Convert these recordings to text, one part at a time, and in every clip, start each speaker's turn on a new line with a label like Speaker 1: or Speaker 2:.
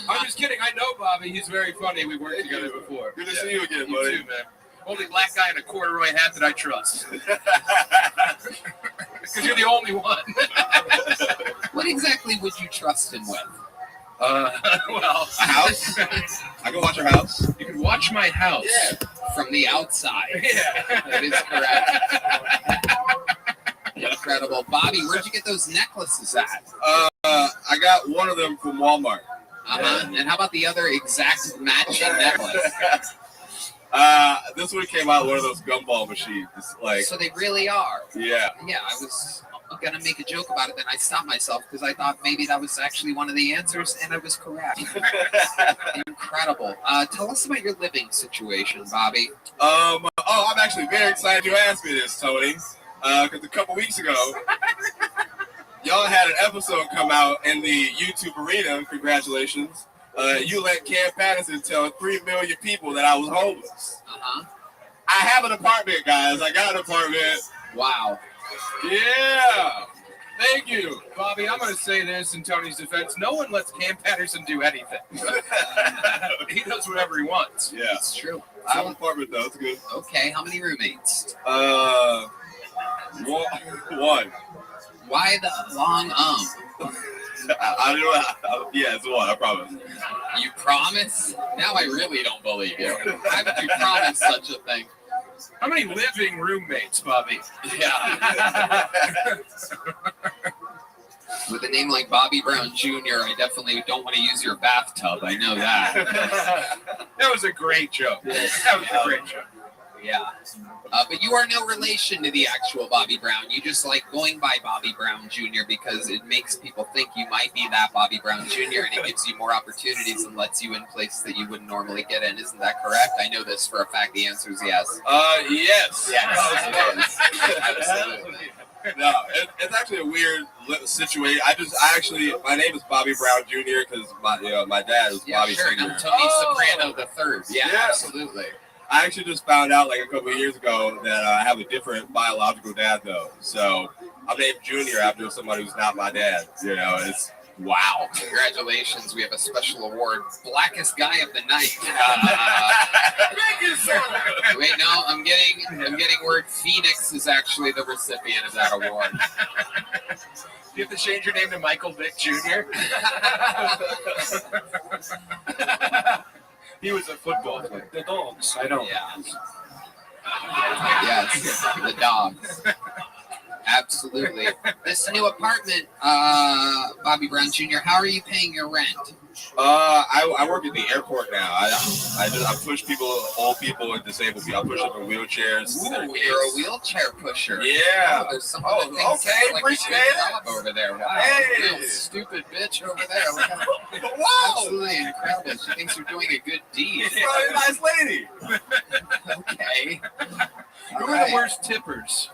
Speaker 1: I'm just kidding. I know Bobby. He's very funny. We worked together before.
Speaker 2: Good to see you again, buddy.
Speaker 1: You too, man. Only black guy in a corduroy hat that I trust. Because you're the only one.
Speaker 3: What exactly would you trust him with?
Speaker 1: Well,
Speaker 2: a house. I can watch your house.
Speaker 1: You can watch my house.
Speaker 3: Yeah, from the outside.
Speaker 1: Yeah,
Speaker 3: that is correct. Incredible, Bobby. Where'd you get those necklaces at?
Speaker 2: I got one of them from Walmart.
Speaker 3: And how about the other exact matching necklace?
Speaker 2: This one came out of one of those gumball machines. Like,
Speaker 3: so they really are.
Speaker 2: Yeah.
Speaker 3: Yeah, I was gonna make a joke about it, then I stopped myself because I thought maybe that was actually one of the answers, and I was correct. Incredible. Tell us about your living situation, Bobby.
Speaker 2: I'm actually very excited you asked me this, Tony. Because a couple weeks ago, y'all had an episode come out in the YouTube arena. Congratulations. You let Cam Patterson tell 3 million people that I was homeless. I have an apartment, guys. I got an apartment.
Speaker 3: Wow.
Speaker 1: Yeah. Thank you, Bobby. I'm going to say this in Tony's defense. No one lets Cam Patterson do anything. He does whatever he wants.
Speaker 2: Yeah.
Speaker 3: It's true.
Speaker 2: I have an apartment, though. It's good.
Speaker 3: Okay. How many roommates?
Speaker 2: One.
Speaker 3: Why the long
Speaker 2: I don't know. Yeah, it's one. I promise.
Speaker 3: You promise? Now I really don't believe you. Why would you promise such a thing?
Speaker 1: How many living roommates, Bobby?
Speaker 3: Yeah. With a name like Bobby Brown Jr., I definitely don't want to use your bathtub. I know that.
Speaker 1: That was a great joke. That was a great joke.
Speaker 3: Yeah. But you are no relation to the actual Bobby Brown. You just like going by Bobby Brown Jr. because it makes people think you might be that Bobby Brown Jr. and it gives you more opportunities and lets you in places that you wouldn't normally get in. Isn't that correct? I know this for a fact. The answer is yes.
Speaker 2: Yes.
Speaker 3: Yes. Absolutely.
Speaker 2: No, it's actually a weird situation. My name is Bobby Brown Jr. because my dad is Bobby Sr.
Speaker 3: I'm Tony Soprano the third. Yeah, absolutely.
Speaker 2: I actually just found out like a couple of years ago that I have a different biological dad though. So I'm named Junior after somebody who's not my dad. It's wow.
Speaker 3: Congratulations, we have a special award, Blackest Guy of the Night. Wait, no, I'm getting word Phoenix is actually the recipient of that award.
Speaker 1: You have to change your name to Michael Vick Jr. He was a football player. The Dogs. I know.
Speaker 3: Yeah. Yes, the Dogs. Absolutely. This new apartment, Bobby Brown Jr., how are you paying your rent?
Speaker 2: I work at the airport now. I push people, old people, and disabled people. I push them in wheelchairs.
Speaker 3: Ooh, you're a wheelchair pusher.
Speaker 2: Yeah.
Speaker 3: Oh, there's someone that thinks
Speaker 2: okay.
Speaker 3: like
Speaker 2: Appreciate
Speaker 3: it over there. Wow.
Speaker 2: Hey.
Speaker 3: Little stupid bitch over there.
Speaker 2: Wow.
Speaker 3: Absolutely incredible. She thinks you're doing a good deed.
Speaker 2: She's probably a nice lady.
Speaker 3: Okay.
Speaker 1: Who are the worst tippers?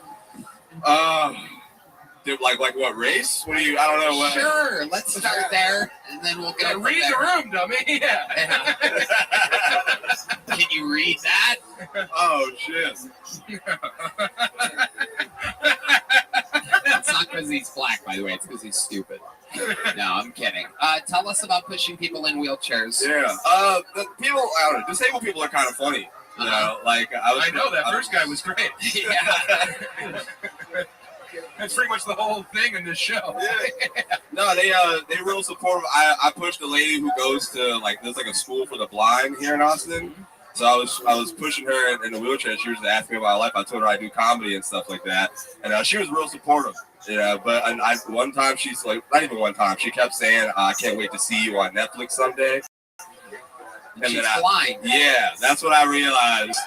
Speaker 2: Like what race? What do you? I don't know. What?
Speaker 3: Sure, let's start there, and then we'll go.
Speaker 1: Read the room, dummy. Yeah.
Speaker 3: Can you read that?
Speaker 2: Oh shit.
Speaker 3: That's not because he's black, by the way. It's because he's stupid. No, I'm kidding. Tell us about pushing people in wheelchairs.
Speaker 2: Yeah. The people, I don't know. Disabled people are kind of funny. You know, like
Speaker 1: I know that first guy was great.
Speaker 3: Yeah.
Speaker 1: That's pretty much the whole thing in this show.
Speaker 2: Yeah. No, they real supportive. I pushed a lady who goes to there's a school for the blind here in Austin. So I was pushing her in a wheelchair. She was asking me about my life. I told her I do comedy and stuff like that, and she was real supportive. Yeah, but one time she's like, not even one time, she kept saying, "I can't wait to see you on Netflix someday."
Speaker 3: And she's blind.
Speaker 2: Yeah, that's what I realized.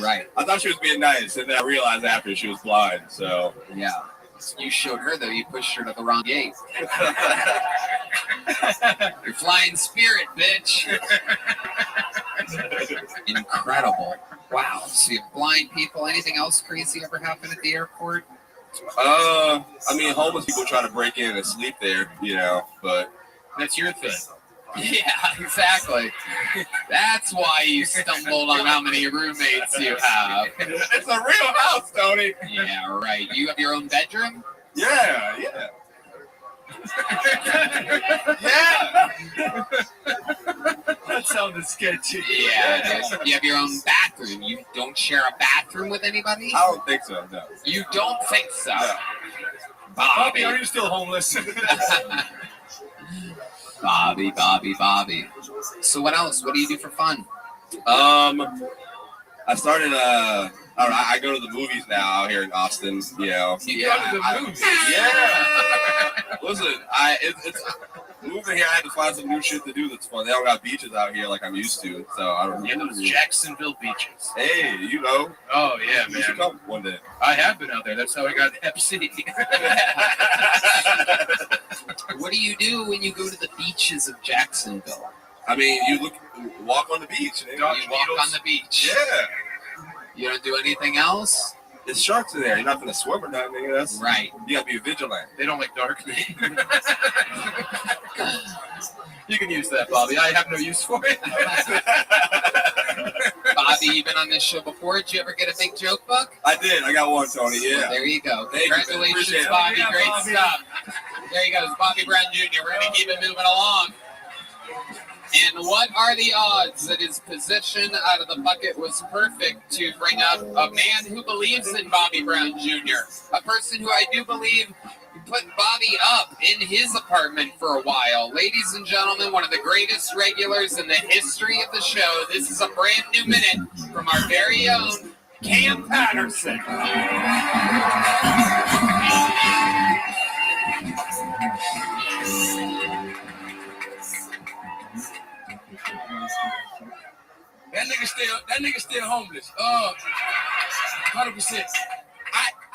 Speaker 3: Right.
Speaker 2: I thought she was being nice, and then I realized after she was blind. So
Speaker 3: yeah, you showed her though. You pushed her to the wrong gate. You're flying spirit, bitch. Incredible. Wow. So you have blind people. Anything else crazy ever happen at the airport?
Speaker 2: I mean, homeless people try to break in and sleep there, but
Speaker 1: that's your thing.
Speaker 3: Yeah, exactly. That's why you stumbled on how many roommates you have.
Speaker 2: It's a real house, Tony.
Speaker 3: Yeah, right. You have your own bedroom?
Speaker 2: Yeah, yeah.
Speaker 4: That sounded sketchy.
Speaker 3: Yeah, you have your own bathroom. You don't share a bathroom with anybody?
Speaker 2: I don't think so, no.
Speaker 3: You don't think so?
Speaker 2: No.
Speaker 4: Bobby, are you still homeless?
Speaker 3: Bobby. So what else? What do you do for fun?
Speaker 2: I started I go to the movies now out here in Austin, you know.
Speaker 1: You go to the movies?
Speaker 2: Yeah. Listen, it's moving here, I had to find some new shit to do that's fun. They don't got beaches out here like I'm used to, so I don't
Speaker 1: Yeah, those Jacksonville beaches.
Speaker 2: Hey, you know.
Speaker 1: Oh yeah,
Speaker 2: You should
Speaker 1: man.
Speaker 2: come one day.
Speaker 1: I have been out there. That's how I got Hep C.
Speaker 3: What do you do when you go to the beaches of Jacksonville?
Speaker 2: I mean, walk on the beach.
Speaker 3: You
Speaker 1: Dodge
Speaker 3: walk
Speaker 1: beetles.
Speaker 3: on the beach.
Speaker 2: Yeah.
Speaker 3: You don't do anything else?
Speaker 2: There's sharks in there. You're not gonna swim or nothing. That's
Speaker 3: Right.
Speaker 2: You gotta be vigilant.
Speaker 1: They don't like dark meat. You can use that, Bobby. I have no use for it.
Speaker 3: Bobby, you've been on this show before. Did you ever get a big joke book?
Speaker 2: I did. I got one, Tony. Yeah.
Speaker 3: There you go.
Speaker 2: Thank you, man.
Speaker 3: Congratulations,
Speaker 2: Appreciate it.
Speaker 3: Bobby.
Speaker 4: Yeah,
Speaker 3: Great
Speaker 4: Bobby.
Speaker 3: stuff. There you go. It's Bobby Brown Jr. We're going to keep it moving along. And what are the odds that his position out of the bucket was perfect to bring up a man who believes in Bobby Brown Jr., a person who I do believe put Bobby up in his apartment for a while. Ladies and gentlemen, one of the greatest regulars in the history of the show. This is a brand new minute from our very own Cam Patterson.
Speaker 5: That nigga still homeless. 100%.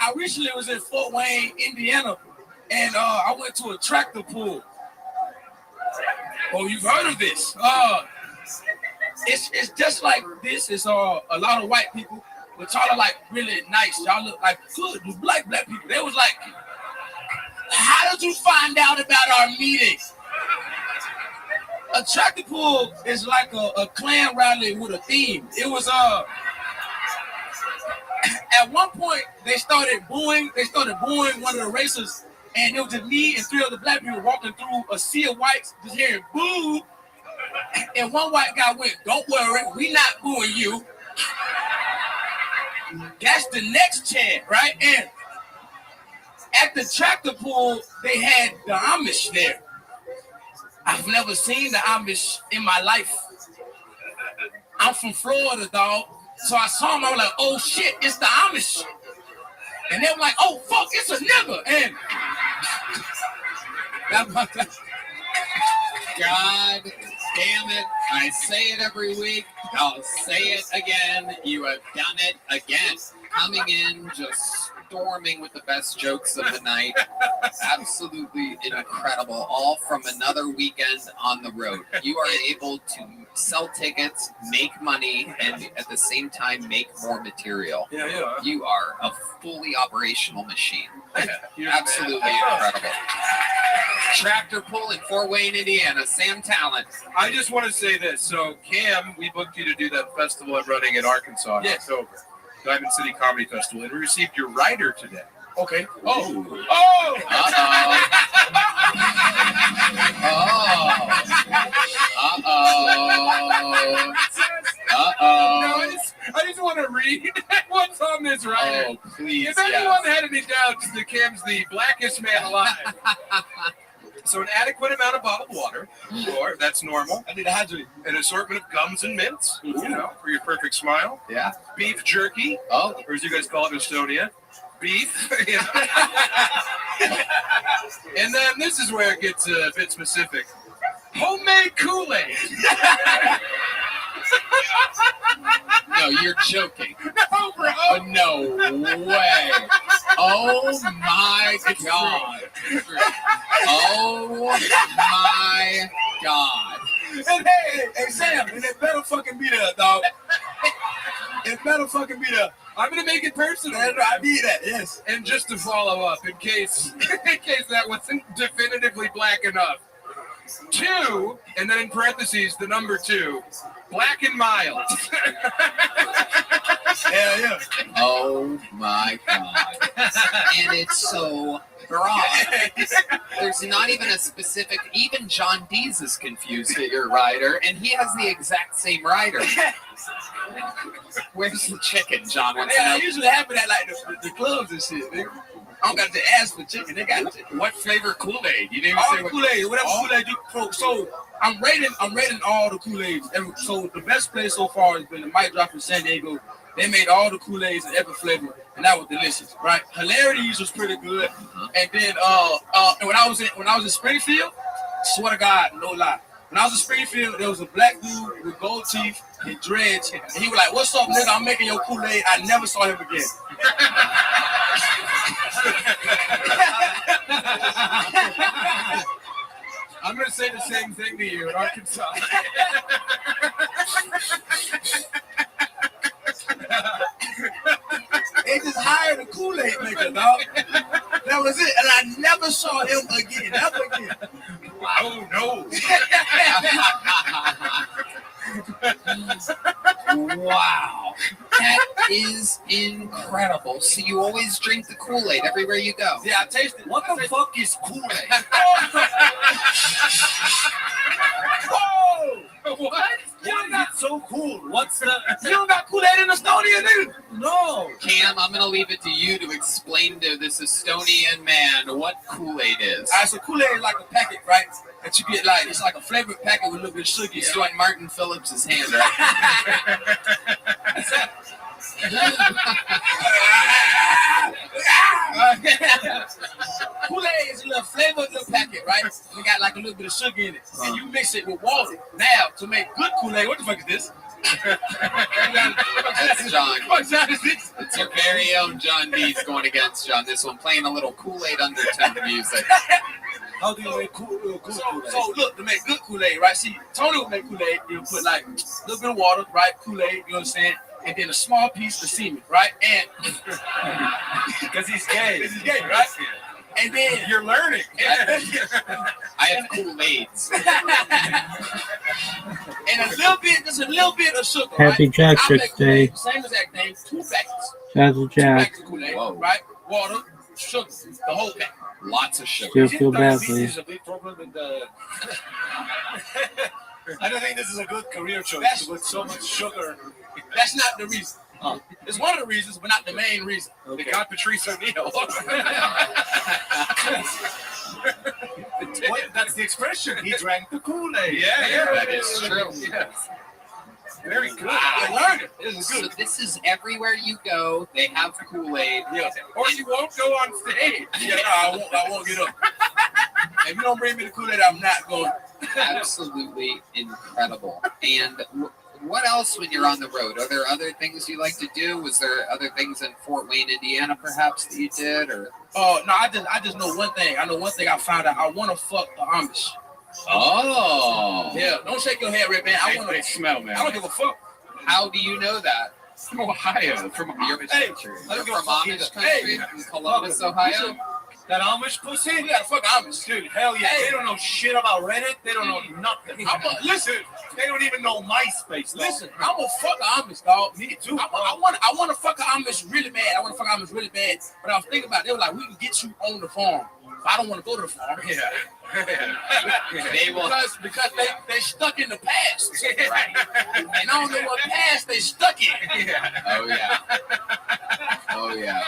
Speaker 5: I recently was in Fort Wayne, Indiana, and I went to a tractor pull. Oh, you've heard of this? It's just like this. It's a lot of white people, but y'all are like really nice. Y'all look like good black people. They was like, how did you find out about our meeting? A tractor pull is like a Klan rally with a theme. It was at one point they started booing one of the racers, and it was just me and three other black people walking through a sea of whites, just hearing boo. And one white guy went, "Don't worry, we not booing you." That's the next chant, right? And at the tractor pull, they had the Amish there. I've never seen the Amish in my life. I'm from Florida, dog. So I saw them, I was like, oh shit, it's the Amish. And they were like, oh fuck, it's a nigga. And
Speaker 3: God damn it. I say it every week. I'll say it again. You have done it again. Coming in, just storming with the best jokes of the night. Absolutely incredible. All from another weekend on the road. You are able to sell tickets, make money, and at the same time make more material.
Speaker 5: yeah.
Speaker 3: You are a fully operational machine.
Speaker 1: You're
Speaker 3: Absolutely
Speaker 1: mad.
Speaker 3: incredible. Tractor pull in Fort Wayne, Indiana. Sam Talent.
Speaker 1: I just want to say this. So, Cam, we booked you to do that festival I'm running in Arkansas in October, Diamond City Comedy Festival, and we received your rider today.
Speaker 5: Okay. Oh.
Speaker 3: Uh-oh.
Speaker 1: I just want to read what's on this rider.
Speaker 3: Oh, please.
Speaker 1: If anyone had any doubts, the Cam's the blackest man alive. So an adequate amount of bottled water, sure, that's normal.
Speaker 5: I need to hydrate.
Speaker 1: An assortment of gums and mints, you know, for your perfect smile.
Speaker 3: Yeah.
Speaker 1: Beef jerky,
Speaker 3: Oh.
Speaker 1: or as you guys call it in Estonia, beef. And then this is where it gets a bit specific. Homemade Kool-Aid.
Speaker 3: No, you're joking.
Speaker 1: No, bro.
Speaker 3: No way. Oh my God. Oh my God.
Speaker 5: And hey, Sam, and it better fucking be there, dog. It better fucking be there.
Speaker 1: I'm gonna make it personal.
Speaker 5: I need that, yes.
Speaker 1: And just to follow up, in case that wasn't definitively black enough. 2, and then in parentheses, the number 2, black and mild.
Speaker 5: Yeah.
Speaker 3: Oh my God. And it's so garage. There's not even a specific. Even John Dees is confused at your rider, and he has the exact same rider. Where's the chicken, John? Wants to
Speaker 5: Yeah,
Speaker 3: know.
Speaker 5: it usually happen at like the clubs and shit, nigga. I don't got to ask for chicken. They got chicken.
Speaker 1: What flavor Kool-Aid? You didn't
Speaker 5: All
Speaker 1: say
Speaker 5: the
Speaker 1: what.
Speaker 5: Kool-Aid, whatever Kool-Aid you throw. So I'm rating all the Kool-Aids. So the best place so far has been the Mic Drop in San Diego. They made all the Kool-Aids in every flavor, and that was delicious, right? Hilarities was pretty good. And then and when I was in Springfield, swear to God, no lie. When I was in Springfield, there was a black dude with gold teeth and dreads, and he was like, "What's up, nigga? I'm making your Kool-Aid." I never saw him again.
Speaker 1: I'm going to say the same thing to you in Arkansas.
Speaker 5: They just hired a Kool-Aid maker, dog. That was it, and I never saw him again. Never again.
Speaker 1: Oh, no.
Speaker 3: Wow, that is incredible. So you always drink the Kool-Aid everywhere you go.
Speaker 5: Yeah, I tasted. What the fuck is Kool-Aid? Whoa!
Speaker 1: What?
Speaker 5: You're not so cool. What's the? You don't got Kool-Aid in Estonia, nigga? No.
Speaker 3: Cam, I'm going to leave it to you to explain to this Estonian man what Kool-Aid is.
Speaker 5: All right, so Kool-Aid is like a packet, right? That you get like it's like a flavored packet with a little bit of sugar.
Speaker 3: He's doing Martin Phillips' hand, right?
Speaker 5: Kool-Aid is a little flavored little packet, right? We got like a little bit of sugar in it, and you mix it with water. Now, to make good Kool-Aid, what the fuck is this?
Speaker 3: That's John.
Speaker 5: What John is this?
Speaker 3: It's your very own John Dees going against John. This one playing a little Kool-Aid undertone music.
Speaker 5: How do you make Kool-Aid? So look, to make good Kool-Aid, right? See, Tony would make Kool-Aid. He'll put like a little bit of water, right? Kool-Aid, you know what I'm saying? And then a small piece of semen, right? And
Speaker 1: Because he's gay.
Speaker 5: this is gay, right? And then
Speaker 1: You're learning.
Speaker 3: I have Kool-Aids.
Speaker 5: and a little bit, just a little bit of sugar,
Speaker 6: Happy
Speaker 5: right?
Speaker 6: Jack
Speaker 5: I
Speaker 6: Chick
Speaker 5: make Kool-Aid,
Speaker 6: Day.
Speaker 5: same exact thing, 2 packets.
Speaker 6: Jazzy
Speaker 5: 2
Speaker 6: Jack.
Speaker 5: packets of Kool-Aid,
Speaker 3: Whoa.
Speaker 5: right? Water, sugar, the whole pack.
Speaker 3: Lots of sugar.
Speaker 6: Still feel badly.
Speaker 4: This is a big problem with the. I don't think this is a good career choice
Speaker 5: That's-
Speaker 4: with so much sugar.
Speaker 5: That's not the reason.
Speaker 4: Oh.
Speaker 5: It's one of the reasons, but not the main reason.
Speaker 1: They got Patrice O'Neal.
Speaker 4: What? That's the expression. He drank the Kool-Aid.
Speaker 1: Yeah,
Speaker 3: That is true.
Speaker 1: Yes. Very good.
Speaker 5: You learn it. This is
Speaker 3: So
Speaker 5: good.
Speaker 3: this is everywhere you go. They have Kool-Aid.
Speaker 5: Yeah.
Speaker 1: Or you won't go on stage.
Speaker 5: Yeah, no, I won't get up. If you don't bring me the Kool-Aid, I'm not going.
Speaker 3: Absolutely incredible. And what else when you're on the road? Are there other things you like to do? Was there other things in Fort Wayne, Indiana, perhaps that you did? Or
Speaker 5: Oh no, I just know one thing. I know one thing. I found out. I want to fuck the Amish.
Speaker 3: oh,
Speaker 5: Yeah, don't shake your head, Red Man. I want
Speaker 1: They
Speaker 5: to.
Speaker 1: smell, man.
Speaker 5: I don't give a fuck.
Speaker 3: how do you know that?
Speaker 1: From Ohio, from
Speaker 3: You're
Speaker 1: Amish
Speaker 5: Hey,
Speaker 1: country.
Speaker 5: I
Speaker 3: You're
Speaker 5: don't give a
Speaker 3: from
Speaker 5: fuck
Speaker 3: Amish
Speaker 5: either.
Speaker 3: country
Speaker 5: Hey,
Speaker 3: in Columbus, Ohio.
Speaker 4: That Amish pussy?
Speaker 5: we gotta fuck Amish.
Speaker 4: Dude, hell yeah.
Speaker 5: Hey.
Speaker 4: They don't know shit about Reddit. They don't know nothing.
Speaker 5: Listen,
Speaker 4: They don't even know MySpace. Dog.
Speaker 5: listen. I'm gonna fuck Amish, dog. Me too. I want to fuck Amish really bad. I want to fuck Amish really bad. But I was thinking about it. They were like, we can get you on the farm. But I don't want to go to the farm.
Speaker 1: Yeah.
Speaker 3: They will.
Speaker 5: Because they stuck in the past.
Speaker 3: Right.
Speaker 5: And I don't know what past they stuck in.
Speaker 3: Oh yeah. Oh yeah.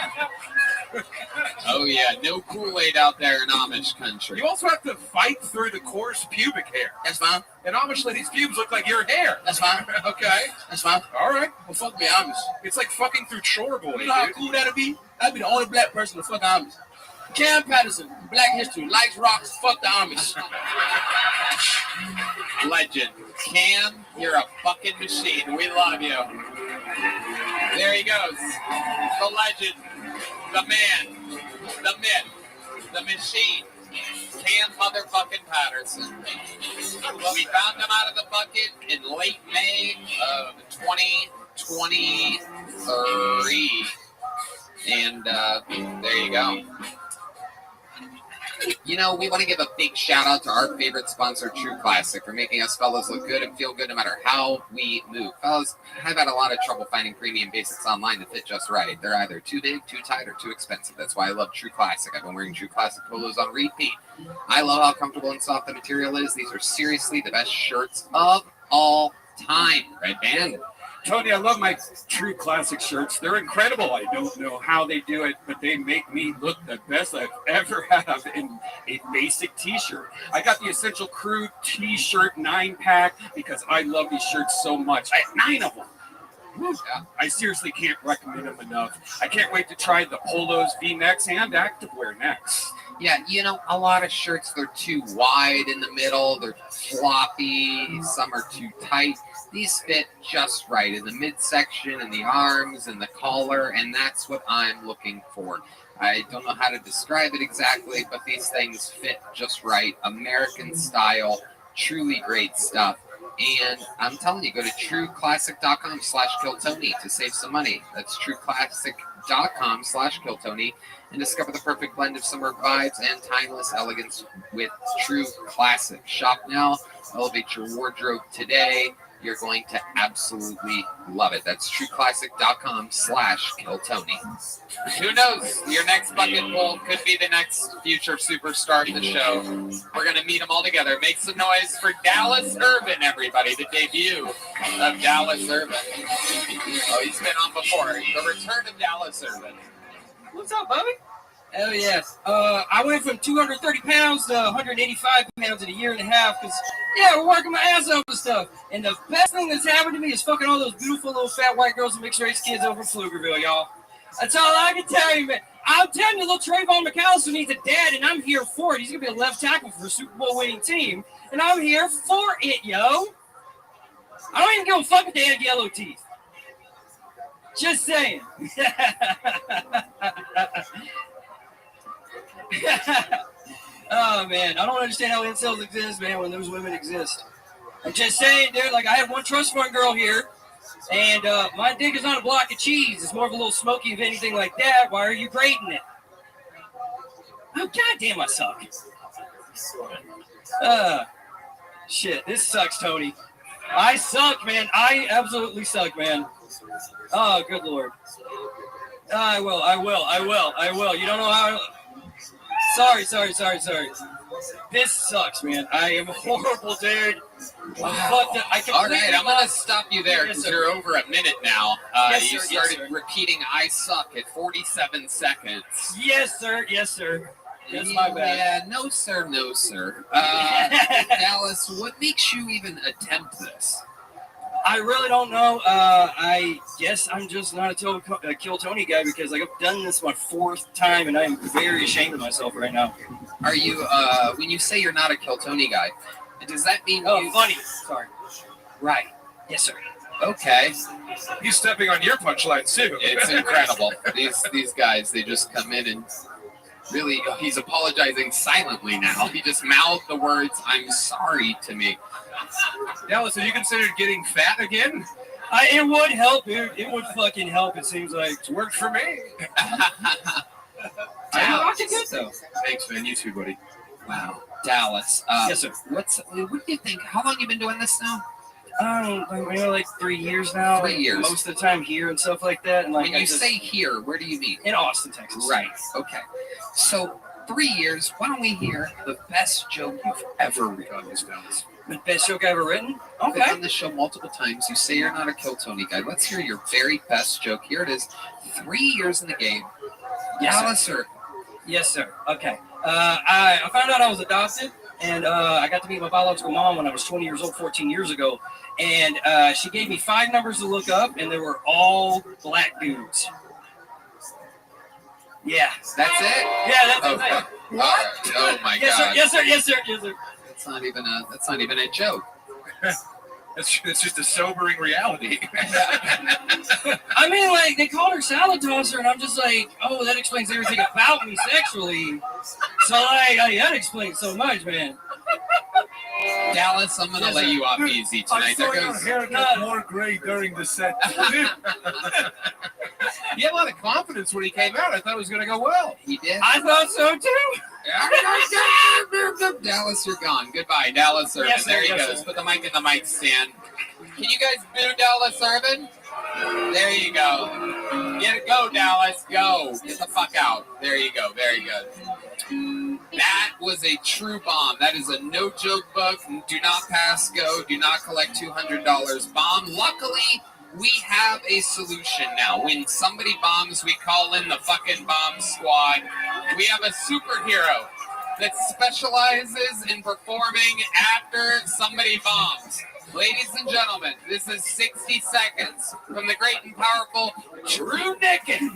Speaker 3: Oh yeah. No Kool-Aid out there in Amish country.
Speaker 1: You also have to fight through the coarse pubic hair.
Speaker 5: That's fine.
Speaker 1: And Amish ladies' pubes look like your hair.
Speaker 5: That's fine.
Speaker 1: Okay.
Speaker 5: That's fine.
Speaker 1: All right.
Speaker 5: Well, fuck me, Amish.
Speaker 1: It's like fucking through chore boy,
Speaker 5: You know how
Speaker 1: dude.
Speaker 5: cool that'd be? I'd be the only black person to fuck Amish. Cam Patterson, Black History, likes rocks, fuck the Amish.
Speaker 3: Legend. Cam, you're a fucking machine. We love you. There he goes. The legend. The man. The myth. The machine. Cam motherfucking Patterson. We found him out of the bucket in late May of 2023. And there you go. You know, we want to give a big shout out to our favorite sponsor, True Classic, for making us fellas look good and feel good no matter how we move. Fellas, I've had a lot of trouble finding premium basics online that fit just right. They're either too big, too tight, or too expensive. That's why I love True Classic. I've been wearing True Classic polos on repeat. I love how comfortable and soft the material is. These are seriously the best shirts of all time. Red Band.
Speaker 6: Tony, I love my True Classic shirts. They're incredible. I don't know how they do it, but they make me look the best I've ever had in a basic t-shirt. I got the Essential Crew t-shirt 9-pack because I love these shirts so much. I have 9 of them.
Speaker 3: Yeah.
Speaker 6: I seriously can't recommend them enough. I can't wait to try the polos, V-necks, and activewear necks.
Speaker 3: Yeah, you know, a lot of shirts, they're too wide in the middle. They're floppy. Some are too tight. These fit just right in the midsection and the arms and the collar, and that's what I'm looking for. I don't know how to describe it exactly, but these things fit just right. American style, truly great stuff. And I'm telling you, go to trueclassic.com/KillTony to save some money. That's trueclassic.com/KillTony and discover the perfect blend of summer vibes and timeless elegance with True Classic. Shop now, elevate your wardrobe today. You're going to absolutely love it. That's trueclassic.com/KillTony. Who knows? Your next bucket full could be the next future superstar of the show. We're going to meet them all together. Make some noise for Dallas Urban, everybody. The debut of Dallas Urban. Oh, he's been on before. The return of Dallas Urban.
Speaker 7: What's up, Bobby? Hell yeah. I went from 230 pounds to 185 pounds in a year and a half because, yeah, we're working my ass off and stuff. And the best thing that's happened to me is fucking all those beautiful little fat white girls and mixed race kids over in Pflugerville, y'all. That's all I can tell you, man. I'm telling you, little Trayvon McAllister needs a dad, and I'm here for it. He's going to be a left tackle for a Super Bowl winning team, and I'm here for it, yo. I don't even give a fuck if they have yellow teeth. Just saying. Oh, man. I don't understand how incels exist, man, when those women exist. I'm just saying, dude, like, I had one trust fund girl here, and my dick is not a block of cheese. It's more of a little smoky, if anything like that. Why are you grading it? Oh, goddamn, I suck. Shit, this sucks, Tony. I suck, man. I absolutely suck, man. Oh, good Lord. I will. You don't know how... Sorry. This sucks, man. I am horrible, dude.
Speaker 3: All right, I'm going to stop you there because you're over a minute now.
Speaker 7: Yes,
Speaker 3: you
Speaker 7: sir,
Speaker 3: started
Speaker 7: yes, sir.
Speaker 3: repeating I suck at 47 seconds.
Speaker 7: Yes, sir. That's my bad.
Speaker 3: Yeah, no, sir. Dallas, what makes you even attempt this?
Speaker 7: I really don't know. I guess I'm just not a Kill Tony guy because like I've done this my 4th time and I'm very ashamed of myself right now.
Speaker 3: Are you, when you say you're not a Kill Tony guy, does that mean
Speaker 7: funny. Sorry. Right. Yes, sir.
Speaker 3: Okay.
Speaker 1: He's stepping on your punchline too.
Speaker 3: It's incredible. These guys, they just come in and really, he's apologizing silently now. He just mouthed the words, "I'm sorry" to me.
Speaker 1: Dallas, have you considered getting fat again?
Speaker 7: It would help, dude. It would fucking help. It seems like
Speaker 1: It's worked for me.
Speaker 7: I'm rocking good though.
Speaker 1: Thanks, man. You too, buddy.
Speaker 3: Wow. Dallas.
Speaker 7: Yes, sir.
Speaker 3: What do you think? How long you been doing this now?
Speaker 7: Like 3 years now.
Speaker 3: 3 years.
Speaker 7: Most of the time here and stuff like that. And like
Speaker 3: When you say here, where do you mean?
Speaker 7: in Austin, Texas.
Speaker 3: Right. Okay. So 3 years. Why don't we hear the best joke you've ever written?
Speaker 7: The best joke I've ever written.
Speaker 3: You've been
Speaker 7: Okay.
Speaker 3: on the show multiple times. You say you're not a Kill Tony guy. Let's hear your very best joke. Here it is. 3 years in the game.
Speaker 7: Yes, sir.
Speaker 3: Dallas, sir.
Speaker 7: Yes, sir. Okay. I found out I was adopted, and I got to meet my biological mom when I was 20 years old, 14 years ago. And she gave me 5 numbers to look up, and they were all black dudes. Yeah.
Speaker 3: That's it.
Speaker 7: Yeah, that's
Speaker 3: Okay.
Speaker 7: it.
Speaker 3: All right. Oh my
Speaker 7: Yes, sir.
Speaker 3: God.
Speaker 7: Yes, sir. Yes, sir. Yes, sir.
Speaker 3: That's not even a joke.
Speaker 1: It's just a sobering reality.
Speaker 7: I mean, like, they called her salad tosser, and I'm just like, oh, that explains everything about me sexually. So, like, that explains so much, man.
Speaker 3: Dallas, I'm gonna
Speaker 7: Yes,
Speaker 3: let
Speaker 7: sir.
Speaker 3: you off easy
Speaker 4: I
Speaker 3: tonight.
Speaker 4: saw
Speaker 3: There
Speaker 4: your
Speaker 3: goes.
Speaker 4: hair get more gray during the set.
Speaker 1: He had a lot of confidence when he came out. I thought it was going to go well.
Speaker 3: He did.
Speaker 7: I thought so, too.
Speaker 3: Dallas, you're gone. Goodbye, Dallas Irvin.
Speaker 7: Yes, sir,
Speaker 3: there he
Speaker 7: yes,
Speaker 3: goes.
Speaker 7: sir.
Speaker 3: Put the mic in the mic stand. Can you guys boo Dallas Irvin? There you go. Get it, go, Dallas. Go. Get the fuck out. There you go. Very good. That was a true bomb. That is a no joke book. Do not pass go. Do not collect $200 bomb. Luckily, we have a solution now. When somebody bombs, we call in the fucking bomb squad. We have a superhero that specializes in performing after somebody bombs. Ladies and gentlemen, this is 60 seconds from the great and powerful Drew Nickens.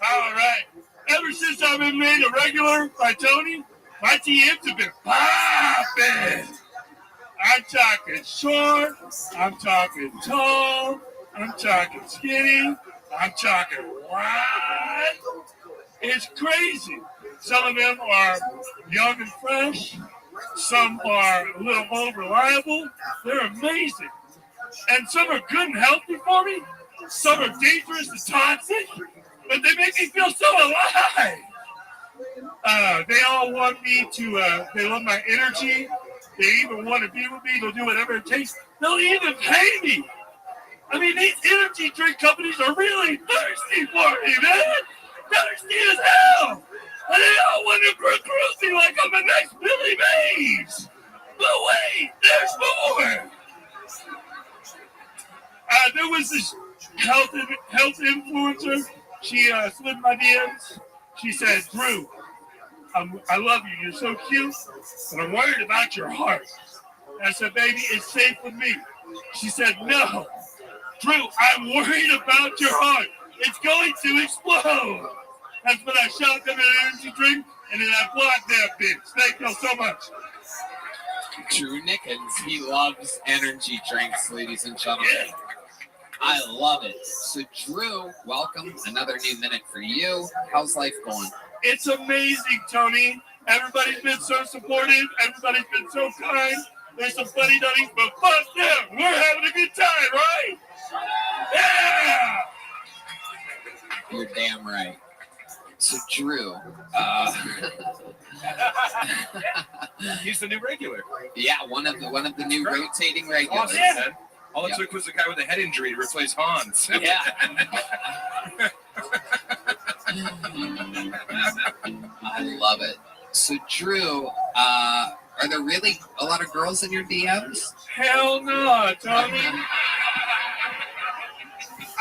Speaker 4: All right. Ever since I've been made a regular by Tony, my TMs have been popping. I'm talking short. I'm talking tall. I'm talking skinny. I'm talking wide. It's crazy. Some of them are young and fresh. Some are a little more reliable. They're amazing. And some are good and healthy for me. Some are dangerous and toxic. But they make me feel so alive. They all want me to, they love my energy. They even want to be with me. They'll do whatever it takes. They'll even pay me. I mean, these energy drink companies are really thirsty for me, man. Thirsty as hell. And they all want to recruit me like I'm the next Billy Mays. But wait, there's more. There was this health influencer. She slid my DMs. She said, Drew, I love you. You're so cute, but I'm worried about your heart. I said, baby, it's safe with me. She said, no. Drew, I'm worried about your heart. It's going to explode. That's when I shot them an energy drink, and then I blocked that bitch. Thank you so much.
Speaker 3: Drew Nickens, he loves energy drinks, ladies and gentlemen.
Speaker 4: Yeah.
Speaker 3: I love it. So, Drew, welcome. Another new minute for you. How's life going?
Speaker 4: It's amazing, Tony. Everybody's been so supportive. Everybody's been so kind. There's some funny nutties, but fuck them. We're having a good time, right? Yeah!
Speaker 3: You're damn right. So, Drew,
Speaker 1: He's the new regular.
Speaker 3: yeah, one of the new rotating regulars.
Speaker 1: Awesome, man. All it
Speaker 3: Yep.
Speaker 1: took was a guy with a head injury to replace Hans.
Speaker 3: Yeah. I love it. So, Drew, are there really a lot of girls in your DMs?
Speaker 4: Hell no, Tony.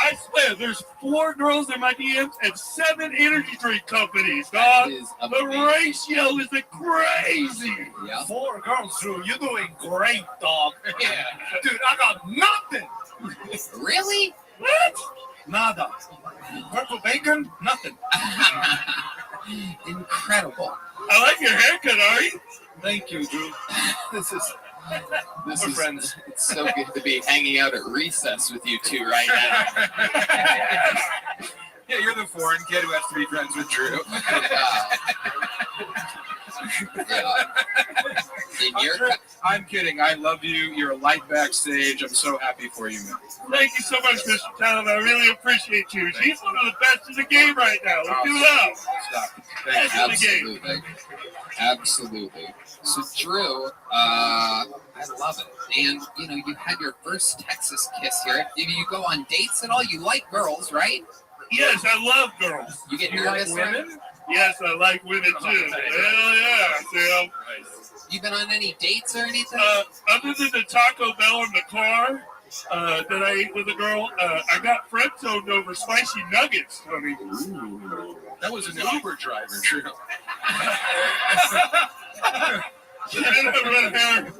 Speaker 4: I swear, there's 4 girls in my DMs and 7 energy drink companies, dog.
Speaker 3: That is
Speaker 4: The
Speaker 3: amazing.
Speaker 4: ratio is crazy.
Speaker 3: Yeah.
Speaker 4: 4 girls, Drew. You're doing great, dog.
Speaker 3: Yeah.
Speaker 4: Dude, I got nothing.
Speaker 3: Really?
Speaker 4: What? Nada. Purple bacon? Nothing.
Speaker 3: Incredible.
Speaker 4: I like your haircut, Ari. Thank you, Drew.
Speaker 3: This
Speaker 1: We're
Speaker 3: is
Speaker 1: friends.
Speaker 3: It's so good to be hanging out at recess with you two right now.
Speaker 1: Yeah, you're the foreign kid who has to be friends with Drew.
Speaker 3: Yeah. In your
Speaker 1: I'm kidding. I love you. You're a light backstage. I'm so happy for you, man.
Speaker 4: Thank you so much, Mr. Talent. I really appreciate you. She's one of the best in the game right now. Let's do it up.
Speaker 1: Stop. Thank you.
Speaker 4: Best in the game.
Speaker 3: Absolutely. Absolutely. So, Drew, I love it. And, you know, you had your first Texas kiss here. Do you go on dates at all? You like girls, right?
Speaker 4: Yes, I love girls.
Speaker 3: You get
Speaker 1: You like
Speaker 3: nervous?
Speaker 1: women?
Speaker 4: Yes, I like women too. Hell yeah, Sam.
Speaker 3: You been on any dates or anything?
Speaker 4: Other than the Taco Bell in the car that I ate with a girl, I got friend zoned over spicy nuggets, honey.
Speaker 1: Ooh. That was an Uber driver, Drew.
Speaker 4: She didn't have red hair.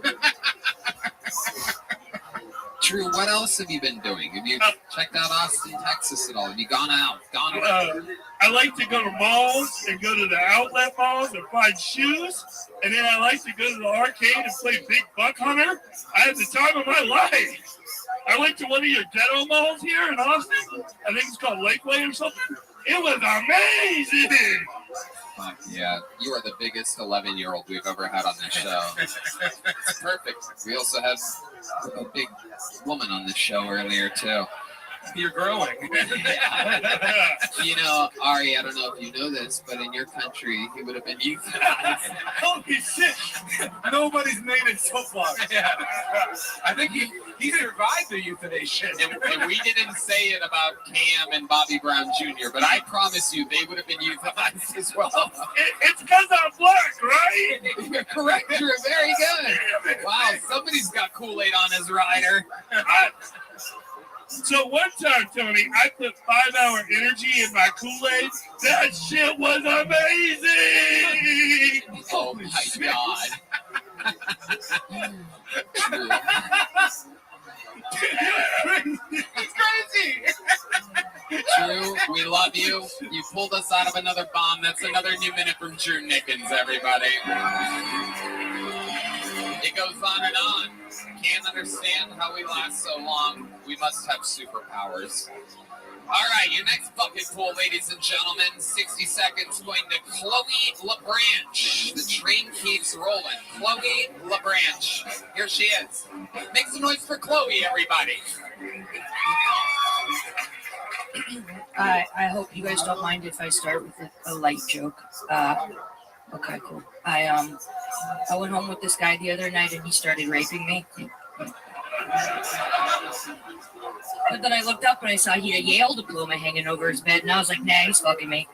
Speaker 3: Drew, what else have you been doing? Have you checked out Austin, Texas at all? Have you gone out?
Speaker 4: I like to go to malls and go to the outlet malls and find shoes. And then I like to go to the arcade and play Big Buck Hunter. I had the time of my life. I went to one of your ghetto malls here in Austin. I think it's called Lakeway or something. It was amazing.
Speaker 3: Fuck yeah. You are the biggest 11-year-old we've ever had on this show. It's perfect. We also had a big woman on this show earlier, too.
Speaker 1: You're growing.
Speaker 3: You know, Ari, I don't know if you know this, but in your country, he would have been euthanized.
Speaker 4: Holy shit! Nobody's made it so far.
Speaker 1: Yeah. I think he survived the euthanasia.
Speaker 3: And we didn't say it about Cam and Bobby Brown Jr., but I promise you they would have been euthanized as well.
Speaker 4: It's because I'm black, right?
Speaker 3: You're correct. You're very good. Wow, somebody's got Kool-Aid on his rider.
Speaker 4: So one time, Tony, I put 5-hour energy in my Kool-Aid. That shit was amazing!
Speaker 3: Oh my God. True.
Speaker 1: It's crazy.
Speaker 3: True, we love you. You pulled us out of another bomb. That's another new minute from Drew Nickens, everybody. It goes on and on. Can't understand how we last so long. We must have superpowers. All right, your next bucket pool, ladies and gentlemen. 60 seconds going to Chloe LaBranche. The train keeps rolling. Chloe LaBranche. Here she is. Make some noise for Chloe, everybody.
Speaker 8: I hope you guys don't mind if I start with a light joke. Okay, cool. I went home with this guy the other night and he started raping me. But then I looked up and I saw he had a Yale diploma hanging over his bed, and I was like, nah, he's fucking me.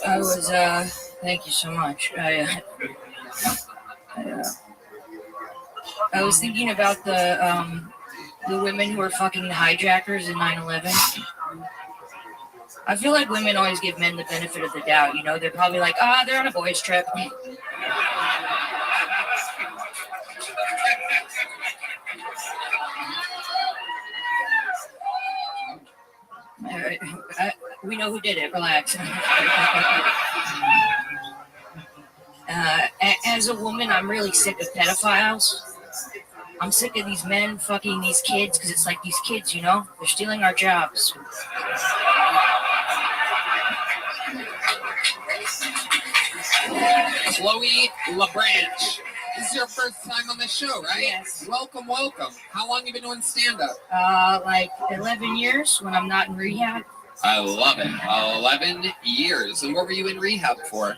Speaker 8: I was, thank you so much. I was thinking about the women who are fucking the hijackers in 9/11. I feel like women always give men the benefit of the doubt, you know? They're probably like, they're on a boys' trip. We know who did it, relax. As a woman, I'm really sick of pedophiles. I'm sick of these men fucking these kids, because it's like these kids, you know? They're stealing our jobs.
Speaker 3: Chloe LaBranche. This is your first time on the show, right?
Speaker 8: Yes.
Speaker 3: Welcome, welcome. How long have you been doing stand-up?
Speaker 8: Like 11 years when I'm not in rehab.
Speaker 3: I love it. 11 years. And what were you in rehab for?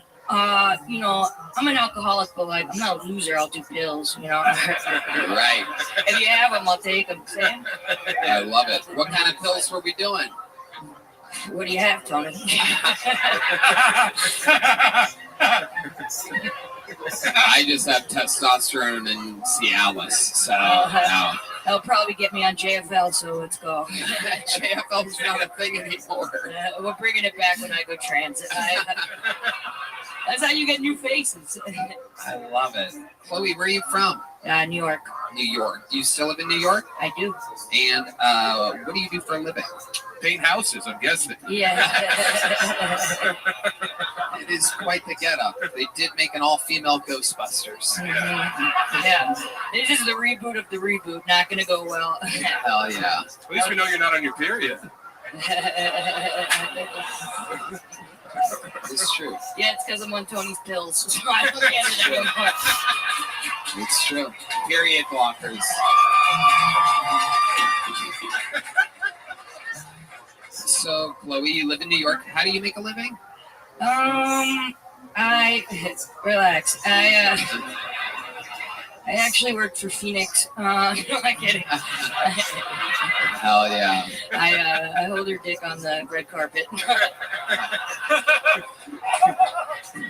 Speaker 8: You know, I'm an alcoholic, but like, I'm not a loser. I'll do pills, you know?
Speaker 3: Right.
Speaker 8: If you have them, I'll take them. Sam?
Speaker 3: I love it. What kind of pills were we doing?
Speaker 8: What do you have, Tony?
Speaker 3: I just have testosterone and Cialis, so no.
Speaker 8: That'll probably get me on JFL, so let's go.
Speaker 3: JFL's not a thing anymore.
Speaker 8: We're bringing it back when I go transit. That's how you get new faces.
Speaker 3: I love it. Chloe, where are you from?
Speaker 8: New York.
Speaker 3: New York. Do you still live in New York?
Speaker 8: I do.
Speaker 3: And what do you do for a living?
Speaker 1: Paint houses, I'm guessing.
Speaker 8: Yeah.
Speaker 3: It is quite the get-up. They did make an all-female Ghostbusters.
Speaker 8: Yeah. This is the reboot of the reboot. Not going to go well.
Speaker 3: Hell yeah.
Speaker 1: At least we know you're not on your period.
Speaker 3: It's true.
Speaker 8: Yeah, it's because I'm on Tony's pills. So I don't get it anymore.
Speaker 3: It's true. Period blockers. So, Chloe, you live in New York. How do you make a living?
Speaker 8: Relax. I actually work for Phoenix. No, I'm kidding.
Speaker 3: Hell yeah.
Speaker 8: I hold her dick on the red carpet.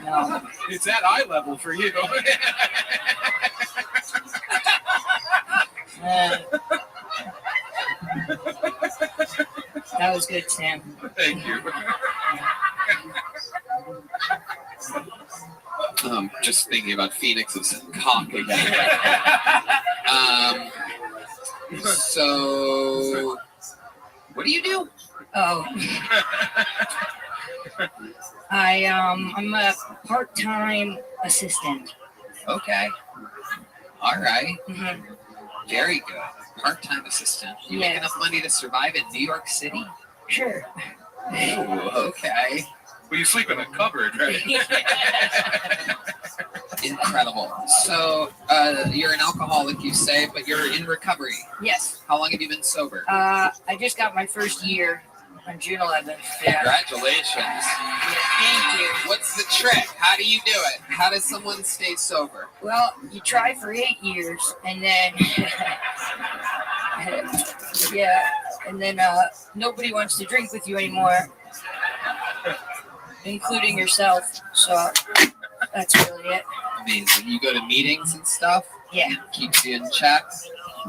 Speaker 8: No.
Speaker 1: It's at eye level for you.
Speaker 8: That was good, Sam.
Speaker 1: Thank you.
Speaker 3: I'm just thinking about Phoenix's cock again. So, what do you do?
Speaker 8: Oh. I'm a part-time assistant.
Speaker 3: Okay. All right.
Speaker 8: Mhm.
Speaker 3: Very good. Part-time assistant. You make
Speaker 8: Yeah.
Speaker 3: enough money to survive in New York City?
Speaker 8: Sure.
Speaker 3: Ooh, okay.
Speaker 1: Well, you sleep in a cupboard, right?
Speaker 3: Incredible. So, you're an alcoholic, you say, but you're in recovery.
Speaker 8: Yes.
Speaker 3: How long have you been sober?
Speaker 8: I just got my first year on June 11th. Yeah.
Speaker 3: Congratulations.
Speaker 8: Thank you.
Speaker 3: What's the trick? How do you do it? How does someone stay sober?
Speaker 8: Well, you try for 8 years, and then yeah, and then nobody wants to drink with you anymore, including yourself. So that's really it.
Speaker 3: Amazing. You go to meetings and stuff?
Speaker 8: Yeah.
Speaker 3: Keeps you in check?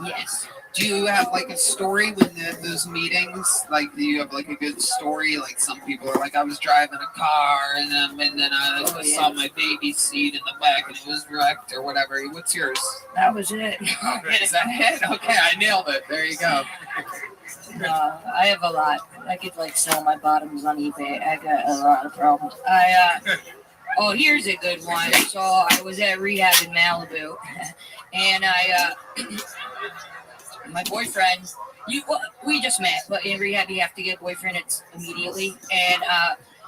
Speaker 8: Yes.
Speaker 3: Do you have like a story when those meetings? Like, do you have like a good story? Like, some people are like, I was driving a car and then I saw my baby seat in the back and it was wrecked or whatever. What's yours?
Speaker 8: That was it.
Speaker 3: Is that it? Okay, I nailed it. There you go.
Speaker 8: I have a lot. I could like sell my bottoms on eBay. I got a lot of problems. Oh, here's a good one. So I was at rehab in Malibu, and my boyfriend, we just met, but in rehab you have to get a boyfriend immediately, and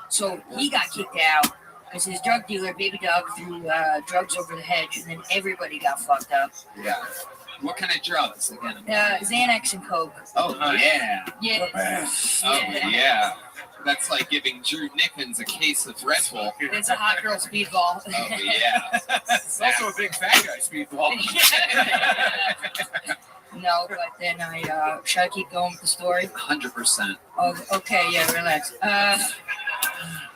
Speaker 8: so he got kicked out because his drug dealer, Baby Dog, threw drugs over the hedge, and then everybody got fucked up.
Speaker 3: Yeah. What kind of drugs again?
Speaker 8: Xanax and Coke.
Speaker 3: Oh, yeah.
Speaker 8: Yeah.
Speaker 3: Oh, yeah. That's like giving Drew Nickens a case of Red Bull.
Speaker 8: It's a hot girl speedball.
Speaker 3: Oh, yeah.
Speaker 1: It's also a big fat guy speedball.
Speaker 8: No, but then should I keep going with the story?
Speaker 3: 100%.
Speaker 8: Oh, okay, yeah, relax.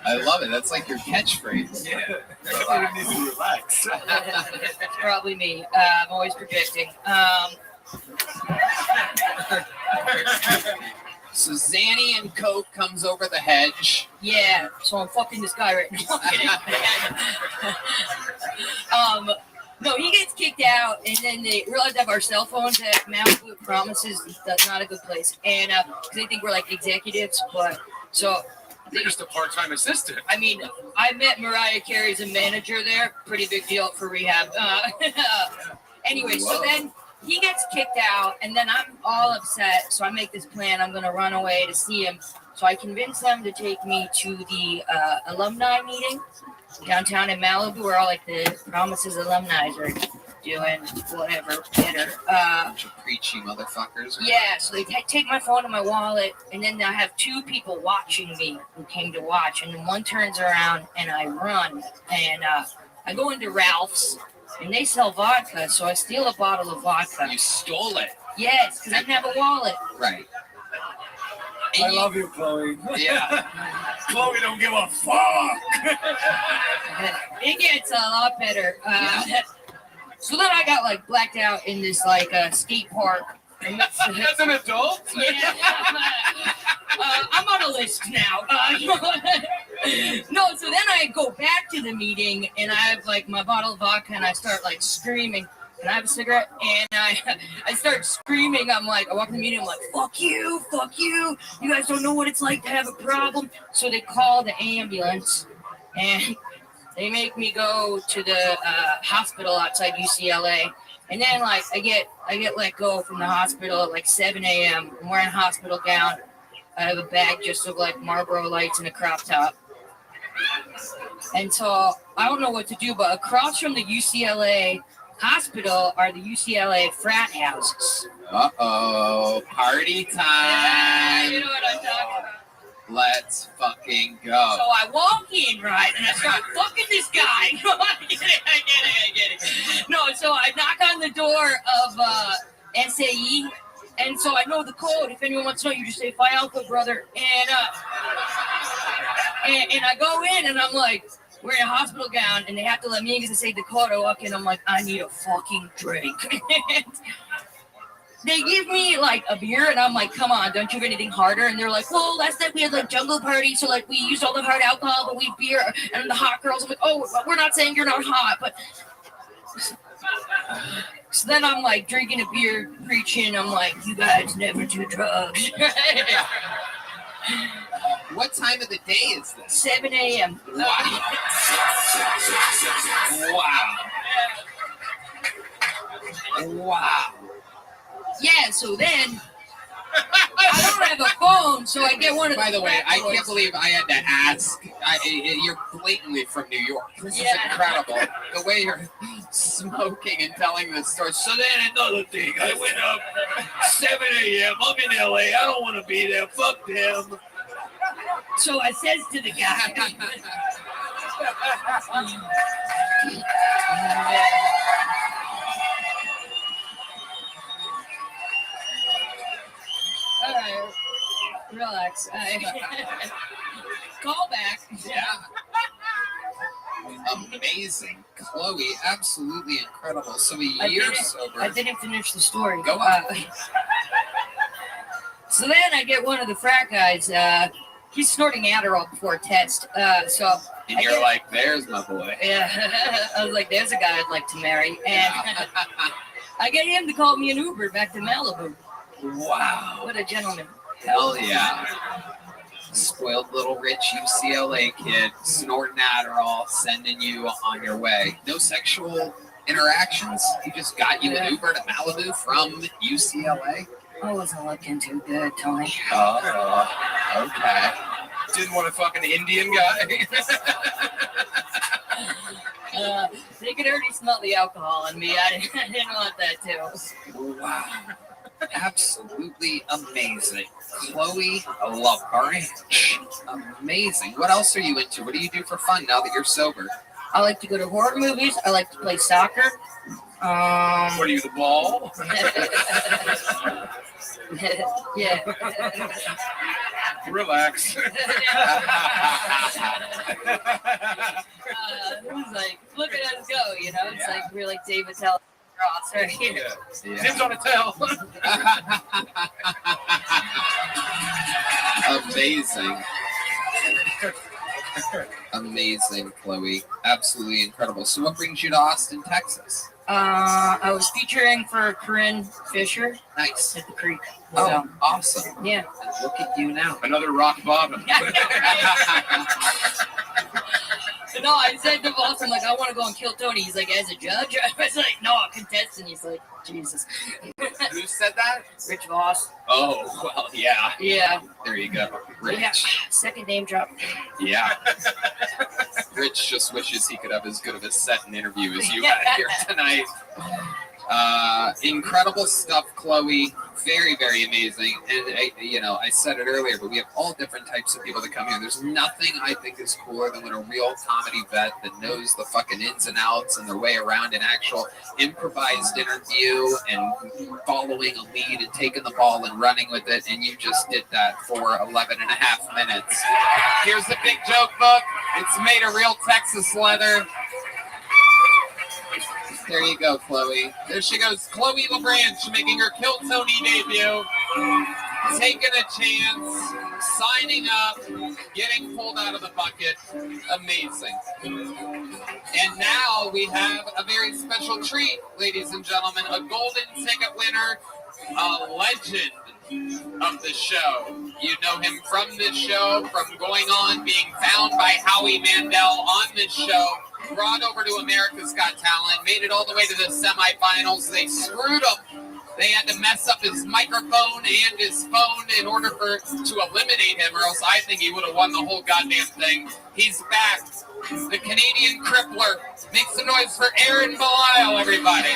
Speaker 3: I love it. That's like your catchphrase.
Speaker 1: Yeah. Everybody needs to relax.
Speaker 8: It's probably me. I'm always projecting.
Speaker 3: So Zanny and Coke comes over the hedge.
Speaker 8: Yeah, so I'm fucking this guy right now. No, he gets kicked out, and then they realize that our cell phones at Malibu Promises, that's not a good place, and because they think we're like executives, but so.
Speaker 1: You're just a part-time assistant.
Speaker 8: I mean, I met Mariah Carey's a manager there. Pretty big deal for rehab. Anyway, so then he gets kicked out, and then I'm all upset. So I make this plan. I'm going to run away to see him. So I convince them to take me to the alumni meeting downtown in Malibu, where all like the Promises alumni are doing whatever better.
Speaker 3: Bunch of preachy motherfuckers.
Speaker 8: Yeah, so they take my phone and my wallet, and then I have 2 people watching me who came to watch, and then one turns around and I run, and I go into Ralph's, and they sell vodka, so I steal a bottle of vodka.
Speaker 3: You stole it.
Speaker 8: Yes, because I didn't have a wallet.
Speaker 3: Right.
Speaker 4: I love you, Chloe.
Speaker 3: Yeah.
Speaker 4: Chloe don't give a fuck.
Speaker 8: It gets a lot better. So then I got like blacked out in this like skate park.
Speaker 1: As an adult?
Speaker 8: Yeah. I'm on a list now. No, so then I go back to the meeting and I have like my bottle of vodka and I start like screaming. And I have a cigarette and I start screaming. I'm like, I walk in the meeting, I'm like, fuck you. You guys don't know what it's like to have a problem. So they call the ambulance and they make me go to the hospital outside UCLA. And then like I get let go from the hospital at like 7 a.m. I'm wearing a hospital gown. I have a bag just of like Marlboro lights and a crop top. And so I don't know what to do, but across from the UCLA hospital are the UCLA frat houses.
Speaker 3: Uh-oh. Party time.
Speaker 8: Yeah, you know what I'm talking about.
Speaker 3: Let's fucking go.
Speaker 8: So I walk in, right, and I start fucking this guy. No, I get it. No, so I knock on the door of SAE, and so I know the code. If anyone wants to know, you just say Phi Alpha, brother. And I go in, and I'm like, wearing a hospital gown, and they have to let me in because they say Dakota. Walk in, I'm like, I need a fucking drink. They give me like a beer, and I'm like, come on, don't you have anything harder? And they're like, well, last night we had like jungle party, so like we used all the hard alcohol, but we have beer. And the hot girls, I'm like, oh, we're not saying you're not hot, but. So then I'm like drinking a beer, preaching. I'm like, you guys never do drugs.
Speaker 3: What time of the day is this?
Speaker 8: 7 a.m.
Speaker 3: Wow. Wow.
Speaker 8: Yeah, so then I don't have a phone, so I get one of
Speaker 3: By the way, I
Speaker 8: boys.
Speaker 3: can't believe I had to ask. You're blatantly from New York. This is
Speaker 8: Yeah.
Speaker 3: incredible. The way you're smoking and telling this story.
Speaker 4: So then another thing, I went up 7 a.m. I'm in LA. I don't want to be there. Fuck them.
Speaker 8: So I says to the guy, all right, relax. Call back.
Speaker 3: Yeah. Amazing. Chloe, absolutely incredible. So a year sober.
Speaker 8: I didn't finish the story.
Speaker 3: Go on.
Speaker 8: So then I get one of the frat guys. He's snorting Adderall before a test. So
Speaker 3: And you're like, there's my boy.
Speaker 8: yeah, I was like, there's a guy I'd like to marry. And I get him to call me an Uber back to Malibu.
Speaker 3: Wow.
Speaker 8: What a gentleman.
Speaker 3: Hell yeah. Spoiled little rich UCLA kid, snorting Adderall, sending you on your way. No sexual interactions. He just got you an Uber to Malibu from UCLA.
Speaker 8: I wasn't looking too good, Tony.
Speaker 3: Oh, okay.
Speaker 1: Didn't want a fucking Indian guy.
Speaker 8: They could already smell the alcohol in me. I didn't want that too.
Speaker 3: Wow. Absolutely amazing. Chloe LaBranch. Amazing. What else are you into? What do you do for fun now that you're sober?
Speaker 8: I like to go to horror movies. I like to play soccer.
Speaker 1: What are you, the ball?
Speaker 8: Yeah.
Speaker 1: Relax.
Speaker 8: It was like, look at us go, you know? It's like we're like David Tell Ross right here.
Speaker 3: Yeah.
Speaker 1: Tim's on a tail.
Speaker 3: Amazing. Amazing, Chloe. Absolutely incredible. So what brings you to Austin, Texas?
Speaker 8: I was featuring for Corinne Fisher
Speaker 3: Nice.
Speaker 8: at the Creek.
Speaker 3: Oh,
Speaker 8: So,
Speaker 3: awesome.
Speaker 8: yeah.
Speaker 3: And look at you now.
Speaker 1: Another rock bottom.
Speaker 8: No, I said to Boston, like, I want to go and kill Tony. He's like, as a judge? I was like, no, a contestant. He's like, Jesus.
Speaker 3: Who said that?
Speaker 8: Rich Voss.
Speaker 3: Oh, well, yeah.
Speaker 8: Yeah.
Speaker 3: There you go. Rich.
Speaker 8: Yeah. Second name drop.
Speaker 3: Yeah. Rich just wishes he could have as good of a set and interview as you had here tonight. Incredible stuff, Chloe. Very, very amazing. And I said it earlier, but we have all different types of people that come here. There's nothing I think is cooler than when a real comedy vet that knows the fucking ins and outs and their way around an actual improvised interview and following a lead and taking the ball and running with it. And you just did that for 11 and a half minutes. Here's the big joke book. It's made of real Texas leather. There you go, Chloe. There she goes. Chloe LaBranch making her Kill Tony debut. Taking a chance. Signing up. Getting pulled out of the bucket. Amazing. And now we have a very special treat, ladies and gentlemen. A golden ticket winner. A legend of the show. You know him from this show, from going on, being found by Howie Mandel on this show. Brought over to America's Got Talent, made it all the way to the semifinals. They screwed him. They had to mess up his microphone and his phone in order to eliminate him, or else I think he would have won the whole goddamn thing. He's back. The Canadian crippler. Make some noise for Aaron Belial, everybody.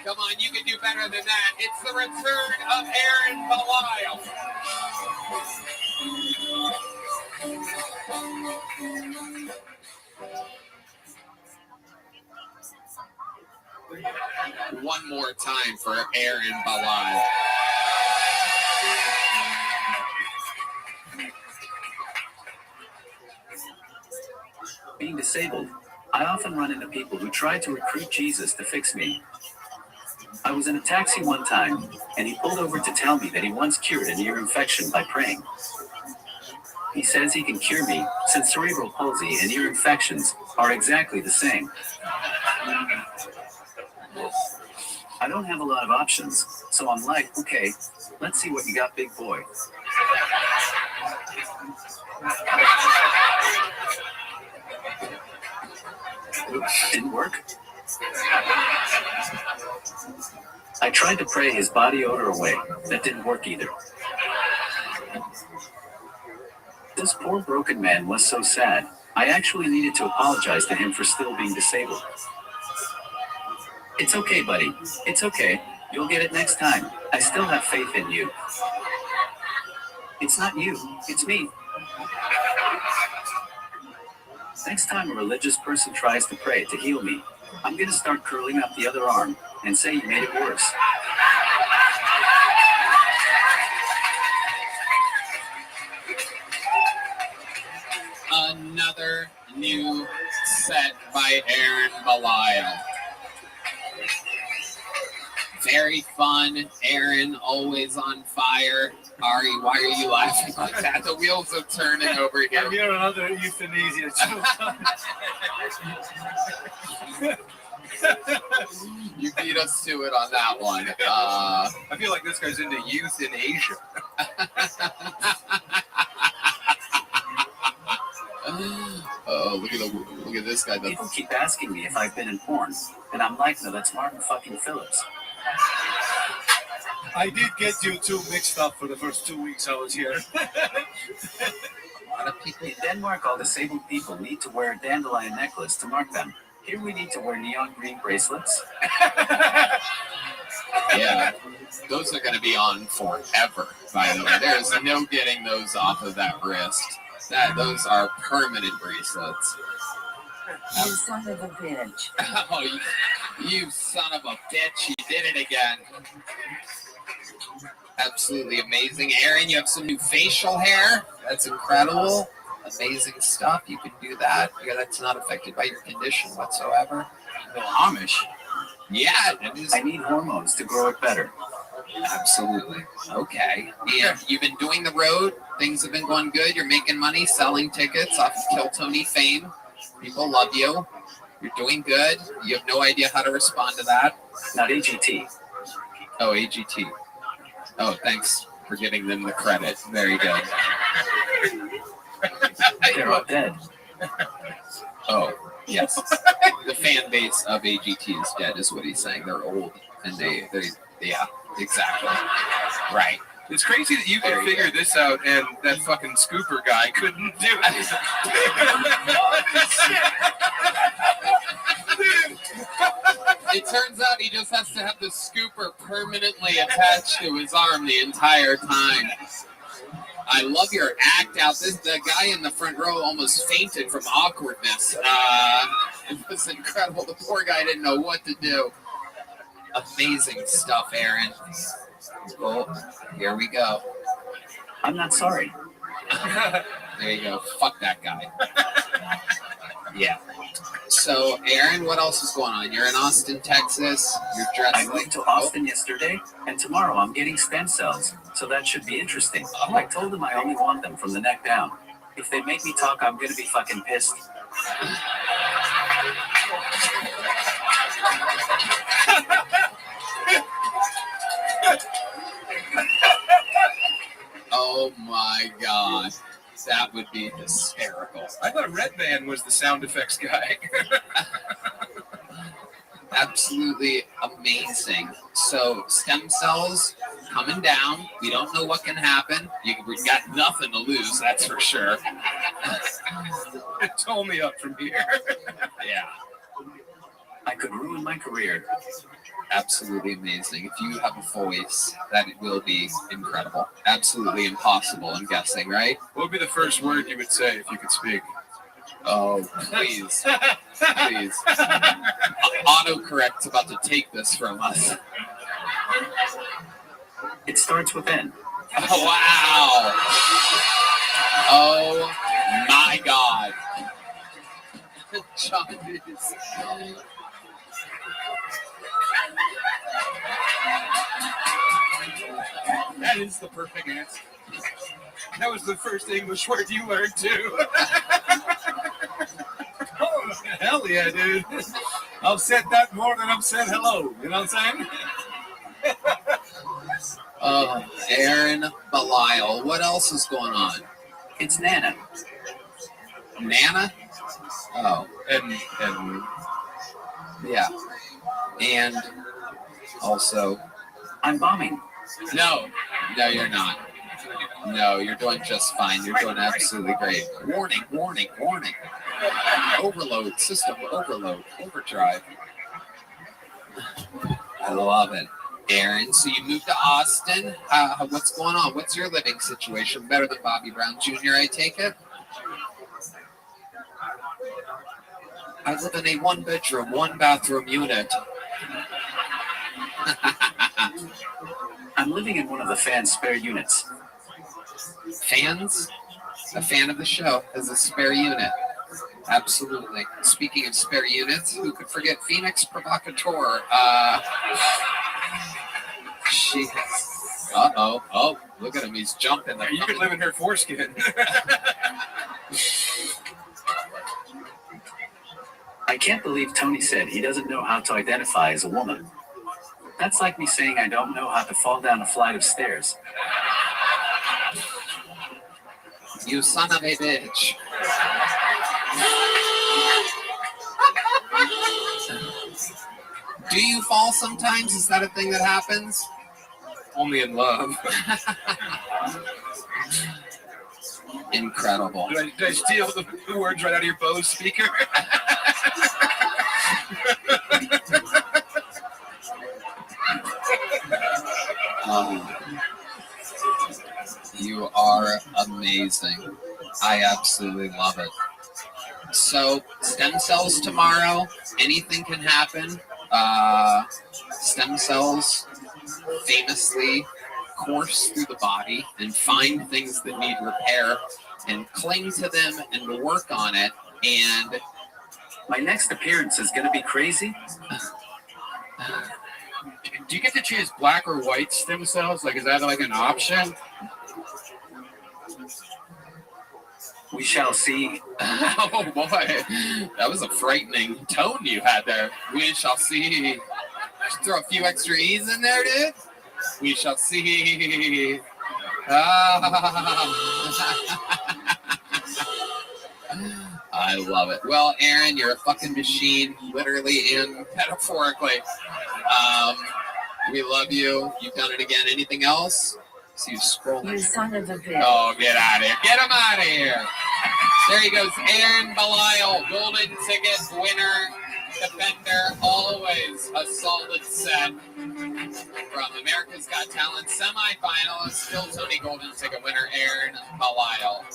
Speaker 3: Come on, you can do better than that. It's the return of Aaron Belial. One more time for Aaron Belial.
Speaker 9: Being disabled, I often run into people who try to recruit Jesus to fix me. I was in a taxi one time, and he pulled over to tell me that he once cured an ear infection by praying. He says he can cure me since cerebral palsy and ear infections are exactly the same. I don't have a lot of options, so I'm like, okay, let's see what you got, big boy. Oops, didn't work. I tried to pray his body odor away. That didn't work either. This poor broken man was so sad. I actually needed to apologize to him for still being disabled. It's okay, buddy. It's okay. You'll get it next time. I still have faith in you. It's not you. It's me. Next time a religious person tries to pray to heal me, I'm gonna start curling up the other arm and say you made it worse.
Speaker 3: Another new set by Aaron Belial. Very fun. Aaron, always on fire. Ari, why are you laughing like that? The wheels are turning over here.
Speaker 10: You're another euthanasia joke.
Speaker 3: You beat us to it on that one.
Speaker 1: I feel like this guy's into youth in Asia.
Speaker 3: Oh, look at this guy.
Speaker 9: People keep asking me if I've been in porn, and I'm like, no, that's Martin fucking Phillips.
Speaker 10: I did get you two mixed up for the first 2 weeks I was here.
Speaker 9: A lot of people in Denmark, all disabled people need to wear a dandelion necklace to mark them. Here we need to wear neon green bracelets.
Speaker 3: Yeah, those are going to be on forever, by the way. There's no getting those off of that wrist. Those are permanent bracelets.
Speaker 11: You son of a bitch.
Speaker 3: Oh, you son of a bitch. You did it again. Absolutely amazing. Aaron, you have some new facial hair. That's incredible. Amazing stuff. You can do that. Yeah, that's not affected by your condition whatsoever.
Speaker 1: No Amish.
Speaker 3: Yeah, it is.
Speaker 9: I need hormones to grow it better.
Speaker 3: Absolutely. Okay. And you've been doing the road. Things have been going good. You're making money selling tickets off of Kill Tony fame. People love you. You're doing good. You have no idea how to respond to that.
Speaker 9: Not AGT.
Speaker 3: Oh, AGT. Oh, thanks for giving them the credit. Very good.
Speaker 9: They're all dead.
Speaker 3: Oh, yes. The fan base of AGT is dead, is what he's saying. They're old, and they yeah, exactly. Right.
Speaker 1: It's crazy that you can figure this out and that fucking scooper guy couldn't do it.
Speaker 3: It turns out he just has to have the scooper permanently attached to his arm the entire time. I love your act out. The guy in the front row almost fainted from awkwardness. It was incredible. The poor guy didn't know what to do. Amazing stuff, Aaron. Oh, here we go.
Speaker 9: I'm not sorry.
Speaker 3: There you go. Fuck that guy. Yeah. So, Aaron, what else is going on? You're in Austin, Texas. You're dressed
Speaker 9: I went to Austin yesterday, and tomorrow I'm getting stem cells, so that should be interesting. I told them I only want them from the neck down. If they make me talk, I'm gonna be fucking pissed.
Speaker 3: Oh my god. That would be hysterical.
Speaker 1: I thought Red Band was the sound effects guy.
Speaker 3: Absolutely amazing. So stem cells coming down. We don't know what can happen. We got nothing to lose, that's for sure.
Speaker 1: Told me up from here.
Speaker 3: Yeah.
Speaker 9: I could ruin my career.
Speaker 3: Absolutely amazing. If you have a voice, that it will be incredible. Absolutely impossible, I'm guessing, right?
Speaker 1: What would be the first word you would say if you could speak?
Speaker 3: Oh, please. Please. Autocorrect's about to take this from us.
Speaker 9: It starts with N.
Speaker 3: Oh, wow. Oh, my God. John is...
Speaker 1: That is the perfect answer. That was the first English word you learned, too.
Speaker 10: Oh, hell yeah, dude. I've said that more than I've said hello. You know what I'm saying?
Speaker 3: Aaron Belial. What else is going on?
Speaker 9: It's Nana.
Speaker 3: Nana? Oh,
Speaker 1: And
Speaker 3: yeah. And also,
Speaker 9: I'm bombing.
Speaker 3: no, you're not. No, you're doing just fine. You're doing absolutely great. Warning, warning, warning. Overload, system overload, overdrive. I love it. Aaron, so you moved to Austin. What's going on? What's your living situation? Better than Bobby Brown Jr., I take it? I live in a one-bedroom, one-bathroom unit.
Speaker 9: I'm living in one of the fans' spare units.
Speaker 3: Fans? A fan of the show has a spare unit. Absolutely. Speaking of spare units, who could forget Phoenix Provocateur? She has... Uh-oh. Oh, look at him. He's jumping.
Speaker 1: you could live in her foreskin.
Speaker 9: I can't believe Tony said he doesn't know how to identify as a woman. That's like me saying I don't know how to fall down a flight of stairs.
Speaker 3: You son of a bitch. Do you fall sometimes? Is that a thing that happens?
Speaker 1: Only in love.
Speaker 3: Incredible.
Speaker 1: Did I steal the words right out of your Bose speaker?
Speaker 3: You are amazing. I absolutely love it. So, stem cells tomorrow. Anything can happen. Stem cells famously course through the body and find things that need repair and cling to them and work on it. And
Speaker 9: my next appearance is going to be crazy.
Speaker 6: Do you get to choose black or white stem cells? Like, is that like an option?
Speaker 9: We shall see.
Speaker 3: Oh boy, that was a frightening tone you had there. We shall see. Throw a few extra E's in there, dude. We shall see. I love it. Well, Aaron, you're a fucking machine, literally and metaphorically. We love you. You've done it again. Anything else? See you scrolling.
Speaker 11: You son of a bitch.
Speaker 3: Oh, get out of here. Get him out of here. There he goes. Aaron Belial, golden ticket winner, defender, always a solid set from America's Got Talent semifinalist, still Tony golden ticket winner, Aaron Belial.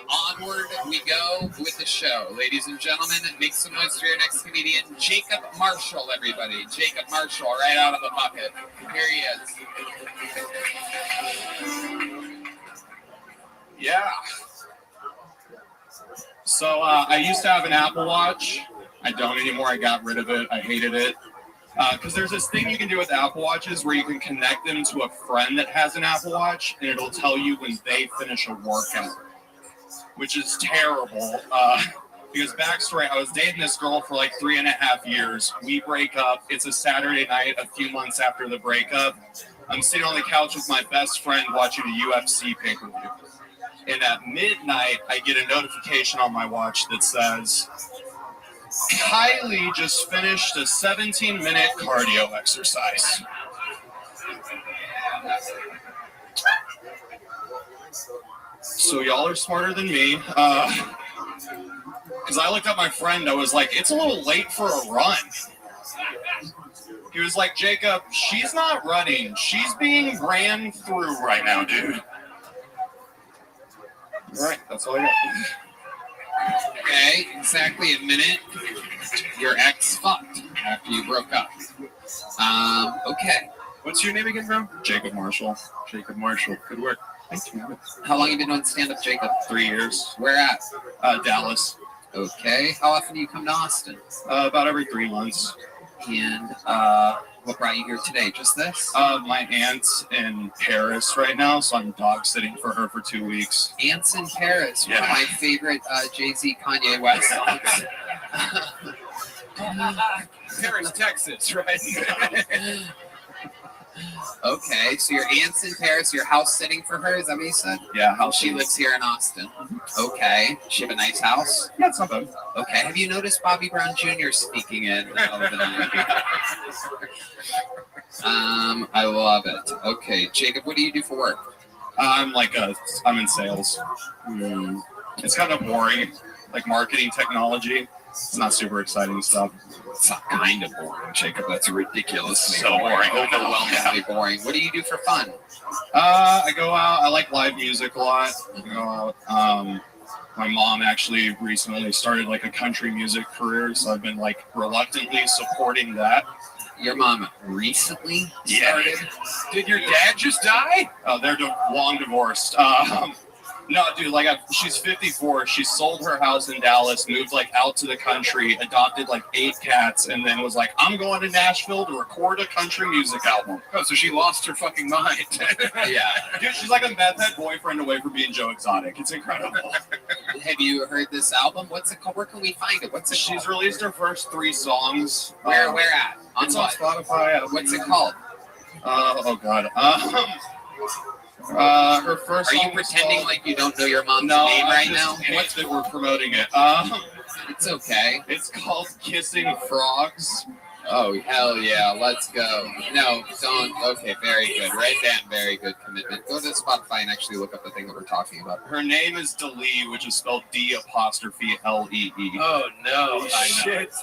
Speaker 3: Onward we go with the show. Ladies and gentlemen, make some noise for your next comedian, Jacob Marshall, everybody. Jacob Marshall, right out of the bucket. Here he is.
Speaker 6: Yeah. So I used to have an Apple Watch. I don't anymore. I got rid of it. I hated it. Because there's this thing you can do with Apple Watches where you can connect them to a friend that has an Apple Watch, and it'll tell you when they finish a workout, which is terrible. Because backstory, I was dating this girl for like 3.5 years. We break up. It's a Saturday night, a few months after the breakup. I'm sitting on the couch with my best friend watching a UFC pay-per-view. And at midnight, I get a notification on my watch that says, Kylie just finished a 17-minute cardio exercise. So y'all are smarter than me. Because I looked at my friend, I was like, it's a little late for a run. He was like, Jacob, she's not running. She's being ran through right now, dude. All right, that's all I got.
Speaker 3: Okay, exactly a minute. Your ex fucked after you broke up. Okay.
Speaker 1: What's your name again, bro?
Speaker 6: Jacob Marshall.
Speaker 1: Jacob Marshall. Good work.
Speaker 6: Thank you.
Speaker 3: How long have you been doing stand-up, Jacob?
Speaker 6: 3 years.
Speaker 3: Where at?
Speaker 6: Dallas.
Speaker 3: Okay. How often do you come to Austin?
Speaker 6: About every 3 months.
Speaker 3: And what brought you here today? Just this?
Speaker 6: My aunt's in Paris right now, so I'm dog sitting for her for 2 weeks.
Speaker 3: Aunt's in Paris, one of
Speaker 6: Yeah.
Speaker 3: my favorite Jay-Z Kanye West songs.
Speaker 1: Paris, Texas, right?
Speaker 3: Okay, so your aunt's in Paris, your house sitting for her, is that what you said?
Speaker 6: Yeah, how
Speaker 3: She lives here in Austin. Okay. She have a nice house?
Speaker 6: Yeah, it's not bad.
Speaker 3: Okay. Have you noticed Bobby Brown Jr. speaking in of the night? I love it. Okay, Jacob, what do you do for work?
Speaker 6: I'm in sales. It's kind of boring, like marketing technology. It's not super exciting stuff.
Speaker 3: It's not kind of boring, Jacob. That's ridiculously
Speaker 6: So boring.
Speaker 3: Overwhelmingly boring. What do you do for fun?
Speaker 6: I go out. I like live music a lot. I go out. My mom actually recently started like a country music career, so I've been like reluctantly supporting that.
Speaker 3: Your mom recently started?
Speaker 1: Did your dad just die?
Speaker 6: They're long divorced. No, dude, she's 54. She sold her house in Dallas, moved like out to the country, adopted like 8 cats, and then was like, I'm going to Nashville to record a country music album.
Speaker 1: Oh, so she lost her fucking mind.
Speaker 3: Yeah.
Speaker 6: Dude, she's like a meth head boyfriend away from being Joe Exotic. It's incredible.
Speaker 3: Have you heard this album? What's it called? Where can we find it? What's it called?
Speaker 6: She's released her first 3 songs.
Speaker 3: Where at? On
Speaker 6: It's
Speaker 3: what?
Speaker 6: on Spotify.
Speaker 3: What's it called?
Speaker 6: Oh, God. Her first
Speaker 3: Are you
Speaker 6: song was
Speaker 3: pretending
Speaker 6: called-
Speaker 3: like you don't know your mom's
Speaker 6: No,
Speaker 3: name
Speaker 6: I'm
Speaker 3: right
Speaker 6: just
Speaker 3: now?
Speaker 6: What's that we're promoting it?
Speaker 3: It's okay.
Speaker 6: It's called Kissing Frogs.
Speaker 3: Oh, hell yeah. Let's go. No, don't. Okay, very good. Right, Dan, very good commitment. Go to Spotify and actually look up the thing that we're talking about.
Speaker 6: Her name is Delee, which is spelled D''Lee.
Speaker 1: Oh, no.
Speaker 6: I know.
Speaker 1: Shit.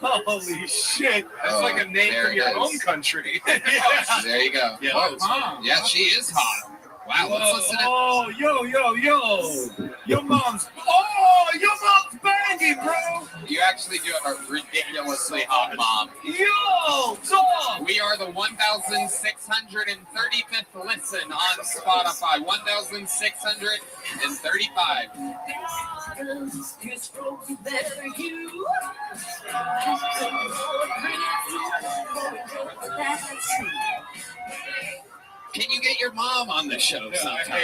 Speaker 1: Holy shit. That's
Speaker 3: Oh,
Speaker 1: like a name
Speaker 3: there
Speaker 1: for
Speaker 3: it
Speaker 1: your
Speaker 3: is.
Speaker 1: home country.
Speaker 3: There you go.
Speaker 6: Yeah,
Speaker 3: Whoa.
Speaker 6: Mom.
Speaker 3: Yeah, she is hot. Wow, let's listen to...
Speaker 10: Oh, yo. Your mom's banging, bro.
Speaker 3: You actually do have a ridiculously hot mom.
Speaker 10: Yo, dog.
Speaker 3: We are the 1,635th listen on Spotify. 1,635. Can you get your mom on the show sometime?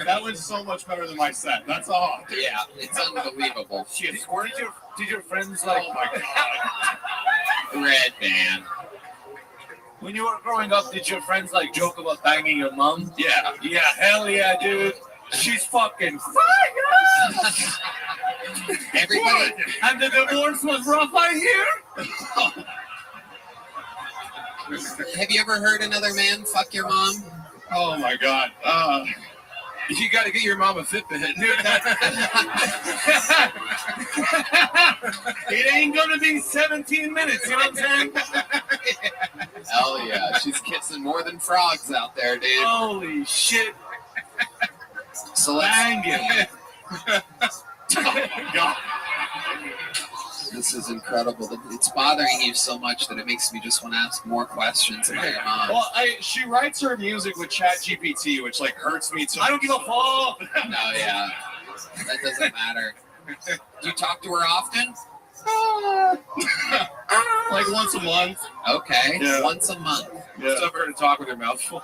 Speaker 6: That was so much better than my set. That's all.
Speaker 3: Yeah, it's unbelievable.
Speaker 10: Shit, did your friends like?
Speaker 6: Oh my God.
Speaker 3: Red Band.
Speaker 10: When you were growing up, did your friends like joke about banging your mom?
Speaker 6: Yeah.
Speaker 10: Yeah, hell yeah, dude. She's fucking fire.
Speaker 3: Everybody.
Speaker 10: And the divorce was rough, I hear.
Speaker 3: Have you ever heard another man fuck your mom?
Speaker 6: Oh my God.
Speaker 1: You got to get your mom a Fitbit, dude.
Speaker 10: It ain't gonna be 17 minutes, you know what I'm saying?
Speaker 3: Hell yeah. She's kissing more than frogs out there, dude.
Speaker 10: Holy shit.
Speaker 3: So let's...
Speaker 10: Banging.
Speaker 6: Oh my God.
Speaker 3: This is incredible. It's bothering you so much that it makes me just want to ask more questions about your mom.
Speaker 6: Well, she writes her music with ChatGPT, which like hurts me too.
Speaker 10: I don't give a fuck.
Speaker 3: No, yeah. That doesn't matter. Do you talk to her often?
Speaker 6: Like once a month.
Speaker 3: Okay.
Speaker 6: Yeah.
Speaker 3: Once a month.
Speaker 6: Yeah.
Speaker 1: It's up her to talk with her mouth full.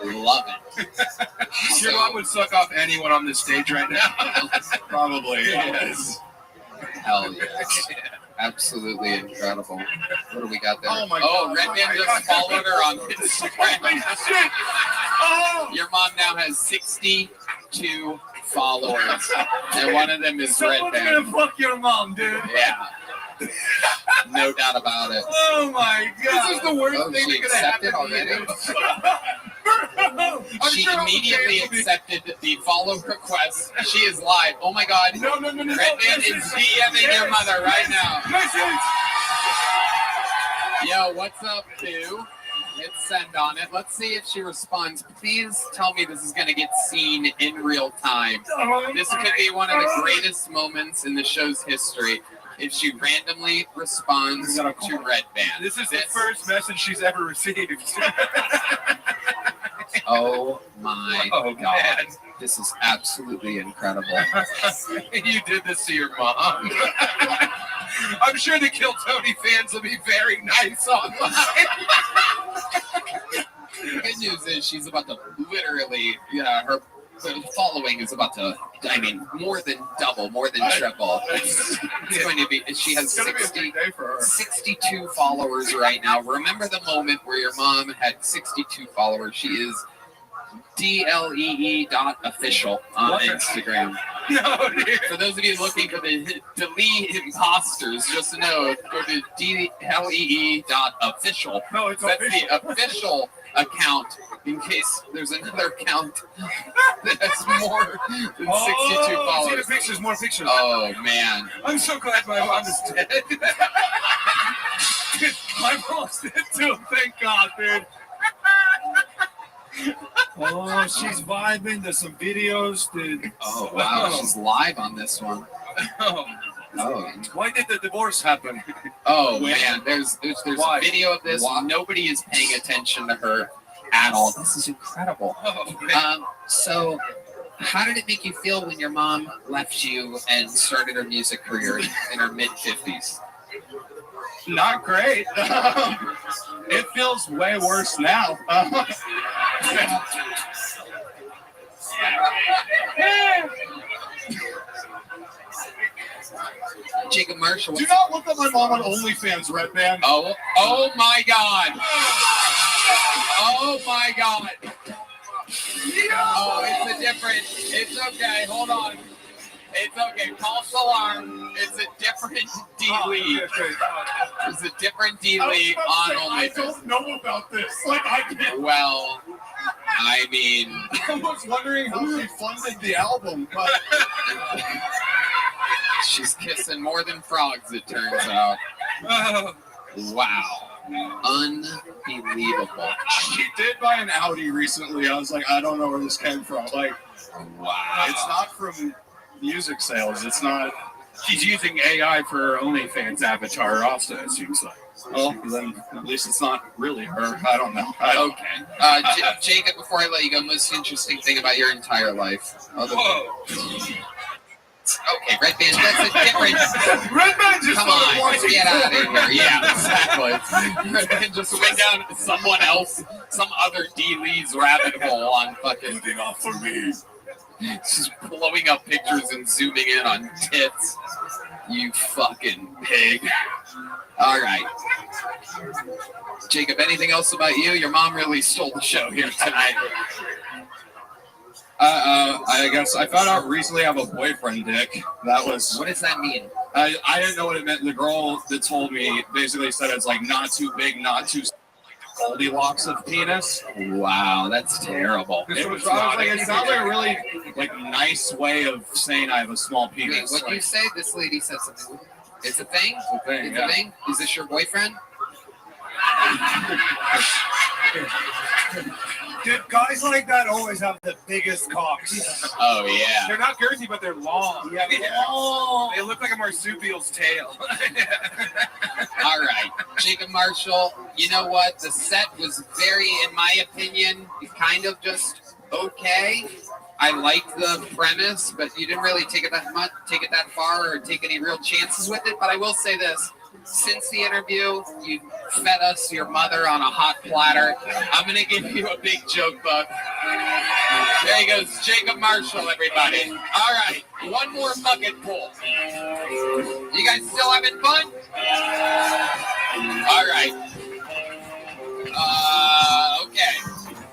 Speaker 3: I love it.
Speaker 1: Your mom would suck off anyone on this stage right now.
Speaker 6: Probably.
Speaker 1: Yes.
Speaker 3: Hell yes. Absolutely incredible. What do we got there?
Speaker 6: Oh my God.
Speaker 3: Red Man just followed her on Instagram.
Speaker 10: Oh,
Speaker 3: Your mom now has 62 followers, and one of them is Red
Speaker 10: someone's
Speaker 3: Man.
Speaker 10: gonna fuck your mom, dude.
Speaker 3: Yeah. No doubt about it.
Speaker 10: Oh my god.
Speaker 1: This is the worst
Speaker 3: Oh,
Speaker 1: thing
Speaker 3: she
Speaker 1: that could happen
Speaker 3: accepted
Speaker 1: to you.
Speaker 3: already?
Speaker 1: I'm
Speaker 3: She
Speaker 1: sure all the
Speaker 3: immediately
Speaker 1: fans will be-
Speaker 3: accepted the follow request. She is live. Oh my god.
Speaker 10: No.
Speaker 3: Red Man is DMing your mother right now. Yo, what's up, Boo? Hit send on it. Let's see if she responds. Please tell me this is going to get seen in real time. This could be one of the greatest moments in the show's history if she randomly responds to Red Band.
Speaker 1: This is the first message she's ever received.
Speaker 3: Oh my
Speaker 1: Oh,
Speaker 3: god.
Speaker 1: man.
Speaker 3: This is absolutely incredible.
Speaker 1: You did this to your mom. I'm sure the Kill Tony fans will be very nice online.
Speaker 3: The good news is she's about to literally, her the following is about to, I mean, more than double, more than triple. It's going to be, she has 62 followers right now. Remember the moment where your mom had 62 followers. She is DLEE.official on Instagram.
Speaker 1: No, dude.
Speaker 3: For those of you looking for the delete imposters, just know, go to DLEE.official.
Speaker 1: No, it's
Speaker 3: That's
Speaker 1: official.
Speaker 3: the official account in case there's another account that has more than 62
Speaker 1: See
Speaker 3: followers.
Speaker 1: the pictures, more pictures.
Speaker 3: Oh, man.
Speaker 1: I'm so glad my mom is dead. My mom's dead too, thank God, dude. Oh, she's vibing. There's some videos, dude.
Speaker 3: Oh, wow. She's live on this one.
Speaker 1: Oh.
Speaker 3: Oh.
Speaker 1: Why did the divorce happen?
Speaker 3: Oh, man. There's
Speaker 1: Why?
Speaker 3: a video of this.
Speaker 1: Why?
Speaker 3: Nobody is paying attention to her at all. This is incredible.
Speaker 1: Oh, man.
Speaker 3: So, how did it make you feel when your mom left you and started her music career in her mid-50s?
Speaker 10: Not great. It feels way worse now.
Speaker 3: Jacob Marshall.
Speaker 10: Do not look up my mom on OnlyFans, Red Band.
Speaker 3: Oh my God. Oh my God. Oh, it's okay. Hold on. It's okay. False alarm. It's a different D-League. It's a different D-League on
Speaker 10: I
Speaker 3: OnlyFans.
Speaker 10: don't know about this. Like, I can't.
Speaker 3: Well, I mean,
Speaker 10: I was wondering how she funded the album, but
Speaker 3: she's kissing more than frogs, it turns out. Wow. Unbelievable.
Speaker 10: she did buy an Audi recently. I was like, I don't know where this came from. Like,
Speaker 3: Wow.
Speaker 10: it's not from music sales. It's not.
Speaker 6: She's using AI for her OnlyFans avatar also, it seems like.
Speaker 10: Well, then at least it's not really her. I don't know.
Speaker 3: Okay. Jacob, before I let you go, most interesting thing about your entire life. Okay, Red Band, that's a different.
Speaker 10: Red Band just
Speaker 3: Come
Speaker 10: started
Speaker 3: on,
Speaker 10: watching
Speaker 3: get out of
Speaker 10: porn.
Speaker 3: here. Yeah, exactly. Red Band just went down someone else, some other D-Lee's rabbit hole on fucking.
Speaker 10: Looking off for me.
Speaker 3: Just blowing up pictures and zooming in on tits. You fucking pig. All right. Jacob, anything else about you? Your mom really stole the show here tonight.
Speaker 10: I guess I found out recently I have a boyfriend, Dick. That was.
Speaker 3: What does that mean?
Speaker 10: I didn't know what it meant. The girl that told me basically said it's like not too big, not too small, like the Goldilocks of penis.
Speaker 3: Wow, that's terrible.
Speaker 10: It was, I was like, it sounds like a really like nice way of saying I have a small
Speaker 3: Wait,
Speaker 10: penis.
Speaker 3: what do you
Speaker 10: Like,
Speaker 3: say? This lady said something. It's a thing?
Speaker 10: it's a thing,
Speaker 3: It's
Speaker 10: yeah.
Speaker 3: a thing? Is this your boyfriend?
Speaker 1: Dude, guys like that always have the biggest cocks.
Speaker 3: Oh, yeah.
Speaker 1: They're not girthy, but they're long.
Speaker 3: Yeah.
Speaker 1: They look like a marsupial's tail.
Speaker 3: All right. Jacob Marshall, you know what? The set was very, in my opinion, kind of just okay. I liked the premise, but you didn't really take it that far or take any real chances with it. But I will say this. Since the interview, you fed us your mother on a hot platter. I'm going to give you a big joke book. There he goes, Jacob Marshall, everybody. All right, one more bucket pull. You guys still having fun? All right. Okay.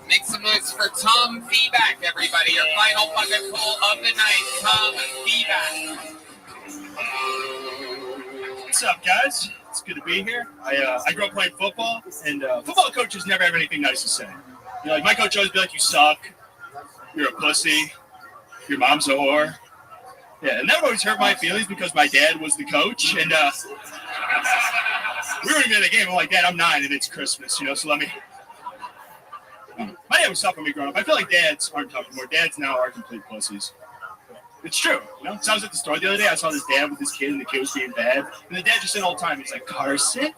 Speaker 3: Make some noise for Tom Feedback, everybody. Your final bucket pull of the night, Tom Feedback.
Speaker 4: What's up, guys? It's good to be here. I grew up playing football, and football coaches never have anything nice to say. You know, like my coach always be like, "You suck. You're a pussy. Your mom's a whore." Yeah, and that always hurt my feelings because my dad was the coach, and we were in the game. I'm like, "Dad, I'm 9, and it's Christmas, you know, so let me." My dad was tough on me growing up. I feel like dads aren't tough anymore. Dads now are complete pussies. It's true. You know, so I was at the store the other day. I saw this dad with his kid, and the kid was being bad. And the dad just said all the time, he's like, Carson,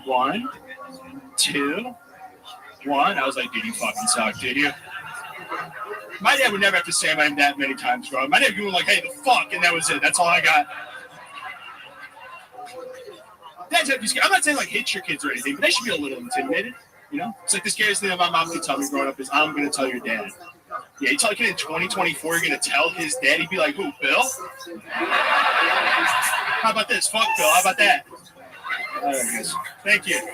Speaker 4: 1, 2, 1. I was like, dude, you fucking suck, did you? My dad would never have to say my name that many times, bro. My dad would be like, hey, the fuck, and that was it. That's all I got. Dads have to be scared. I'm not saying like hit your kids or anything, but they should be a little intimidated. You know, it's like the scariest thing that my mom could tell me growing up is, I'm going to tell your dad. Yeah, you tell a kid in 2024 you're going to tell his dad, he'd be like, who, Bill? How about this? Fuck Bill, how about that? All right, guys. Thank you.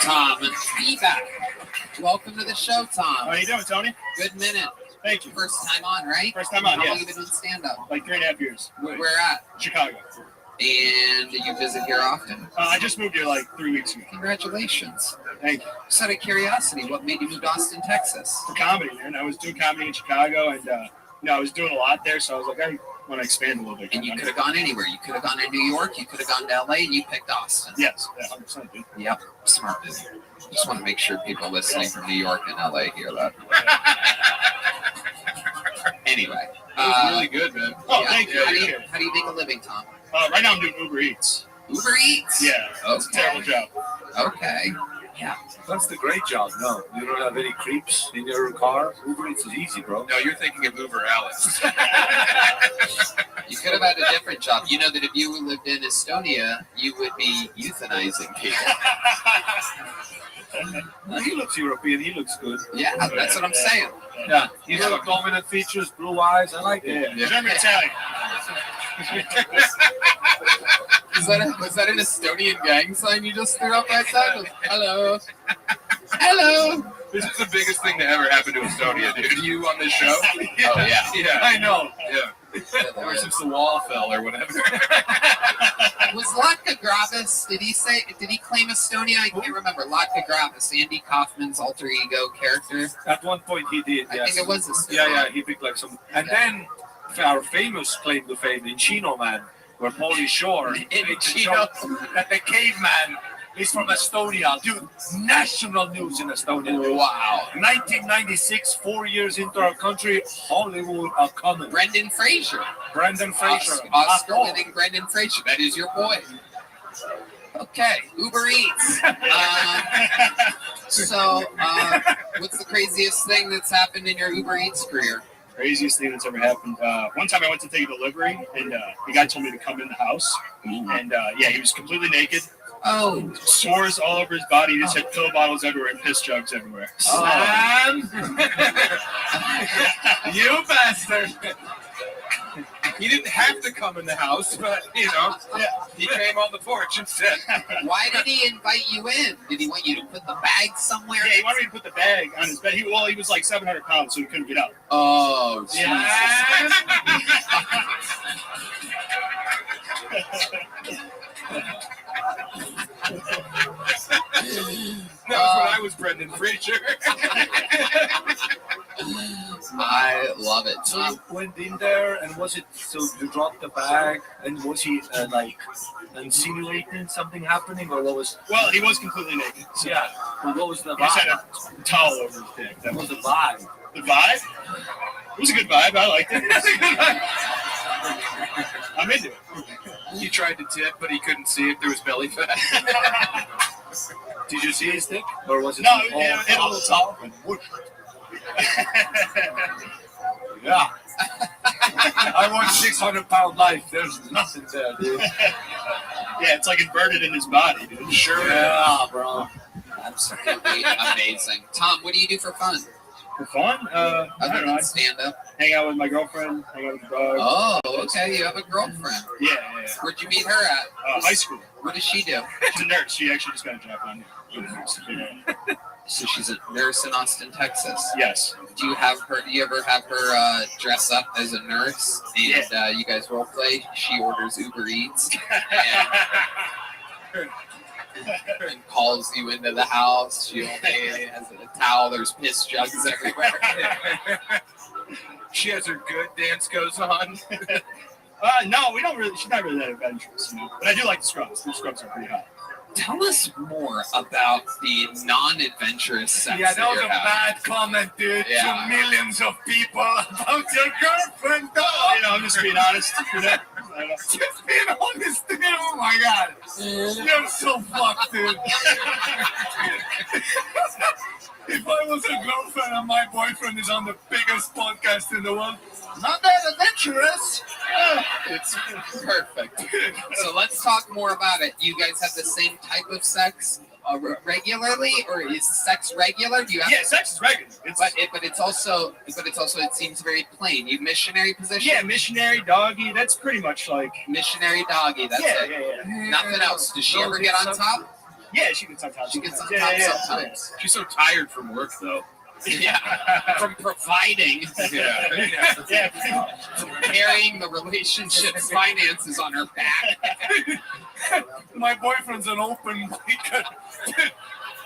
Speaker 3: Tom, feedback. Welcome to the show, Tom.
Speaker 4: How you doing, Tony?
Speaker 3: Good minute.
Speaker 4: Thank you.
Speaker 3: First time on, right?
Speaker 4: First time on,
Speaker 3: How
Speaker 4: yeah.
Speaker 3: long have you been doing stand-up?
Speaker 4: Like 3.5 years.
Speaker 3: Where at?
Speaker 4: Chicago.
Speaker 3: And do you visit here often?
Speaker 4: I just moved here like 3 weeks ago.
Speaker 3: Congratulations.
Speaker 4: Thank you.
Speaker 3: Just out of curiosity, what made you move to Austin, Texas?
Speaker 4: For comedy, man. I was doing comedy in Chicago, and I was doing a lot there, so I was like, I want to expand a little bit.
Speaker 3: And you could have gone anywhere. You could have gone to New York. You could have gone to LA, and you picked Austin.
Speaker 4: Yes, 100%, dude.
Speaker 3: Yep, smart dude. Just want to make sure people listening from New York and LA hear that. Anyway.
Speaker 1: It was really good, man.
Speaker 4: Oh,
Speaker 3: yeah.
Speaker 4: thank you.
Speaker 3: How do you make a living, Tom?
Speaker 4: Right now I'm doing Uber Eats.
Speaker 3: Uber Eats?
Speaker 4: Yeah, it's a terrible job.
Speaker 3: Okay. Yeah.
Speaker 12: That's the great job. No, you don't have any creeps in your car. Uber Eats is easy, bro.
Speaker 1: No, you're thinking of Uber Alice.
Speaker 3: You could have had a different job. You know that if you lived in Estonia, you would be euthanizing people.
Speaker 12: He looks European. He looks good.
Speaker 3: Yeah, that's what I'm saying.
Speaker 12: Yeah, he's got dominant features, blue eyes. I like it.
Speaker 4: Yeah. German Italian.
Speaker 3: Was that an Estonian gang sign you just threw up right there? Hello. Hello.
Speaker 1: This is the biggest thing to ever happen to Estonia, dude. You on this show?
Speaker 3: Oh, yeah.
Speaker 1: Yeah.
Speaker 12: I know.
Speaker 1: Yeah. Ever since the wall fell or whatever.
Speaker 3: Was Latka Gravis, did he claim Estonia? I can't remember. Latka Gravis, Andy Kaufman's alter ego character.
Speaker 12: At one point he did.
Speaker 3: I
Speaker 12: Yes.
Speaker 3: think it was Estonia.
Speaker 12: Yeah, he picked like some. And then our famous claim to fame in Chino Man, where Pauly Shore
Speaker 3: In
Speaker 12: made the
Speaker 3: Chino.
Speaker 12: joke that the caveman is from Estonia. Dude, national news in Estonia.
Speaker 3: Wow.
Speaker 12: 1996, 4 years into our country, Hollywood are coming.
Speaker 3: Brendan Fraser.
Speaker 12: Brendan Fraser.
Speaker 3: Oscar-winning Brendan Fraser. That is your boy. Okay, Uber Eats. What's the craziest thing that's happened in your Uber Eats career?
Speaker 4: Craziest thing that's ever happened. One time I went to take a delivery, and the guy told me to come in the house. And he was completely naked.
Speaker 3: Oh.
Speaker 4: Sores all over his body. He just had pill bottles everywhere and piss jugs everywhere.
Speaker 1: Sam! You bastard! He didn't have to come in the house, but, he came on the porch instead.
Speaker 3: Why did he invite you in? Did he want you to put the bag somewhere?
Speaker 4: Yeah, he wanted me to put the bag on his bed. He was like 700 pounds, so he couldn't get out.
Speaker 3: Oh, Jesus.
Speaker 1: That was when I was Brendan Fraser.
Speaker 3: I love it.
Speaker 12: So you went in there, and was it so you dropped the bag, and was he insinuating something happening, or what was?
Speaker 4: Well, he was completely naked. So
Speaker 12: Yeah. Well, what was the
Speaker 4: he just had
Speaker 12: vibe?
Speaker 4: a towel over his dick. That
Speaker 12: What
Speaker 4: was
Speaker 12: was the vibe?
Speaker 4: the vibe. It was a good vibe. I liked it. I'm into it.
Speaker 1: He tried to tip, but he couldn't see it. There was belly fat.
Speaker 12: Did you see his dick, or was it?
Speaker 4: No, it had a little towel.
Speaker 12: Yeah. I watched 600-pound life. There's nothing there, dude.
Speaker 4: Yeah, it's like inverted in his body, dude.
Speaker 12: Sure. Yeah, bro.
Speaker 3: Absolutely amazing. Tom, what do you do for fun?
Speaker 4: For fun? I
Speaker 3: Other
Speaker 4: don't know.
Speaker 3: than stand up?
Speaker 4: Hang out with my girlfriend, hang out with the dog.
Speaker 3: Oh, okay. You have a girlfriend.
Speaker 4: Yeah.
Speaker 3: Where'd you meet her at?
Speaker 4: High school.
Speaker 3: What does she do?
Speaker 4: She's a nurse. She actually just got a job on
Speaker 3: So she's a nurse in Austin, Texas.
Speaker 4: Yes.
Speaker 3: Do you ever have her dress up as a nurse and you guys role play? She orders Uber Eats and calls you into the house. She only has a towel. There's piss jugs everywhere.
Speaker 1: She has her good dance goes on.
Speaker 4: No, we don't really. She's not really that adventurous, But I do like the scrubs. The scrubs are pretty hot.
Speaker 3: Tell us more about the non-adventurous sex
Speaker 12: Yeah, that was
Speaker 3: you're
Speaker 12: a
Speaker 3: having.
Speaker 12: bad comment, dude.
Speaker 3: Yeah.
Speaker 12: To millions of people about your girlfriend, dog.
Speaker 4: I'm just being honest.
Speaker 12: Just being honest, dude. Oh my god. You're so fucked, dude. If I was a girlfriend and my boyfriend is on the biggest podcast in the world, not that adventurous.
Speaker 3: It's perfect. So let's talk more about it. You guys have the same type of sex? regularly, or is sex regular? Do you have
Speaker 4: Yeah, sex is regular.
Speaker 3: but it's also it seems very plain. You missionary position?
Speaker 4: Yeah, missionary, doggy. That's pretty much like
Speaker 3: Missionary doggy. That's
Speaker 4: yeah,
Speaker 3: it.
Speaker 4: yeah.
Speaker 3: Nothing else. Does she ever get on top?
Speaker 4: Yeah, she gets on top.
Speaker 3: She gets on
Speaker 4: Yeah,
Speaker 3: top
Speaker 4: yeah,
Speaker 3: sometimes.
Speaker 1: She's so tired from work, though.
Speaker 3: Yeah, from providing.
Speaker 1: Yeah.
Speaker 4: Yeah.
Speaker 3: Carrying the relationship's finances on her back.
Speaker 4: My boyfriend's an open biker.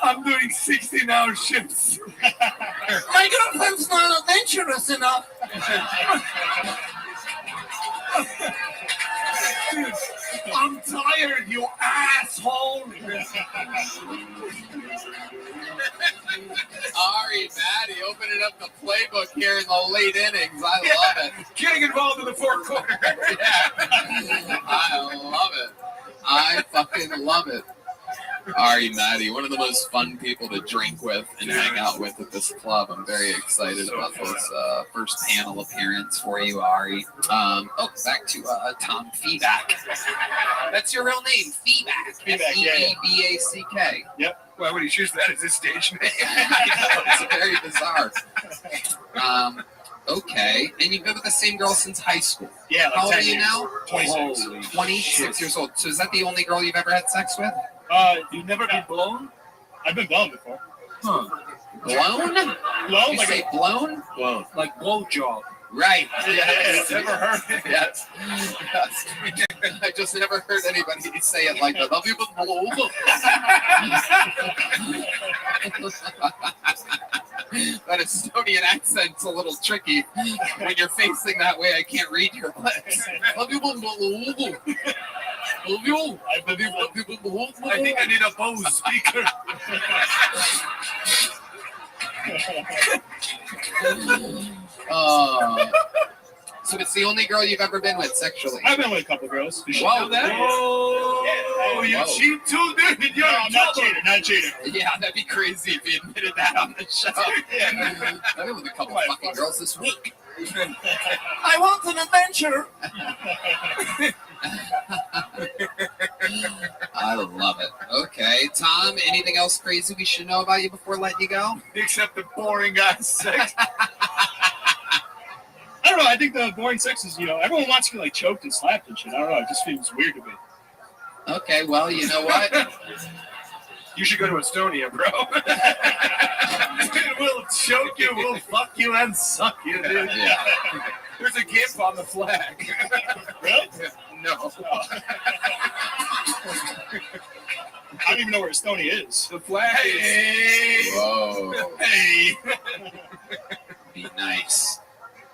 Speaker 4: I'm doing 16-hour shifts.
Speaker 5: My girlfriend's not adventurous enough.
Speaker 4: Dude, I'm tired, you asshole.
Speaker 3: Ari, Maddie, opening up the playbook here in the late innings. I love it.
Speaker 1: Getting involved in the fourth quarter.
Speaker 3: Yeah. I love it. I fucking love it. Ari, Maddie, one of the most fun people to drink with and hang out with at this club. I'm very excited about this first panel appearance for you, Ari. Back to Tom Feeback. That's your real name, Feeback.
Speaker 4: Feeback, yeah.
Speaker 3: Feeback.
Speaker 4: Yep.
Speaker 1: Why would he choose that as his stage name?
Speaker 3: I know, it's very bizarre. Okay, and you've been with the same girl since high school.
Speaker 4: Yeah, like
Speaker 3: How old
Speaker 4: 10
Speaker 3: are you
Speaker 4: years.
Speaker 3: now?
Speaker 4: 26.
Speaker 3: Holy 26 years old. So is that the only girl you've ever had sex with?
Speaker 4: You've never been blown? I've been blown before.
Speaker 3: Huh. Blown?
Speaker 4: Blown?
Speaker 3: You
Speaker 4: Like
Speaker 3: say blown?
Speaker 1: Blown.
Speaker 12: Like blowjob.
Speaker 3: Right.
Speaker 4: Yes. Never heard it.
Speaker 3: Yes. Yes. I just never heard anybody say it like that. People blow. That Estonian accent's a little tricky. When you're facing that way, I can't read your lips.
Speaker 4: I think I need a Bose speaker.
Speaker 3: So it's the only girl you've ever been with sexually?
Speaker 4: I've been with a couple girls. You should
Speaker 3: Whoa.
Speaker 4: know that.
Speaker 3: Whoa.
Speaker 4: You
Speaker 3: Whoa.
Speaker 4: cheat too, dude. You're not cheating. Not cheating.
Speaker 3: Yeah, that'd be crazy if you admitted that on the show. I've been with a couple fucking girls this week.
Speaker 5: I want an adventure.
Speaker 3: I love it. Okay, Tom, anything else crazy we should know about you before letting you go?
Speaker 4: Except the boring ass sex. I don't know. I think the boring sex is, everyone wants to get like choked and slapped and shit. I don't know. It just feels weird to me.
Speaker 3: Okay, well, you know what?
Speaker 1: You should go to Estonia, bro.
Speaker 4: We'll choke you, we'll fuck you, and suck you, dude.
Speaker 3: Yeah.
Speaker 1: There's a GIF on the flag.
Speaker 4: Really?
Speaker 1: No.
Speaker 4: I don't even know where Estonia is.
Speaker 1: The flag is...
Speaker 3: Whoa.
Speaker 4: Hey.
Speaker 3: Be nice.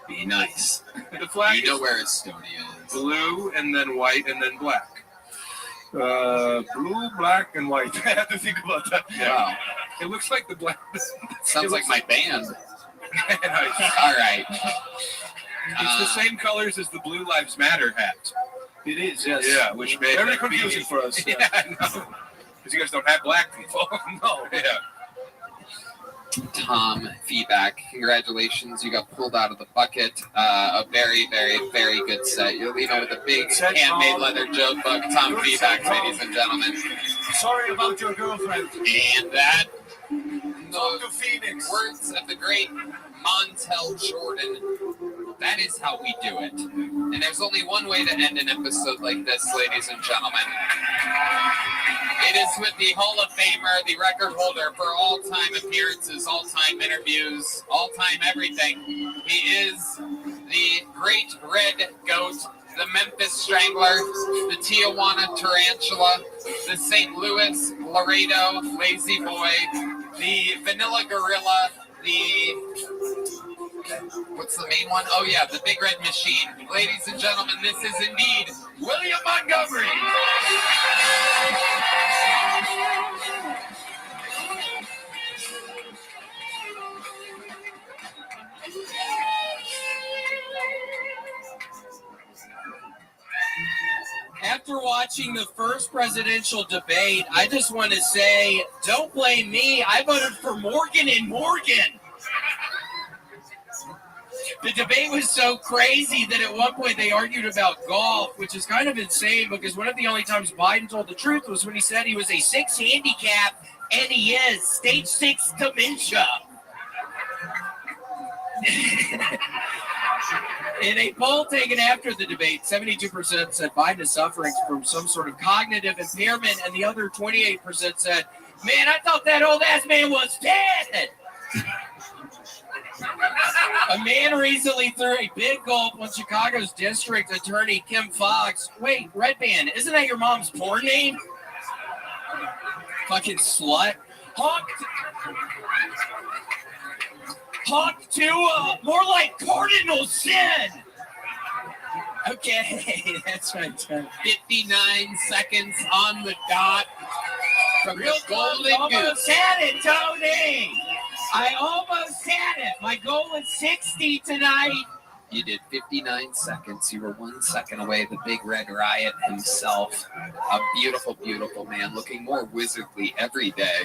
Speaker 3: Be nice.
Speaker 1: The flag
Speaker 3: You know
Speaker 1: is
Speaker 3: where Estonia is.
Speaker 1: blue and then white and then black. Blue, black, and white. I have to think about that.
Speaker 3: Wow.
Speaker 1: It looks like the black.
Speaker 3: Sounds like my band.
Speaker 1: Nice.
Speaker 3: All right.
Speaker 1: It's the same colors as the Blue Lives Matter hat.
Speaker 12: It is, yes.
Speaker 1: Yeah, which made
Speaker 12: Very
Speaker 1: that
Speaker 12: confusing
Speaker 1: be-
Speaker 12: for us.
Speaker 1: Yeah, I know. Because you guys don't have black people. No. Yeah.
Speaker 3: Tom, feedback. Congratulations. You got pulled out of the bucket. A very, very, very good set. You'll leave with a big handmade leather joke book. Tom, feedback, ladies and gentlemen.
Speaker 12: Sorry about your girlfriend.
Speaker 3: And that,
Speaker 12: Talk to Phoenix.
Speaker 3: words of the great Montel Jordan. That is how we do it. And there's only one way to end an episode like this, ladies and gentlemen. It is with the Hall of Famer, the record holder for all-time appearances, all-time interviews, all-time everything. He is the Great Red Goat, the Memphis Strangler, the Tijuana Tarantula, the St. Louis Laredo Lazy Boy, the Vanilla Gorilla, what's the main one? Oh yeah, the Big Red Machine. Ladies and gentlemen, this is indeed William Montgomery.
Speaker 7: After watching the first presidential debate, I just want to say, don't blame me. I voted for Morgan and Morgan. The debate was so crazy that at one point they argued about golf, which is kind of insane because one of the only times Biden told the truth was when he said he was a 6 handicap, and he is stage 6 dementia. In a poll taken after the debate, 72% said Biden is suffering from some sort of cognitive impairment, and the other 28% said, man, I thought that old ass man was dead. A man recently threw a big gulp on Chicago's district attorney Kim Fox. Wait, Red Band, isn't that your mom's porn name? Fucking slut. Hawk to more like Cardinal Sin. Okay, that's right.
Speaker 3: 59 seconds on the dot from
Speaker 7: Real
Speaker 3: the Golden
Speaker 7: almost
Speaker 3: Goose.
Speaker 7: had it, Tony. I almost had it. My goal was 60 tonight.
Speaker 3: You did 59 seconds. You were 1 second away. The Big Red Riot himself. A beautiful, beautiful man, looking more wizardly every day.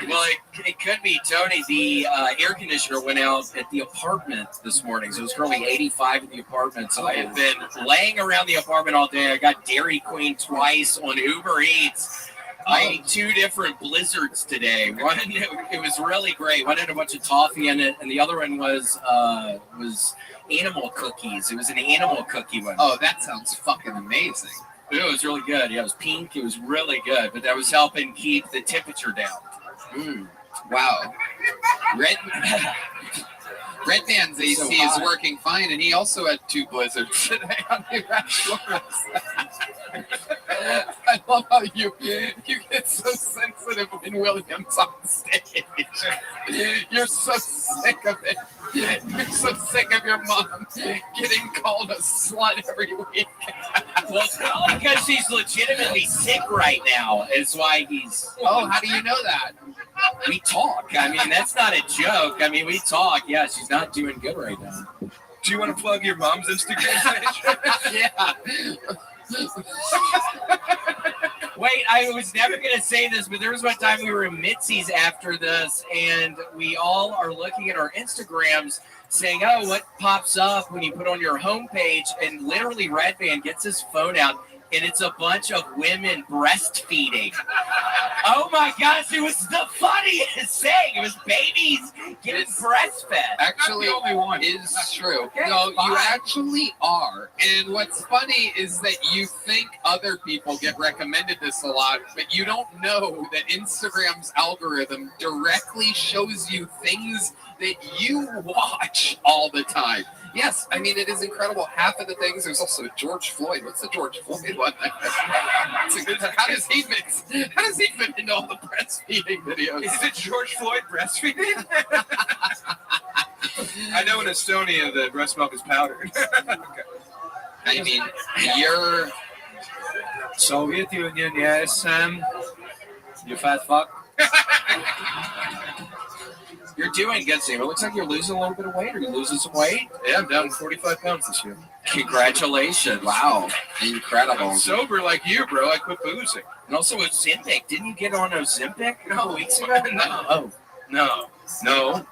Speaker 7: Well, it could be, Tony. The air conditioner went out at the apartment this morning, so it was currently 85 in the apartment. So I have been laying around the apartment all day. I got Dairy Queen twice on Uber Eats. I ate 2 different blizzards today. One, it was really great. One had a bunch of toffee in it, and the other one was animal cookies. It was an animal cookie one.
Speaker 3: Oh, that sounds fucking amazing.
Speaker 7: It was really good. Yeah, it was pink. It was really good, but that was helping keep the temperature down.
Speaker 3: Wow. Red Man's AC
Speaker 7: So
Speaker 3: is
Speaker 7: hot.
Speaker 3: working fine, and he also had 2 blizzards today on the I love how you get so sensitive when William's on stage. You're so sick of it. You're so sick of your mom getting called a slut every week.
Speaker 7: Well, it's probably because she's legitimately sick right now. Is why he's.
Speaker 3: Oh, how do you know that?
Speaker 7: We talk. I mean, that's not a joke. I mean, we talk. Yeah, she's not doing good right now.
Speaker 1: Do you want to plug your mom's Instagram page?
Speaker 7: Yeah. Wait, I was never going to say this, but there was one time we were in Mitzi's after this, and we all are looking at our Instagrams saying, oh, what pops up when you put on your homepage? And literally Red Band gets his phone out, and it's a bunch of women breastfeeding. Oh my gosh, it was the funniest thing. It was babies getting breastfed.
Speaker 3: Actually,
Speaker 1: I'm the only one.
Speaker 3: is true.
Speaker 7: Okay,
Speaker 3: No, you
Speaker 7: fine.
Speaker 3: actually are. And what's funny is that you think other people get recommended this a lot, but you don't know that Instagram's algorithm directly shows you things that you watch all the time. Yes, I mean, it is incredible. Half of the things, there's also George Floyd. What's the George Floyd one? How does he fit into all the breastfeeding videos?
Speaker 1: Is it George Floyd breastfeeding? I know in Estonia the breast milk is powdered. Okay.
Speaker 3: I mean, you're...
Speaker 12: Soviet Union, yes, you fat fuck.
Speaker 7: You're doing good, Sam. It looks like you're losing a little bit of weight. Are you losing some weight?
Speaker 1: Yeah, I'm down 45 pounds this year.
Speaker 7: Congratulations.
Speaker 3: Wow, incredible.
Speaker 1: I'm sober like you, bro. I quit boozing.
Speaker 7: And also Ozempic. Didn't you get on Ozempic a couple weeks ago?
Speaker 1: No. No.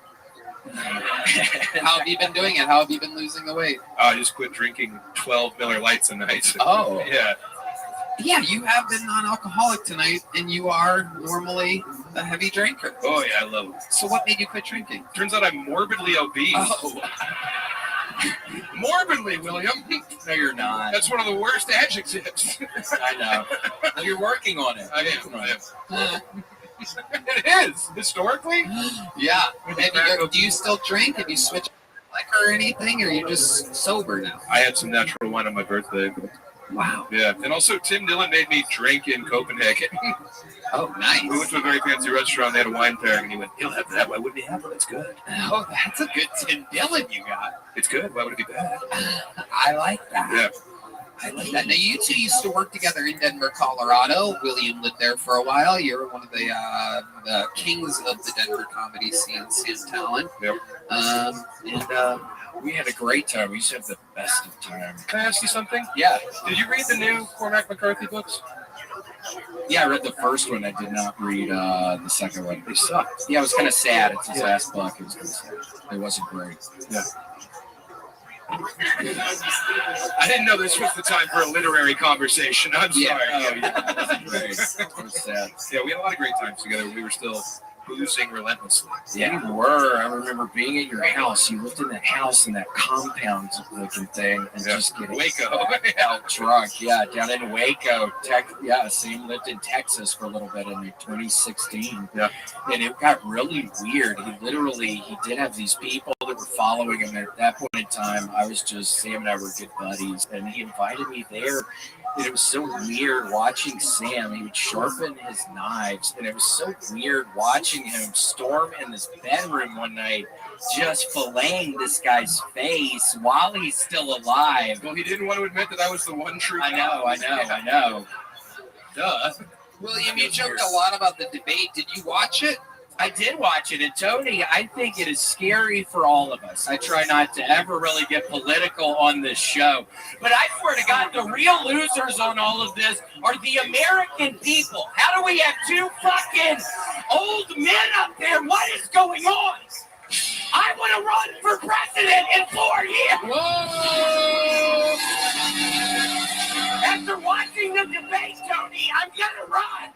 Speaker 3: How have you been doing it? How have you been losing the weight?
Speaker 1: I just quit drinking 12 Miller Lights a night.
Speaker 3: Oh.
Speaker 1: Yeah.
Speaker 3: Yeah, you have been non-alcoholic tonight, and you are normally a heavy drinker.
Speaker 1: Oh, yeah, I love it.
Speaker 3: So what made you quit drinking?
Speaker 1: Turns out I'm morbidly obese.
Speaker 3: Oh.
Speaker 1: Morbidly, William.
Speaker 7: No, you're not.
Speaker 1: That's one of the worst adjectives.
Speaker 7: I know. Well, you're working on it.
Speaker 1: I am. It is. Historically?
Speaker 3: Yeah. And do you still drink? Have you switched liquor or anything, or are you just sober now?
Speaker 1: I had some natural wine on my birthday.
Speaker 3: Wow.
Speaker 1: Yeah. And also, Tim Dillon made me drink in Copenhagen.
Speaker 3: Oh, nice.
Speaker 1: We went to a very fancy restaurant. They had a wine pairing, and he went, "You'll have that. Why wouldn't he have it? It's good.
Speaker 3: Oh, that's a good Tim Dillon you got.
Speaker 1: It's good. Why would it be bad?"
Speaker 3: I like that.
Speaker 1: Yeah.
Speaker 3: I like that. Now, you two used to work together in Denver, Colorado. William lived there for a while. You're one of the kings of the Denver comedy scene, talent.
Speaker 1: Yep.
Speaker 7: We had a great time. We used to have the best of time.
Speaker 1: Can I ask you something?
Speaker 7: Yeah.
Speaker 1: Did you read the new Cormac McCarthy books?
Speaker 7: Yeah, I read the first one. I did not read the second one. They sucked. Yeah, it was kind of sad. It's his last book. It was kind of sad. It wasn't great.
Speaker 1: Yeah. I didn't know this was the time for a literary conversation. I'm sorry.
Speaker 2: That was great. It was sad.
Speaker 1: Yeah, we had a lot of great times together. We were still boozing relentlessly.
Speaker 5: Yeah, we were. I remember being at your house. You lived in that house in that compound looking thing and just getting
Speaker 1: Waco.
Speaker 5: out drunk. Yeah, down in Waco. Sam lived in Texas for a little bit in 2016.
Speaker 1: Yeah.
Speaker 5: And it got really weird. He did have these people that were following him. At that point in time, Sam and I were good buddies. And he invited me there. And it was so weird watching Sam. He would sharpen his knives. And it was so weird watching him storm in this bedroom one night, just filleting this guy's face while he's still alive.
Speaker 1: Well, he didn't want to admit that I was the one true.
Speaker 5: I know.
Speaker 1: Duh.
Speaker 3: William, you joked a lot about the debate. Did you watch it?
Speaker 5: I did watch it, and Tony, I think it is scary for all of us. I try not to ever really get political on this show, but I swear to God, the real losers on all of this are the American people. How do we have two fucking old men up there? What is going on? I want to run for president in 4 years.
Speaker 3: Whoa!
Speaker 5: After watching the debate, Tony, I'm gonna run.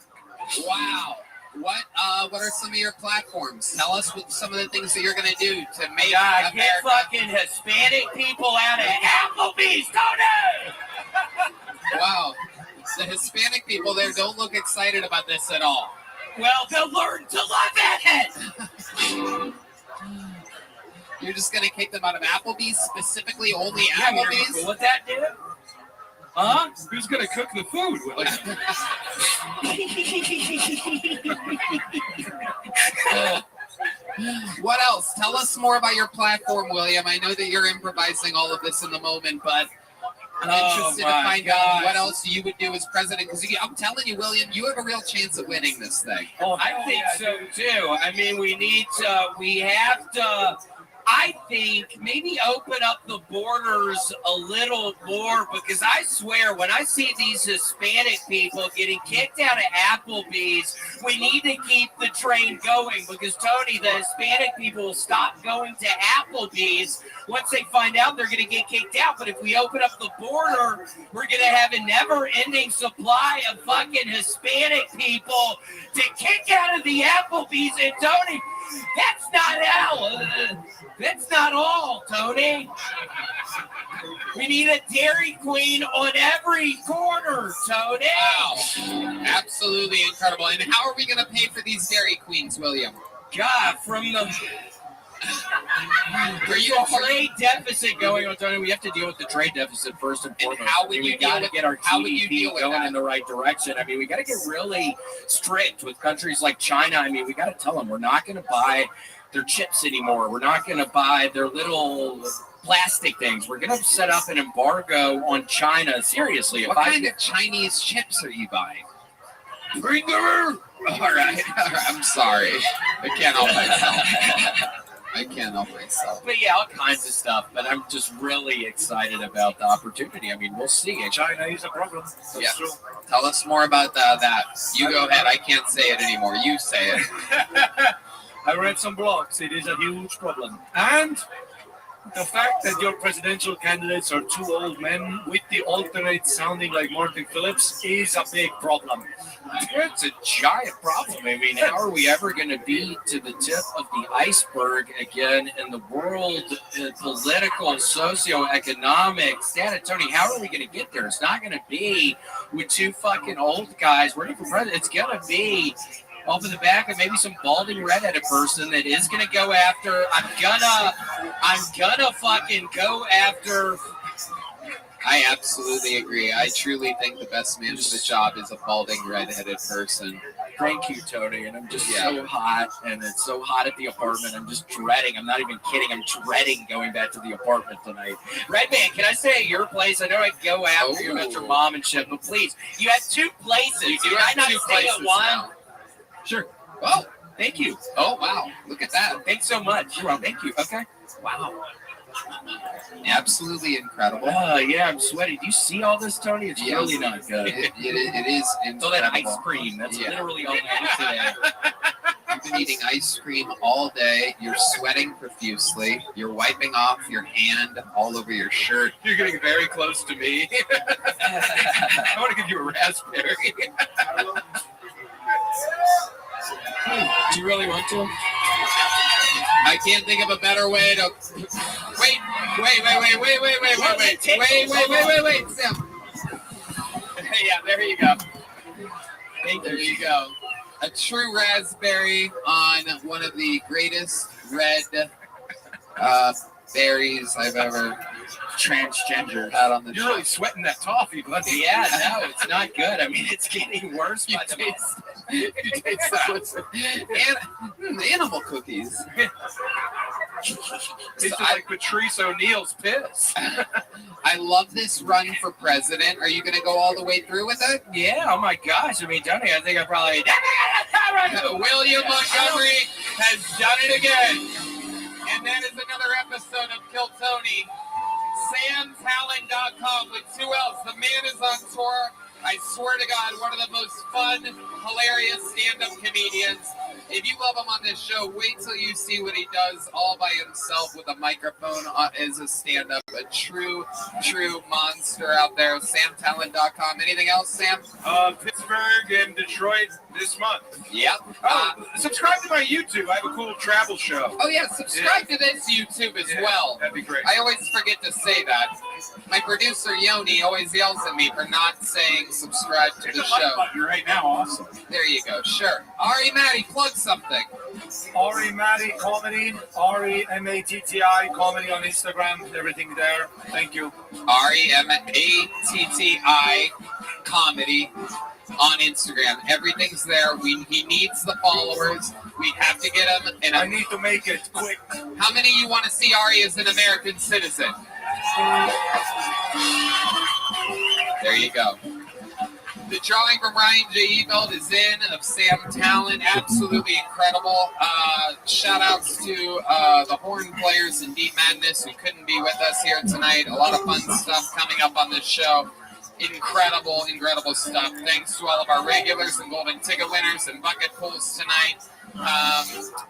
Speaker 3: Wow. What are some of your platforms? Tell us what some of the things that you're going to do to make
Speaker 5: Get
Speaker 3: America.
Speaker 5: fucking Hispanic people out of Applebee's, Tony!
Speaker 3: Wow. The Hispanic people there don't look excited about this at all.
Speaker 5: Well, they'll learn to love it!
Speaker 3: You're just going to kick them out of Applebee's, specifically only
Speaker 5: Yeah, you're
Speaker 3: Applebee's?
Speaker 5: cool with that, dude? Huh?
Speaker 1: Who's gonna cook the food?
Speaker 3: What else? Tell us more about your platform, William. I know that you're improvising all of this in the moment, but I'm interested to find out what else you would do as president. Because I'm telling you, William, you have a real chance of winning this thing.
Speaker 5: I think so, too. I mean, I think maybe open up the borders a little more, because I swear when I see these Hispanic people getting kicked out of Applebee's, we need to keep the train going, because Tony, the Hispanic people will stop going to Applebee's once they find out they're going to get kicked out. But if we open up the border, we're going to have a never-ending supply of fucking Hispanic people to kick out of the Applebee's. And Tony, that's not all, Tony. We need a Dairy Queen on every corner, Tony.
Speaker 3: Wow. Absolutely incredible. And how are we going to pay for these Dairy Queens, William?
Speaker 5: God, from the trade deficit going on, Tony, we have to deal with the trade deficit first and foremost.
Speaker 3: How would you
Speaker 5: got to get our
Speaker 3: GDP
Speaker 5: going in the right direction. I mean, we got to get really strict with countries like China. I mean, we got to tell them we're not going to buy their chips anymore. We're not going to buy their little plastic things. We're going to set up an embargo on China. Seriously.
Speaker 3: What kind of Chinese chips are you buying?
Speaker 5: Bringer!
Speaker 3: All right. I'm sorry. I can't help myself.
Speaker 5: But yeah, all kinds of stuff. But I'm just really excited about the opportunity. I mean, we'll see.
Speaker 12: China is a problem. That's true.
Speaker 3: Tell us more about that. You go ahead. I can't say it anymore. You say it.
Speaker 12: I read some blogs. It is a huge problem. And the fact that your presidential candidates are two old men with the alternate sounding like Martin Phillips is a big problem.
Speaker 5: It's a giant problem. I mean, how are we ever going to be to the tip of the iceberg again in the world political, socioeconomic status? Tony, how are we going to get there? It's not going to be with two fucking old guys running for president. It's going to be off in the back of maybe some balding redheaded person that is going to go after. I'm gonna fucking go after.
Speaker 3: I absolutely agree. I truly think the best man for the job is a balding redheaded person.
Speaker 5: Thank you, Tony. And I'm just so hot, and it's so hot at the apartment. I'm just dreading. I'm not even kidding. I'm dreading going back to the apartment tonight. Red Man, can I stay at your place? I know I go after you about your mom and shit, but please, you have two places.
Speaker 3: You do have two places
Speaker 5: at one?
Speaker 3: now.
Speaker 5: Sure.
Speaker 3: Oh,
Speaker 5: thank you.
Speaker 3: Oh, wow. Look at that.
Speaker 5: Thanks so much. You're welcome. Thank you. Okay. Wow.
Speaker 3: Absolutely incredible.
Speaker 5: Yeah, I'm sweaty. Do you see all this, Tony? It's really not good.
Speaker 3: It is
Speaker 5: It's all that ice cream. That's literally all I ate today.
Speaker 3: You've been eating ice cream all day. You're sweating profusely. You're wiping off your hand all over your shirt.
Speaker 1: You're getting very close to me. I want to give you a raspberry.
Speaker 7: Do you really want to?
Speaker 3: I can't think of a better way to. Wait, Sam. Yeah, there you go. There you go. A true raspberry on one of the greatest red berries I've ever
Speaker 6: Transgender.
Speaker 3: had on the
Speaker 1: You're
Speaker 3: show.
Speaker 1: really sweating that toffee, buddy.
Speaker 7: Yeah, no, it's not good. I mean, it's getting worse by the moment.
Speaker 3: You taste that. Animal cookies.
Speaker 1: Tastes like Patrice O'Neal's piss.
Speaker 3: I love this run for president. Are you going to go all the way through with it?
Speaker 7: Yeah, oh my gosh. I mean, Johnny, I think I probably.
Speaker 3: William Montgomery has done it again. And that is another episode of Kill Tony. SamTalent.com with 2 L's. The man is on tour. I swear to God, one of the most fun, hilarious stand-up comedians. If you love him on this show, wait till you see what he does all by himself with a microphone as a stand-up. A true monster out there. SamTalent.com. Anything else, Sam?
Speaker 1: Pittsburgh and Detroit this month.
Speaker 3: Yep.
Speaker 1: Subscribe to my YouTube. I have a cool travel show.
Speaker 3: Oh, yeah. Subscribe to this YouTube as well.
Speaker 1: That'd be great.
Speaker 3: I always forget to say that. My producer, Yoni, always yells at me for not saying subscribe to the show.
Speaker 12: Button right now, awesome.
Speaker 3: There you go. Sure. Ari Matty, plug something.
Speaker 12: Ari Matty Comedy, Ari Matti Comedy on Instagram, everything there. Thank you.
Speaker 3: Rematti Comedy on Instagram. Everything's there. He needs the followers. We have to get him. And
Speaker 12: I need to make it quick.
Speaker 3: How many you want to see Ari as an American citizen? There you go. The drawing from Ryan J. Eveld is in of Sam Talent. Absolutely incredible. Shout outs to the horn players in Deep Madness who couldn't be with us here tonight. A lot of fun stuff coming up on this show. Incredible stuff. Thanks to all of our regulars and golden ticket winners and bucket pulls tonight.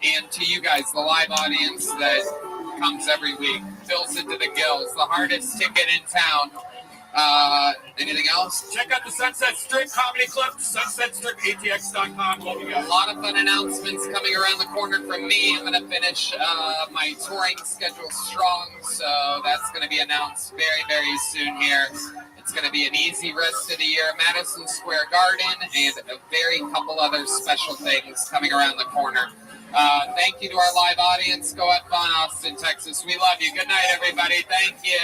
Speaker 3: And to you guys, the live audience that comes every week. Fills it to the gills. The hardest ticket in town. Anything else?
Speaker 12: Check out the Sunset Strip Comedy Club, sunsetstripatx.com. What we got?
Speaker 3: A lot of fun announcements coming around the corner from me. I'm going to finish my touring schedule strong, so that's going to be announced very, very soon here. It's going to be an easy rest of the year. Madison Square Garden and a very couple other special things coming around the corner. Thank you to our live audience. Go have fun, Austin, Texas. We love you. Good night, everybody. Thank you.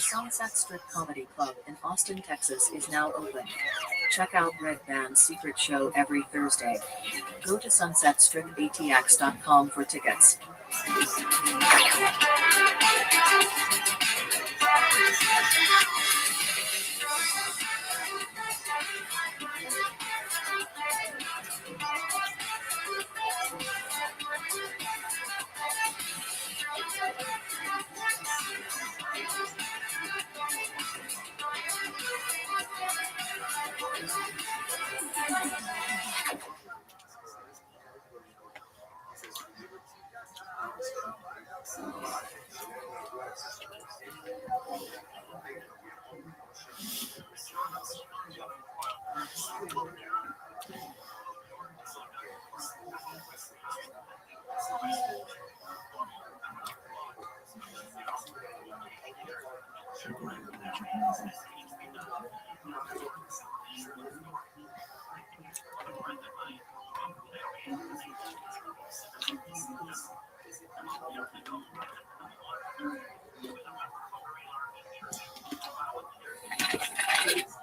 Speaker 11: Sunset Strip Comedy Club in Austin, Texas is now open. Check out Red Band's secret show every Thursday. Go to sunsetstripaTX.com for tickets.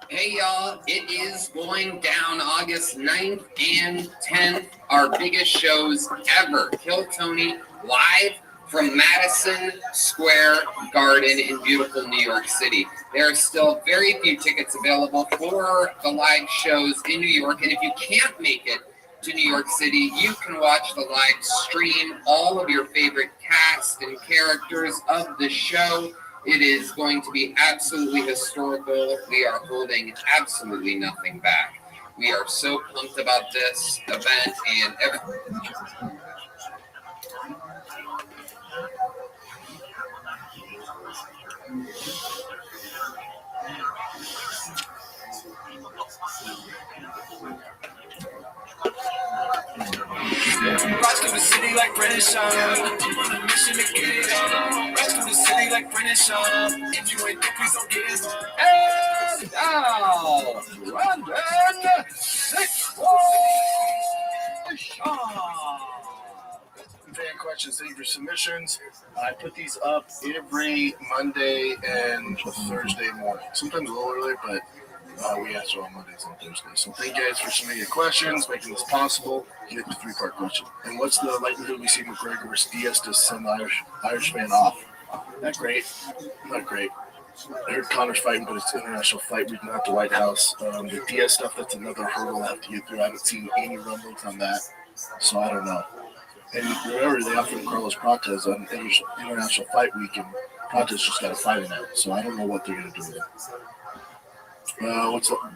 Speaker 3: Hey y'all, it is going down August 9th and 10th, our biggest shows ever. Kill Tony live from Madison Square Garden in beautiful New York City. There are still very few tickets available for the live shows in New York, and if you can't make it to New York City, you can watch the live stream, all of your favorite cast and characters of the show. It is going to be absolutely historical. We are holding absolutely nothing back. We are so pumped about this event and everything.
Speaker 13: Rise to the city like Renaissance. Mission to get it on. Rise to the city like Renaissance. If you ain't think, please don't give up.
Speaker 6: And now, Brandon
Speaker 14: Fan questions, thank you for submissions. I put these up every Monday and Thursday morning. Sometimes a little earlier, but we answer on Mondays and Thursdays. So thank you guys for submitting your questions, making this possible. Get the three-part question. And what's the likelihood we see McGregor versus Diaz to send the Irishman off? Not great. Not great. I heard Connor's fighting, but it's international fight week, not the White House. The Diaz stuff, that's another hurdle I have to get through. I haven't seen any rumblings on that, so I don't know. And remember, they offered Carlos Prates on international fight week, and Prates just got a fight in that, so I don't know what they're going to do with it.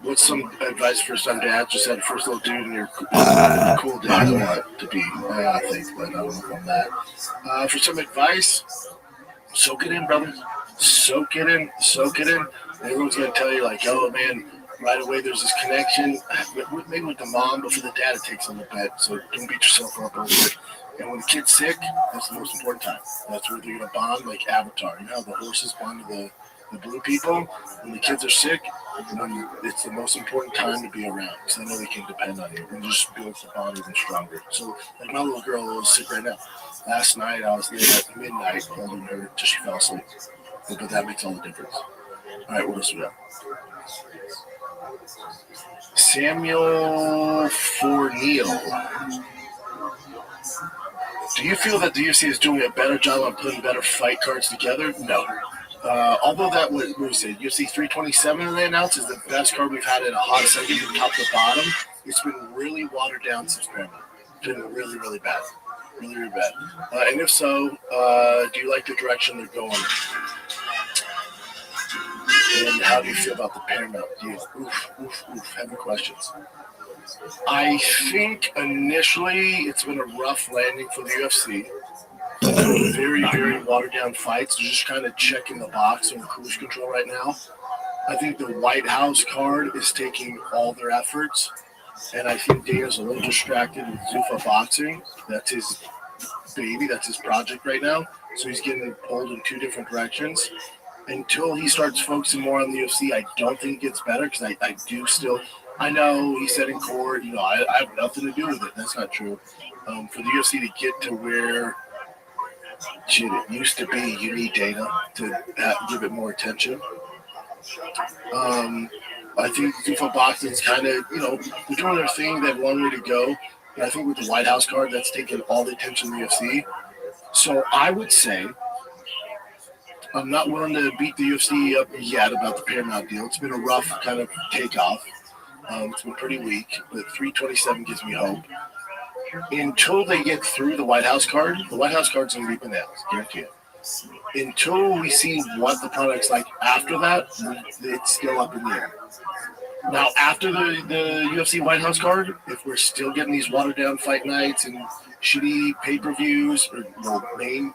Speaker 14: What's some advice for some dad? Just had a first little dude, and you're cool dad you want to be. I think, but I don't know on that. For some advice, soak it in, brother. Soak it in. Soak it in. Everyone's going to tell you, like, oh, man, right away there's this connection. Maybe with the mom, but for the dad, it takes a little bit. So don't beat yourself up over it. And when the kid's sick, that's the most important time. That's where they're going to bond like Avatar. You know how the horses bond to the blue people? When the kids are sick, it's the most important time to be around because they know they can depend on you and just builds the bond even stronger. So, like my little girl is sick right now. Last night, I was there at midnight holding her till she fell asleep. But that makes all the difference. All right, what else we got? Samuel Forneal. Do you feel that the UFC is doing a better job on putting better fight cards together? No. Although that was, what we say, UFC 327 they announced is the best card we've had in a hot second from top to bottom. It's been really watered down since Paramount. It's been really, really bad. Really, really bad. And if so, do you like the direction they're going? And how do you feel about the Paramount deal? Heavy questions. I think initially it's been a rough landing for the UFC. Very, very watered down fights. They're just kind of checking the box on cruise control right now. I think the White House card is taking all their efforts. And I think Dana's a little distracted with Zuffa Boxing. That's his baby. That's his project right now. So he's getting pulled in two different directions. Until he starts focusing more on the UFC, I don't think it gets better because I do still – I know he said in court, I have nothing to do with it. That's not true. For the UFC to get to where Shit, it used to be you need data to give it more attention. I think FIFA boxing's kind of, they're doing their thing. They have one way to go. But I think with the White House card, that's taken all the attention in the UFC. So I would say I'm not willing to beat the UFC up yet about the Paramount deal. It's been a rough kind of takeoff. It's been pretty weak, but 327 gives me hope. Until they get through the White House card, the White House card's going to be bananas, guarantee it. Until we see what the product's like after that, it's still up in the air. Now, after the UFC White House card, if we're still getting these watered-down fight nights and shitty pay-per-views or the main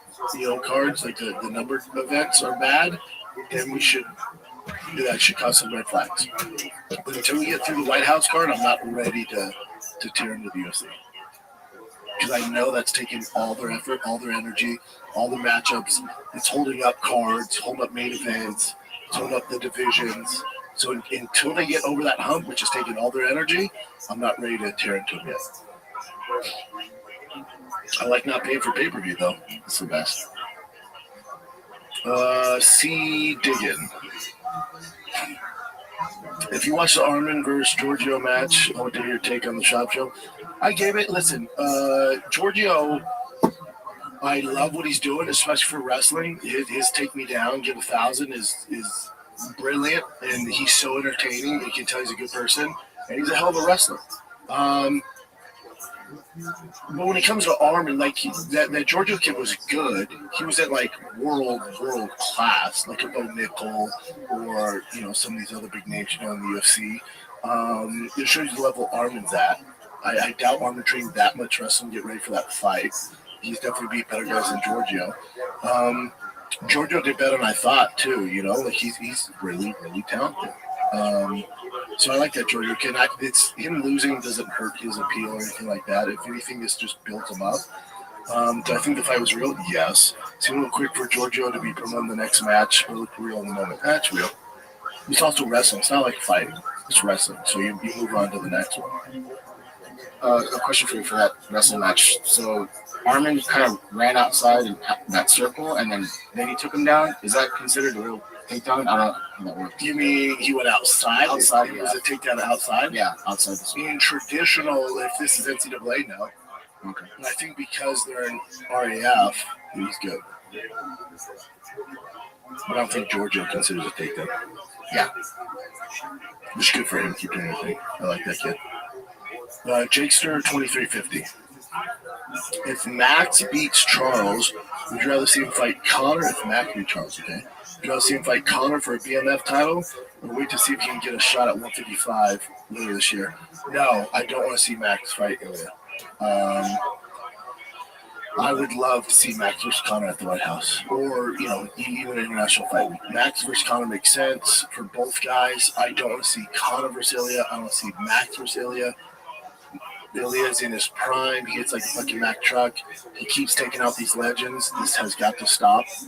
Speaker 14: cards, like the numbered events are bad, then that should cause some red flags. But until we get through the White House card, I'm not ready to tear into the UFC. Because I know that's taking all their effort, all their energy, all the matchups. It's holding up cards, holding up main events, it's holding up the divisions. So until they get over that hump, which is taking all their energy, I'm not ready to tear into them yet. I like not paying for pay-per-view, though. It's the best. C. Diggin. If you watch the Armin versus Giorgio match, I want to hear your take on the Shop Show. I gave it, listen, Giorgio, I love what he's doing, especially for wrestling. His Take Me Down, Get 1,000 is brilliant, and he's so entertaining. You can tell he's a good person, and he's a hell of a wrestler. But when it comes to Armin, like that Giorgio kid was good. He was at like world class, like a Bo Nickel or some of these other big names in the UFC. It shows you the level Armin's at. I doubt Armin trained that much wrestling to get ready for that fight. He's definitely beat better guys than Giorgio. Giorgio did better than I thought too. Like he's really talented. So I like that Giorgio kid. It's him losing doesn't hurt his appeal or anything like that. If anything, this just builds him up. Do I think the fight was real? Yes. Seemed a little quick for Giorgio to be promoting the next match. It looked real in the moment. That's real. It's also wrestling. It's not like fighting. It's wrestling. So you move on to the next one.
Speaker 15: A question for you for that wrestling match. So Armin kind of ran outside in that circle, and then he took him down. Is that considered a real takedown? I don't know how that works.
Speaker 14: You mean he went outside?
Speaker 15: Outside,
Speaker 14: yeah. Was it takedown outside?
Speaker 15: Yeah, outside.
Speaker 14: In traditional, if this is NCAA, no.
Speaker 15: Okay.
Speaker 14: And I think because they're in RAF, he's good. But I don't think Giorgio considers a takedown.
Speaker 15: Yeah.
Speaker 14: Which is good for him. Keep doing anything. I like that kid. Jakester 2350. If Max beats Charles, would you rather see him fight Connor? If Max beats Charles, okay. Would you rather see him fight Connor for a BMF title, or wait to see if he can get a shot at 155 later this year? No, I don't want to see Max fight Ilya. I would love to see Max versus Connor at the White House, or even an international fight. Max versus Connor makes sense for both guys. I don't want to see Connor versus Ilya. I want to see Max versus Ilya. Ilya's in his prime. He hits like a fucking Mack truck. He keeps taking out these legends. This has got to stop. He's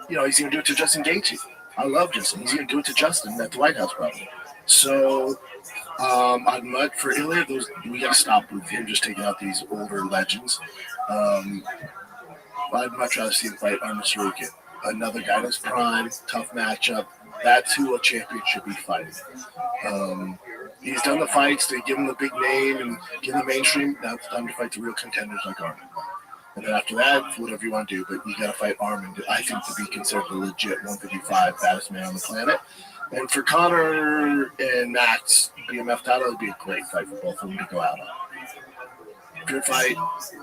Speaker 14: going to do it to Justin Gaethje. I love Justin. He's going to do it to Justin at the White House, probably. So, for Ilya, we got to stop with him just taking out these older legends. I'd much rather see him fight Armin Sarukian. Another guy in his prime, tough matchup. That's who a champion should be fighting. He's done the fights to give him the big name and get the mainstream. Now it's time to fight the real contenders like Armin. And then after that, whatever you want to do, but you got to fight Armin, I think, to be considered the legit 155 baddest man on the planet. And for Connor and Max, BMF title would be a great fight for both of them to go out on. Good fight,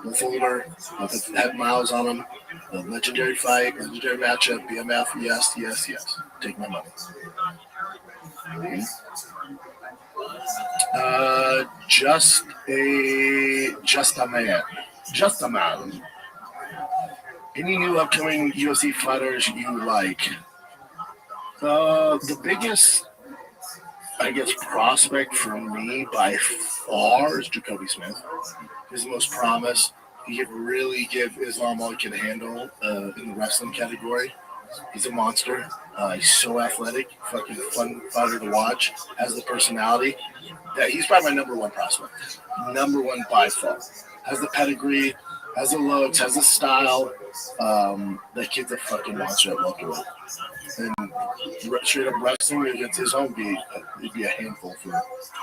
Speaker 14: both older, both had miles on them. A legendary fight, legendary matchup, BMF, yes. Take my money. Just a man. Any new upcoming UFC fighters you like? The biggest, prospect for me by far is Jacoby Smith. He's the most promise. He could really give Islam all he can handle in the wrestling category. He's a monster. He's so athletic, fucking fun fighter to watch. Has the personality. That he's probably my number one prospect. Number one by far. Has the pedigree. has the looks, has the style. That kid's a fucking monster at welterweight. And straight up wrestling against his own it'd be a handful for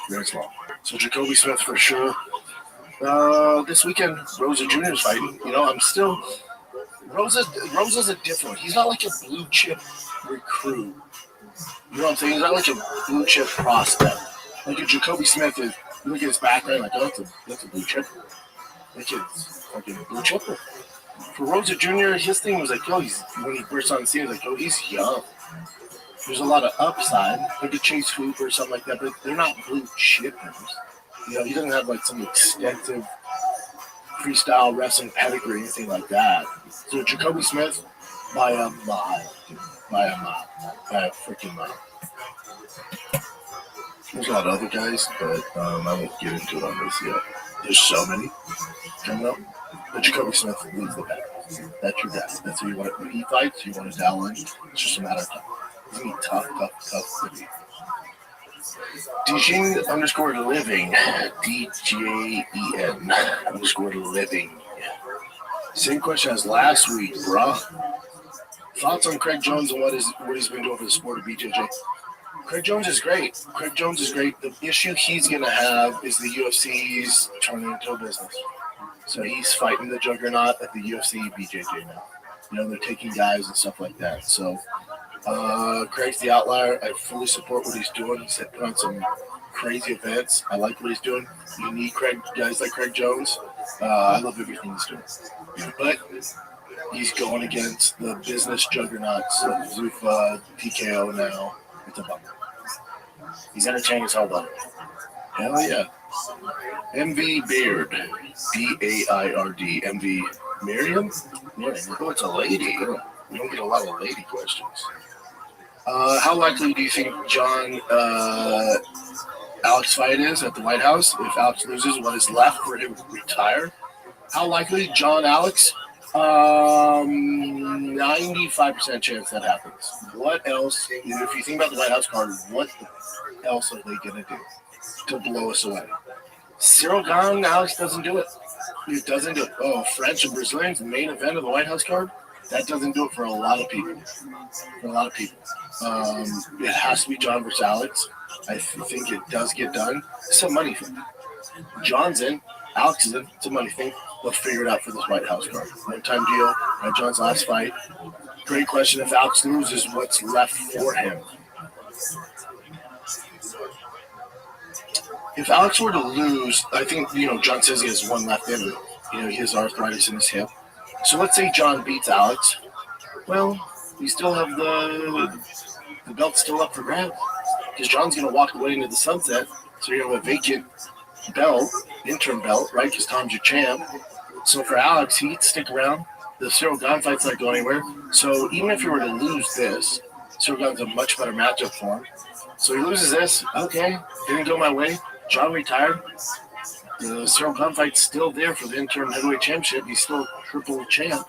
Speaker 14: very long. So Jacoby Smith for sure. This weekend, Rosa Jr. is fighting. You know, I'm still Rosa's a different one. He's not like a blue chip recruit. You know what I'm saying? He's not like a blue chip prospect. Like a Jacoby Smith is. You look at his background, like, oh, that's a blue chipper. That kid's fucking blue chipper. For Rosa Jr., his thing was like, when he burst on the scene, he was like, he's young. There's a lot of upside, like a Chase Hoop or something like that, but they're not blue chippers. You know, he doesn't have like some extensive freestyle wrestling pedigree or anything like that. So Jacoby Smith, by a mile, by a freaking mile. There's a lot of other guys, but I won't get into it on this yet. There's so many coming up. But Jacoby Smith leads the pack. That's your guy. That's who you want. When he fights, you want to dial in. It's just a matter of time. It's going to be tough to beat. Dijin_living. DJEN_living. Same question as last week, bruh. Thoughts on Craig Jones and what he's been doing for the sport of BJJ? Craig Jones is great. The issue he's going to have is the UFC's turning into a business. So he's fighting the juggernaut at the UFC BJJ now. You know, they're taking guys and stuff like that. So Craig's the outlier. I fully support what he's doing. He's put on some crazy events. I like what he's doing. You need guys like Craig Jones. I love everything he's doing. But he's going against the business juggernauts of Zuffa, TKO now. It's a bummer. He's entertaining as hell, though. Hell yeah. MV Beard. B-A-I-R-D. MV Miriam? Oh, it's a lady. We don't get a lot of lady questions. How likely do you think John Alex fight is at the White House? If Alex loses, what is left for him to retire? How likely John Alex? 95% chance that happens. What else? If you think about the White House card, what else are they going to do to blow us away? Cyril Gahn, Alex doesn't do it. He doesn't do it. Oh, French and Brazilians, main event of the White House card? That doesn't do it for a lot of people. It has to be John versus Alex. I think it does get done. It's a money thing. John's in. Alex is in. It's a money thing. They'll figure it out for this White House card. One-time deal. John's last fight. Great question. If Alex loses, what's left for him? If Alex were to lose, I think, John says he has one left in him. He has arthritis in his hip. So let's say John beats Alex. Well, you still have the belt still up for grabs. Because John's going to walk away into the sunset. So you're going to have a vacant belt, interim belt, right? Because Tom's your champ. So for Alex, he'd stick around. The Cyril Gahn fight's not going anywhere. So even if you were to lose this, Cyril Gahn's a much better matchup for him. So he loses this. Okay, didn't go my way. John retired. The Cyril Gahn fight's still there for the interim heavyweight championship. He's still triple champ.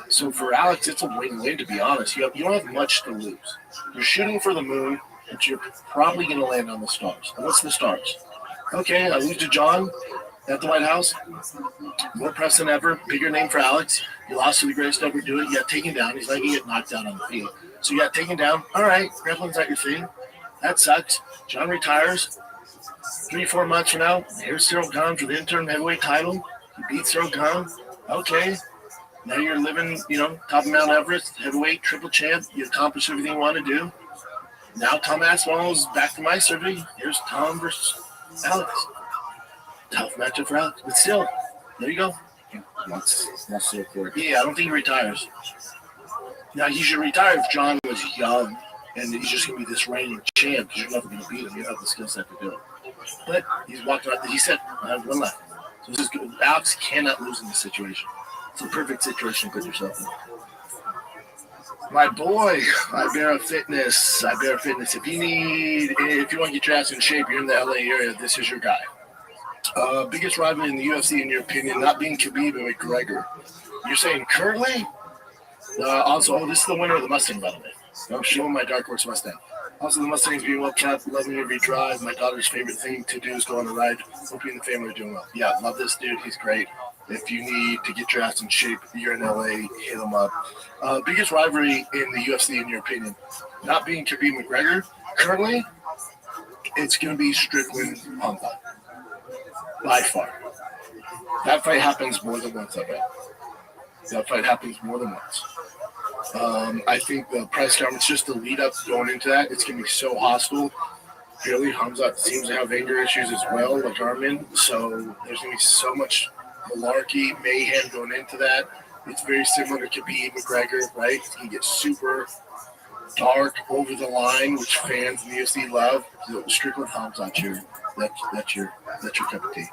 Speaker 14: So for Alex, it's a win-win, to be honest. You don't have much to lose. You're shooting for the moon, but you're probably going to land on the stars. And what's the stars? Okay, I lose to John at the White House. More press than ever. Bigger name for Alex. You lost to the greatest to ever do it. You got taken down. He's not going to get knocked down on the field. So you got taken down. All right, grappling's not your thing. That sucks. John retires. 3-4 months from now, here's Cyril Gahn for the interim heavyweight title. You beat Cyril Gahn. Okay. Now you're living, top of Mount Everest, heavyweight, triple champ. You accomplished everything you want to do. Now Tom Aspinall's back from eye surgery. Here's Tom versus Alex. Tough matchup for Alex. But still, there you go.
Speaker 15: That's so cool.
Speaker 14: Yeah, I don't think he retires. Now, he should retire if John was young and he's just going to be this reigning champ because you're never going to beat him. You have the skill set to do it. But he's walked around. He said, I have one left. So this is good. Alex cannot lose in this situation. It's a perfect situation to put yourself in. My boy, Ibera Fitness. If you want to get your ass in shape, you're in the LA area, this is your guy. Biggest rival in the UFC, in your opinion, not being Khabib and McGregor. You're saying currently? Also, this is the winner of the Mustang, by the way. I'm showing my Dark Horse Mustang. Also, the Mustang's being well kept, loving every drive. My daughter's favorite thing to do is go on a ride. Hope you and the family are doing well. Yeah, love this dude. He's great. If you need to get your ass in shape, you're in LA, hit him up. Biggest rivalry in the UFC, in your opinion? Not being Khabib McGregor. Currently, it's going to be Strickland Honda. By far. That fight happens more than once, I bet. That fight happens more than once. I think the press conference, just the lead up going into that, it's going to be so hostile. Really, Hamzat seems to have anger issues as well, like Armin. So there's going to be so much malarkey, mayhem going into that. It's very similar to Khabib McGregor, right? It's going to get super dark, over the line, which fans in the UFC love. So Strickland Hamzat, that's your cup of tea.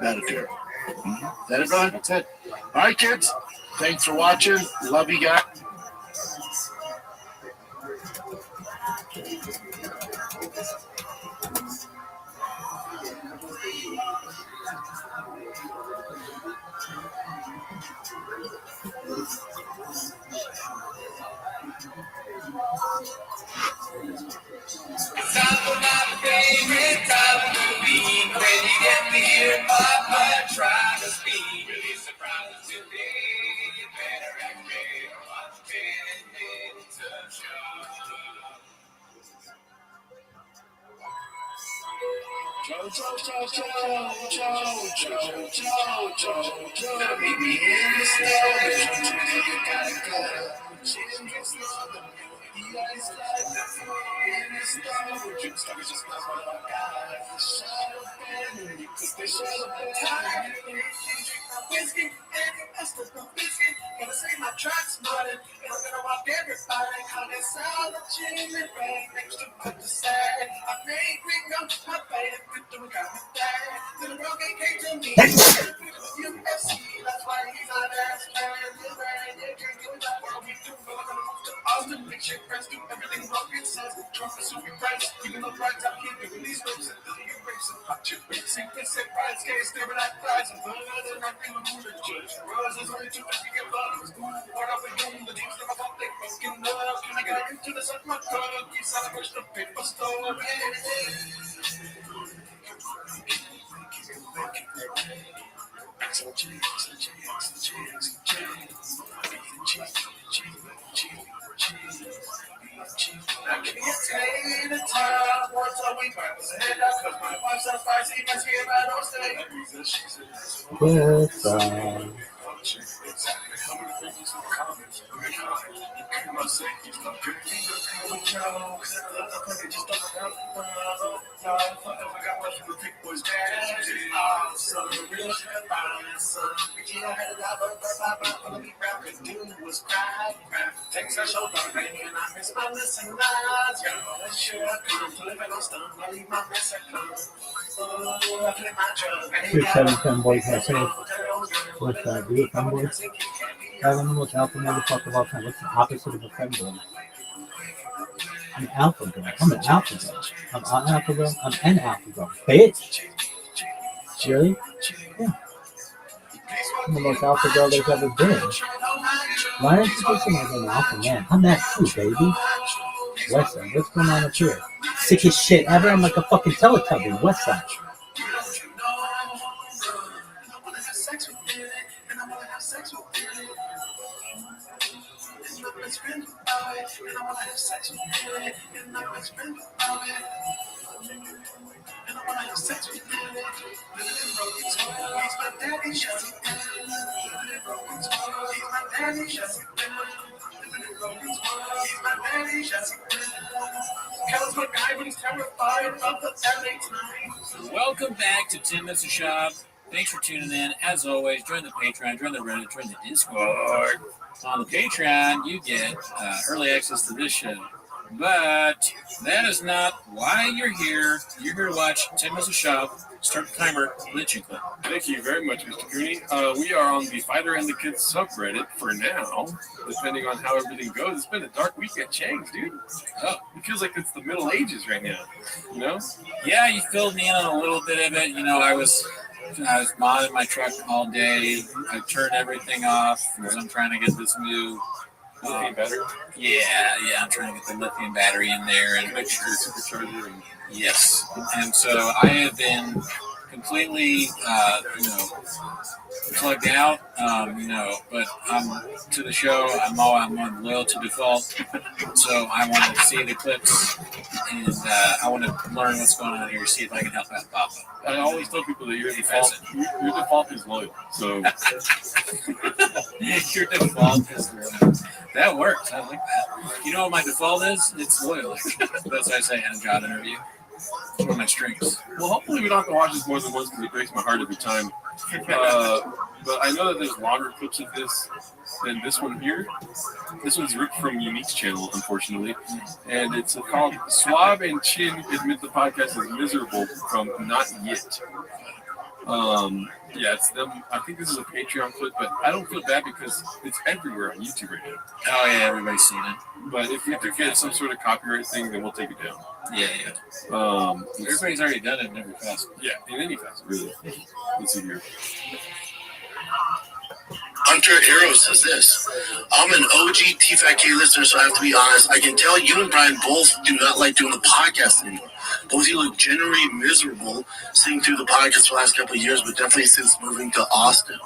Speaker 14: That'll do it. Is that it, brother? That's it. All right, kids. Thanks for watching. Love you guys.
Speaker 13: Time for my favorite time to be. When you get me here, Papa, try to speak. Really surprised today. You better act ready or watch 10 minutes of show. Joe. Now meet me in the snow. You gotta go. Children get slow. You guys like in the snow. Dream stories just like what I got. Shut up, and you could stay shut up. Whiskey and Esther from whiskey. Gonna say my tracks modern. And I'm gonna walk everybody. Call this all the chin and rain. Next to what to say. I made Ringo my baby. Don't got me there. Little bro came to me. UFC, that's why he's our best man. You're right, you can do that while we do. But I'm gonna move to Austin. Make sure friends do everything Rocket says. Trump is super friends. Even though right out here doing these moves and doing it race and hot chip. Sing this and pride skates. Staring at flies and burn and not feeling who to judge. Roses only 250 get buttons. What are we doing? The teams never thought they fucking love. Can I get into this at my club? We celebrate the paper store. I can't take the time once a week. I was head up because my wife's so spicy. My skin, I don't stay. Takes a shoulder pain and I miss my listen lies. Yeah, sure, I'm living on stone. I leave my mess at home. Oh, I flip my drug.
Speaker 16: 2-7 femboys messing with do a femboy. I don't know what's alpha motherfucker about time. What's the opposite of a femboy? I'm alpha girl. I'm an alpha girl. I'm an alpha girl. I'm an alpha girl. Bitch. Really? Yeah. I'm the most alpha girl there's ever been. Why aren't you thinking as an alpha man? I'm that too, baby. Westside, what's going on up here? Sickest shit ever. I'm like a fucking Teletubby. Westside.
Speaker 17: Welcome back to 10 Minutes of Shop. Thanks for tuning in. As always, join the Patreon, join the Reddit, join the Discord. On the Patreon, you get early access to this show. But that is not why you're here. You're here to watch 10 Minutes of Shop. Start the timer. Let you clip.
Speaker 18: Thank you very much, Mr. Cooney. We are on the Fighter and the Kids subreddit for now, depending on how everything goes. It's been a dark week at Chang's, dude. Oh, it feels like it's the Middle Ages right now, you know?
Speaker 17: Yeah, you filled me in on a little bit of it. You know, I was modding my truck all day. I turned everything off because I'm trying to get this new
Speaker 18: Lithium battery?
Speaker 17: Yeah, I'm trying to get the lithium battery in there and
Speaker 18: Connected to the supercharger. And
Speaker 17: yes. And so I have been completely, plugged out, but I'm to the show. I'm on loyal to default. So I want to see the clips and I want to learn what's going on here, see if I can help out Papa.
Speaker 18: I always tell people that your default is loyal. So
Speaker 17: your default is loyal. That works. I like that. You know what my default is? It's loyal. Actually. That's what I say in a job interview. It's one of my strengths.
Speaker 18: Well, hopefully we don't have to watch this more than once because it breaks my heart every time. But I know that there's longer clips of this than this one here. This one's ripped from Unique's channel, unfortunately. And it's called Swab and Chin Admit the Podcast is Miserable from Not Yet. Yeah, it's them. I think this is a Patreon clip, but I don't feel bad because it's everywhere on YouTube right now.
Speaker 17: Oh, yeah, everybody's seen it.
Speaker 18: But if we could get some sort of copyright thing, then we'll take it down.
Speaker 17: Yeah. Everybody's already done it in every facet.
Speaker 18: Yeah, in any facet, really. Let's see here.
Speaker 14: Hunter Hero says this. I'm an OG TFAK listener, so I have to be honest. I can tell you and Brian both do not like doing the podcast anymore. Both of you look generally miserable sitting through the podcast for the last couple of years, but definitely since moving to Austin.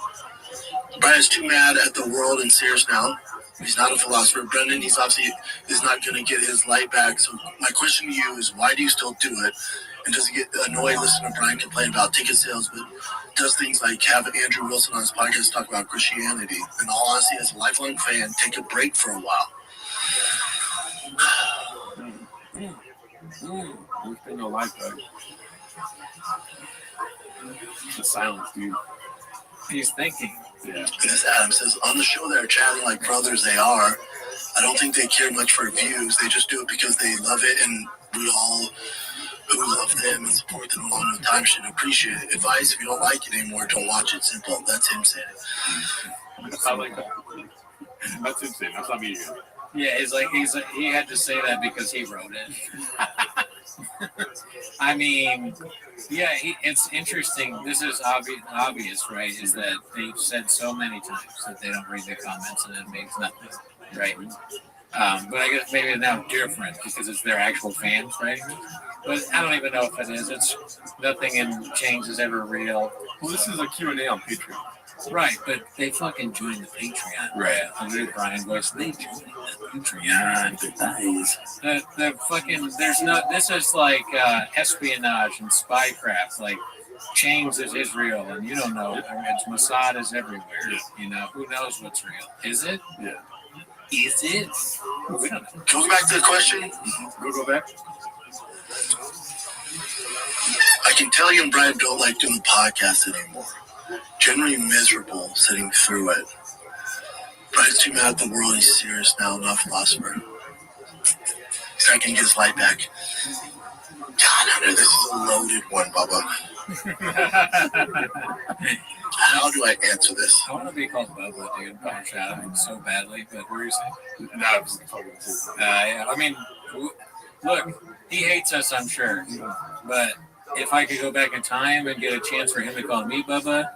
Speaker 14: Brian is too mad at the world and serious now. He's not a philosopher. Brendan, he's obviously is not going to get his light back. So my question to you is, why do you still do it? And does it get annoying listening to Brian complain about ticket sales, but does things like have Andrew Wilson on his podcast talk about Christianity? In all honesty, as a lifelong fan, take a break for a while.
Speaker 18: There's been no life back. The silence, dude.
Speaker 17: He's thinking.
Speaker 18: Yeah.
Speaker 14: And as Adam says, on the show they're chatting like brothers they are. I don't think they care much for views. They just do it because they love it, and we all who love them and support them along the time should appreciate it. Advice, if you don't like it anymore, don't watch it. Simple. That's him saying it.
Speaker 18: I like that. That's him saying. That's not me.
Speaker 17: Yeah, he had to say that because he wrote it. I mean, yeah, it's interesting. This is obvious, right? Is that they've said so many times that they don't read the comments and it makes nothing, right? But I guess maybe now different because it's their actual fans, right? But I don't even know if it is. It's nothing in change is ever real.
Speaker 18: Well, this is a Q&A on Patreon.
Speaker 17: Right, but they fucking joined the Patreon.
Speaker 18: Right.
Speaker 17: Under Brian West, they joined the Patreon. The fucking, there's no, this is like espionage and spycraft. Like, Chains is Israel, and you don't know. I mean, it's Mossad is everywhere.
Speaker 18: Yeah.
Speaker 17: You know, who knows what's real? Is it?
Speaker 18: Yeah.
Speaker 17: Is it? We don't know.
Speaker 14: Going back to the question.
Speaker 18: Go back.
Speaker 14: I can tell you and Brian don't like doing the podcast anymore. Generally miserable sitting through it. Brian's too mad at the world. He's serious now, not a philosopher. He's not going to get his light back. God, Hunter, this is a loaded one, Bubba. How do I answer this?
Speaker 17: I want to be called Bubba, dude. I'm shouting so badly, but what were you saying?
Speaker 18: No, I was talking to
Speaker 17: yeah, I mean, look, he hates us, I'm sure. But if I could go back in time and get a chance for him to call me Bubba,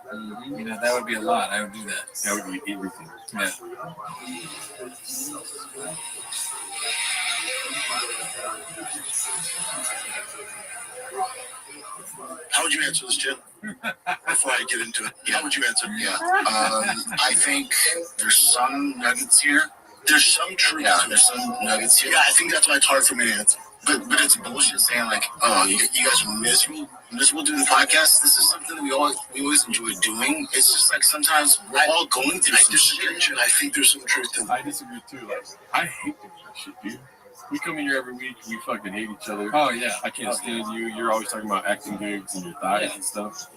Speaker 17: you know, that would be a lot. I would do that.
Speaker 18: That would be everything.
Speaker 17: Yeah.
Speaker 14: How would you answer this, Jim? Before I get into it, how would you answer?
Speaker 15: Yeah. I think there's some nuggets here.
Speaker 14: There's some truth.
Speaker 15: Yeah, there's some nuggets here.
Speaker 14: Yeah, I think that's why it's hard for me to answer.
Speaker 15: But it's bullshit saying like, oh, you guys are miserable doing the podcast. This is something that we always enjoy doing. It's just like sometimes we're all going through some shit.
Speaker 14: And I think there's some truth to that.
Speaker 18: I disagree too. Like, I hate doing that shit, dude. We come in here every week. We fucking hate each other.
Speaker 17: Oh yeah.
Speaker 18: I can't stand you. You're always talking about acting gigs and your thighs and stuff,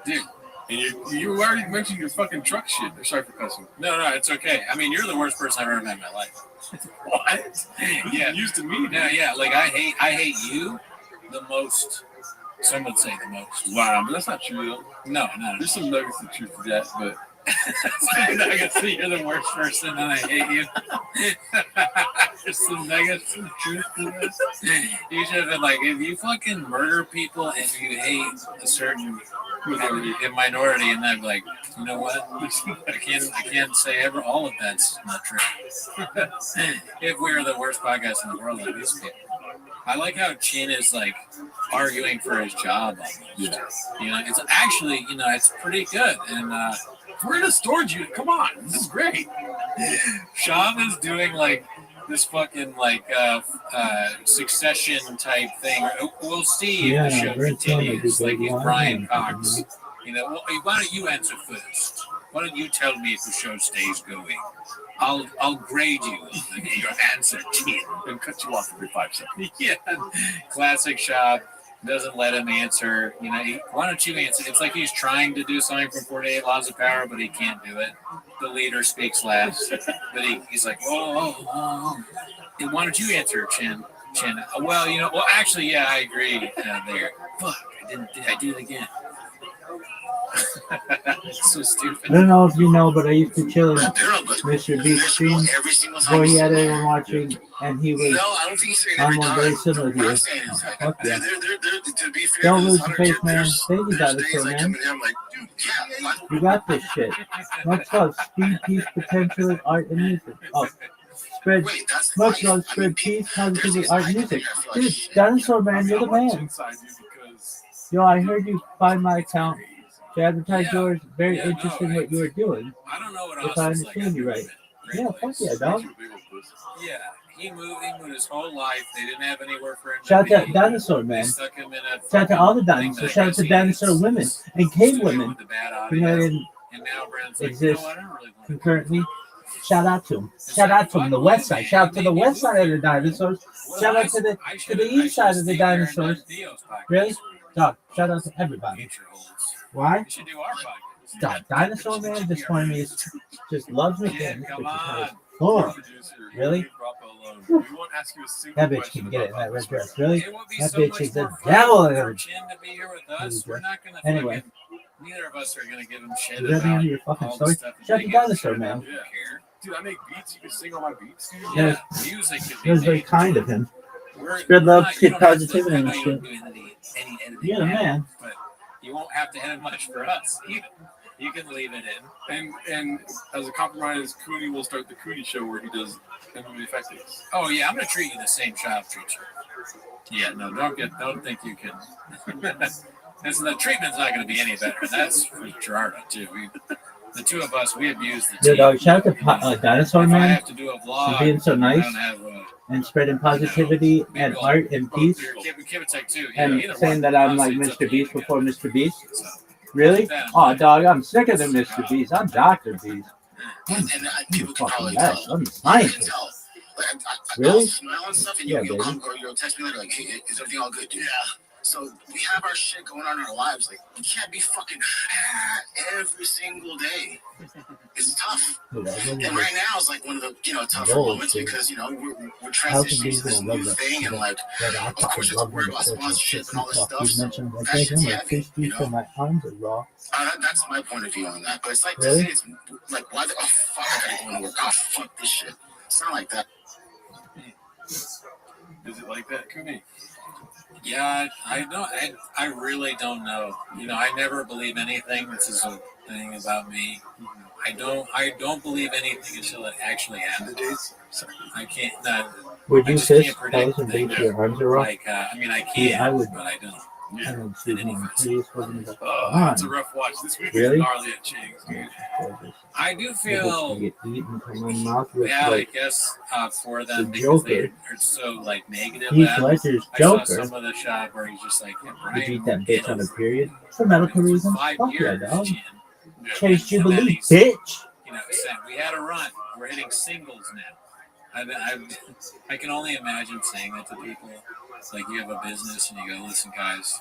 Speaker 17: dude.
Speaker 18: And you already mentioned your fucking truck shit. Sorry for cussing.
Speaker 17: No, it's okay. I mean, you're the worst person I've ever met in my life.
Speaker 18: What?
Speaker 17: Yeah.
Speaker 18: Used to me.
Speaker 17: No, yeah. Like I hate you the most. Some would say the most.
Speaker 18: Wow, but that's not true though.
Speaker 17: No.
Speaker 18: There's some nuggets of truth to that, but.
Speaker 17: Nuggets that you're the worst person and I hate you. There's some nuggets of truth to this. You should have been like, if you fucking murder people and you hate a certain in minority, and I'm like, you know what? I can't say all of that's not true. If we were the worst podcast in the world, like these people. I like how Chin is like arguing for his job.
Speaker 18: Yeah.
Speaker 17: You know, it's actually, you know, it's pretty good. And
Speaker 18: we're in a storage unit. Come on, this is great.
Speaker 17: Shab is doing like this fucking like Succession type thing. We'll see if the show continues. Like he's Brian Cox. You know, well, why don't you answer first? Why don't you tell me if the show stays going? I'll grade you on your answer, Chin,
Speaker 18: and cut you off every 5 seconds.
Speaker 17: Yeah, classic Shab. Doesn't let him answer. You know, why don't you answer? It's like he's trying to do something from 48 Laws of Power, but he can't do it. The leader speaks last, but he's like, oh. And why don't you answer, Chin? Well, you know, actually, yeah, I agree. There. Fuck, I did it again. So stupid.
Speaker 16: I don't know if you know, but I used to chill in Mr. Beast stream where he had everyone watching, and he was on one very similar to you. Fuck yeah. Don't lose the face, man. Thank you, Dinosaur, man. You got this shit. Much love. Speed, peace, potential, art, and music. Oh. Spread, much love, spread peace, positivity, art, and music. Dude, Dinosaur, man, you're the man. Yo, I heard you find my account to advertise yours. Very interesting what you were doing.
Speaker 17: I don't know what
Speaker 16: if I understand you right. Yeah, fuck yeah, dog.
Speaker 17: Yeah, he moved his whole life. They didn't have anywhere for him.
Speaker 16: Shout out to Dinosaur, man.
Speaker 17: Stuck him in a
Speaker 16: Shout out to all the dinosaurs. Shout out to dinosaur women and cave women who didn't exist concurrently. Shout out to them. Shout out to them. The west side. Shout out to the west side of the dinosaurs. Shout out to the east side of the dinosaurs. Really? Dog, shout out to everybody. Why? Dog, Dinosaur Man just wanted me, just loves me.
Speaker 17: Come on.
Speaker 16: Oh, really?
Speaker 18: We won't ask you a single
Speaker 16: That bitch can get it in that red dress. Really?
Speaker 17: It would be
Speaker 16: That
Speaker 17: so
Speaker 16: bitch
Speaker 17: much
Speaker 16: is
Speaker 17: more
Speaker 16: a
Speaker 17: fun
Speaker 16: devil in
Speaker 17: for
Speaker 16: her.
Speaker 17: Chin to be here with us. We're not gonna
Speaker 16: Anyway.
Speaker 17: Neither of us are gonna give him shit
Speaker 16: Is that the end
Speaker 17: about
Speaker 16: of your fucking
Speaker 17: all
Speaker 16: story?
Speaker 17: the stuff.
Speaker 16: Shout out to Dinosaur Man.
Speaker 18: Yeah. Dude, I make beats. You can sing all my beats, dude.
Speaker 16: Yeah.
Speaker 17: Music could
Speaker 16: It
Speaker 17: be
Speaker 16: was very
Speaker 17: made.
Speaker 16: kind of him.
Speaker 17: We're
Speaker 16: Spread love,
Speaker 17: not- you
Speaker 16: spread
Speaker 17: don't have to-
Speaker 16: positivity
Speaker 17: I
Speaker 16: and
Speaker 17: know you
Speaker 16: shit.
Speaker 17: don't do any editing
Speaker 16: You're the
Speaker 17: now,
Speaker 16: man.
Speaker 17: But you won't have to edit much for us. You can leave it in.
Speaker 18: And as a compromise, Cooney will start the Cooney show where he does MMA effectives.
Speaker 17: Oh yeah, I'm gonna treat you the same child treat you. Yeah, no, don't think you can. The treatment's not gonna be any better. That's for Gerardo too. The two of us, we abuse the
Speaker 16: Yo,
Speaker 17: team.
Speaker 16: dog, shout out to Dinosaur
Speaker 17: If I
Speaker 16: Man
Speaker 17: have to do a vlog,
Speaker 16: for being so
Speaker 17: I
Speaker 16: nice
Speaker 17: don't have
Speaker 16: and spreading positivity and art and peace
Speaker 17: Give it take two. Yeah,
Speaker 16: and
Speaker 17: either
Speaker 16: saying
Speaker 17: one.
Speaker 16: that I'm like
Speaker 17: Honestly, it's up
Speaker 16: Mr.
Speaker 17: to you.
Speaker 16: Beast before Mr. Beast. Really? Oh, dog, I'm sicker than Mr. Beast. I'm Dr. Beast. I'm
Speaker 15: People can
Speaker 16: fucking
Speaker 15: probably
Speaker 16: best.
Speaker 15: tell.
Speaker 16: I'm a
Speaker 15: You can
Speaker 16: scientist.
Speaker 15: tell. Like,
Speaker 16: Really?
Speaker 15: I'll smile and stuff, and
Speaker 16: Yeah,
Speaker 15: you'll
Speaker 16: baby.
Speaker 15: come or you'll text me later, like, hey, is everything all good, dude? Yeah. So we have our shit going on in our lives. Like, we can't be fucking every single day. It's tough. And right now is like one of the tougher moments because we're transitioning to this new thing, and like, of course, it's worried about sponsorship and all this stuff. So that shit's heavy.
Speaker 16: My arms are raw.
Speaker 15: That's my point of view on that. But it's like
Speaker 16: Really?
Speaker 15: to say it's like why the fuck I gotta go to work? Oh fuck this shit. It's not like that.
Speaker 18: Is it like that, Cooney?
Speaker 17: Yeah, I really don't know. I never believe anything. This is a thing about me. I don't believe anything until it actually happens. I can't.
Speaker 16: Would you
Speaker 17: I just
Speaker 16: fist
Speaker 17: can't predict
Speaker 16: pose and
Speaker 17: things.
Speaker 16: beat your arms are raw?
Speaker 17: Like, I mean, I
Speaker 16: Yeah,
Speaker 17: can,
Speaker 16: I would.
Speaker 17: but I don't.
Speaker 16: I don't see one. Please, wasn't it?
Speaker 18: It's a rough watch. This week
Speaker 16: Really?
Speaker 18: is gnarly at Chang's, dude.
Speaker 17: I do
Speaker 16: I
Speaker 17: feel,
Speaker 16: get eaten from my mouth with
Speaker 17: yeah, I
Speaker 16: like
Speaker 17: guess for
Speaker 16: the
Speaker 17: them because they
Speaker 16: Joker.
Speaker 17: are so like negative.
Speaker 16: Heath
Speaker 17: At it.
Speaker 16: Ledger's
Speaker 17: I saw
Speaker 16: Joker.
Speaker 17: some of the shot where he's just like, yeah,
Speaker 16: You beat
Speaker 17: Brian,
Speaker 16: that bitch on a period for medical reasons.
Speaker 17: 5
Speaker 16: Fuck yeah,
Speaker 17: years,
Speaker 16: dog.
Speaker 17: Chin.
Speaker 16: Chase
Speaker 17: And then
Speaker 16: Jubilee,
Speaker 17: he's,
Speaker 16: bitch.
Speaker 17: Saying we had a run. We're hitting singles now. I can only imagine saying that to people. It's like you have a business and you go, listen, guys,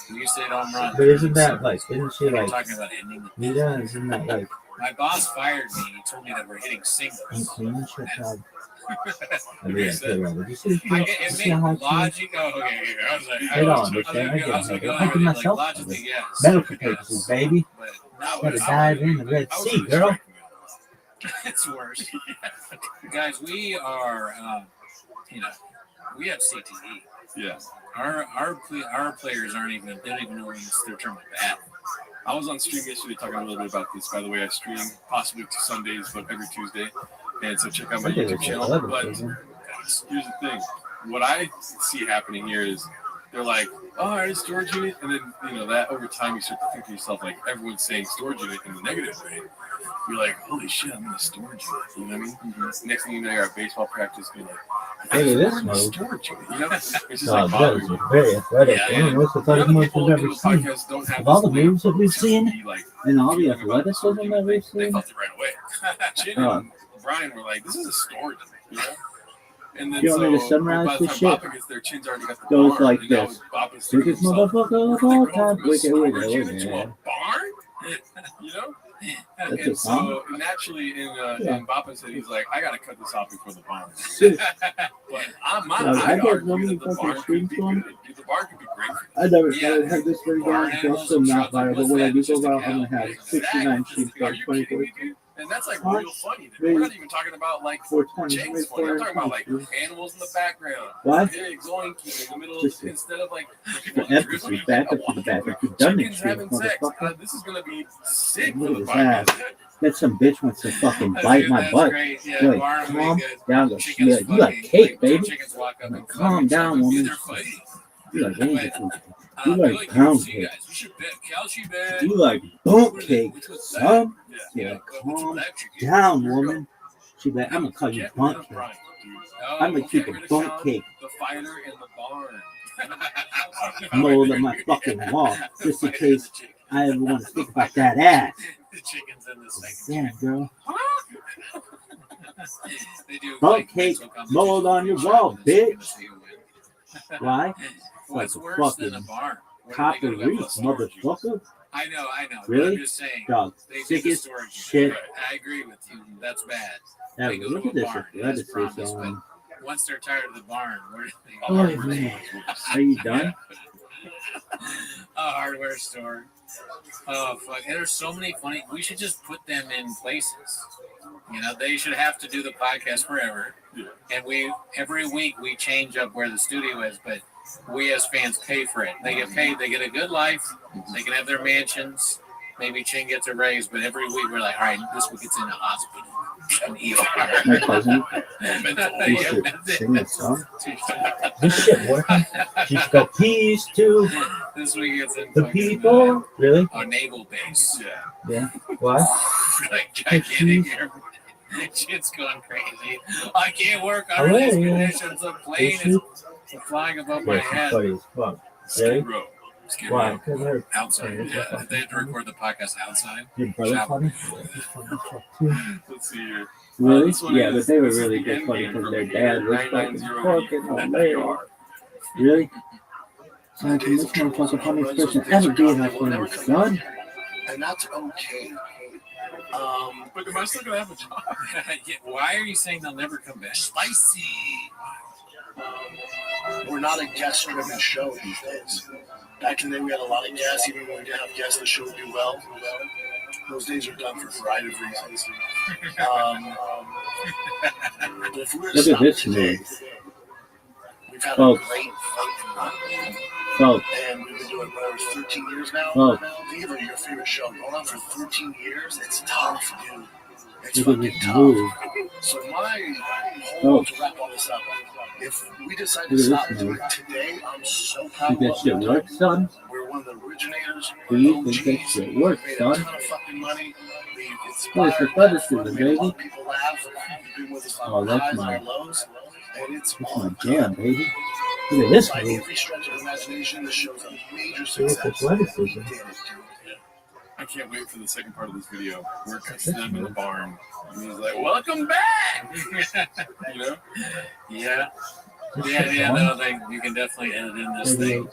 Speaker 17: you say don't run.
Speaker 16: But isn't that like, isn't she
Speaker 17: We're
Speaker 16: like,
Speaker 17: talking about ending the
Speaker 16: Nita, isn't that like,
Speaker 17: My boss fired me. He told me that we're hitting singles.
Speaker 16: clean shit, dog? I mean,
Speaker 17: He
Speaker 16: yeah,
Speaker 17: said,
Speaker 16: yeah, did you see
Speaker 17: it
Speaker 16: see how
Speaker 17: made
Speaker 16: hard she is?
Speaker 17: logic. Oh, okay. I was like,
Speaker 16: They don't understand. I get it. I give myself
Speaker 17: logically, yes.
Speaker 16: medical purposes, baby.
Speaker 17: No,
Speaker 16: Gotta dive in the Red Sea, girl.
Speaker 17: It's worse. Guys, we are, we have CTE.
Speaker 18: Yeah.
Speaker 17: Our players aren't even. They don't even know when it's their turn to bat.
Speaker 18: I was on stream yesterday talking a little bit about this. By the way, I stream possibly to Sundays, but every Tuesday. And so check out my YouTube channel. But here's the thing. What I see happening here is they're like, oh, I had a storage unit. And then, that over time you start to think to yourself, like, everyone's saying storage unit in the negative way. You're like, holy shit, I'm in a storage unit. You know what I mean? Mm-hmm. Next thing you know, you're at baseball practice. You're like,
Speaker 16: Hey, this
Speaker 18: I'm in a
Speaker 16: mode.
Speaker 18: storage unit. It's just
Speaker 16: God,
Speaker 18: like
Speaker 16: that is very athletic.
Speaker 18: Yeah,
Speaker 16: One of the most athletic moves we've ever seen. Of all the moves that we've seen, and all the athleticism that we've
Speaker 18: They
Speaker 16: seen,
Speaker 18: felt it right away. Chin and Brian were like, this is a storage unit, And then
Speaker 16: you want me to
Speaker 18: by
Speaker 16: summarize
Speaker 18: the
Speaker 16: this
Speaker 18: time
Speaker 16: shit?
Speaker 18: Bappa gets there, Chin's already got the
Speaker 16: Goes
Speaker 18: barn,
Speaker 16: like
Speaker 18: and now
Speaker 16: this.
Speaker 18: Bappa's
Speaker 16: Biggest
Speaker 18: thinking to himself,
Speaker 16: motherfucker of
Speaker 18: "They
Speaker 16: all
Speaker 18: go
Speaker 16: time.
Speaker 18: from a
Speaker 16: Wait,
Speaker 18: storage unit to a
Speaker 16: man.
Speaker 18: barn?"
Speaker 16: That's
Speaker 18: And
Speaker 16: it, huh?
Speaker 18: so naturally, in Bappa's head, he's like, I gotta cut this off before the barn.
Speaker 16: Shit.
Speaker 18: But
Speaker 16: I
Speaker 18: I'd
Speaker 16: get
Speaker 18: argue
Speaker 16: so many
Speaker 18: that the
Speaker 16: fucking
Speaker 18: barn
Speaker 16: streams
Speaker 18: could be
Speaker 16: going.
Speaker 18: good. The barn could be great for
Speaker 16: I never thought I'd have this very
Speaker 18: Barn
Speaker 16: down.
Speaker 18: animals
Speaker 16: It's still
Speaker 18: and
Speaker 16: not
Speaker 18: shit, like,
Speaker 16: viral, but
Speaker 18: what's
Speaker 16: when I
Speaker 18: that?
Speaker 16: do
Speaker 18: It's
Speaker 16: go
Speaker 18: just a
Speaker 16: viral, I'm
Speaker 18: cow.
Speaker 16: gonna have
Speaker 18: Exactly.
Speaker 16: 69 streams
Speaker 18: Are
Speaker 16: on
Speaker 18: you
Speaker 16: 24.
Speaker 18: kidding me, dude? And that's like real funny.
Speaker 16: Maybe.
Speaker 18: We're not even talking about like
Speaker 16: 420,
Speaker 18: James funny. I'm talking about like animals in the background.
Speaker 16: What?
Speaker 18: Pigs oinking in the middle
Speaker 16: Just
Speaker 18: of, instead of like
Speaker 16: the emphasis back up to the back. If you've done
Speaker 18: chickens
Speaker 16: this shit,
Speaker 18: having sex.
Speaker 16: motherfucker,
Speaker 18: This is gonna be sick for
Speaker 16: look
Speaker 18: the
Speaker 16: at his
Speaker 18: podcast.
Speaker 16: ass. That some bitch wants to fucking
Speaker 17: That's
Speaker 16: bite
Speaker 17: good,
Speaker 16: my
Speaker 17: that's
Speaker 16: butt.
Speaker 17: great. Yeah,
Speaker 16: You're like,
Speaker 17: barn would be
Speaker 16: calm
Speaker 17: good.
Speaker 16: down. You're
Speaker 17: Chickens
Speaker 16: like, you got
Speaker 17: fucking,
Speaker 16: cake,
Speaker 17: like,
Speaker 16: baby.
Speaker 17: chickens walk up
Speaker 16: I'm like,
Speaker 17: and
Speaker 16: calm down, woman.
Speaker 17: they're fighting.
Speaker 16: You like angel food.
Speaker 17: I
Speaker 16: You
Speaker 17: feel
Speaker 16: like
Speaker 17: like
Speaker 16: pound
Speaker 17: UFC
Speaker 16: cake.
Speaker 17: guys. We should bet calcium bet.
Speaker 16: You like bone cake,
Speaker 17: Which was
Speaker 16: son.
Speaker 17: Yeah,
Speaker 16: You're like,
Speaker 17: which
Speaker 16: calm
Speaker 17: black chicken?
Speaker 16: down, woman. She's like, I'm gonna call you
Speaker 18: Get rid
Speaker 16: bunk
Speaker 18: of
Speaker 16: cake.
Speaker 18: Brian, dude.
Speaker 16: I'm gonna keep
Speaker 18: Get
Speaker 16: a
Speaker 18: rid of
Speaker 16: bunk
Speaker 18: Sean,
Speaker 16: cake
Speaker 18: the fighter in the barn.
Speaker 16: mold on my fucking wall, just in case I ever want to think about that ass.
Speaker 17: The chicken's in the second.
Speaker 16: Damn, girl.
Speaker 17: They do
Speaker 16: Bunk
Speaker 17: like
Speaker 16: cake
Speaker 17: mental competition.
Speaker 16: mold on your wall, bitch. Why?
Speaker 17: What's
Speaker 16: Like
Speaker 17: worse than a
Speaker 16: fucking
Speaker 17: barn? What are
Speaker 16: copper
Speaker 17: they gonna do?
Speaker 16: reef, motherfucker.
Speaker 17: I know. But
Speaker 16: Really?
Speaker 17: I'm just saying.
Speaker 16: Dog,
Speaker 17: They did the
Speaker 16: sickest
Speaker 17: storage
Speaker 16: shit.
Speaker 17: unit. I agree with you. That's bad.
Speaker 16: Now,
Speaker 17: They go
Speaker 16: look
Speaker 17: to
Speaker 16: at
Speaker 17: a
Speaker 16: this
Speaker 17: barn,
Speaker 16: athleticism.
Speaker 17: as promised, but once they're tired of the barn, where do they
Speaker 16: Oh,
Speaker 17: go?
Speaker 16: man. Are you done?
Speaker 17: A hardware store. Oh fuck! There's so many funny. We should just put them in places. They should have to do the podcast forever, and we every week we change up where the studio is. But we as fans pay for it. They get paid. They get a good life. They can have their mansions. Maybe Ching gets a raise, but every week we're like, all right, this week it's in a hospital, an ER.
Speaker 16: My cousin used to sing a song. This shit working. She's got peace to
Speaker 17: This week it's in
Speaker 16: the
Speaker 17: fucking,
Speaker 16: people. Really?
Speaker 17: a naval base.
Speaker 16: Yeah. Why?
Speaker 17: Like gigantic air. Shit's going crazy. I can't work under these conditions. A plane is flying above my
Speaker 16: Yeah,
Speaker 17: head.
Speaker 16: funny as fuck.
Speaker 17: Skid
Speaker 16: Really?
Speaker 17: Row. Skid
Speaker 16: Why?
Speaker 17: Row.
Speaker 16: 'Cause they're
Speaker 17: Outside.
Speaker 16: funny.
Speaker 17: Yeah, they had to record the podcast outside.
Speaker 16: Your brother
Speaker 17: Shower.
Speaker 16: funny? He's funny as fuck, too.
Speaker 18: Let's see here.
Speaker 16: Really?
Speaker 18: This one
Speaker 16: Yeah,
Speaker 18: is-
Speaker 16: but they were
Speaker 18: this is
Speaker 16: really
Speaker 18: the
Speaker 16: good
Speaker 18: end
Speaker 16: funny
Speaker 18: game
Speaker 16: because
Speaker 18: from
Speaker 16: their
Speaker 18: here.
Speaker 16: dad was fucking
Speaker 18: 990
Speaker 16: fucking hilarious. Really? So I can this motherfucker funniest person ever be in my friend's son.
Speaker 14: And that's okay.
Speaker 18: But am I still gonna have a job?
Speaker 17: Yeah, why are you saying they'll never come back?
Speaker 14: Spicy. We're not a guest-driven show these days. Back in the day, we had a lot of guests. Even when we didn't have guests, the show would do well. Those days are done for a variety of reasons. But if we were to
Speaker 16: Look at
Speaker 14: stop
Speaker 16: this
Speaker 14: today,
Speaker 16: man.
Speaker 14: we've had
Speaker 16: Folks.
Speaker 14: a great fucking run.
Speaker 16: Folks.
Speaker 14: And we've been doing whatever, 13 years now.
Speaker 16: Folks.
Speaker 14: Think of it, your favorite show. Going on for 13 years, it's tough, dude. It's
Speaker 16: Look at
Speaker 14: fucking
Speaker 16: this
Speaker 14: tough.
Speaker 16: move.
Speaker 14: So my whole to wrap all this up, if we decide to
Speaker 16: Look at
Speaker 14: stop
Speaker 16: this
Speaker 14: doing
Speaker 16: move.
Speaker 14: it today, I'm so proud
Speaker 16: Think
Speaker 14: of
Speaker 16: that
Speaker 14: what
Speaker 16: shit
Speaker 14: we've
Speaker 16: works, son?
Speaker 14: We're one of the originators.
Speaker 16: Do you think that shit works,
Speaker 14: We made a
Speaker 16: son?
Speaker 14: ton of fucking money. We've
Speaker 16: Well, it's
Speaker 14: inspired,
Speaker 16: athleticism,
Speaker 14: made a lot
Speaker 16: baby.
Speaker 14: of people laugh. You've been with us on
Speaker 16: Oh,
Speaker 14: our
Speaker 16: that's
Speaker 14: highs and
Speaker 16: my-
Speaker 14: our lows. And it's
Speaker 16: That's my jam, baby. Look at this
Speaker 14: by
Speaker 16: move.
Speaker 14: every stretch of imagination, this show's a major
Speaker 16: See, it's
Speaker 14: success.
Speaker 16: athleticism.
Speaker 14: We did it, dude.
Speaker 18: I can't wait for the second part of this video where it cuts to them in the barn. And he's like, welcome back! You know?
Speaker 17: Yeah. Yeah, no, you can definitely edit in this thing.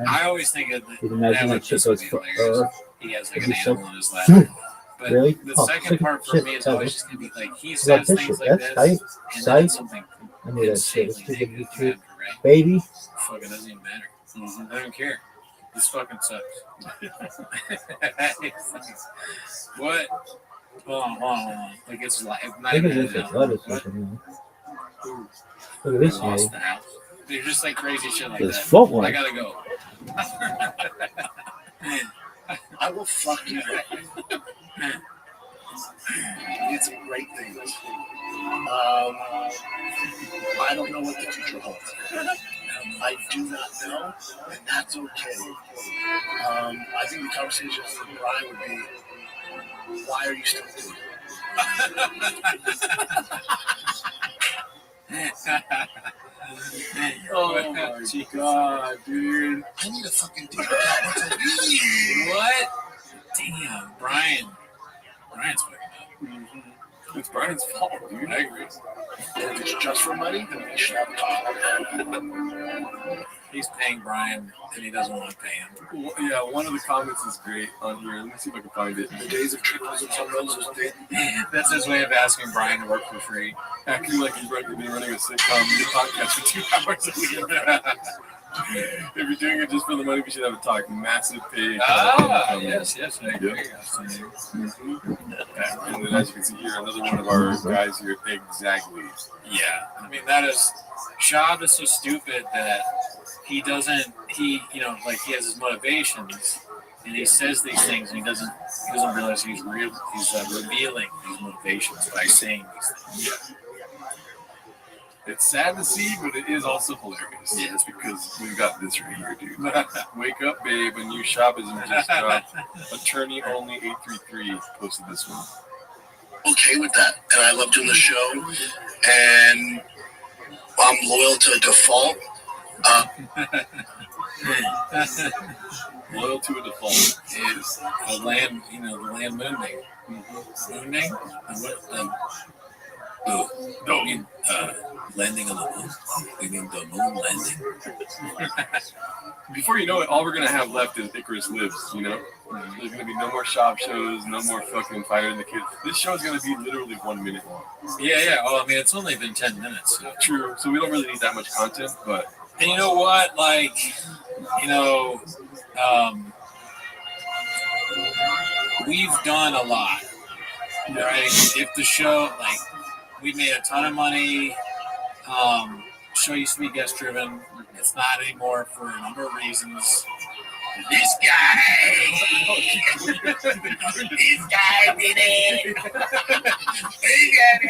Speaker 17: I always think of
Speaker 16: You can imagine that shit goes for
Speaker 17: he has like
Speaker 16: It'd
Speaker 17: an
Speaker 16: be so-
Speaker 17: animal in his lap. But
Speaker 16: Really?
Speaker 17: the
Speaker 16: Oh,
Speaker 17: second
Speaker 16: sick-
Speaker 17: part for
Speaker 16: shit,
Speaker 17: me is
Speaker 16: tell
Speaker 17: always
Speaker 16: me.
Speaker 17: just gonna be like he
Speaker 16: Like
Speaker 17: says
Speaker 16: this
Speaker 17: things
Speaker 16: shit,
Speaker 17: like
Speaker 16: that's
Speaker 17: this,
Speaker 16: tight.
Speaker 17: and then
Speaker 16: Sight.
Speaker 17: something
Speaker 16: I knew that shit was
Speaker 17: insanely
Speaker 16: too good to be
Speaker 17: negative
Speaker 16: true.
Speaker 17: to happen, right?
Speaker 16: Baby.
Speaker 17: Fuck, it doesn't even matter. I don't care. This fucking sucks. What? Hold on. Like it's like not
Speaker 16: Look at
Speaker 17: even
Speaker 16: this
Speaker 17: an
Speaker 16: athleticism, man. Look at this
Speaker 17: lost
Speaker 16: move.
Speaker 17: the house. They're just like crazy shit like
Speaker 16: His
Speaker 17: that.
Speaker 16: footwork.
Speaker 17: I gotta go.
Speaker 14: I will fuck you. It's great things. I don't know what the future holds. I do not know, and that's okay. I think the conversation with Brian would be, why are you still doing it?
Speaker 17: Oh my god, dude.
Speaker 15: I need a fucking deal.
Speaker 17: What? Damn, Brian. Brian's fucking up.
Speaker 18: It's Brian's fault, dude.
Speaker 17: I agree.
Speaker 14: And if it's just for money, then we should have a talk.
Speaker 17: He's paying Brian, and he doesn't want to pay him.
Speaker 18: Well, yeah, one of the comments is great on here. Let me see if I can find it.
Speaker 14: The days of triples and some roses,
Speaker 17: That's his way of asking Brian to work for free.
Speaker 18: Acting like he's been running a sitcom podcast for 2 hours a week. If you're doing it just for the money, we should have a talk. Massive pay.
Speaker 17: Yes, I agree.
Speaker 18: Yep. And then as you can see here, another one of our guys here, exactly.
Speaker 17: Yeah, I mean, that is, Shab is so stupid that he doesn't, he has his motivations, and he says these things, and he doesn't realize he's revealing these motivations by saying these things.
Speaker 18: Yeah. It's sad to see, but it is also hilarious. Yeah, it's because we've got this right here, dude. Wake up, babe, and you shoppism just dropped. Attorney only 833 posted this one.
Speaker 14: Okay with that, and I love doing the show, and I'm loyal to default.
Speaker 18: Loyal to a default
Speaker 17: is the land, the land moon name. Moon name? Landing on the moon. We mean the moon landing.
Speaker 18: Before you know it, all we're gonna have left is Icarus Lives. There's gonna be no more shop shows, no more fucking Fire and the Kids. This show is gonna be literally 1 minute long.
Speaker 17: Yeah. Well, I mean, it's only been 10 minutes. So.
Speaker 18: True. So we don't really need that much content, but.
Speaker 17: And you know what? We've done a lot, right? If the show, we made a ton of money. Show used to be guest driven. It's not anymore for a number of reasons.
Speaker 5: This guy did it. He got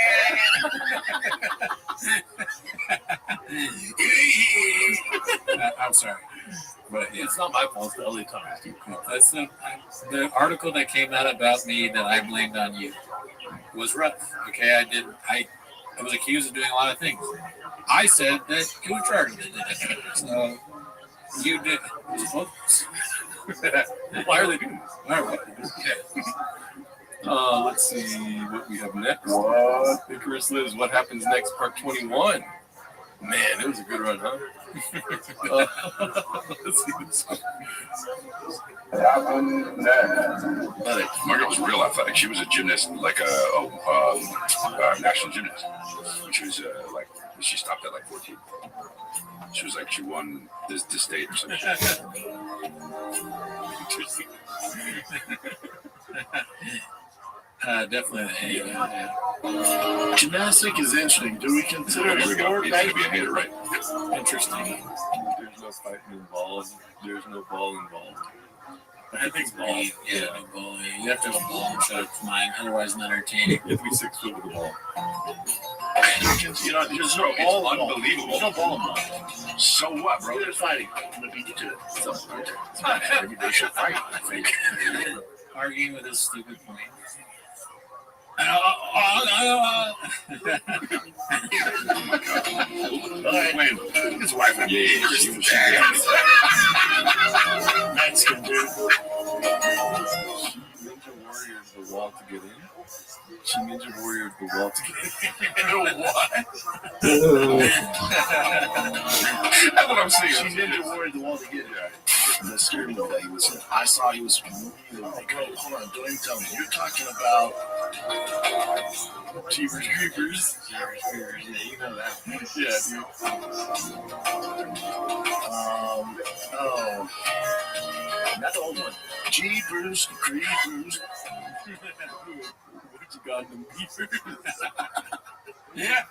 Speaker 5: it.
Speaker 17: I'm sorry. But
Speaker 18: it's not my fault. It's the LA Times.
Speaker 17: That's the article that came out about me that I blamed on you was rough. Okay, I was accused of doing a lot of things. I said that it was Charlie that did it. So you did.
Speaker 18: Why are they doing this? Let's see what we have next. What? Icarus Lives. What happens next? Part 21. Man, it was a good run, huh? Let's see this one.
Speaker 19: Margaret was real athletic. She was a gymnast, like a national gymnast. She was she stopped at 14. She was she won this state or something.
Speaker 17: Interesting. Definitely.
Speaker 14: Gymnastic is interesting. Do we consider it
Speaker 19: Here we go.
Speaker 14: sport?
Speaker 19: He's going to be a hater, right?
Speaker 17: Interesting.
Speaker 18: There's no fighting involved. There's no ball involved.
Speaker 17: I think ball. Yeah, no ball. You have to have a ball instead of mine, otherwise not entertaining.
Speaker 18: You have to be 6 foot with a ball.
Speaker 14: There's no ball.
Speaker 19: Unbelievable.
Speaker 14: There's no ball involved. So what, bro? There's fighting. I'm going to beat you to it. So, maybe they should fight, I think.
Speaker 17: Arguing with this stupid point.
Speaker 19: His wife, she was
Speaker 14: Mexican dude.
Speaker 18: Ninja Warrior the wall to get in. She Ninja Warrior the wall to get in.
Speaker 14: What?
Speaker 19: That's what I'm saying.
Speaker 14: She Ninja Warrior the wall to get in. The scary movie that he was in. I saw he was really like, hold on, don't even tell me. You're talking about
Speaker 18: Jeepers Creepers.
Speaker 17: Yeah, you know that.
Speaker 18: Yeah, dude.
Speaker 14: Not the old one. Jeepers Creepers.
Speaker 18: What you got in them peepers?
Speaker 5: Yeah.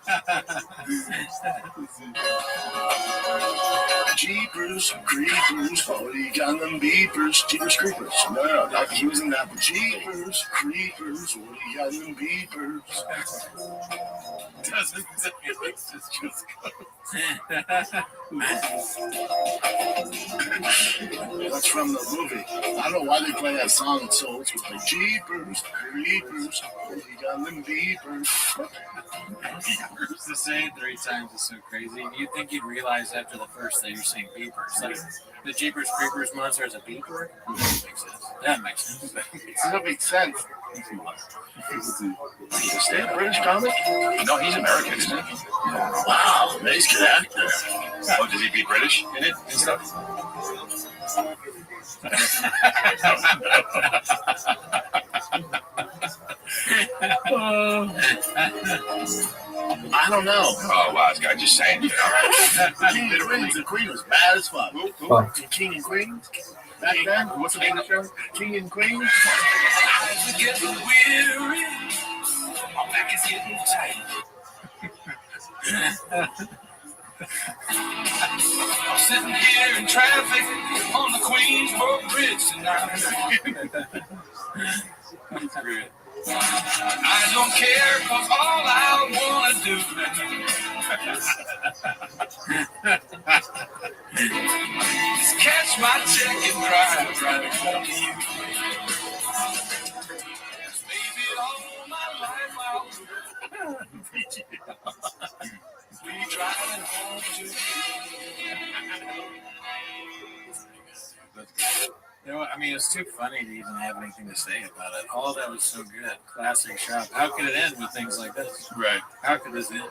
Speaker 14: Jeepers, creepers, oh, you got them beepers. Jeepers, creepers. No, not he was in that. But Jeepers, creepers, oh, you got them beepers.
Speaker 5: Doesn't say it's just
Speaker 14: That's from the movie. I don't know why they play that song so it's like Jeepers, creepers, oh, you got them beepers.
Speaker 17: To say it 3 times is so crazy. You'd think you'd realize after the first that you're saying beepers. Like the Jeepers Creepers monster is a beeper? That makes sense.
Speaker 14: That makes sense.
Speaker 19: Is he a
Speaker 14: British comic?
Speaker 19: No, he's American, isn't he?
Speaker 14: Wow, nice good actor.
Speaker 19: Oh, does he be British in it and stuff?
Speaker 14: I don't know.
Speaker 19: Oh, wow, this guy just saying, you know.
Speaker 14: King and Queen, the Queen was bad as fuck.
Speaker 16: Oh.
Speaker 14: King and Queen? Back then? What's the name of the show? King and Queen?
Speaker 5: eyes are getting weary. My back is getting tight. I'm sitting here in traffic on the Queensboro Bridge tonight. I don't care, cause all I wanna do is catch my check and drive right home to you. Baby, all my life I'll be driving home to you.
Speaker 17: You know what? I mean, it's too funny to even have anything to say about it. All that was so good. Classic shop. How could it end with things like this?
Speaker 18: Right.
Speaker 17: How could this end?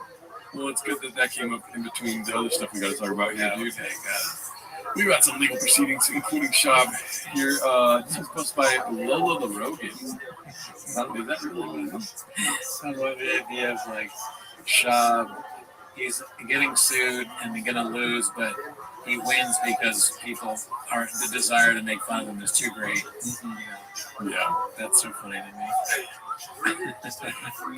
Speaker 18: Well, it's good that came up in between the other stuff we got to talk about here, dude.
Speaker 17: Okay, got it.
Speaker 18: We got some legal proceedings, including Shab here. This was posted by Lola the Rogan. Is that really what it is?
Speaker 17: I love the idea of like Shab, he's getting sued and they're gonna lose, but he wins because people are the desire to make fun of him is too great.
Speaker 18: Yeah,
Speaker 17: that's so funny to me.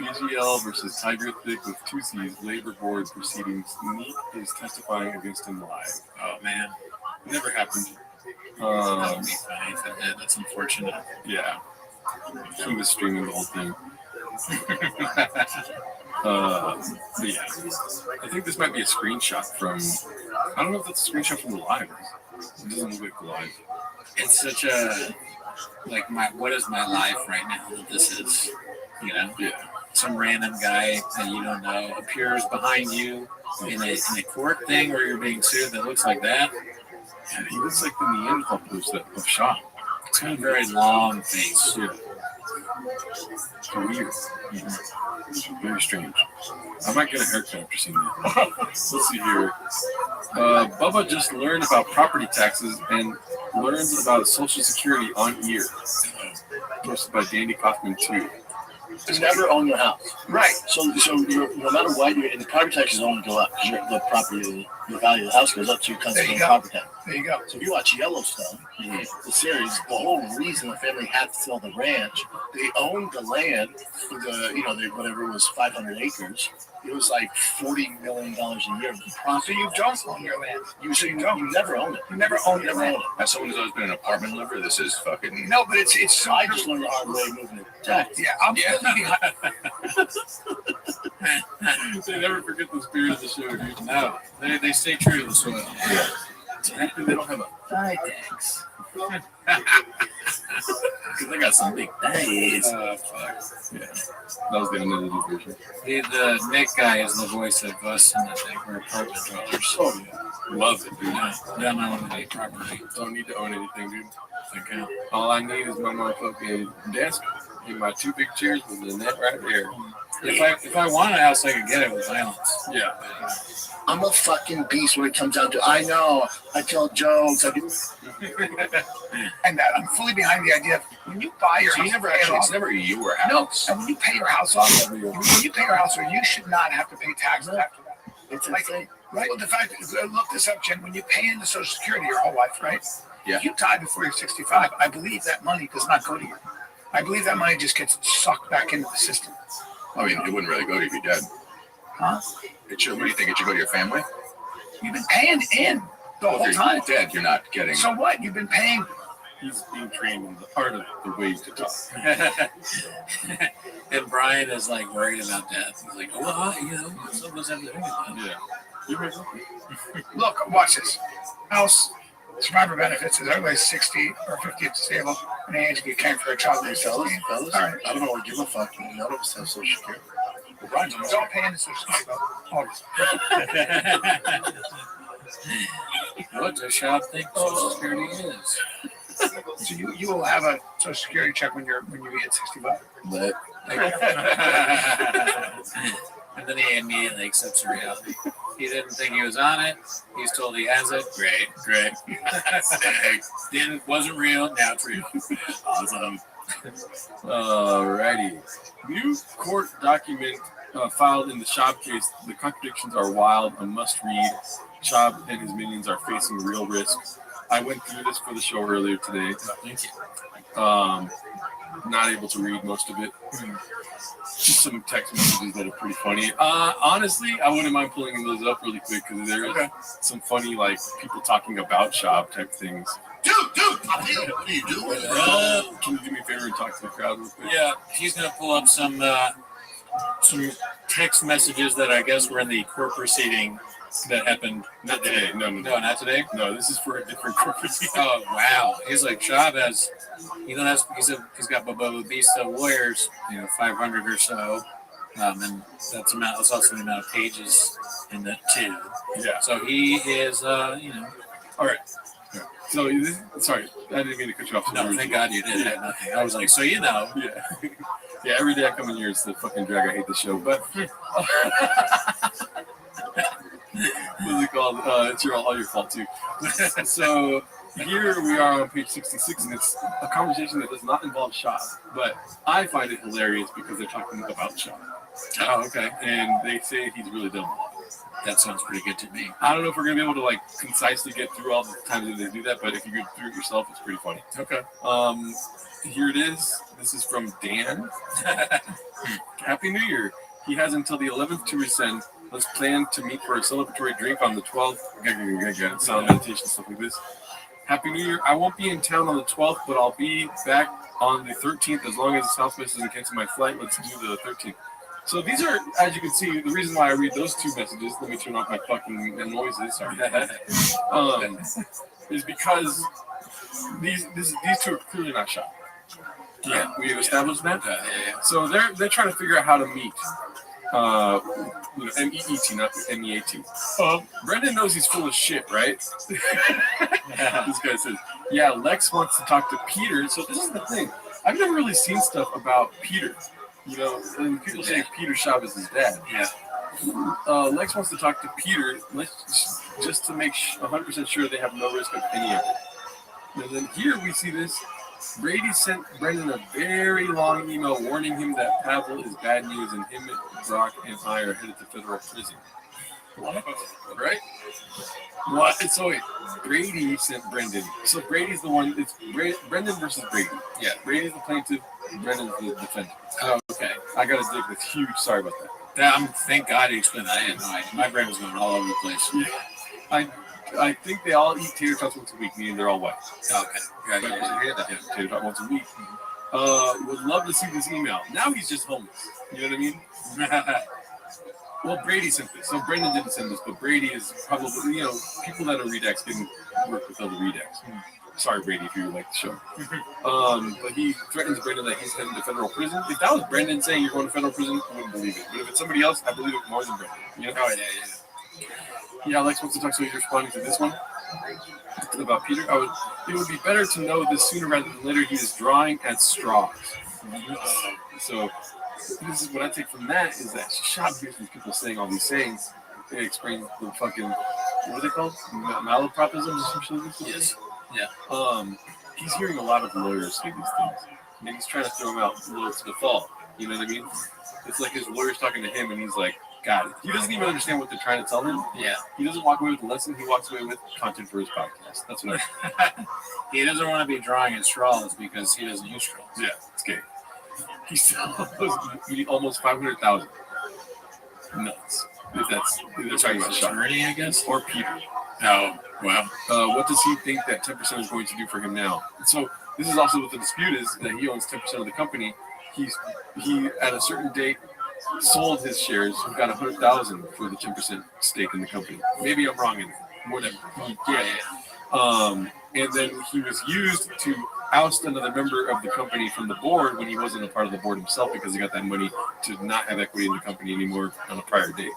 Speaker 18: BGL versus Tiger Thick with 2 C's labor board proceedings. Neat is testifying against him live.
Speaker 17: Oh man,
Speaker 18: Never happened.
Speaker 17: that would be funny if it did. That's unfortunate.
Speaker 18: Yeah. He was streaming the whole thing. But yeah, I think this might be a screenshot from. I don't know if that's a screenshot from the live. It doesn't look like live.
Speaker 17: It's such a like what is my life right now that this is, you know?
Speaker 18: Yeah.
Speaker 17: Some random guy that you don't know appears behind you in a court thing where you're being sued that looks like that.
Speaker 18: Yeah, he looks like the Neanderthal post of Shop.
Speaker 17: It's got a very long face.
Speaker 18: Yeah. Weird. Very strange. I might get a haircut after seeing that. Let's see here. Bubba just learned about property taxes and learns about Social Security on ear. Posted by Danny Kaufman too.
Speaker 14: Never own your house.
Speaker 5: Right.
Speaker 14: So no matter what, the property taxes only go up because the property, the value of the house goes up to
Speaker 5: There you
Speaker 14: your
Speaker 5: go.
Speaker 14: property tax.
Speaker 5: There you go.
Speaker 14: So if you watch Yellowstone, the series, the whole reason the family had to sell the ranch, they owned the land for whatever it was, 500 acres. It was like $40 million a year. The profit.
Speaker 5: So you don't own your land.
Speaker 14: You never own it.
Speaker 5: You never own your land.
Speaker 19: As someone who's always been an apartment liver, this is fucking.
Speaker 5: No, but it's so.
Speaker 14: I just learned the hard way moving it. Tax.
Speaker 5: Yeah, I'm behind.
Speaker 18: They never forget the spirit of the show, dude.
Speaker 17: No, they stay true to the soil.
Speaker 18: Yeah. They don't have a
Speaker 17: Thigh tax.
Speaker 18: because they got some big thighs.
Speaker 17: Fuck.
Speaker 18: Yeah. That was the unedited version.
Speaker 17: The Nick guy is the voice of us in the thing. We're apartment dwellers.
Speaker 18: Oh, yeah. Love it, dude.
Speaker 17: Don't own any property.
Speaker 18: Don't need to own anything, dude.
Speaker 17: Okay.
Speaker 18: All I need is my motherfucking desk and my 2 big chairs with the net right there.
Speaker 17: If I want a house, I could get it with violence.
Speaker 18: Yeah.
Speaker 14: I'm a fucking beast when it comes down to. I know. I tell jokes. I do.
Speaker 5: And I'm fully behind the idea of when you buy your
Speaker 19: So
Speaker 5: house,
Speaker 19: you never
Speaker 5: pay it
Speaker 19: actually,
Speaker 5: off.
Speaker 19: it's never you or
Speaker 5: No,
Speaker 19: Alex.
Speaker 5: and when you pay your house off, when you pay your house off, you should not have to pay taxes after that.
Speaker 14: It's
Speaker 5: Like,
Speaker 14: insane.
Speaker 5: right? Well, the fact is, look this up, Jen. When you pay into Social Security your whole life, right?
Speaker 19: Yeah.
Speaker 5: If you die before you're 65, I believe that money does not go to you. I believe that money just gets sucked back into the system.
Speaker 19: I mean, it wouldn't really go to you if you're dead. Huh? It should. What do you think? It should go to your family?
Speaker 5: You've been paying in the whole
Speaker 19: If
Speaker 5: time.
Speaker 19: you're dead, you're not getting.
Speaker 5: So what? You've been paying.
Speaker 18: He's being trained in the art of the way to talk.
Speaker 17: And Brian is like worried about death. He's like, well, some of us have to think about it.
Speaker 18: Yeah. You right.
Speaker 4: Look, watch this. House survivor benefits is everybody's 60 or 50 disabled and they age to get cared for a child.
Speaker 14: Fellas,
Speaker 4: All right.
Speaker 14: I don't know what give a fuck. None of us have social security.
Speaker 4: Well, Brian's don't pay into social security. Always.
Speaker 17: What does Shop think Social Security is?
Speaker 4: So you will have a social security check when you hit 65.
Speaker 14: Lit.
Speaker 17: And then he immediately accepts the reality. He didn't think he was on it. He's told he has it. Great. Wasn't real. Now it's real.
Speaker 18: Awesome. Alrighty. New court document filed in the Shab case. The contradictions are wild. A must-read. Shab and his minions are facing real risk. I went through this for the show earlier today.
Speaker 17: Thank you.
Speaker 18: Not able to read most of it. Just some text messages that are pretty funny. Honestly, I wouldn't mind pulling those up really quick because there is some funny, like, people talking about Shab type things.
Speaker 19: Dude, what are you doing,
Speaker 18: bro? Can you do me a favor and talk to the crowd real quick?
Speaker 17: Yeah, he's gonna pull up some text messages that I guess were in the court proceeding that happened.
Speaker 18: Not today. No,
Speaker 17: not today.
Speaker 18: No, this is for a different court proceeding.
Speaker 17: Oh wow! He's like Shab has. He's got Bubba Beast lawyers. 500 or so. And that's also the amount of pages in that too.
Speaker 18: Yeah.
Speaker 17: So he is. All
Speaker 18: right. So, sorry, I didn't mean to cut you off.
Speaker 17: No, thank God you did. Nothing. I was like, so
Speaker 18: Yeah. Yeah, every day I come in here, it's the fucking drag. I hate the show, but what's it called? It's all your fault too. So here we are on page 66, and it's a conversation that does not involve Shab, but I find it hilarious because they're talking about Shab.
Speaker 17: Oh, okay.
Speaker 18: And they say he's really dumb.
Speaker 17: That sounds pretty good to me.
Speaker 18: I don't know if we're gonna be able to concisely get through all the times that they do that, but if you go through it yourself, it's pretty funny.
Speaker 17: Okay.
Speaker 18: Here it is. This is from Dan. Happy New Year. He has until the 11th to rescind. Let's plan to meet for a celebratory drink on the 12th. Sound meditation, stuff like this. Happy New Year. I won't be in town on the 12th, but I'll be back on the 13th as long as the Southwest doesn't cancel my flight. Let's do the 13th. So these are, as you can see, the reason why I read those two messages, let me turn off my fucking noises, sorry, is because these two are clearly not shot. Yeah, we established that.
Speaker 17: Yeah.
Speaker 18: So they're trying to figure out how to meet. M-E-E-T, not M-E-A-T. Brendan knows he's full of shit, right? This guy says, yeah, Lex wants to talk to Peter. So this is the thing. I've never really seen stuff about Peter. And people say Peter Shab is his dad.
Speaker 17: Yeah.
Speaker 18: Lex wants to talk to Peter just to make 100% sure they have no risk of any of it. And then here we see this. Brady sent Brendan a very long email warning him that Pavel is bad news and him, Brock, and I are headed to federal prison. What? Right? What? So wait, Brady sent Brendan. So Brady's the one. It's Brendan versus Brady. Yeah, Brady's the plaintiff. Brendan's the defendant.
Speaker 17: Oh, okay.
Speaker 18: I got a dick that's huge. Sorry about that.
Speaker 17: Thank God you explained that. I had no idea. My brain was going all over the place.
Speaker 18: Yeah. I think they all eat tater tots once a week, meaning they're all white.
Speaker 17: Okay.
Speaker 18: Yeah, tater tot once a week. Would love to see this email. Now he's just homeless. You know what I mean? Well, Brady sent this. So Brendan didn't send this, but Brady is probably, people that are Redux can work with other Redux. Sorry, Brady, if you like the show. But he threatens Brendan that he's heading to federal prison. If that was Brendan saying you're going to federal prison, I wouldn't believe it. But if it's somebody else, I believe it more than Brendan. Oh, yeah. Yeah, Lex wants to talk, so he's responding to this one about Peter. It would be better to know this sooner rather than later. He is drawing at straws. So this is what I take from that is that Shab hears these people saying all these sayings. It explains the fucking, what are they called? Malapropisms or some shit like this?
Speaker 17: Yes. Yeah.
Speaker 18: He's hearing a lot of lawyers say these things. And he's trying to throw him out to the fall. You know what I mean? It's like his lawyer's talking to him and he's like, got it. He doesn't even understand what they're trying to tell him.
Speaker 17: Yeah.
Speaker 18: He doesn't walk away with a lesson. He walks away with content for his podcast. That's what
Speaker 17: He doesn't want to be drawing at straws because he doesn't use straws.
Speaker 18: Yeah, it's gay. He sells almost 500,000. nuts. If they're talking about Sean
Speaker 17: Attorney, I guess.
Speaker 18: or Peter.
Speaker 17: Oh, wow.
Speaker 18: What does he think that 10% is going to do for him now? And so this is also what the dispute is, that he owns 10% of the company. He at a certain date sold his shares, got $100,000 for the 10% stake in the company. Maybe I'm wrong in that. Whatever. And then he was used to oust another member of the company from the board when he wasn't a part of the board himself, because he got that money to not have equity in the company anymore on a prior date.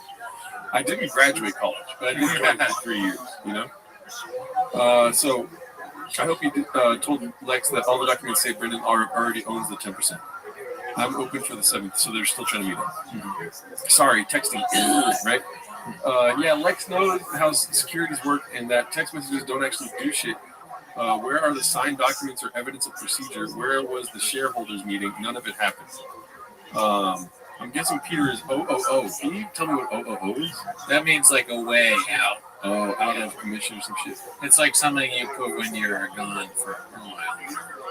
Speaker 18: I didn't graduate college, but I did join for 3 years, you know? So I hope you told Lex that all the documents say Brendan already owns the 10%. I'm open for the 7th, so they're still trying to meet up. Sorry, texting, right? Yeah, Lex knows how securities work and that text messages don't actually do shit. Where are the signed documents or evidence of procedure? Where was the shareholders meeting? None of it happened. I'm guessing Peter is OOO. Can you tell me what OOO is?
Speaker 17: That means like away, out.
Speaker 18: Oh, out of commission or some shit.
Speaker 17: It's like something you put when you're gone for a while.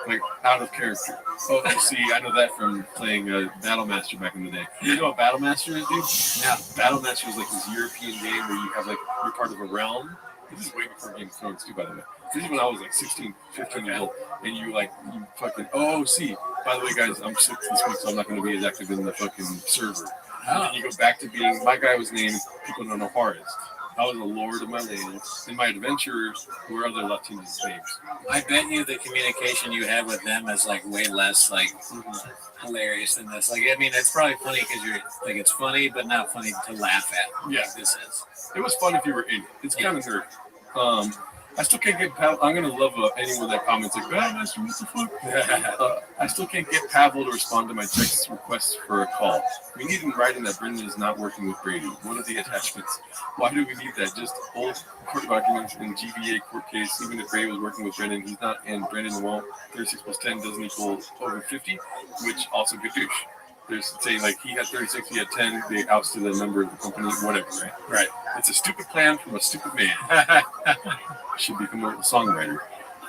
Speaker 18: Like out of character. Oh, see, I know that from playing Battle Master back in the day. You know what Battle Master is, dude?
Speaker 17: Yeah.
Speaker 18: Battle Master is like this European game where you have like, you're part of a realm. This is way before Game of Thrones too, by the way. This is when I was like 16, 15 years old, and you fucking, see, by the way, guys, I'm sick this week, so I'm not going to be as active in the fucking server. And then you go back to being, my guy was named, people don't know Juarez. I was a lord of my land, and my adventurers were other Latino names.
Speaker 17: I bet you the communication you had with them is like way less like hilarious than this. Like, I mean, it's probably funny because you're like, it's funny, but not funny to laugh at.
Speaker 18: Yeah,
Speaker 17: like this is.
Speaker 18: It was fun if you were in it. It's kind of nerdy. I still can't get Pavel. I'm gonna love anyone that comments like, "Bad Master, what the fuck?" I still can't get Pavel to respond to my text requests for a call. We need him writing that Brendan is not working with Brady. What are the attachments? Why do we need that? Just old court documents in GVA court case. Even if Brady was working with Brendan, he's not, and Brendan won't. 36 plus 10 doesn't equal over 50, which also good douche. There's saying like he had 36, he had 10, they ousted a member of the company, whatever, right? Right. It's a stupid plan from a stupid man. Should become a songwriter.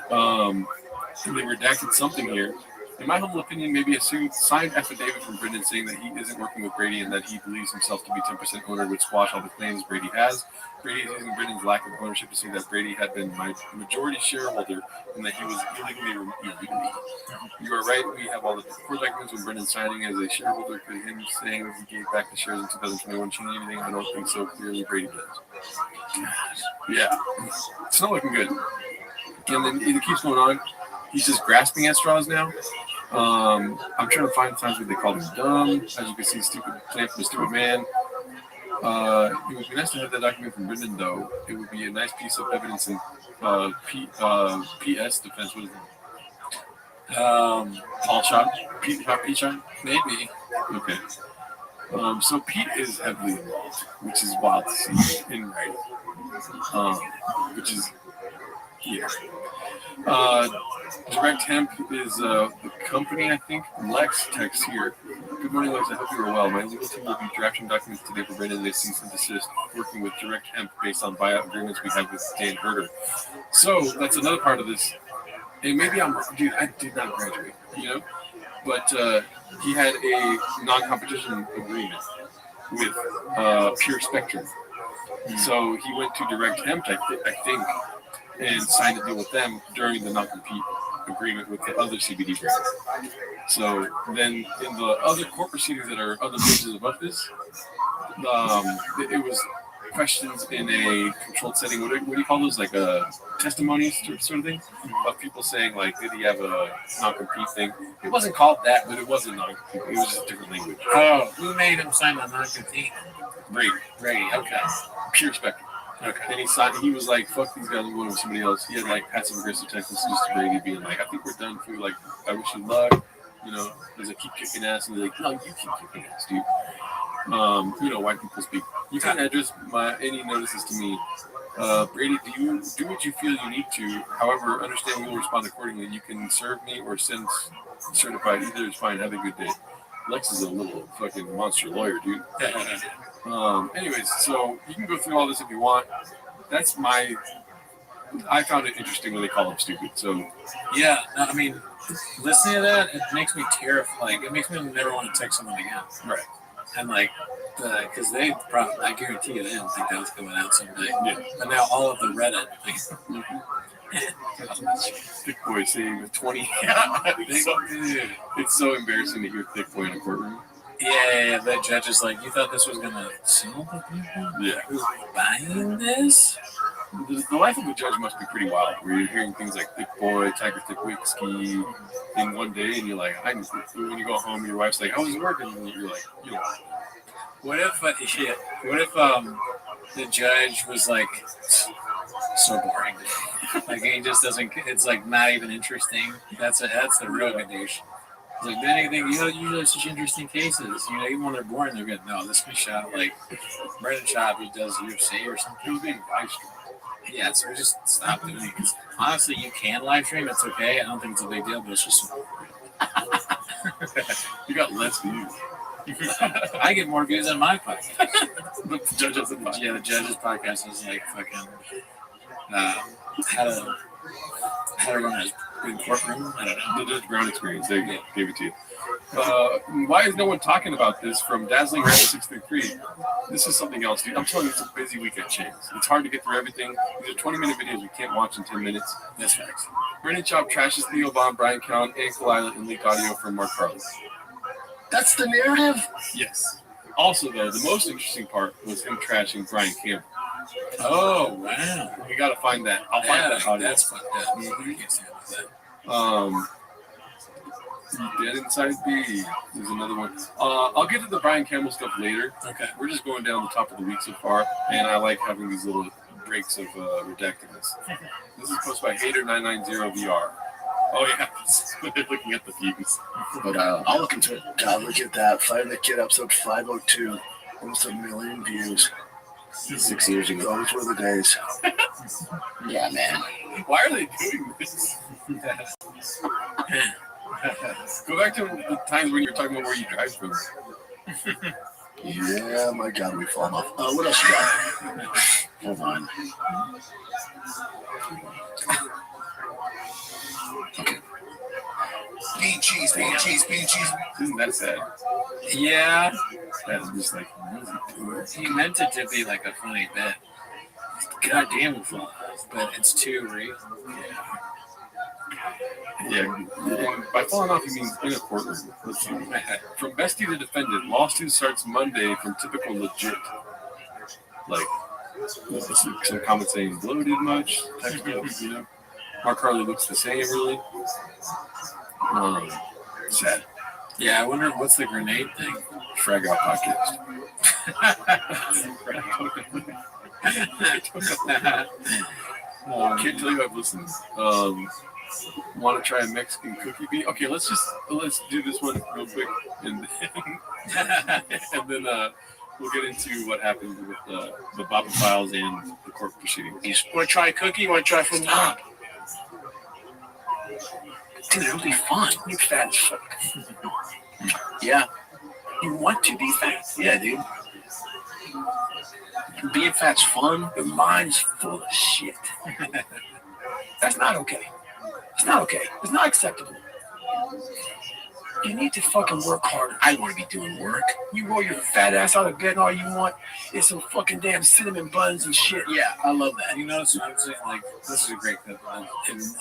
Speaker 18: They redacted something here. In my humble opinion, maybe a signed affidavit from Brendan saying that he isn't working with Brady and that he believes himself to be 10% owner would squash all the claims Brady has. Brady is using Brendan's lack of ownership to say that Brady had been my majority shareholder and that he was illegally. You are right. We have all the court documents when Brendan signing as a shareholder. Could him saying he gave back the shares in 2021 change anything? I don't think so. Clearly, Brady does. Yeah, it's not looking good. And then it keeps going on. He's just grasping at straws now. I'm trying to find times where they call him dumb. As you can see, stupid plan from a stupid man. It would be nice to have that document from Brendan, though. It would be a nice piece of evidence in PS defense. What is it? Paul shot? Pete shot? Maybe. Okay. So Pete is heavily involved, which is wild to see in writing. Which is, yeah. Direct Hemp is the company, I think. Lex texts here. Good morning, Lex. I hope you are well. My legal team will be drafting documents today for Brendan. They cease and desist, working with Direct Hemp based on buyout agreements we have with Dan Herder. So that's another part of this. And maybe I'm wrong. Dude, I did not graduate, you know? But he had a non-competition agreement with Pure Spectrum. So he went to Direct Hemp, I think, and signed a deal with them during the non-compete agreement with the other CBD brands. So then in the other court proceedings that are other pages above this, it was questions in a controlled setting. What do you call those? Like testimonies sort of thing? Of people saying like, did he have a non-compete thing? It wasn't called that, but it was a non-compete. It was just a different language.
Speaker 17: Oh, who made him sign the non-compete?
Speaker 18: Brady.
Speaker 17: Okay.
Speaker 18: Pure Spectrum. Okay. And he was like, fuck these guys, I'm going with somebody else. He had like passive aggressive text messages to Brady being like, I think we're done for, like, I wish you luck. You know, does it keep kicking ass? And they're like, no, you keep kicking ass, dude. You know, white people speak. You can address any notices to me. Brady, do what you feel you need to. However, understand we will respond accordingly. You can serve me or send certified. Either is fine. Have a good day. Lex is a little fucking monster lawyer, dude. Anyways, so you can go through all this if you want. That's I found it interesting when they call him stupid. So
Speaker 17: yeah, no, I mean, listening to that, it makes me terrified. Like, it makes me never want to text someone again.
Speaker 18: Right.
Speaker 17: And like, because they probably, I guarantee you, they didn't think that was coming out someday. Yeah. But now all of the Reddit.
Speaker 18: Thick boy saying 20. It's so embarrassing to hear thick boy in a courtroom.
Speaker 17: Yeah, the judge is like, you thought this was gonna sell the people?
Speaker 18: Yeah.
Speaker 17: Who are buying this?
Speaker 18: The life of a judge must be pretty wild, where you're hearing things like thick boy, tiger thick whiskey in one day, and you're like, when you go home, your wife's like, how was work? And you're like, you know.
Speaker 17: What if the judge was like so boring? Like he just doesn't. It's like not even interesting. That's the real good douche. It's like anything. You know, usually have such interesting cases. You know, even when they're boring, they're good. No, this guy shot like Brendan Schaub, who does UFC or something.
Speaker 18: He was being live streamed.
Speaker 17: Yeah, so we just stop doing it. Because honestly, you can live stream. It's okay. I don't think it's a big deal, but it's just.
Speaker 18: You got less views.
Speaker 17: I get more views on my podcast.
Speaker 18: The judges podcast.
Speaker 17: Yeah, the judges podcast is like fucking how to run a good courtroom. I don't know.
Speaker 18: The Judge Brown experience. They gave it to you. Why is no one talking about this? From Dazzling Rabbit 633. This is something else, dude. I'm telling you, it's a busy week at Chance. It's hard to get through everything. These are 20-minute videos we can't watch in 10 minutes.
Speaker 17: That's facts.
Speaker 18: Brendan Chop trashes Theo Von, Brian Count, and Kalila, and leaked audio from Mark Carlin.
Speaker 14: That's the narrative?
Speaker 18: Yes. Also, though, the most interesting part was him trashing Brian Campbell.
Speaker 17: Oh, wow.
Speaker 18: We got to find that. I'll find that audio.
Speaker 17: That's fucked up.
Speaker 18: Mm-hmm.
Speaker 17: I can't stand that.
Speaker 18: Dead Inside B. There's another one. I'll get to the Brian Campbell stuff later.
Speaker 17: Okay.
Speaker 18: We're just going down the top of the week so far, and I like having these little breaks of redactedness. This is posted by Hater990VR. Oh, yeah. They're looking at the views.
Speaker 14: But I'll look into it. God, look at that. Find the Kid episode 502. Almost 1 million views. 6 years ago. Those were the days. Yeah, man.
Speaker 18: Why are they doing this? Go back to the times when you were talking about where you drive from.
Speaker 14: Yeah, my God, we fall off. What else you got? Hold on. Okay.
Speaker 15: Bean cheese, bean cheese, bean cheese.
Speaker 18: Isn't that sad?
Speaker 17: Yeah.
Speaker 18: That's just like,
Speaker 17: he meant it to be like a funny bit. God damn it, but it's too real.
Speaker 18: Yeah, and by falling off, he means in a courtroom. Let's see. From bestie to defendant, lawsuit starts Monday from typical legit. Like, some comments saying bloated much, type stuff, you know. Mark Harley looks the same, really. Sad.
Speaker 17: Yeah, I wonder what's the grenade thing.
Speaker 18: Frag Out Podcast. Can't tell you I've listened. Want to try a Mexican cookie bean? Okay, let's do this one real quick, and then we'll get into what happened with the Baba files and the court proceedings.
Speaker 14: You want to try a cookie? You want to try from top? Dude, it'll be fun. You're fat as fuck. Yeah. You want to be fat? Yeah, dude. Being fat's fun. Your mind's full of shit. That's not okay. It's not okay. It's not acceptable. You need to fucking work harder. I want to be doing work. You roll your fat ass out of bed and all you want is some fucking damn cinnamon buns and shit. Yeah, I love that.
Speaker 17: You notice what I'm saying? Like, this is a great clip.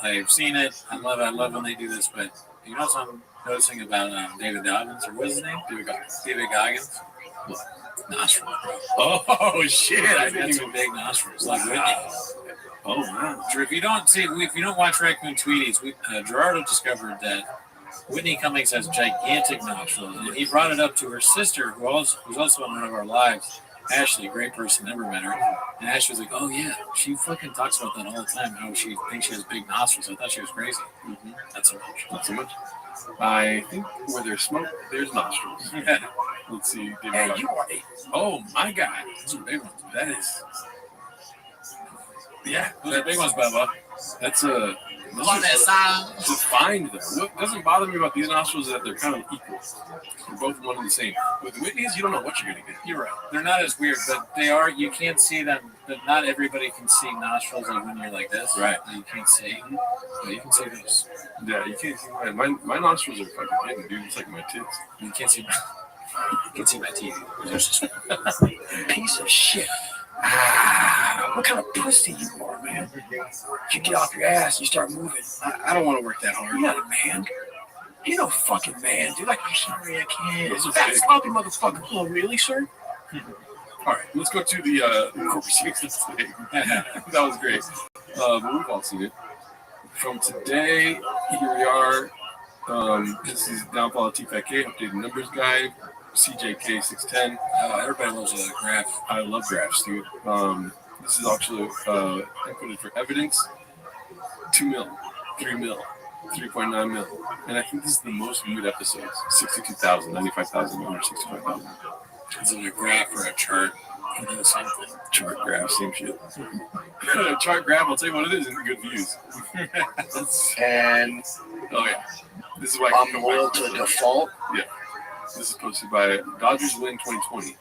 Speaker 17: I've seen it. I love when they do this, but you know what I'm noticing about David Goggins, or what's his name? David Goggins. What? Nostrils, bro. Oh, shit. I got some big nostrils. Like Whitney.
Speaker 18: Oh, wow.
Speaker 17: If you don't watch Raccoon Tweeties, Gerardo discovered that Whitney Cummings has gigantic nostrils, and he brought it up to her sister, who's also on one of our lives, Ashley, great person, never met her. And Ashley was like, "Oh yeah, she fucking talks about that all the time. How she thinks she has big nostrils. I thought she was crazy." Mm-hmm. Not so much.
Speaker 18: Not so much. I think where there's smoke, there's nostrils. Let's see.
Speaker 17: Hey, you are oh my God, those are big ones. That is. Yeah, those are big ones, Bubba.
Speaker 18: That's a. It's a find, though. What doesn't bother me about these nostrils is that they're kind of equal. They're both one and the same. With Whitney's, you don't know what you're going to get.
Speaker 17: You're right. They're not as weird, but they are. You can't see them. But not everybody can see nostrils like when you're like this.
Speaker 18: Right.
Speaker 17: You can't see. But you can see those.
Speaker 18: Yeah, you can't see mine. My nostrils are fucking hidden, dude. It's like my tits.
Speaker 17: You can't see. You can see my TV. There's this
Speaker 5: Piece of shit. What kind of pussy you are, man? You get off your ass, you start moving.
Speaker 12: I don't want to work that hard.
Speaker 5: You're not a man. You're no fucking man, dude. Like, I'm sorry, I can't.
Speaker 12: Those are
Speaker 5: Fat
Speaker 12: big.
Speaker 5: sloppy motherfucker. Oh, really, sir?
Speaker 18: All right, let's go to the court proceedings today. That was great. But we've all seen it. From today, here we are. This is Downfall of TFK, updated numbers guide, CJK 610.
Speaker 17: Everybody loves a graph.
Speaker 18: I love graphs, dude. This is actually included for evidence. 2 mil, 3 mil, 3.9 mil. And I think this is the most viewed episodes. 62,000, 95,000, 165,000.
Speaker 17: Is it a graph or a chart? The same thing.
Speaker 18: Chart graph, same shit. Chart graph, I'll tell you what it is, and good views.
Speaker 14: And
Speaker 18: oh yeah, this is why
Speaker 14: I'm loyal to default.
Speaker 18: Yeah, this is posted by Dodgers Win 2020.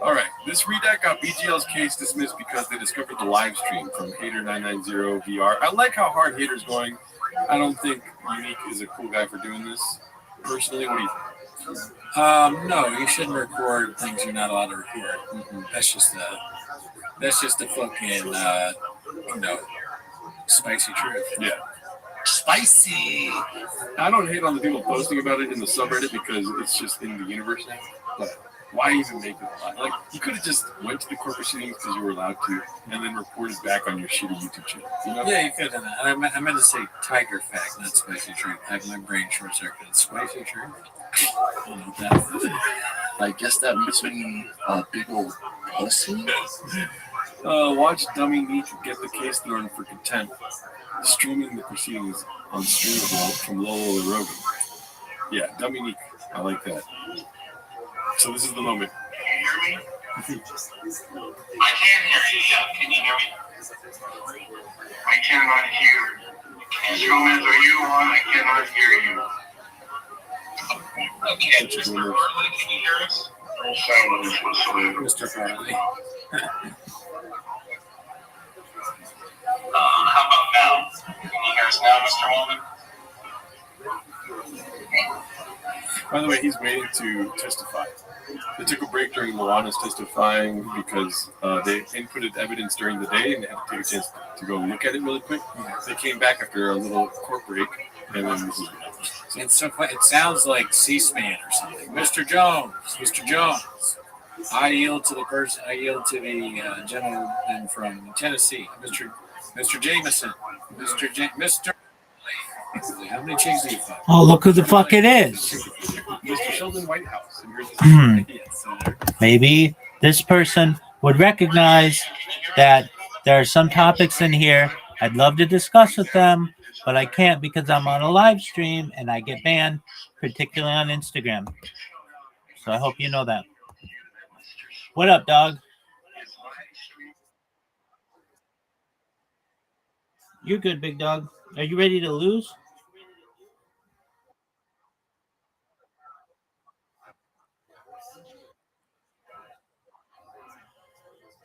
Speaker 18: All right, this redact got BGL's case dismissed because they discovered the live stream from Hater990 VR. I like how hard Hater's going. I don't think Unique is a cool guy for doing this. Personally, what do you think?
Speaker 17: No, you shouldn't record things you're not allowed to record. Mm-hmm. That's just the fucking spicy truth.
Speaker 18: Yeah.
Speaker 5: Spicy.
Speaker 18: I don't hate on the people posting about it in the subreddit because it's just in the universe now. But why even make it alive? Like, you could have just went to the court proceedings because you were allowed to, and then reported back on your shitty YouTube channel. You know?
Speaker 17: Yeah, you could have done that. And I meant to say tiger fact, not spicy truth. I have my brain short circuited. Spicy truth. I don't know what that is.
Speaker 14: I guess that must mean a big old pussy.
Speaker 18: Watch Dummy Neek get the case thrown for contempt, streaming the proceedings on Streamable from Lolo and Rogan. Yeah, Dummy Neek. I like that. So this is the moment.
Speaker 15: Can you hear me? I can hear you, yeah. Can you hear me? I cannot hear. Instruments, are you on? I cannot hear you. Okay, Mr. Farley, can you hear us? Silence whatsoever.
Speaker 17: Mr. Farley.
Speaker 15: How about now? Can you hear us now, Mr. Walden?
Speaker 18: By the way, he's waiting to testify. They took a break during Luana's testifying because they inputted evidence during the day and they had to take a chance to go look at it really quick. They came back after a little court break, and then this is what happened.
Speaker 17: It's so funny. It sounds like C-SPAN or something. Mr. Jones, I yield to the person. I yield to the gentleman from Tennessee, Mr. Jameson, Mr. How many chicks do you fuck?
Speaker 16: Oh, look who the fuck it is.
Speaker 18: Mr. Sheldon Whitehouse.
Speaker 16: Maybe this person would recognize that there are some topics in here I'd love to discuss with them, but I can't because I'm on a live stream and I get banned, particularly on Instagram. So I hope you know that. What up, dog? You're good, big dog. Are you ready to lose?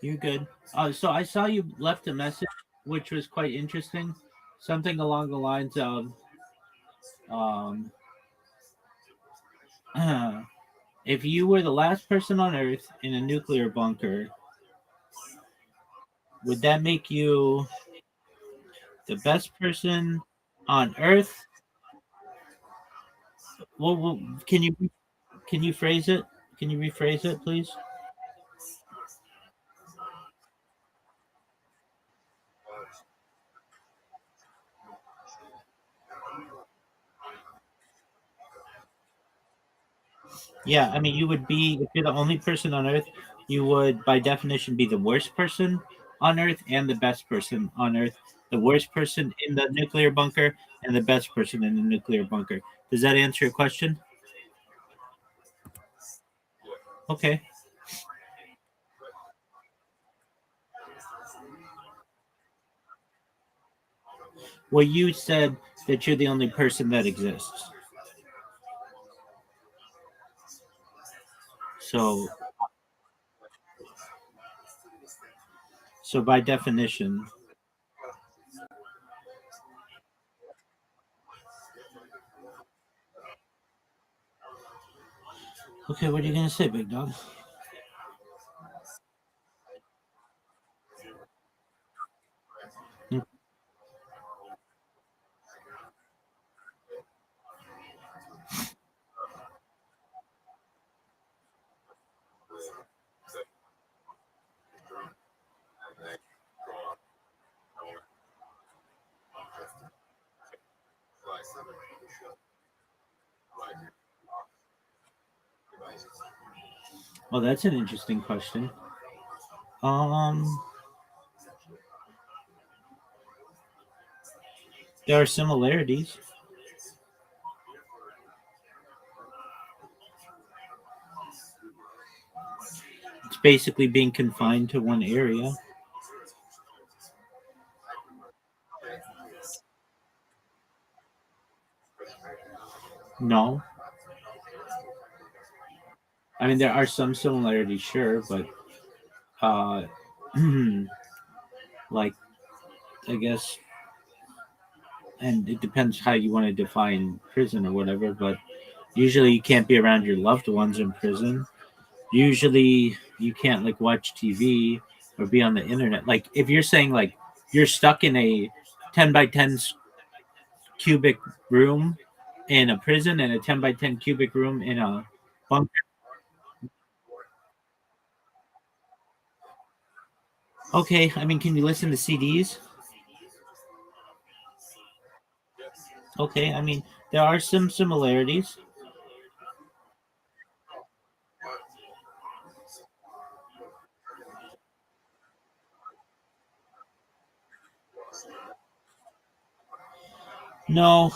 Speaker 16: You're good. So I saw you left a message, which was quite interesting. Something along the lines of, if you were the last person on Earth in a nuclear bunker, would that make you the best person on Earth? Well, can you phrase it? Can you rephrase it, please? Yeah, I mean, you would be, if you're the only person on Earth, you would, by definition, be the worst person on Earth and the best person on Earth. The worst person in the nuclear bunker and the best person in the nuclear bunker. Does that answer your question? Okay. Well, you said that you're the only person that exists. So by definition, Okay, what are you gonna say, big dog? Well, that's an interesting question. Um, there are similarities. It's basically being confined to one area. No, I mean there are some similarities, sure, but uh, like I guess, and it depends how you want to define prison or whatever. But usually, you can't be around your loved ones in prison. Usually, you can't like watch TV or be on the internet. Like if you're saying like you're stuck in a 10 by 10 cubic room in a prison and a 10 by 10 cubic room in a bunker. Okay, I mean, can you listen to CDs? Okay, I mean, there are some similarities. No,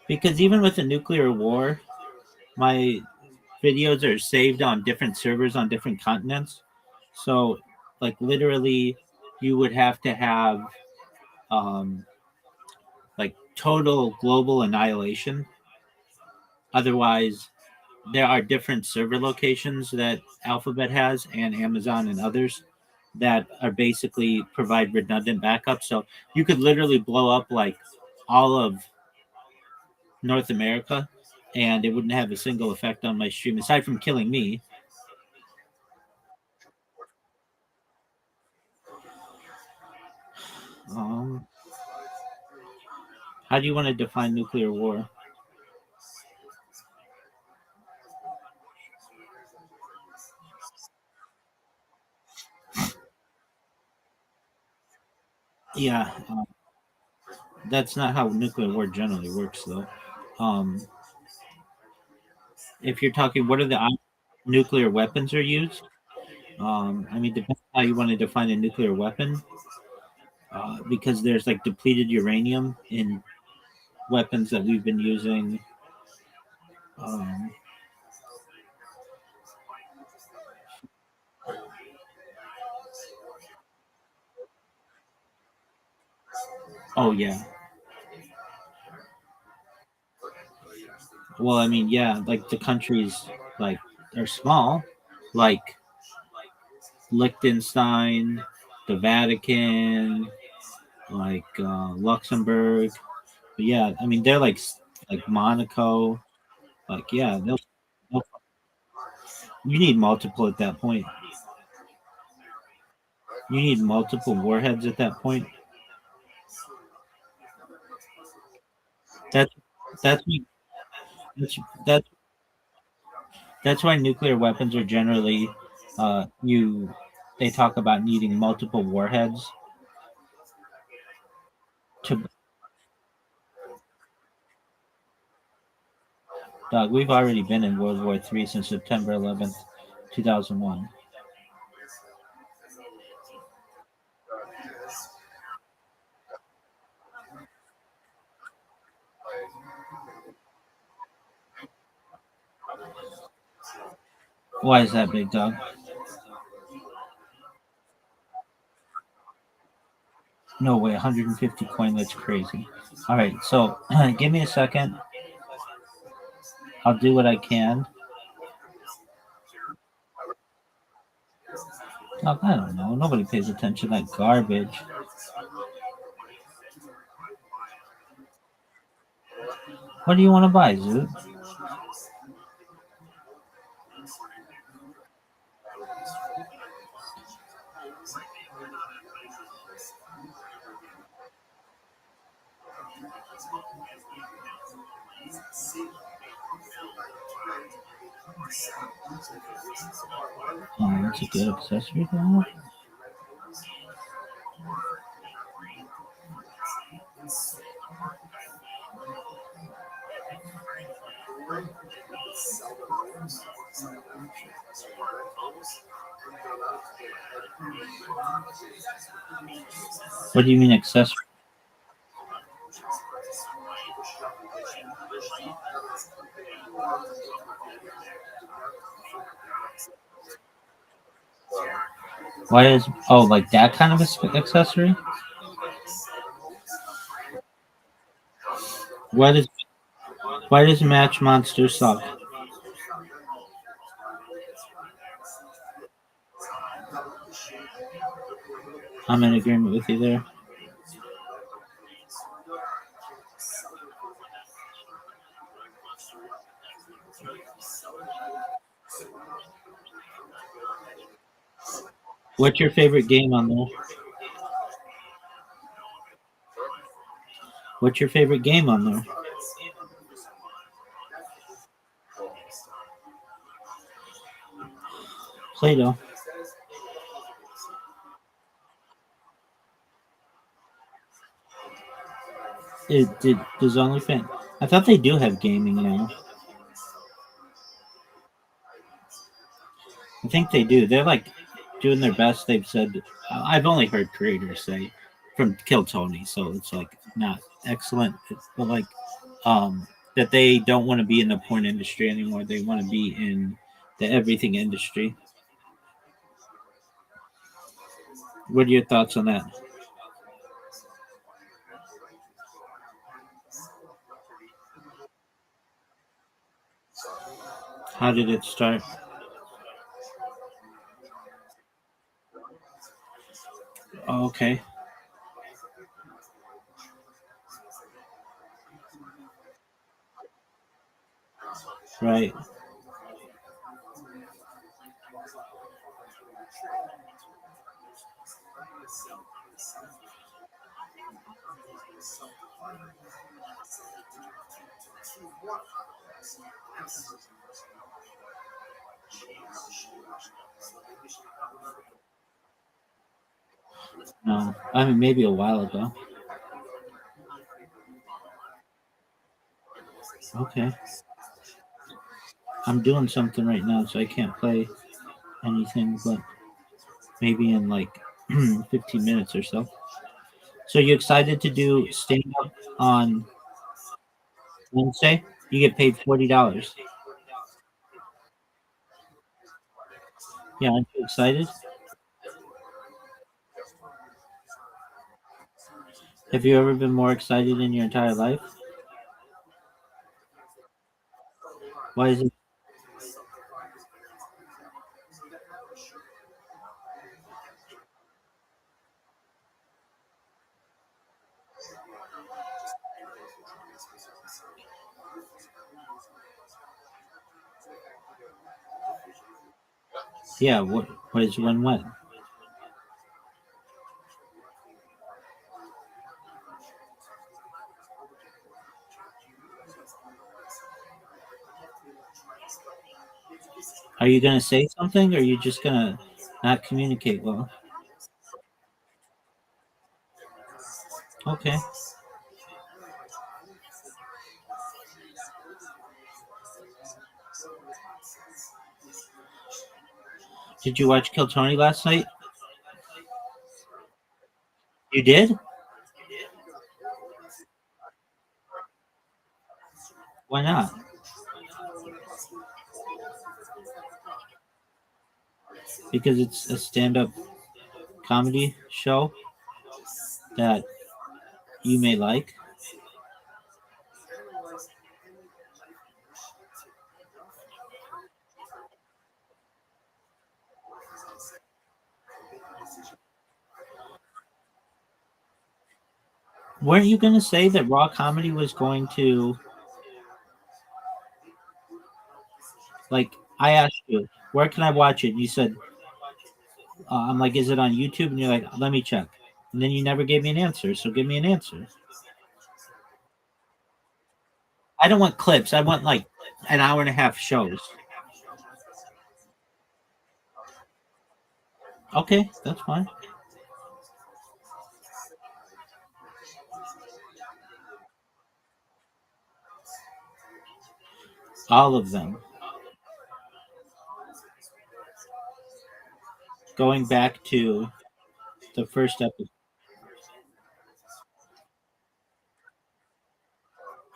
Speaker 16: because even with a nuclear war, my videos are saved on different servers on different continents. So, like, literally, you would have to have um, like total global annihilation. Otherwise, there are different server locations that Alphabet has and Amazon and others that are basically provide redundant backup. So you could literally blow up like all of North America and it wouldn't have a single effect on my stream aside from killing me. Um, how do you want to define nuclear war? Yeah, that's not how nuclear war generally works, though. Um, if you're talking, what are the nuclear weapons are used? I mean, depends how you want to define a nuclear weapon, because there's like depleted uranium in weapons that we've been using. Um, oh yeah. Well, I mean, yeah, like the countries like are small, like Liechtenstein, the Vatican, like Luxembourg. But yeah, I mean they're like Monaco. Like yeah, they'll you need multiple at that point. You need multiple warheads at that point. That's that's that's that's that's why nuclear weapons are generally you they talk about needing multiple warheads to dog. We've already been in World War III since September 11th, 2001. Why is that, big dog? No way, 150 coin. That's crazy. All right, so give me a second. I'll do what I can. Oh, I don't know. Nobody pays attention to that garbage. What do you want to buy, Zoot? Oh, that's a good accessory to have. What do you mean accessory? Why is like that kind of accessory? Why does Match Monster suck? I'm in agreement with you there. What's your favorite game on there? What's your favorite game on there? Play-Doh. Does OnlyFans? I thought they do have gaming now. I think they do. They're like doing their best. They've said. I've only heard creators say from Kill Tony, so it's like not excellent, but like that they don't want to be in the porn industry anymore. They want to be in the everything industry. What are your thoughts on that? How did it start? Oh, okay. Right. No, I mean maybe a while ago. Okay. I'm doing something right now, so I can't play anything, but maybe in like 15 minutes or so. So you excited to do stand up on Wednesday? You get paid $40. Yeah, aren't you excited? Have you ever been more excited in your entire life? Why is it? Yeah, what is when what? Are you gonna say something or are you just gonna not communicate well? Okay. Did you watch Kill Tony last night? You did? Why not? Because it's a stand-up comedy show that you may like. Weren't you going to say that raw comedy was going to like I asked you, where can I watch it? You said, I'm like, is it on YouTube? And you're like, let me check. And then you never gave me an answer. So give me an answer. I don't want clips. I want like an hour and a half shows. Okay, that's fine. All of them. Going back to the first episode.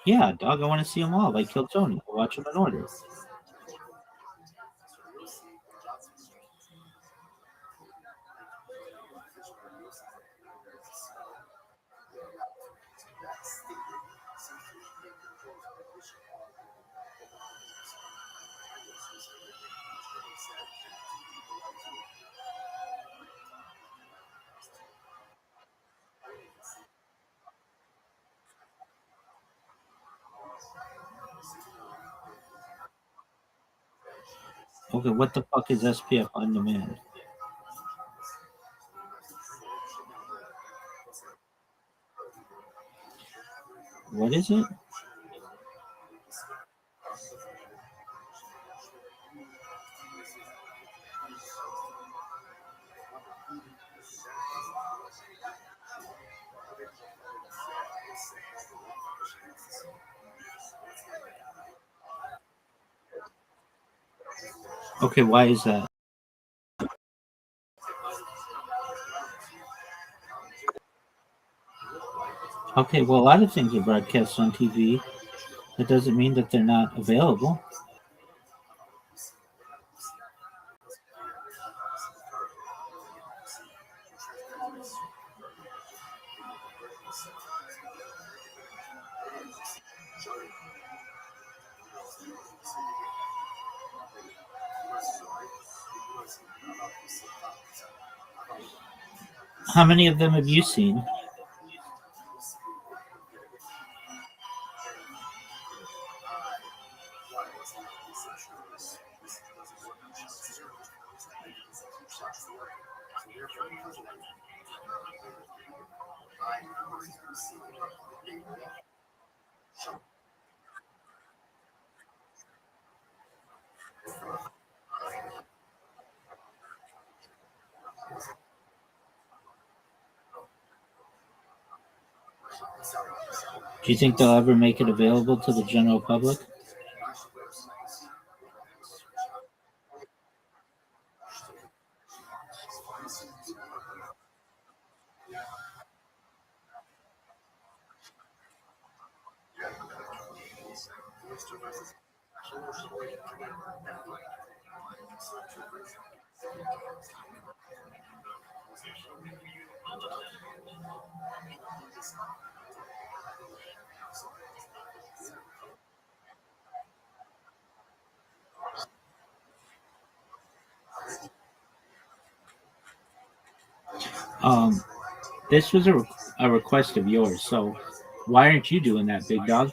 Speaker 16: Yeah, dog, I want to see them all. Like Kill Tony. I'll watch them in order. Okay, what the fuck is SPF on demand? What is it? Okay, why is that? Okay, well, a lot of things are broadcast on TV. That doesn't mean that they're not available. How many of them have you seen? Do you think they'll ever make it available to the general public? This was a request of yours, so why aren't you doing that, big dog?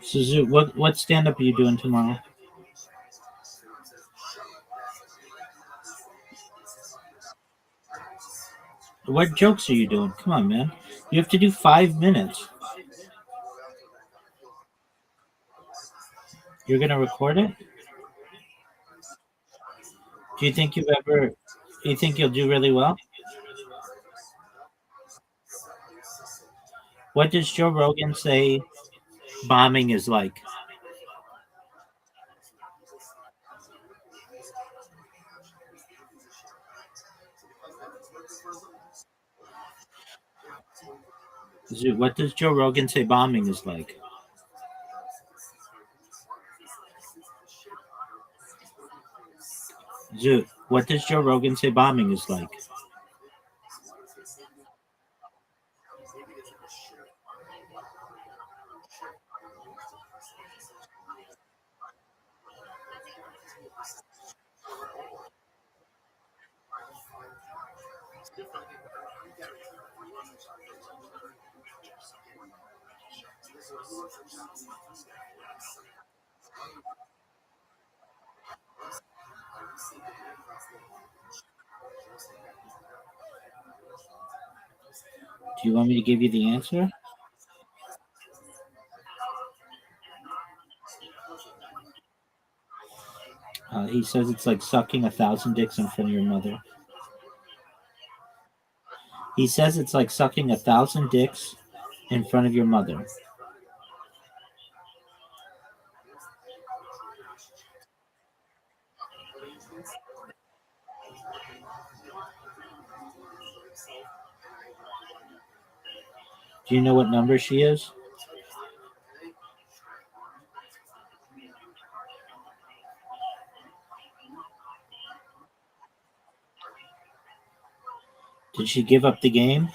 Speaker 16: Suzu, what stand up are you doing tomorrow? What jokes are you doing? Come on, man. You have to do 5 minutes. You're gonna record it? Do you think you think you'll do really well? What does Joe Rogan say bombing is like? What does Joe Rogan say bombing is like? What does Joe Rogan say bombing is like? Do you want me to give you the answer? He says it's like sucking 1,000 dicks in front of your mother. He says it's like sucking 1,000 dicks in front of your mother. Do you know what number she is? Did she give up the game?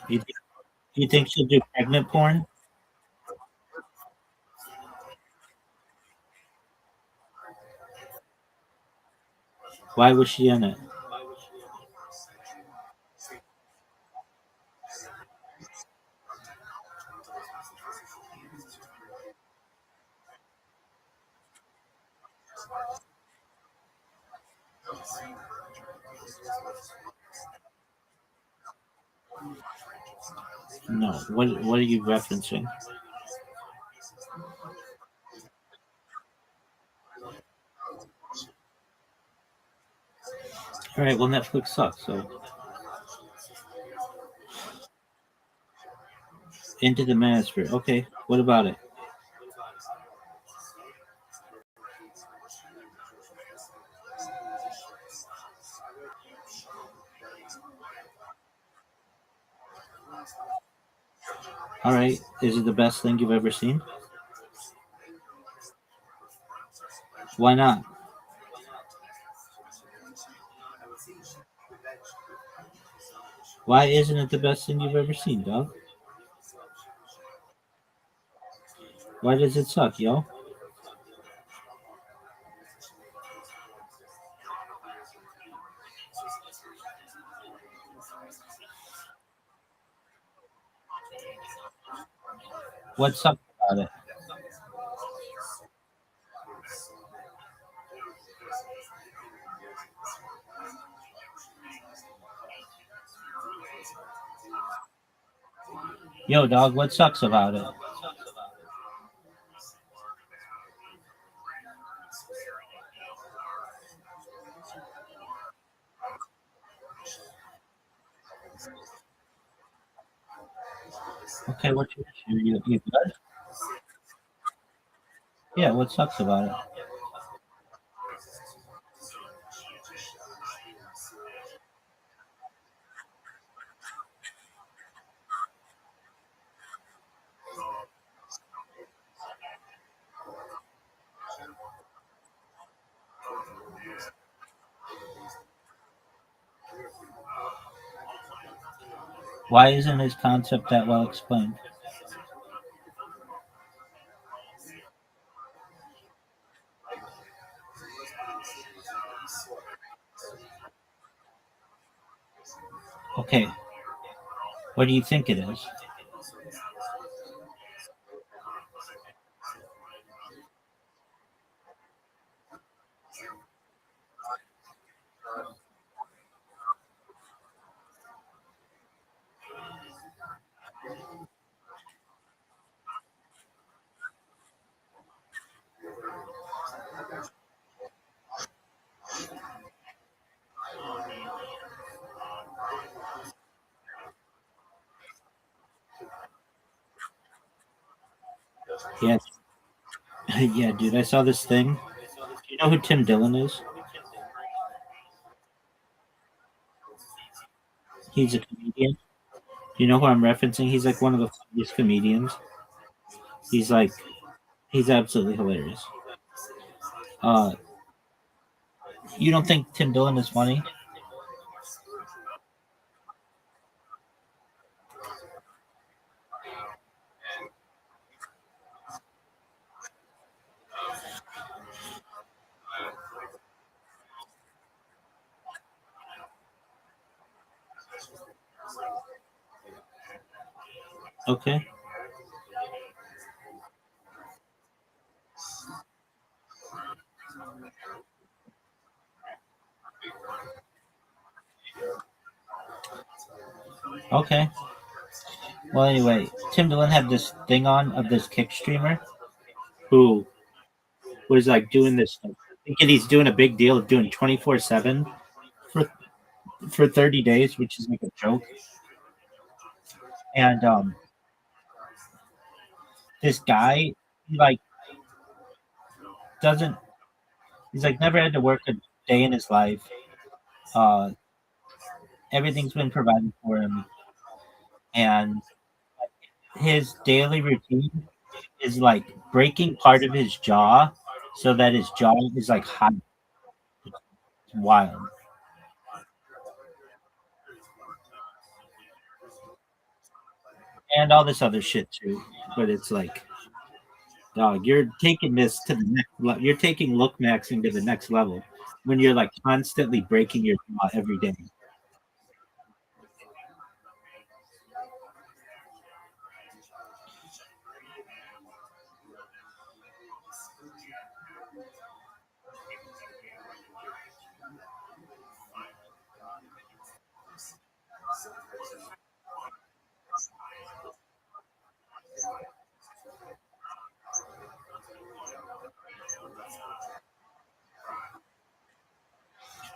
Speaker 16: You think she'll do pregnant porn? Why was she in it? No. What are you referencing? All right. Well, Netflix sucks. So Into the Manosphere. Okay. What about it? All right. Is it the best thing you've ever seen? Why not? Why isn't it the best thing you've ever seen, dog? Why does it suck, yo? What sucks about it? Yo, dog, what sucks about it? Okay, what's your issue? You good? Yeah, what sucks about it? Why isn't his concept that well explained? Okay, what do you think it is? Yeah, yeah, dude, I saw this thing. Do you know who Tim Dillon is? He's a comedian. Do you know who I'm referencing? He's like one of the funniest comedians. He's like, he's absolutely hilarious. Uh, you don't think Tim Dillon is funny? Okay. Okay. Well, anyway, Timbaland had this thing on of this kick streamer who was like doing this, thinking he's doing a big deal of doing 24/7 for 30 days, which is like a joke. And this guy, he like doesn't. He's like never had to work a day in his life. Uh, Everything's been provided for him, and his daily routine is like breaking part of his jaw so that his jaw is like hot. It's wild. And all this other shit too. But it's like, dog, you're taking this to the next level. You're taking look maxing to the next level when you're like constantly breaking your jaw every day.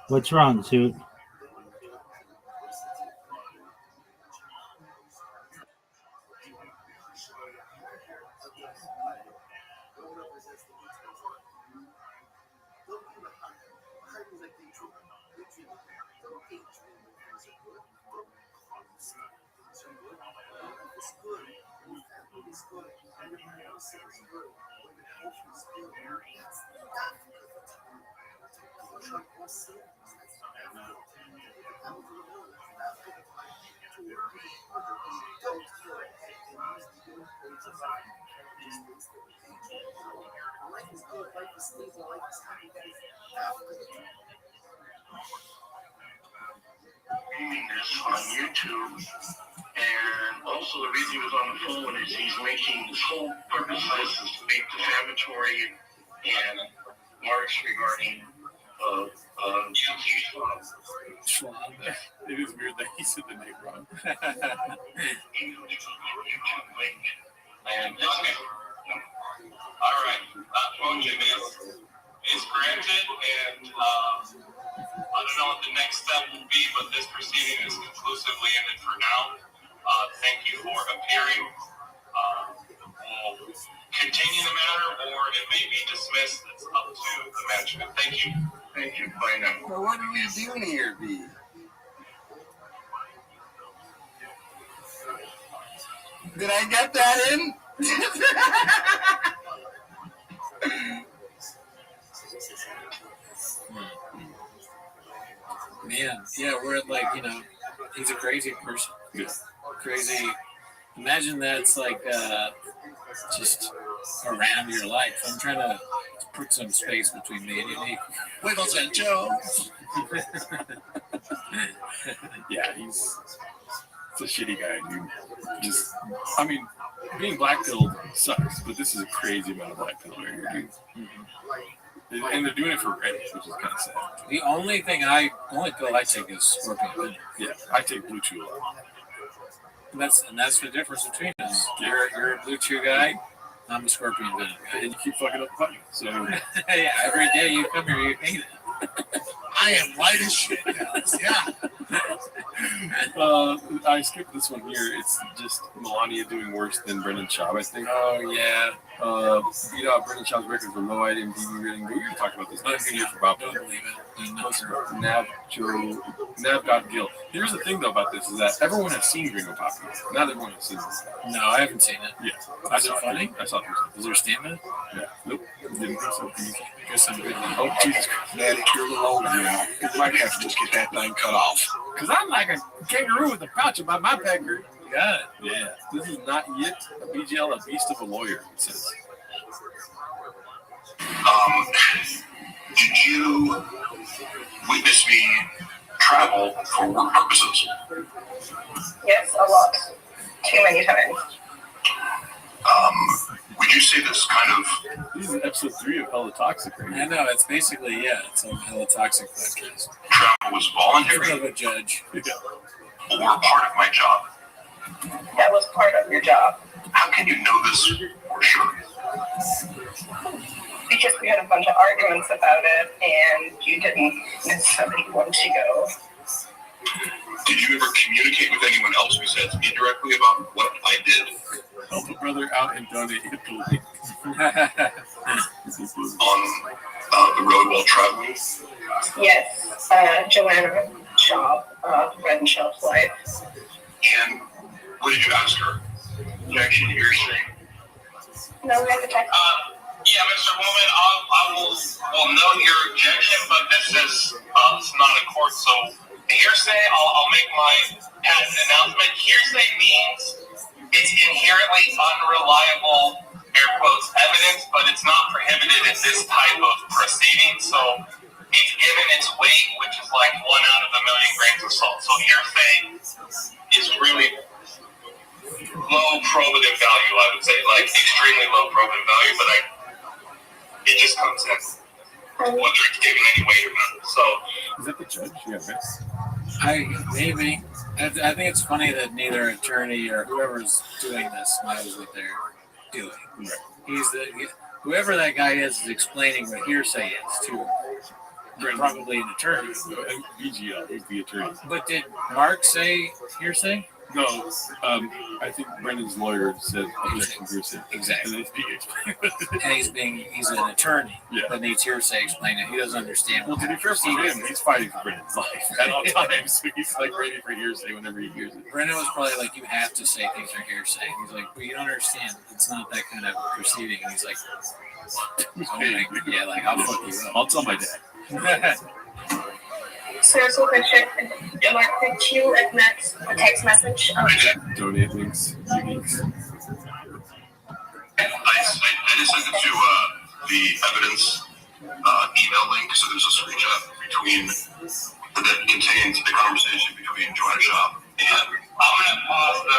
Speaker 16: What's wrong, Suit?
Speaker 4: On YouTube, and also the reason he was on the phone is he's making his whole purpose of this is to make defamatory and marks regarding
Speaker 18: Schwab. It is weird that he said the name wrong.
Speaker 2: And okay. All right. Motion is granted, and I don't know what the next step will be, but this proceeding is conclusively ended for now. Thank you for appearing. We'll continue the matter, or it may be dismissed. It's up to the management. Thank you. Thank you. Bye now.
Speaker 3: Well, what are we doing here, B? Did I get that in?
Speaker 17: Man, yeah, we're at like, he's a crazy person.
Speaker 18: Yeah.
Speaker 17: Crazy. Imagine that's like just around your life. I'm trying to put some space between me and you.
Speaker 3: Wiggles and Jones.
Speaker 18: Yeah, he's a shitty guy, dude. Just, I mean, being black-pilled sucks, but this is a crazy amount of black-pill right here, dude. Mm-hmm. And they're doing it for Reddit, which is kind of sad.
Speaker 17: The only pill I take is scorpion.
Speaker 18: Yeah, I take Blue Chew a lot.
Speaker 17: And that's the difference between us. You're a Blue Chew guy. I'm a scorpion venom guy.
Speaker 18: And you keep fucking up the button. So
Speaker 17: yeah, every day you come here, you hate it.
Speaker 3: I am white as shit, guys. Yeah.
Speaker 18: I skipped this one here. It's just Melania doing worse than Brendan Schaub, I think.
Speaker 17: Oh, yeah.
Speaker 18: Beat out Brendan Schaub's record for low IMDb rating. We were talking about this. Not good year for Bob Dylan.
Speaker 17: Don't believe it.
Speaker 18: Nav got Gil. Here's the thing, though, about this is that everyone has seen Gringo Poppy. Not everyone has seen this.
Speaker 17: No, I haven't seen it.
Speaker 18: Yeah.
Speaker 17: Is it funny?
Speaker 18: I saw it.
Speaker 17: Is there a statement?
Speaker 18: Yeah. Nope. Didn't think so.
Speaker 17: I guess I'm good.
Speaker 18: Oh, Jesus Christ.
Speaker 19: Daddy, you're a little older now. You might have to just get that thing cut off.
Speaker 18: Because I'm like a kangaroo with a pouch about my pecker.
Speaker 17: Got it.
Speaker 18: Yeah. This is not yet a BGL, a beast of a lawyer, it says.
Speaker 19: Did you witness me travel for work purposes?
Speaker 20: Yes, a lot. Too many times.
Speaker 18: This is episode 3 of Hella Toxic right
Speaker 17: I
Speaker 18: now.
Speaker 17: know, it's basically, it's a hella toxic podcast.
Speaker 19: travel was voluntary
Speaker 17: Of a judge.
Speaker 19: or part of my job?
Speaker 20: That was part of your job.
Speaker 19: How can you know this for sure?
Speaker 20: Because we had a bunch of arguments about it and you didn't necessarily want to go.
Speaker 19: Did you ever communicate with anyone else besides me directly about what I did?
Speaker 18: Help a brother out and donate hit the link.
Speaker 19: On the road while traveling?
Speaker 20: Yes, Joanna Shaw, Red and Shaw's wife.
Speaker 19: And what did you ask her? Objection, hearsay?
Speaker 20: No, we have to text.
Speaker 21: Yeah, Mr. Woman, I will note your objection, but this is it's not a court, so hearsay, I'll make my patent announcement. Hearsay means it's inherently unreliable, air quotes, evidence, but it's not prohibited in this type of proceeding, so it's given its weight, which is like 1 out of a million grains of salt. So hearsay is really low probative value, I would say, like extremely low probative value, but it just comes in whether it's given any weight or not. So
Speaker 18: is that the judge? Yeah,
Speaker 17: Maybe. I think it's funny that neither attorney or whoever's doing this knows what they're doing. Right. Whoever that guy is explaining what hearsay is to probably an attorney.
Speaker 18: VGL is the attorney.
Speaker 17: But did Mark say hearsay?
Speaker 18: No, I think Brendan's lawyer said objection hearsay.
Speaker 17: Exactly.
Speaker 18: And
Speaker 17: he's an attorney
Speaker 18: Yeah.
Speaker 17: that needs hearsay explaining. He doesn't understand.
Speaker 18: Well, to be fair for him, he's fighting for Brendan's life at all times. So he's like ready for hearsay whenever he hears it.
Speaker 17: Brendan was probably like, you have to say things are hearsay. He's like, but you don't understand. It's not that kind of proceeding. And he's like, I'll fuck you up.
Speaker 18: I'll tell my dad.
Speaker 20: So it's okay, check the you at next text message.
Speaker 18: Donate links, uniques.
Speaker 19: I just sent it to the evidence email link, so there's a screenshot that contains the conversation between Joanna Shaw and
Speaker 21: I'm going to pause the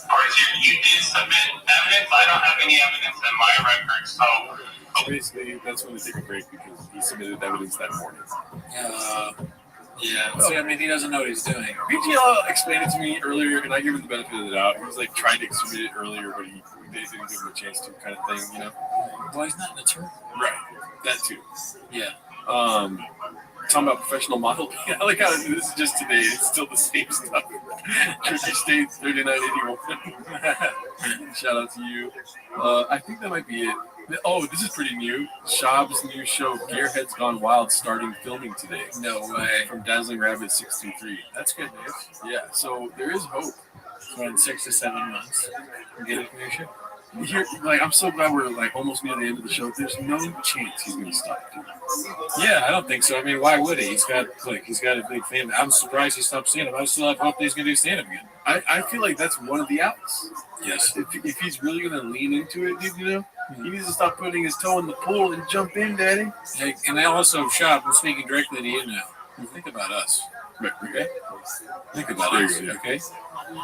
Speaker 21: parts here. You did submit evidence. I don't have any evidence in my record, so
Speaker 18: basically that's when they take a break because he submitted evidence that morning.
Speaker 17: See, I mean, he doesn't know what he's doing.
Speaker 18: VGL explained it to me earlier, and I gave him the benefit of the doubt. He was like trying to submit it earlier, but they didn't give him a chance to, kind of thing, you know?
Speaker 17: Well, he's not an attorney.
Speaker 18: Right, that too.
Speaker 17: Yeah.
Speaker 18: Talking about professional modeling. I like how this is just today. It's still the same stuff. Turkey State 3981. Shout out to you. I think that might be it. Oh, this is pretty new. Shab's new show, Gearhead's Gone Wild, starting filming today.
Speaker 17: No way.
Speaker 18: From Dazzling Rabbit 623.
Speaker 17: That's good news.
Speaker 18: Yeah, so there is hope.
Speaker 17: So in 6 to 7 months, we get a new show.
Speaker 18: Here, I'm so glad we're almost near the end of the show. There's no chance he's gonna stop.
Speaker 17: Yeah, I don't think so. I mean, why would he? He's got a big fan. I'm surprised he stopped stand-up. I still have hope that he's gonna do stand-up again.
Speaker 18: I feel like that's one of the outs.
Speaker 17: Yes.
Speaker 18: If he's really gonna lean into it, dude, he needs to stop putting his toe in the pool and jump in, Daddy.
Speaker 17: Hey, and I also, Shab, I'm speaking directly to you now. Think about us.
Speaker 18: Right, okay?
Speaker 17: Think about us, okay?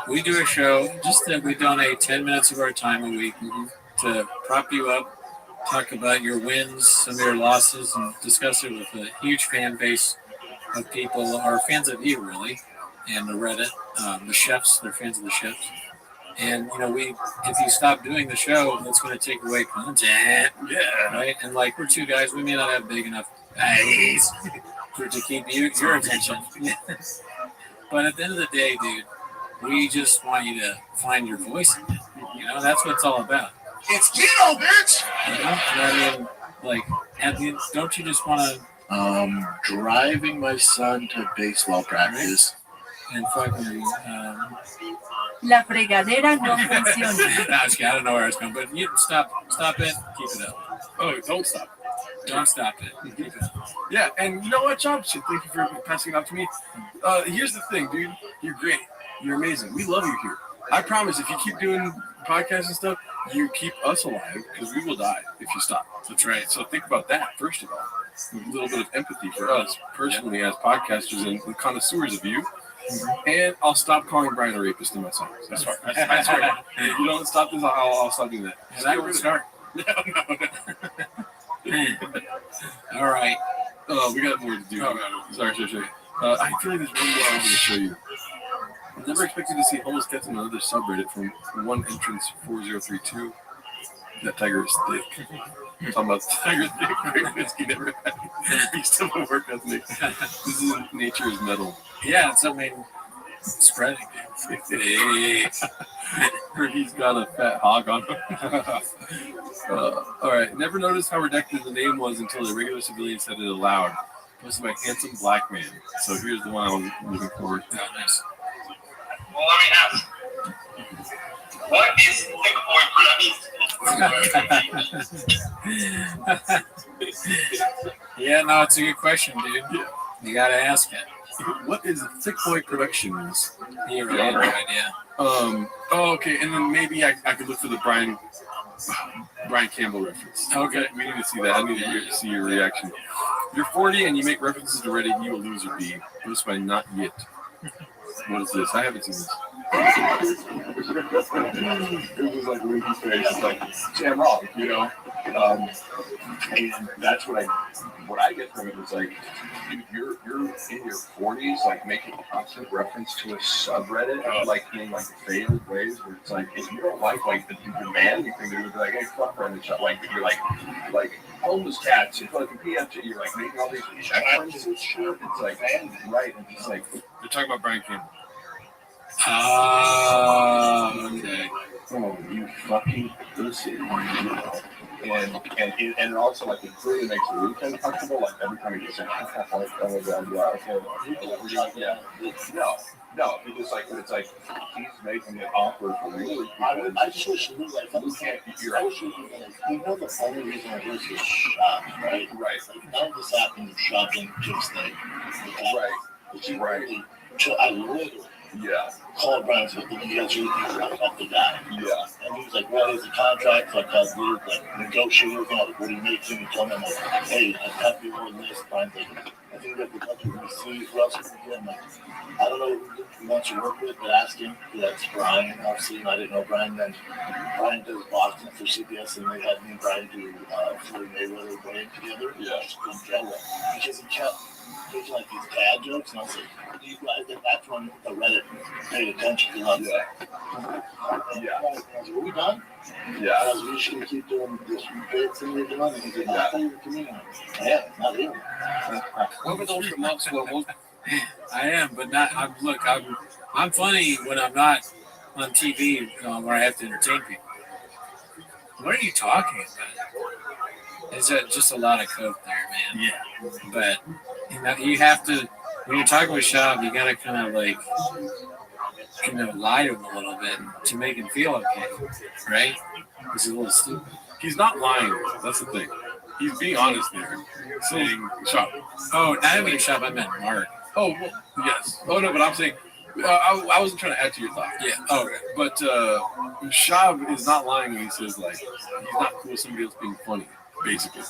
Speaker 17: We do a show, just that we donate 10 minutes of our time a week to prop you up, talk about your wins, some of your losses, and discuss it with a huge fan base of people, or fans of you, really, and the Reddit, the chefs, they're fans of the chefs. And, if you stop doing the show, that's going to take away content.
Speaker 18: Yeah.
Speaker 17: Right? And, we're two guys, we may not have big enough eyes to keep your attention. But at the end of the day, dude, we just want you to find your voice in it. That's what it's all about.
Speaker 14: It's keto, bitch!
Speaker 17: Don't you just want to...
Speaker 14: Driving my son to baseball practice.
Speaker 17: And fucking...
Speaker 8: La fregadera no funciona.
Speaker 17: I don't know where I was going, but you stop it, keep it up.
Speaker 18: Oh, don't stop.
Speaker 17: Don't stop it. Keep it up.
Speaker 18: Yeah, and you know what, Job? Thank you for passing it off to me. Here's the thing, dude. You're great. You're amazing. We love you here. I promise, if you keep doing podcasts and stuff, you keep us alive because we will die if you stop. That's right. So think about that, first of all. A little bit of empathy for us personally as podcasters and connoisseurs of you. And I'll stop calling Brian a rapist in my songs. That's right. I swear. If you don't stop this, I'll stop doing that.
Speaker 17: And that would start. All right.
Speaker 18: Oh, we got more to do. Sorry. I feel like there's one more I want to show you. I never expected to see homeless cats on another subreddit from one entrance 4032. That tiger is thick. I'm talking about tiger thick. He never had. He still won't work with me. This is nature is metal.
Speaker 17: Yeah, it's spreading.
Speaker 18: Hey. Or he's got a fat hog on him. All right. Never noticed how redacted the name was until a regular civilian said it aloud. Posted by handsome black man. So here's the one I was looking for.
Speaker 17: Oh, nice.
Speaker 21: Well, let me ask. What is thick boy production?
Speaker 17: Yeah, no, it's a good question, dude. You gotta ask it.
Speaker 18: What is Thick Boy Productions?
Speaker 17: You have no idea.
Speaker 18: Oh, okay, and then maybe I could look for the Brian Campbell reference.
Speaker 17: Okay.
Speaker 18: We need to see that. I need to see your reaction. You're 40 and you make references to Reddit, you a loser be. Posted by Not Yet. What is this? I haven't seen this.
Speaker 9: It was like Linky's face, like Sam Rock, you know. And that's what I get from it was like, dude, you're in your 40s, like making constant reference to a subreddit, like in like favorite ways where it's like, if you don't like the manly thing, they would be like, hey, fuck Reddit, shut. Like you're like homeless cats, it's like a PFG, you're like making all these references and shit. It's like, right, and it's like
Speaker 18: they're talking about Brian Campbell.
Speaker 9: Okay. Oh, you fucking pussy. You know? And also, like, it really makes the weekend comfortable. Like, every time you get saying, like, oh my god, yeah. No, because, like, it's like, he's making it awkward for me. I just wish you knew, like, you can't, you know, the only reason I do this is shop, right? Right. Like, none of this happened shopping just like, right. It's right. I literally. Yeah. Called Brian and said, you guys really think about the guy? Yeah. And he was like, well, he's a contract, like, weird, like, negotiator, like, what do you make him? He told me, I'm like, hey, I have to be on this. Brian's like, I think we have to touch with see who else we can get. I'm like, I don't know who he wants to work with, but ask him. That's Brian, obviously, and I didn't know Brian then. Brian does Boston for CBS, and they had me and Brian do Floyd Mayweather weigh-in together. Yeah. Because he kept making like these dad jokes, and I was like, that's when the Reddit paid attention to us. Yeah. Yeah. I was like, are we done? Yeah. I was like, we should keep doing this big thing we're doing. And he's like, yeah. I thought you were comedian. Yeah, not even.
Speaker 17: What were those remarks? I am, but not. I'm funny when I'm not on TV where I have to entertain people. What are you talking about? Is that just a lot of coke there, man? Yeah. But you have to, when you're talking with Shab, you gotta kind of lie to him a little bit to make him feel okay, right? He's a little stupid.
Speaker 18: He's not lying. That's the thing. He's being honest there. Saying Shab.
Speaker 17: Oh, I didn't mean Shab. I meant Mark.
Speaker 18: Oh, well, yes. Oh no, but I'm saying. I wasn't trying to add to your thought.
Speaker 17: Yeah. Oh, okay.
Speaker 18: But Shab is not lying when he says like he's not cool with somebody else being funny. Basically.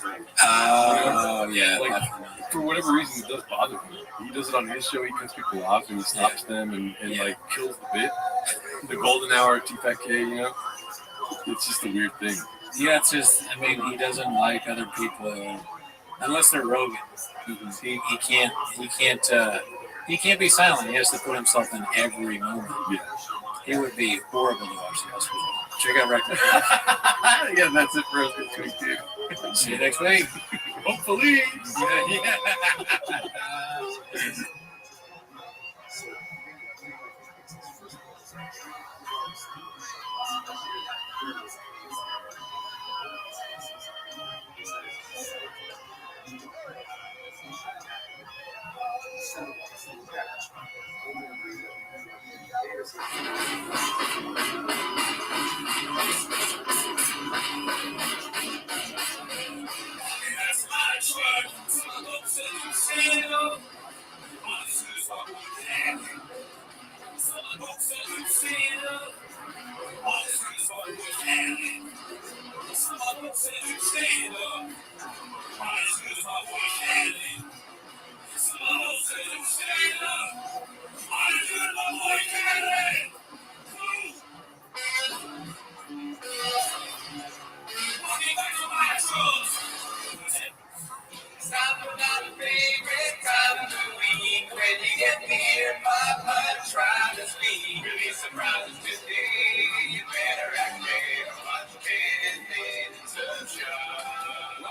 Speaker 17: Oh, yeah.
Speaker 18: Like, for whatever reason, it does bother him. He does it on his show. He cuts people off and he stops them and like kills the bit. The golden hour at TFK, you know? It's just a weird thing.
Speaker 17: Yeah, it's just, I mean, he doesn't like other people unless they're Rogan. He can't be silent. He has to put himself in every moment.
Speaker 18: Yeah.
Speaker 17: It would be horrible to watch the Oscars. Check out Record.
Speaker 18: Yeah, that's it for us this week, dude.
Speaker 17: See you next week.
Speaker 18: Hopefully.
Speaker 17: Yeah.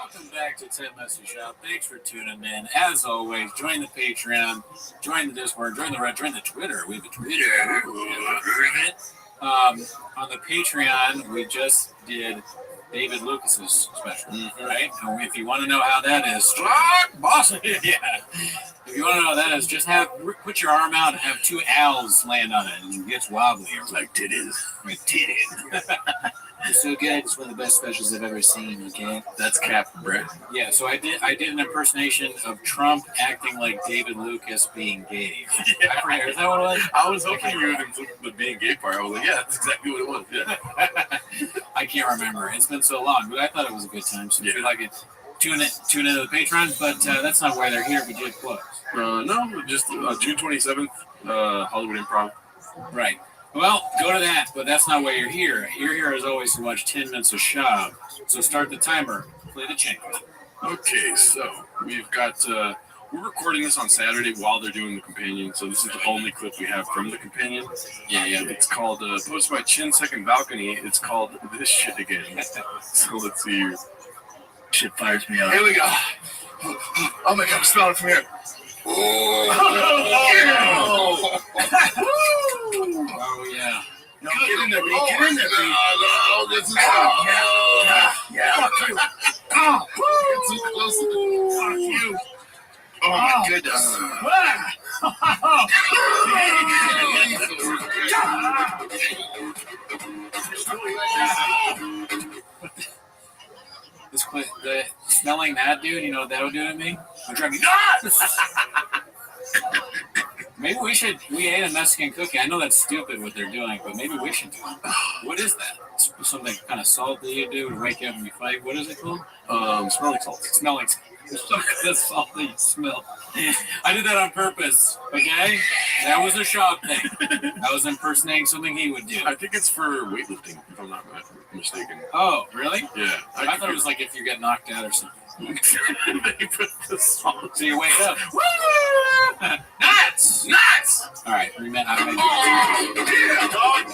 Speaker 17: Welcome back to 10 Message Shop. Thanks for tuning in. As always, join the Patreon, join the Discord, join the Red, join the Twitter. We have a Twitter. On the Patreon, we just did David Lucas's special, right? And if you want to know how that is, boss, yeah. If you want to know how that is, just put your arm out and have two owls land on it, and it gets wobbly. It's like titties. Like titties. It's so good. It's one of the best specials I've ever seen. Okay, that's cap, Brett. Yeah, so I did an impersonation of Trump acting like David Lucas being gay. I forget. Is that what it was?
Speaker 18: I was hoping you would include the being gay part. I was like, yeah, that's exactly what it was. Yeah.
Speaker 17: I can't remember. It's been so long, but I thought it was a good time. So if you like it, tune into the Patreon. But that's not why they're here. We did close.
Speaker 18: No, just June 27th, Hollywood Improv.
Speaker 17: Right. Well, go to that, but that's not why you're here. You're here as always to watch 10 Minutes of Shop. So start the timer. Play the change.
Speaker 18: Okay, so we've got, we're recording this on Saturday while they're doing the companion, so this is the only clip we have from the companion. Yeah. It's called, posted by Chin Second Balcony. It's called This Shit Again. So let's see here.
Speaker 14: Shit fires me up.
Speaker 18: Here we go.
Speaker 14: Oh my God, I'm smelling from here.
Speaker 17: Oh, yeah.
Speaker 14: No, get in there, B. Get in there, B.
Speaker 18: No, this is
Speaker 14: Yeah. Fuck you. Oh,
Speaker 18: Get too close to the
Speaker 14: fuck you.
Speaker 18: Oh my goodness.
Speaker 17: The smelling that, dude, you know what that would do to me? I'm driving nuts! Maybe we ate a Mexican cookie. I know that's stupid what they're doing, but maybe we should do it. What is that? Something kind of salty you do to wake you up and you fight. What is it called?
Speaker 18: Smelling salt.
Speaker 17: Smelling salt. That's salt that you smell. I did that on purpose, okay? That was a shop thing. I was impersonating something he would do.
Speaker 18: I think it's for weightlifting, if I'm not mistaken.
Speaker 17: Oh, really?
Speaker 18: Yeah.
Speaker 17: I thought it was like if you get knocked out or something.
Speaker 18: They put the salt.
Speaker 17: So you wake up.
Speaker 5: Nuts! Nuts!
Speaker 17: All right, I made
Speaker 5: Yeah, dog.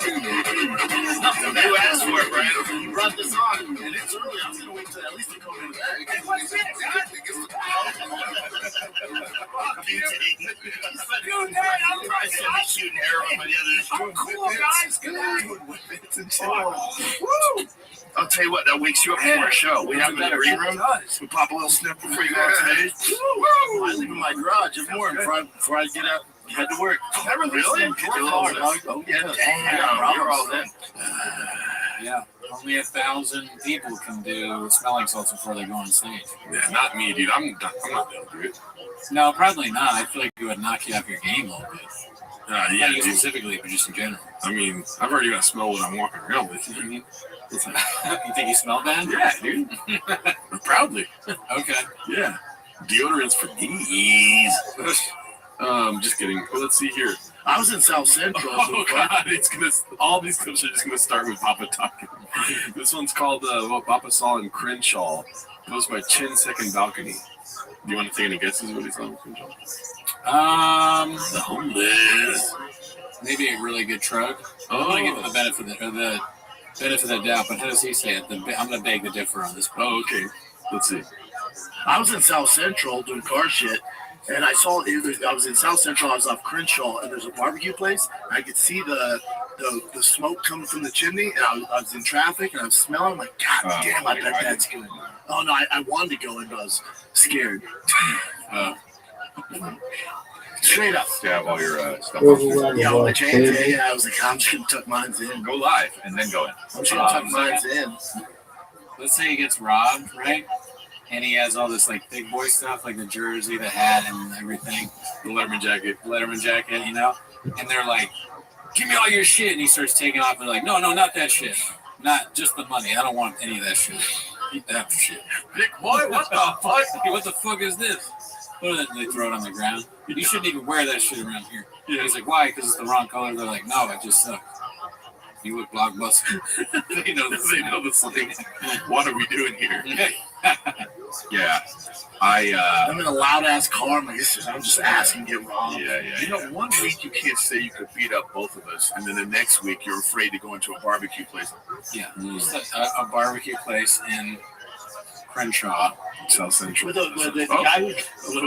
Speaker 5: Nothing you asked for, Brad. You brought this on, and it's early. I was going to wait till at least to come in. Hey, what's this, huh? Dude, Dad, I'm shooting arrows by the other. I'm cool, guys. Good night. Woo!
Speaker 14: I'll tell you what, that wakes you up before a show. We have the green room. We pop a little snip before you go on stage. I leave in my garage in the morning before I get up, head to work. Never really? Oh, yeah. Damn, you're all in.
Speaker 17: Yeah, only 1,000 people can do smelling salts before they go on stage.
Speaker 18: Yeah, not me, dude. I'm not able to do it.
Speaker 17: No, probably not. I feel like it would knock you off your game a little bit.
Speaker 18: Yeah,
Speaker 17: not you specifically, but just in general.
Speaker 18: I mean, I've already got to smell what I'm walking around with. You know what I mean?
Speaker 17: You think you smell bad?
Speaker 18: Yeah, dude. Proudly.
Speaker 17: Okay.
Speaker 18: Yeah. Deodorants for these. Just kidding. Well, let's see here.
Speaker 14: I was in South Central.
Speaker 18: Oh God! All these clips are just gonna start with Papa talking. This one's called what Papa saw in Crenshaw, posted by Chin Second Balcony. Do you want to take any guesses what he saw in Crenshaw?
Speaker 17: The homeless. Maybe a really good truck. I'm gonna give him the benefit of the doubt, but how does he say it? I'm gonna beg to differ on this point.
Speaker 18: Oh, okay. Let's see.
Speaker 14: I was in South Central doing car shit, and I was in South Central. I was off Crenshaw, and there's a barbecue place. I could see the smoke coming from the chimney, and I was in traffic, and I was smelling. I'm like, God damn, I bet that's good. Oh no, I wanted to go in, but I was scared. Straight up.
Speaker 18: You have all your stuff
Speaker 14: Yeah, all my chains. Yeah, I was like, I'm just gonna tuck mine in.
Speaker 18: Go live and then go in.
Speaker 14: I'm just gonna tuck mine in.
Speaker 17: Let's say he gets robbed, right? And he has all this like big boy stuff, like the jersey, the hat, and everything.
Speaker 18: The Letterman jacket,
Speaker 17: you know? And they're like, give me all your shit. And he starts taking off and they're like, no, not that shit. Not just the money. I don't want any of that shit. Eat that shit. Big boy, what the fuck? What the fuck is this? They throw it on the ground. You shouldn't even wear that shit around here. Yeah. He's like, why? Because it's the wrong color. They're like, no, it just sucks. You look blockbuster. They know the slang.
Speaker 18: What are we doing here?
Speaker 14: Yeah. I'm in a loud ass car. I'm just asking to get robbed.
Speaker 9: You know, 1 week you can't say you could beat up both of us, and then the next week you're afraid to go into a barbecue place.
Speaker 17: Yeah, just a barbecue place in Crenshaw, South Central.
Speaker 14: With the guy who,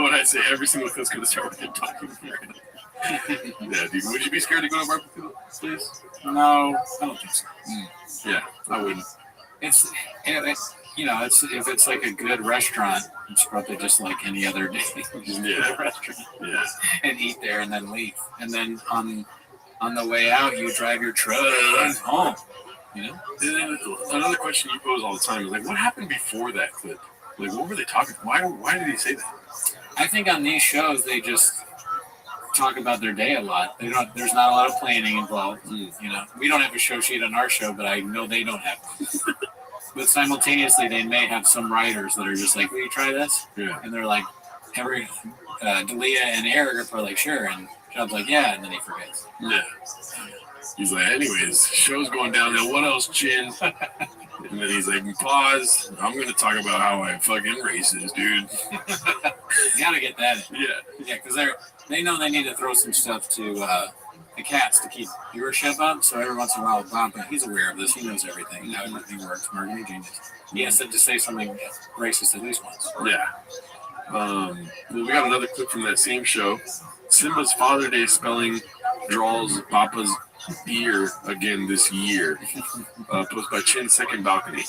Speaker 18: What I say, every single clip's gonna start with him talking. Yeah, dude. Would you be scared to go to a barbecue place?
Speaker 17: No, I don't think so.
Speaker 18: Yeah, I wouldn't.
Speaker 17: It's if it's like a good restaurant, it's probably just like any other day. Just go to a restaurant, and eat there, and then leave, and then on the way out, you drive your truck home. You know.
Speaker 18: And then another question you pose all the time is like, what happened before that clip? Like, what were they talking? Why did he say that?
Speaker 17: I think on these shows they just talk about their day a lot. There's not a lot of planning involved. You know, we don't have a show sheet on our show, but I know they don't have one. But simultaneously, they may have some writers that are just like, "Will you try this?"
Speaker 18: Yeah.
Speaker 17: And they're like, Dalia and Eric are probably like, "Sure," and John's like, "Yeah," and then he forgets.
Speaker 18: Yeah. He's like, anyways, show's going down there. What else, Chin? And then he's like, pause. I'm going to talk about how I'm fucking racist, dude.
Speaker 17: You gotta get that in. Yeah, because they know they need to throw some stuff to the cats to keep viewership up. So every once in a while, Bob, he's aware of this. He knows everything. How everything works. Marketing genius. He has to say something racist at least once.
Speaker 18: Yeah. Well, we got another clip from that same show. Simba's Father Day spelling draws Papa's ear again this year. Posted by Chin's Second Balcony.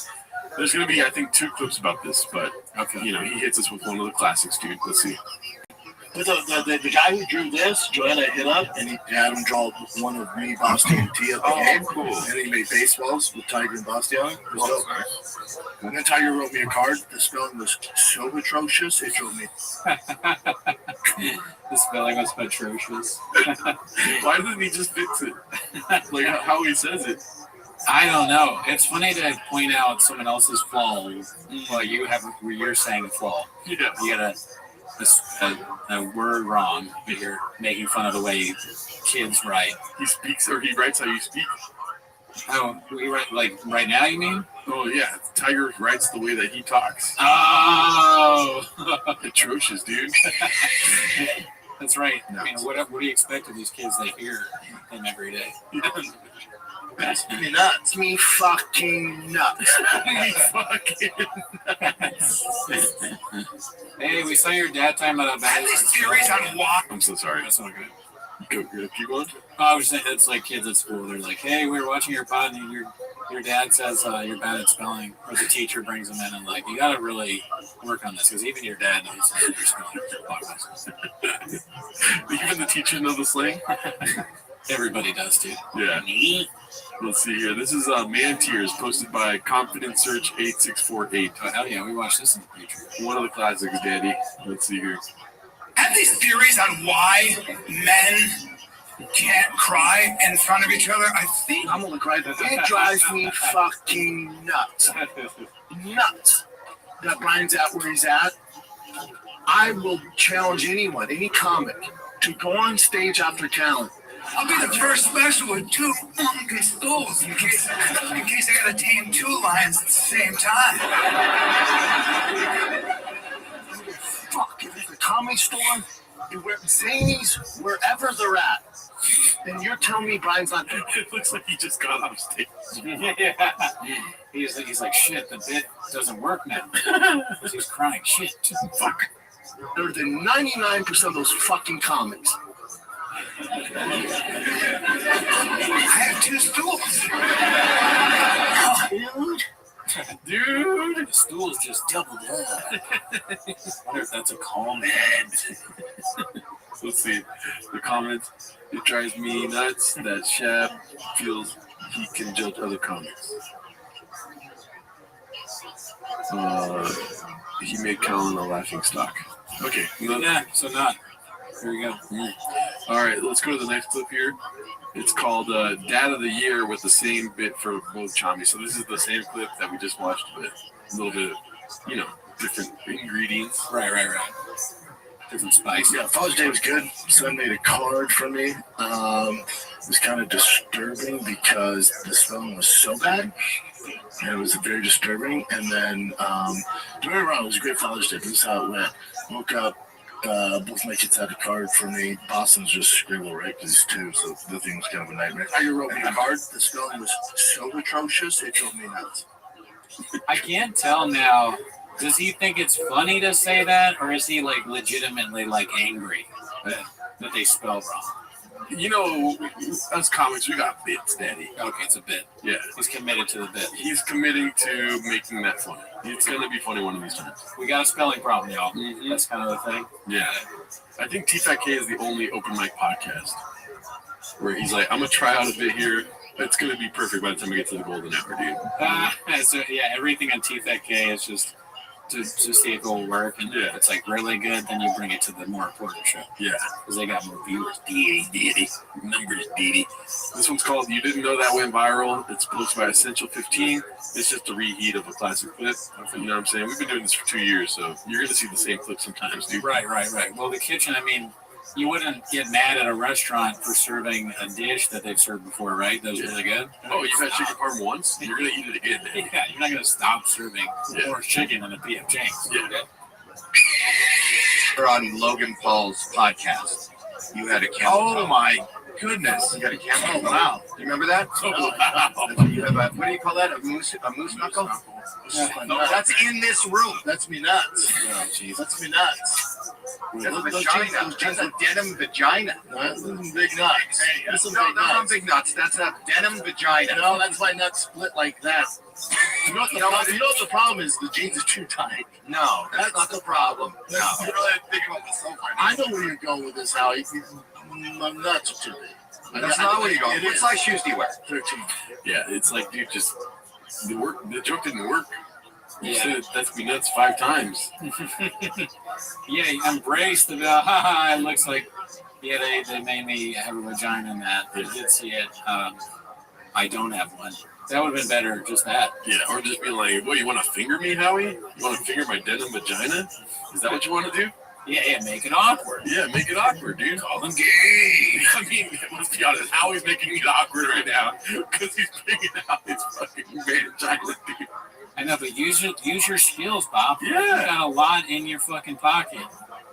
Speaker 18: There's going to be, I think, 2 clips about this, but he hits us with one of the classics, dude. Let's see.
Speaker 14: With the guy who drew this, Joanna hit up, and he had him draw one of me, Basti, and Tia at the game.
Speaker 18: Cool.
Speaker 14: And he made baseballs with Tiger and Basti on it. It was dope. Nice. And then Tiger wrote me a card. The spelling was so atrocious, it drove me.
Speaker 17: The spelling was atrocious.
Speaker 18: Why didn't he just fix it? Like how he says it.
Speaker 17: I don't know. It's funny to point out someone else's flaw while you're saying a flaw.
Speaker 18: Yeah.
Speaker 17: You got a word wrong, but you're making fun of the way kids write.
Speaker 18: He speaks, or he writes how you speak.
Speaker 17: Oh, we write like right now, you mean?
Speaker 18: Oh yeah, Tiger writes the way that he talks.
Speaker 17: Oh,
Speaker 18: atrocious, dude.
Speaker 17: That's right. I mean, what do you expect of these kids? They hear them every day.
Speaker 14: Me nuts. Me fucking nuts.
Speaker 18: Me fucking nuts.
Speaker 17: Hey, we saw your dad time at a bad
Speaker 18: theories on why. I'm so sorry.
Speaker 17: That's not good.
Speaker 18: Keep going.
Speaker 17: I was saying it's like kids at school. They're like, "Hey, we were watching your pod, and your dad says you're bad at spelling," or the teacher brings them in and like, "You got to really work on this because even your dad knows that you're spelling."
Speaker 18: Even the teachers know the slang.
Speaker 17: Everybody does too.
Speaker 18: Yeah. Let's see here. This is Man Tears posted by Confident Search 8648.
Speaker 17: Oh hell yeah, we watched this in the Patreon.
Speaker 18: One of the classics, Daddy. Let's see here.
Speaker 15: Have these theories on why men can't cry in front of each other? I think
Speaker 14: I'm gonna cry. It drives me fucking nuts. Nuts. That Brian's at where he's at. I will challenge anyone, any comic, to go on stage after talent.
Speaker 15: I'll be the first special with 2 fucking stools in case I gotta tame 2 lions at the same time.
Speaker 14: Fuck, if it's a comedy store, Zanies, wherever they're at, and you're telling me Brian's not there.
Speaker 18: It looks like he just got off stage.
Speaker 17: Yeah. He's like, shit, the bit doesn't work now. He's crying, shit, fuck.
Speaker 14: They're the 99% of those fucking comics.
Speaker 15: I have 2 stools.
Speaker 17: Dude, the stool's just doubled up. I wonder if that's a calm head.
Speaker 18: Let's see the comments. It drives me nuts that Shab feels he can judge other comics. He made Colin a laughing stock. Okay.
Speaker 17: Yeah, so not. Here we go.
Speaker 18: All right, let's go to the next clip here. It's called Dad of the Year with the same bit for both Chami. So this is the same clip that we just watched, but a little bit, different ingredients.
Speaker 17: Right. Different spice.
Speaker 14: Yeah, Father's Day was good. Son made a card for me. It was kind of disturbing because the spelling was so bad. And it was very disturbing. And then, don't get me wrong, it was a great Father's Day. This is how it went. Woke up. Both my kids had a card for me. Boston's just scribble, right? Because he's 2, so the thing was kind of a nightmare. You wrote me a card. The spelling was so atrocious, it drove me nuts.
Speaker 17: I can't tell now Does he think it's funny to say that, or is he like legitimately like angry that they spell wrong?
Speaker 18: You know, us comics, we got bits, Daddy.
Speaker 17: Okay, it's a bit.
Speaker 18: Yeah.
Speaker 17: He's committed to the bit.
Speaker 18: He's committing to making that funny. It's going to be funny one of these times.
Speaker 17: We got a spelling problem, y'all. That's kind of the thing.
Speaker 18: Yeah. I think TFAK is the only open mic podcast where he's like, I'm going to try out a bit here. It's going to be perfect by the time we get to the golden hour, dude.
Speaker 17: So, yeah, everything on TFAK is just to see if it will work. And if it's like really good, then you bring it to the more important show.
Speaker 18: Yeah.
Speaker 17: Because they got more viewers. Deity. Numbers, deity.
Speaker 18: This one's called You Didn't Know That Went Viral. It's posted by Essential 15. It's just a reheat of a classic clip. You know what I'm saying? We've been doing this for 2 years, so you're going to see the same clip sometimes, dude.
Speaker 17: Right. Well, the kitchen, I mean, you wouldn't get mad at a restaurant for serving a dish that they've served before, right? That was really good.
Speaker 18: Oh, you've had chicken parm once? You're going to eat it again, man.
Speaker 17: Yeah, you're not going to stop serving more chicken in a PF Chang's.
Speaker 18: Yeah.
Speaker 10: We're on Logan Paul's podcast. You had a camel.
Speaker 14: Oh my goodness!
Speaker 10: You got a camel.
Speaker 14: Oh wow!
Speaker 10: You remember that?
Speaker 14: Oh wow!
Speaker 10: You have a, what do you call that? A moose knuckle?
Speaker 14: No,
Speaker 10: that's in this room.
Speaker 14: That's me nuts.
Speaker 10: Oh, jeez.
Speaker 14: That's me nuts.
Speaker 10: That's vagina. That's a denim vagina.
Speaker 14: That's big nuts. That's some
Speaker 10: No,
Speaker 14: big
Speaker 10: that's not
Speaker 14: nuts.
Speaker 10: big nuts. That's a denim vagina.
Speaker 14: No, that's my nuts split like that. You know what the problem is? The jeans are too tight.
Speaker 10: No, that's not the problem. No.
Speaker 14: You really think about myself right now. I know where you're going with this, Howie. My nuts are too big.
Speaker 10: That's not where you're going. What size shoes do you wear?
Speaker 14: 13.
Speaker 18: Yeah, it's like, dude, just the joke didn't work. You
Speaker 17: Yeah.
Speaker 18: said that's me nuts 5 times.
Speaker 17: Yeah, embrace the haha. It looks like they made me have a vagina in that. I did see it. I don't have one. That would have been better, just that.
Speaker 18: Yeah, or just be like, what, you want to finger me, Howie? You want to finger my denim vagina? Is that what you want to do?
Speaker 17: Yeah, make it awkward.
Speaker 18: Yeah, make it awkward, dude. Call them gay. I mean, let's be honest, Howie's making it awkward right now because he's picking out his fucking vagina, dude.
Speaker 17: I know, but use your skills, Bob.
Speaker 18: Yeah.
Speaker 17: You got a lot in your fucking pocket.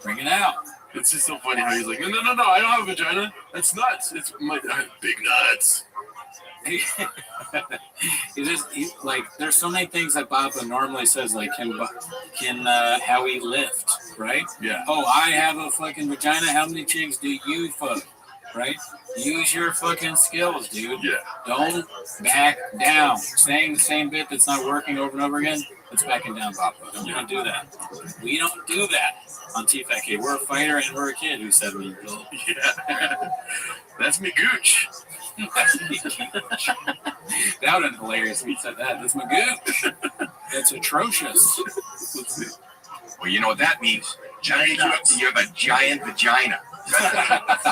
Speaker 17: Bring it out.
Speaker 18: It's just so funny how he's like, no, I don't have a vagina. That's nuts. It's my I have big nuts.
Speaker 17: Like, there's so many things that Bob normally says, like, can Howie lift, right?
Speaker 18: Yeah.
Speaker 17: Oh, I have a fucking vagina. How many chicks do you fuck? Right? Use your fucking skills, dude.
Speaker 18: Yeah.
Speaker 17: Don't back down. Saying the same bit that's not working over and over again, it's backing down, Bob. We don't do that. We don't do that on TFAK. We're a fighter and we're a kid who's 7 years old.
Speaker 18: Yeah. That's me gooch.
Speaker 17: That would have been hilarious if he said that. That's my gooch. That's atrocious.
Speaker 18: Let's see.
Speaker 10: Well, you know what that means. You have a giant vagina.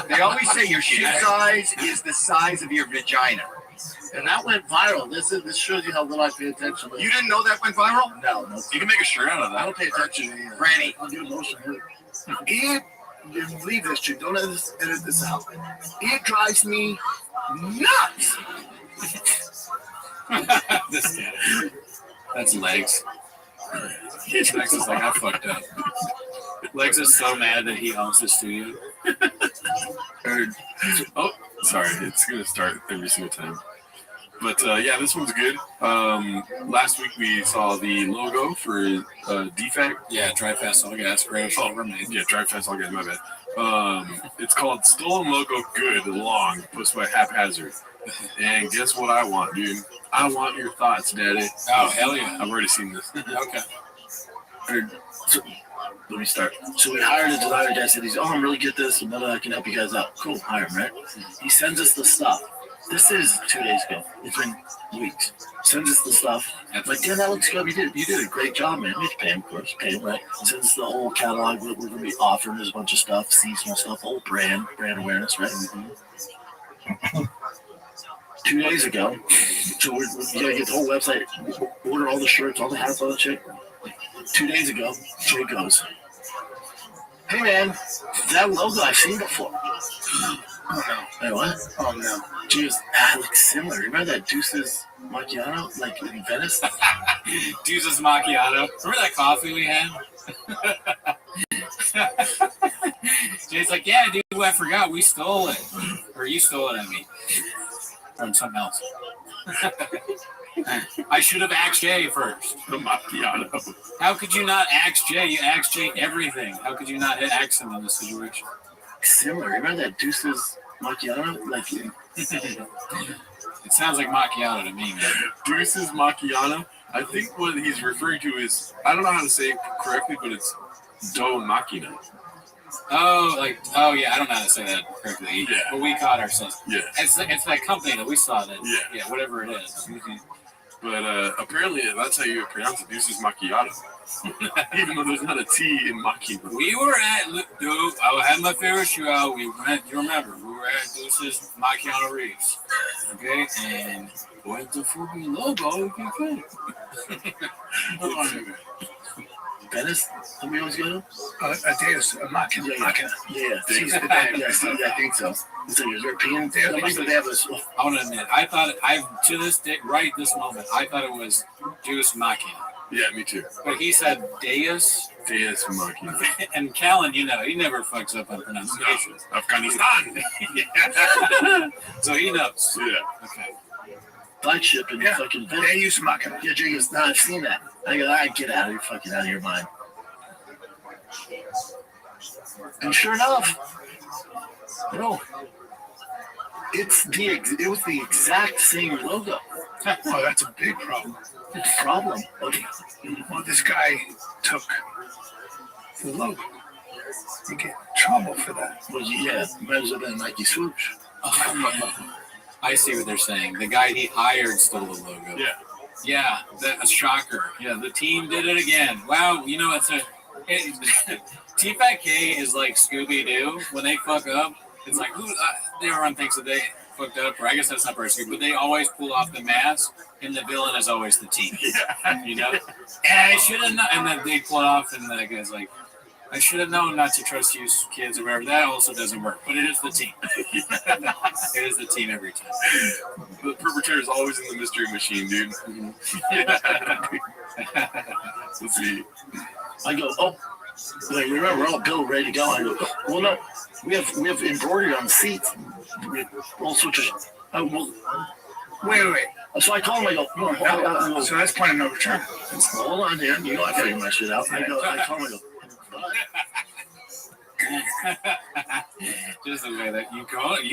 Speaker 10: They always say your shoe size is the size of your vagina.
Speaker 14: And that went viral. This shows you how little I pay attention.
Speaker 10: You didn't know that went viral?
Speaker 14: No.
Speaker 18: You can make a shirt out of
Speaker 14: I
Speaker 18: that.
Speaker 14: don't pay attention to
Speaker 10: Granny.
Speaker 14: I'll do emotion here. And leave this shit. Don't edit this out. It drives me nuts.
Speaker 17: This guy. That's Legs. Legs is like, I fucked up. Legs is so mad that he owns the studio.
Speaker 18: Oh, sorry. It's going to start every single time. But yeah, this one's good. Last week we saw the logo for DFAC.
Speaker 17: Yeah, Drive Fast All Gas. Great show ever made.
Speaker 18: Yeah, Drive Fast All Gas, my bad. It's called Stolen Logo Good Long, posted by Haphazard. And guess what I want, dude? I want your thoughts, Daddy.
Speaker 17: Oh, hell yeah.
Speaker 18: I've already seen this.
Speaker 17: Okay.
Speaker 14: Let me start. So we hired a designer guy. Said I'm really good at this, and then I can help you guys out. Cool, hire him, right? He sends us the stuff. This is 2 days ago. It's been weeks. Sends us the stuff. I'm like, yeah, that looks good. You did a great job, man. We have to pay him, of course. Pay him, right? Sends us the whole catalog. We're going to be offering. There's a bunch of stuff, seasonal stuff, whole brand awareness, right? Mm-hmm. 2 days ago, so we gotta get the whole website, order all the shirts, all the hats, all that shit. 2 days ago, Jay goes, hey man, that logo I've seen before. Oh no. Hey, what? Oh no. Jay goes, it looks similar. Remember that Deuces Macchiato, like in Venice?
Speaker 17: Deuces Macchiato. Remember that coffee we had? Jay's like, yeah, dude, I forgot. We stole it. Or you stole it, I mean. From something else. I should have asked Jay first.
Speaker 18: The macchiato.
Speaker 17: How could you not ask Jay? You asked Jay everything. How could you not ask him in this situation?
Speaker 14: Similar. Remember that Deuce's macchiato? Like,
Speaker 17: it sounds like macchiato to me, man.
Speaker 18: Deuce's macchiato. I think what he's referring to is, I don't know how to say it correctly, but it's dough machina.
Speaker 17: Oh, yeah, I don't know how to say that correctly.
Speaker 18: Yeah.
Speaker 17: But we caught ourselves.
Speaker 18: Yeah.
Speaker 17: It's that company that we saw that.
Speaker 18: Yeah.
Speaker 17: Whatever it is. Mm-hmm.
Speaker 18: But apparently that's how you pronounce it. Deuce's macchiato. Even though there's not a T in machina.
Speaker 17: We were at, I had my favorite show. You remember, we were at Deuce's Macchiato Reefs. Okay? And what the fucking logo if you could.
Speaker 14: Venice? Somebody always go to?
Speaker 4: Deus, Machina.
Speaker 14: Yeah.
Speaker 4: Caesar.
Speaker 14: I think so. It's a European. They have this.
Speaker 17: I want to admit, I thought to this day, right this moment, I thought it was Deus Machina.
Speaker 18: Yeah, me too.
Speaker 17: But he said Deus
Speaker 18: Machina.
Speaker 17: And Callan, he never fucks up on pronunciation.
Speaker 18: No. Afghanistan.
Speaker 17: So he knows.
Speaker 18: Yeah.
Speaker 17: Okay.
Speaker 14: Flagship and fucking
Speaker 4: Deus Machina.
Speaker 14: Yeah, Deus. No, I've seen that. I get out of your mind. And sure enough, it was the exact same logo.
Speaker 4: Oh, that's a big problem.
Speaker 14: Problem.
Speaker 4: Well, this guy took the logo. You get in trouble for that.
Speaker 14: Well, yeah, might as well have been Nike swoosh.
Speaker 17: I see what they're saying. The guy he hired stole the logo.
Speaker 18: Yeah.
Speaker 17: Yeah, that's a shocker. Yeah, the team did it again. Wow, T-Fat K is like Scooby-Doo. When they fuck up, it's like, everyone thinks that they fucked up, or I guess that's not very but they always pull off the mask, and the villain is always the team.
Speaker 18: Yeah.
Speaker 17: And I should have known, and then they pull it off, and the guy's like, I should have known not to trust you kids or whatever. That also doesn't work, but it is the team. It is the team every time.
Speaker 18: The perpetrator is always in the mystery machine, dude. Let's see.
Speaker 14: I go, like, remember, we're all built ready to go. I go, well, no, we have embroidery on the seats. All sorts of.
Speaker 4: Wait.
Speaker 14: So I told him, I go, no,
Speaker 4: so that's point of no return.
Speaker 14: Hold on, Dan. You know I figured my shit out. I told him, I go.
Speaker 17: Just the way that you call it. I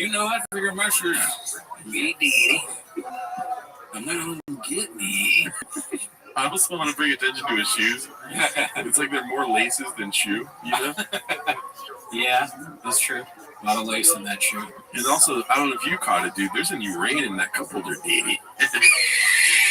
Speaker 17: figure my shirt out. I'm not going to get me.
Speaker 18: I also want to bring attention to his shoes. It's like they're more laces than shoe,
Speaker 17: Yeah, that's true. A lot of lace in that shoe.
Speaker 18: And also, I don't know if you caught it, dude. There's a new rain in that cup holder, baby.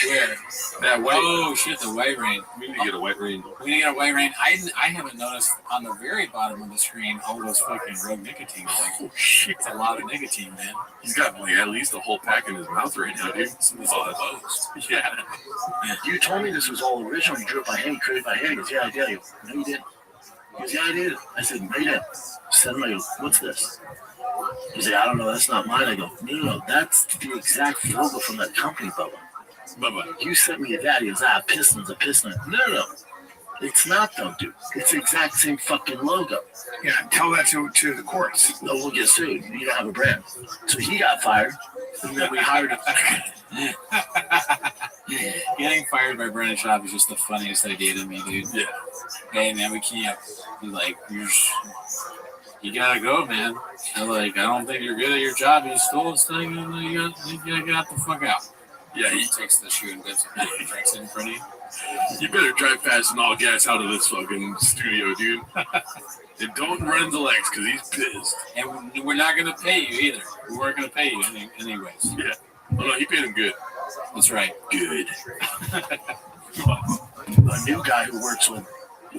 Speaker 17: Where?
Speaker 18: That white.
Speaker 17: Oh shit, the white rain.
Speaker 18: We need to get a white rain.
Speaker 17: I haven't noticed on the very bottom of the screen all those fucking rogue nicotine. Oh shit, it's a lot of nicotine, man.
Speaker 18: He's got like at least a whole pack in his mouth right now, dude.
Speaker 17: Yeah.
Speaker 14: You told me this was all original. You drew it by hand, created by hand. He goes, yeah, I did. No, you didn't. He goes, yeah, I did. I said, no, you didn't. I said, I go, what's this? He's like, I don't know. That's not mine. I go, no. That's the exact logo from that company, Bubba. You sent me that. He goes, Piston's a piston. No. It's not, though, dude. It's the exact same fucking logo.
Speaker 4: Yeah, tell that to the courts.
Speaker 14: No, we'll get sued. You don't have a brand. So he got fired, and then we hired him.
Speaker 17: Getting fired by Brennan Schaub is just the funniest idea to me, dude.
Speaker 18: Yeah.
Speaker 17: Hey, man, we can't. Like, you gotta go, man. They're like, I don't think you're good at your job. You stole this thing, and you gotta get the fuck out.
Speaker 18: Yeah,
Speaker 17: he takes the shoe and drinks it in front of you.
Speaker 18: You better drive fast and all gas out of this fucking studio, dude. And don't run into Lex because he's pissed.
Speaker 17: And we're not going to pay you either. We weren't going to pay you anyways.
Speaker 18: Yeah. Oh, no, he paid him good.
Speaker 17: That's right.
Speaker 18: Good.
Speaker 14: A new guy who works with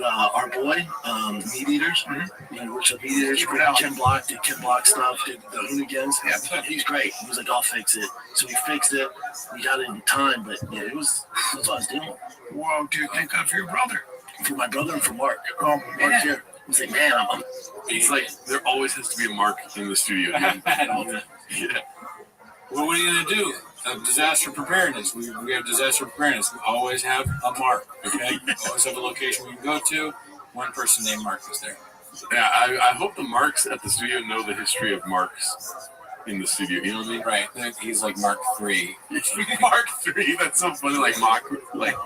Speaker 14: our boy, Meat Eaters. Mm-hmm. He works with Meat Eaters. Ken Block did Ken Block stuff, did the Hooligans. Yeah, he's great. He was like, I'll fix it. So we fixed it. We got it in time, but yeah, that's what I was doing.
Speaker 4: Whoa, dude, thank God for your brother.
Speaker 14: For my brother and for Mark.
Speaker 4: Oh, man.
Speaker 14: Mark's here. He's like, man, I'm.
Speaker 18: He's like, there always has to be a Mark in the studio. Yeah.
Speaker 17: Well, what are you going to do? Disaster preparedness. We have disaster preparedness. We always have a Mark, okay? Always have a location we can go to. One person named Mark is there.
Speaker 18: Yeah, I hope the Marks at the studio know the history of Marks. in the studio. You know what I mean?
Speaker 17: Right. He's like Mark III.
Speaker 18: Mark III. That's so funny. Like Mach, like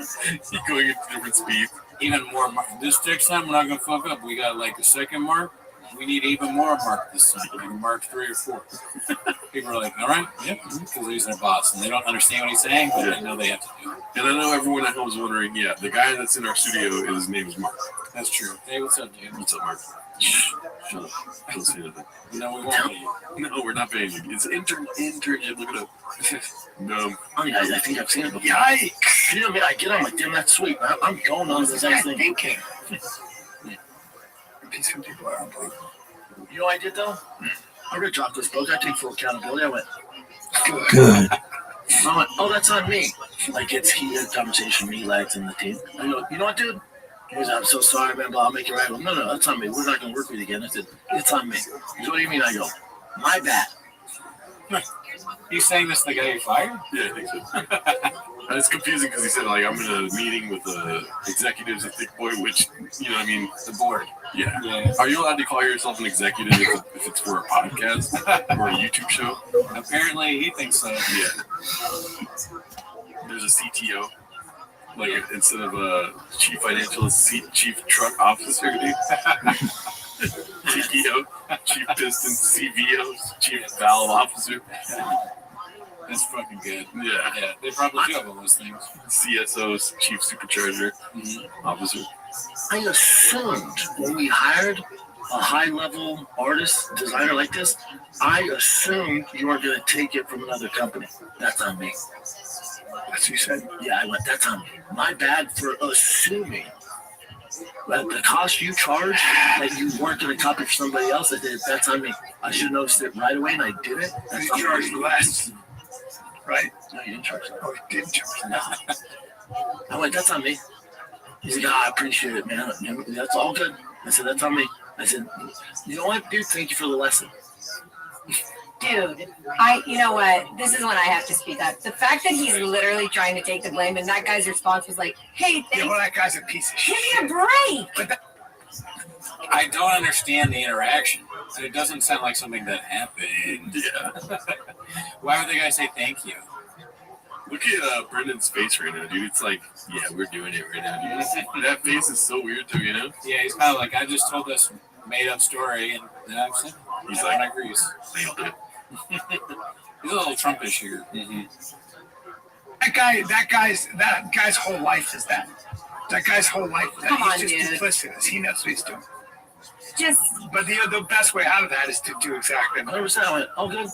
Speaker 18: he going at different speeds.
Speaker 17: Even more. This next time we're not gonna fuck up. We got like a second Mark. We need even more Mark this time, like Mark 3 or 4. People are like, all right, yep, because he's their boss, and they don't understand what he's saying, but they know they have to do it.
Speaker 18: And I know everyone at home is wondering, yeah, the guy that's in our studio, his name is Mark.
Speaker 17: That's true. Hey, what's up, dude?
Speaker 18: What's up, Mark? Shut up. Don't say nothing.
Speaker 17: No, we won't pay you.
Speaker 18: No, we're not paying you. It's internship. Look it up. No.
Speaker 14: Oh, yeah, I think I've seen it before. Yikes! You know what I mean? I get on like, damn, that's sweet. I'm going on this next thing.
Speaker 5: Thinking. These people are unbelievable.
Speaker 14: You know what I did though? I read Jocko's book. I take full accountability. I went,
Speaker 16: Good.
Speaker 14: I went, oh, that's on me. Like it's heated conversation, me, lads, and the team. I go, you know what, dude? He goes, I'm so sorry, man, but I'll make it right. I go, no, that's on me. We're not going to work with you again. I said, it's on me. He goes, what do you mean? I go, my bad.
Speaker 17: He's saying this to the guy you fired?
Speaker 18: Yeah, I think so. And it's confusing because he said, like, I'm in a meeting with the executives at Thick Boy, which, you know what I mean?
Speaker 17: The board.
Speaker 18: Yeah. Are you allowed to call yourself an executive if it's for a podcast or a YouTube show?
Speaker 17: Apparently, he thinks so.
Speaker 18: Yeah. There's a CTO. Like, instead of a chief financial, chief truck officer, dude. CTO, chief piston, CVO, chief valve officer.
Speaker 17: That's fucking good.
Speaker 18: Yeah.
Speaker 17: They probably do have all those things.
Speaker 18: CSO, chief supercharger officer.
Speaker 14: I assumed when we hired a high-level artist, designer like this, I assumed you weren't going to take it from another company. That's on me.
Speaker 5: That's what you said?
Speaker 14: Yeah, I went, that's on me. My bad for assuming that the cost you charged that you weren't going to copy for somebody else. I did. That's on me. I should have noticed it right away, and I did it. That's
Speaker 5: You charged less, right?
Speaker 14: No, you didn't charge that.
Speaker 5: Oh, you didn't charge
Speaker 14: No. I went, that's on me. He said, I appreciate it, man. That's all good. I said, that's on me. I said, you know what, dude? Thank you for the lesson.
Speaker 7: Dude, you know what? This is when I have to speak up. The fact that he's literally trying to take the blame and that guy's response was like, hey,
Speaker 5: Yeah, well, that guy's a piece of shit.
Speaker 7: give me a break.
Speaker 17: I don't understand the interaction. It doesn't sound like something that happened.
Speaker 18: Yeah.
Speaker 17: Why would the guy say thank you?
Speaker 18: Look at Brendan's face right now, dude. It's like, yeah, we're doing it right now, dude. That face is so weird, too, you know?
Speaker 17: Yeah, he's kind of like, I just told this made-up story, and then I've said,
Speaker 18: He's like,
Speaker 17: agrees.
Speaker 18: nailed it.
Speaker 17: He's a little Trumpish here.
Speaker 5: That guy's whole life is that. That guy's whole life is that.
Speaker 7: Come on,
Speaker 5: He's just
Speaker 7: dude.
Speaker 5: duplicitous. He knows what he's doing.
Speaker 7: Just
Speaker 5: But the best way out of that is to do exactly what
Speaker 14: 100%. I went, oh, good.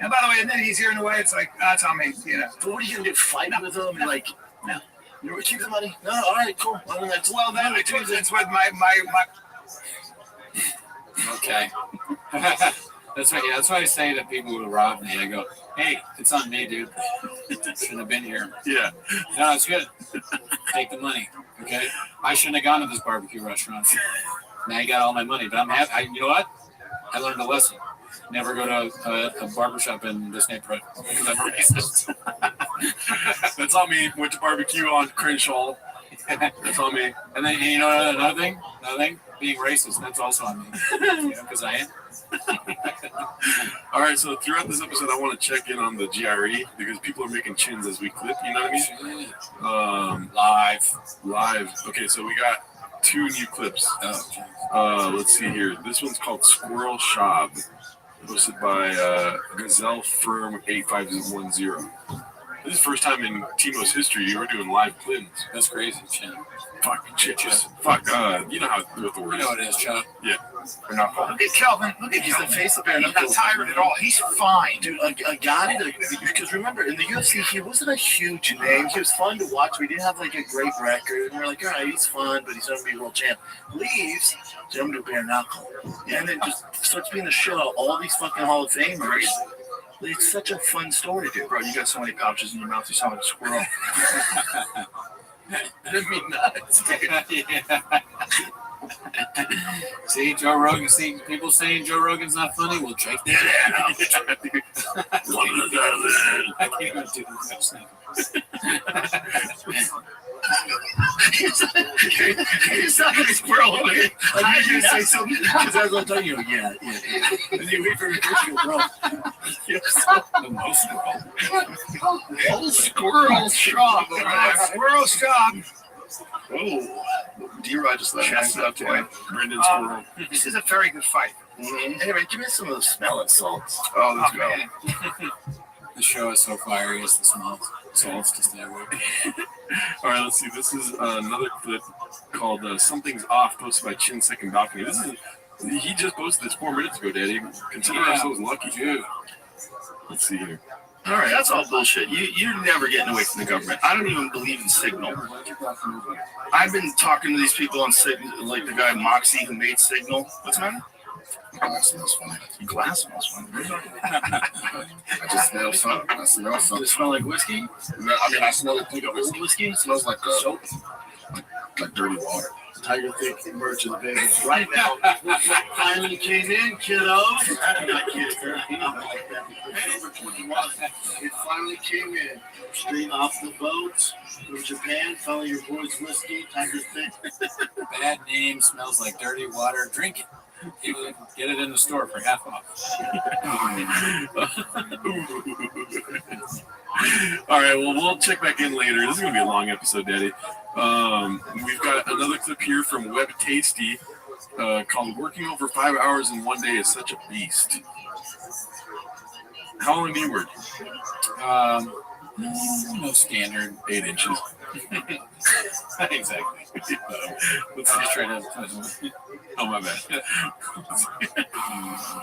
Speaker 5: And by the way, and then he's here in a way, it's like, that's on me, you know.
Speaker 14: But what are you going to do? Fight with him? You're like, no. You want to keep the money? No, all right, cool. I mean, that's
Speaker 5: Well, that's what my
Speaker 17: Okay. That's why I say to people who rob me, I go, hey, it's on me, dude. Shouldn't have been here.
Speaker 18: Yeah.
Speaker 17: No, it's good. Take the money, okay? I shouldn't have gone to this barbecue restaurant. Now you got all my money, but I'm happy. You know what? I learned a lesson. Never go to a barbershop in this neighborhood because I'm a racist.
Speaker 18: That's on me. Went to barbecue on Crenshaw. That's on me.
Speaker 17: And then, you know, another thing, being racist, that's also on me. You know, because I am.
Speaker 18: All right, so throughout this episode, I want to check in on the GRE because people are making chins as we clip, you know what I mean? Live. Okay, so we got 2 new clips. Let's see here. This one's called Squirrel Shop, hosted by Gazelle Firm 8510. This is the first time in Timo's history we're doing live clips.
Speaker 17: That's crazy, Chin.
Speaker 18: Fuck, chitches. Fuck, you know what the word is.
Speaker 17: You know what it is, Chuck.
Speaker 18: Yeah.
Speaker 5: Look at Kelvin. Look at
Speaker 14: He's
Speaker 5: Kelvin.
Speaker 14: the face of
Speaker 5: He's not tired at all. He's fine.
Speaker 14: Dude, a guy, because remember, in the UFC, he wasn't a huge name. He was fun to watch. We didn't have, like, a great record. And we're like, all right, he's fun, but he's going to be world champ. Leaves, so I'm going to bare knuckle. And then just starts being the shit out of all these fucking Hall of Famers. It's such a fun story, dude.
Speaker 5: Bro, you got so many pouches in your mouth, you sound like a squirrel.
Speaker 14: That'd be nuts, dude.
Speaker 17: Yeah. See, Joe Rogan. See, people saying Joe Rogan's not funny. We'll check that out. I can't even do this.
Speaker 14: He's not going to squirrel away. I did say something because I was going to tell you, yeah. And you wait for your question, bro.
Speaker 17: The most squirrel.
Speaker 14: Old squirrel shop. Squirrel shop. Oh, D-Rod just let me up to Brendan Squirrel.
Speaker 1: This is a very good fight.
Speaker 14: Anyway, give me some of those smelling salts.
Speaker 1: Oh, let's go.
Speaker 17: The show is so fiery, it's the small salts to stay away.
Speaker 18: All right, let's see. This is another clip called "Something's Off," posted by Chin Second Balcony. He just posted this 4 minutes ago, Daddy. Consider ourselves lucky, too. Let's see here.
Speaker 14: All right, that's all bullshit. You're never getting away from the government. I don't even believe in Signal. I've been talking to these people on Signal, like the guy Moxie who made Signal. What's the matter?
Speaker 9: That smells funny.
Speaker 14: Your glass smells funny.
Speaker 9: I just smell something. I smell something.
Speaker 14: Does it smell like whiskey?
Speaker 9: I mean, I smell it like
Speaker 14: old whiskey.
Speaker 9: It smells like
Speaker 14: soap.
Speaker 9: Like dirty water.
Speaker 14: Tiger Thick merch of the baby. Right now, finally came in, kiddo. Not kids. It finally came in. Straight off the boat from Japan. Finally, your boy's whiskey, Tiger Thick.
Speaker 17: Bad name, smells like dirty water. Drink it. Get it in the store for half off.
Speaker 18: All right, well, we'll check back in later. This is going to be a long episode, Daddy. We've got another clip here from Web Tasty called "Working Over 5 Hours in 1 Day is Such a Beast." How long do you work?
Speaker 17: No standard.
Speaker 18: 8 inches.
Speaker 17: Exactly.
Speaker 18: Let's just try to. Oh, my bad.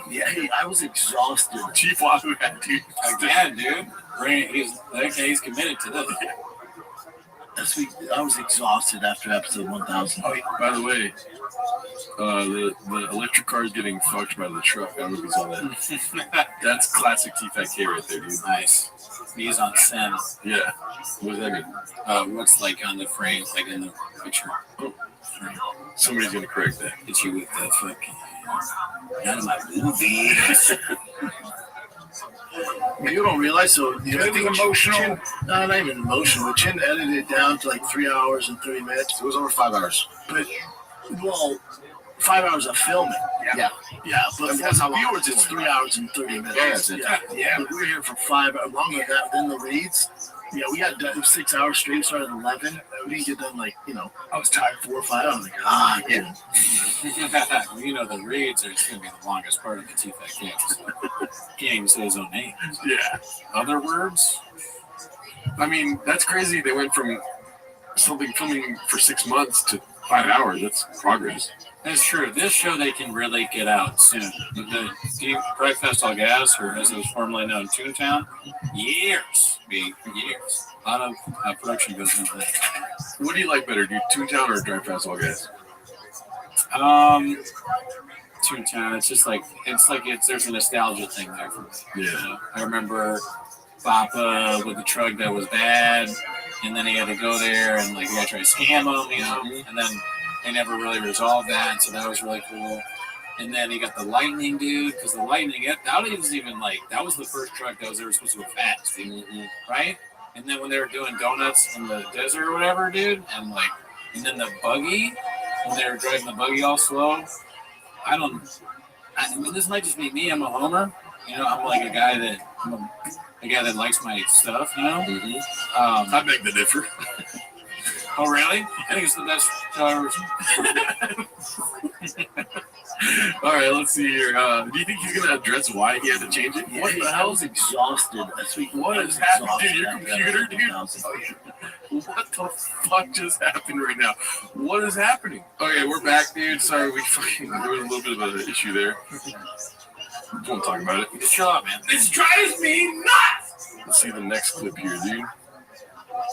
Speaker 14: Yeah, hey, I was exhausted.
Speaker 18: Chief Wahoo had to.
Speaker 17: Again, dude. He's committed to this.
Speaker 14: This week, I was exhausted after episode 1000.
Speaker 18: Oh, by the way, the electric car is getting fucked by the truck. I don't know if you saw that. That's classic T-Fat-K right there, dude.
Speaker 17: Nice. He's on Sen.
Speaker 18: Yeah. What does that mean?
Speaker 17: What's like on the frame, like in the picture?
Speaker 18: Oh. Somebody's going to correct that.
Speaker 17: Hit you with the fucking... None of my movies.
Speaker 14: You don't realize, so
Speaker 1: I think emotional.
Speaker 14: No, not even emotional. But Chin edited it down to like 3 hours and 30 minutes.
Speaker 9: It was over 5 hours.
Speaker 14: But, well, 5 hours of filming.
Speaker 1: Yeah.
Speaker 14: But for the viewers, it's 3 hours and 30 minutes.
Speaker 1: Yeah.
Speaker 14: But we're here for 5 hours. Longer than that, then the reads. Yeah, we got done 6 hours straight, started at 11. We didn't get done I was tired 4 or 5. I was like, yeah.
Speaker 17: Well, the reads are going to be the longest part of the T-Fat episode. He can't even say his own name.
Speaker 18: Yeah.
Speaker 17: Other words?
Speaker 18: I mean, that's crazy. They went from something filming for 6 months to 5 hours. That's progress.
Speaker 17: That's true. This show they can really get out soon. But the Deep Breakfast All Gas, or as it was formerly known, Toontown, years. A lot of production goes into that.
Speaker 18: What do you like better, dude? Toontown or Drive Fast All Gas?
Speaker 17: Toontown. It's just like there's a nostalgia thing there for me.
Speaker 18: Yeah.
Speaker 17: I remember Papa with the truck that was bad, and then he had to go there and he had to try to scam him, and then they never really resolved that, so that was really cool. And then he got the lightning dude, because the lightning, that was the first truck that was ever supposed to go fast, right? And then when they were doing donuts in the desert or whatever, dude, and then the buggy, when they were driving the buggy all slow, I mean, this might just be me. I'm a homer. I'm like a guy that likes my stuff.
Speaker 18: I beg to differ.
Speaker 17: Oh, really? I think it's the best show I've ever seen.
Speaker 18: All right, let's see here. Do you think he's going to address why he had to change it?
Speaker 14: What the hell? I was exhausted this week.
Speaker 18: What is happening to your computer, dude? What the fuck just happened right now? What is happening? Okay, we're back, dude. Sorry, there was a little bit of an issue there. Don't talk about it.
Speaker 17: Just chill out, man.
Speaker 1: This drives me nuts.
Speaker 18: Let's see the next clip here, dude.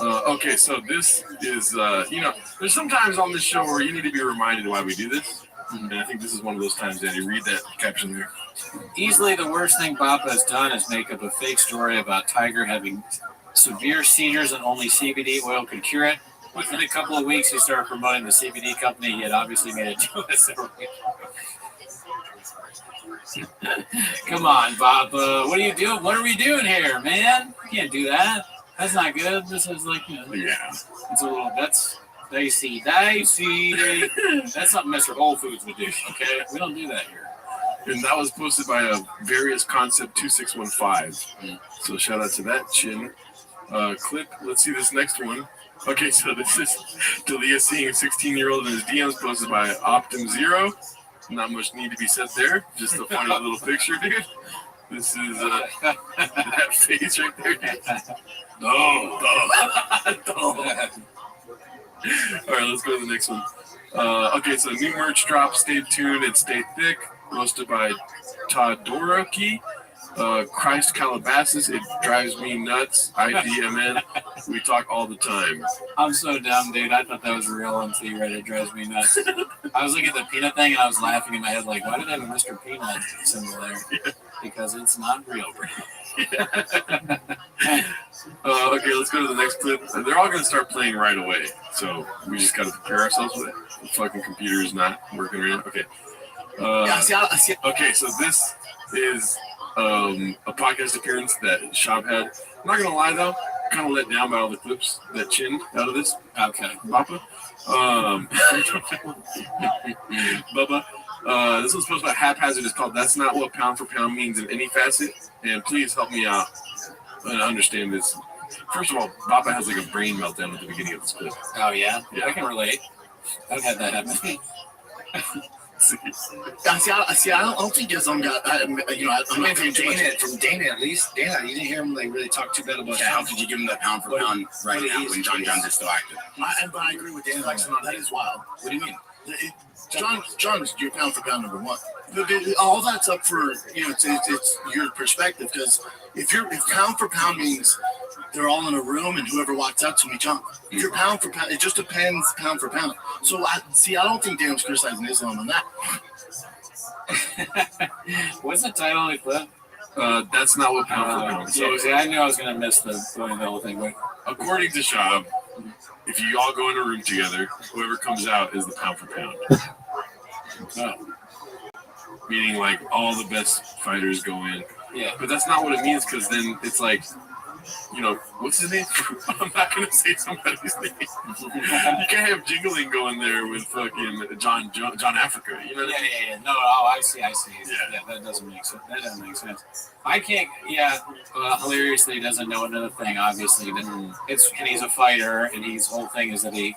Speaker 18: Okay, so this is, there's sometimes on this show where you need to be reminded why we do this. And I think this is one of those times, Daddy. Read that caption there.
Speaker 17: Easily the worst thing Bob has done is make up a fake story about Tiger having severe seizures and only CBD oil could cure it. Within a couple of weeks, he started promoting the CBD company he had obviously made a deal with. Come on, Bob. What are you doing? What are we doing here, man? You can't do that. That's not good. This is
Speaker 18: yeah.
Speaker 17: It's a little. That's Dicey. That's something Mr. Whole Foods would do, okay? We don't do that here.
Speaker 18: And that was posted by a Various Concept 2615. So shout out to that chin. Clip. Let's see this next one. Okay, so this is Dalia seeing a 16-year-old in his DMs posted by Optim Zero. Not much need to be said there. Just a funny little picture, dude. This is that face right there. No. All right, let's go to the next one. Okay, so new merch drop. Stay tuned and stay thick. Roasted by Todoroki. Christ Calabasas. It drives me nuts. IDMN. We talk all the time.
Speaker 17: I'm so dumb, dude. I thought that was real until you read it. Drives me nuts. I was looking at the peanut thing and I was laughing in my head, like, why did I have a Mr. Peanut symbol there? Because it's not real, bro.
Speaker 18: Okay, let's go to the next clip. They're all going to start playing right away. So we just got to prepare ourselves with it. The fucking computer is not working right now. Okay. Okay, so this is a podcast appearance that Shab had. I'm not gonna lie though, kind of let down by all the clips that Chin out of this. Okay, Bappa. Bubba. This was posted by Haphazard. It's called "That's Not What Pound for Pound Means in Any Facet." And please help me out and understand this. First of all, Bappa has like a brain meltdown at the beginning of this clip.
Speaker 17: Oh yeah, I can relate. I've had that happen.
Speaker 14: I don't think his own got. I'm not from Dana at least. Dana, you didn't hear him like really talk too bad about.
Speaker 15: Yeah, how could you give him that pound for pound right now when John John's is still active?
Speaker 14: But I agree with Dana. That is wild. What do you mean? John's your pound for pound number one. All that's up for it's your perspective, because if pound for pound means they're all in a room and whoever walks up to me, John. If you're pound for pound, it just depends pound for pound. So I don't think Dan was criticizing Islam on that.
Speaker 17: What's the title of the clip?
Speaker 18: That's not what pound for pound.
Speaker 17: So I knew I was gonna miss the whole thing. But
Speaker 18: according to Shab, if you all go in a room together, whoever comes out is the pound for pound. Meaning like all the best fighters go in.
Speaker 17: Yeah.
Speaker 18: But that's not what it means, because then it's like, what's his name? I'm not going to say somebody's name. You can't have Jingling go in there with fucking John Africa. You know what I mean?
Speaker 17: Yeah. No, I see. Yeah, that doesn't make sense. That doesn't make sense. I can't, hilariously doesn't know another thing, obviously. And he's a fighter, and his whole thing is that he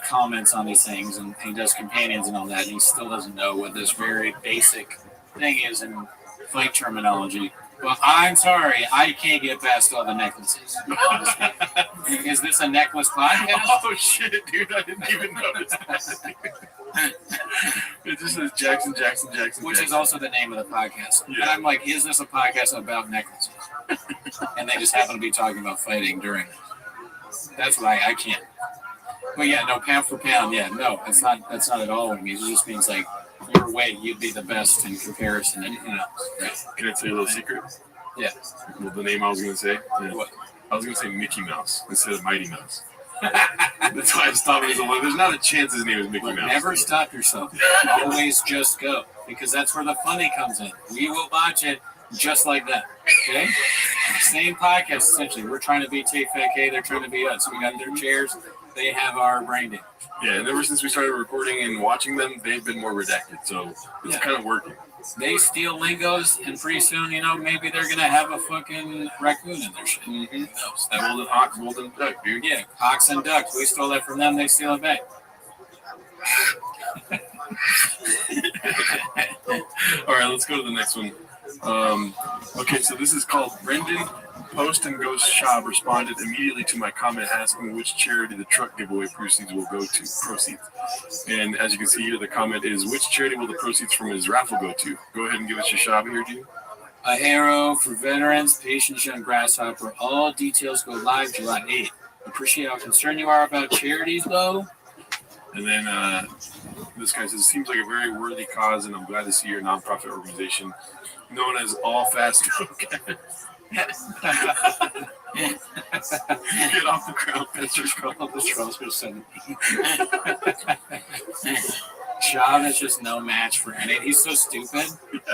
Speaker 17: comments on these things, and he does companions and all that, and he still doesn't know what this very basic thing is in fight terminology. Well, I'm sorry, I can't get past all the necklaces. Is this a necklace podcast?
Speaker 18: Oh shit, dude! I didn't even notice that. It just says Jackson.
Speaker 17: Which is also the name of the podcast. Yeah. And I'm like, is this a podcast about necklaces? And they just happen to be talking about fighting during. That's why I can't. But yeah, no, pound for pound. Yeah, no, that's not at all what it means. It just means like your weight, you'd be the best in comparison to anything else. Right?
Speaker 18: Can I tell you a little secret?
Speaker 17: Yeah.
Speaker 18: The name I was going to say?
Speaker 17: Yeah. What?
Speaker 18: I was going to say Mickey Mouse instead of Mighty Mouse. That's why I stopped. There's not a chance his name is Mickey Mouse.
Speaker 17: Never stop yourself. Always just go. Because that's where the funny comes in. We will watch it just like that. Okay? Same podcast, essentially. We're trying to be TFK. They're trying to be us. We got their chairs. They have our brain damage.
Speaker 18: Yeah, and ever since we started recording and watching them, they've been more redacted. So it's kind of working.
Speaker 17: They steal lingos, and pretty soon, maybe they're going to have a fucking raccoon in their shit.
Speaker 18: Mm-hmm. Who knows? Golden hawk, golden duck, dude.
Speaker 17: Yeah, hawks and ducks. We stole that from them. They steal it back.
Speaker 18: All right, let's go to the next one. Okay, so this is called Brendan Post and Ghost Shab responded immediately to my comment asking which charity the truck giveaway proceeds will go to. And as you can see here, the comment is, which charity will the proceeds from his raffle go to? Go ahead and give us your Shab here, dude.
Speaker 17: A Hero for Veterans, Patience Young Grasshopper. All details go live July 8th. Appreciate how concerned you are about charities, though.
Speaker 18: And then this guy says, seems like a very worthy cause, and I'm glad to see your nonprofit organization known as All Fast Food. Get off the ground, Mr. Scroll. The Scrolls for 17.
Speaker 17: Shab is just no match for any. He's so stupid.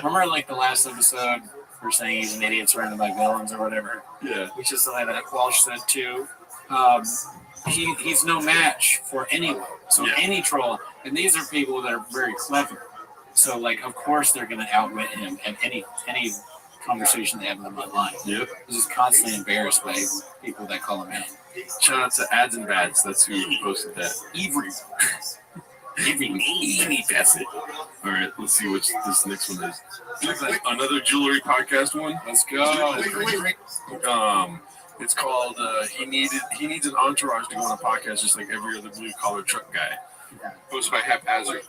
Speaker 17: Remember, like the last episode, we're saying he's an idiot surrounded by villains or whatever.
Speaker 18: Yeah.
Speaker 17: Which is like that Walsh said too. he's no match for anyone. So any troll, and these are people that are very clever. So like, of course, they're going to outwit him at any conversation they have with him online.
Speaker 18: Yep.
Speaker 17: He's just constantly embarrassed by people that call him out.
Speaker 18: Shout out to Ads and Bads. That's who posted that. Avery Bassett. All right, let's see which this next one is. Another jewelry podcast one. Let's go. It's called he needs an entourage to go on a podcast just like every other blue collar truck guy. Posted by Haphazard.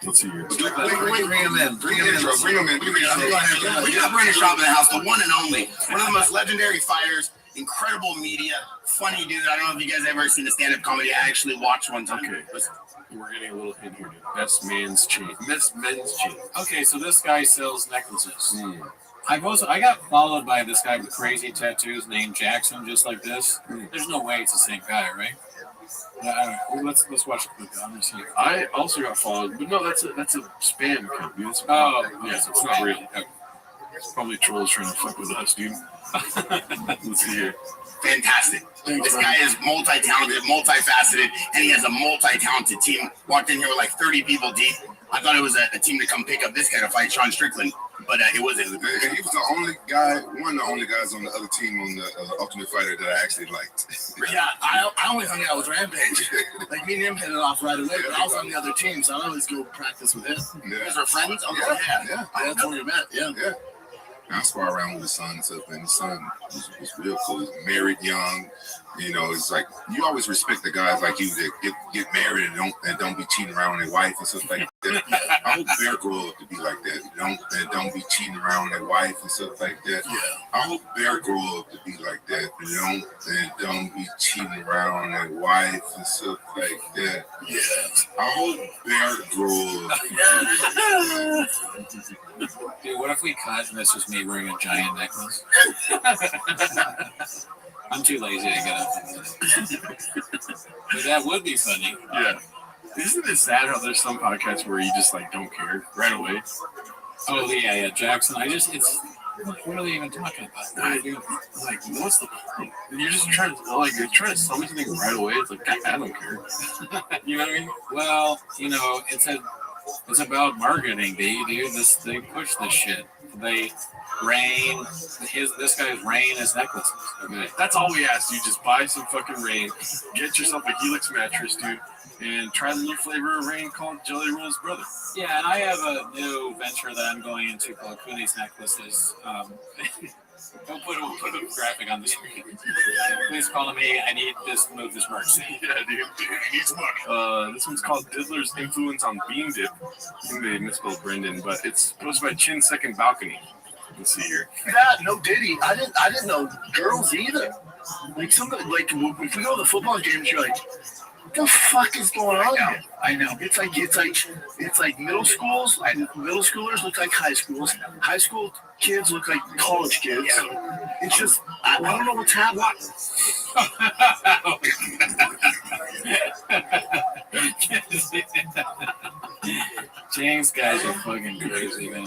Speaker 18: Let's see here.
Speaker 15: Wait, bring him in. Bring him in. We got Brendan Schaub in the house, the one and only. One of the most legendary fighters, incredible media, funny dude. I don't know if you guys ever seen the stand-up comedy. I actually watched one time.
Speaker 18: Okay. We're getting a little hint here, dude. Best men's chain.
Speaker 17: Okay, so this guy sells necklaces. I got followed by this guy with crazy tattoos named Jackson, just like this. There's no way it's the same guy, right? Let's watch the clip. I'm gonna see.
Speaker 18: I also got followed, but no, that's a spam account, dude. It's it's not real. It's probably trolls trying to fuck with us, dude. Let's see here.
Speaker 15: Fantastic. This guy is multi-talented, multifaceted, and he has a multi-talented team. Walked in here with like 30 people deep. I thought it was a team to come pick up this guy to fight Sean Strickland, but it wasn't.
Speaker 11: And he was the only guy, one of the only guys on the other team on the Ultimate Fighter that I actually liked.
Speaker 14: Yeah, I only hung out with Rampage. Like, me and him hit it off right away, but I was on the other team, so I always go practice with him.
Speaker 15: You guys are friends? Okay,
Speaker 11: Yeah.
Speaker 14: That's where we met, yeah.
Speaker 11: I spar around with his son and stuff, and his son was real cool. He's married young. You know, it's like you always respect the guys like you that get married and don't be cheating around with their wife and stuff like that. I hope Bear grow up to be like that. Don't be cheating around with their wife and stuff like that. Yeah. I hope Bear grow up to be like that. Don't be cheating around with their wife and stuff like that.
Speaker 14: Yeah.
Speaker 11: I hope Bear grow up.
Speaker 17: Dude, what if we cut and this was me wearing a giant necklace? I'm too lazy to get up. But that would be funny.
Speaker 18: Yeah. Isn't it sad how there's some podcasts where you just like don't care right away?
Speaker 17: Oh yeah, Jackson. What are they even talking about?
Speaker 18: Like, what's the point? You're just trying to sell me something right away. It's like, I don't care. You know what I mean?
Speaker 17: Well, you know, it's about marketing, dude. They push this shit. This guy's rain is necklaces.
Speaker 18: Okay. That's all we ask, dude. Just buy some fucking rain, get yourself a Helix mattress, dude, and try the new flavor of rain called Jelly Roll's Brother.
Speaker 17: Yeah, and I have a new venture that I'm going into called Cooney's Necklaces. We'll put a graphic on the screen. Please call me. I need to move this merch.
Speaker 18: Yeah, dude. He needs money. This one's called Diddler's Influence on Bean Dip. I think they misspelled Brendan, but it's posted by Chin Second Balcony. Let's see here.
Speaker 14: Yeah, no Diddy. I didn't know girls either. Like somebody, like if we go to the football games, you're like, what the fuck is going on here?
Speaker 5: I know.
Speaker 14: It's like middle schools. Middle schoolers look like high schools. High school kids look like college kids. Yeah. It's just I don't know what's happening.
Speaker 17: James guys are fucking crazy, man.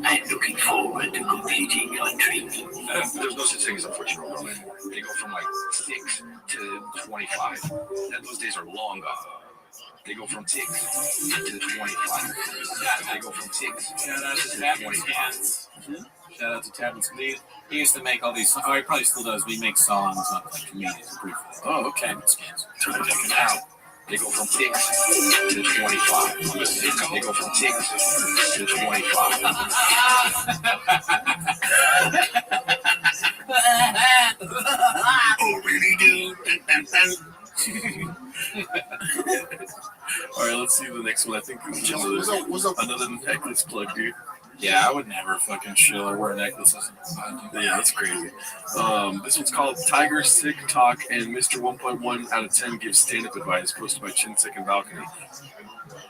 Speaker 10: I'm looking forward to competing on training. There's no such thing as unfortunate women. They go from like 6 to 25. And those days are long gone. They go from 6 to 25. They go from 6 to 25.
Speaker 17: Shout out to Tavin Smith. He used to make all these. Oh, he probably still does. But he makes songs on like comedians briefly.
Speaker 18: Oh, okay.
Speaker 10: Check it out. They go from 6 to 25. They go from 6 to 25.
Speaker 14: Oh, really, dude?
Speaker 18: All right, let's see the next one. I think this is another necklace plug, dude.
Speaker 17: Yeah, I would never fucking chill or wear necklaces.
Speaker 18: Yeah, that's crazy. This one's called Tiger Sick Talk, and Mr. 1.1 out of 10 gives stand-up advice, posted by Chin Second Balcony.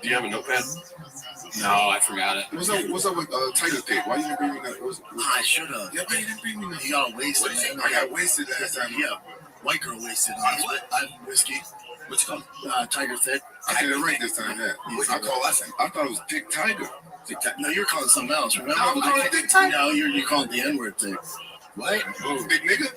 Speaker 18: Do you have a notepad?
Speaker 17: No, I forgot it.
Speaker 11: What's up with Tiger Thick? Why you didn't bring me that?
Speaker 14: I should have.
Speaker 11: Yeah, why you didn't bring me that?
Speaker 14: You got wasted.
Speaker 11: I got wasted last time.
Speaker 14: Yeah, white girl wasted. I whiskey. What's it called? Tiger Thick.
Speaker 11: I did it right this time. Yeah. I thought it was Thick Tiger.
Speaker 14: No, you're calling something else. Remember?
Speaker 11: I'm calling it Thick Tiger.
Speaker 14: No, you called the N-word thing. What?
Speaker 11: Oh, big nigga?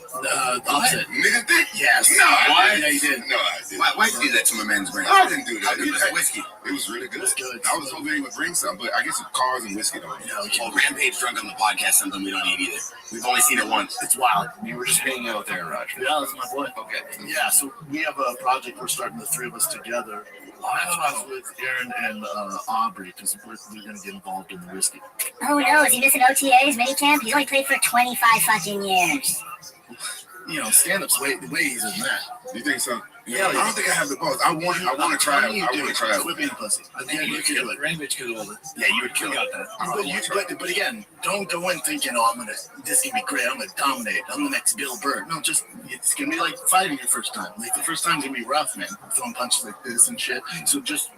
Speaker 14: Opposite.
Speaker 11: Nigga dick?
Speaker 14: Yes.
Speaker 11: No, I
Speaker 14: Yeah,
Speaker 11: didn't.
Speaker 14: you did.
Speaker 11: No, I didn't.
Speaker 9: Why you do that to my man's brain?
Speaker 11: I didn't do that.
Speaker 9: It was whiskey.
Speaker 11: It was really good.
Speaker 14: It's good.
Speaker 11: I was hoping he would bring something, but I guess it's cars and whiskey don't.
Speaker 9: Well, Rampage drunk on the podcast, something we don't need either. We've only seen it once.
Speaker 14: It's wild.
Speaker 18: You were just hanging out with Aaron Rodgers.
Speaker 14: Yeah, that's my boy.
Speaker 9: Okay.
Speaker 14: Yeah, so we have a project we're starting, the three of us together. Wow. With Aaron and Aubrey, because we're going to get involved in the whiskey.
Speaker 6: Oh no, is he missing OTAs, minicamp? He's only played for 25 fucking years.
Speaker 14: You know, stand-up's way easier than that.
Speaker 11: You think so?
Speaker 14: Yeah,
Speaker 11: I don't think I have the balls. I want to try it. I want to try it.
Speaker 14: Quit being pussy. I think you could do it.
Speaker 17: Rampage could hold it.
Speaker 14: Yeah, you would kill it. But again, don't go in thinking, oh, this is going to be great. I'm going to dominate. I'm the next Bill Burr. No, it's going to be like fighting your first time. Like, the first time's going to be rough, man. Throwing punches like this and shit. So it just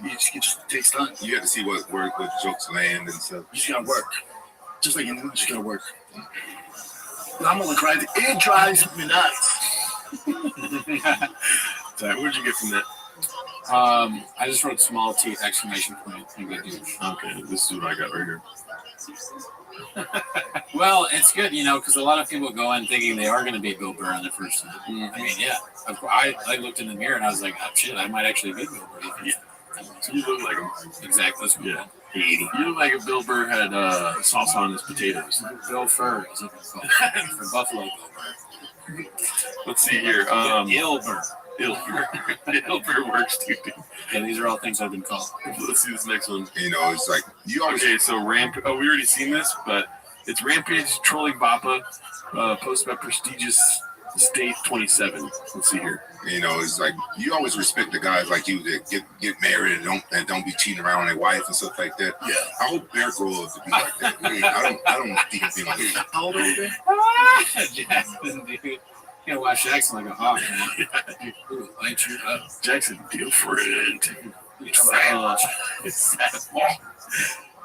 Speaker 14: takes time.
Speaker 11: You have to see what jokes land and stuff.
Speaker 14: You just got to work. Just like anything, you just got to work. And I'm going to cry. It drives me nuts.
Speaker 18: Sorry, where'd you get from that?
Speaker 17: I just wrote small T exclamation point.
Speaker 18: Okay, this is what I got right here.
Speaker 17: Well, it's good, because a lot of people go in thinking they are going to beat Bill Burr on their first time. I mean, yeah. I looked in the mirror and I was like, oh, shit, I might actually beat Bill Burr.
Speaker 18: Yeah. So you look like him.
Speaker 17: Exactly. That's
Speaker 18: yeah. You look like if Bill Burr had sauce on his potatoes.
Speaker 17: Bill Fur is what it's called. For Buffalo Bill Burr.
Speaker 18: Let's see here.
Speaker 17: Ill Burr.
Speaker 18: Ill Burr works too.
Speaker 17: Yeah, these are all things I've been called.
Speaker 18: Let's see this next one.
Speaker 11: It's like you always.
Speaker 18: Okay, so we already seen this, but it's Rampage trolling Bappa, posted by Prestigious State 27. Let's see here.
Speaker 11: It's like you always respect the guys like you that get married and don't be cheating around on their wife and stuff like that.
Speaker 14: Yeah.
Speaker 11: I hope Bear grows up to be like that. I don't think he'll be like that.
Speaker 14: How old are you, Bear?
Speaker 17: Jackson, dude. You gotta watch Jackson like a hawk, man. Ooh, light you up.
Speaker 18: Jackson, different.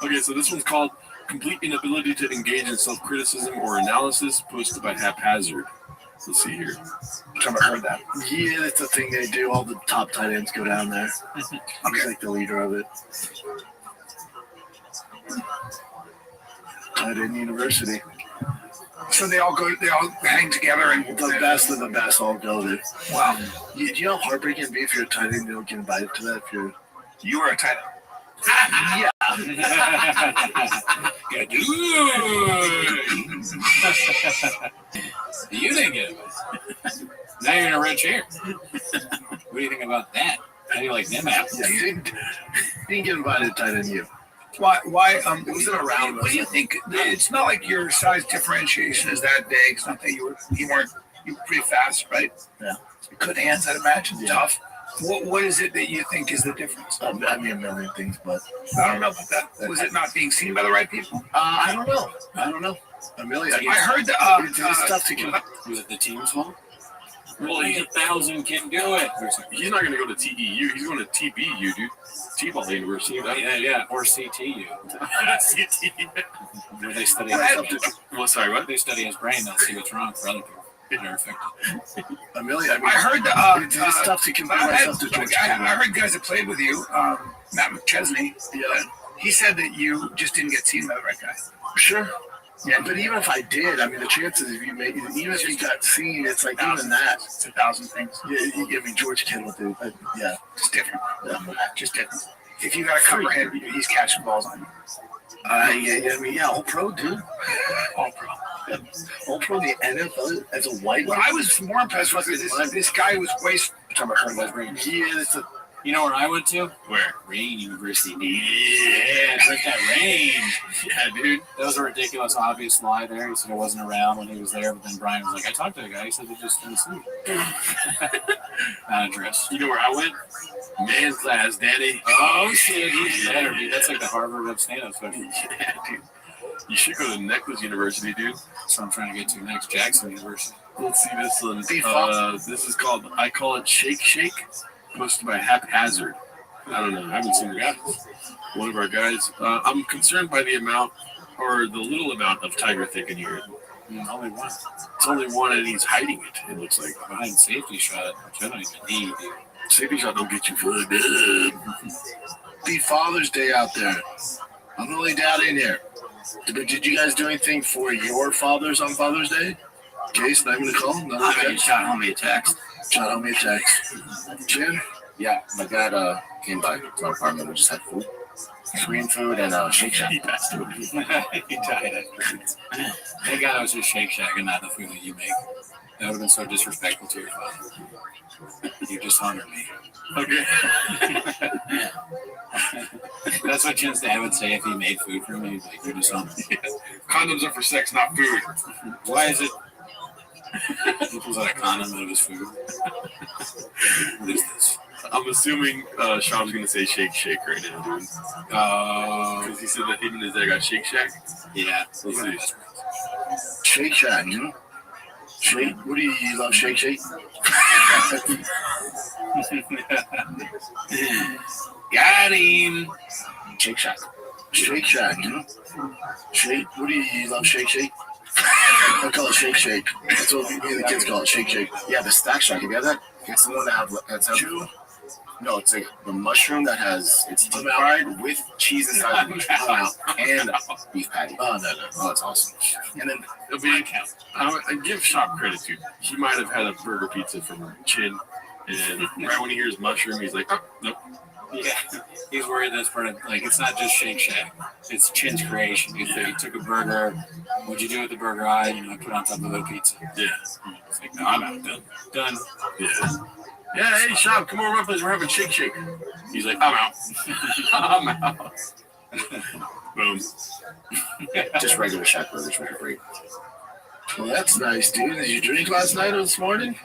Speaker 18: Okay, so this one's called Complete Inability to Engage in Self-Criticism or Analysis, posted by Haphazard. Let's see here.
Speaker 14: I've never heard that. Yeah, that's the thing they do. All the top tight ends go down there. I'm like the leader of it. Tight end University.
Speaker 1: So they all hang together and
Speaker 14: the best of the best all go there.
Speaker 1: Wow.
Speaker 14: Do you know how heartbreaking it'd be if you're a tight end, you don't get invited to that? If
Speaker 1: you were a tight end.
Speaker 14: Yeah.
Speaker 17: Good. You didn't get it. Now you're in a red chair. What do you think about that? How do you like them apples?
Speaker 14: Yeah, you didn't get invited to tight end you.
Speaker 1: Why? It wasn't around. What do you think? It's not like your size differentiation is that big. It's not that you were pretty fast, right?
Speaker 14: Yeah.
Speaker 1: Good hands, I'd imagine.
Speaker 14: Yeah.
Speaker 1: Tough. What is it that you think is the difference?
Speaker 14: I mean, a million things, but
Speaker 1: I don't know about that. Was it not being seen by the right people?
Speaker 14: I don't know. A million.
Speaker 1: I heard
Speaker 14: it's tough to come.
Speaker 17: Was it the team small? Well, 1,000 can do it.
Speaker 18: He's not going to go to TEU. He's going to TBU, dude. T-Ball University.
Speaker 17: Yeah. Or CTU.
Speaker 18: CTU.
Speaker 17: Where they study.
Speaker 18: Well, sorry, what?
Speaker 17: They study his brain. They'll see what's wrong for other people. They're affected.
Speaker 14: A million. I mean,
Speaker 1: I heard
Speaker 14: it's tough to compare myself to George.
Speaker 1: I heard guys that played with you, Matt McChesney. Yeah. He said that you just didn't get seen by the right guy.
Speaker 14: Sure. Yeah, but even if I did, I mean, the chances if you made, even if you got seen, it's like even that.
Speaker 1: It's 1,000 things.
Speaker 14: Yeah, I mean, George Kittle, dude. Yeah,
Speaker 1: just different.
Speaker 14: Yeah.
Speaker 1: Just different. If you got to cover him, he's catching balls on you.
Speaker 14: All pro, dude.
Speaker 1: All pro.
Speaker 14: Yeah. All pro in the NFL as a white.
Speaker 1: Well, I was more impressed with this guy was way.
Speaker 14: Yeah, it's a.
Speaker 17: You know where I went to?
Speaker 18: Where?
Speaker 17: Rain University. Yeah, drink that rain.
Speaker 18: Yeah, dude.
Speaker 17: That was a ridiculous, obvious lie there. He said I wasn't around when he was there, but then Brian was like, I talked to the guy. He said he just didn't sleep. Not address.
Speaker 18: You know where I went? Man class, daddy.
Speaker 17: Oh, shit. He's better, dude. That's like the Harvard of stand-up special.
Speaker 18: Yeah, dude. You should go to Necklace University, dude.
Speaker 17: That's what I'm trying to get to next. Jackson University.
Speaker 18: Let's see this one. This is called, I call it Shake Shake. Posted by Haphazard. I don't know. I haven't seen the guy. One of our guys. I'm concerned by the amount, or the little amount of tiger thick in here.
Speaker 17: Only one.
Speaker 18: It's only one, and he's hiding it. It looks like
Speaker 17: behind safety shot, which I don't even need. Dude.
Speaker 18: Safety shot don't get you fucked up.
Speaker 14: Be Father's Day out there. I'm the only dad in here. Did you guys do anything for your fathers on Father's Day? Case, not gonna call? Not
Speaker 13: I mean, shot homie a text.
Speaker 14: Shot homie a text. Jim?
Speaker 22: Yeah, my dad came by to our apartment. We just had food. Korean food and Shake Shack.
Speaker 17: He passed away. He died afterwards. Thank God it was just Shake Shack and not the food that you make. That would have been so disrespectful to your father. You dishonored me.
Speaker 18: Okay.
Speaker 17: That's what Chin's dad would say if he made food for me. He's like, you're dishonored me.
Speaker 18: Condoms are for sex, not food.
Speaker 17: Why is it? He pulls out a condom out of his food. What is this?
Speaker 18: I'm assuming Sean's gonna say Shake Shake right now, dude. Because he said that him and his dad got Shake Shack.
Speaker 17: Yeah.
Speaker 18: Let's see.
Speaker 14: Shake Shack, you know? Shake? What do you love Shake Shake?
Speaker 17: Got him.
Speaker 14: Shake Shack. Shake Shack, you know? Shake? What do you love Shake Shake? I call it Shake Shake. That's what me and the kids call it, Shake Shake.
Speaker 22: Yeah, the Stack Shack. You got that? It's the one that's no, it's like the mushroom that has it's deep fried with cheese inside the mushroom and beef patty.
Speaker 14: Oh no.
Speaker 22: Oh, it's awesome. And then
Speaker 18: I give Shop credit to. He might have had a burger pizza from Chin, and right when he hears mushroom, he's like, oh, nope.
Speaker 17: Yeah, he's worried that's part of, like, it's not just Shake Shack. It's Chin's creation. He took a burger. What'd you do with the burger? I put it on top of the pizza.
Speaker 18: Yeah.
Speaker 17: It's like, no, I'm out. Done.
Speaker 18: Yeah. Yeah, hey, Shop, come over to my place. We're having Shake Shake. He's like, I'm out. I'm out. Boom.
Speaker 22: Just regular Shack burgers, which are great.
Speaker 14: Well, that's nice, dude. Did you drink last night or this morning?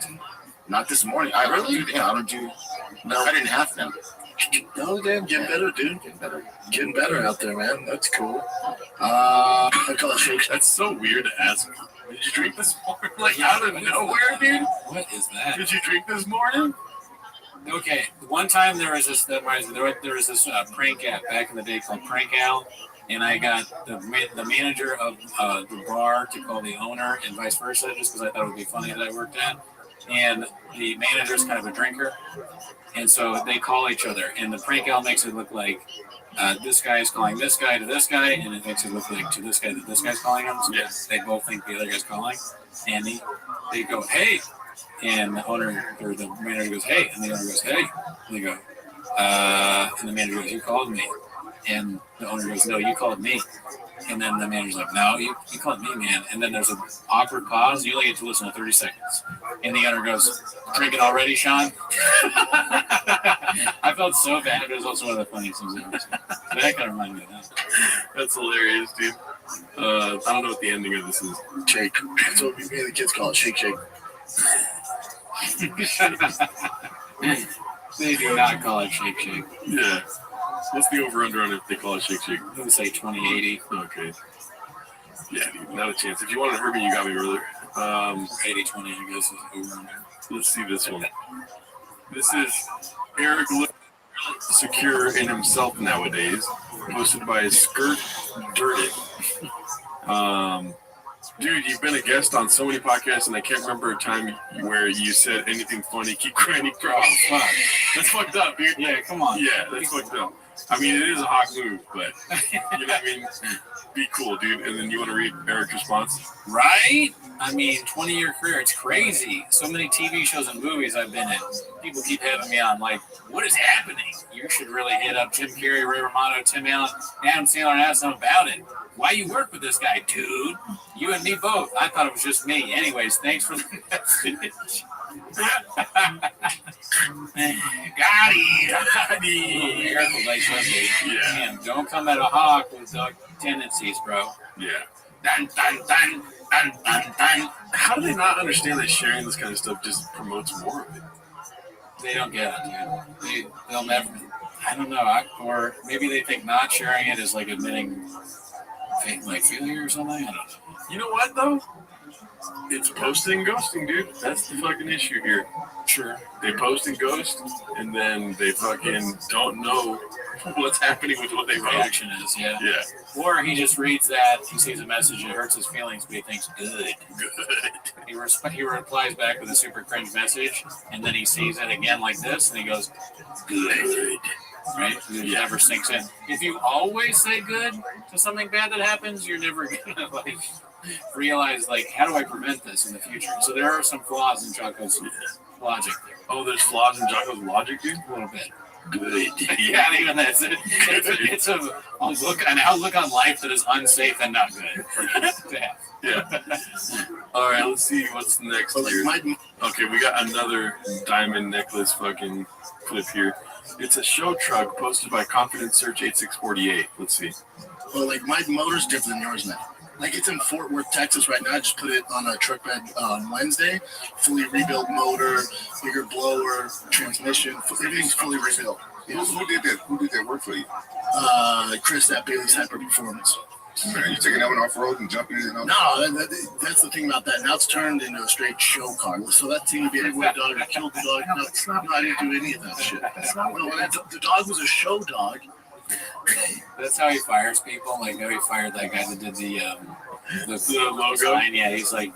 Speaker 22: Not this morning.
Speaker 14: Really?
Speaker 22: I don't do. No, I didn't have them.
Speaker 14: No, damn, getting better, dude. Getting better out there, man. That's cool. I call it Shake Shack.
Speaker 18: That's so weird to ask. Did you drink this morning? Like, out of nowhere, dude?
Speaker 17: What is that?
Speaker 18: Did you drink this morning?
Speaker 17: Okay, one time there was this prank app back in the day called Prank Al, and I got the manager of the bar to call the owner and vice versa, just because I thought it would be funny that I worked at. And the manager's kind of a drinker, and so they call each other, and the Prank Al makes it look like this guy is calling this guy to this guy, and it makes it look like to this guy that this guy's calling him. So yes, they both think the other guy's calling, and they go, hey, and the owner or the manager goes, hey, and the owner goes, hey, and they go, and the manager goes, you called me, and the owner goes, no, you called me. And then the manager's like, no, you called me, man. And then there's an awkward pause. You only get to listen to 30 seconds. And the owner goes, drinking already, Sean? I felt so bad. It was also one of the funniest things I've ever seen. So that kind of reminded me of that.
Speaker 18: That's hilarious, dude. I don't know what the ending of this is.
Speaker 14: Shake. That's what me and the kids call it, Shake Shake.
Speaker 17: They do not call it Shake Shake.
Speaker 18: Yeah. What's the over-under on if they call it Shake Shake?
Speaker 17: I'm going to say 2080.
Speaker 18: Okay. Yeah, dude, not a chance. If you wanted to hurt me, you got me, brother.
Speaker 17: 80-20, I guess, is over-under.
Speaker 18: Let's see this one. This is Eric Secure in Himself Nowadays, posted by Skirt Dirty. Dude, you've been a guest on so many podcasts, and I can't remember a time where you said anything funny. Keep grinding cross.
Speaker 17: Fuck.
Speaker 18: That's fucked up, dude.
Speaker 17: Yeah, come on.
Speaker 18: Yeah, that's fucked up. I mean, it is a hot move, but you know what I mean? Be cool, dude. And then you want to read Eric's response?
Speaker 17: Right? I mean, 20-year career. It's crazy. So many TV shows and movies I've been in. People keep having me on, like, what is happening? You should really hit up Jim Carrey, Ray Romano, Tim Allen, Adam Sandler, and ask them about it. Why you work with this guy, dude? You and me both. I thought it was just me. Anyways, thanks for the message. Got him. Careful, like Sunday.
Speaker 18: Yeah.
Speaker 17: Man, don't come at a hawk with dog tendencies, bro.
Speaker 18: Yeah.
Speaker 17: Dun, dun, dun, dun, dun, dun.
Speaker 18: How do they not understand that sharing this kind of stuff just promotes more of it?
Speaker 17: They don't get it, dude. They'll never. I don't know. Or maybe they think not sharing it is like admitting like failure or something. I don't know.
Speaker 18: You know what though? It's posting and ghosting, dude. That's the fucking issue here.
Speaker 17: Sure.
Speaker 18: They post and ghost, and then they fucking don't know what's happening with what they wrote.
Speaker 17: Reaction is, yeah.
Speaker 18: Yeah.
Speaker 17: Or he just reads that, he sees a message, it hurts his feelings, but he thinks, good. He replies back with a super cringe message, and then he sees it again like this, and he goes, good. Right? It never sinks in. If you always say good to something bad that happens, you're never gonna like realize, like, how do I prevent this in the future? So there are some flaws in Jocko's logic.
Speaker 18: Oh, there's flaws in Jocko's logic, dude?
Speaker 17: A little bit.
Speaker 18: Good.
Speaker 17: Yeah, even that's it. It's an outlook on life that is unsafe and not good for you to have.
Speaker 18: Yeah. All right, let's see what's next here. Okay, we got another diamond necklace fucking clip here. It's a show truck posted by Confidence Search 8648. Let's see.
Speaker 14: Well, like my motor's different than yours now. Like it's in Fort Worth, Texas right now. I just put it on a truck bed on Wednesday. Fully rebuilt motor, bigger blower, transmission. Everything's fully rebuilt.
Speaker 11: Who did that? Who did that work for you?
Speaker 14: Chris at Bailey's Hyper Performance.
Speaker 11: Man, you taking that one off road and jumping in? And
Speaker 14: No, that's the thing about that. Now it's turned into a straight show car. So that seemed to be everywhere. Dog I killed the dog. No, it's not. No, I didn't do any of that shit. The dog was a show dog.
Speaker 17: That's how he fires people. Like how he fired that guy that did the logo. Sign. Yeah, he's like,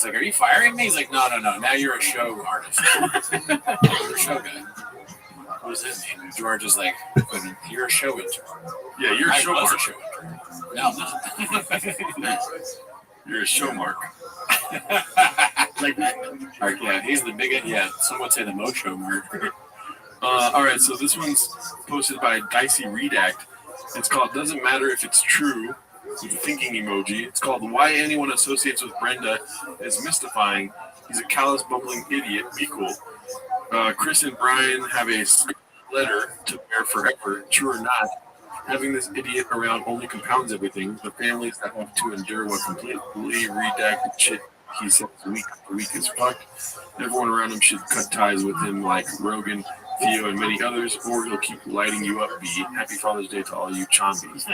Speaker 17: are you firing me? He's like, no. Now you're a show artist. You're a show guy. What is his name? George is like, you're a show intern.
Speaker 18: Yeah, you're a show mark.
Speaker 17: No, I'm not.
Speaker 18: You're a show mark.
Speaker 17: Yeah, he's the biggest. Yeah, some would say the most show mark.
Speaker 18: All right, so this one's posted by Dicey Redact. It's called "Doesn't Matter If It's True" with the thinking emoji. It's called "Why Anyone Associates with Brenda Is Mystifying. He's a callous, bumbling idiot. Be cool." Chris and Brian have a letter to bear forever. True or not, having this idiot around only compounds everything. The families that have to endure what completely redacted shit he says week after week is fuck. Everyone around him should cut ties with him, like Rogan, Theo, and many others, or he'll keep lighting you up. B. Happy Father's Day to all you chombies.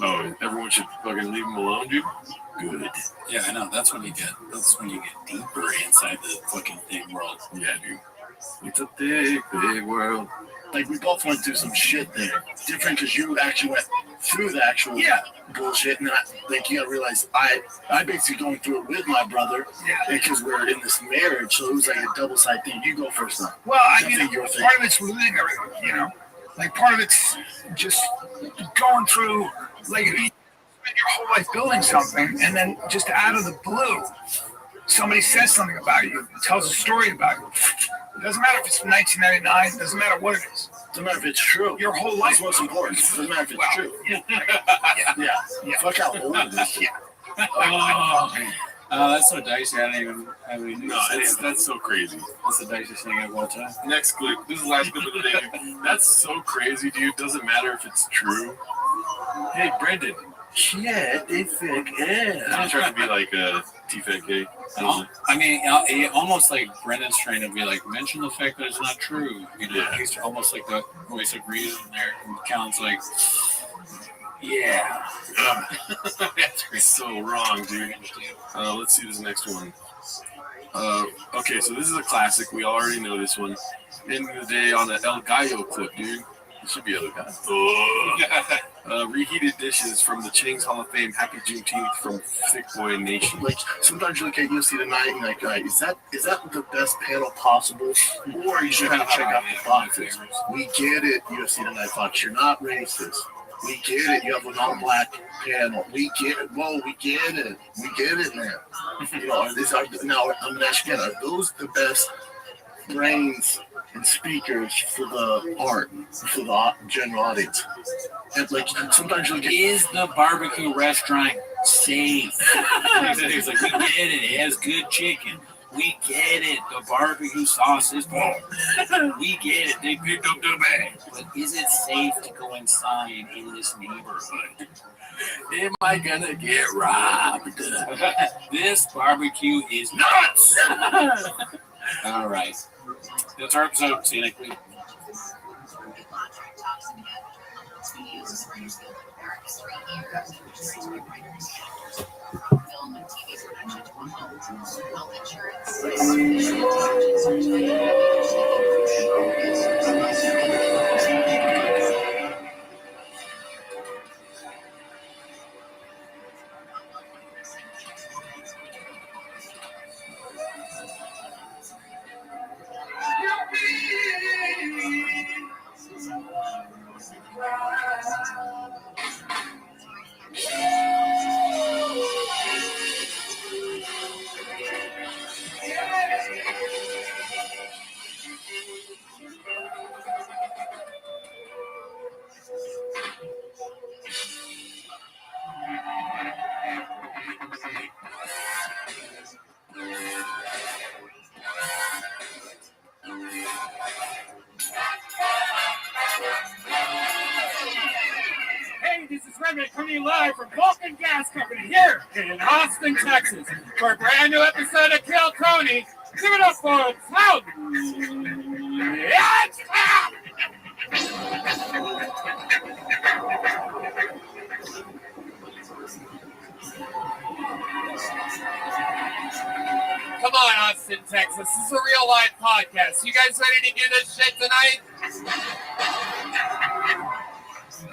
Speaker 18: Oh, everyone should fucking leave him alone, dude. Good.
Speaker 17: Yeah, I know. That's when you get deeper inside the fucking thing world.
Speaker 18: Yeah, dude. It's a big, big world.
Speaker 14: Like we both went through some shit there. Different because you actually went through the actual bullshit, and you gotta realize I basically going through it with my brother. Yeah. Because we're in this marriage, so it was like a double side thing. You go first now.
Speaker 1: Well, I mean, part of it's losing everything, you know. Like part of it's just going through, like you spend your whole life building something, and then just out of the blue, somebody says something about you, tells a story about you. It doesn't matter if it's from 1999. It doesn't matter what it is.
Speaker 14: It doesn't matter if it's true.
Speaker 1: Your whole life.
Speaker 14: That's what's important. It doesn't matter if it's true. Yeah. Fuck how old it is.
Speaker 1: Yeah.
Speaker 17: That's so dicey. I don't even.
Speaker 18: No, that's so crazy.
Speaker 17: That's the diciest thing of all time.
Speaker 18: Next clip. This is the last clip of the day. That's so crazy, dude. Doesn't matter if it's true. Hey, Brendan.
Speaker 14: Shit, they think,
Speaker 18: I'm trying to be like TFK.
Speaker 17: I mean, almost like Brendan's trying to be like, mention the fact that it's not true. You know, he's almost like the voice of reason there. And Callan's like, yeah.
Speaker 18: That's so wrong, dude. Let's see this next one. Okay, so this is a classic. We already know this one. End of the day on an El Gallo clip, dude. It should be El Gallo. Reheated dishes from the Chang's Hall of Fame. Happy Juneteenth from Thick Boy Nation.
Speaker 14: Like sometimes you look at UFC tonight and like, is that the best panel possible? Or you should have to check out the boxes. We get it, UFC tonight, Fox. You're not racist. We get it. You have an all-black panel. We get it. Whoa, we get it. We get it now. You know, now I'm gonna ask you again: are those the best brains and speakers for the art, for the general audience? And like sometimes you look at,
Speaker 17: is the barbecue restaurant safe? He's like, we get it. It has good chicken. We get it. The barbecue sauce is bomb. We get it. They picked up the bag. But is it safe to go inside in this neighborhood? Am I gonna get robbed? This barbecue is nuts. All right. That's our episode. See you next week.
Speaker 12: Redman coming live from Vulcan Gas Company here in Austin, Texas, for a brand new episode of Kill Tony. Give it up for Tony. Yes! Come on, Austin, Texas. This is a real live podcast. You guys ready to do this shit tonight?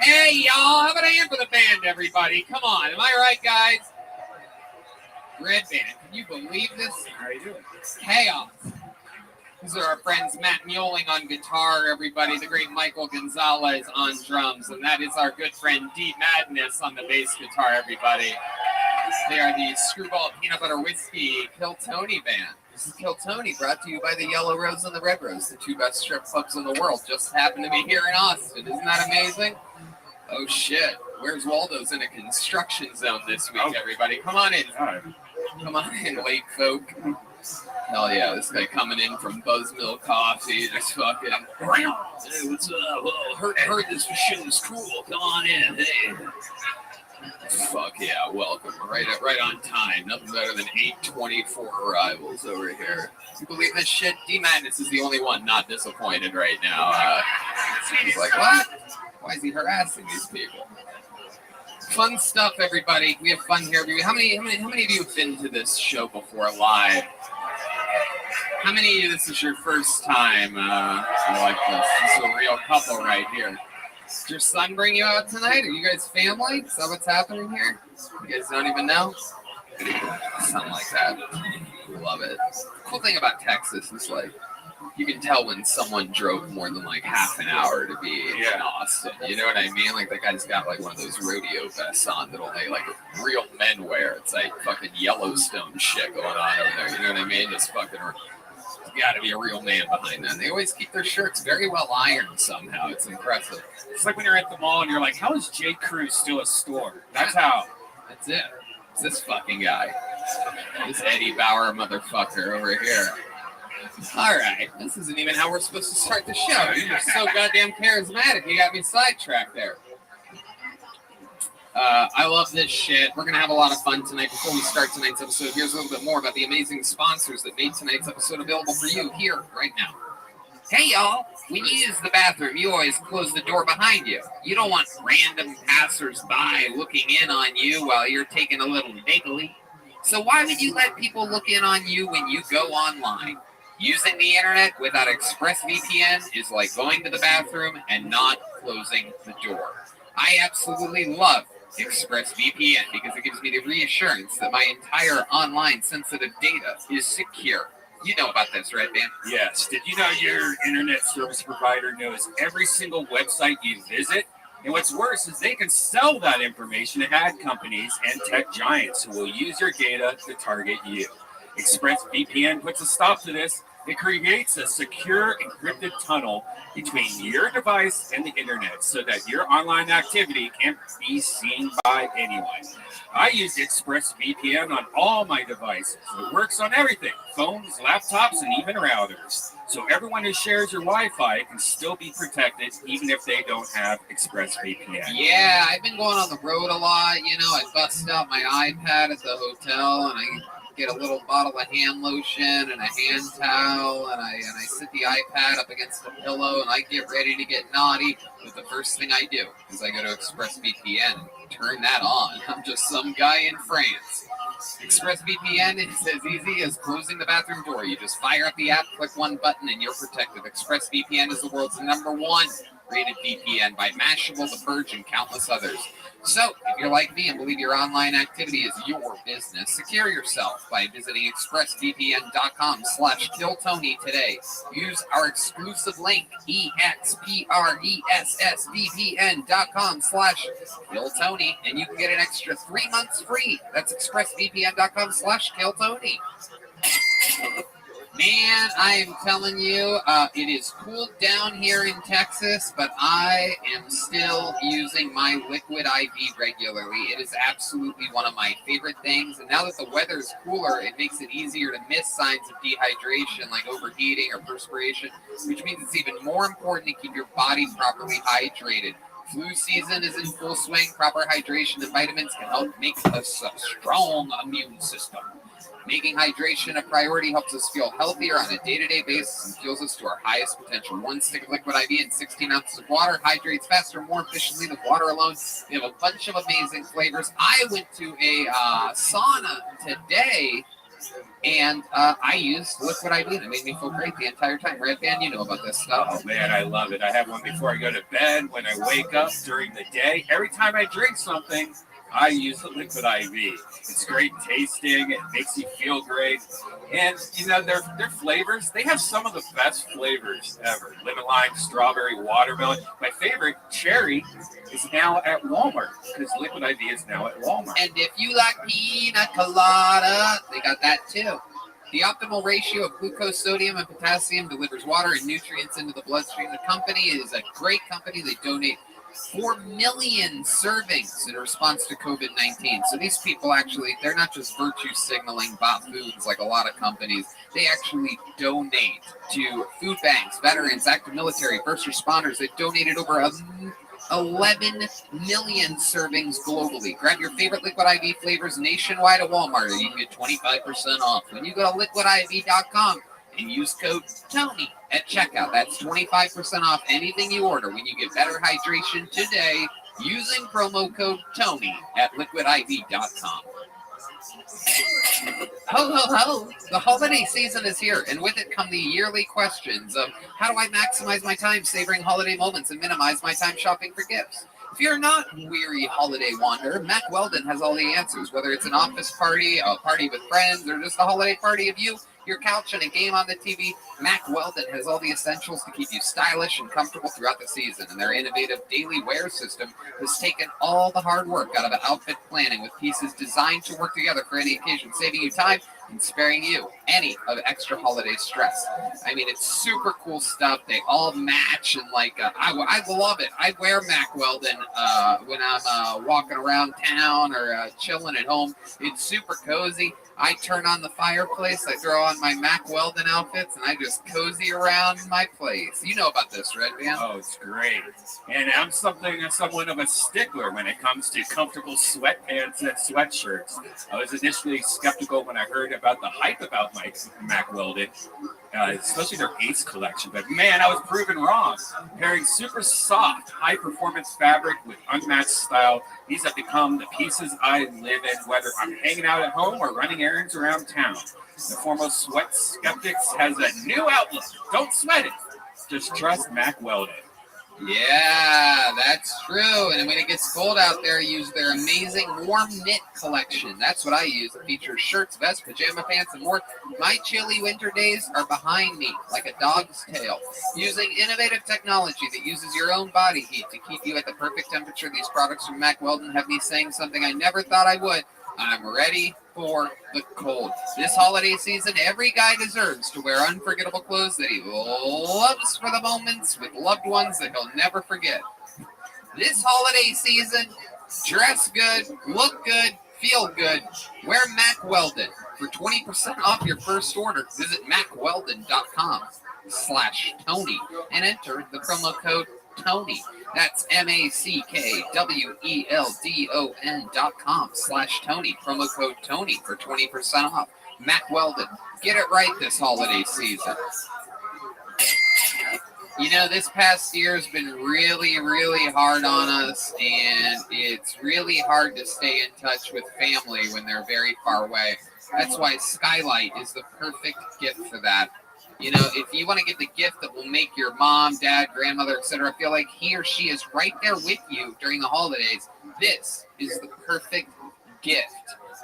Speaker 12: Hey, y'all. How about a hand for the band, everybody? Come on. Am I right, guys? Red Band. Can you believe this? How are you doing? Chaos. These are our friends Matt Muelling on guitar, everybody. The great Michael Gonzalez on drums. And that is our good friend D Madness on the bass guitar, everybody. They are the Screwball Peanut Butter Whiskey Kill Tony band. This is Kill Tony, brought to you by the Yellow Rose and the Red Rose, the two best strip clubs in the world. Just happen to be here in Austin. Isn't that amazing? Oh, shit. Where's Waldo's in a construction zone this week, everybody? Come on in. Come on in, late folk. Hell yeah, this guy coming in from Buzzmill Coffee, just fucking. Hey, what's up? Well, heard this shit is cool. Come on in. Hey. Fuck yeah, welcome. Right on time. Nothing better than 8:24 arrivals over here. You believe this shit? D Madness is the only one not disappointed right now. He's like, what? Why is he harassing these people? Fun stuff, everybody. We have fun here. How many of you have been to this show before live? How many of you, this is your first time like this? This is a real couple right here. Did your son bring you out tonight? Are you guys family? Is that what's happening here? You guys don't even know? Something like that. Love it. Cool thing about Texas is like, you can tell when someone drove more than like half an hour to be in Austin. You know what I mean? Like that guy's got like one of those rodeo vests on that only like real men wear. It's like fucking Yellowstone shit going on over there. You know what I mean? Just fucking, got to be a real man behind that. They always keep their shirts very well ironed somehow. It's impressive. It's like when you're at the mall and you're like, how is J. Crew still a store? That's how.
Speaker 3: That's it. It's this fucking guy. This Eddie Bauer motherfucker over here. All right. This isn't even how we're supposed to start the show. You're so goddamn charismatic. You got me sidetracked there. I love this shit. We're going to have a lot of fun tonight. Before we start tonight's episode, here's a little bit more about the amazing sponsors that made tonight's episode available for you here right now. Hey, y'all. When you use the bathroom, you always close the door behind you. You don't want random passers-by looking in on you while you're taking a little niggly. So why would you let people look in on you when you go online? Using the internet without ExpressVPN is like going to the bathroom and not closing the door. I absolutely love ExpressVPN because it gives me the reassurance that my entire online sensitive data is secure. You know about this, right, Dan?
Speaker 12: Yes. Did you know your internet service provider knows every single website you visit? And what's worse is they can sell that information to ad companies and tech giants who will use your data to target you. ExpressVPN puts a stop to this. It creates a secure encrypted tunnel between your device and the internet so that your online activity can't be seen by anyone. I use ExpressVPN on all my devices. It works on everything, phones, laptops, and even routers. So everyone who shares your Wi-Fi can still be protected even if they don't have ExpressVPN.
Speaker 3: Yeah, I've been going on the road a lot. You know, I bust out my iPad at the hotel and I get a little bottle of hand lotion and a hand towel, and I sit the iPad up against the pillow, and I get ready to get naughty. But the first thing I do is I go to ExpressVPN and turn that on. I'm just some guy in France. ExpressVPN is as easy as closing the bathroom door. You just fire up the app, click one button, and you're protected. ExpressVPN is the world's #1 rated VPN by Mashable, The Verge, and countless others. So, if you're like me and believe your online activity is your business, secure yourself by visiting expressvpn.com/killtony today. Use our exclusive link, expressvpn.com/killtony, and you can get an extra 3 months free. That's expressvpn.com/killtony. Man, I am telling you, it is cooled down here in Texas, but I am still using my liquid IV regularly. It is absolutely one of my favorite things. And now that the weather is cooler, it makes it easier to miss signs of dehydration like overheating or perspiration, which means it's even more important to keep your body properly hydrated. Flu season is in full swing. Proper hydration and vitamins can help make us a strong immune system. Making hydration a priority helps us feel healthier on a day-to-day basis and fuels us to our highest potential. 1 stick of liquid IV and 16 ounces of water hydrates faster and more efficiently than water alone. We have a bunch of amazing flavors. I went to a sauna today, and I used liquid IV. It made me feel great the entire time. Red Band, you know about this stuff.
Speaker 17: Oh man, I love it. I have one before I go to bed, when I wake up, during the day. Every time I drink something, I use the liquid IV. It's great tasting. It makes you feel great. And, you know, their flavors, they have some of the best flavors ever. Lemon lime, strawberry, watermelon. My favorite, cherry, is now at Walmart because liquid IV is now at Walmart.
Speaker 3: And if you like pina colada, they got that too. The optimal ratio of glucose, sodium, and potassium delivers water and nutrients into the bloodstream. The company is a great company. They donate 4 million servings in response to COVID-19. So these people actually, they're not just virtue signaling bot foods like a lot of companies. They actually donate to food banks, veterans, active military, first responders. They've donated over 11 million servings globally. Grab your favorite liquid IV flavors nationwide at Walmart, or you can get 25% off when you go to liquidiv.com and use code TONY at checkout. That's 25% off anything you order when you get better hydration today using promo code TONY at liquidiv.com. Ho, ho, ho! The holiday season is here, and with it come the yearly questions of how do I maximize my time savoring holiday moments and minimize my time shopping for gifts? If you're not weary holiday wanderer, Mac Weldon has all the answers. Whether it's an office party, a party with friends, or just a holiday party of you, your couch, and a game on the TV, Mac Weldon has all the essentials to keep you stylish and comfortable throughout the season. And their innovative daily wear system has taken all the hard work out of outfit planning with pieces designed to work together for any occasion, saving you time and sparing you any of extra holiday stress. I mean, it's super cool stuff. They all match, and I love it. I wear Mac Weldon when I'm walking around town or chilling at home. It's super cozy. I turn on the fireplace, I throw on my Mac Weldon outfits, and I just cozy around my place. You know about this, Red Band?
Speaker 17: Oh, it's great. And I'm somewhat of a stickler when it comes to comfortable sweatpants and sweatshirts. I was initially skeptical when I heard about the hype about my Mac Weldon, especially their Ace collection. But man, I was proven wrong. Pairing super soft, high-performance fabric with unmatched style, these have become the pieces I live in, whether I'm hanging out at home or running errands around town. The foremost sweat skeptics has a new outlook. Don't sweat it. Just trust Mac Weldon.
Speaker 3: Yeah, that's true. And when it gets cold out there, use their amazing warm knit collection. That's what I use. It features shirts, vests, pajama pants, and more. My chilly winter days are behind me, like a dog's tail. Using innovative technology that uses your own body heat to keep you at the perfect temperature, these products from Mac Weldon have me saying something I never thought I would. I'm ready for the cold. This holiday season, every guy deserves to wear unforgettable clothes that he loves for the moments with loved ones that he'll never forget. This holiday season, dress good, look good, feel good. Wear Mac Weldon. For 20% off your first order, visit macweldon.com/Tony and enter the promo code Tony. That's MacWeldon.com/Tony. Promo code Tony for 20% off. Mac Weldon. Get it right this holiday season. You know, this past year has been really, really hard on us, and it's really hard to stay in touch with family when they're very far away. That's why Skylight is the perfect gift for that. You know, if you want to get the gift that will make your mom, dad, grandmother, etc. feel like he or she is right there with you during the holidays, this is the perfect gift.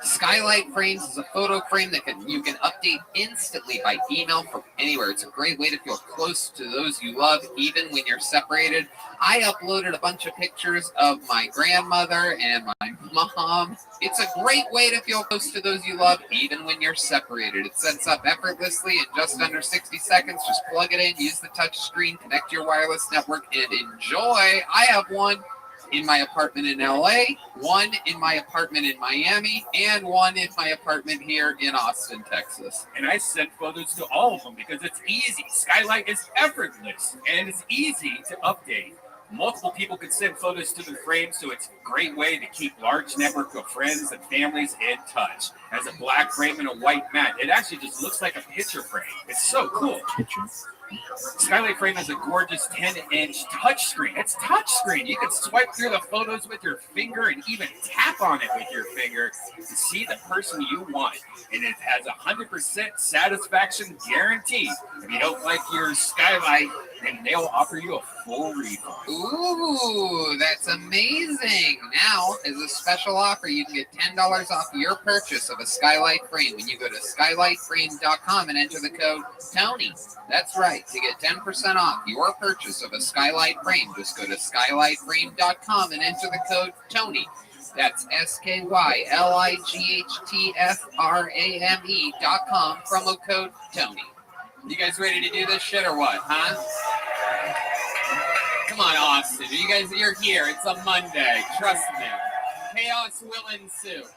Speaker 3: Skylight Frames is a photo frame that you can update instantly by email from anywhere. It's a great way to feel close to those you love, even when you're separated. I uploaded a bunch of pictures of my grandmother and my mom. It's a great way to feel close to those you love, even when you're separated. It sets up effortlessly in just under 60 seconds. Just plug it in, use the touch screen, connect your wireless network, and enjoy. I have one in my apartment in LA, one in my apartment in Miami, and one in my apartment here in Austin, Texas.
Speaker 17: And I sent photos to all of them because it's easy. Skylight is effortless and it's easy to update.
Speaker 2: Multiple people could send photos to the frame, so it's a great way to keep large network of friends and families in touch. It has a black frame and a white mat. It actually just looks like a picture frame. It's so cool. Skylight frame has a gorgeous 10-inch touchscreen. It's touchscreen. You can swipe through the photos with your finger and even tap on it with your finger to see the person you want. And it has 100% satisfaction guarantee. If you don't like your skylight, then they'll offer you a full refund.
Speaker 3: Ooh, that's amazing. Now, as a special offer, you can get $10 off your purchase of a skylight frame when you go to skylightframe.com and enter the code TONY. That's right. To get 10% off your purchase of a skylight frame, just go to skylightframe.com and enter the code TONY. That's SKYLIGHTFRAME.com, promo code TONY. You guys ready to do this shit or what, huh? Come on, Austin. You're here. It's a Monday. Trust me. Chaos will ensue.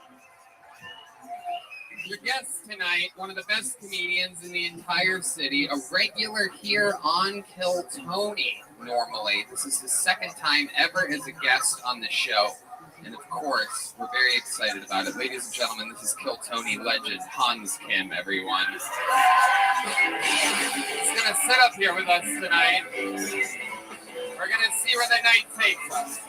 Speaker 3: Your guest tonight, one of the best comedians in the entire city, a regular here on Kill Tony normally. This is his second time ever as a guest on the show. And of course, we're very excited about it. Ladies and gentlemen, this is Kill Tony legend, Hans Kim, everyone. He's going to sit up here with us tonight. We're going to see where the night takes us.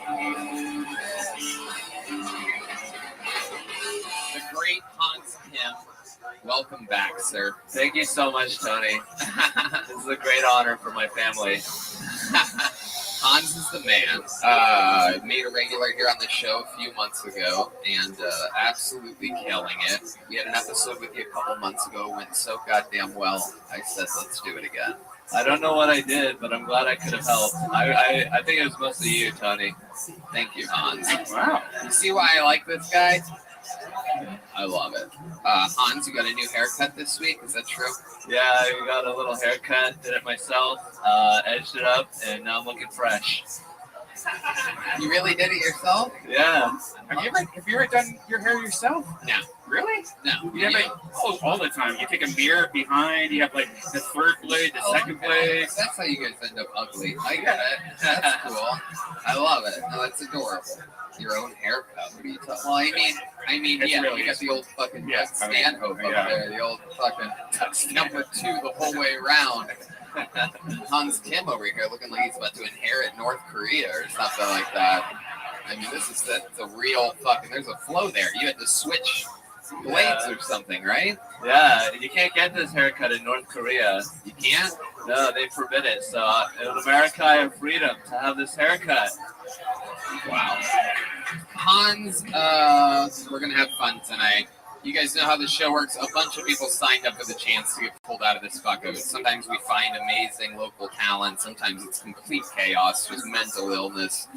Speaker 3: The great Hans Kim. Welcome back, sir.
Speaker 13: Thank you so much, Tony. This is a great honor for my family.
Speaker 3: Hans is the man. Made a regular here on the show a few months ago and absolutely killing it. We had an episode with you a couple months ago. Went so goddamn well. I said, let's do it again.
Speaker 13: I don't know what I did, but I'm glad I could have helped. I think it was mostly you, Tony.
Speaker 3: Thank you, Hans. Wow. You see why I like this guy? I love it. Hans, you got a new haircut this week. Is that true?
Speaker 13: Yeah, I got a little haircut, did it myself, edged it up, and now I'm looking fresh.
Speaker 3: You really did it yourself?
Speaker 13: Yeah.
Speaker 2: Have you ever done your hair yourself?
Speaker 3: No.
Speaker 2: Really?
Speaker 3: No.
Speaker 2: You have all the time. You take a mirror behind, you have like the third blade, the second blade.
Speaker 3: That's how you guys end up ugly. I get it. That's cool. I love it. No, that's adorable. Your own haircut. What are you talking? Well, I mean, yeah, really, you got the old fucking Stanhope up there, the old fucking number 2 the whole way around. Hans Kim over here looking like he's about to inherit North Korea or something like that. I mean, that's a real fucking, there's a flow there. You had to switch blades or something, right?
Speaker 13: Yeah, you can't get this haircut in North Korea.
Speaker 3: You can't?
Speaker 13: No, they forbid it. So in America, I have freedom to have this haircut.
Speaker 3: Wow. Hans, we're going to have fun tonight. You guys know how the show works. A bunch of people signed up for the chance to get pulled out of this fucko. Sometimes we find amazing local talent. Sometimes it's complete chaos, just mental illness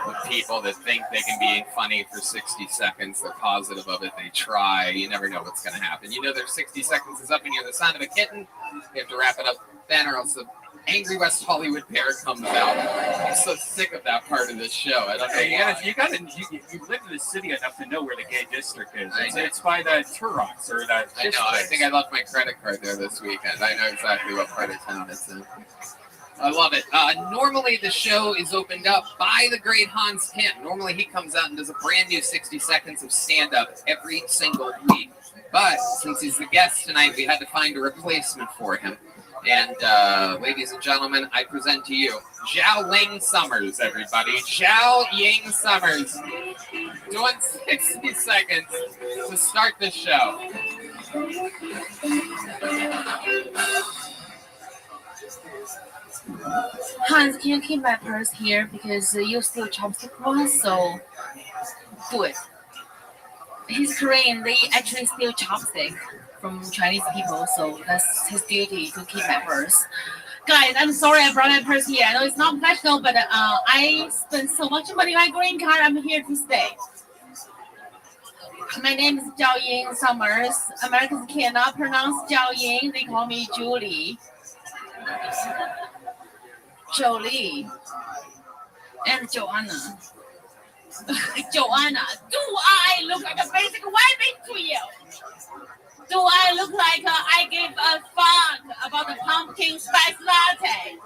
Speaker 3: with people that think they can be funny for 60 seconds. They're positive of it. They try. You never know what's going to happen. You know their 60 seconds is up and you're the sound of a kitten. You have to wrap it up then or else the angry West Hollywood bear comes out. I'm so sick of that part of this show. I don't know why.
Speaker 2: You live in the city enough to know where the gay district is. It's by the Turocks or that.
Speaker 3: I know. I think I left my credit card there this weekend. I know exactly what part of town it's in. I love it. Normally the show is opened up by the great Hans Kim. Normally he comes out and does a brand new 60 seconds of stand-up every single week. But since he's the guest tonight, we had to find a replacement for him. And ladies and gentlemen, I present to you Zhao Ling Summers, everybody. Zhao Ying Summers doing 60 seconds to start the show.
Speaker 23: Hans, can you keep my purse here because you steal chopstick once, so do it. He's Korean, they actually steal chopstick from Chinese people, so that's his duty to keep my purse. Guys, I'm sorry I brought my purse here. I know it's not professional, but I spent so much money on my green card. I'm here to stay. My name is Zhao Ying Summers. Americans cannot pronounce Zhao Ying. They call me Julie. Jolie. And Joanna. Joanna, do I look like a basic white to you? Do I look like I give a fuck about the pumpkin spice latte?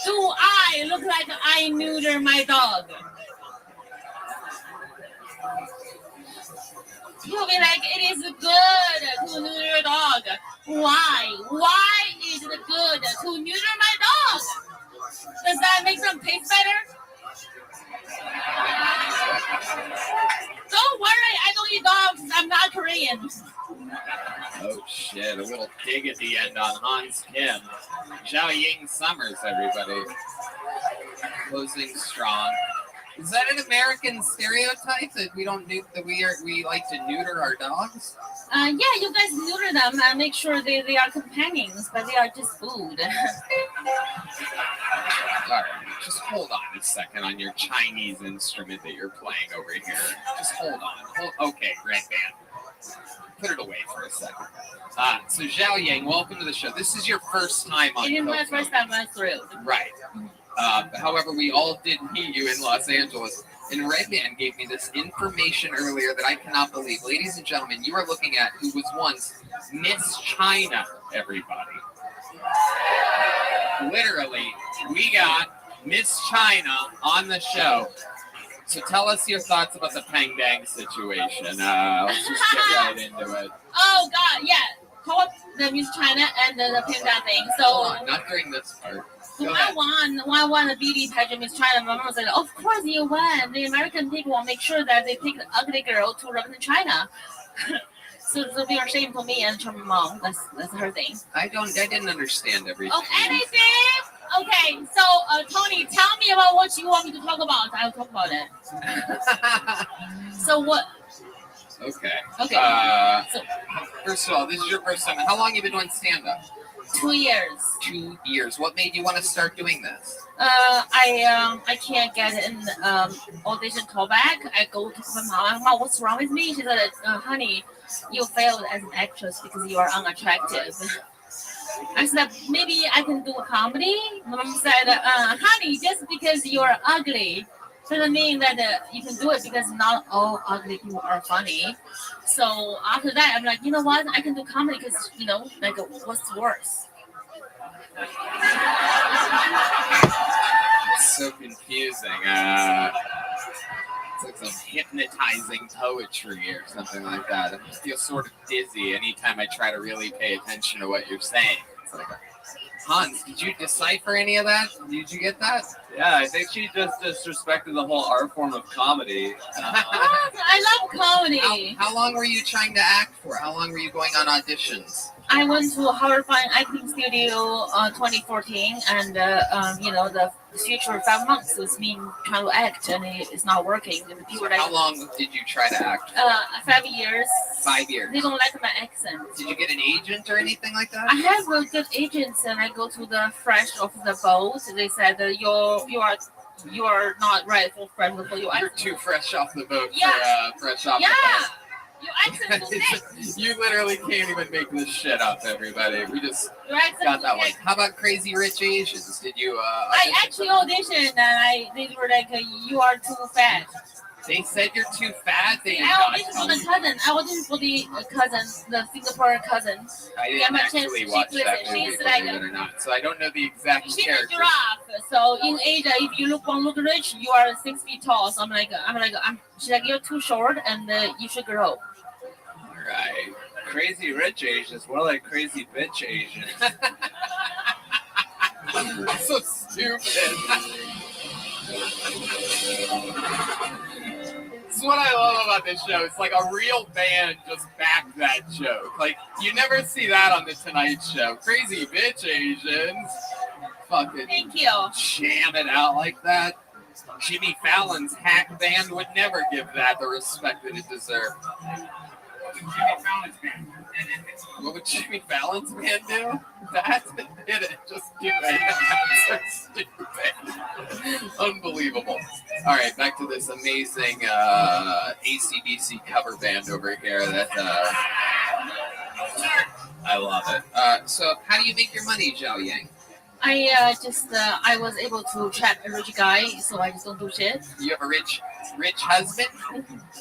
Speaker 23: Do I look like I neuter my dog? You'll be like, it is good to neuter your dog. Why? Why is it good to neuter my dog? Does that make them taste better? Don't worry, I don't eat dogs. I'm not Korean.
Speaker 12: Oh shit, a little dig at the end on Hans Kim. Zhao Ying Summers, everybody. Closing strong. Is that an American stereotype that we don't do, that we like to neuter our dogs?
Speaker 23: Yeah, you guys neuter them and make sure they are companions, but they are just food.
Speaker 12: All right, just hold on a second on your Chinese instrument that you're playing over here. Just hold on. Okay, Red Band. Put it away for a second. So Zhao Yang, welcome to the show. This is your first time on
Speaker 23: It is my first time I'm thrilled.
Speaker 12: Right. However, we all did meet you in Los Angeles. And Redman gave me this information earlier that I cannot believe. Ladies and gentlemen, you are looking at who was once Miss China, everybody. Literally, we got Miss China on the show. So tell us your thoughts about the Peng Dang situation. Let's just get right into it.
Speaker 23: Oh, God, yeah. Call up the Miss China and the Panda thing. So,
Speaker 12: Not during this part.
Speaker 23: so I won the beauty pageant Miss China. My mom said, of course you won. The American people will make sure that they pick the ugly girl to represent China. So be ashamed for me and for my mom. That's her thing.
Speaker 12: I didn't understand everything.
Speaker 23: Oh, anything? Okay, so Tony, tell me about what you want me to talk about. I'll talk about it. So what?
Speaker 12: Okay.
Speaker 23: Okay.
Speaker 12: First of all, this is your first time. How long have you been doing stand-up?
Speaker 23: 2 years.
Speaker 12: 2 years. What made you want to start doing this?
Speaker 23: I can't get an audition callback. I go to my mom. Mom, what's wrong with me? She said, honey, you failed as an actress because you are unattractive. I said, maybe I can do comedy. My mom said, honey, just because you are ugly doesn't mean that you can do it, because not all ugly people are funny. So after that, I'm like, you know what? I can do comedy because, like, what's worse?
Speaker 12: It's so confusing. It's like some hypnotizing poetry or something like that. I feel sort of dizzy anytime I try to really pay attention to what you're saying. It's like, Hans, did you decipher any of that? Did you get that?
Speaker 13: Yeah, I think she just disrespected the whole art form of comedy.
Speaker 23: I love comedy.
Speaker 12: How long were you trying to act for? How long were you going on auditions?
Speaker 23: I went to Horrifying Acting Studio 2014, and the future 5 months was me trying to act, and it's not working. And the people
Speaker 12: How long did you try to act?
Speaker 23: 5 years.
Speaker 12: 5 years.
Speaker 23: They don't like my accent.
Speaker 12: Did you get an agent or anything like that?
Speaker 23: I have good agents, and I go to the fresh off the boat. They said you are not right for fresh off the boat.
Speaker 12: You're too fresh off the boat for fresh off
Speaker 23: the boat.
Speaker 12: Yeah.
Speaker 23: Your accent is
Speaker 12: You literally can't even make this shit up, everybody. We just got that one. How about Crazy Rich Asians? Did you?
Speaker 23: I actually auditioned, and they were like, "You are too fat."
Speaker 12: They said you're too fat.
Speaker 23: I auditioned for the cousin. I auditioned for the cousin, the Singapore cousin.
Speaker 12: I didn't actually watch that movie, believe it or not. So I don't know the exact
Speaker 23: She's
Speaker 12: character.
Speaker 23: a giraffe. So in Asia, if you look rich, you are 6 feet tall. So she's like, you're too short, and you should grow.
Speaker 13: Right. Crazy rich Asians, more like crazy bitch Asians.
Speaker 12: So stupid. This is what I love about this show. It's like a real band just backed that joke. Like, you never see that on The Tonight Show. Crazy bitch Asians. Fucking
Speaker 23: Thank you.
Speaker 12: Jam it out like that. Jimmy Fallon's hack band would never give that the respect that it deserved. What would Jimmy Fallon's band do? That did it. Just do it. So stupid. Unbelievable. All right, back to this amazing AC/DC cover band over here. That I love it. So, how do you make your money, Zhao Yang?
Speaker 23: I was able to trap a rich guy, so I just don't do shit.
Speaker 12: You have a rich husband?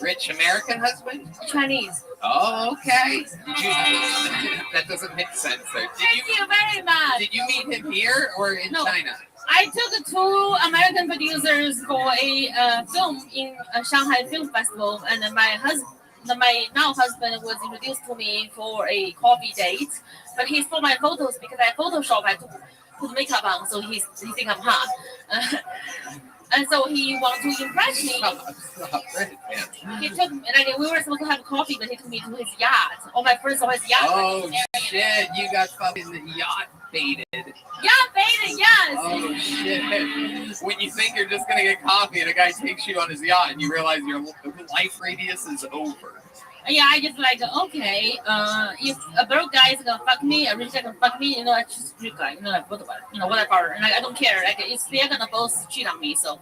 Speaker 12: Rich American husband?
Speaker 23: Chinese.
Speaker 12: Oh, okay. That doesn't make sense there.
Speaker 23: Thank you very much.
Speaker 12: Did you meet him here or in China?
Speaker 23: I took 2 American producers for a film in Shanghai Film Festival, and then my now husband was introduced to me for a coffee date, but he saw my photos because I put makeup on, so he think I'm hot. And so he wanted to impress me. He took me, and we were supposed to have coffee, but he took me to his yacht. All my friends saw his yacht.
Speaker 3: Oh shit! You got fucking yacht baited.
Speaker 23: Yacht baited, yes.
Speaker 3: Oh shit! When you think you're just gonna get coffee, and a guy takes you on his yacht, and you realize your life radius is over.
Speaker 23: Yeah, I just like, okay, if a broke guy is gonna fuck me, a rich guy gonna fuck me, I just rich guy, like whatever, and I don't care. Like, it's they're gonna both cheat on me, so.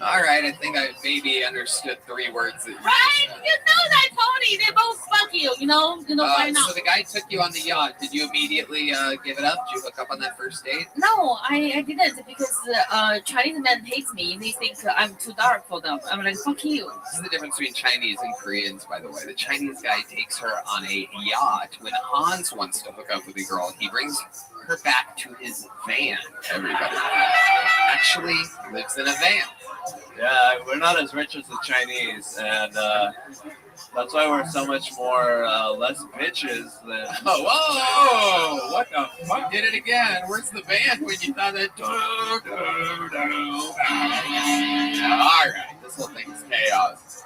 Speaker 3: All right, I think I maybe understood 3 words. That
Speaker 23: right? You know that, Tony. They both fuck you. Why not?
Speaker 3: So the guy took you on the yacht. Did you immediately give it up? Did you hook up on that first date?
Speaker 23: No, I didn't because Chinese men hate me. They think I'm too dark for them. I'm like, fuck you.
Speaker 3: This is the difference between Chinese and Koreans, by the way. The Chinese guy takes her on a yacht. When Hans wants to hook up with a girl, he brings her back to his van. Everybody actually lives in a van.
Speaker 13: Yeah, we're not as rich as the Chinese, and that's why we're so much more less bitches than.
Speaker 3: Oh, whoa! What the fuck? Did it again? Where's the van when you thought that? All right, this whole thing is chaos.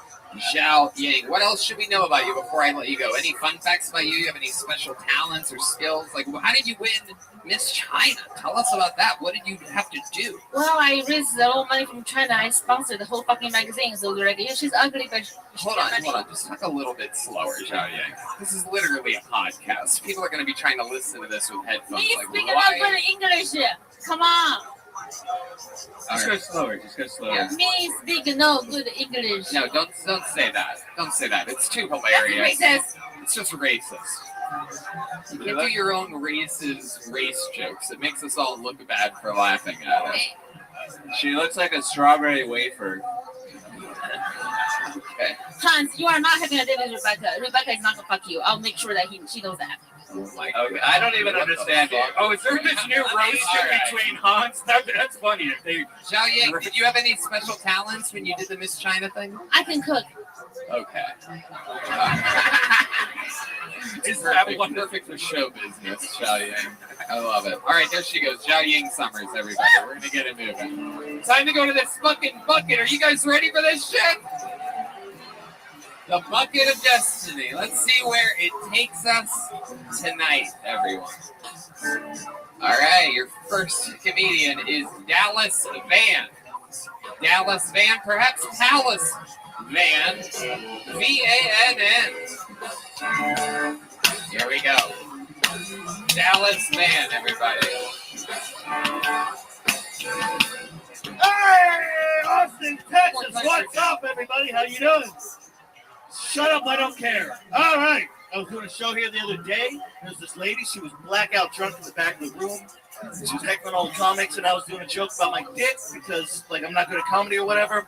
Speaker 3: Zhao Yang, what else should we know about you before I let you go? Any fun facts about you? You have any special talents or skills? Like, how did you win Miss China? Tell us about that. What did you have to do?
Speaker 23: Well, I raised a lot of money from China. I sponsored the whole fucking magazine. So they're like, yeah, she's ugly, but
Speaker 3: Hold on. Just talk a little bit slower, Zhao Yang. This is literally a podcast. People are going to be trying to listen to this with headphones.
Speaker 23: Me
Speaker 3: like,
Speaker 23: speaking
Speaker 3: why?
Speaker 23: no good English. Come on.
Speaker 13: Just go slower. Just go slower.
Speaker 3: Yeah.
Speaker 23: Me speak no good English.
Speaker 3: No, don't say that. Don't say that. It's too hilarious.
Speaker 23: That's racist.
Speaker 3: It's just racist. You can't do your own race jokes. It makes us all look bad for laughing at it.
Speaker 13: She looks like a strawberry wafer.
Speaker 3: Okay.
Speaker 23: Hans, you are not having a date with Rebecca. Rebecca is not gonna fuck you. I'll make sure that she knows that.
Speaker 3: Oh my
Speaker 13: Okay, I don't even understand it.
Speaker 2: Oh, is there this new roaster between Hans? That's funny. If they
Speaker 3: Zhao Yang, did you have any special talents when you did the Miss China thing?
Speaker 23: I can cook.
Speaker 3: Okay.
Speaker 2: Is
Speaker 3: perfect for show business, Zhao Yang. I love it. All right, there she goes. Zhao Yang Summers, everybody. We're going to get it moving.
Speaker 2: Time to go to this fucking bucket. Are you guys ready for this shit?
Speaker 3: The bucket of destiny. Let's see where it takes us tonight, everyone. All right, your first comedian is Dallas Van. Dallas Van, perhaps Palace Van. V-A-N-N. Here we go. Dallas Van, everybody.
Speaker 4: Hey, Austin, Texas. What's up, everybody? How you doing? Shut up, I don't care. All right. I was doing a show here the other day. There's this lady. She was blackout drunk in the back of the room. She was heckling all the comics, and I was doing a joke about my dick because, I'm not good at comedy or whatever.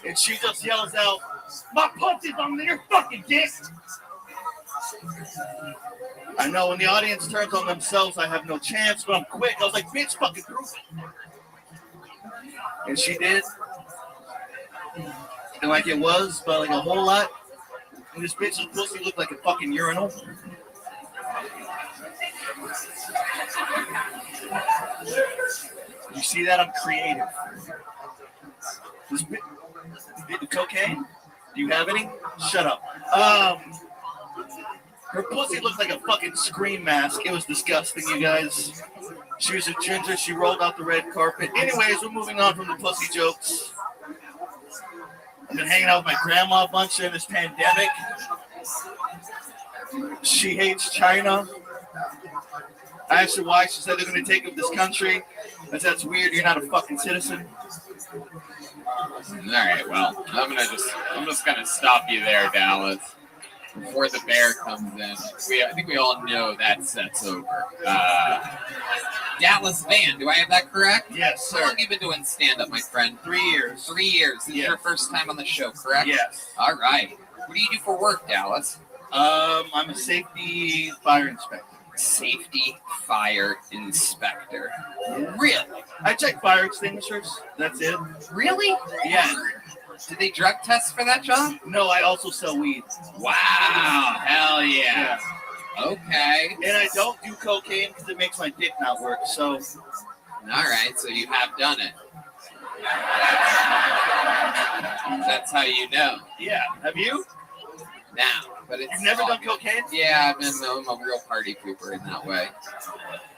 Speaker 4: And she just yells out, "My pussy's on your fucking dick." I know when the audience turns on themselves, I have no chance, but I'm quick. I was like, "Bitch, fucking prove it." And she did. And like it was, but like a whole lot. And this bitch's pussy looked like a fucking urinal. You see that? I'm creative. This cocaine? Do you have any? Shut up. Her pussy looked like a fucking scream mask. It was disgusting, you guys. She was a ginger. She rolled out the red carpet. Anyways, we're moving on from the pussy jokes. I've been hanging out with my grandma a bunch during this pandemic. She hates China. I asked her why. She said they're going to take over this country. I said, that's weird. You're not a fucking citizen.
Speaker 3: All right, well, I'm just gonna stop you there, Dallas. Before the bear comes in, I think we all know that set's over. Dallas Van, do I have that correct?
Speaker 4: Yes, sir.
Speaker 3: How long have you been doing stand-up, my friend?
Speaker 4: 3 years.
Speaker 3: 3 years. This is your first time on the show, correct?
Speaker 4: Yes.
Speaker 3: All right. What do you do for work, Dallas?
Speaker 4: I'm a safety fire inspector.
Speaker 3: safety fire inspector.
Speaker 4: Really? I check fire extinguishers. That's it.
Speaker 3: Really?
Speaker 4: Yeah.
Speaker 3: Did they drug test for that job?
Speaker 4: No, I also sell weed.
Speaker 3: Wow. Hell yeah. Okay.
Speaker 4: And I don't do cocaine because it makes my dick not work. So.
Speaker 3: All right. So you have done it. That's how you know.
Speaker 4: Yeah. Have you?
Speaker 3: Now, but it's
Speaker 4: You've never done cocaine?
Speaker 3: Yeah, I'm a real party pooper in that way.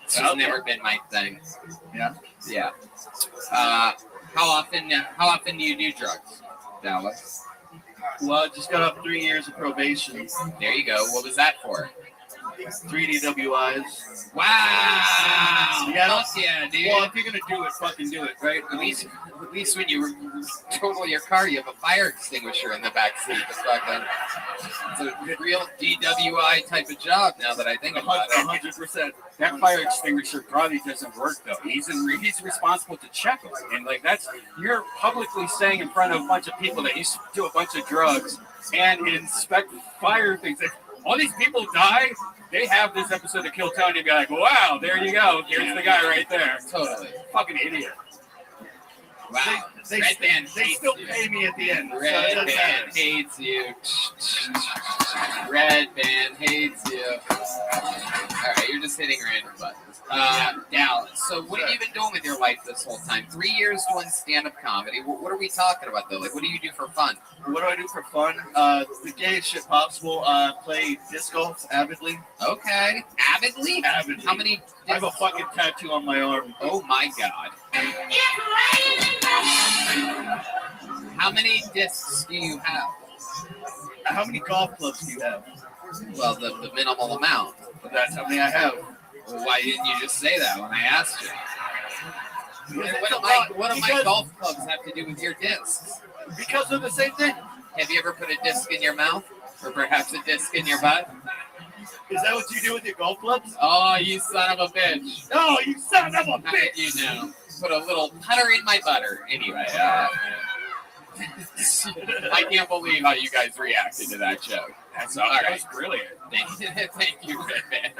Speaker 3: It's just never been my thing.
Speaker 4: Yeah.
Speaker 3: Yeah. How often do you do drugs, Dallas?
Speaker 4: Well, I just got off 3 years of probation.
Speaker 3: There you go. What was that for?
Speaker 4: 3 DWIs.
Speaker 3: Wow.
Speaker 4: Yeah,
Speaker 3: yeah, dude.
Speaker 4: Well, if you're gonna do it, fucking do it, right?
Speaker 3: At least when you total your car, you have a fire extinguisher in the back seat. It's a real DWI type of job. Now that I think about it,
Speaker 4: 100%.
Speaker 2: That fire extinguisher probably doesn't work though. He's responsible to check them, and like you're publicly saying in front of a bunch of people that you do a bunch of drugs and inspect fire things. If all these people die, they have this episode of Kill Tony and be like, wow, there you go. Here's the guy right there.
Speaker 3: Totally.
Speaker 2: Fucking idiot.
Speaker 3: Wow.
Speaker 4: They still pay me at the end.
Speaker 3: Red Band hates you. Red Band hates you. All right, you're just hitting random buttons. Dallas, so what have you been doing with your life this whole time? 3 years doing stand-up comedy. What are we talking about, though? Like, what do you do for fun?
Speaker 4: What do I do for fun? The gayest shit possible. Play disc golf avidly.
Speaker 3: Okay. Avidly?
Speaker 4: Avidly.
Speaker 3: How many?
Speaker 4: I have a fucking tattoo on my arm.
Speaker 3: Oh, my God. How many discs do you have?
Speaker 4: How many golf clubs do you have?
Speaker 3: Well, the minimal amount.
Speaker 4: But that's how many I have.
Speaker 3: Well, why didn't you just say that when I asked you? What do my golf clubs have to do with your discs?
Speaker 4: Because they're the same thing.
Speaker 3: Have you ever put a disc in your mouth? Or perhaps a disc in your butt?
Speaker 4: Is that what you do with your golf clubs?
Speaker 3: Oh, you son of a bitch.
Speaker 4: Oh, you son of a bitch.
Speaker 3: How did you know? Put a little putter in my butter. Anyway, I can't believe how you guys reacted to that joke.
Speaker 2: That's all right. That was brilliant.
Speaker 3: Thank you, Red Man.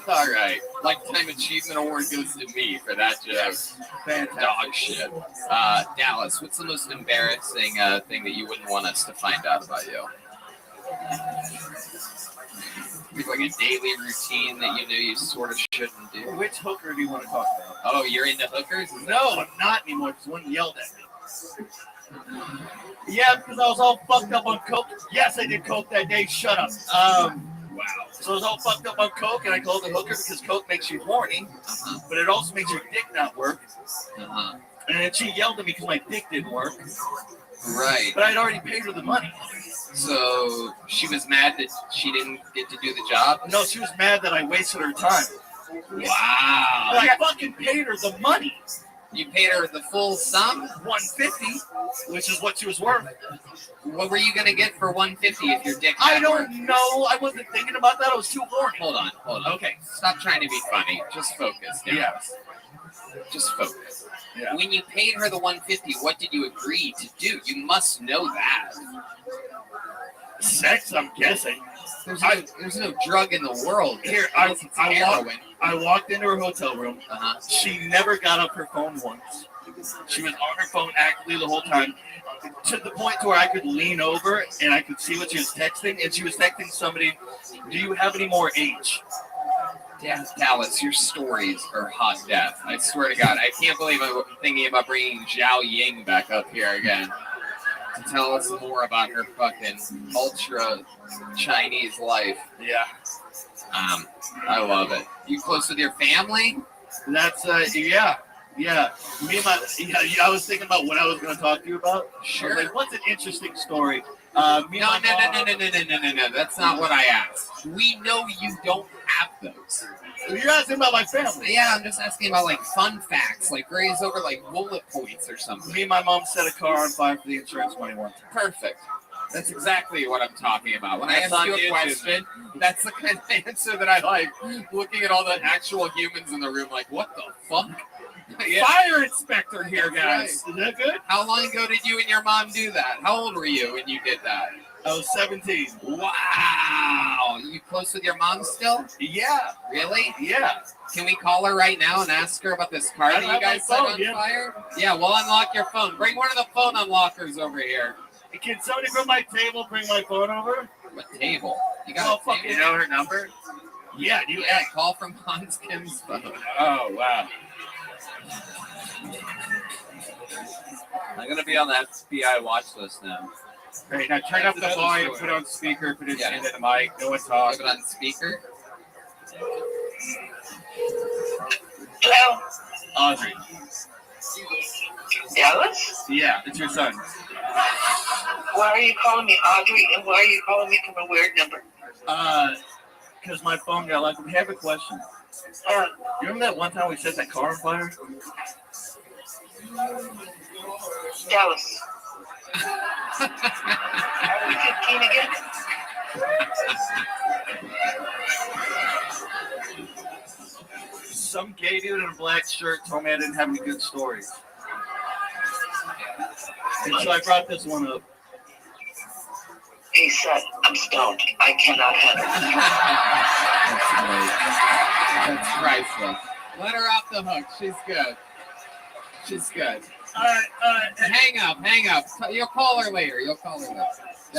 Speaker 3: All right. Lifetime Achievement Award goes to me for that joke. Dog shit. Dallas, what's the most embarrassing thing that you wouldn't want us to find out about you? Like a daily routine that you know you sort of shouldn't do.
Speaker 4: Which hooker do you want to talk about?
Speaker 3: Oh, you're into hookers?
Speaker 4: No, I'm not anymore because one yelled at me. Yeah, because I was all fucked up on coke. Yes, I did coke that day. Shut up. Wow. So I was all fucked up on coke, and I called the hooker because coke makes you horny, but it also makes your dick not work. And then she yelled at me because my dick didn't work.
Speaker 3: Right.
Speaker 4: But I'd already paid her the money.
Speaker 3: So she was mad that she didn't get to do the job?
Speaker 4: No, she was mad that I wasted her time.
Speaker 3: Wow.
Speaker 4: But I fucking paid her the money.
Speaker 3: You paid her the full sum?
Speaker 4: $150, which is what she was worth.
Speaker 3: What were you gonna get for $150 if your dick?
Speaker 4: I don't know. I wasn't thinking about that. I was too horny.
Speaker 3: Hold on. Okay, stop trying to be funny. Just focus.
Speaker 4: Yes.
Speaker 3: Just focus.
Speaker 4: Yeah.
Speaker 3: When you paid her the $150, what did you agree to do? You must know that.
Speaker 4: Sex, I'm guessing.
Speaker 3: There's no drug in the world.
Speaker 4: Here, I walked into her hotel room. She never got up her phone once. She was on her phone actively the whole time, to the point to where I could lean over and I could see what she was texting. And she was texting somebody, "Do you have any more H?"
Speaker 3: Damn, Dallas, your stories are hot death. I swear to God, I can't believe I'm thinking about bringing Zhao Ying back up here again to tell us more about her fucking ultra Chinese life.
Speaker 4: Yeah.
Speaker 3: I love it. You close with your family?
Speaker 4: That's yeah. Me and I was thinking about what I was going to talk to you about.
Speaker 3: Sure.
Speaker 4: Like, what's an interesting story?
Speaker 3: No. That's not what I asked. We know you don't have those.
Speaker 4: You're asking about my family.
Speaker 3: Yeah, I'm just asking about like fun facts, like graze over like bullet points or something.
Speaker 4: Me and my mom set a car on fire for the insurance money one time.
Speaker 3: Perfect. That's exactly what I'm talking about. When I ask you a question, that's the kind of answer that I like. Looking at all the actual humans in the room, like, what the fuck?
Speaker 2: Yeah. Fire inspector here, guys.
Speaker 4: Is that good?
Speaker 3: How long ago did you and your mom do that? How old were you when you did that?
Speaker 4: I was 17.
Speaker 3: Wow. You close with your mom still?
Speaker 4: Yeah.
Speaker 3: Really?
Speaker 4: Yeah.
Speaker 3: Can we call her right now and ask her about this car that you guys set on fire? Yeah, we'll unlock your phone. Bring one of the phone unlockers over here.
Speaker 4: Can somebody from my table bring my phone over?
Speaker 3: What table? You got a table?
Speaker 4: You know her number? Yeah,
Speaker 3: call from Hans Kim's phone.
Speaker 4: Oh, wow.
Speaker 13: I'm gonna be on the FBI watch list now.
Speaker 2: Great. Now turn up the volume, put it on speaker, put it into the mic, no one talk.
Speaker 3: Put it on speaker.
Speaker 21: Hello?
Speaker 2: Audrey.
Speaker 21: Dallas?
Speaker 2: Yeah, it's your son.
Speaker 21: Why are you calling me Audrey and why are you calling me from a weird number?
Speaker 4: Because my phone got locked. We have a question. You remember that one time we set that car on fire?
Speaker 21: Dallas. Are we 15 again?
Speaker 4: Some gay dude in a black shirt told me I didn't have any good stories. And so I brought this one up.
Speaker 21: He said, I'm stoned. I cannot handle it.
Speaker 3: That's priceless. Let her off the hook. She's good. She's good.
Speaker 4: All right.
Speaker 3: Hang up. You'll call her later.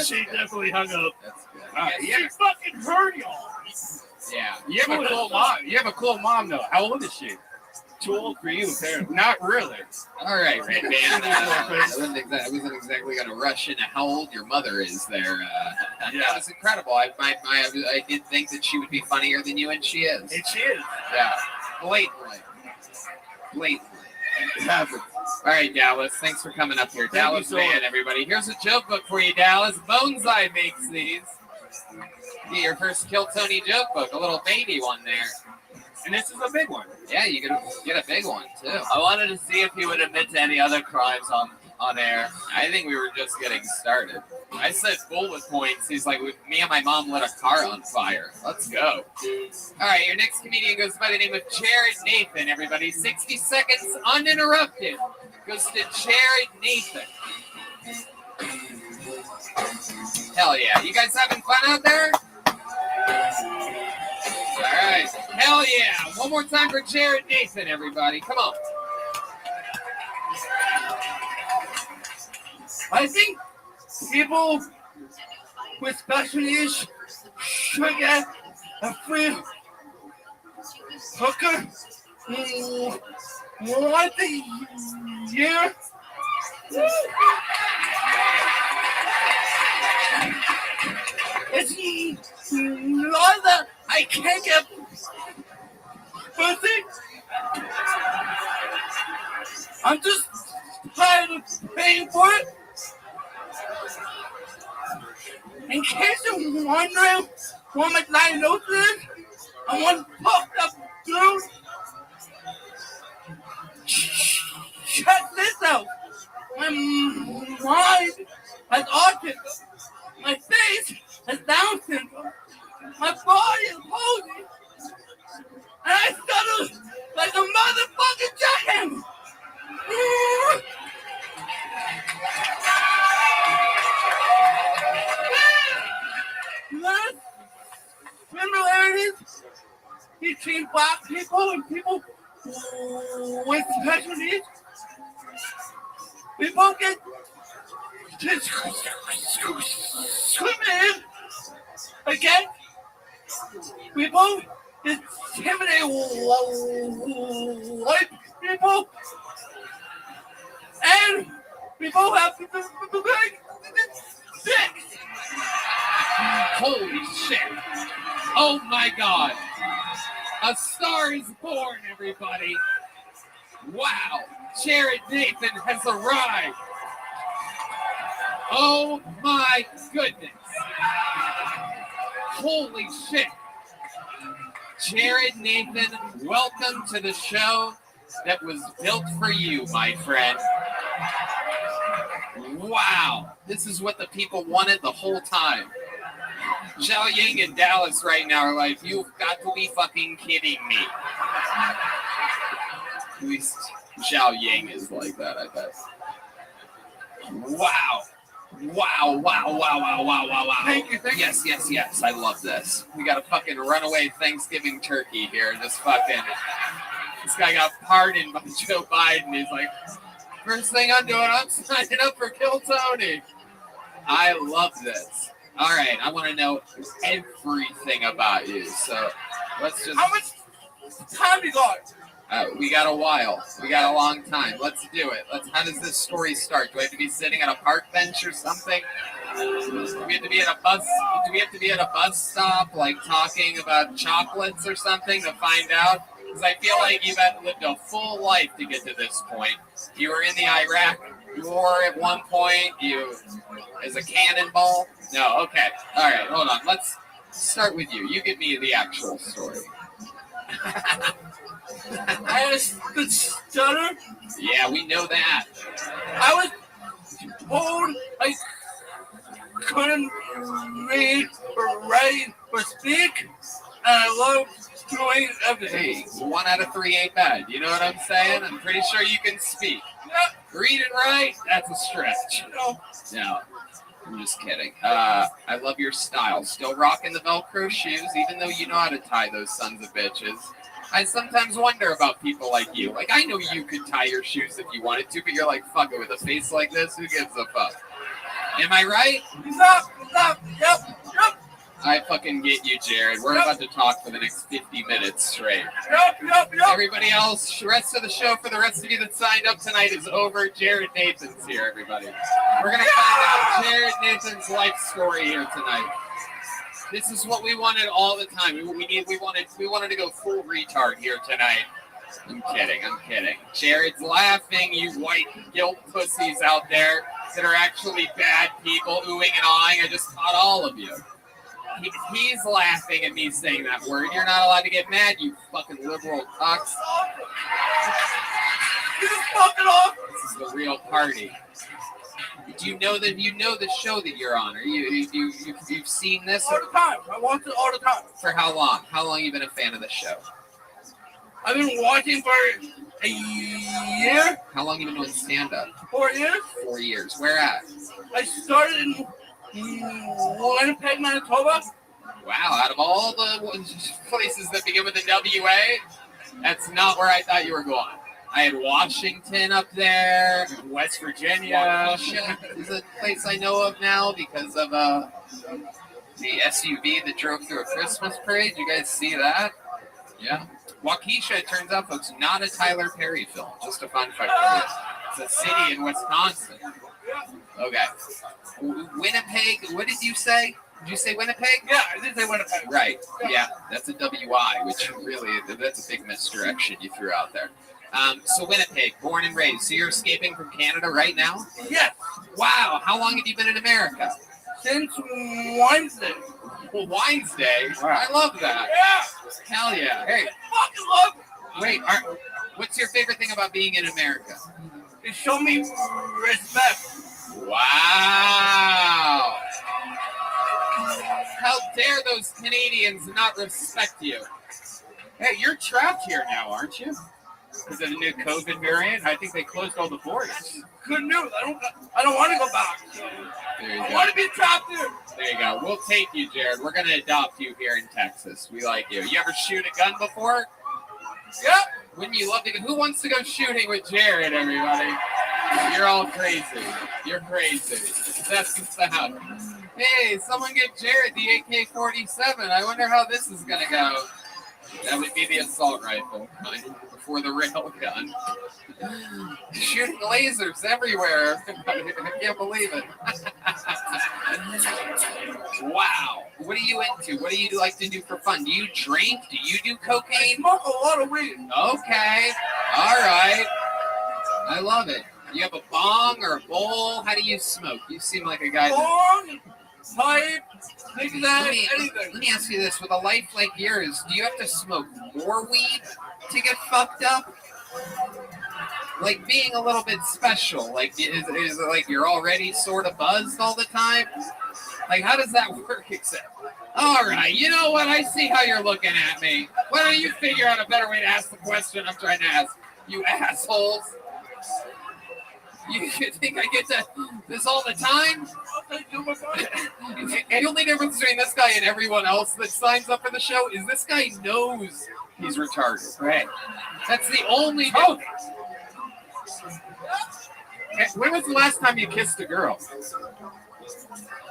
Speaker 4: She definitely hung up.
Speaker 3: That's good.
Speaker 4: She fucking heard y'all.
Speaker 3: Yeah.
Speaker 2: You have a cool mom. You have a cool mom, though. How old is she?
Speaker 4: Too old for you, apparently.
Speaker 2: Not really.
Speaker 3: All right, Red Band. I wasn't exactly going to rush into how old your mother is there. That was incredible. I did think that she would be funnier than you, and she is.
Speaker 4: And she is.
Speaker 3: Yeah. Blatantly. It happens. All right, Dallas. Thanks for coming up here. Dallas Man, everybody. Here's a joke book for you, Dallas. Bonsai makes these. Get your first Kill Tony joke book. A little baby one there.
Speaker 2: And this is a big one.
Speaker 3: Yeah, you get a big one, too.
Speaker 13: I wanted to see if he would admit to any other crimes on air.
Speaker 3: I think we were just getting started. I said bullet points. He's like, me and my mom lit a car on fire. Let's go. All right, your next comedian goes by the name of Jared Nathan, everybody. 60 seconds uninterrupted goes to Jared Nathan. Hell yeah. You guys having fun out there? All right. Hell yeah. One more time for Jared Nathan, everybody. Come on.
Speaker 4: I think people with special needs should get a free hooker once a year. It's not that I can't get pussy. I'm just tired of paying for it. In case you're wondering what my diagnosis is, I'm one puffed up dude. Check this out. My mind has autism. My face has Down syndrome. My body is posy. And I stutter like a motherfucking jackhammer. There's similarities between black people and people with special needs. We both get discriminated against. We both intimidate white people. And we both have big dicks.
Speaker 3: Holy shit. Oh my God. A star is born, everybody. Wow. Jared Nathan has arrived. Oh my goodness. Holy shit. Jared Nathan, welcome to the show that was built for you, my friend. Wow. This is what the people wanted the whole time. Zhao Ying in Dallas right now are like, you've got to be fucking kidding me. At least Zhao Ying is like that, I bet. Wow.
Speaker 12: Wow.
Speaker 5: Thank you.
Speaker 12: Yes. I love this. We got a fucking runaway Thanksgiving turkey here. This guy got pardoned by Joe Biden. He's like, first thing I'm doing, I'm signing up for Kill Tony. I love this. All right, I want to know everything about you. So let's just.
Speaker 5: How much time you got?
Speaker 12: We got a while. We got a long time. Let's do it. How does this story start? Do I have to be sitting at a park bench or something? Do we have to be at a bus? Do we have to be at a bus stop, like talking about chocolates or something to find out? Because I feel like you've lived a full life to get to this point. You were in the Iraq War at one point. You as a cannonball. No. Okay. All right. Hold on. Let's start with you. You give me the actual story.
Speaker 5: I was the stutter.
Speaker 12: Yeah, we know that.
Speaker 5: I was told I couldn't read or write or speak, and I love doing everything.
Speaker 12: Hey, 1 out of 3 ain't bad. You know what I'm saying? I'm pretty sure you can speak.
Speaker 5: Yep.
Speaker 12: Read and write, that's a stretch. No, I'm just kidding. I love your style. Still rocking the Velcro shoes, even though you know how to tie those sons of bitches. I sometimes wonder about people like you. Like, I know you could tie your shoes if you wanted to, but you're like, fuck it, with a face like this, who gives a fuck? Am I right?
Speaker 5: Yep.
Speaker 12: I fucking get you, Jared. We're about to talk for the next 50 minutes straight.
Speaker 5: Yep.
Speaker 12: Everybody else, the rest of the show for the rest of you that signed up tonight is over. Jared Nathan's here, everybody. We're going to find out Jared Nathan's life story here tonight. This is what we wanted all the time. We wanted to go full retard here tonight. I'm kidding. Jared's laughing, you white guilt pussies out there that are actually bad people, oohing and awing. I just caught all of you. He's laughing at me saying that word. You're not allowed to get mad, you fucking liberal cocks.
Speaker 5: You just fucking off.
Speaker 12: This is the real party. Do you know the show that you're on? You've seen this
Speaker 5: all the time? I watch it all the time.
Speaker 12: For how long? How long have you been a fan of the show?
Speaker 5: I've been watching for a year.
Speaker 12: How long have you been doing stand-up?
Speaker 5: 4 years.
Speaker 12: 4 years. Where at?
Speaker 5: I started in Winnipeg, Manitoba.
Speaker 12: Wow, out of all the places that begin with the WA, that's not where I thought you were going. I had Washington up there, West Virginia. Is a place I know of now because of the SUV that drove through a Christmas parade. You guys see that? Yeah. Waukesha, it turns out, folks, not a Tyler Perry film. Just a fun fact. It's a city in Wisconsin. Okay. Winnipeg, what did you say? Did you say Winnipeg?
Speaker 5: Yeah, I did say Winnipeg.
Speaker 12: Right. Yeah, that's a WI, which really, that's a big misdirection you threw out there. So Winnipeg, born and raised. So you're escaping from Canada right now?
Speaker 5: Yes.
Speaker 12: Wow. How long have you been in America?
Speaker 5: Since Wednesday.
Speaker 12: Well, Wednesday? I love that.
Speaker 5: Yeah.
Speaker 12: Hell yeah. Hey.
Speaker 5: Fucking love it.
Speaker 12: Wait, what's your favorite thing about being in America?
Speaker 5: They show me respect.
Speaker 12: Wow. How dare those Canadians not respect you? Hey, you're trapped here now, aren't you? Is it a new COVID variant? I think they closed all the borders.
Speaker 5: Good news. I don't want to go back.
Speaker 12: There you
Speaker 5: I
Speaker 12: go.
Speaker 5: want to be trapped here.
Speaker 12: There you go. We'll take you, Jared. We're going to adopt you here in Texas. We like you. You ever shoot a gun before?
Speaker 5: Yep.
Speaker 12: Wouldn't you love to? Who wants to go shooting with Jared, everybody? You're all crazy. You're crazy. That's the sound. Hey, someone get Jared the AK-47. I wonder how this is going to go. That would be the assault rifle before the rail gun. Shooting lasers everywhere. I can't believe it. Wow. What are you into? What do you like to do for fun? Do you drink? Do you do cocaine?
Speaker 5: I smoke a lot of weed.
Speaker 12: Okay. All right. I love it. You have a bong or a bowl? How do you smoke? You seem like a guy
Speaker 5: Bong, pipe, anything.
Speaker 12: Let me ask you this. With a life like yours, do you have to smoke more weed to get fucked up? Like being a little bit special? Like is it like you're already sort of buzzed all the time? Like how does that work except? All right, you know what? I see how you're looking at me. Why don't you figure out a better way to ask the question I'm trying to ask? You assholes. You think I get this all the time? The only difference between this guy and everyone else that signs up for the show is this guy knows he's retarded.
Speaker 2: Right.
Speaker 12: That's the only difference. When was the last time you kissed a girl?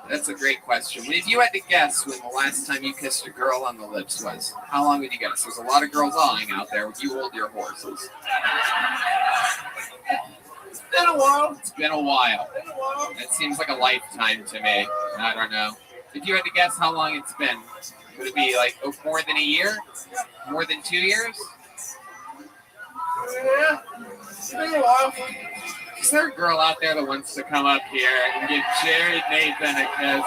Speaker 3: That's a great question. If you had to guess when the last time you kissed a girl on the lips was, how long would you guess? There's a lot of girls awing out there. You hold your horses.
Speaker 5: It's been a while.
Speaker 3: It's been a while. It seems like a lifetime to me. I don't know. If you had to guess how long it's been, would it be like more than a year? More than 2 years?
Speaker 5: Yeah, it's been a while.
Speaker 12: Is there a girl out there that wants to come up here and give Jared Nathan a kiss?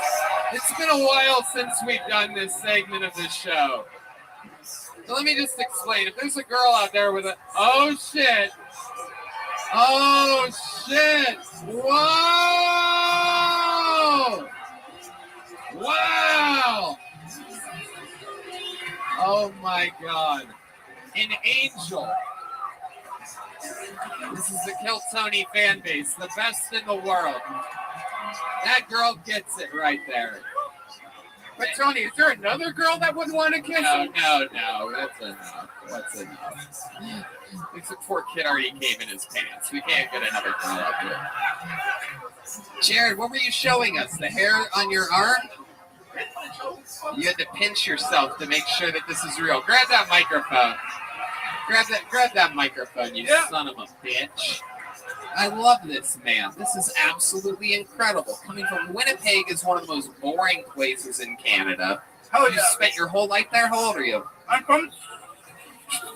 Speaker 12: It's been a while since we've done this segment of the show. So let me just explain. If there's a girl out there with a, oh shit. Oh shit. Whoa. Wow. Oh my God. An angel. This is the Kill Tony fan base, the best in the world. That girl gets it right there. But Tony, is there another girl that would want to kiss him? No, that's enough. That's enough. Except poor kid already came in his pants. We can't get another girl up here.
Speaker 3: Jared, what were you showing us? The hair on your arm? You had to pinch yourself to make sure that this is real. Grab that microphone. Grab that microphone, you son of a bitch. I love this man. This is absolutely incredible. Coming from Winnipeg is one of the most boring places in Canada. How you spent your whole life there? How old are you?
Speaker 5: I'm from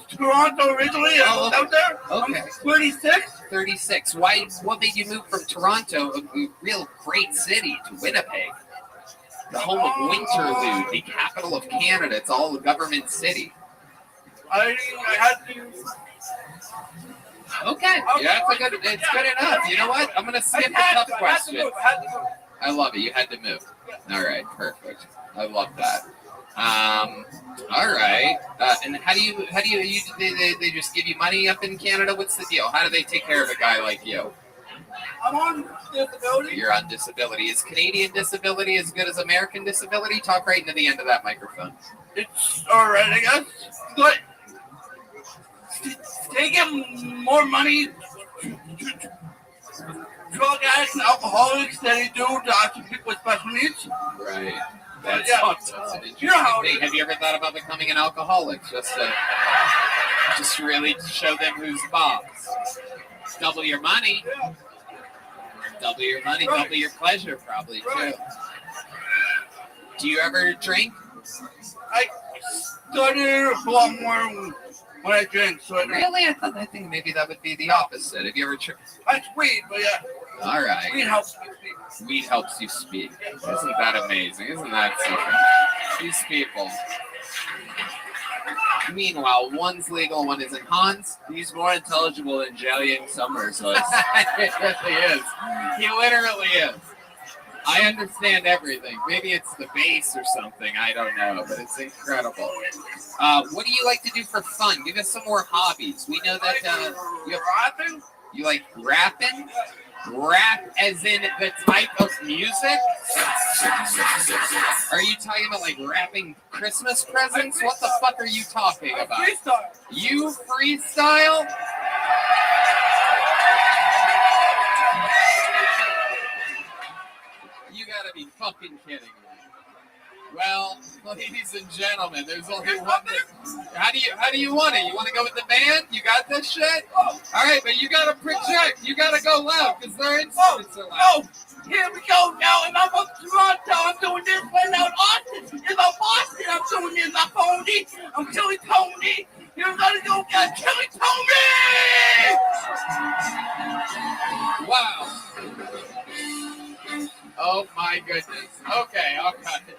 Speaker 5: Toronto originally. I was out there.
Speaker 3: Okay.
Speaker 5: I'm 36.
Speaker 3: 36. What made you move from Toronto, a real great city, to Winnipeg? The home of Winterlude, the capital of Canada. It's all a government city.
Speaker 5: I had to.
Speaker 3: Okay. Yeah, it's good enough. You know what? I'm going to skip the tough question. I love it. You had to move. All right. Perfect. I love that. All right. And how do you they just give you money up in Canada? What's the deal? How do they take care of a guy like you?
Speaker 5: I'm on disability.
Speaker 3: You're on disability. Is Canadian disability as good as American disability? Talk right into the end of that microphone.
Speaker 5: It's all right, I guess. But they give more money to drug addicts and alcoholics than they do to actually people with special needs.
Speaker 3: Right. That's
Speaker 5: you know how
Speaker 3: have you ever thought about becoming an alcoholic just to really show them who's boss? Double your money. Double your money, double your pleasure probably too. Do you ever drink?
Speaker 5: I started a lot more when I drink. So
Speaker 3: really? I think maybe that would be the opposite. Have you ever tried?
Speaker 5: That's weed, but yeah.
Speaker 3: All right.
Speaker 5: Weed helps me speak.
Speaker 3: Weed helps you speak. Isn't that amazing? Isn't that something? These people. Meanwhile, one's legal, one isn't. Hans?
Speaker 13: He's more intelligible than Jelly and Summers was.
Speaker 3: Yes, he is. He literally is. I understand everything. Maybe it's the bass or something. I don't know, but it's incredible. What do you like to do for fun? Give us some more hobbies. We know that you have rapping. You like rapping? Rap as in the type of music? Are you talking about like rapping Christmas presents? What the fuck are you talking about?
Speaker 5: Freestyle.
Speaker 3: You freestyle? You gotta be fucking kidding me. Well, ladies and gentlemen, there's only one thing. How do you want it? You want to go with the band? You got this shit? All right, but you gotta project. You gotta go loud because their instruments are loud.
Speaker 5: Oh, here we go now. And I'm from Toronto. I'm doing this right now in Austin. In Boston, I'm doing this. I'm Tony. I'm Chili Tony. You're gonna go get Chili Tony!
Speaker 3: Wow. Oh my goodness. Okay, I'll cut it.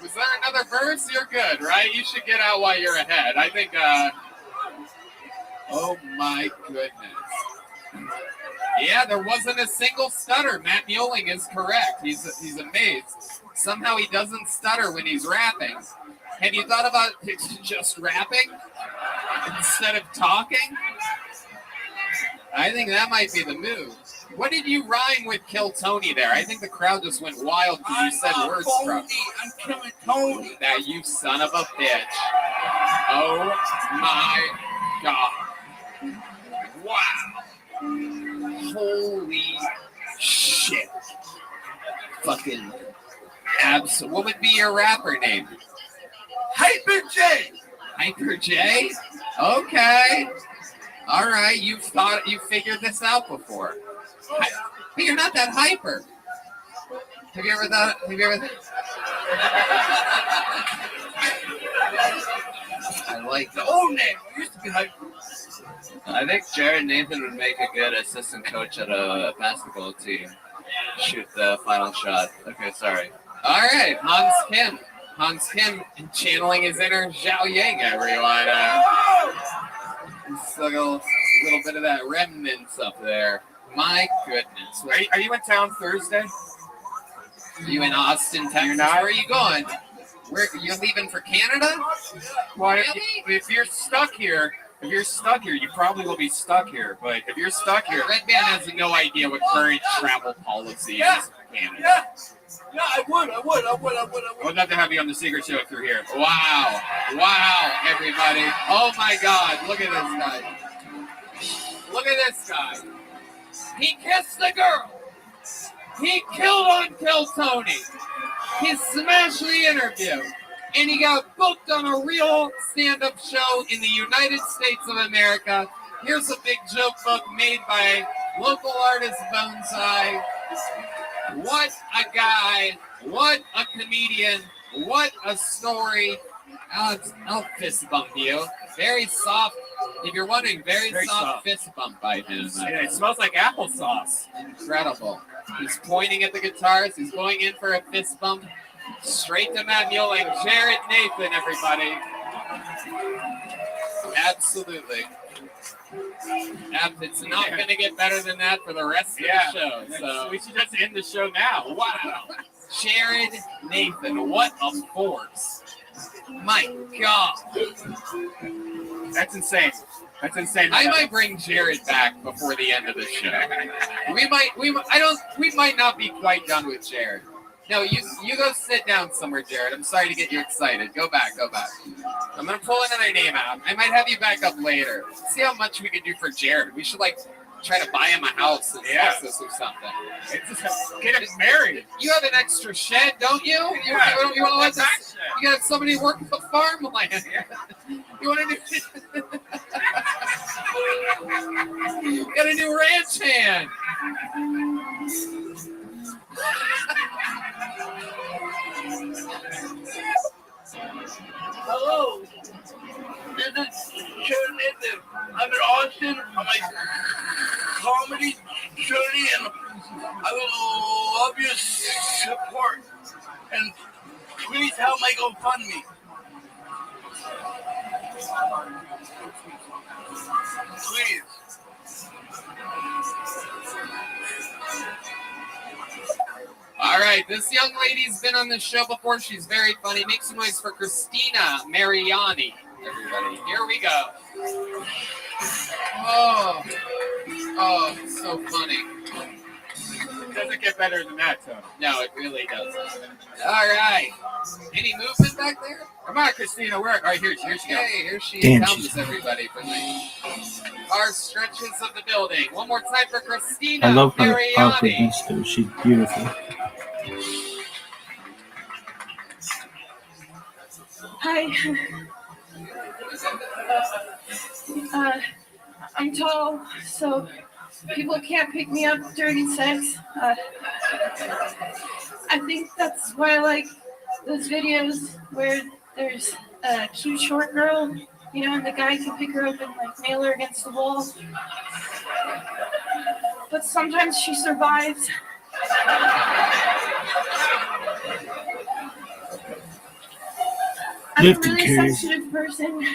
Speaker 3: Was there another verse? You're good, right? You should get out while you're ahead. I think, oh my goodness. Yeah, there wasn't a single stutter. Matt Muelling is correct. He's amazed. Somehow he doesn't stutter when he's rapping. Have you thought about just rapping instead of talking? I think that might be the move.
Speaker 12: What did you rhyme with Kill Tony there? I think the crowd just went wild because you said words from.
Speaker 5: I'm killing Tony.
Speaker 12: That you son of a bitch. Oh my God. Wow. Holy shit. Fucking what would be your rapper name?
Speaker 5: Hyper J.
Speaker 12: Hyper J? Okay. All right, you figured this out before. But you're not that hyper. Have you ever thought?
Speaker 13: I like that.
Speaker 5: Old name. I used to be hyper.
Speaker 13: I think Jared Nathan would make a good assistant coach at a basketball team. Shoot the final shot. Okay, sorry.
Speaker 12: All right, Hans Kim channeling his inner Zhao Yang, everyone. Just a little bit of that remnants up there. My goodness. Are you in town Thursday? Are you in Austin, Texas? You're not? Where are you going? You're leaving for Canada? Well, if you're stuck here, you probably will be stuck here. But if you're stuck here, Red Band has no idea what current travel policy is in Canada.
Speaker 5: Yeah, I would.
Speaker 12: I would love to have you on the Secret Show through here. Wow, everybody. Oh my God, look at this guy. Look at this guy. He kissed the girl. He killed on Kill Tony. He smashed the interview. And he got booked on a real stand-up show in the United States of America. Here's a big joke book made by local artist Bonsai. What a guy. What a comedian. What a story. I'll fist bump you. Very soft. If you're wondering, very soft fist bump by him. Yeah, it smells like applesauce. Incredible. He's pointing at the guitars. He's going in for a fist bump. Straight to Matt Mule and Jared Nathan, everybody. Absolutely. It's not going to get better than that for the rest of the show. So we should just end the show now. Wow. Jared Nathan, what a force. My God. That's insane. I might bring Jared back before the end of the show. We might not be quite done with Jared. No, you go sit down somewhere, Jared. I'm sorry to get you excited. Go back. I'm going to pull another name out. I might have you back up later. See how much we could do for Jared. We should, try to buy him a house in Texas or something. Get him married. You have an extra shed, don't you? You want to let this? You got somebody working for farmland. You want to do? You got a new ranch hand.
Speaker 5: Hello. This is Jared Nathan. I'm in Austin on my comedy journey, and I would love your support. And please help my GoFundMe. Please.
Speaker 12: All right, this young lady's been on the show before. She's very funny. Make some noise for Christina Mariani, everybody. Here we go. Oh, so funny. It doesn't get better than that, Tony. No, it really doesn't. All right. Any movement back there? Come on, Christina. Where? All right, here she goes. Hey, here she comes, everybody, for the far stretches of the building. One more time for Christina
Speaker 16: I love her
Speaker 12: Mariani.
Speaker 16: awkwardness too. She's beautiful.
Speaker 23: Hi. I'm tall, so people can't pick me up during sex. I think that's why I like those videos where there's a cute short girl, and the guy can pick her up and nail her against the wall. But sometimes she survives. I'm a really sensitive person.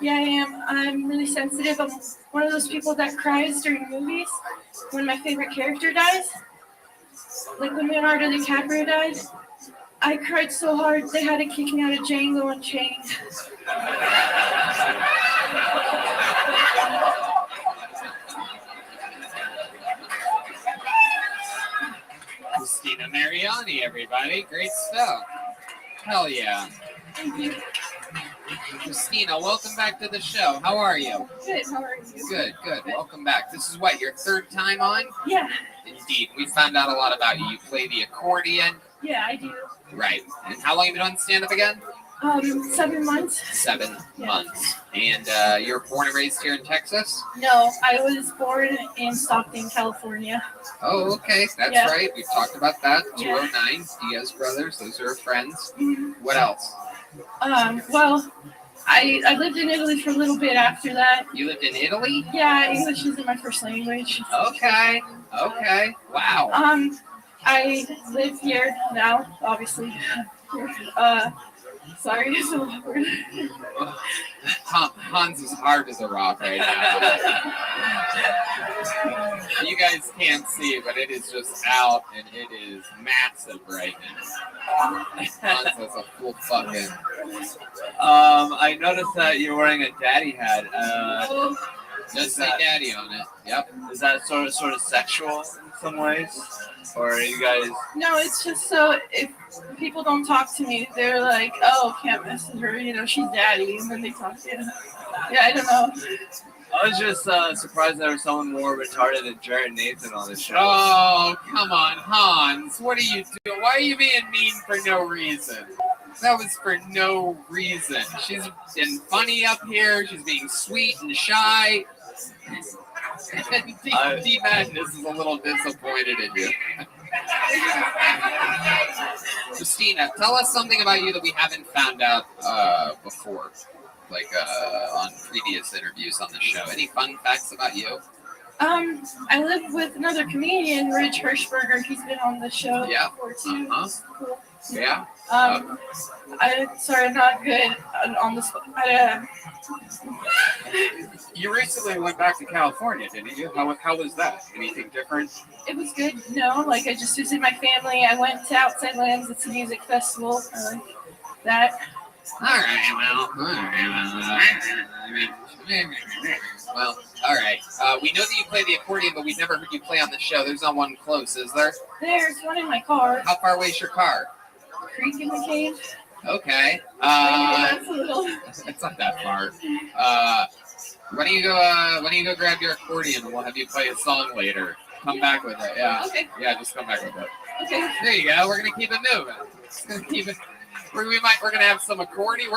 Speaker 23: Yeah, I am. I'm really sensitive. I'm one of those people that cries during movies when my favorite character dies. Like when Leonardo DiCaprio died. I cried so hard they had to kick me out of Django Unchained.
Speaker 12: Christina Mariani, everybody. Great stuff. Hell yeah.
Speaker 8: Thank you.
Speaker 12: Christina, welcome back to the show. How are you?
Speaker 8: Good. How are you?
Speaker 12: Good, good. Welcome back. This is what, your third time on?
Speaker 8: Yeah.
Speaker 12: Indeed. We found out a lot about you. You play the accordion.
Speaker 8: Yeah, I do.
Speaker 12: Right. And how long have you been on stand-up again?
Speaker 8: 7 months.
Speaker 12: 7 months. And you're born and raised here in Texas?
Speaker 8: No, I was born in Stockton, California.
Speaker 12: Oh, okay. That's
Speaker 8: Yeah.
Speaker 12: right. We've talked about that.
Speaker 8: Yeah.
Speaker 12: 209, Diaz Brothers. Those are friends.
Speaker 8: Mhm.
Speaker 12: What else?
Speaker 8: Well, I lived in Italy for a little bit after that.
Speaker 12: You lived in Italy?
Speaker 8: Yeah, English isn't my first language.
Speaker 12: Okay. Okay. Wow.
Speaker 8: I live here now, obviously. Sorry, it's a awkward.
Speaker 12: Hans is hard as a rock right now. You guys can't see, but it is just out, and it is massive right now. Hans has a full fucking...
Speaker 13: I noticed that you're wearing a daddy hat.
Speaker 12: Just say daddy on it. Yep.
Speaker 13: Is that sort of sexual in some ways? Or are you guys...
Speaker 8: No, it's just so if people don't talk to me, they're like, oh, can't mess with her, she's daddy, and then they talk to you. Yeah, I don't know.
Speaker 13: I was just surprised there was someone more retarded than Jared Nathan on the show.
Speaker 12: Oh, come on, Hans. What are you doing? Why are you being mean for no reason? That was for no reason. She's been funny up here. She's being sweet and shy. D Madness is a little disappointed in you. Christina, tell us something about you that we haven't found out before, like on previous interviews on the show. Any fun facts about you?
Speaker 8: I live with another comedian, Rich Hirschberger. He's been on the show before too. Cool.
Speaker 12: Yeah.
Speaker 8: I'm not good on the spot.
Speaker 2: You recently went back to California, didn't you? How was that? Anything different?
Speaker 8: It was good. No, I just visited my family. I went to Outside Lands. It's a music festival. I like that.
Speaker 12: All right. We know that you play the accordion, but we've never heard you play on the show. There's not one close, is there?
Speaker 8: There's one in my car.
Speaker 12: How far away is your car?
Speaker 8: Creek in the cave.
Speaker 12: Okay.
Speaker 8: That's a little.
Speaker 12: It's not that far. Why don't you go grab your accordion and we'll have you play a song later. Come back with it. Yeah.
Speaker 8: Okay.
Speaker 12: Yeah, just come back with it.
Speaker 8: Okay.
Speaker 12: There you go. We're gonna keep it moving. We're gonna have some accordion.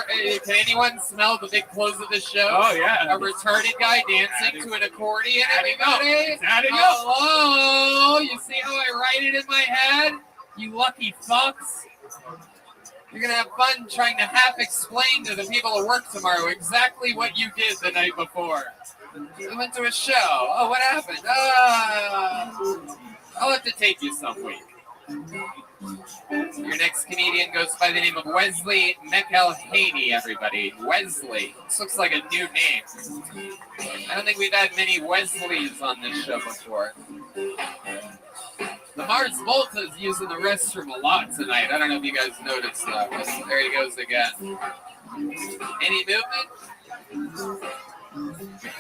Speaker 12: Can anyone smell the big close of the show?
Speaker 2: Oh yeah.
Speaker 12: A retarded guy dancing to an accordion. Everybody.
Speaker 2: Adding up.
Speaker 12: Hello. You see how I write it in my head? You lucky fucks. You're going to have fun trying to half explain to the people at work tomorrow exactly what you did the night before. I went to a show. Oh, what happened? I'll have to take you some week. Your next comedian goes by the name of Wesley McElhaney, everybody. Wesley. This looks like a new name. I don't think we've had many Wesleys on this show before. The Mars Volta is using the restroom a lot tonight. I don't know if you guys noticed that, but there he goes again. Any movement?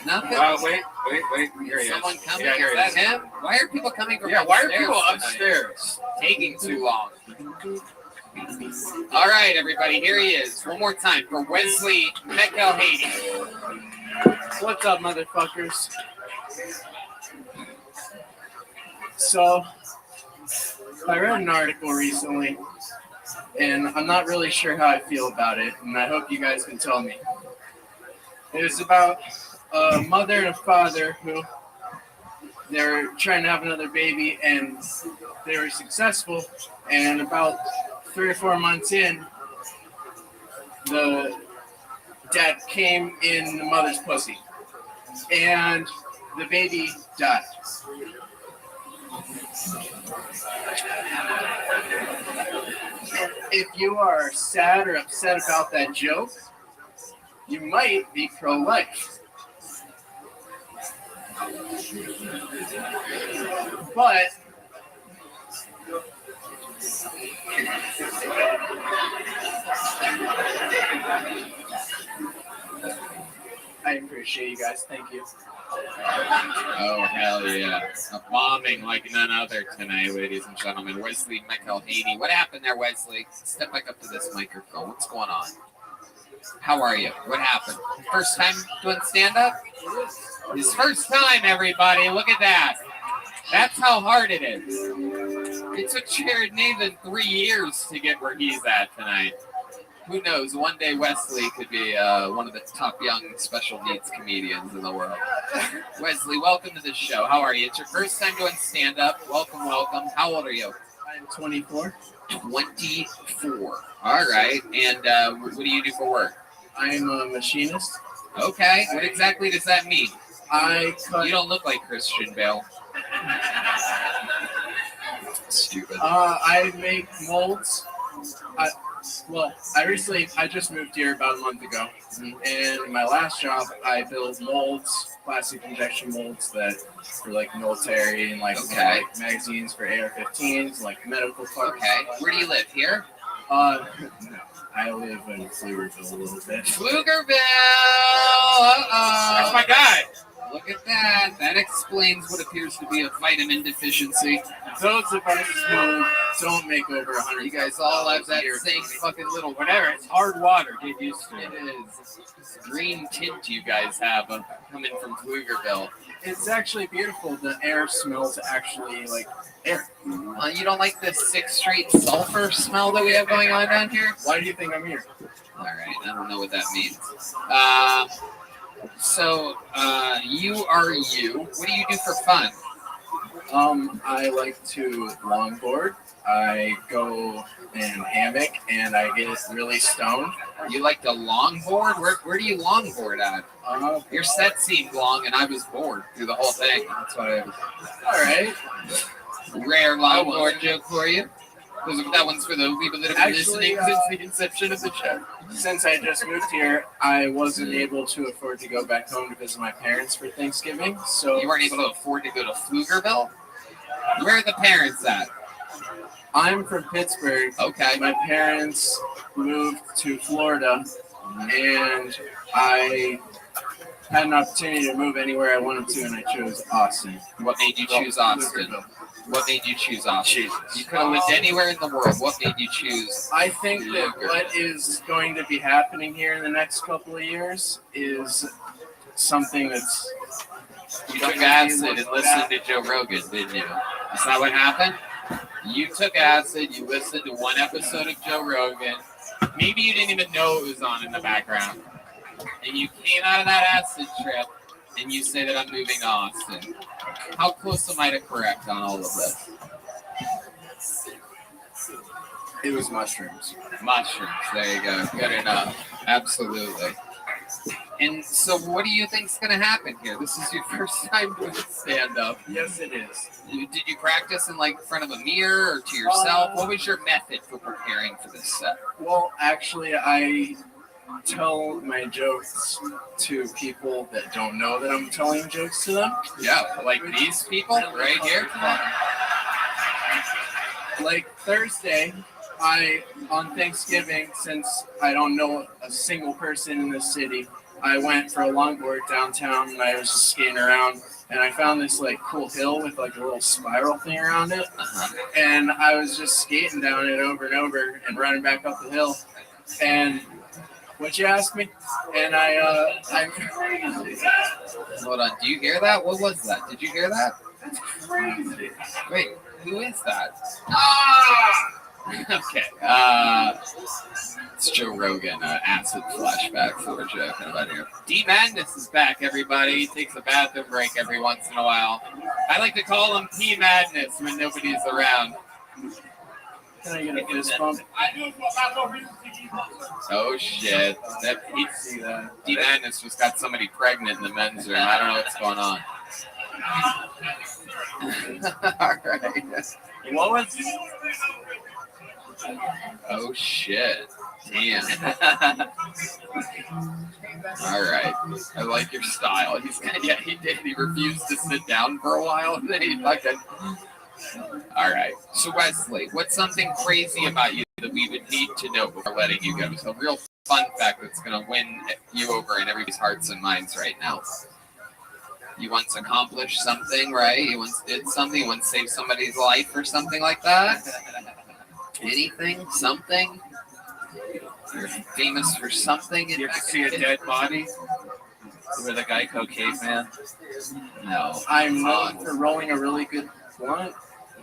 Speaker 12: Nothing?
Speaker 2: Wait. Here he is.
Speaker 12: Someone coming?
Speaker 2: Yeah, here
Speaker 12: Is
Speaker 2: he
Speaker 12: that
Speaker 2: is.
Speaker 12: him? Why are people coming from
Speaker 2: Yeah, why are
Speaker 12: upstairs
Speaker 2: people
Speaker 12: tonight?
Speaker 2: upstairs?
Speaker 12: Taking too long. All right, everybody, here he is. One more time for Wesley McElhaney.
Speaker 19: What's up, motherfuckers? So, I read an article recently, and I'm not really sure how I feel about it, and I hope you guys can tell me. It was about a mother and a father who they were trying to have another baby, and they were successful, and about 3 or 4 months in, the dad came in the mother's pussy, and the baby died. If you are sad or upset about that joke, you might be pro-life. But I appreciate you guys. Thank you.
Speaker 12: Oh, hell yeah. A bombing like none other tonight, ladies and gentlemen. Wesley McElhaney. What happened there, Wesley? Step back up to this microphone. What's going on? How are you? What happened? First time doing stand-up? His first time, everybody. Look at that. That's how hard it is. It took Jared Nathan 3 years to get where he's at tonight. Who knows? One day Wesley could be one of the top young special needs comedians in the world. Wesley, welcome to the show. How are you? It's your first time doing stand-up. Welcome, welcome. How old are you?
Speaker 19: I'm 24.
Speaker 12: 24. All right. And what do you do for work?
Speaker 19: I'm a machinist.
Speaker 12: Okay. What exactly does that mean?
Speaker 19: You
Speaker 12: don't look like Christian Bale. Stupid.
Speaker 19: I make molds. I just moved here about a month ago, and my last job, I built molds, plastic injection molds that for like military and like magazines for AR-15s, like medical parts.
Speaker 12: Okay. Where do you live? Here?
Speaker 19: No, I live in Pflugerville a little bit.
Speaker 12: Pflugerville! Uh-oh.
Speaker 19: That's my guy.
Speaker 12: Look at that. That explains what appears to be a vitamin deficiency.
Speaker 19: Those of us who don't make over 100.
Speaker 12: You guys all have that same fucking little whatever.
Speaker 19: It's hard water. Get used to it.
Speaker 12: It is. Green tint you guys have coming from Pflugerville.
Speaker 19: It's actually beautiful. The air smells actually like air.
Speaker 12: You don't like the 6th Street sulfur smell that we have going on down here?
Speaker 19: Why do you think I'm here?
Speaker 12: All right. I don't know what that means. So, you are you. What do you do for fun?
Speaker 19: I like to longboard. I go in hammock and I get really stoned.
Speaker 12: You like to longboard? Where do you longboard at? Your set seemed long and I was bored through the whole thing.
Speaker 19: That's what I was. All right.
Speaker 12: Rare longboard joke for you. That one's for the people that have been listening since the inception of the show.
Speaker 19: Since I just moved here, I wasn't able to afford to go back home to visit my parents for Thanksgiving. So
Speaker 12: you weren't able to afford to go to Pflugerville? Where are the parents at?
Speaker 19: I'm from Pittsburgh.
Speaker 12: Okay.
Speaker 19: My parents moved to Florida, and I had an opportunity to move anywhere I wanted to, and I chose Austin.
Speaker 12: What made you choose Austin? What made you choose Austin? You could have lived anywhere in the world. What made you choose?
Speaker 19: I think that what is going to be happening here in the next couple of years is something that's...
Speaker 12: You took acid and listened to Joe Rogan, didn't you? Is that what happened? You took acid, you listened to one episode of Joe Rogan. Maybe you didn't even know it was on in the background. And you came out of that acid trip and you say that I'm moving to Austin. How close am I to correct on all of this?
Speaker 19: It was mushrooms.
Speaker 12: Mushrooms, there you go. Good enough. Absolutely. And so what do you think's going to happen here? This is your first time doing stand-up.
Speaker 19: Yes, it is.
Speaker 12: Did you practice in front of a mirror or to yourself? What was your method for preparing for this set?
Speaker 19: Well, actually, I tell my jokes to people that don't know that I'm telling jokes to them.
Speaker 12: Yeah, like these people right here.
Speaker 19: Like Thursday, on Thanksgiving, since I don't know a single person in this city, I went for a longboard downtown and I was just skating around and I found this cool hill with a little spiral thing around it. And I was just skating down it over and over and running back up the hill. And what'd you ask me? And I'm
Speaker 12: Hold on, do you hear that? What was that? Did you hear that?
Speaker 19: That's crazy.
Speaker 12: Wait, who is that? Okay, it's Joe Rogan, acid flashback for Joe. D Madness is back, everybody. He takes a bathroom break every once in a while. I like to call him P Madness when nobody's around.
Speaker 19: Can I get a fist bump?
Speaker 12: Oh shit! D Madness just got somebody pregnant in the men's room. I don't know what's going on. All right.
Speaker 19: What was?
Speaker 12: Oh shit! Damn. All right. I like your style. He did. He refused to sit down for a while, and then he fucking. All right. So Wesley, what's something crazy about you that we would need to know before letting you go? So a real fun fact that's going to win you over in everybody's hearts and minds right now.
Speaker 3: You once accomplished something, right? You once did something. You once saved somebody's life or something like that. Anything, something. You're famous for something.
Speaker 13: You ever see a dead body? With a Geico caveman?
Speaker 3: No.
Speaker 19: I'm known for rolling a really good blunt.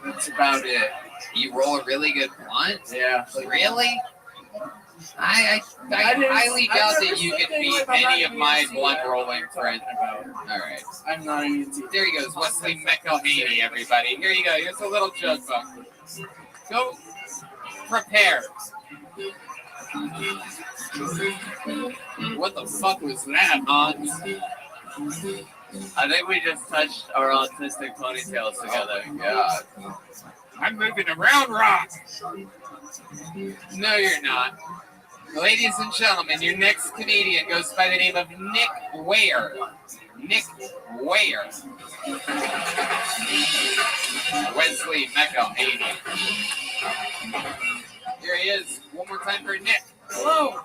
Speaker 19: That's about it.
Speaker 3: You roll a really good blunt?
Speaker 19: Yeah.
Speaker 3: Really? I highly doubt that you could beat any of my blunt rolling friends. All right.
Speaker 19: I'm not an easy.
Speaker 3: There he goes, Wesley McElhaney, everybody. Here you go. Here's a little jug buck. Go prepare. What the fuck was that, Hans?
Speaker 13: I think we just touched our autistic ponytails together.
Speaker 3: God. I'm moving around, Rock. No, you're not. Ladies and gentlemen, your next comedian goes by the name of Nick Ware. Nick Ware. Wesley McElhaney. Here he is. One more time for Nick.
Speaker 7: Hello,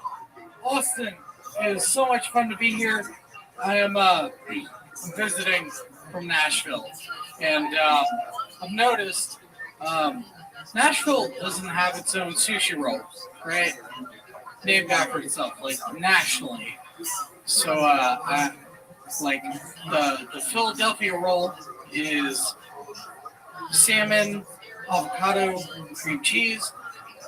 Speaker 7: Austin. It is so much fun to be here. I am I'm visiting from Nashville, and I've noticed Nashville doesn't have its own sushi rolls, right? Named after itself, like nationally. So I like the Philadelphia roll is salmon, avocado, cream cheese.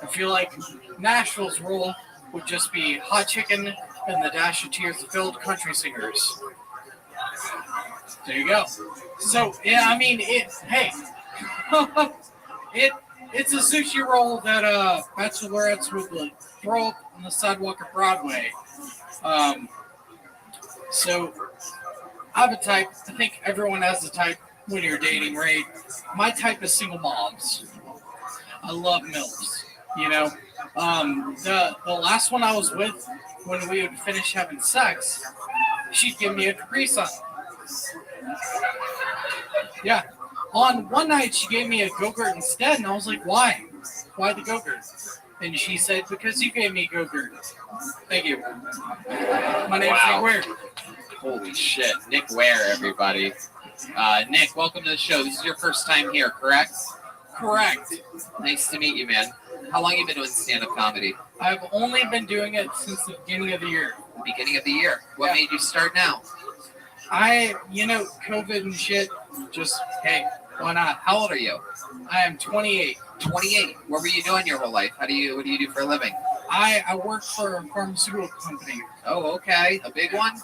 Speaker 7: I feel like Nashville's roll would just be hot chicken and the dash of tears-filled country singers. There you go. So yeah, I mean it. Hey, it's a sushi roll that bachelorettes would like throw up on the sidewalk of Broadway. So I have a type. I think everyone has a type when you're dating, right? My type is single moms. I love MILFs. You know, the last one I was with, when we would finish having sex, she'd give me a Capri Sun. Yeah. On one night, she gave me a Go-Gurt instead, and I was like, why? Why the Go-Gurt? And she said, because you gave me Go-Gurt. Thank you. My name's Nick Ware.
Speaker 3: Holy shit. Nick Ware, everybody. Nick, welcome to the show. This is your first time here, correct?
Speaker 7: Correct.
Speaker 3: Nice to meet you, man. How long have you been doing stand-up comedy?
Speaker 7: I've only been doing it since the beginning of the year.
Speaker 3: Beginning of the year. What made you start now?
Speaker 7: COVID and shit, just, hey, why not?
Speaker 3: How old are you?
Speaker 7: I am 28.
Speaker 3: 28. What were you doing your whole life? What do you do for a living?
Speaker 7: I work for a pharmaceutical company.
Speaker 3: Oh, okay. A big one?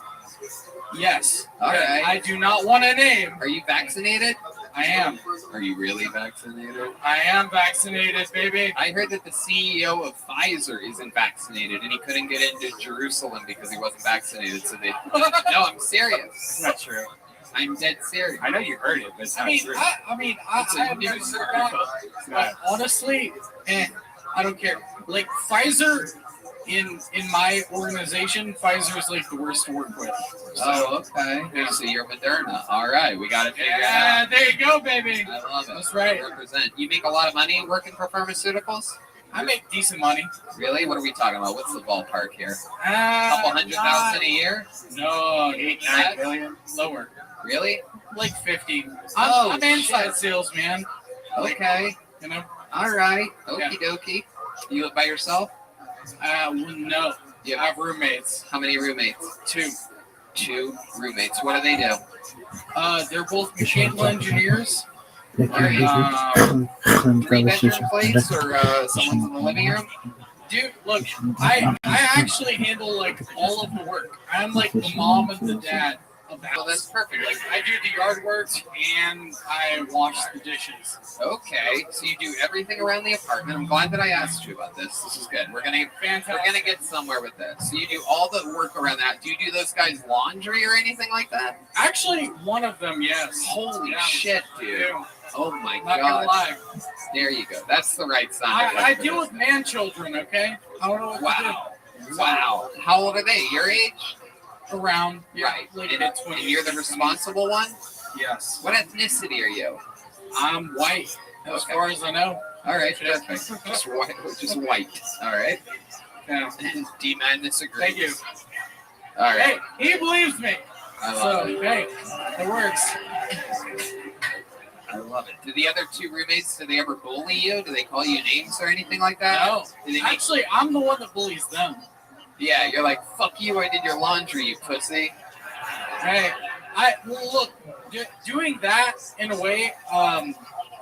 Speaker 7: Yes.
Speaker 3: All right.
Speaker 7: I do not want a name.
Speaker 3: Are you vaccinated?
Speaker 7: I am.
Speaker 3: Are you really vaccinated?
Speaker 7: I am vaccinated, baby.
Speaker 3: I heard that the CEO of Pfizer isn't vaccinated and he couldn't get into Jerusalem because he wasn't vaccinated. So they. No, I'm serious.
Speaker 7: It's not true.
Speaker 3: I'm dead serious.
Speaker 2: I know you heard it, but it's not true.
Speaker 7: I have never heard that. But honestly, I don't care. Like Pfizer, in my organization, Pfizer is like the worst to work with. So,
Speaker 3: oh, okay. So you're Moderna. All right, we got to figure it out.
Speaker 7: There you go, baby.
Speaker 3: I love it.
Speaker 7: That's right.
Speaker 3: Represent. You make a lot of money working for pharmaceuticals?
Speaker 7: I make decent money.
Speaker 3: Really? What are we talking about? What's the ballpark here?
Speaker 7: A
Speaker 3: couple $100,000 a year?
Speaker 7: No, 8-9 million. Lower.
Speaker 3: Really?
Speaker 7: Like 50.
Speaker 3: I'm
Speaker 7: inside sales, man.
Speaker 3: Okay.
Speaker 7: You know?
Speaker 3: All right. Okie dokie. You live by yourself?
Speaker 7: No.
Speaker 3: You
Speaker 7: have roommates.
Speaker 3: How many roommates?
Speaker 7: 2.
Speaker 3: 2 roommates. What do they do?
Speaker 7: They're both mechanical engineers.
Speaker 3: 3-bedroom place or someone's in the living room?
Speaker 7: Dude, look, I actually handle like all of the work. I'm like the mom and the dad of the house.
Speaker 3: Well, that's perfect.
Speaker 7: Like I do the yard work and I wash the dishes.
Speaker 3: Okay, so you do everything around the apartment. I'm glad that I asked you about this. This is good. We're gonna get somewhere with this. So you do all the work around that. Do you do those guys' laundry or anything like that?
Speaker 7: Actually, one of them, yes.
Speaker 3: Holy shit, dude. Oh my
Speaker 7: Not gonna
Speaker 3: god.
Speaker 7: lie.
Speaker 3: There you go. That's the right sound.
Speaker 7: I deal with man children, okay? I don't know what to do.
Speaker 3: Wow. How old are they? Your age?
Speaker 7: Around.
Speaker 3: Right. And you're the responsible one?
Speaker 7: Yes.
Speaker 3: What ethnicity are you?
Speaker 7: I'm white, as far as I know.
Speaker 3: All right, perfect. Just white. Just white. All right.
Speaker 7: Yeah.
Speaker 3: D-Man disagrees.
Speaker 7: Thank you.
Speaker 3: All right.
Speaker 7: Hey, he believes me.
Speaker 3: I love
Speaker 7: So,
Speaker 3: it.
Speaker 7: hey, it works.
Speaker 3: I love it. Do the other two roommates, do they ever bully you? Do they call you names or anything like that?
Speaker 7: No.
Speaker 3: Do they make-
Speaker 7: Actually, I'm the one that bullies them.
Speaker 3: Yeah, you're like, fuck you, I did your laundry, you pussy.
Speaker 7: Hey, look, doing that in a way,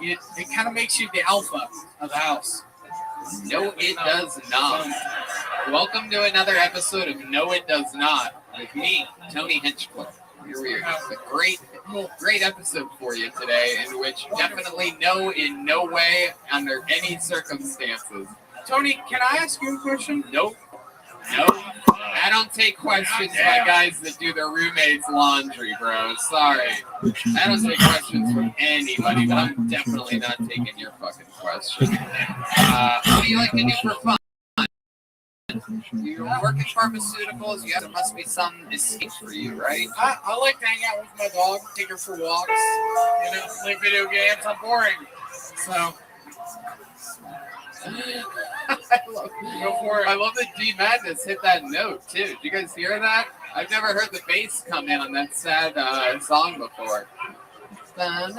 Speaker 7: it kind of makes you the alpha of the house.
Speaker 3: No, it does not. Welcome to another episode of No, It Does Not with me, Tony Hinchcliffe. Here we are. A great episode for you today, in which definitely no, in no way, under any circumstances.
Speaker 7: Tony, can I ask you a question?
Speaker 3: Nope. Nope. I don't take questions by guys that do their roommates' laundry, bro. Sorry. I don't take questions from anybody, but I'm definitely not taking your fucking question. What do you like to do for fun? You work in pharmaceuticals, there must be some escape for you, right?
Speaker 7: I like to hang out with my dog, take her for walks, play video games. I'm boring. So,
Speaker 3: I love that G Madness hit that note, too. Did you guys hear that? I've never heard the bass come in on that sad song before. That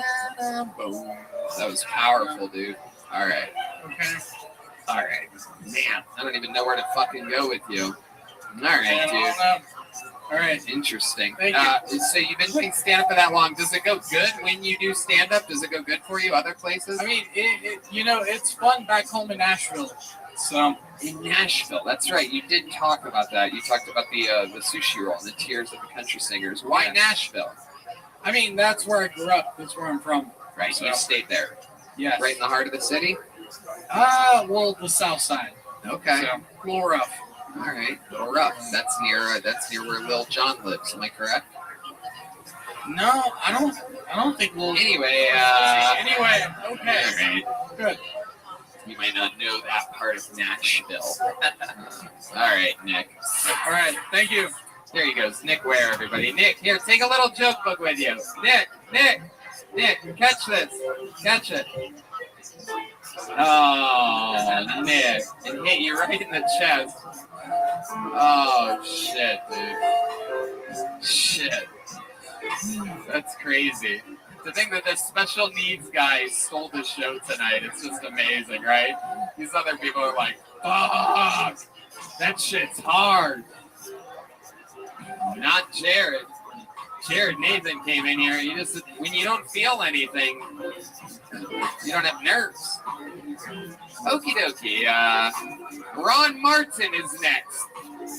Speaker 3: was powerful, dude. All right.
Speaker 7: Okay.
Speaker 3: All right. Man, I don't even know where to fucking go with you. All right, dude.
Speaker 7: All right.
Speaker 3: Interesting.
Speaker 7: Thank you.
Speaker 3: So you've been doing stand-up for that long. Does it go good when you do stand-up? Does it go good for you other places?
Speaker 7: I mean, it's fun back home in Nashville. So
Speaker 3: in Nashville, that's right. You did talk about that. You talked about the sushi roll and the tears of the country singers. Why Nashville?
Speaker 7: I mean, that's where I grew up. That's where I'm from.
Speaker 3: Right. So you stayed there.
Speaker 7: Yes.
Speaker 3: Right in the heart of the city.
Speaker 7: Well, the south side.
Speaker 3: Okay.
Speaker 7: So, a little rough.
Speaker 3: All right, Little Rough. That's near where Lil Jon lives. Am I correct?
Speaker 7: No, I don't think Lil.
Speaker 3: Anyway,
Speaker 7: okay.
Speaker 3: All right.
Speaker 7: Good.
Speaker 3: You might not know that part of Nashville. All right, Nick.
Speaker 7: All right, thank you.
Speaker 3: There he goes, Nick Ware, everybody. Nick, here, take a little joke book with you. Nick, catch this. Catch it. Oh, Nick. It hit you right in the chest. Oh, shit, dude. Shit. That's crazy. To think that this special needs guy stole the show tonight, it's just amazing, right? These other people are like, fuck, that shit's hard. Not Jared. Jared Nathan came in here. When you don't feel anything, you don't have nerves. Okie dokie. Ron Martin is next.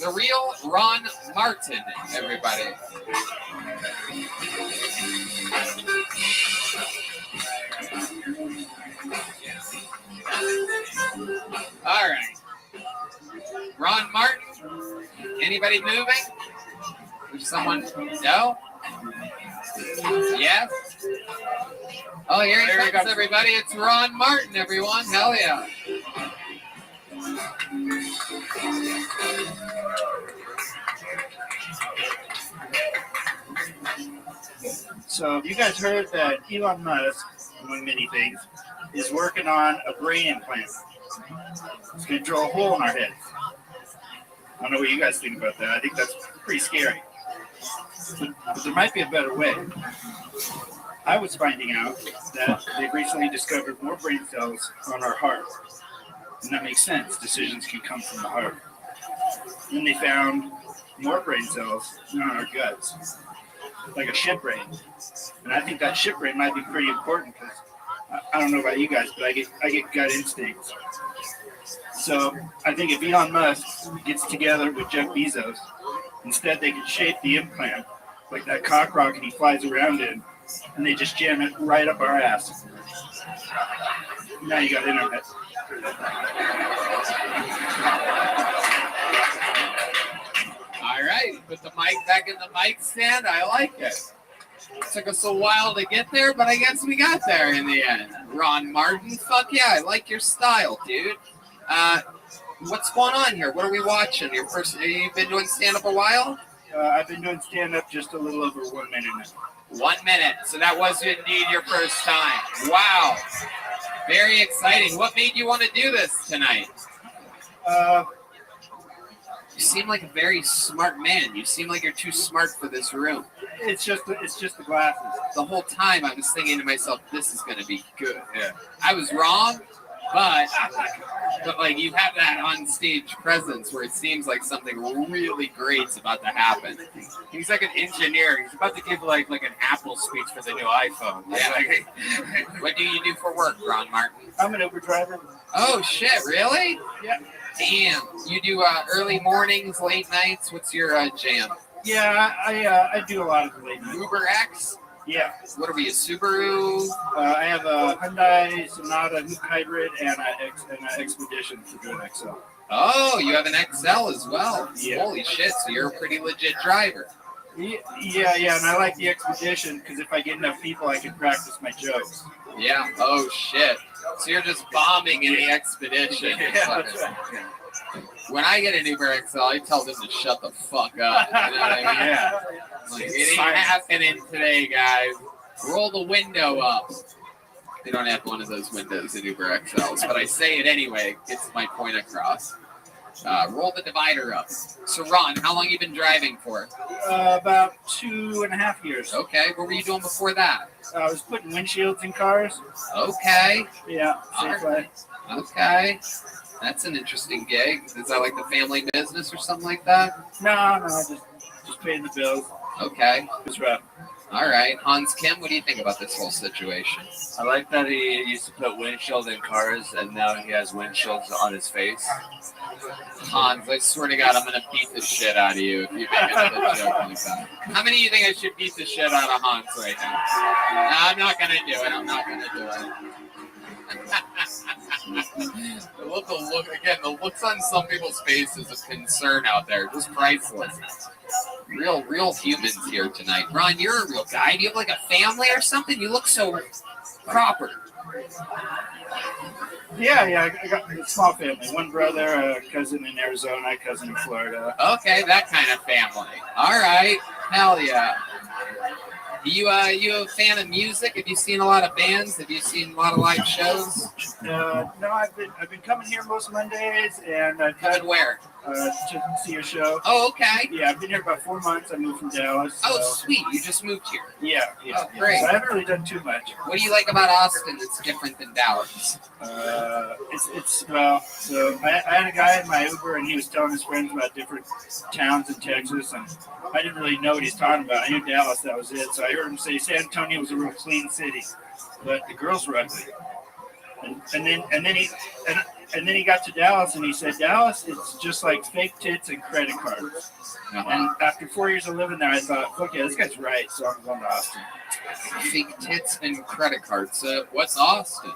Speaker 3: The real Ron Martin, everybody. All right. Ron Martin. Anybody moving? There's someone? No? Yes? Oh, here he comes, everybody. It's Ron Martin, everyone. Hell yeah.
Speaker 10: So, have you guys heard that Elon Musk, among many things, is working on a brain implant? It's going to drill a hole in our heads. I don't know what you guys think about that. I think that's pretty scary. But there might be a better way. I was finding out that they've recently discovered more brain cells on our heart. And that makes sense. Decisions can come from the heart. Then they found more brain cells on our guts, like a ship brain. And I think that ship brain might be pretty important because I don't know about you guys, but I get gut instincts. So I think if Elon Musk gets together with Jeff Bezos, instead they could shape the implant like that cock rocket he flies around in, and they just jam it right up our ass. Now you got internet.
Speaker 3: All right, put the mic back in the mic stand. I like it. Took us a while to get there, but I guess we got there in the end. Ron Martin, fuck yeah, I like your style, dude. What's going on here? What are we watching? You've been doing stand-up a while?
Speaker 10: I've been doing stand-up just a little over 1 minute now.
Speaker 3: 1 minute. So that was indeed your first time. Wow. Very exciting. What made you want to do this tonight? You seem like a very smart man. You seem like you're too smart for this room.
Speaker 10: It's just the glasses.
Speaker 3: The whole time I was thinking to myself, this is going to be good. Yeah. I was wrong, but like you have that on stage presence where it seems like something really great's about to happen.
Speaker 2: He's like an engineer. He's about to give like an Apple speech for the new iPhone.
Speaker 3: Yeah. What do you do for work, Ron Martin?
Speaker 10: I'm an Uber driver.
Speaker 3: Oh shit! Really?
Speaker 10: Yeah.
Speaker 3: Damn. You do early mornings, late nights. What's your jam?
Speaker 10: Yeah, I do a lot of the late night.
Speaker 3: Uber X?
Speaker 10: Yeah.
Speaker 3: What are we, a Subaru?
Speaker 10: I have a Hyundai Sonata Hybrid and an Expedition for doing XL.
Speaker 3: Oh, you have an XL as well.
Speaker 10: Yeah.
Speaker 3: Holy shit! So you're a pretty legit driver.
Speaker 10: Yeah, and I like the Expedition because if I get enough people, I can practice my jokes.
Speaker 3: Yeah. Oh shit! So you're just bombing in the Expedition.
Speaker 10: Yeah, that's right.
Speaker 3: When I get an Uber XL, I tell them to shut the fuck up. You know what I mean?
Speaker 10: Yeah.
Speaker 3: Like, it ain't happening today, guys. Roll the window up. They don't have one of those windows in Uber XLs, but I say it anyway. It gets my point across. Roll the divider up. So, Ron, how long have you been driving for?
Speaker 10: About 2.5 years.
Speaker 3: Okay. What were you doing before that?
Speaker 10: I was putting windshields in cars.
Speaker 3: Okay.
Speaker 10: Yeah.
Speaker 3: Okay. That's an interesting gig. Is that like the family business or something like that?
Speaker 10: No, just paying the bills.
Speaker 3: Okay.
Speaker 10: It's rough.
Speaker 3: All right. Hans Kim, what do you think about this whole situation?
Speaker 13: I like that he used to put windshield in cars and now he has windshields on his face.
Speaker 3: Hans, I swear to God, I'm going to beat the shit out of you if you make another joke like that. How many of you think I should beat the shit out of Hans right now? No, I'm not going to do it. I'm not going to do it. The looks on some people's faces of concern out there, just priceless. Real humans here tonight. Ron, you're a real guy. Do you have like a family or something? You look so proper.
Speaker 10: Yeah, I got a small family. One brother, a cousin in Arizona, a cousin in Florida.
Speaker 3: Okay, that kind of family. All right, hell yeah. You a fan of music? Have you seen a lot of bands? Have you seen a lot of live shows?
Speaker 10: No, I've been coming here most Mondays, and I've
Speaker 3: coming where?
Speaker 10: To see your show.
Speaker 3: Oh, okay.
Speaker 10: Yeah, I've been here about 4 months. I moved from Dallas.
Speaker 3: Oh, sweet! You just moved here.
Speaker 10: Yeah.
Speaker 3: Oh, great.
Speaker 10: So I haven't really done too much.
Speaker 3: What do you like about Austin that's different than Dallas?
Speaker 10: So I had a guy in my Uber, and he was telling his friends about different towns in Texas, and I didn't really know what he's talking about. I knew Dallas, that was it. So I heard him say San Antonio was a real clean city, but the girls were ugly. And then he got to Dallas, and he said Dallas is just like fake tits and credit cards. And after 4 years of living there, I thought, okay, this guy's right, so I'm going to Austin.
Speaker 3: Fake tits and credit cards. What's Austin?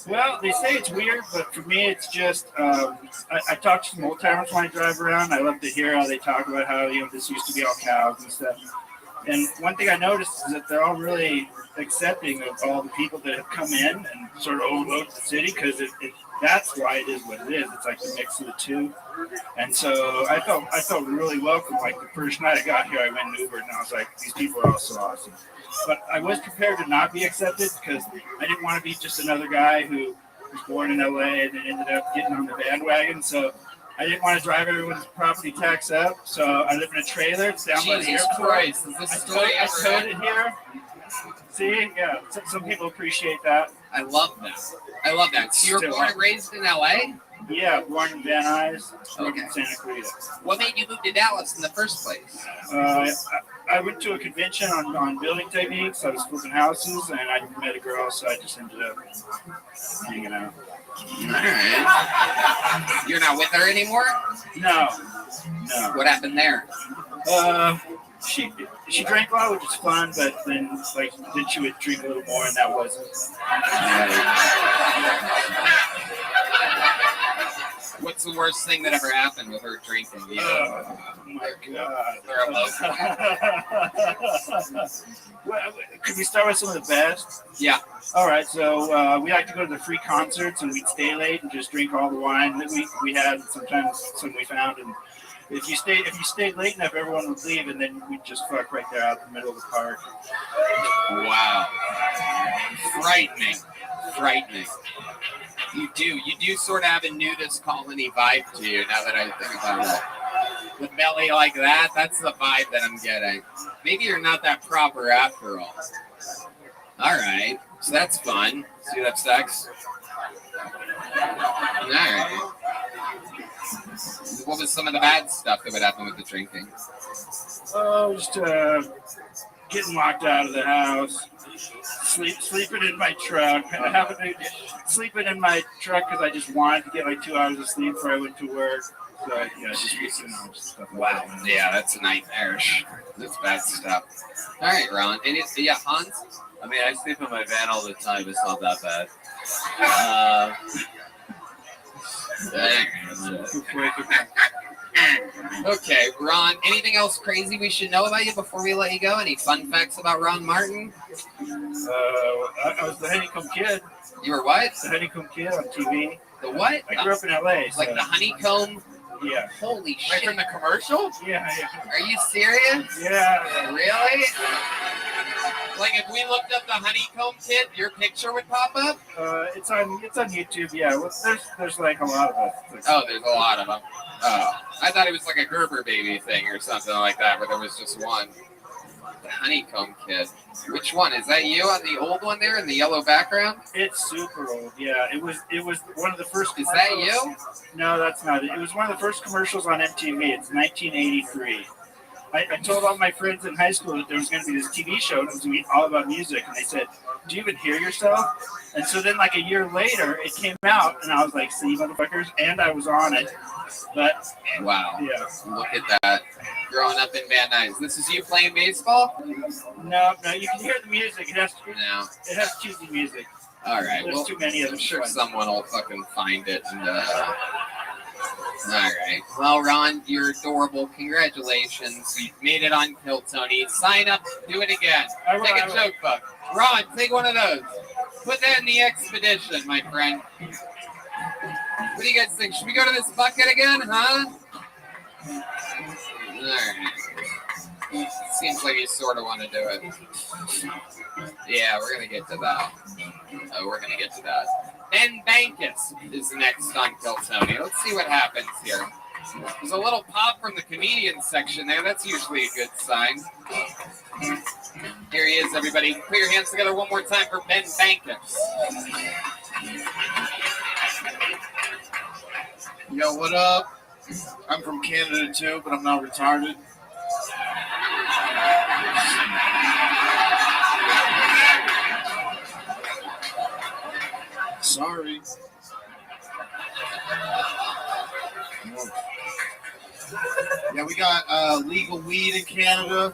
Speaker 10: Well, they say it's weird, but for me, it's just I talk to some old timers when I drive around. I love to hear how they talk about how this used to be all cows and stuff. And one thing I noticed is that they're all really accepting of all the people that have come in and sort of overloaded the city because that's why it is what it is. It's like the mix of the two. And so I felt really welcome. Like the first night I got here, I went in Uber and I was like, these people are all so awesome. But I was prepared to not be accepted because I didn't want to be just another guy who was born in LA and then ended up getting on the bandwagon. So I didn't want to drive everyone's property tax up. So I live in a trailer. It's down by the
Speaker 3: Jesus
Speaker 10: airport.
Speaker 3: Christ, is this story
Speaker 10: I towed it here. See, yeah, some people appreciate that.
Speaker 3: I love that. So you were born and raised in LA?
Speaker 10: Yeah, born in Van Nuys, grew in Santa Clarita.
Speaker 3: What made you move to Dallas in the first place?
Speaker 10: I went to a convention on building techniques. I was flipping houses, and I met a girl, so I just ended up hanging out.
Speaker 3: All right. You're not with her anymore?
Speaker 10: No.
Speaker 3: What happened there?
Speaker 10: She drank a lot, which is fun, but then she would drink a little more, and that wasn't.
Speaker 3: What's the worst thing that ever happened with her drinking?
Speaker 10: Oh my God. Well, could we start with some of the best?
Speaker 3: Yeah.
Speaker 10: All right, so we like to go to the free concerts, and we'd stay late and just drink all the wine that we had. Sometimes some we found, and if you stayed late enough, everyone would leave, and then we'd just fuck right there out in the middle of the park.
Speaker 3: Wow. Frightening. You do sort of have a nudist colony vibe to you now that I think about it.
Speaker 12: with belly like that. That's the vibe that I'm getting. Maybe you're not that proper after all. All right, so that's fun. So you have sex. All right. What was some of the bad stuff that would happen with the drinking?
Speaker 10: Oh, just getting locked out of the house, sleeping in my truck, sleeping in my truck because I just wanted to get like 2 hours of sleep before I went to work. So yeah, just stuff like
Speaker 12: wow, yeah, that's nightmarish. That's bad stuff. All right, Ron. Yeah, Hans.
Speaker 13: I mean, I sleep in my van all the time. It's not that bad.
Speaker 12: Okay, Ron, anything else crazy we should know about you before we let you go? Any fun facts about Ron Martin?
Speaker 10: I was the Honeycomb Kid.
Speaker 12: You were what?
Speaker 10: The Honeycomb Kid on TV.
Speaker 12: The what?
Speaker 10: I grew up in LA.
Speaker 12: Like the Honeycomb?
Speaker 10: Yeah.
Speaker 12: Holy shit.
Speaker 2: Right from the commercial?
Speaker 10: Yeah.
Speaker 12: Are you serious?
Speaker 10: Yeah.
Speaker 12: Really? Like if we looked up the Honeycomb Kid, your picture would pop up?
Speaker 10: It's on YouTube. Yeah. Well, there's like a lot of us.
Speaker 12: Oh, there's a lot of them. Oh, I thought it was like a Gerber baby thing or something like that, where there was just one. The Honeycomb Kid. Which one? Is that you on the old one there in the yellow background?
Speaker 10: It's super old. Yeah. It was one of the first.
Speaker 12: Is that you?
Speaker 10: No, that's not it. It was one of the first commercials on MTV. It's 1983. I told all my friends in high school that there was going to be this TV show and it was going to be all about music. And they said, do you even hear yourself? And so then like a year later, it came out and I was like, see, motherfuckers? And I was on it. But
Speaker 12: wow.
Speaker 10: Yeah.
Speaker 12: Look at that. Growing up in Van Nuys. This is you playing baseball?
Speaker 10: No, you can hear the music. It has cheesy music.
Speaker 12: All right.
Speaker 10: There's too many of them.
Speaker 12: I'm sure someone will fucking find it. And, all right. Well, Ron, you're adorable. Congratulations. You made it on Kill Tony. Sign up. Do it again. Take a joke book. Ron, take one of those. Put that in the expedition, my friend. What do you guys think? Should we go to this bucket again, huh? All right. Seems like you sort of want to do it. Yeah, we're going to get to that. We're going to get to that. Ben Bankus is next on Kill Tony. Let's see what happens here. There's a little pop from the comedian section there. That's usually a good sign. Here he is, everybody. Put your hands together one more time for Ben Bankus.
Speaker 9: Yo, what up? I'm from Canada too, but I'm not retarded. Sorry. Yeah, we got legal weed in Canada,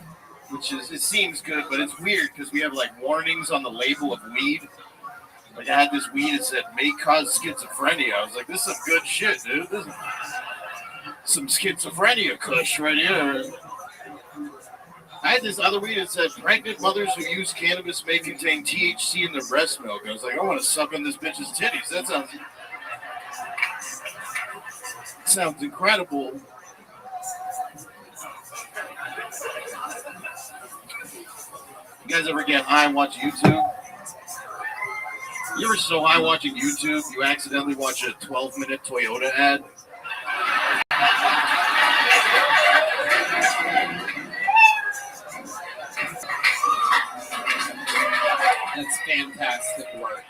Speaker 9: which is, it seems good, but it's weird because we have like warnings on the label of weed. Like I had this weed that said may cause schizophrenia. I was like, this is some good shit, dude. This is some schizophrenia kush right here. I had this other weed that said pregnant mothers who use cannabis may contain THC in their breast milk. I was like, I want to suck on this bitch's titties. That sounds incredible. You guys ever get high and watch YouTube? You ever so high watching YouTube, you accidentally watch a 12-minute Toyota ad?
Speaker 12: That's fantastic work.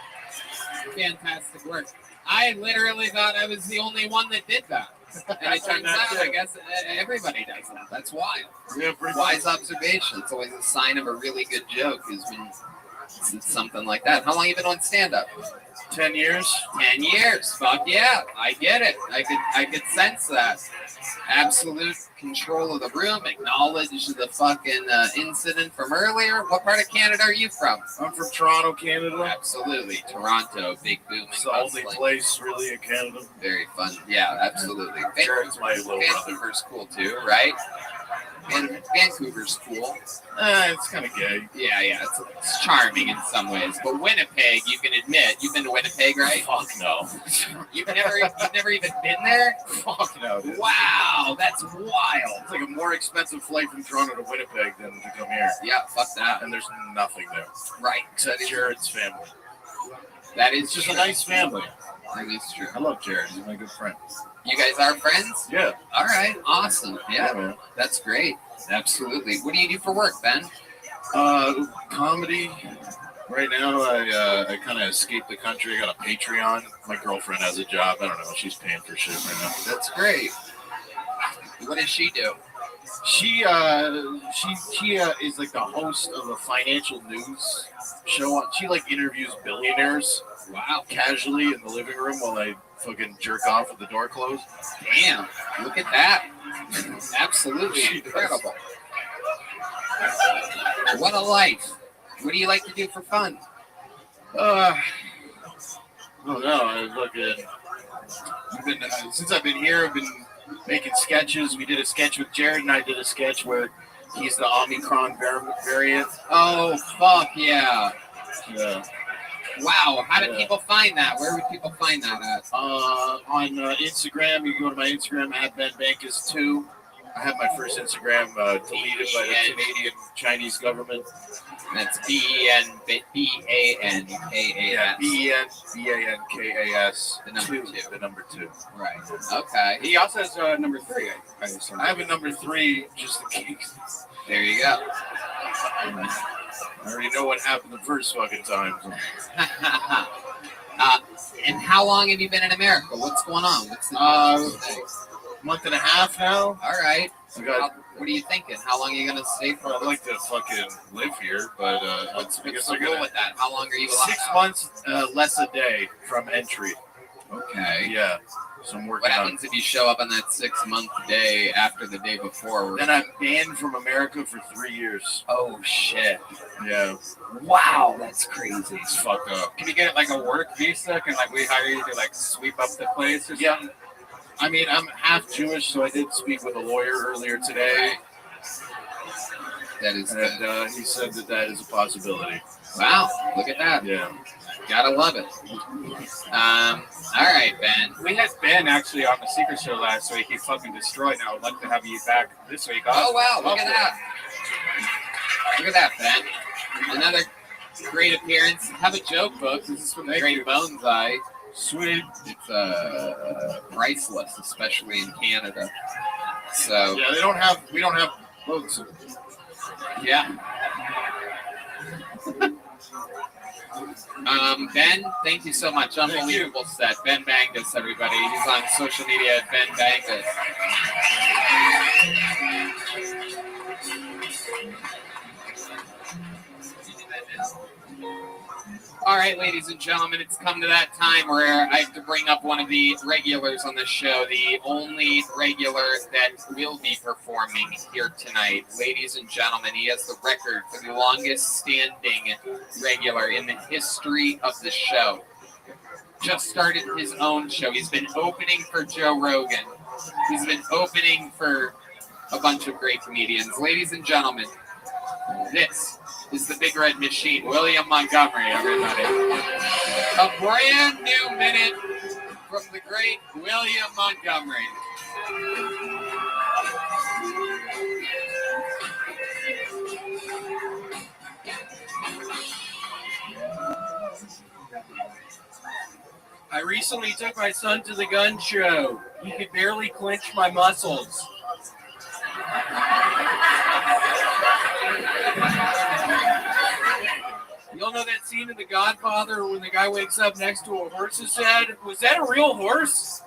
Speaker 12: Fantastic work. I literally thought I was the only one that did that. And it turns out, I guess, everybody does that. That's wild.
Speaker 9: Yeah,
Speaker 12: wise observation. It's always a sign of a really good joke is when it's something like that. How long have you been on stand-up?
Speaker 9: 10 years.
Speaker 12: 10 years. Fuck yeah. I get it. I could sense that. Absolute control of the room. Acknowledge the fucking incident from earlier. What part of Canada are you from?
Speaker 9: I'm from Toronto, Canada.
Speaker 12: Absolutely. Toronto. Big booming.
Speaker 9: It's the only place really in Canada.
Speaker 12: Very fun. Yeah, absolutely.
Speaker 9: Jared's my little brother.
Speaker 12: Vancouver's cool too, right? And Vancouver's cool.
Speaker 9: It's kind of gay.
Speaker 12: Yeah, it's charming in some ways. But Winnipeg, you can admit, you've been to Winnipeg, right?
Speaker 9: Fuck no.
Speaker 12: You've never even been there?
Speaker 9: Fuck no, dude.
Speaker 12: Wow, that's wild.
Speaker 9: It's like a more expensive flight from Toronto to Winnipeg than to come here.
Speaker 12: Yeah, fuck that.
Speaker 9: And there's nothing there.
Speaker 12: Right.
Speaker 9: Except Jared's family.
Speaker 12: That is
Speaker 9: it's just a nice family.
Speaker 3: That is true.
Speaker 9: I love Jared. He's my good friend.
Speaker 3: You guys are friends?
Speaker 9: Yeah.
Speaker 3: All right. Awesome. Yeah.
Speaker 9: man.
Speaker 3: That's great. Absolutely. What do you do for work, Ben?
Speaker 9: Comedy. Right now, I kind of escaped the country. I got a Patreon. My girlfriend has a job. I don't know. She's paying for shit right now.
Speaker 3: That's great. What does she do?
Speaker 9: She is like the host of a financial news show. She like interviews billionaires.
Speaker 3: Wow.
Speaker 9: Casually in the living room while I fucking jerk off with the door closed.
Speaker 3: Damn. Look at that. Absolutely incredible. What a life. What do you like to do for fun?
Speaker 9: Oh no, I fucking since I've been here, I've been making sketches. We did a sketch with Jared, and I did a sketch where he's the Omicron variant.
Speaker 3: Oh fuck yeah!
Speaker 9: Yeah.
Speaker 3: Wow. How did people find that? Where would people find that at?
Speaker 9: On Instagram, you can go to my Instagram at benbankus2. I had my first Instagram deleted by the Canadian Chinese government.
Speaker 3: That's B-E-N-B-A-N-K-A-S.
Speaker 9: Yeah, B-E-N-B-A-N-K-A-S.
Speaker 3: The number 2.
Speaker 9: The number 2.
Speaker 3: Right. Okay.
Speaker 2: He also has number 3. I assume.
Speaker 9: I have a number 3 just in case.
Speaker 3: There you go.
Speaker 9: I already know what happened the first fucking time.
Speaker 3: And how long have you been in America? What's going on? What's the
Speaker 9: month and a half now.
Speaker 3: All right.
Speaker 9: What
Speaker 3: are you thinking? How long are you gonna stay for?
Speaker 9: I'd like to fucking live here, but
Speaker 3: what's the rule with that? How long are you allowed?
Speaker 9: 6 months less a day from entry.
Speaker 3: Okay.
Speaker 9: Yeah. So I'm working.
Speaker 3: What happens if you show up on that 6-month day after the day before?
Speaker 9: Then I'm banned from America for 3 years.
Speaker 3: Oh shit.
Speaker 9: Yeah.
Speaker 3: Wow, that's crazy.
Speaker 9: It's fucked up.
Speaker 2: Can you get like a work visa? Can like we hire you to like sweep up the place or something?
Speaker 9: I mean, I'm half Jewish, so I did speak with a lawyer earlier today.
Speaker 3: That is,
Speaker 9: and he said that is a possibility.
Speaker 3: Wow, look at that.
Speaker 9: Yeah.
Speaker 3: Gotta love it. All right, Ben.
Speaker 2: We had Ben actually on the Secret Show last week. He fucking destroyed. And I would like to have you back this week.
Speaker 3: Oh wow, look at that. Look at that, Ben. Another great appearance. Have a joke, folks. This is from the Great Bones Eye.
Speaker 9: Sweet.
Speaker 3: It's priceless, especially in Canada. So
Speaker 9: yeah, we don't have boats.
Speaker 3: Yeah. Ben, thank you so much. Unbelievable set. Ben Bangus, everybody. He's on social media at Ben Bangus. All right, ladies and gentlemen, it's come to that time where I have to bring up one of the regulars on the show, the only regular that will be performing here tonight. Ladies and gentlemen, he has the record for the longest standing regular in the history of the show. Just started his own show. He's been opening for Joe Rogan. He's been opening for a bunch of great comedians. Ladies and gentlemen, this is the Big Red Machine, William Montgomery, everybody. A brand new minute from the great William Montgomery.
Speaker 6: I recently took my son to the gun show. He could barely clench my muscles. Y'all know that scene in The Godfather when the guy wakes up next to a horse's head? Was that a real horse?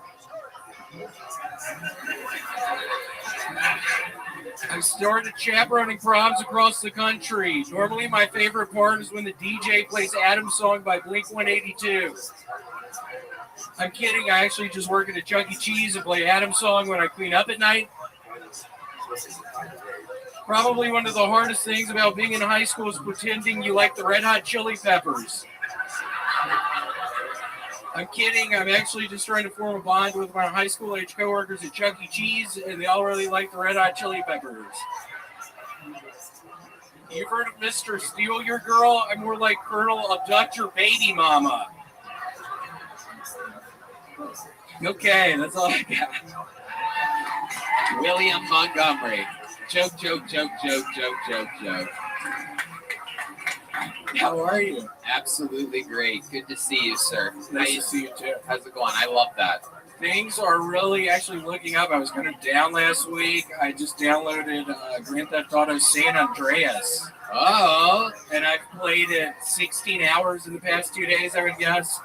Speaker 6: I've started chaperoning proms across the country. Normally my favorite part is when the DJ plays Adam's Song by Blink-182. I'm kidding. I actually just work at a Chuck E. Cheese and play Adam's Song when I clean up at night. Probably one of the hardest things about being in high school is pretending you like the Red Hot Chili Peppers. I'm kidding. I'm actually just trying to form a bond with my high school age coworkers at Chuck E. Cheese, and they all really like the Red Hot Chili Peppers. You've heard of Mr. Steal Your Girl? I'm more like Colonel Abduct Your Baby Mama. Okay, that's all I got.
Speaker 3: William Montgomery. Joke.
Speaker 5: How are you?
Speaker 3: Absolutely great. Good to see you, sir.
Speaker 5: Nice to see you too.
Speaker 3: How's it going? I love that.
Speaker 5: Things are really actually looking up. I was kind of down last week. I just downloaded Grand Theft Auto San Andreas.
Speaker 3: Oh.
Speaker 5: And I've played it 16 hours in the past 2 days, I would guess.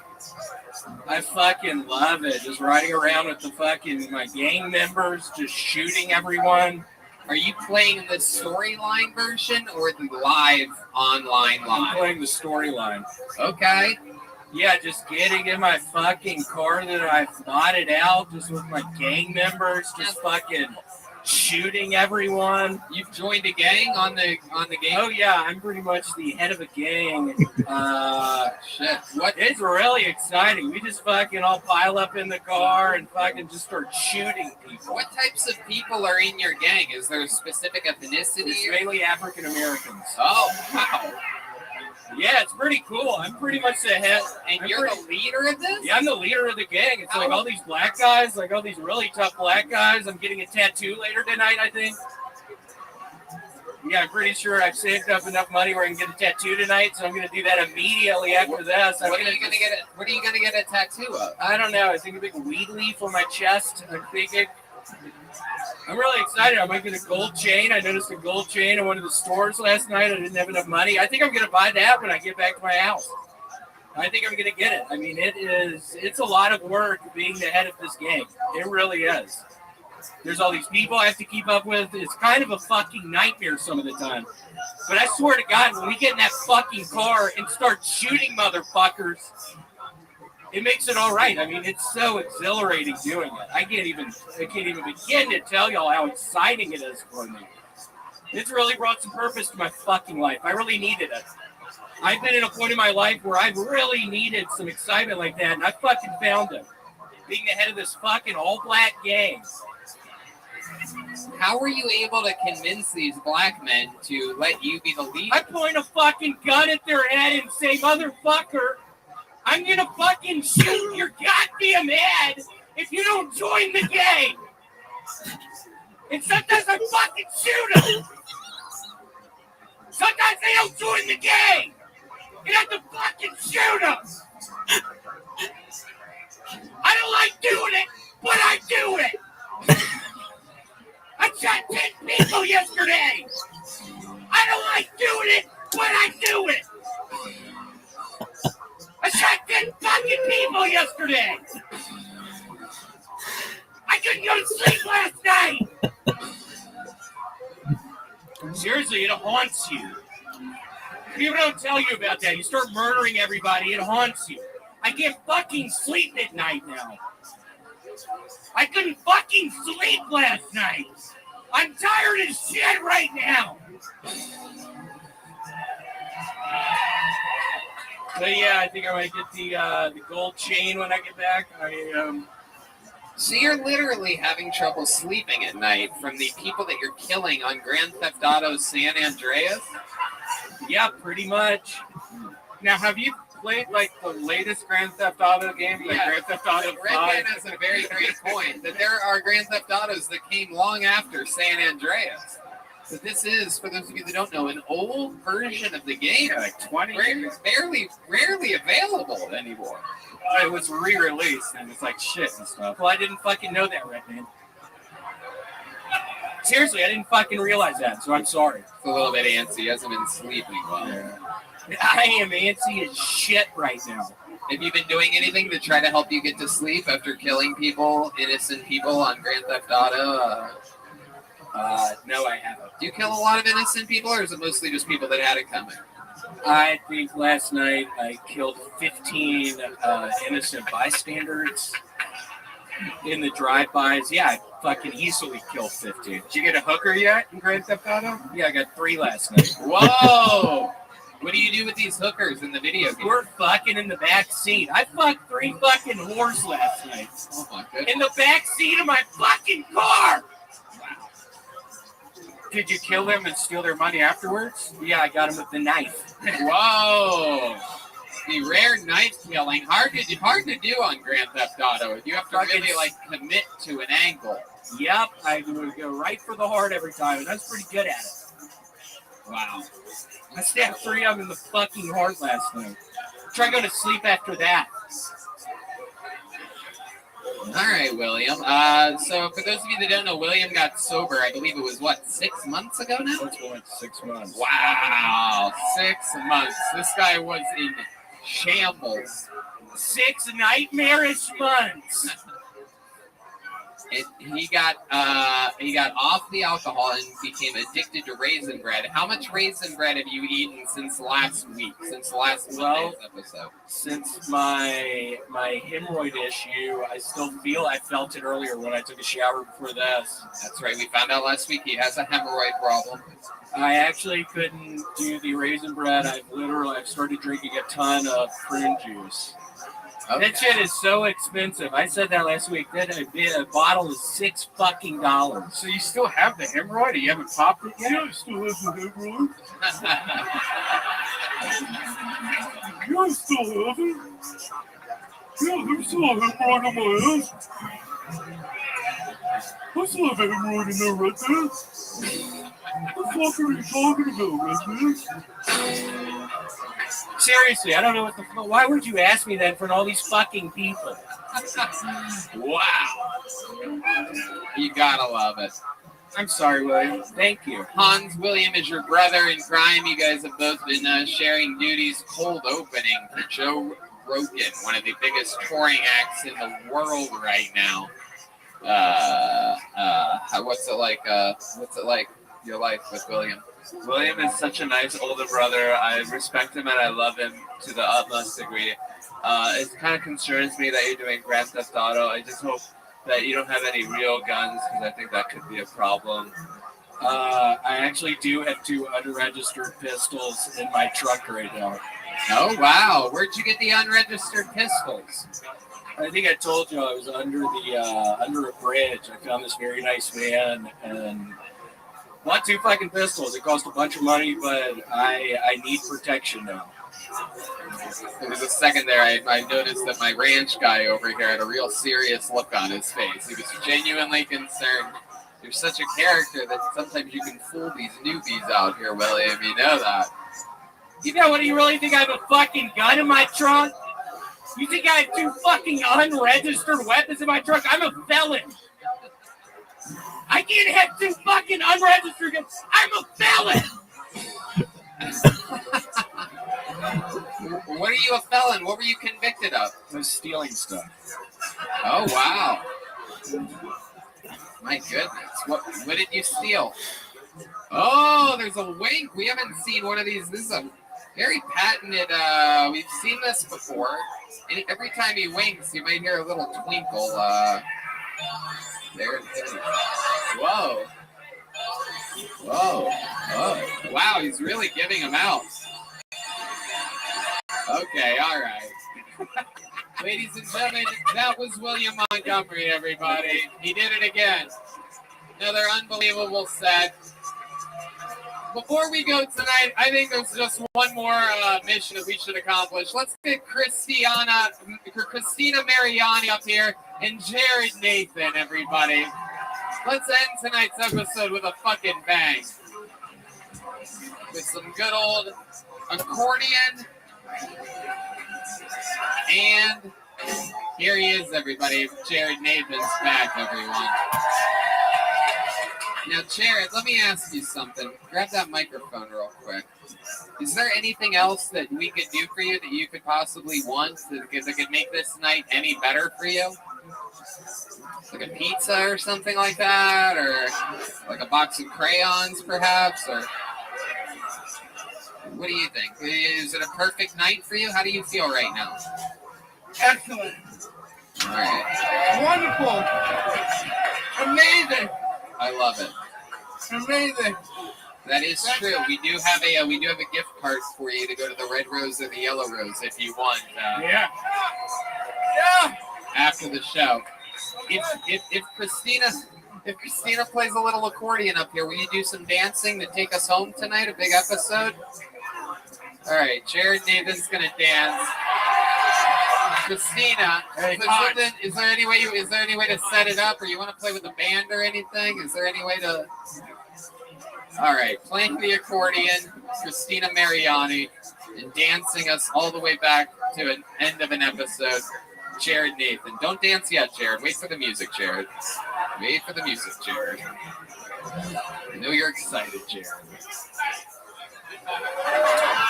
Speaker 5: I fucking love it. Just riding around with my gang members, just shooting everyone.
Speaker 3: Are you playing the storyline version or the live online line?
Speaker 5: I'm playing the storyline.
Speaker 3: Okay.
Speaker 5: Yeah, just getting in my fucking car that I've modded out, just with my gang members, just fucking shooting everyone.
Speaker 3: You've joined a gang on the game?
Speaker 5: Oh yeah, I'm pretty much the head of a gang.
Speaker 3: Shit. What?
Speaker 5: It's really exciting. We just fucking all pile up in the car and fucking just start shooting people.
Speaker 3: What types of people are in your gang? Is there a specific ethnicity?
Speaker 5: It's mainly African Americans.
Speaker 3: Oh, wow.
Speaker 5: Yeah, it's pretty cool. I'm pretty much the head.
Speaker 3: And you're the leader of this?
Speaker 5: Yeah, I'm the leader of the gang. It's like all these black guys, like all these really tough black guys. I'm getting a tattoo later tonight, I think. Yeah, I'm pretty sure I've saved up enough money where I can get a tattoo tonight, so I'm going to do that immediately after this.
Speaker 3: What are you going to get a tattoo of?
Speaker 5: I don't know. I think a big weed leaf on my chest. I'm thinking. I'm really excited. I might get a gold chain. I noticed a gold chain in one of the stores last night. I didn't have enough money. I think I'm going to buy that when I get back to my house. I think I'm going to get it. I mean, it's a lot of work being the head of this gang. It really is. There's all these people I have to keep up with. It's kind of a fucking nightmare some of the time. But I swear to God, when we get in that fucking car and start shooting motherfuckers, it makes it all right. I mean, it's so exhilarating doing it. I can't even begin to tell y'all how exciting it is for me. It's really brought some purpose to my fucking life. I really needed it. I've been at a point in my life where I've really needed some excitement like that, and I fucking found it. Being the head of this fucking all-black gang.
Speaker 3: How were you able to convince these black men to let you be the leader?
Speaker 5: I point a fucking gun at their head and say, motherfucker, I'm gonna fucking shoot your goddamn head if you don't join the gang. And sometimes I fucking shoot them. Sometimes they don't join the gang. You have to fucking shoot them. I don't like doing it, but I do it. I shot 10 people yesterday. I don't like doing it, but I do it. I shot 10 fucking people yesterday. I couldn't go to sleep last night. Seriously, it haunts you. People don't tell you about that. You start murdering everybody, it haunts you. I can't fucking sleep at night now. I couldn't fucking sleep last night. I'm tired as shit right now. But yeah, I think I might get the gold chain when I get back.
Speaker 3: So you're literally having trouble sleeping at night from the people that you're killing on Grand Theft Auto San Andreas?
Speaker 5: Yeah, pretty much. Now, have you played like the latest Grand Theft Auto game, like Grand Theft Auto 5?
Speaker 3: Red Man has a very great point that there are Grand Theft Autos that came long after San Andreas. But this is, for those of you that don't know, an old version of the game.
Speaker 5: Yeah, like 20 years.
Speaker 3: Rarely available anymore.
Speaker 5: It was re-released, and it's like shit and stuff. Well, I didn't fucking know that, Red Man. Seriously, I didn't fucking realize that, so I'm sorry.
Speaker 3: It's a little bit antsy. He hasn't been sleeping well.
Speaker 5: Yeah. I am antsy as shit right now.
Speaker 3: Have you been doing anything to try to help you get to sleep after killing people, innocent people on Grand Theft Auto?
Speaker 5: No, I haven't.
Speaker 3: Do you kill a lot of innocent people, or is it mostly just people that had it coming?
Speaker 5: I think last night I killed 15 innocent bystanders in the drive-bys. Yeah, I fucking easily killed 15. Did you get a hooker yet in Grand Theft Auto? Yeah, I got 3 last night.
Speaker 3: Whoa! What do you do with these hookers in the video game?
Speaker 5: We're fucking in the back seat. I fucked 3 fucking whores last night.
Speaker 3: Oh my goodness.
Speaker 5: In the back seat of my fucking car! Did you kill them and steal their money afterwards? Yeah, I got them with the knife.
Speaker 3: Whoa! The rare knife killing. Hard to do on Grand Theft Auto. You have to really like commit to an angle.
Speaker 5: Yep, I would go right for the heart every time, and I was pretty good at it.
Speaker 6: Wow. I stabbed 3 of them in the fucking heart last night. Try to go to sleep after that.
Speaker 3: All right, William. So for those of you that don't know, William got sober. I believe it was 6 months ago now.
Speaker 18: That's what, 6 months.
Speaker 3: Wow, 6 months. This guy was in shambles.
Speaker 6: 6 nightmarish months.
Speaker 3: He got off the alcohol and became addicted to raisin bread. How much raisin bread have you eaten since last week? Since last Monday's episode?
Speaker 6: Since my hemorrhoid issue, I felt it earlier when I took a shower before this.
Speaker 3: That's right. We found out last week he has a hemorrhoid problem.
Speaker 6: I actually couldn't do the raisin bread. I've started drinking a ton of prune juice. Okay. That shit is so expensive. I said that last week. That a bottle is $6 fucking.
Speaker 18: So you still have the hemorrhoid? You haven't popped it yet?
Speaker 4: Yeah, I still have the hemorrhoid. Yeah, I still have it. Yeah, there's still a hemorrhoid on my ass. I still have a hemorrhoid in there, right there. What the fuck are you talking about, right there?
Speaker 6: Seriously, I don't know what the fuck. Why would you ask me that in front of all these fucking people?
Speaker 3: Wow. You gotta love it.
Speaker 6: I'm sorry, William. Thank you.
Speaker 3: Hans, William is your brother in crime. You guys have both been sharing duties. Cold opening for Joe Rogan, one of the biggest touring acts in the world right now. What's it like? Your life with William?
Speaker 13: William is such a nice older brother. I respect him and I love him to the utmost degree. It kind of concerns me that you're doing Grand Theft Auto. I just hope that you don't have any real guns because I think that could be a problem.
Speaker 6: I actually do have 2 unregistered pistols in my truck right now.
Speaker 3: Oh, wow. Where'd you get the unregistered pistols?
Speaker 6: I think I told you I was under a bridge. I found this very nice van and bought 2 fucking pistols. It cost a bunch of money, but I need protection now.
Speaker 3: There was a second there. I noticed that my ranch guy over here had a real serious look on his face. He was genuinely concerned. You're such a character that sometimes you can fool these newbies out here, William. You know that.
Speaker 6: You know what? Do you really think I have a fucking gun in my trunk? You think I have 2 fucking unregistered weapons in my trunk? I'm a felon. I can't have 2 fucking unregistered guns. I'm a felon.
Speaker 3: What are you a felon? What were you convicted of?
Speaker 6: I was stealing stuff.
Speaker 3: Oh, wow. My goodness. What did you steal? Oh, there's a wink. We haven't seen one of these. This is a very patented. We've seen this before. And every time he winks, you might hear a little twinkle. There it is. Whoa. Whoa. Oh. Wow, he's really giving him out. Okay, all right. Ladies and gentlemen, that was William Montgomery, everybody. He did it again. Another unbelievable set. Before we go tonight, I think there's just one more mission that we should accomplish. Let's get Christina Mariani up here and Jared Nathan, everybody. Let's end tonight's episode with a fucking bang. With some good old accordion. And here he is, everybody. Jared Nathan's back, everyone. Now, Jared, let me ask you something. Grab that microphone real quick. Is there anything else that we could do for you that you could possibly want that could make this night any better for you? Like a pizza or something like that? Or like a box of crayons, perhaps? Or what do you think? Is it a perfect night for you? How do you feel right now?
Speaker 4: Excellent.
Speaker 3: All right.
Speaker 4: Wonderful. Amazing.
Speaker 3: I love it.
Speaker 4: Amazing.
Speaker 3: That is true. We do have a gift card for you to go to the Red Rose or the Yellow Rose if you want.
Speaker 4: Yeah.
Speaker 3: After the show, if Christina plays a little accordion up here, will you do some dancing to take us home tonight? A big episode. All right, Jared Nathan's gonna dance. Christina, is there any way to set it up, or you want to play with the band or anything? Is there any way to?
Speaker 12: All right, playing the accordion, Christina Mariani, and dancing us all the way back to an end of an episode, Jared Nathan. Don't dance yet, Jared. Wait for the music, Jared. Wait for the music, Jared. I know you're excited, Jared.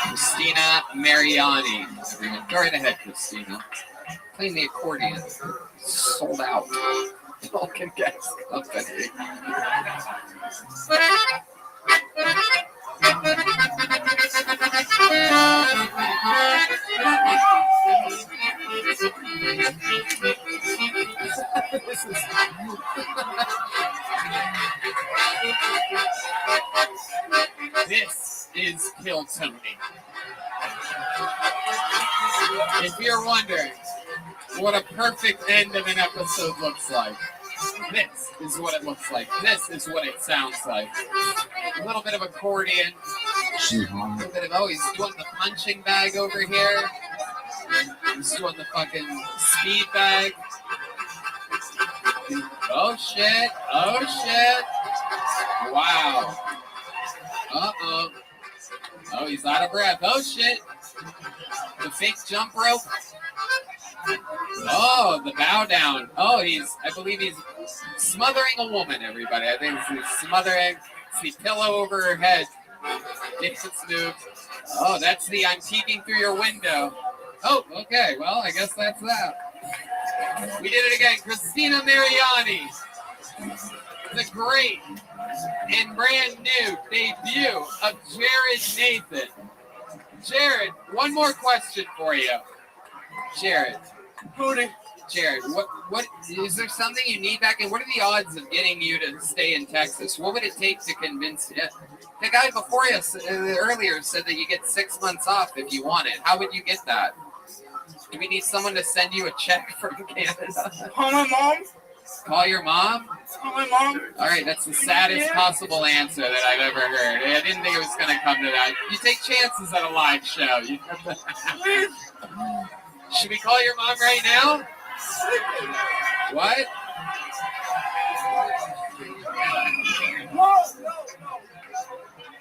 Speaker 12: Christina Mariani. Everyone, go right ahead, Christina. Playing the accordion. Sold out. Falcon Gas Company. This is Kill Tony. If you're wondering what a perfect end of an episode looks like, this is what it looks like. This is what it sounds like. A little bit of accordion. A little bit of, oh, he's doing the punching bag over here. He's doing the fucking speed bag. Oh shit. Oh shit. Wow. Uh-oh. Oh, he's out of breath. Oh shit. The fake jump rope. Oh, the bow down. Oh, I believe he's smothering a woman, everybody. I think he's smothering the pillow over her head. Dixon Snoop. Oh, that's the I'm peeking through your window. Oh, okay. Well, I guess that's that. We did it again. Christina Mariani. The great and brand new debut of Jared Nathan. Jared, one more question for you. Jared, what is there something you need back in? What are the odds of getting you to stay in Texas? What would it take to convince you? The guy before you earlier said that you get 6 months off if you want it. How would you get that? Do we need someone to send you a check from Canada?
Speaker 5: Call my mom.
Speaker 12: Call your mom?
Speaker 5: Call my mom.
Speaker 12: All right, that's the saddest possible answer that I've ever heard. I didn't think it was going to come to that. You take chances at a live show. Should we call your mom right now? What?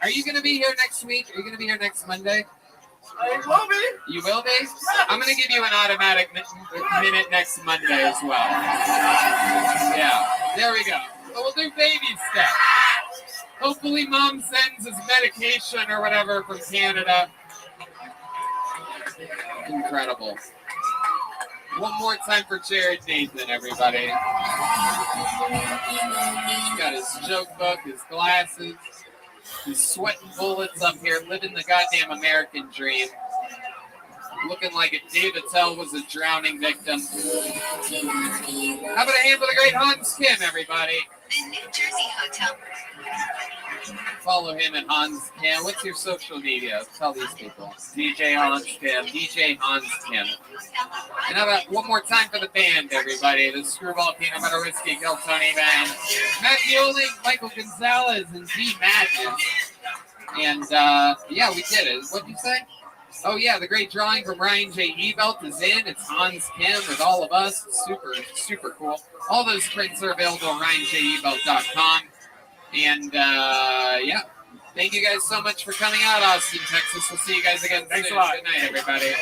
Speaker 12: Are you going to be here next week? Are you going to be here next Monday?
Speaker 5: I will be.
Speaker 12: You will be? I'm going to give you an automatic minute next Monday as well. Yeah, there we go. So we'll do baby steps. Hopefully mom sends his medication or whatever from Canada. Incredible. One more time for Jared Nathan, everybody. He's got his joke book, his glasses. He's sweating bullets up here, living the goddamn American dream. Looking like if Dave Attell was a drowning victim. How about a hand for the great Hans Kim, everybody?
Speaker 15: The New Jersey Hotel.
Speaker 12: Follow him at Hans Kim. What's your social media? Tell these people. DJ Hans Kim. DJ Hans Kim. And how about one more time for the band, everybody? The Screwball Peanut Butter Whiskey Kill Tony Band. Matt Yoli, Michael Gonzalez, and D. Madness. And, yeah, we did it. What'd you say? Oh, yeah, the great drawing from Ryan J. Ebelt is in. It's Hans Kim with all of us. Super, super cool. All those prints are available at ryanjebelt.com. And, yeah, thank you guys so much for coming out, Austin, Texas. We'll see you guys again soon. Thanks a lot. Good night, everybody.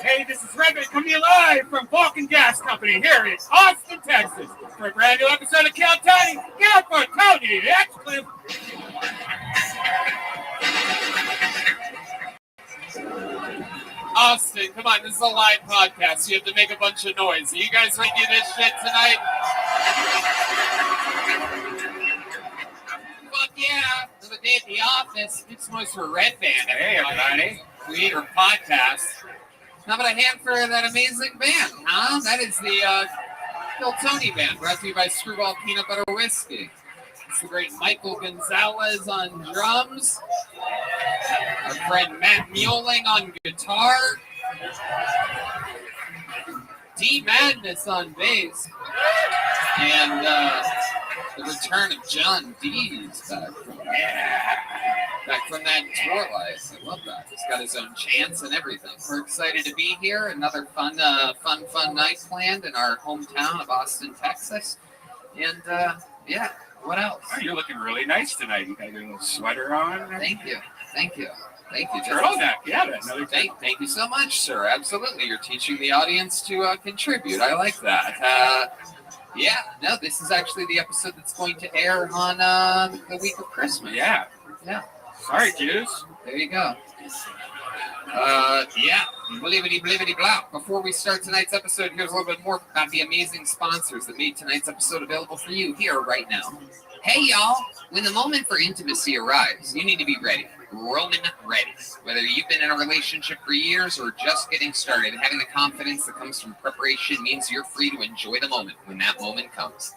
Speaker 2: Hey, this is Rabbi coming to you live from Vulcan Gas Company here in Austin, Texas, for a brand new episode of Count Tony. Get up for Tony X-Clip. Austin, come on, this is a live podcast. You have to make a bunch of noise. Are you guys ready to do this shit tonight?
Speaker 12: Fuck yeah. Another day at the office. It's noise for Red Band.
Speaker 2: Hey, everybody.
Speaker 12: Creator podcast. How about a hand for that amazing band, huh? That is the Phil Tony Band, brought to you by Screwball Peanut Butter Whiskey. It's the great Michael Gonzalez on drums. Our friend Matt Mueling on guitar. D Madness on bass. And the return of John Dees back from that tour life. I love that. He's got his own chants and everything. We're excited to be here. Another fun night planned in our hometown of Austin, Texas. And yeah, what else?
Speaker 2: Oh, you're looking really nice tonight. You got your little sweater on.
Speaker 12: Thank you.
Speaker 2: Turtleneck, yeah, another
Speaker 12: Thank you so much, sir. Absolutely. You're teaching the audience to contribute. I like that. Yeah, no, this is actually the episode that's going to air on the week of Christmas.
Speaker 2: Yeah. Sorry, Jews.
Speaker 12: There you go. Yeah, blibbity blah. Before we start tonight's episode, here's a little bit more about the amazing sponsors that made tonight's episode available for you here right now. Hey, y'all. When the moment for intimacy arrives, you need to be ready. Roman ready. Whether you've been in a relationship for years or just getting started, having the confidence that comes from preparation means you're free to enjoy the moment when that moment comes.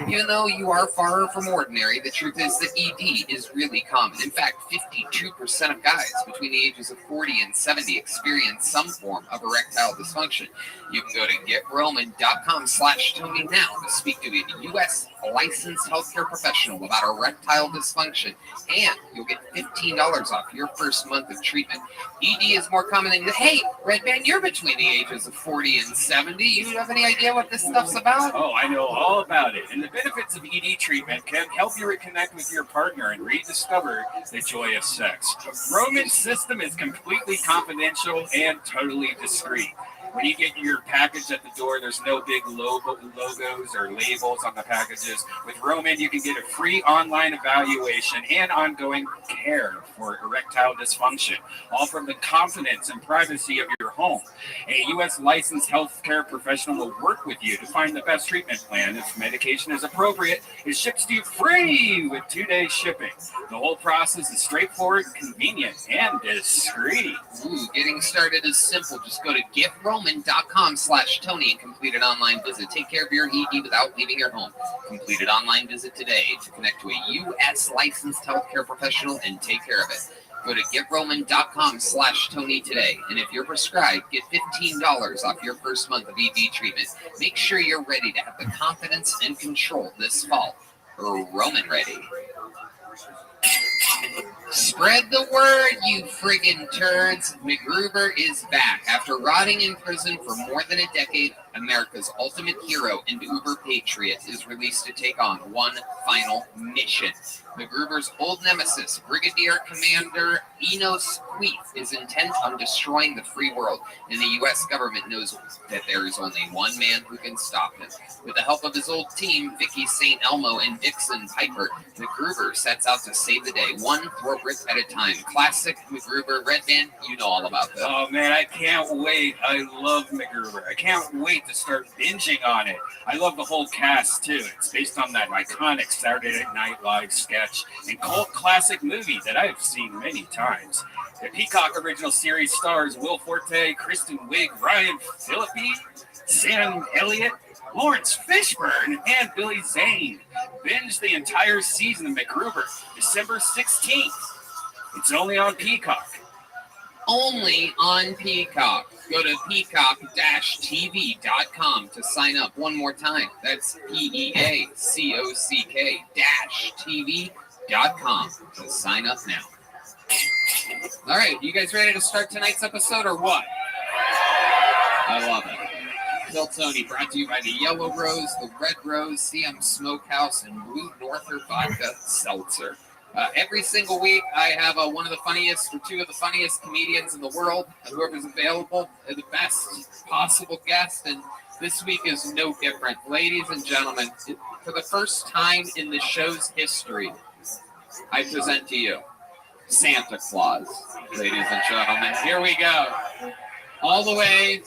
Speaker 12: Even though you are far from ordinary, the truth is that ED is really common. In fact, 52% of guys between the ages of 40 and 70 experience some form of erectile dysfunction. You can go to GetRoman.com/Tony now to speak to a U.S. licensed healthcare professional about erectile dysfunction, and you'll get $15 off your first month of treatment. ED is more common than, hey, Red Band, you're between the ages of 40 and 70. You have any idea what this stuff's about?
Speaker 2: Oh, I know all about it. And the benefits of ED treatment can help you reconnect with your partner and rediscover the joy of sex. Roman's system is completely confidential and totally discreet. When you get your package at the door, there's no big logos or labels on the packages. With Roman, you can get a free online evaluation and ongoing care for erectile dysfunction, all from the confidence and privacy of your home. A U.S. licensed healthcare professional will work with you to find the best treatment plan. If medication is appropriate, it ships to you free with 2-day shipping. The whole process is straightforward, convenient, and discreet.
Speaker 12: Ooh, getting started is simple. Just go to GetRoman.com/Tony and complete an online visit. Take care of your ED without leaving your home. Complete an online visit today to connect to a U.S. licensed healthcare professional and take care of it. Go to GetRoman.com/Tony today. And if you're prescribed, get $15 off your first month of ED treatment. Make sure you're ready to have the confidence and control this fall. Roman ready. Spread the word, you friggin' turds. McGruber is back. After rotting in prison for more than a decade,
Speaker 3: America's ultimate hero and uber patriot, is released to take on one final mission. MacGruber's old nemesis, Brigadier Commander Enos Queeth, is intent on destroying the free world, and the U.S. government knows that there is only one man who can stop him. With the help of his old team, Vicky St. Elmo and Dixon Piper, MacGruber sets out to save the day, one throat rip at a time. Classic MacGruber. Red Band, you know all about this.
Speaker 2: Oh man, I can't wait. I love MacGruber. I can't wait to start binging on it. I love the whole cast too. It's based on that iconic Saturday Night Live sketch and cult classic movie that I've seen many times. The Peacock original series stars Will Forte, Kristen Wiig, Ryan Phillippe, Sam Elliott, Lawrence Fishburne, and Billy Zane. Binge the entire season of MacGruber, December 16th. It's only on Peacock.
Speaker 3: Only on Peacock. Go to peacock-tv.com to sign up one more time. That's peacock-tv.com to sign up now. All right, you guys ready to start tonight's episode or what? I love it. Phil Tony, brought to you by the Yellow Rose, the Red Rose, CM Smokehouse, and Blue Norther Vodka Seltzer. Every single week, I have one of the funniest or two of the funniest comedians in the world. Whoever's available, the best possible guest, and this week is no different. Ladies and gentlemen, for the first time in the show's history, I present to you Santa Claus. Ladies and gentlemen, here we go. All the way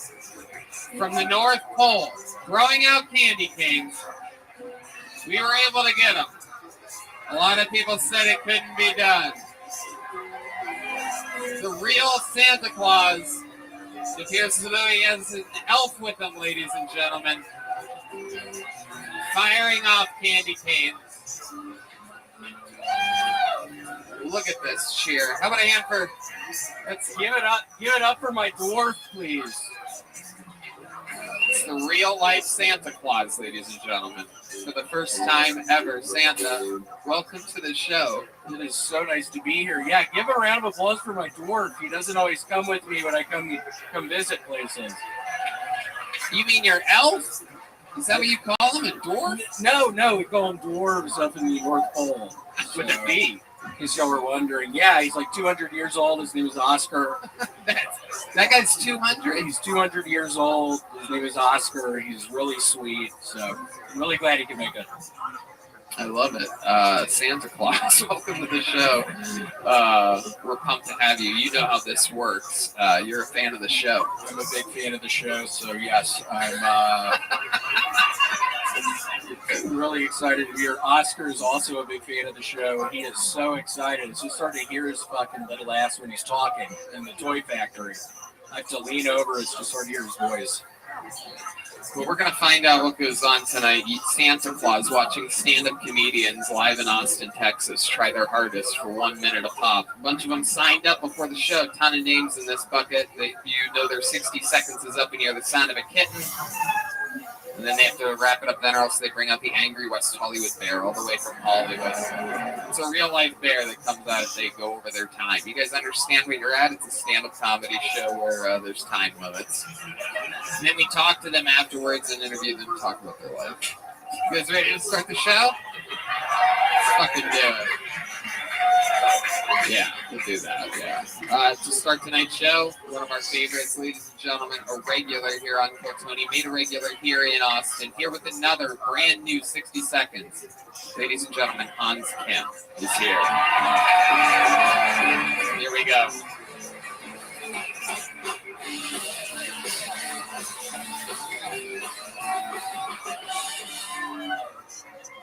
Speaker 3: from the North Pole, throwing out candy canes. We were able to get them. A lot of people said it couldn't be done. The real Santa Claus appears as though he has an elf with him, ladies and gentlemen. Firing off candy canes. Look at this cheer. How about a hand for...
Speaker 6: Let's give it up. Give it up for my dwarf, please.
Speaker 3: It's the real-life Santa Claus, ladies and gentlemen. For the first time ever, Santa, welcome to the show.
Speaker 6: It is so nice to be here. Yeah, give a round of applause for my dwarf. He doesn't always come with me when I come visit places.
Speaker 3: You mean your elf? Is that what you call him, a dwarf?
Speaker 6: No, we call him dwarves up in the North Pole. With a B, in case y'all were wondering. Yeah, he's like 200 years old. His name is Oscar.
Speaker 3: That guy's 200?
Speaker 6: He's 200 years old. His name is Oscar. He's really sweet. So I'm really glad he can make it.
Speaker 3: I love it. Santa Claus, welcome to the show. We're pumped to have you. You know how this works. You're a fan of the show.
Speaker 6: I'm a big fan of the show, so yes, I'm really excited to be here. Oscar is also a big fan of the show, and he is so excited. It's just starting to hear his fucking little ass when he's talking in the toy factory. I have to lean over. It's just hard to hear his voice.
Speaker 3: Well, we're going to find out what goes on tonight. Santa Claus watching stand-up comedians live in Austin, Texas try their hardest for 1 minute a pop. A bunch of them signed up before the show. A ton of names in this bucket. You know their 60 seconds is up and you hear the sound of a kitten. And then they have to wrap it up then or else they bring out the angry West Hollywood bear all the way from Hollywood. It's a real-life bear that comes out as they go over their time. You guys understand where you're at? It's a stand-up comedy show where there's time limits. And then we talk to them afterwards and interview them and talk about their life. You guys ready to start the show? Let's fucking do it. Yeah, we'll do that, yeah. To start tonight's show, one of our favorites, ladies and gentlemen, a regular here on Tony, made a regular here in Austin, here with another brand new 60 seconds. Ladies and gentlemen, Hans Kim is here. Here we go.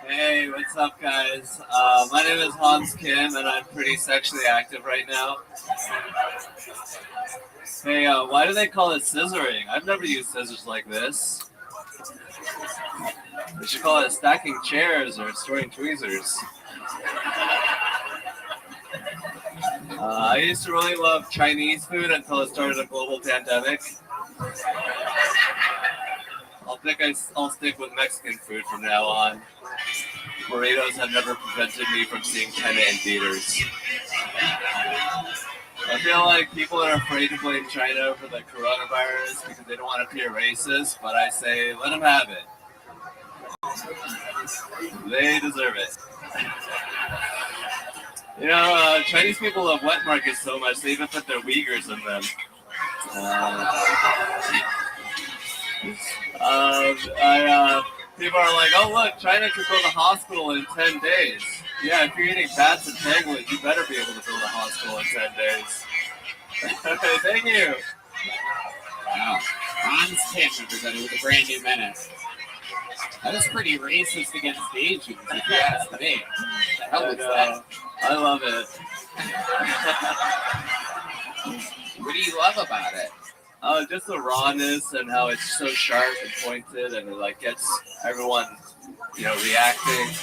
Speaker 13: Hey, what's up, guys? My name is Hans Kim, and I'm pretty sexually active right now. Hey, why do they call it scissoring? I've never used scissors like this. They should call it stacking chairs or storing tweezers. I used to really love Chinese food until it started a global pandemic. I'll stick with Mexican food from now on. Burritos have never prevented me from seeing tenant in theaters. I feel like people are afraid to blame China for the coronavirus because they don't want to appear racist, but I say let them have it. They deserve it. You know, Chinese people love wet markets so much, they even put their Uyghurs in them. People are like, oh look, China could build a hospital in 10 days. Yeah, if you're eating bats and pangolins, you better be able to build a hospital in 10 days. Thank you.
Speaker 12: Wow. Hans Kim represented with a brand new menace. That was pretty racist against Asians, if you ask me. The hell was that?
Speaker 13: I love it.
Speaker 12: What do you love about it?
Speaker 13: Just the rawness and how it's so sharp and pointed, and it like gets everyone, reacting.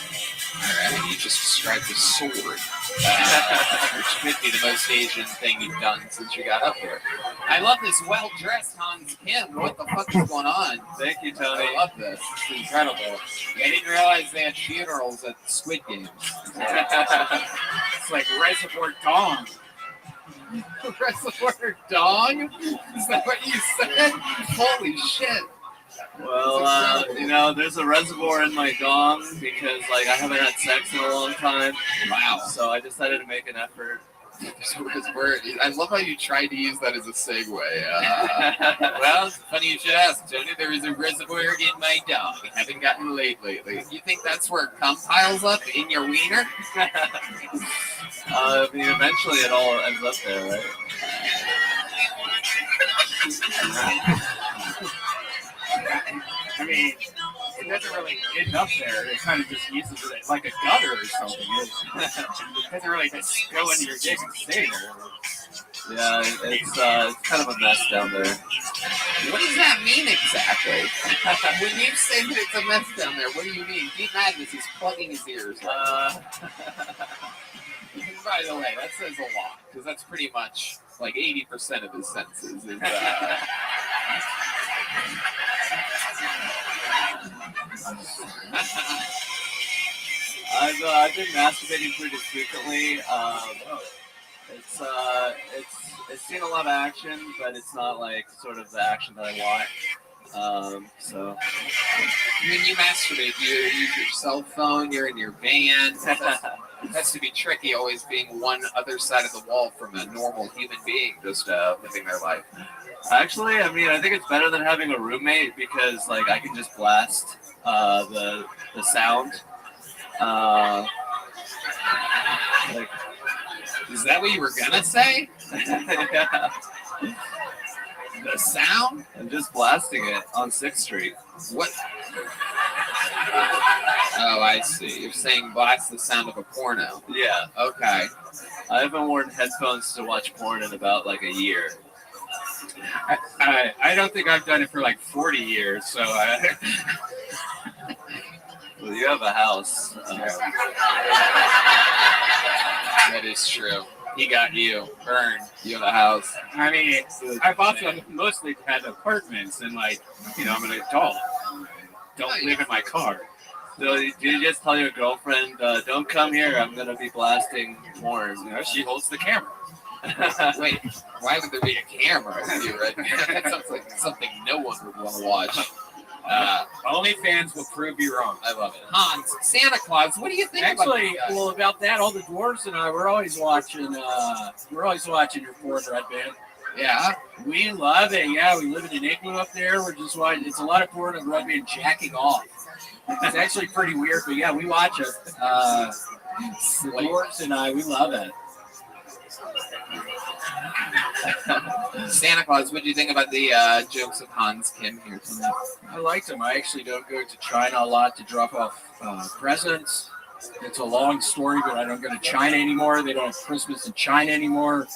Speaker 12: All right, you just described the sword, which could be the most Asian thing you've done since you got up here. I love this well-dressed Hans Kim. What the fuck is going on?
Speaker 13: Thank you, Tony.
Speaker 12: I love this. This is incredible. I didn't realize they had funerals at Squid Games.
Speaker 6: It's like Reservoir Dong.
Speaker 12: Reservoir Dong? Is that what you said? Holy shit.
Speaker 13: Well, there's a reservoir in my dong because, I haven't had sex in a long time.
Speaker 12: Wow.
Speaker 13: So I decided to make an effort.
Speaker 12: There's a reservoir. I love how you tried to use that as a segue. Well, it's funny you should ask, Tony. There is a reservoir in my dong. I haven't gotten laid lately. You think that's where cum piles up in your wiener?
Speaker 13: Eventually it all ends up there, right?
Speaker 6: I mean, it doesn't really get up there. It kind of just uses it like a gutter or something. It doesn't really just go into your dick and stay there.
Speaker 13: Yeah, it's kind of a mess down there.
Speaker 12: What does that mean exactly? When you say that it's a mess down there, what do you mean? Deep Madness is plugging his ears. By the way, that says a lot, because that's pretty much like 80% of his sentences.
Speaker 13: I've been masturbating pretty frequently. It's seen a lot of action, but it's not like sort of the action that I want. So
Speaker 12: when you masturbate, you use your cell phone. You're in your van. It has to be tricky, always being one other side of the wall from a normal human being just living their life.
Speaker 13: Actually, I think it's better than having a roommate because, I can just blast the sound.
Speaker 12: Is that what you were gonna say?
Speaker 13: Yeah.
Speaker 12: The sound?
Speaker 13: I'm just blasting it on 6th Street.
Speaker 12: What? Oh, I see. You're saying blast the sound of a porno.
Speaker 13: Yeah.
Speaker 12: Okay.
Speaker 13: I haven't worn headphones to watch porn in about a year.
Speaker 6: I don't think I've done it for 40 years, so
Speaker 13: Well, you have a house.
Speaker 12: That is true. He got you burned. You have a house.
Speaker 6: I mean, I've also mostly had apartments, and I'm an adult. Don't live in my car.
Speaker 13: So do you just tell your girlfriend, don't come here, I'm going to be blasting porn?
Speaker 6: She holds the camera.
Speaker 12: Wait, why would there be a camera? That sounds like something no one would want to watch.
Speaker 6: Only fans will prove you wrong.
Speaker 12: I love it. Hans, Santa Claus, what do you think
Speaker 6: about that, all the dwarves and I, we're always watching your Ford Red Band.
Speaker 12: Yeah.
Speaker 6: We love it. Yeah, we live in an igloo up there. We're just watching. It's a lot of porn of Red Band jacking off. It's actually pretty weird, but yeah, we watch it. The dwarves and I, we love it.
Speaker 12: Santa Claus, what do you think about the jokes of Hans Kim here tonight?
Speaker 6: I liked them. I actually don't go to China a lot to drop off presents. It's a long story, but I don't go to China anymore. They don't have Christmas in China anymore.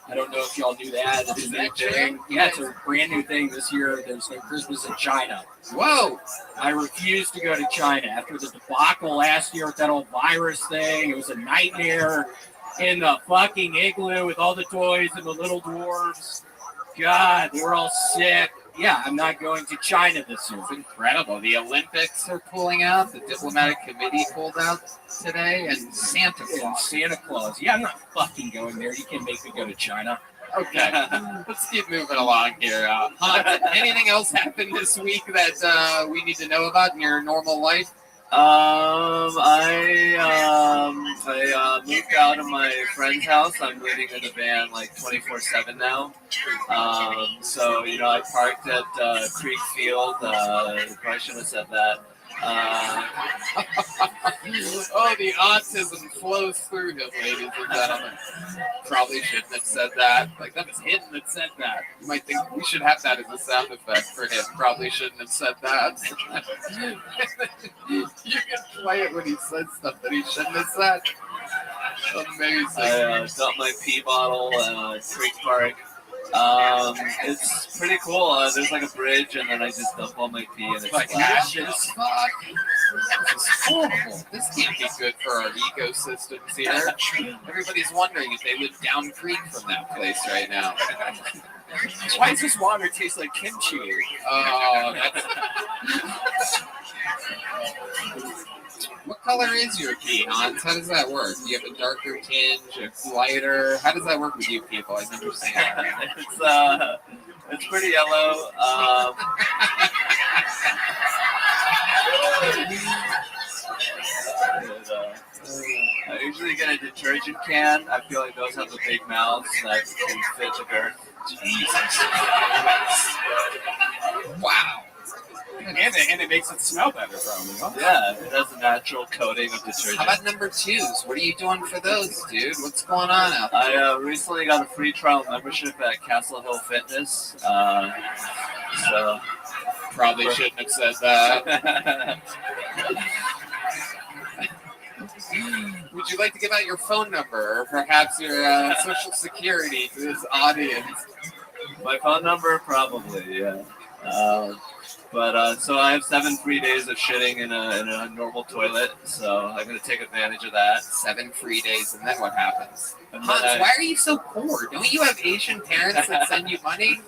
Speaker 6: I don't know if y'all knew that. It's a new thing. Yeah, it's a brand new thing this year. There's no Christmas in China.
Speaker 12: Whoa!
Speaker 6: I refuse to go to China after the debacle last year with that whole virus thing. It was a nightmare in the fucking igloo with all the toys and the little dwarves. God, we're all sick. Yeah, I'm not going to China this year.
Speaker 12: It's incredible. The Olympics are pulling out. The diplomatic committee pulled out today. And Santa Claus.
Speaker 6: Yeah, I'm not fucking going there. You can't make me go to China.
Speaker 12: Okay, let's keep moving along here. Hans, anything else happened this week that we need to know about in your normal life?
Speaker 13: I moved out of my friend's house. I'm living in a van like 24/7 now. So you know, I parked at Creek Field. Probably shouldn't have said that.
Speaker 12: Oh, the autism flows through him, ladies and gentlemen. Probably shouldn't have said that. Like, that was hidden that said that. You might think we should have that as a sound effect for him. Probably shouldn't have said that. You can play it when he says stuff that he shouldn't have said. Amazing.
Speaker 13: I dumped my pee bottle at Creek Park. It's pretty cool. There's like a bridge, and then I just dump all my pee, and it's
Speaker 12: Like ashes. Fuck. This is horrible. This can't be good for our ecosystems here. Everybody's wondering if they live down creek from that place right now.
Speaker 2: Why does this water taste like kimchi?
Speaker 12: Oh, that's... What color is your pee, Hans? How does that work? Do you have a darker tinge, a lighter? How does that work with you people? I never understand that.
Speaker 13: It's pretty yellow. I usually get a detergent can. I feel like those have the big mouths that can fit the girth.
Speaker 2: Jesus.
Speaker 12: Wow.
Speaker 2: And it makes it smell better, probably. Huh?
Speaker 13: Yeah, it has a natural coating of detergent.
Speaker 12: How about number twos? What are you doing for those, dude? What's going on out there?
Speaker 13: I recently got a free trial membership at Castle Hill Fitness. So
Speaker 12: probably shouldn't have said that. Would you like to give out your phone number or perhaps your social security to this audience?
Speaker 13: My phone number, probably, yeah. So I have 7 free days of shitting in a normal toilet, so I'm going to take advantage of that.
Speaker 12: 7 free days, and then what happens?
Speaker 13: And
Speaker 12: Hans,
Speaker 13: then
Speaker 12: why are you so poor? Don't you have Asian parents that send you money?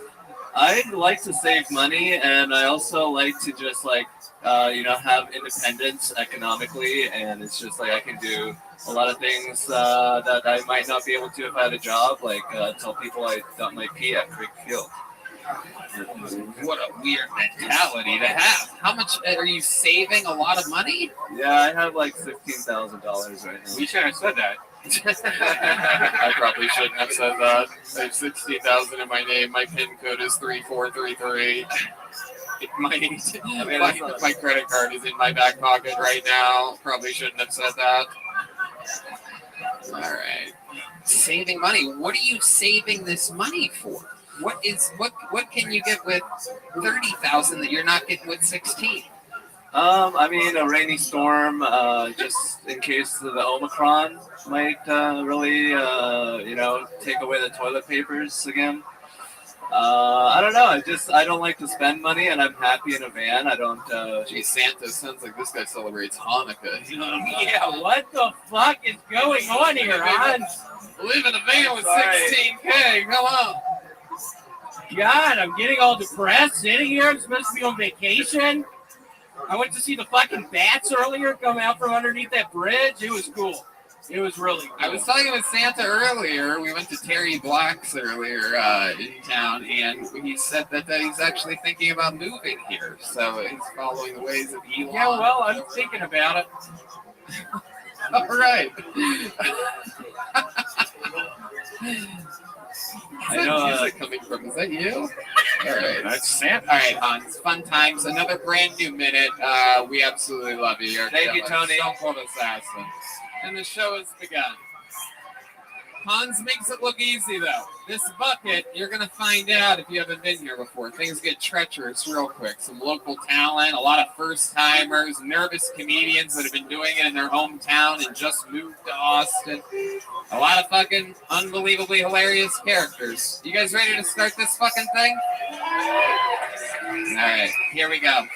Speaker 13: I like to save money, and I also like to just have independence economically, and it's just like I can do a lot of things that I might not be able to if I had a job, like tell people I dump my pee at Creek Field.
Speaker 12: What a weird mentality to have. How much are you saving? A lot of money?
Speaker 13: Yeah, I have like $15,000 right now.
Speaker 2: We shouldn't have said that.
Speaker 12: I probably shouldn't have said that. I have 60,000 in my name. My PIN code is 3433. My credit card is in my back pocket right now. Probably shouldn't have said that. All right. Saving money. What are you saving this money for? What can you get with 30,000 that you're not getting with 16?
Speaker 13: I mean, a rainy storm, just in case the Omicron might really, take away the toilet papers again. I don't know. I don't like to spend money, and I'm happy in a van. I don't.
Speaker 12: Gee, Santa sounds like this guy celebrates Hanukkah. You know what I mean?
Speaker 6: Yeah, what the fuck is going on here, Hans?
Speaker 12: Live in a van with 16K. Come on.
Speaker 6: God, I'm getting all depressed sitting here. I'm supposed to be on vacation. I went to see the fucking bats earlier come out from underneath that bridge. It was cool. It was really cool.
Speaker 12: I was talking with Santa earlier. We went to Terry Black's earlier in town, and he said that he's actually thinking about moving here. So he's following the ways of Elon.
Speaker 6: Yeah, well, I'm thinking about it.
Speaker 12: All right.
Speaker 13: I know.
Speaker 12: Music coming from? Is that you? All right, that's Santa. All right, Hans. Fun times. Another brand new minute. We absolutely love you. You're
Speaker 13: Thank you, Tony.
Speaker 12: So-called assassin. And the show has begun. Hans makes it look easy, though. This bucket, you're going to find out if you haven't been here before. Things get treacherous real quick. Some local talent, a lot of first-timers, nervous comedians that have been doing it in their hometown and just moved to Austin. A lot of fucking unbelievably hilarious characters. You guys ready to start this fucking thing? All right, here we go.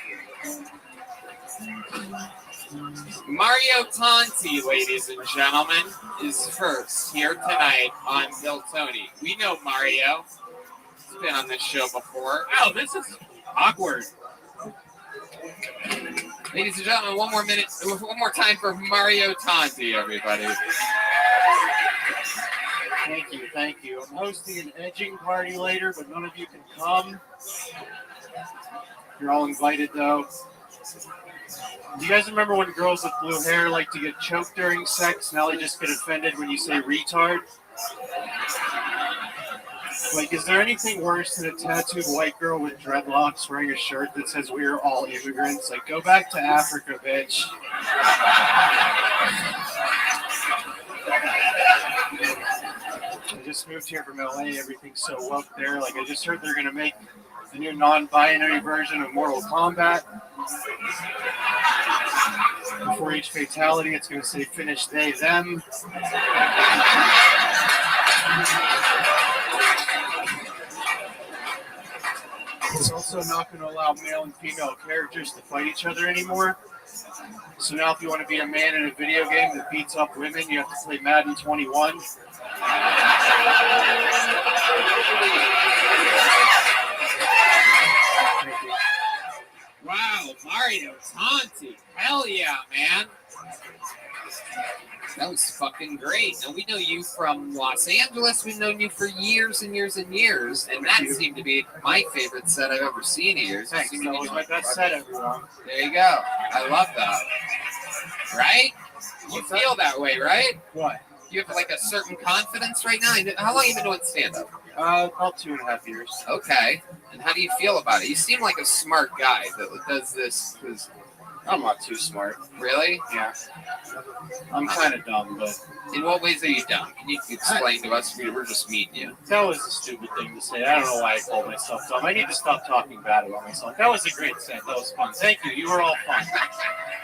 Speaker 12: Mario Tonti, ladies and gentlemen, is first here tonight on Bill Tony. We know Mario. He's been on this show before.
Speaker 6: Oh, this is awkward.
Speaker 12: Ladies and gentlemen, one more time for Mario Tonti, everybody.
Speaker 10: Thank you, thank you. I'm hosting an edging party later, but none of you can come. You're all invited, though. Do you guys remember when girls with blue hair like to get choked during sex? Now they just get offended when you say retard? Like, is there anything worse than a tattooed white girl with dreadlocks wearing a shirt that says we're all immigrants? Like, go back to Africa, bitch. I just moved here from LA. Everything's so woke there. Like, I just heard they're going to make the new non-binary version of Mortal Kombat. Before each fatality, it's going to say finish they, them. It's also not going to allow male and female characters to fight each other anymore. So now if you want to be a man in a video game that beats up women, you have to play Madden 21.
Speaker 12: Wow, Mario Tanti. Hell yeah, man. That was fucking great. Now, we know you from Los Angeles. We've known you for years and years and years. And that seemed to be my favorite set I've ever seen of yours.
Speaker 10: Thanks. That was my best set, everyone.
Speaker 12: There you go. I love that. Right? You feel that way, right?
Speaker 10: What?
Speaker 12: You have like a certain confidence right now? How long have you been doing stand-up?
Speaker 10: About 2.5 years.
Speaker 12: Okay. And how do you feel about it? You seem like a smart guy that does this because...
Speaker 10: I'm not too smart.
Speaker 12: Really?
Speaker 10: Yeah. I'm kind of dumb, but...
Speaker 12: In what ways are you dumb? Can you explain to us? We're just meeting you.
Speaker 10: That was a stupid thing to say. I don't know why I called myself dumb. I need to stop talking bad about myself. That was a great set. That was fun. Thank you. You were all fun.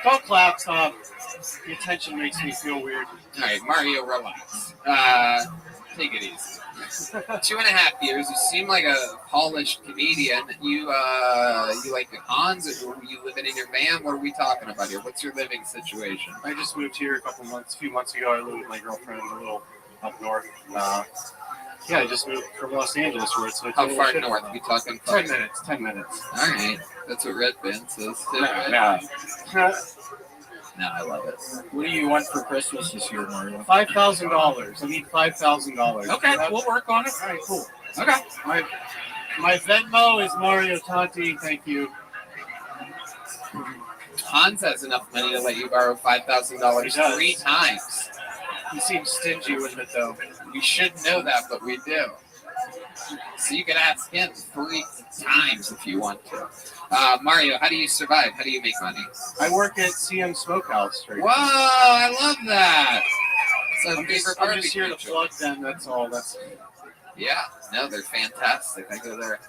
Speaker 10: Don't clap, Tom. The attention makes me feel weird.
Speaker 12: All right, Mario, relax. Take it easy. 2.5 years. You seem like a polished comedian. You like the cons? Are you living in your van? What are we talking about here? What's your living situation?
Speaker 10: I just moved here a few months ago. I lived with my girlfriend a little up north. Yeah, I just moved from Los Angeles.
Speaker 12: How far north? We talking?
Speaker 10: 10 minutes. 10 minutes.
Speaker 12: All right. That's what Red Band says. No, I love it.
Speaker 10: What do you want for Christmas this year, Mario? $5,000. I need $5,000.
Speaker 6: Okay, we'll work on it.
Speaker 10: All right, cool.
Speaker 6: Okay.
Speaker 10: My Venmo is Mario Tanti. Thank you.
Speaker 12: Hans has enough money to let you borrow $5,000 3 times.
Speaker 10: He seems stingy with it, though.
Speaker 12: We should know that, but we do. So you can ask him 3 times if you want to. Mario, how do you survive? How do you make money?
Speaker 10: I work at CM Smokehouse.
Speaker 12: Whoa, I love that.
Speaker 10: I'm just here to plug them. That's all.
Speaker 12: Yeah, no, they're fantastic. I go there.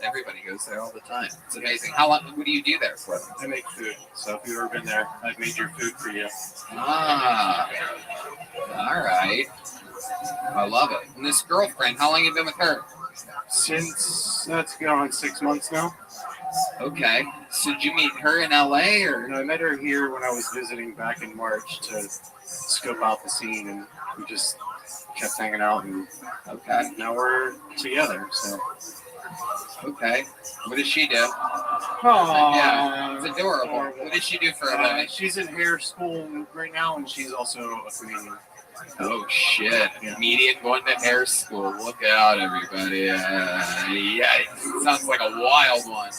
Speaker 12: Everybody goes there all the time. It's amazing. How long? What do you do there for them?
Speaker 10: I make food. So if you've ever been there, I've made your food for you.
Speaker 12: Ah, all right. I love it. And this girlfriend, how long have you been with her?
Speaker 10: Since that's going on 6 months now.
Speaker 12: Okay. So did you meet her in LA or?
Speaker 10: No, I met her here when I was visiting back in March to scope out the scene, and we just kept hanging out. And now we're together. So.
Speaker 12: Okay. What does she do?
Speaker 10: Oh,
Speaker 12: yeah, it's adorable. What does she do for a living?
Speaker 10: She's in hair school right now, and she's also a comedian.
Speaker 12: Oh shit! Comedian going to hair school. Look out, everybody! Yeah, sounds like a wild one.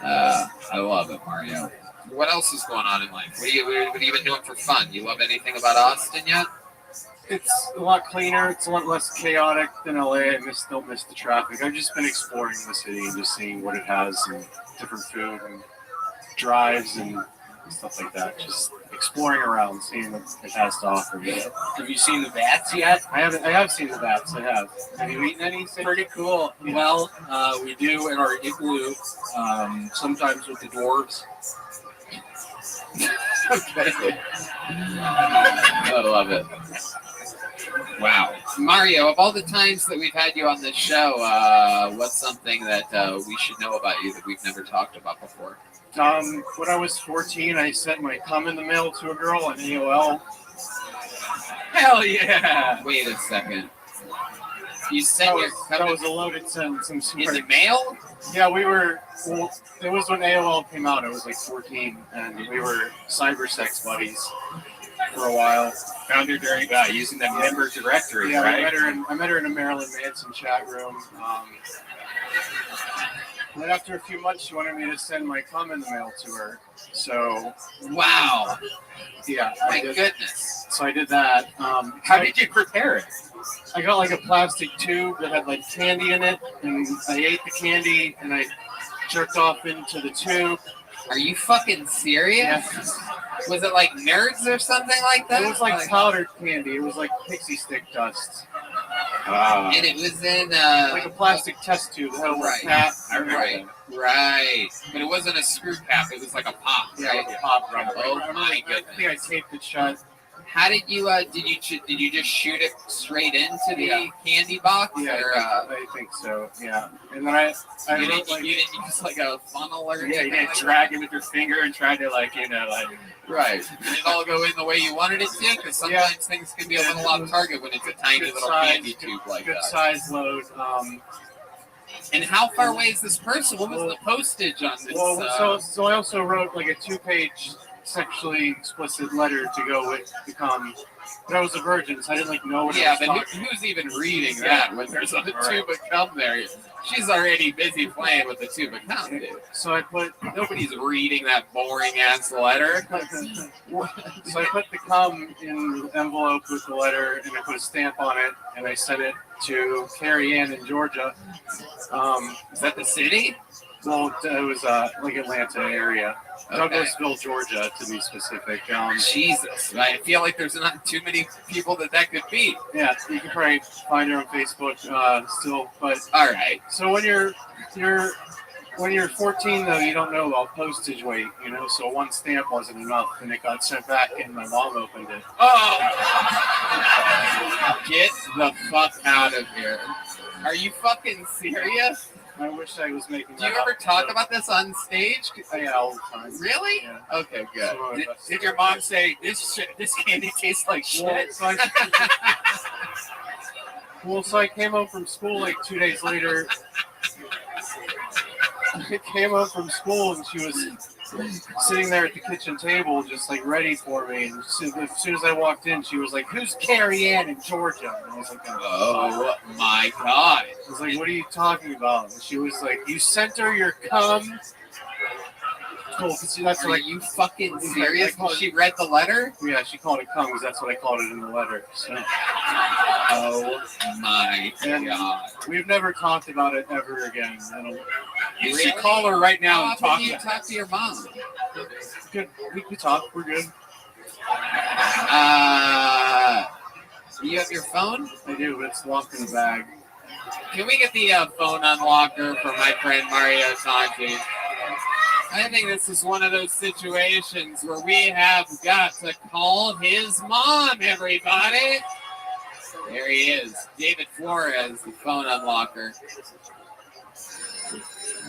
Speaker 12: I love it, Mario. What else is going on in life? What have you been doing for fun? You love anything about Austin yet?
Speaker 10: It's a lot cleaner. It's a lot less chaotic than LA. I don't miss the traffic. I've just been exploring the city and just seeing what it has and different food and drives and stuff like that. Just exploring around, seeing what it has to offer.
Speaker 6: Have you seen the bats yet?
Speaker 10: I have seen the bats. I have. Have you eaten any?
Speaker 6: Pretty cool. Yeah. Well, we do in our igloo, sometimes with the dwarves.
Speaker 12: Okay. I love it. Wow. Mario, of all the times that we've had you on this show, what's something that we should know about you that we've never talked about before?
Speaker 10: When I was 14, I sent my cum in the mail to a girl on AOL.
Speaker 6: Hell yeah!
Speaker 12: Wait a second. You sent
Speaker 10: that was a loaded sentence.
Speaker 12: In the mail?
Speaker 10: Yeah, it was when AOL came out. I was like 14, and we were cyber sex buddies.
Speaker 19: for a while.
Speaker 2: Found her during using the member directory,
Speaker 19: Yeah,
Speaker 2: right?
Speaker 19: I met her in a Marilyn Manson chat room. Then after a few months, she wanted me to send my cum in the mail to her. So,
Speaker 3: wow.
Speaker 19: Yeah.
Speaker 3: My goodness.
Speaker 19: So I did that.
Speaker 2: How did you prepare it?
Speaker 19: I got like a plastic tube that had like candy in it, and I ate the candy and I jerked off into the tube.
Speaker 3: Are you fucking serious?
Speaker 19: Yes.
Speaker 3: Was it like nerds or something like that?
Speaker 19: It was like powdered candy. It was like pixie stick dust.
Speaker 3: And it was in
Speaker 19: like a plastic test tube that had a little cap.
Speaker 3: Right. But it wasn't a screw cap. It was like a pop.
Speaker 19: Yeah,
Speaker 3: right?
Speaker 19: it was a pop rubber.
Speaker 3: Oh my goodness.
Speaker 19: I think I taped it shut.
Speaker 3: How did you did you just shoot it straight into the candy box?
Speaker 19: Yeah,
Speaker 3: or,
Speaker 19: I think so. Yeah, and then I
Speaker 3: you
Speaker 19: wrote
Speaker 3: didn't use like a funnel or anything?
Speaker 2: Yeah, you didn't drag it with your finger and try to
Speaker 3: Right. Did it all go in the way you wanted it to? Because sometimes things can be a little off target when it's a tiny little candy tube like
Speaker 19: good
Speaker 3: that.
Speaker 19: size load.
Speaker 3: And how far away is this person? What was the postage on this?
Speaker 19: Well, so I also wrote like a 2-page sexually explicit letter to go with the cum. But I was a virgin, so I didn't know what I was talking.
Speaker 3: Who's even reading that when there's a tube of cum there? She's already busy playing with the tube of cum, dude.
Speaker 19: So I put...
Speaker 3: Nobody's reading that boring-ass letter.
Speaker 19: So I put the cum in the envelope with the letter, and I put a stamp on it, and I sent it to Carrie Ann in Georgia.
Speaker 3: Is that the city?
Speaker 19: Well, it was like Atlanta area. Douglasville, Georgia, to be specific.
Speaker 3: Jesus, I feel like there's not too many people that could be.
Speaker 19: Yeah, you can probably find her on Facebook still. But
Speaker 3: all right.
Speaker 19: So when you're 14 though, you don't know about postage weight, So one stamp wasn't enough, and it got sent back, and my mom opened it.
Speaker 3: Oh! Get the fuck out of here! Are you fucking serious?
Speaker 19: I wish I was making.
Speaker 3: Do you ever talk about this on stage?
Speaker 19: Yeah, all the time.
Speaker 3: Really?
Speaker 19: Yeah.
Speaker 3: Okay, good.
Speaker 2: Did your mom say this candy tastes like shit?
Speaker 19: Well, so I came home from school like 2 days later. I came home from school and she was sitting there at the kitchen table, just like ready for me. And as soon as I walked in, she was like, "Who's Carrie Ann in Georgia?" And I was like,
Speaker 3: "Oh my god!"
Speaker 19: I was like, "What are you talking about?" And she was like, "You sent her your cum." Cool, that's
Speaker 3: Are you fucking serious? She read the letter?
Speaker 19: Yeah, she called it cum because that's what I called it in the letter. So.
Speaker 3: Oh my god!
Speaker 19: We've never talked about it ever again.
Speaker 2: You should call her right now and talk.
Speaker 3: How often do you talk to your mom?
Speaker 19: Good. We talk. We're good.
Speaker 3: Do you have your phone?
Speaker 19: I do, but it's locked in the bag.
Speaker 3: Can we get the phone unlocker for my friend Mario Santi? I think this is one of those situations where we have got to call his mom, everybody. There he is. David Flores, the phone unlocker.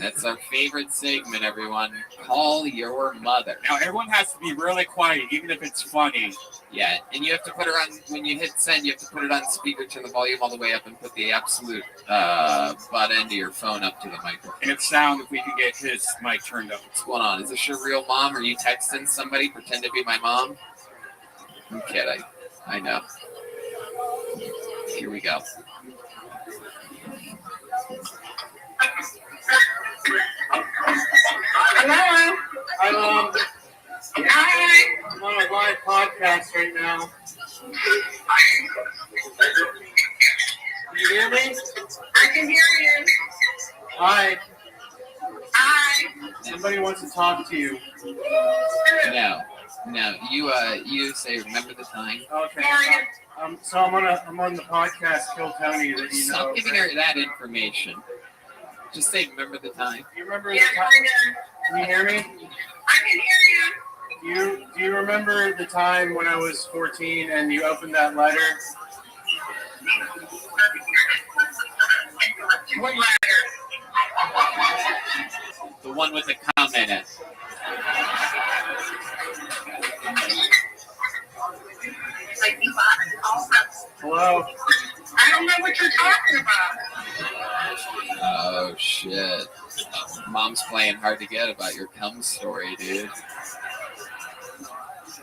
Speaker 3: That's our favorite segment, everyone. Call your mother.
Speaker 2: Now, everyone has to be really quiet, even if it's funny.
Speaker 3: Yeah, and you have to put her on, when you hit send, you have to put it on speaker, turn the volume all the way up, and put the absolute butt end of your phone up to the microphone.
Speaker 2: And it's sound if we can get his mic turned up.
Speaker 3: What's going on? Is this your real mom? Are you texting somebody? Pretend to be my mom? I'm kidding. I know. Here we go.
Speaker 19: Hello. Hi, Mom. Hi. I'm on a live podcast right now. Can you hear me?
Speaker 11: I can hear you.
Speaker 19: Hi.
Speaker 11: Hi.
Speaker 19: Somebody wants to talk to you.
Speaker 3: No. You say, remember the time?
Speaker 19: Okay. So I'm on the podcast, Kill Tony. That you know.
Speaker 3: Stop giving her that information. Just say, remember the time.
Speaker 19: You remember the time? Can you hear me?
Speaker 11: I can hear you.
Speaker 19: Do you remember the time when I was 14 and you opened that letter?
Speaker 11: What letter?
Speaker 3: The one with the cum in it.
Speaker 19: Hello?
Speaker 11: I don't know what you're talking about.
Speaker 3: Oh, shit. Mom's playing hard to get about your cum story, dude.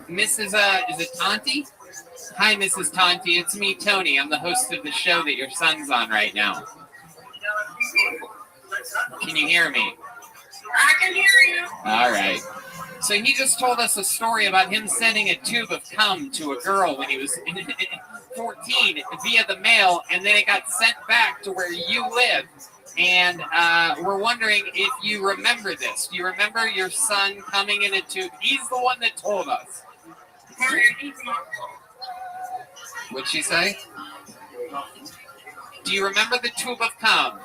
Speaker 12: Mrs. Is it Tonti? Hi, Mrs. Tonti. It's me, Tony. I'm the host of the show that your son's on right now. Can you hear me?
Speaker 11: I can hear you.
Speaker 12: All right. So he just told us a story about him sending a tube of cum to a girl when he was 14 via the mail, and then it got sent back to where you live. And we're wondering if you remember this. Do you remember your son coming in a tube? He's the one that told us. What'd she say? Do you remember the tube of cum?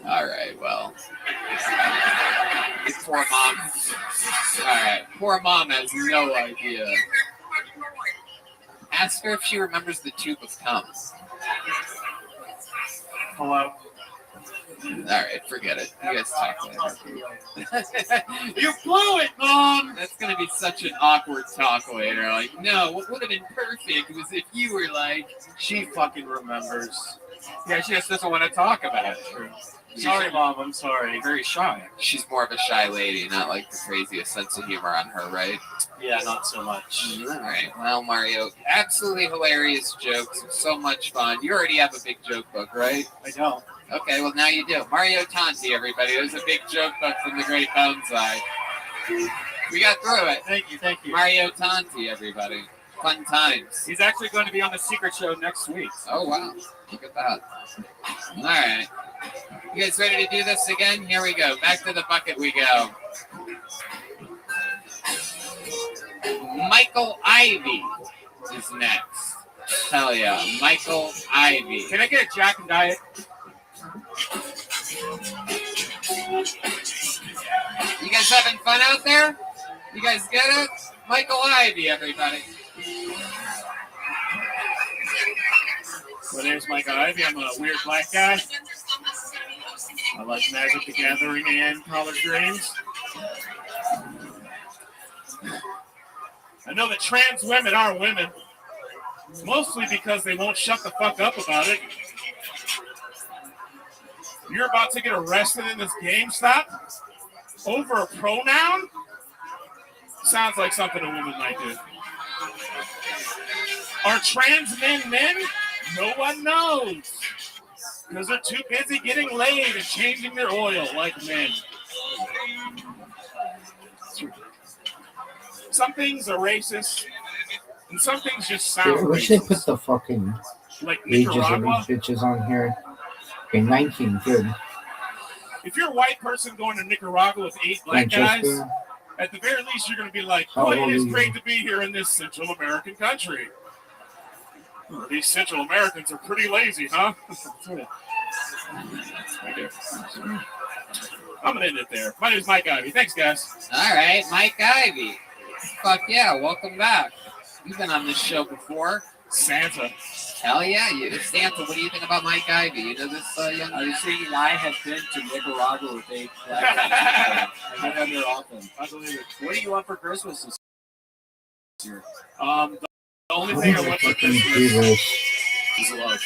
Speaker 12: All right, well. Poor mom. All right, poor mom has no idea. Ask her if she remembers the tube of cum.
Speaker 10: Hello.
Speaker 12: All right, forget it. You guys talk later.
Speaker 10: You blew it, Mom!
Speaker 12: That's going to be such an awkward talk later. Like, no, what would have been perfect was if you were like...
Speaker 10: She fucking remembers.
Speaker 2: Yeah, she just doesn't want to talk about it.
Speaker 10: Sorry, Mom, I'm sorry.
Speaker 2: Very shy.
Speaker 12: She's more of a shy lady, not like the craziest sense of humor on her, right?
Speaker 10: Yeah, not so much.
Speaker 12: All right. Well, Mario, absolutely hilarious jokes. So much fun. You already have a big joke book, right?
Speaker 10: I don't.
Speaker 12: Okay, well, now you do. Mario Tonti, everybody. There's a big joke book from the Great Bonsai. We got through it.
Speaker 10: Thank you, thank you.
Speaker 12: Mario Tonti, everybody. Fun times.
Speaker 2: He's actually going to be on the Secret Show next week.
Speaker 12: Oh, wow. Look at that. All right. You guys ready to do this again? Here we go. Back to the bucket we go. Michael Ivy is next. Hell yeah. Michael Ivy.
Speaker 2: Can I get a Jack and Diet?
Speaker 12: You guys having fun out there? You guys get it? Michael Ivy, everybody.
Speaker 10: My name's Michael Ivy. I'm a weird black guy. I like Magic the Gathering and collard greens. I know that trans women are women, mostly because they won't shut the fuck up about it. You're about to get arrested in this GameStop over a pronoun? Sounds like something a woman might do. Are trans men men? No one knows. Because they're too busy getting laid and changing their oil like men. Some things are racist, and some things just sound
Speaker 16: I wish they
Speaker 10: racist.
Speaker 16: put the fucking
Speaker 10: Like
Speaker 16: ages of
Speaker 10: Nicaragua.
Speaker 16: these bitches on here. Okay, 19, good.
Speaker 10: If you're a white person going to Nicaragua with 8 black guys,
Speaker 16: Francesca,
Speaker 10: at the very least you're going to be like,
Speaker 16: How
Speaker 10: boy, it
Speaker 16: old
Speaker 10: is
Speaker 16: are you?
Speaker 10: great to be here in this Central American country. These Central Americans are pretty lazy, huh? Right there. I'm going to end it there. My name is Mike Ivy. Thanks, guys.
Speaker 12: All right, Mike Ivy. Fuck yeah, welcome back. You've been on this show before.
Speaker 10: Santa.
Speaker 12: Hell yeah, you. Santa, what do you think about Mike Ivy? You know this young man?
Speaker 6: I have been to Nicaragua with 8 black guys. I go down there often.
Speaker 10: I believe it.
Speaker 6: What do you want for Christmas this year?
Speaker 10: The only
Speaker 16: how
Speaker 10: thing
Speaker 16: do
Speaker 10: I
Speaker 16: I
Speaker 10: want for
Speaker 16: fucking do
Speaker 10: Christmas
Speaker 16: this?
Speaker 10: is love.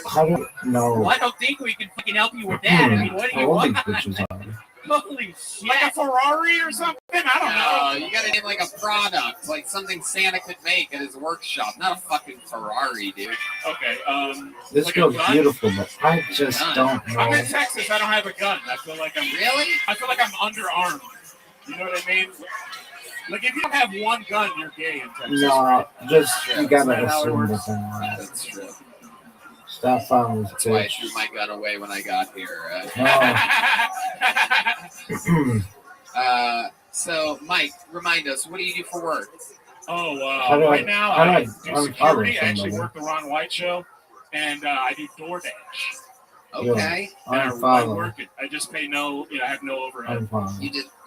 Speaker 16: How do no?
Speaker 6: Well, I don't think we can fucking help you with that. I mean, what do
Speaker 16: How
Speaker 6: you
Speaker 16: old
Speaker 6: want?
Speaker 16: these bitches are?
Speaker 10: Holy shit. Like a Ferrari or something? I don't know.
Speaker 12: You gotta name like a product, like something Santa could make at his workshop, not a fucking Ferrari, dude.
Speaker 10: Okay,
Speaker 16: This
Speaker 10: like a
Speaker 16: girl's
Speaker 10: gun?
Speaker 16: beautiful, but I just don't
Speaker 10: I'm
Speaker 16: know.
Speaker 10: in Texas. I don't have a gun. I feel like I'm
Speaker 12: Really?
Speaker 10: I feel like I'm underarmed. You know what I mean? Like if you don't have one gun, you're gay in Texas.
Speaker 16: No,
Speaker 10: right?
Speaker 16: just you
Speaker 10: Is
Speaker 16: gotta
Speaker 10: that how it
Speaker 16: assume
Speaker 10: works?
Speaker 16: that.
Speaker 12: That's true.
Speaker 16: Stop following this
Speaker 12: That's why I
Speaker 16: bitch.
Speaker 12: threw my gun away when I got here. So, Mike, remind us, what do you do for work?
Speaker 10: Oh,
Speaker 16: How do
Speaker 10: right now
Speaker 16: how do
Speaker 10: I do
Speaker 16: unfollow
Speaker 10: security. I actually
Speaker 16: somebody?
Speaker 10: work the Ron White show, and I do DoorDash.
Speaker 12: Okay.
Speaker 10: And I
Speaker 16: Unfollow.
Speaker 10: work it. I just pay I have no overhead.
Speaker 16: Unfollow.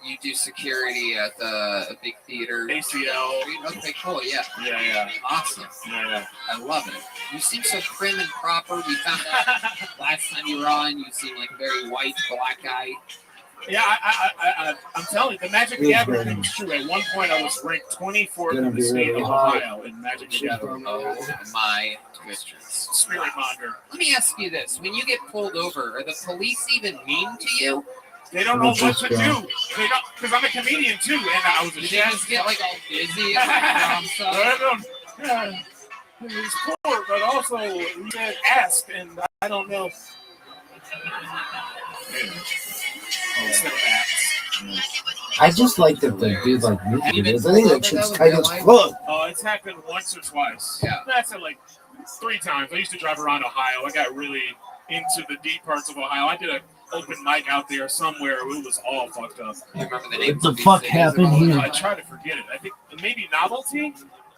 Speaker 12: You do security at a big theater.
Speaker 10: ACL.
Speaker 12: Okay, cool. Yeah.
Speaker 10: Yeah.
Speaker 12: Awesome.
Speaker 10: Yeah.
Speaker 12: I love it. You seem so prim and proper. We found out last time you were on, you seem like a very white, black guy.
Speaker 10: Yeah, I'm telling you, the Magic the Gathering thing was true. At one point, I was ranked 24th in the state of Ohio in Magic the Gathering.
Speaker 12: Oh my twisters.
Speaker 10: Spirit monger.
Speaker 12: Let me ask you this: when you get pulled over, are the police even mean to you?
Speaker 2: They don't know what to do. They don't, because I'm a comedian too, and I was a
Speaker 3: Did
Speaker 2: chef.
Speaker 3: they just get like all busy?
Speaker 2: He's poor, but also he had asked, and I don't know.
Speaker 16: I just like that the dude like music videos. I think that shit's tight as fuck.
Speaker 2: Oh, it's happened once or twice. Yeah. That's like 3 times. I used to drive around Ohio. I got really into the deep parts of Ohio. I did an open mic out there somewhere. It was all fucked up.
Speaker 3: You remember the names?
Speaker 16: What the fuck happened here?
Speaker 2: I try to forget it. I think maybe Novelty.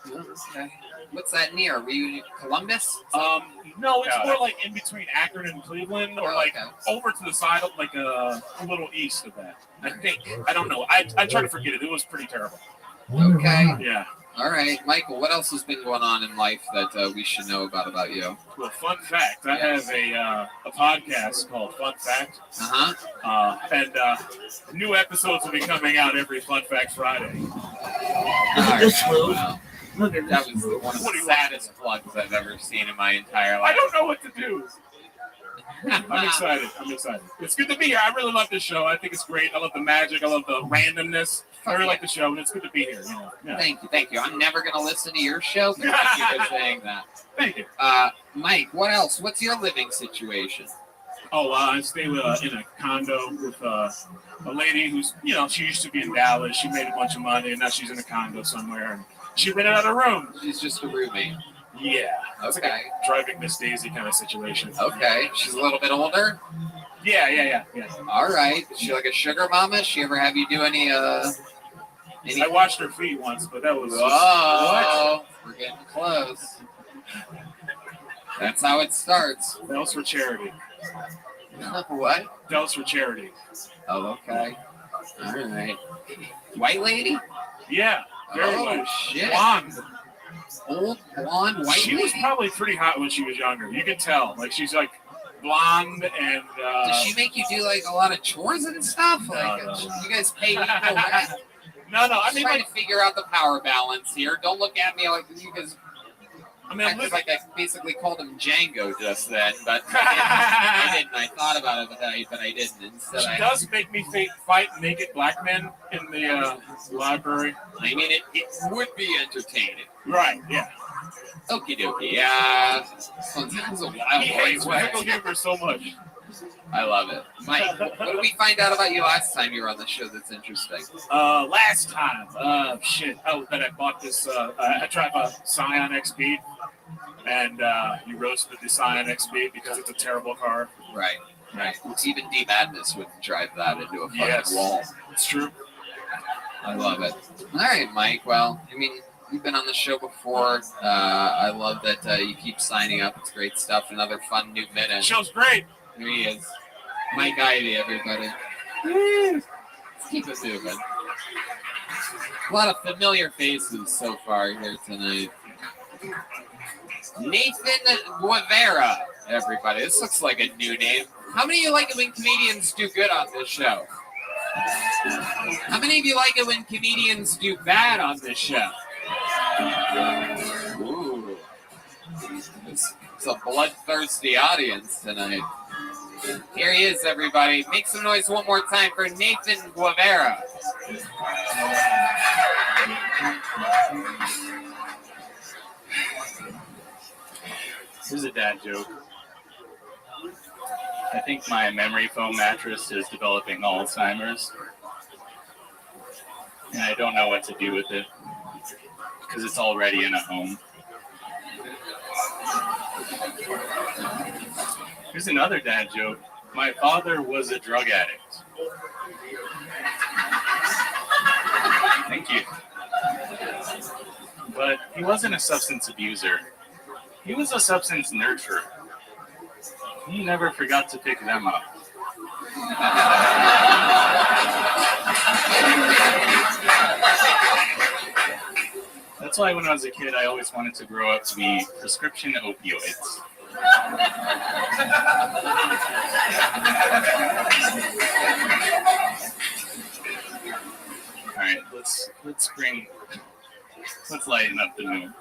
Speaker 3: Okay. What's that near? Were you Columbus?
Speaker 2: No, it's more like in between Akron and Cleveland, or like over to the side of like a little east of that. I think. I don't know. I try to forget it. It was pretty terrible.
Speaker 3: Okay.
Speaker 2: Yeah.
Speaker 3: All right, Michael. What else has been going on in life that we should know about you?
Speaker 2: Well, fun fact. I have a podcast called Fun Fact. And new episodes will be coming out every Fun Fact Friday.
Speaker 3: That was one of the saddest plugs I've ever seen in my entire life.
Speaker 2: I don't know what to do. I'm excited. It's good to be here. I really love this show. I think it's great. I love the magic. I love the randomness. I really like the show, and it's good to be here. You know? Yeah.
Speaker 3: Thank you. I'm never going to listen to your show, but thank you for saying that.
Speaker 2: Thank you.
Speaker 3: Mike, what else? What's your living situation?
Speaker 2: Oh, I stay in a condo with a lady who's, she used to be in Dallas. She made a bunch of money, and now she's in a condo somewhere. And she rented out a room.
Speaker 3: She's just a roommate.
Speaker 2: Yeah. It's
Speaker 3: Okay.
Speaker 2: like a driving Miss Daisy kind of situation.
Speaker 3: Okay. She's a little bit older?
Speaker 2: Yeah.
Speaker 3: All right. Is she like a sugar mama? She ever have you do any
Speaker 2: I washed her feet once, but that was
Speaker 3: what? We're getting close. That's how it starts.
Speaker 2: That was for charity.
Speaker 3: What?
Speaker 2: That was for charity.
Speaker 3: Oh, okay. All right. White lady?
Speaker 2: Yeah. Very white.
Speaker 3: Shit.
Speaker 2: Blonde.
Speaker 3: Old, blonde, white
Speaker 2: She was probably pretty hot when she was younger. You can tell. Like, she's like blonde and...
Speaker 3: Does she make you do like a lot of chores and stuff? Like, you guys pay equal rent?
Speaker 2: No. I mean,
Speaker 3: trying to figure out the power balance here. Don't look at me like you guys... I like I basically called him Django just then, but I didn't. I thought about it, but I didn't. Instead,
Speaker 2: she does make me fight naked black men in the library.
Speaker 3: I mean, it would be entertaining.
Speaker 2: Right, yeah.
Speaker 3: Okie dokie. Yeah. This one's a wild
Speaker 2: He hates medical humor so much.
Speaker 3: I love it. Mike, what did we find out about you last time you were on the show that's interesting?
Speaker 2: Last time, that I bought this, I drive a Scion XB, and you roasted the Scion XB because it's a terrible car.
Speaker 3: Right. Even D Madness would drive that into a fucking wall.
Speaker 2: It's true.
Speaker 3: I love it. All right, Mike. Well, I mean, you've been on the show before. I love that you keep signing up. It's great stuff. Another fun new minute.
Speaker 2: Show's great.
Speaker 3: Here he is. Mike Ivy, everybody. Let's keep it moving. A lot of familiar faces so far here tonight. Nathan Guevara, everybody. This looks like a new name. How many of you like it when comedians do good on this show? How many of you like it when comedians do bad on this show? Ooh. It's a bloodthirsty audience tonight. Here he is, everybody. Make some noise one more time for Nathan Guevara.
Speaker 1: Here's a dad joke. I think my memory foam mattress is developing Alzheimer's. And I don't know what to do with it because it's already in a home. Here's another dad joke. My father was a drug addict. Thank you. But he wasn't a substance abuser. He was a substance nurturer. He never forgot to pick them up. That's why when I was a kid, I always wanted to grow up to be prescription opioids. All right, let's lighten up the mood.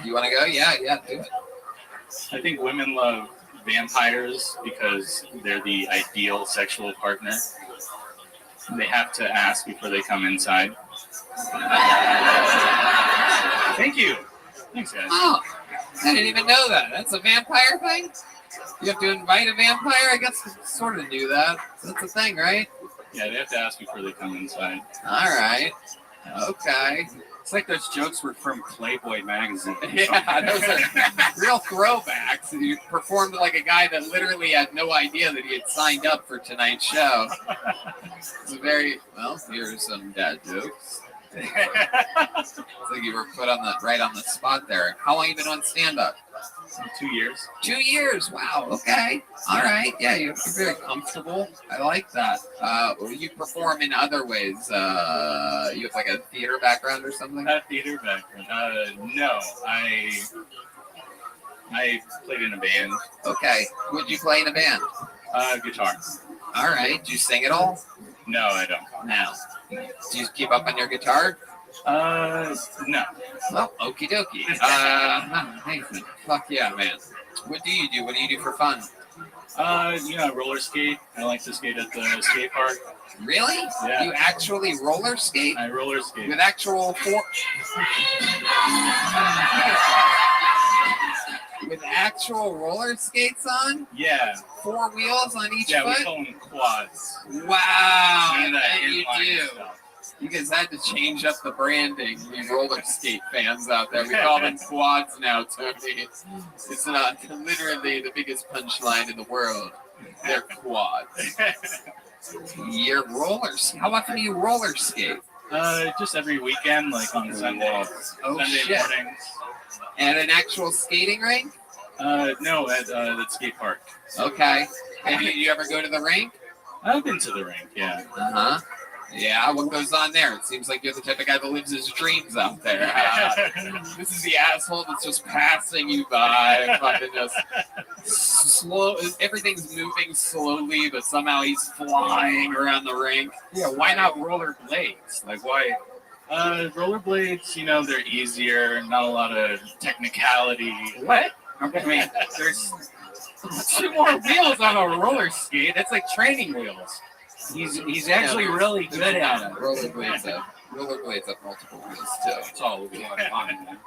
Speaker 3: You want to go? Yeah, do it.
Speaker 1: I think women love vampires because they're the ideal sexual partner. They have to ask before they come inside. Thank you. Thanks, guys.
Speaker 12: Oh, I didn't even know that. That's a vampire thing? You have to invite a vampire? I guess I sort of knew that. That's a thing, right?
Speaker 1: Yeah, they have to ask before they come inside.
Speaker 12: All right. Okay.
Speaker 2: It's like those jokes were from Playboy magazine.
Speaker 12: Yeah, those are real throwbacks. You performed like a guy that literally had no idea that he had signed up for tonight's show. It's very, well, here's some dad jokes. It's like you were put on right on the spot there. How long have you been on stand-up?
Speaker 1: 2 years.
Speaker 12: 2 years. Wow. Okay. All right. Yeah, you're very comfortable. I like that. You perform in other ways. You have like a theater background or something?
Speaker 1: A theater background? No. I played in a band.
Speaker 12: Okay. Would you play in a band?
Speaker 1: Guitar.
Speaker 12: All right. Do you sing at all?
Speaker 1: No, I don't.
Speaker 12: No. Do you keep up on your guitar?
Speaker 1: No.
Speaker 12: Well, okie dokie. Nathan, fuck yeah, man. What do you do? What do you do for fun?
Speaker 1: Roller skate. I like to skate at the skate park.
Speaker 12: Really?
Speaker 1: Yeah.
Speaker 12: You actually roller skate?
Speaker 1: I roller skate.
Speaker 12: With actual with actual roller skates on?
Speaker 1: Yeah.
Speaker 12: 4 wheels on each
Speaker 1: Yeah,
Speaker 12: foot?
Speaker 1: we call them quads.
Speaker 12: Wow.
Speaker 1: And
Speaker 12: You do. You guys had to change up the branding, you roller skate fans out there. We call them quads now, Tony. It's not literally the biggest punchline in the world. They're quads. You're rollers. How often do you roller skate?
Speaker 1: Just every weekend, like on Sunday.
Speaker 12: Oh,
Speaker 1: Sunday
Speaker 12: shit.
Speaker 1: mornings.
Speaker 12: At an actual skating rink?
Speaker 1: No, at the skate park.
Speaker 12: Okay. And you ever go to the rink?
Speaker 1: I've been to the rink, yeah.
Speaker 12: Uh-huh. Yeah, what goes on there? It seems like you're the type of guy that lives his dreams out there. This is the asshole that's just passing you by. Fucking just slow. Everything's moving slowly, but somehow he's flying around the rink.
Speaker 2: Yeah, why not roller blades? Like, why?
Speaker 1: Rollerblades, they're easier, not a lot of technicality.
Speaker 2: What? I mean, there's 2 more wheels on a roller skate. That's like training wheels. He's actually really good at it.
Speaker 12: Rollerblades have multiple wheels too.
Speaker 2: It's all over line, man.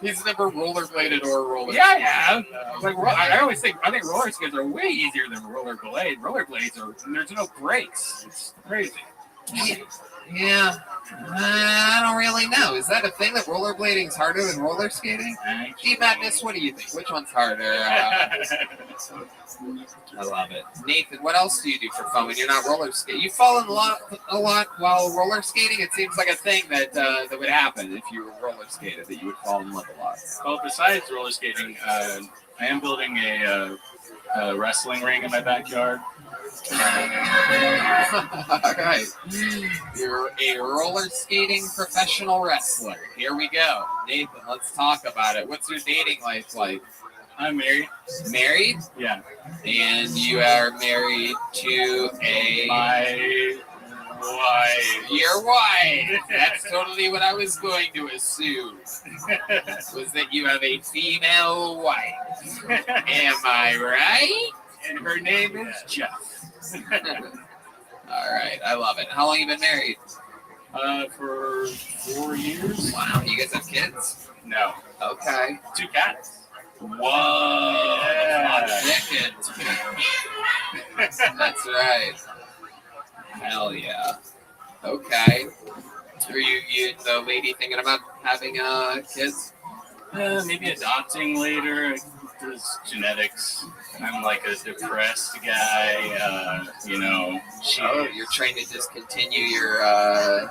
Speaker 12: He's never rollerbladed or roller.
Speaker 2: Yeah, I have. I always think roller skates are way easier than rollerblades. Rollerblades there's no brakes. It's crazy.
Speaker 12: Yeah. I don't really know. Is that a thing that rollerblading is harder than roller skating? Madness, what do you think? Which one's harder? I love it. Nathan, what else do you do for fun when you're not roller skating? You fall in love a lot while roller skating? It seems like a thing that would happen if you were roller skated, that you would fall in love a lot.
Speaker 1: Well, besides roller skating, I am building a wrestling ring in my backyard.
Speaker 12: All right. You're a roller skating professional wrestler. Here we go. Nathan, let's talk about it. What's your dating life like?
Speaker 1: I'm married.
Speaker 12: Married?
Speaker 1: Yeah.
Speaker 12: And you are married to
Speaker 1: my wife.
Speaker 12: Your wife. That's totally what I was going to assume. Was that you have a female wife. Am I right?
Speaker 1: And her name is Jeff.
Speaker 12: All right. I love it. How long have you been married?
Speaker 1: For 4 years.
Speaker 12: Wow. You guys have kids?
Speaker 1: No.
Speaker 12: Okay.
Speaker 1: 2 cats.
Speaker 12: Whoa.
Speaker 1: Yeah.
Speaker 12: Chickens. That's right. Hell yeah. Okay. Are you the lady thinking about having kids?
Speaker 1: Maybe adopting later. There's genetics. I'm like a depressed guy.
Speaker 12: You're trying to discontinue your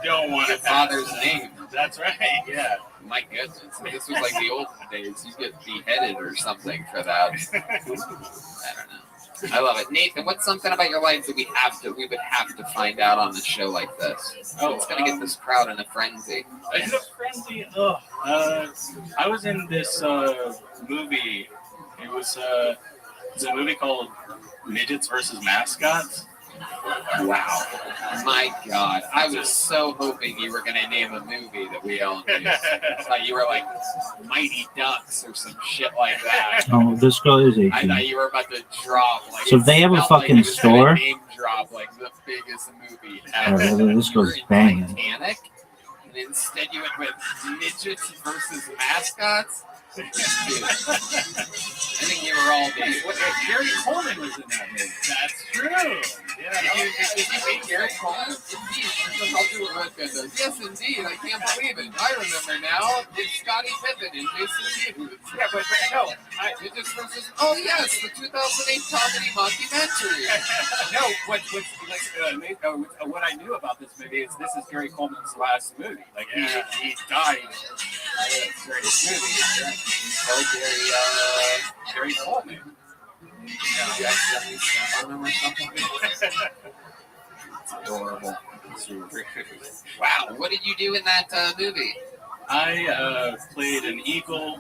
Speaker 1: don't want
Speaker 12: your father's name.
Speaker 1: That's right. Yeah.
Speaker 12: My goodness, this was like the olden days. You get beheaded or something for that. I don't know. I love it, Nathan. What's something about your life that we would have to find out on a show like this? It's gonna get this crowd in a frenzy.
Speaker 1: In a frenzy? Oh, I was in this movie. It's a movie called Midgets versus Mascots.
Speaker 3: Wow. My God. I was so hoping you were going to name a movie that we all knew. I thought you were like Mighty Ducks or some shit like that.
Speaker 16: Oh, this girl is
Speaker 3: I
Speaker 16: 18.
Speaker 3: thought you were about to drop. Like,
Speaker 16: So they have a
Speaker 3: it felt like
Speaker 16: fucking
Speaker 3: he was gonna
Speaker 16: store?
Speaker 3: Name drop like the biggest movie
Speaker 16: Oh,
Speaker 3: ever.
Speaker 16: this girl's banging.
Speaker 3: Titanic, and instead you went with midgets versus mascots. Dude, I think you were all being.
Speaker 2: Gary Coleman was in that movie. That's true. Yeah.
Speaker 3: Did you meet Gary Coleman? Indeed. I'll do what Red does. Yes, indeed. I can't believe it. I remember now. It's Scottie Pippen and Jason Hughes.
Speaker 2: Yeah, but no.
Speaker 3: Midgets versus. Oh yes, the 2008 comedy mockumentary.
Speaker 2: No, what I knew about this movie is this is Gary Coleman's last movie. Like he died during this movie.
Speaker 3: So
Speaker 2: Gary Coleman.
Speaker 3: Adorable. Wow, what did you do in that movie?
Speaker 1: I played an eagle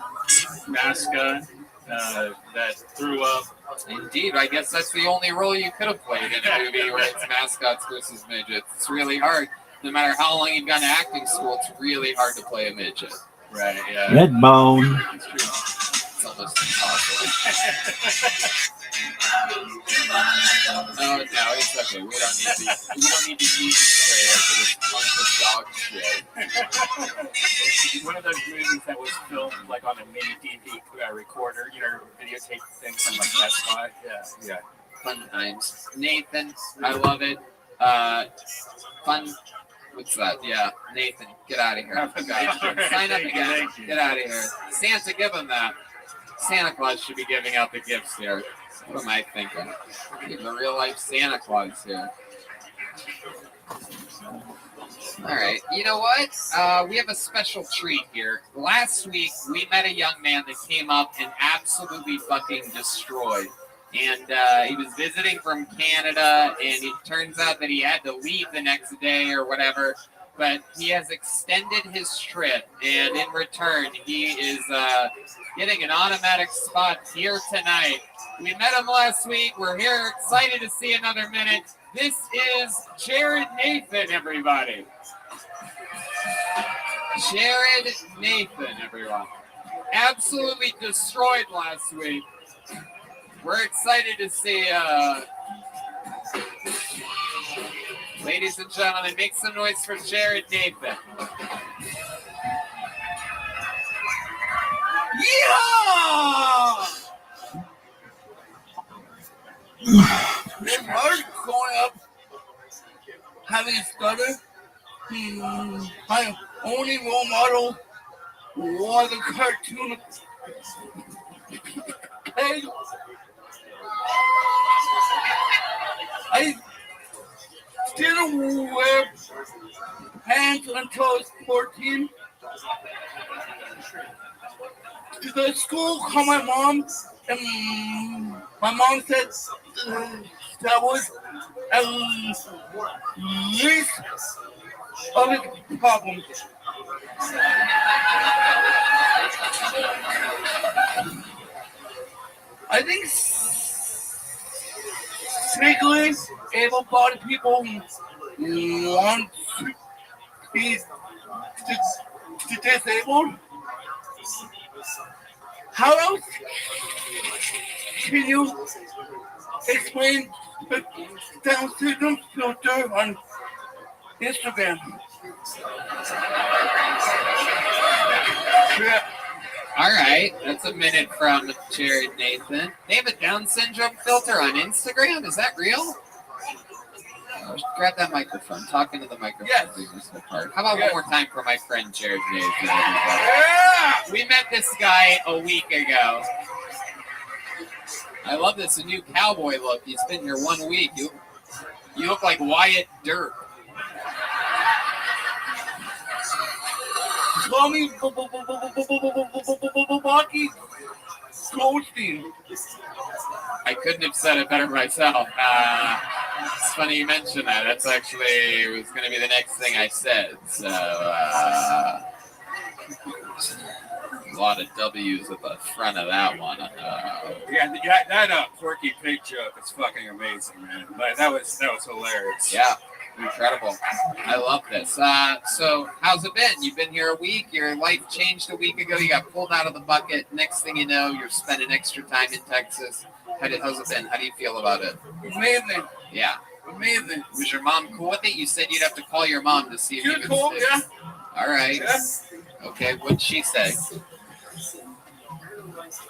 Speaker 1: mascot that threw up.
Speaker 3: Indeed, I guess that's the only role you could have played in a movie where it's mascots versus midgets. It's really hard. No matter how long you've gone to acting school, it's really hard to play a midget.
Speaker 1: Right, yeah.
Speaker 16: Red bone.
Speaker 3: It's true. It's almost impossible. No, it's okay. We don't need to use trailer for this bunch of dog shit.
Speaker 2: One of those movies that was filmed like on a mini DVD recorder, videotape thing from like Best Buy. Yeah.
Speaker 3: Fun times. Nathan, I love it. Fun. What's that? Yeah, Nathan, get out of here. Sign up again. Get out of here. Santa, give him that. Santa Claus should be giving out the gifts here. What am I thinking? The real life Santa Claus here. All right. You know what? We have a special treat here. Last week, we met a young man that came up and absolutely fucking destroyed. And he was visiting from Canada, and it turns out that he had to leave the next day or whatever. But he has extended his trip, and in return, he is getting an automatic spot here tonight. We met him last week. We're here excited to see another minute. This is Jared Nathan, everybody. Jared Nathan, everyone. Absolutely destroyed last week. We're excited to see, ladies and gentlemen, make some noise for Jared Nathan.
Speaker 5: Yeah! Mark growing up having a stutter. My only role model was a cartoon. I didn't wear pants until I was 14. The school called my mom, and my mom said that was at least of his problem. I think legally able-bodied people want to be disabled. How else can you explain the Down syndrome filter on Instagram?
Speaker 3: Yeah. All right, that's a minute from Jared Nathan. They have a Down syndrome filter on Instagram? Is that real? Grab that microphone. Talk into the microphone. Yes. How about one more time for my friend Jared Nathan? Yeah. We met this guy a week ago. I love this new cowboy look. He's been here 1 week. You look like Wyatt Dirk.
Speaker 5: Call me Bucky Goldstein.
Speaker 3: I couldn't have said it better myself. It's funny you mentioned that. That's actually was going to be the next thing I said. So, A lot of W's at the front of that one.
Speaker 2: Yeah, that quirky pig joke is fucking amazing, man. Like, that was hilarious.
Speaker 3: Yeah, incredible. I love this. So how's it been? You've been here a week. Your life changed a week ago. You got pulled out of the bucket. Next thing you know, you're spending extra time in Texas. How's it been? How do you feel about it?
Speaker 5: Amazing.
Speaker 3: Yeah.
Speaker 5: Amazing.
Speaker 3: Was your mom cool with it? You said you'd have to call your mom to see if you could
Speaker 5: cool,
Speaker 3: stay.
Speaker 5: yeah.
Speaker 3: All right.
Speaker 5: Yeah.
Speaker 3: Okay, what'd she say?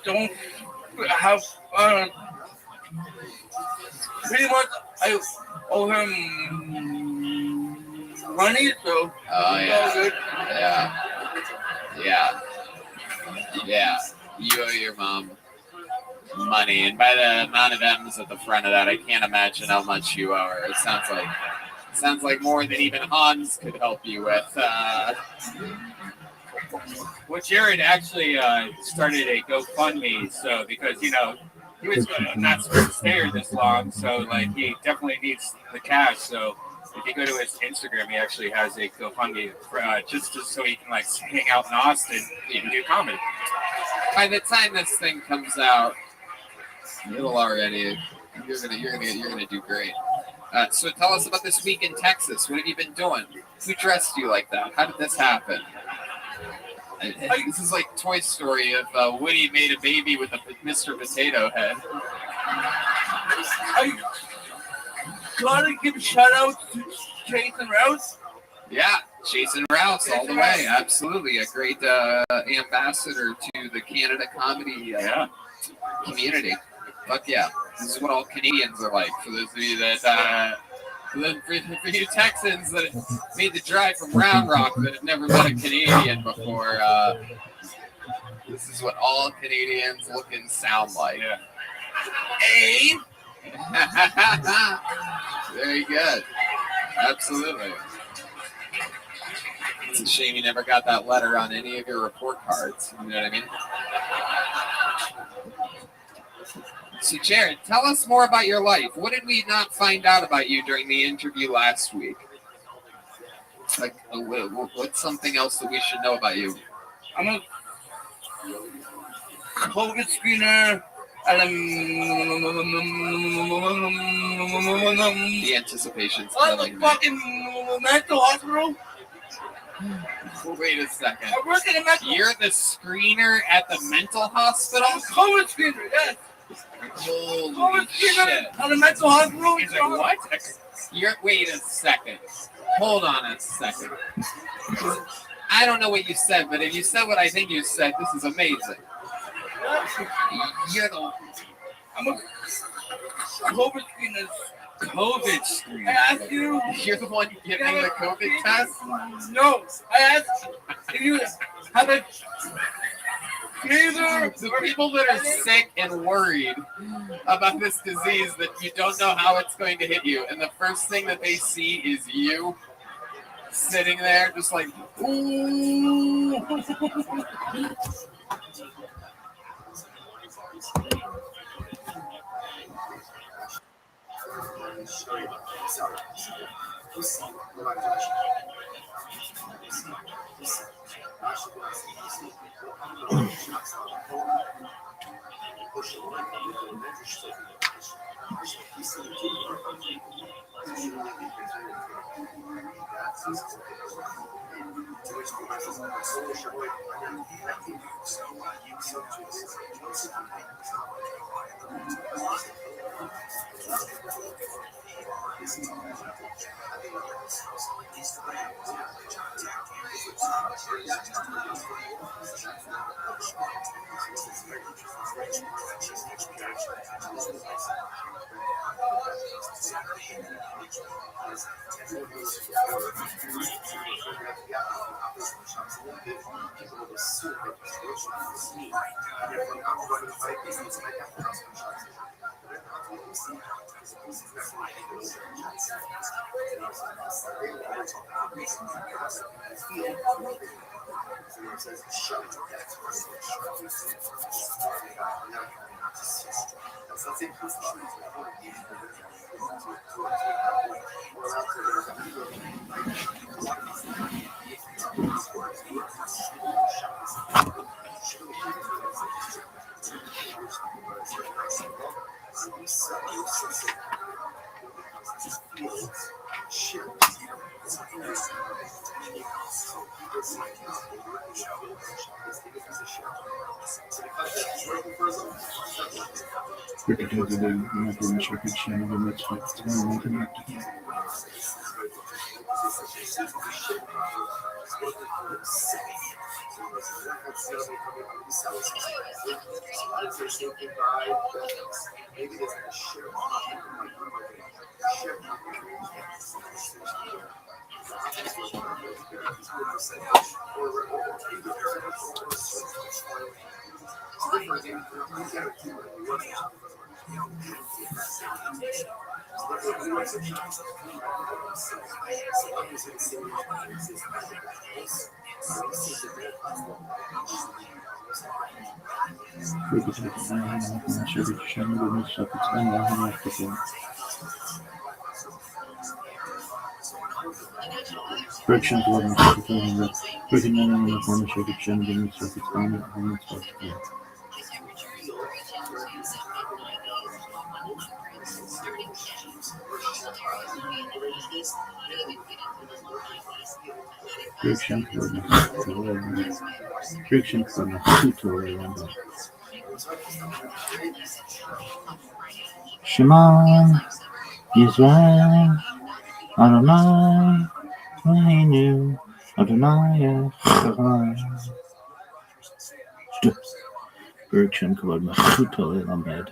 Speaker 5: Don't have pretty much I owe him money, so
Speaker 3: Oh
Speaker 5: it's all good.
Speaker 3: Yeah. You owe your mom money, and by the amount of M's at the front of that, I can't imagine how much you owe her. It sounds like more than even Hans could help you with.
Speaker 2: Well, Jared actually started a GoFundMe, so because he was not supposed to stay here this long, so like he definitely needs the cash. So if you go to his Instagram, he actually has a GoFundMe for, just so he can like hang out in Austin and do comedy.
Speaker 3: By the time this thing comes out, it'll already you're gonna do great. So tell us about this week in Texas. What have you been doing? Who dressed you like that? How did this happen? This is like Toy Story if Woody made a baby with a Mr. Potato Head.
Speaker 5: I gotta give a shout out to Jason Rouse.
Speaker 3: Yeah, Jason Rouse all the way. Absolutely. A great ambassador to the Canada comedy community. Fuck yeah. This is what all Canadians are like. For those of you that, for you Texans that made the drive from Round Rock that have never met a Canadian before, this is what all Canadians look and sound like.
Speaker 2: Yeah.
Speaker 5: Hey!
Speaker 3: Very good. Absolutely. It's a shame you never got that letter on any of your report cards. You know what I mean? So, Jared, tell us more about your life. What did we not find out about you during the interview last week? Like, what's something else that we should know about you?
Speaker 5: I'm a COVID screener.
Speaker 3: The anticipation's
Speaker 5: Oh,
Speaker 3: killing
Speaker 5: the
Speaker 3: me.
Speaker 5: fucking mental hospital.
Speaker 3: Wait a second.
Speaker 5: I work in a mental.
Speaker 3: You're the screener at the mental hospital?
Speaker 5: COVID screener, yes.
Speaker 3: Holy
Speaker 5: COVID screener
Speaker 3: shit.
Speaker 5: at a mental hospital.
Speaker 2: He's like, what?
Speaker 3: Wait a second. Hold on a second. I don't know what you said, but if you said what I think you said, this is amazing. You're the...
Speaker 5: I'm a COVID screener.
Speaker 2: COVID screener.
Speaker 5: I asked you.
Speaker 3: You're the one giving the COVID test?
Speaker 5: No. I asked if you have a fever.
Speaker 3: The people that are sick and worried about this disease that you don't know how it's going to hit you, and the first thing that they see is you sitting there just like, ooh.
Speaker 16: Shema Yisrael Adonai Eloheinu Adonai Echad. Baruch Shem Kavod Malchuto Lamed.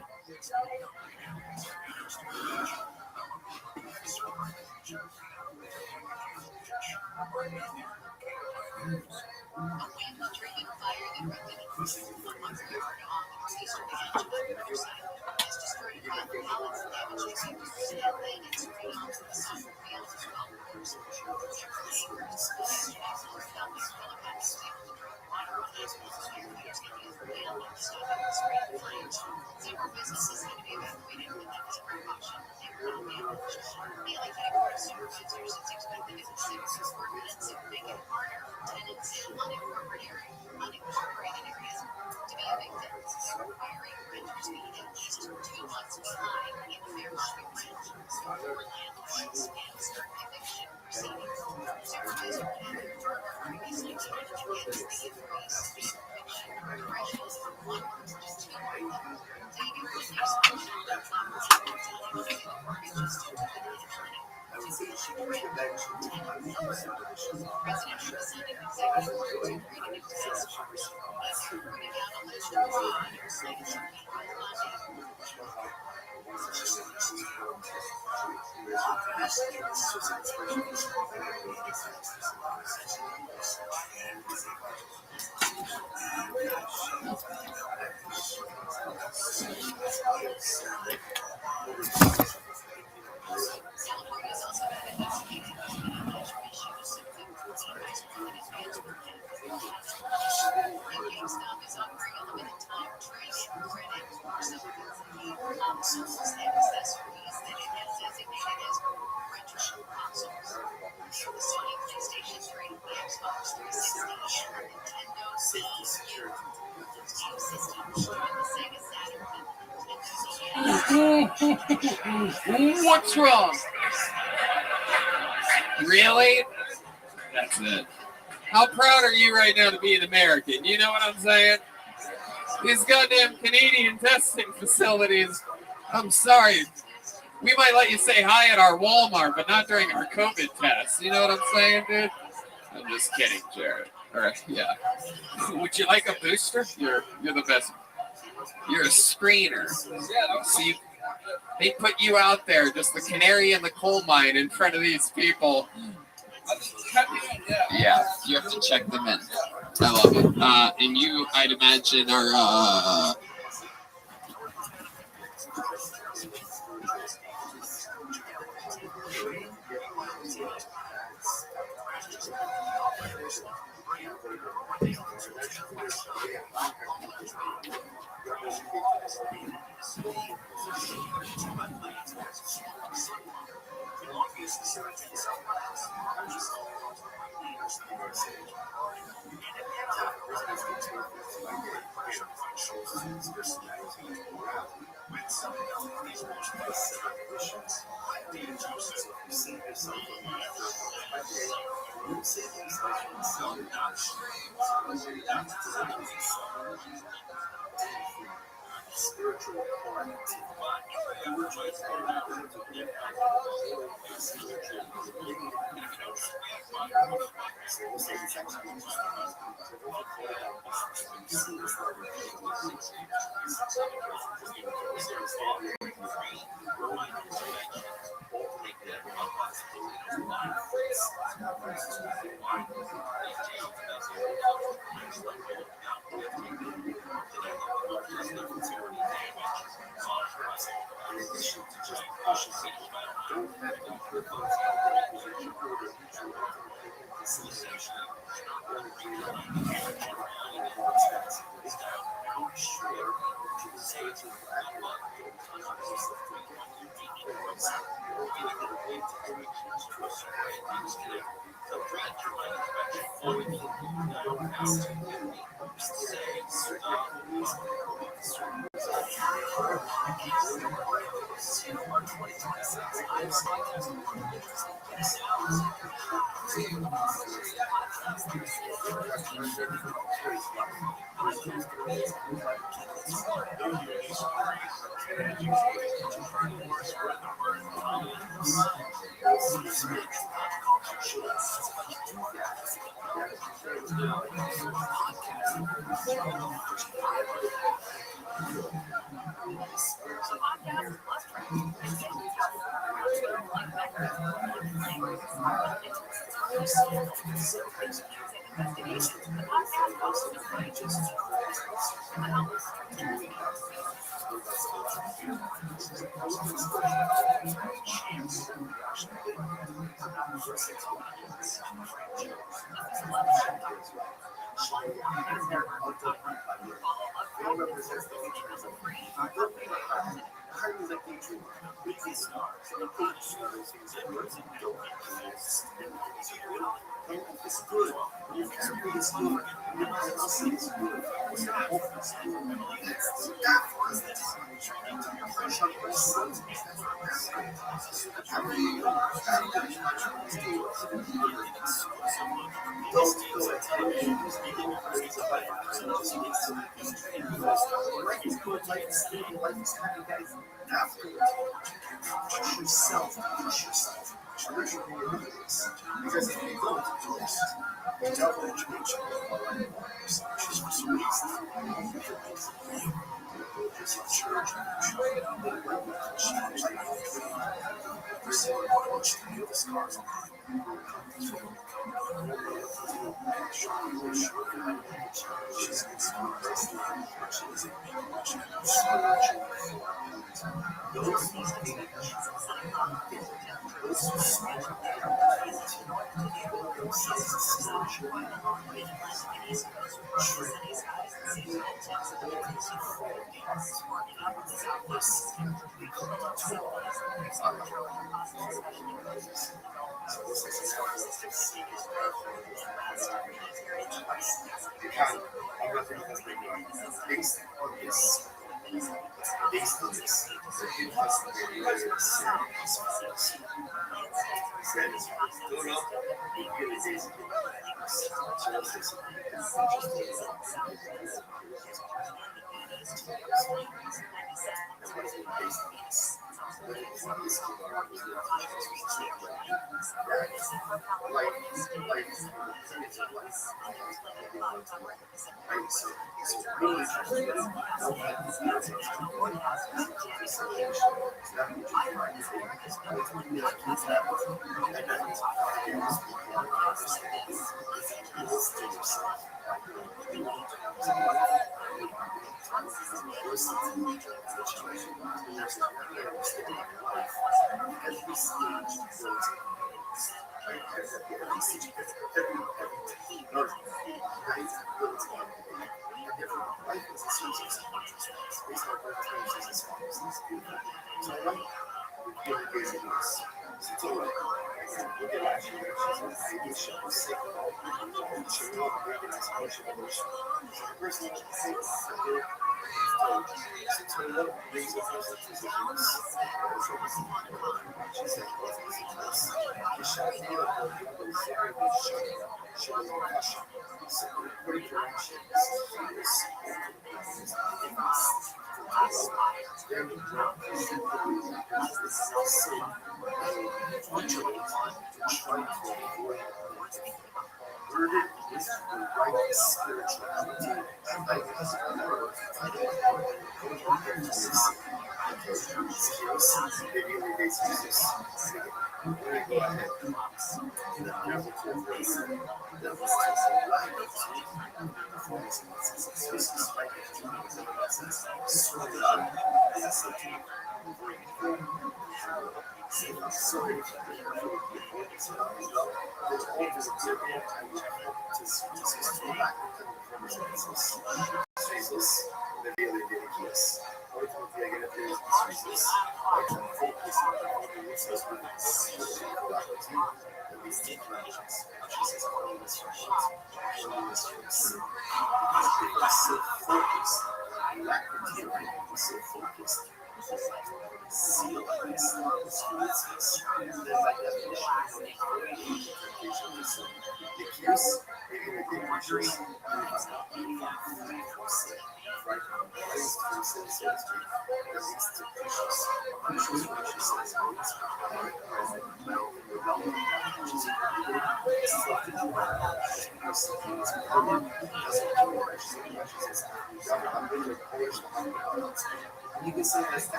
Speaker 12: What's wrong? Really?
Speaker 2: That's it.
Speaker 12: How proud are you right now to be an American? You know what I'm saying? These goddamn Canadian testing facilities, I'm sorry. We might let you say hi at our Walmart, but not during our COVID tests. You know what I'm saying, dude? I'm just kidding, Jared. All right, yeah. Would you like a booster? You're the best. You're a screener. See, they put you out there, just the canary in the coal mine in front of these people. Yeah, you have to check them in. I love it. And you, I'd imagine, are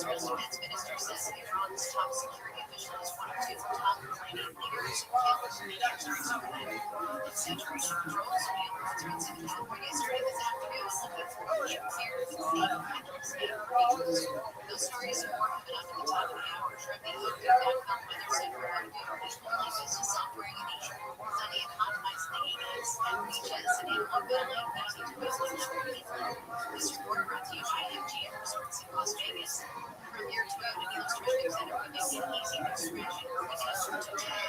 Speaker 15: Israel's defense minister says Iran's top security official is one of two top Iranian leaders killed during overnight. Its saturation controls via threats of California starting this afternoon looking for urgent care for the those stories and more coming up at the top of the hour. Rabbi weather center argued regional business offering in Asia. Sunny and hot highs in the 80s and beaches in Inland Valley, 90 degrees in Denver. This report brought to you by MGM Resorts in Las Vegas. Premier Toyota Deals Traffic Center will make it easy to scratch and retail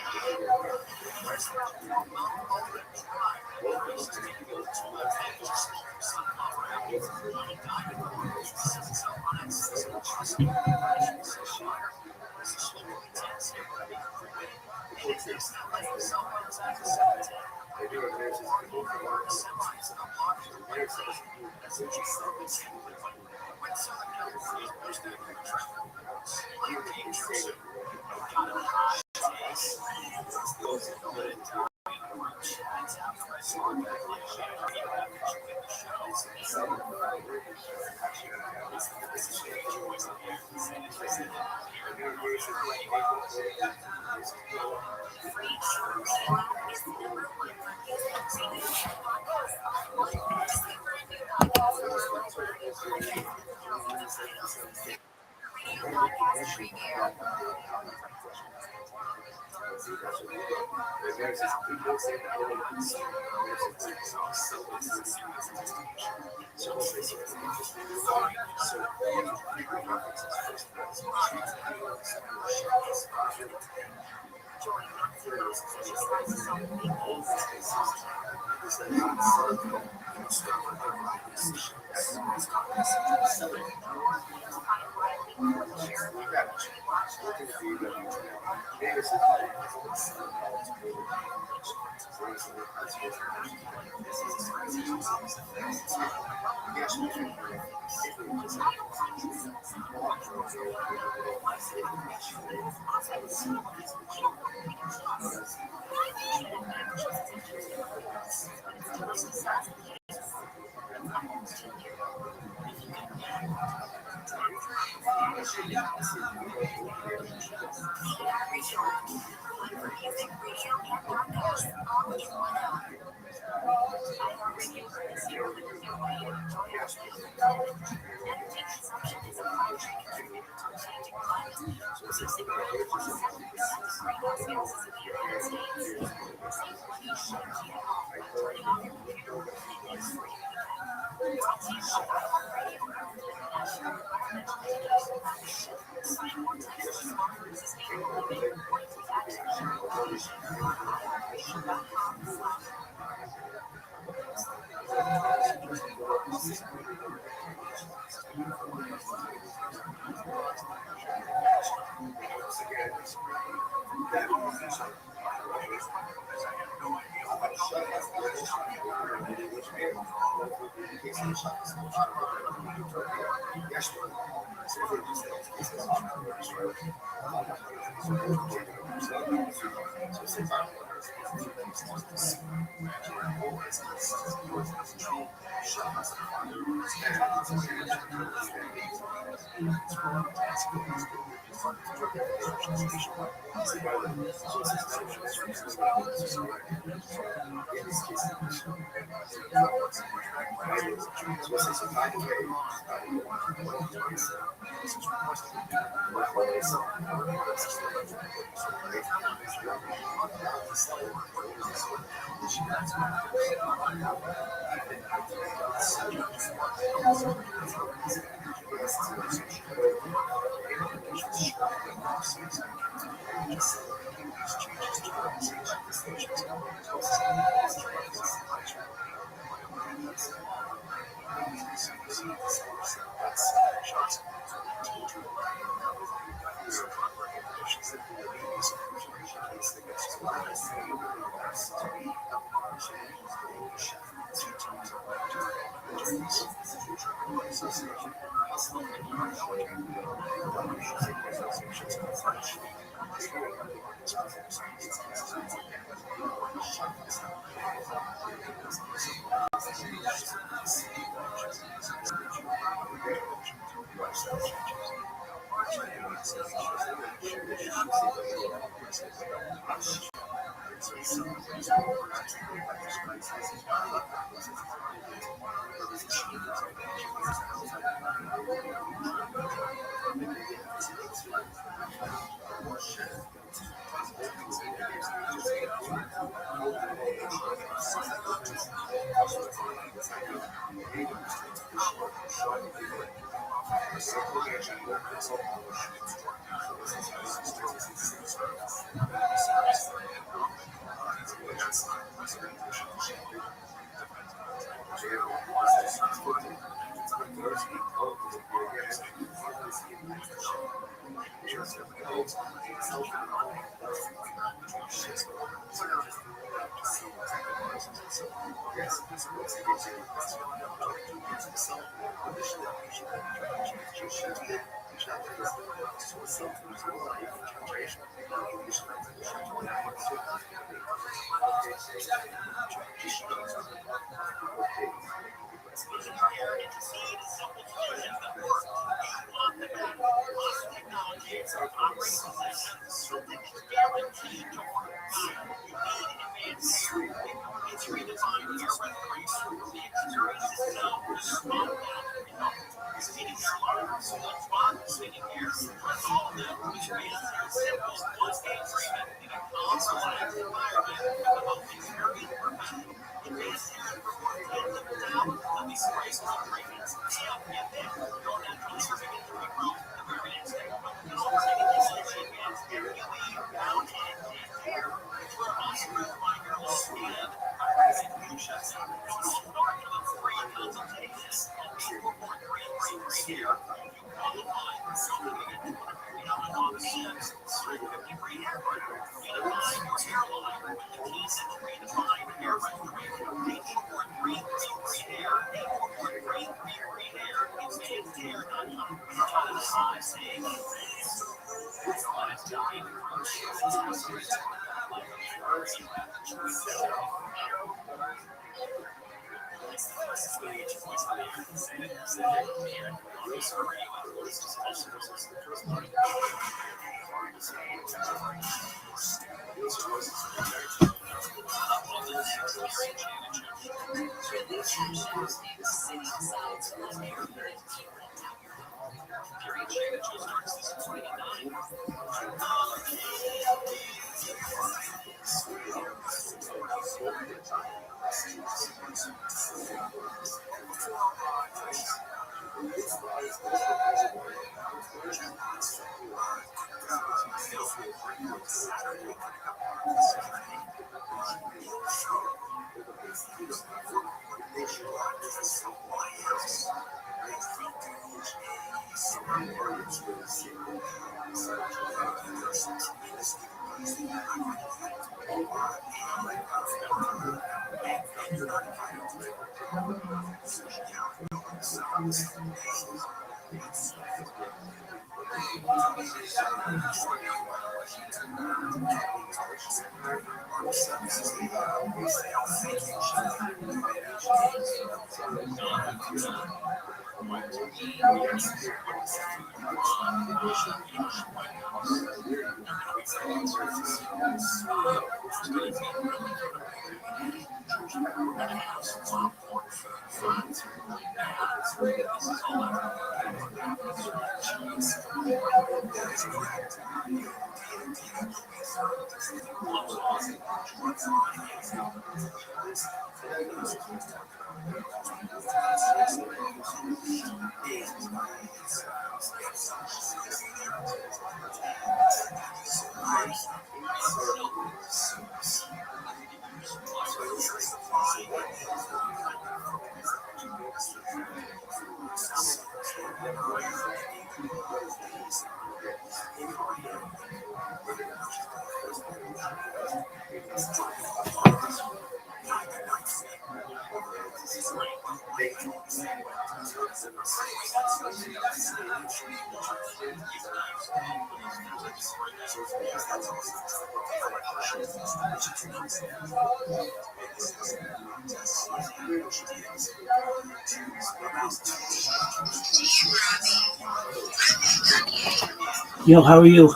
Speaker 16: Yo, how are you?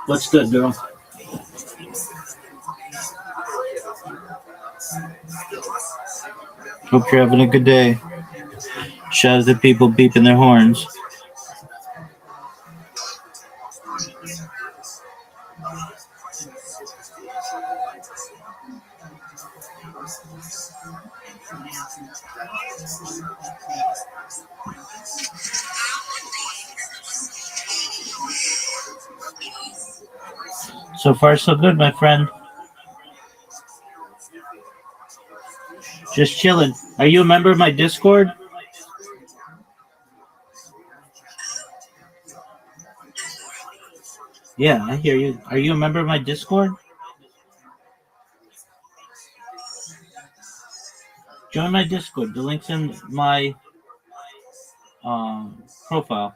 Speaker 16: What's good, girl? Hope you're having a good day. Shout out to people beeping their horns. So far, so good, my friend. Just chilling. Are you a member of my Discord? Yeah, I hear you. Are you a member of my Discord? Join my Discord. The link's in my profile.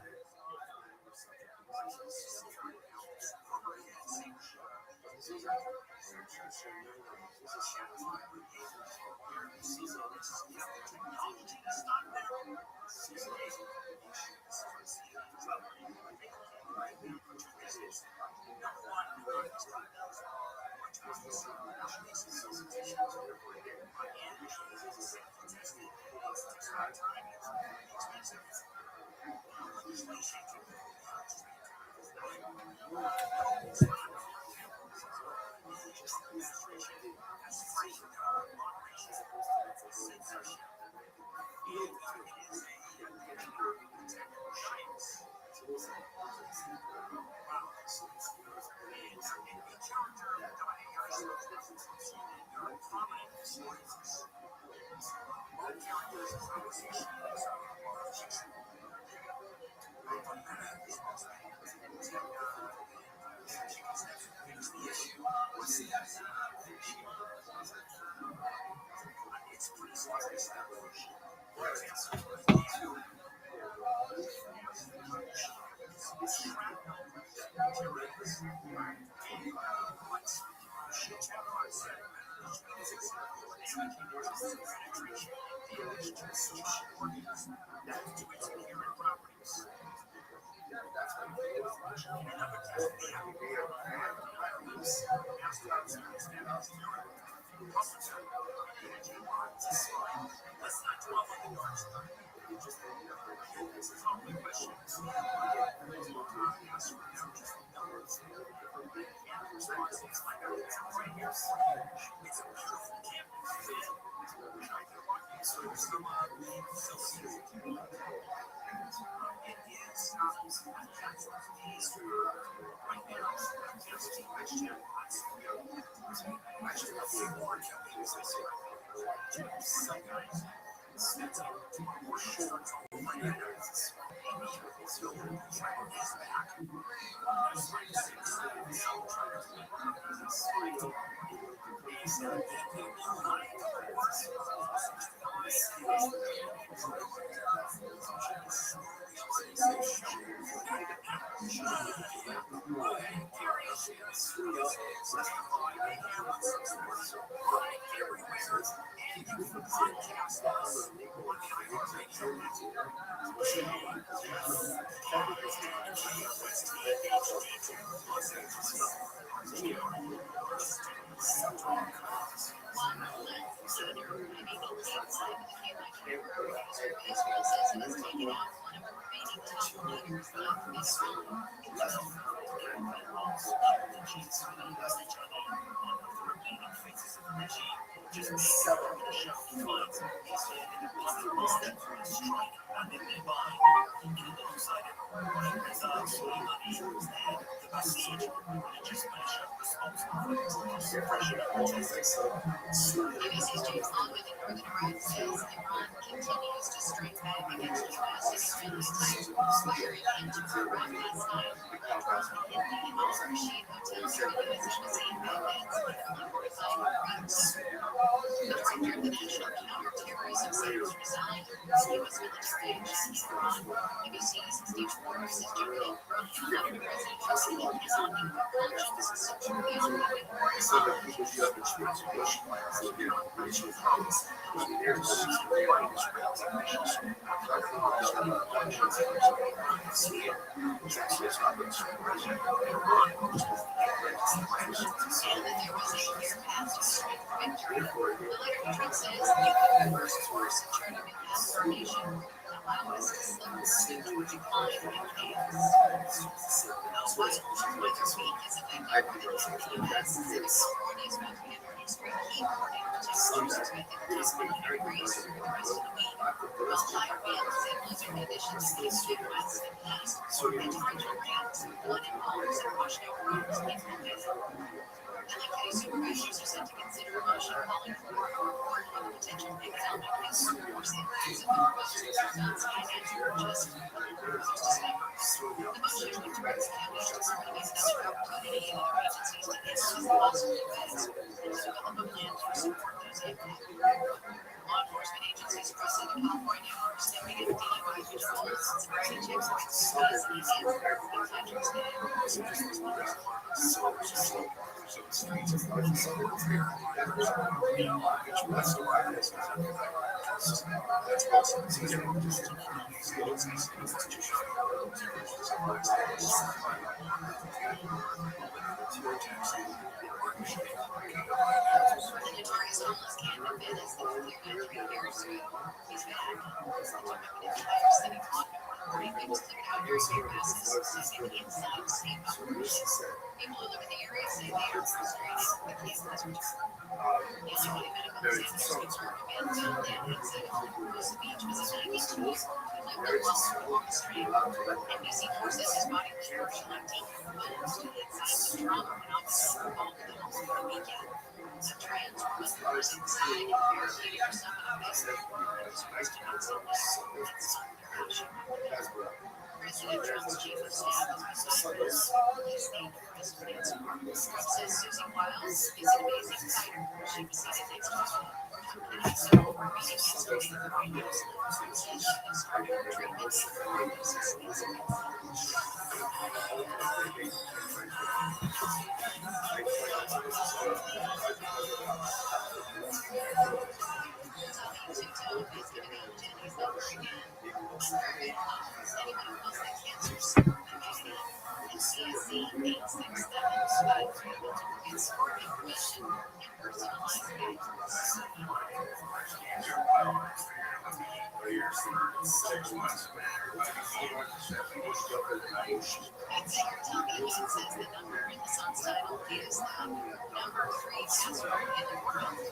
Speaker 15: At Tommy even says the number in the Sun's title is the number 3 password in the world. He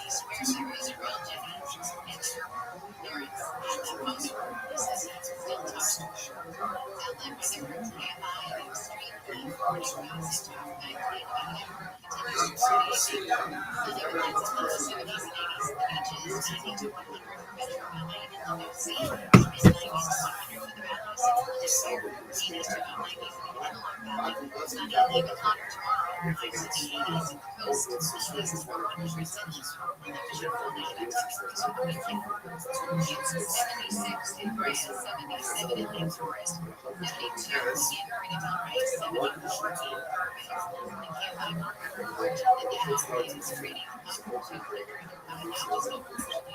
Speaker 15: swears there is a real Jenny. There is. And the postword says he's still toxic. Outlet for the group AMI and Restream Clean Morning News in Talk 98 continues to create the airlines of the 70s and 80s, the beaches 90 to 100 for Metro LA and the New Sea, and 90s to 100 for the Valley. This year, Venus to 90 for the Antelope Valley, Sun LA with hotter tomorrow, highs in the 80s, coast east 100% and the Vision Full Day expected to quickly. It's 76 in Gray, 77 in Lake Forest, 92 in Marina Del Rey, 74 in Burbank. The Campbell Market report, the Dow is trading up 200. Now just over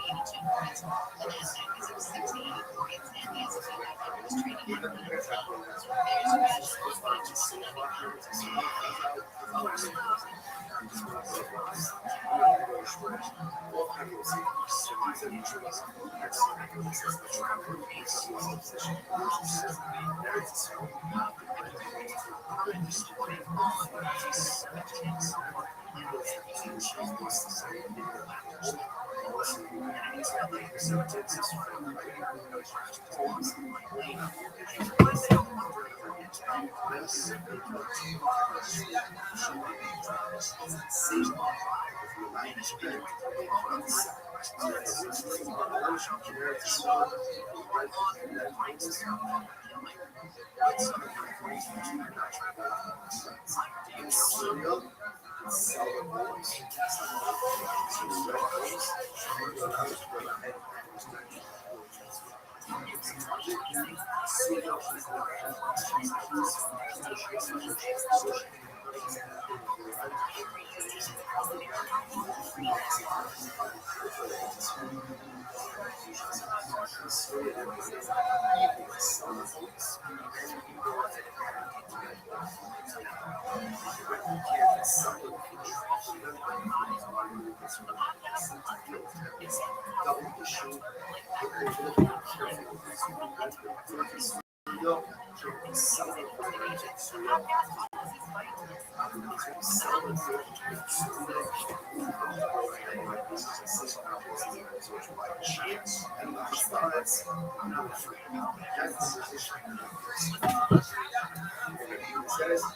Speaker 15: 82 points. The Nasdaq is up 68 points, and the S&P 500 is trading at 18. There's Raj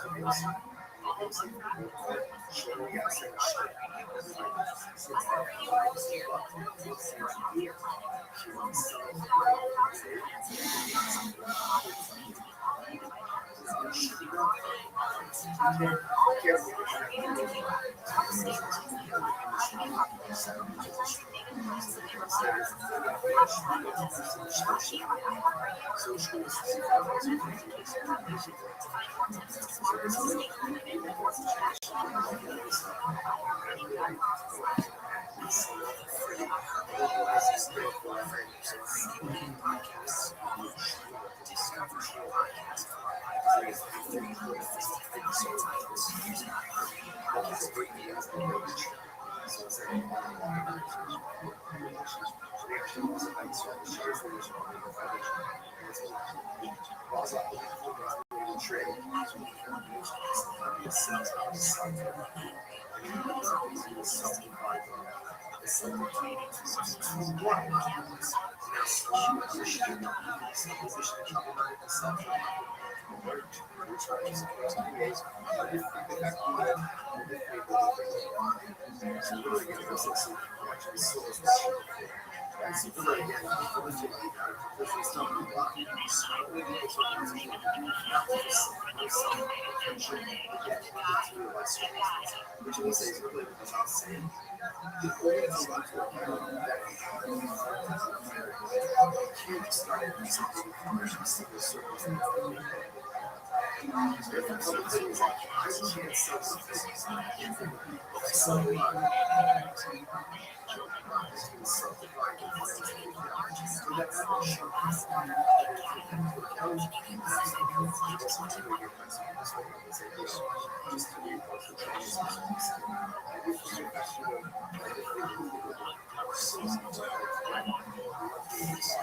Speaker 15: Kumar, just 90 pounds.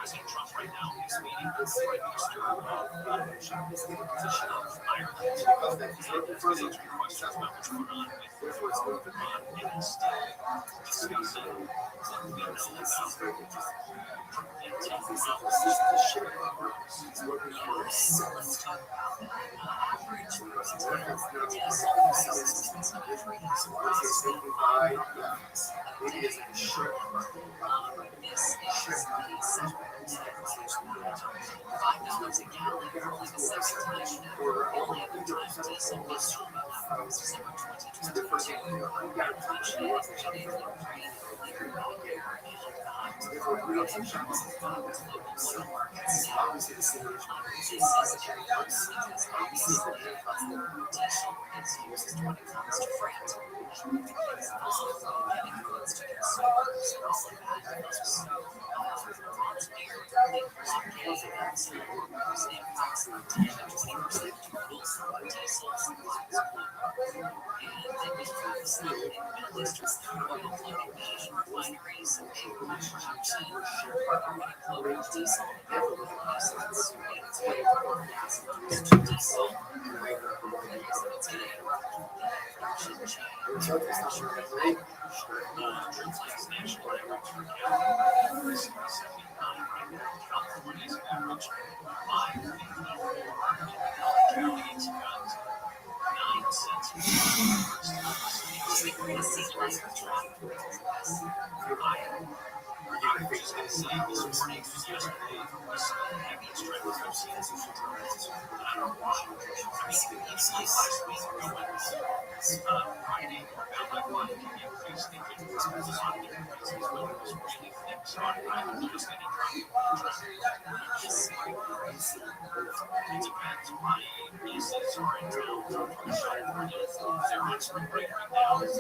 Speaker 15: President Trump right now is meeting with Prime Minister position of Ireland. Questions about what's going on with Iran, and he's still discussing what we know about let's talk about $5 a gallon for like a second time. The only other time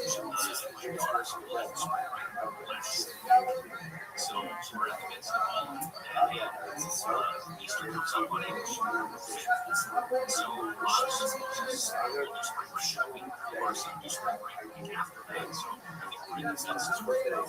Speaker 15: diesel was December 2022. So we're in the midst of all of that. Easter comes up on English. So spring break week or some spring break week after that. So I think we're in the midst of spring break.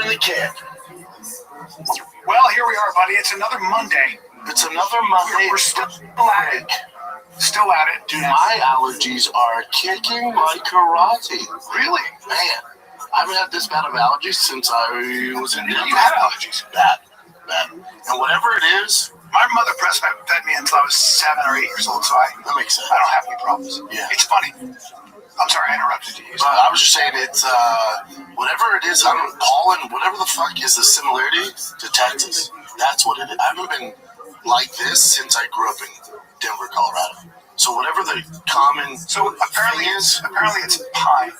Speaker 14: The kid. Well, here we are, buddy. It's another Monday.
Speaker 20: It's another Monday.
Speaker 14: We're still at it. Still at it.
Speaker 20: Dude, my allergies are kicking like karate.
Speaker 14: Really?
Speaker 20: Man, I haven't had this bad of allergies since I was in
Speaker 14: You have allergies?
Speaker 20: Bad. And whatever it is,
Speaker 14: my mother fed me until I was 7 or 8 years old, so
Speaker 20: that makes sense.
Speaker 14: I don't have any problems.
Speaker 20: Yeah.
Speaker 14: It's funny. I'm sorry, I interrupted you.
Speaker 20: But I was just saying, it's whatever it is. I don't pollen. Whatever the fuck is the similarity to Texas. That's what it is. I haven't been like this since I grew up in Denver, Colorado. So whatever the common
Speaker 14: apparently
Speaker 20: is,
Speaker 14: it's pine.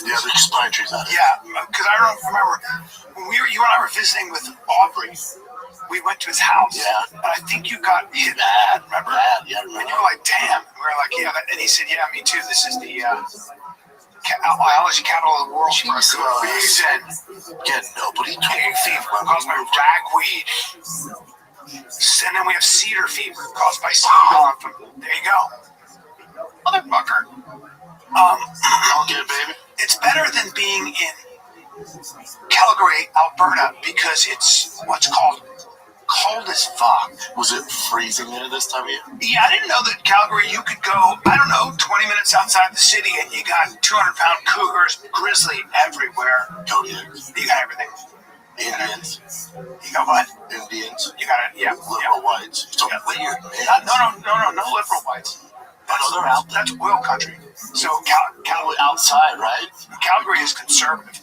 Speaker 20: Yeah, there's pine trees out here.
Speaker 14: Yeah, because I don't remember when you and I were visiting with Aubrey. We went to his house.
Speaker 20: Yeah.
Speaker 14: And I think you got hit bad, remember?
Speaker 20: Bad, yeah.
Speaker 14: And you were like, damn. And we were like, yeah. And he said, yeah, me too. This is the allergy capital of the world for a good reason.
Speaker 20: Yeah, nobody
Speaker 14: Hay fever caused by ragweed. And then we have cedar fever caused by cedar. There you go. Motherfucker.
Speaker 20: I'll get it, baby.
Speaker 14: It's better than being in Calgary, Alberta, because it's what's called cold as fuck.
Speaker 20: Was it freezing there this time of year?
Speaker 14: Yeah, I didn't know that Calgary, you could go, I don't know, 20 minutes outside the city and you got 200-pound cougars, grizzly everywhere.
Speaker 20: Kodiaks.
Speaker 14: You got everything.
Speaker 20: Indians.
Speaker 14: You got what?
Speaker 20: Indians.
Speaker 14: You got it, yeah.
Speaker 20: Liberal whites. So weird, man.
Speaker 14: No liberal whites.
Speaker 20: They're out there.
Speaker 14: That's oil country. So
Speaker 20: Calgary outside, right?
Speaker 14: Calgary is conservative.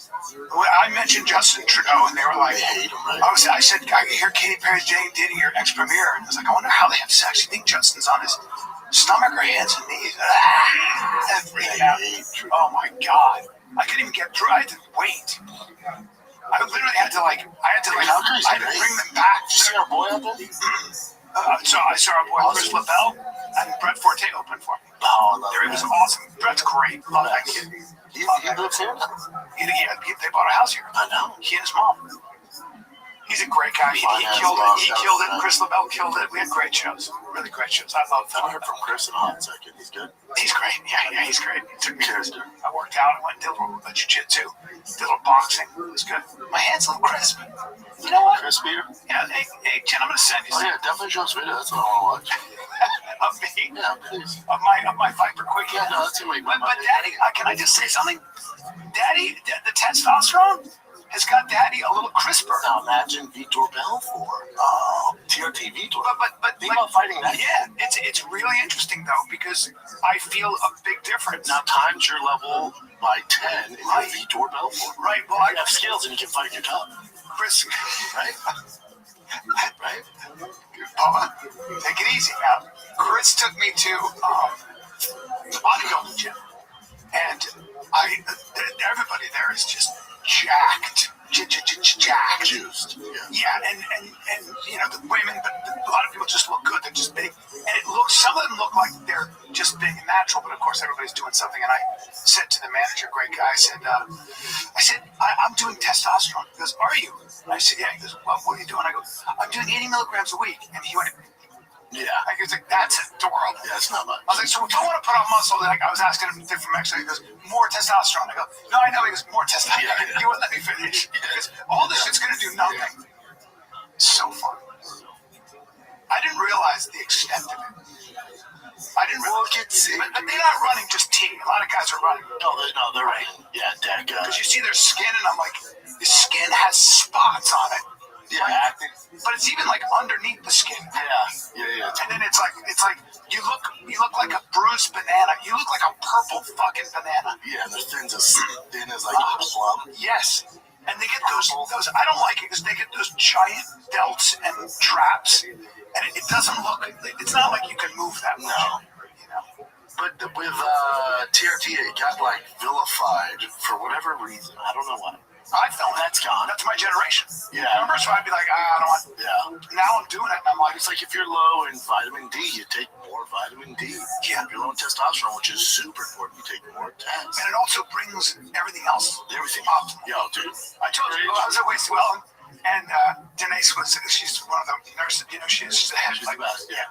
Speaker 14: I mentioned Justin Trudeau, and they were like,
Speaker 20: they hate him, right?
Speaker 14: I said, I hear Katy Perry's dating your ex-premier. And I was like, I wonder how they have sex. You think Justin's on his stomach or hands and knees? Oh my God. I couldn't even get through. I had to wait. I literally had to bring them back.
Speaker 20: Did you see our boy out there?
Speaker 14: So I saw our boy Chris LaBelle and Brett Forte open for me.
Speaker 20: Oh, I love
Speaker 14: It was awesome. Brett's great. Love that kid.
Speaker 20: He lives here now.
Speaker 14: They bought a house here.
Speaker 20: I know.
Speaker 14: He and his mom. He's a great guy. He killed it. He killed it. Chris LaBelle killed it. We had great shows. Really great shows. I love them.
Speaker 20: I heard from Chris in a hot second. He's good.
Speaker 14: He's great. Yeah, he's great. He took me to, I worked out. I went and did a little jiu-jitsu. Did a little boxing. It was good. My hand's a little crisp. You know what?
Speaker 20: Crispy?
Speaker 14: Yeah, hey, Jen, I'm going to send you
Speaker 20: some. Oh, yeah, definitely show us video. That's what I want to watch.
Speaker 14: Of me?
Speaker 20: Yeah, please.
Speaker 14: Of my Viper Quick.
Speaker 20: Yeah, no, that's in my
Speaker 14: But Daddy, can I just say something? Daddy, the testosterone has got Daddy a little crisper.
Speaker 20: Now imagine Vitor Belfort. TRT Vitor.
Speaker 14: But
Speaker 20: think about fighting that.
Speaker 14: Yeah, it's really interesting though because I feel a big difference.
Speaker 20: Now times your level by 10 in
Speaker 14: Right.
Speaker 20: Vitor Belfort.
Speaker 14: Right. Well,
Speaker 20: I have skills and you can fight your top.
Speaker 14: Chris,
Speaker 20: right?
Speaker 14: Right. Papa, take it easy now. Chris took me to the bodybuilding gym, and everybody there is just jacked, jacked,
Speaker 20: juiced.
Speaker 14: Yeah, and you know the women, but a lot of people just look good. They're just big, and it looks. Some of them look like they're just big and natural, but of course everybody's doing something. And I said to the manager, great guy, I said, I'm doing testosterone. He goes, are you? And I said, yeah. He goes, well, what are you doing? I go, I'm doing 80 milligrams a week. And he went,
Speaker 20: yeah.
Speaker 14: I was like, that's adorable.
Speaker 20: Yeah, that's not much.
Speaker 14: I was like, so if you want to put on muscle, then I was asking him from exercise. He goes, more testosterone. I go, no, I know. He goes, more testosterone.
Speaker 20: Yeah.
Speaker 14: He wouldn't let me finish. He goes, all this shit's going to do nothing. So fun. I didn't realize the extent of it. I didn't realize but they're not running just T. A lot of guys are running.
Speaker 20: No, they're running. Yeah, deck.
Speaker 14: Because you see their skin, and I'm like, the skin has spots on it.
Speaker 20: Yeah,
Speaker 14: but it's even like underneath the skin.
Speaker 20: Yeah.
Speaker 14: And then it's like you look like a bruised banana. You look like a purple fucking banana.
Speaker 20: Yeah, and their thin as like a plum.
Speaker 14: Yes. And they get those I don't like it because they get those giant delts and traps, and it doesn't look. It's not like you can move that much.
Speaker 20: No.
Speaker 14: You know.
Speaker 20: But with TRT, it got like vilified for whatever reason. I don't know why.
Speaker 14: I felt
Speaker 20: that's gone.
Speaker 14: That's my generation.
Speaker 20: Yeah.
Speaker 14: Remember, so I'd be like, I don't want.
Speaker 20: Yeah.
Speaker 14: Now I'm doing it, and I'm like,
Speaker 20: it's like if you're low in vitamin D, you take more vitamin D.
Speaker 14: Yeah.
Speaker 20: If you're low in testosterone, which is super important, you take more test.
Speaker 14: And it also brings everything else.
Speaker 20: Everything
Speaker 14: up.
Speaker 20: Yo, dude.
Speaker 14: I told you, I was at Waste Well, and Denise she's one of the nurses. You know, she's the head.
Speaker 20: She's the best. Yeah.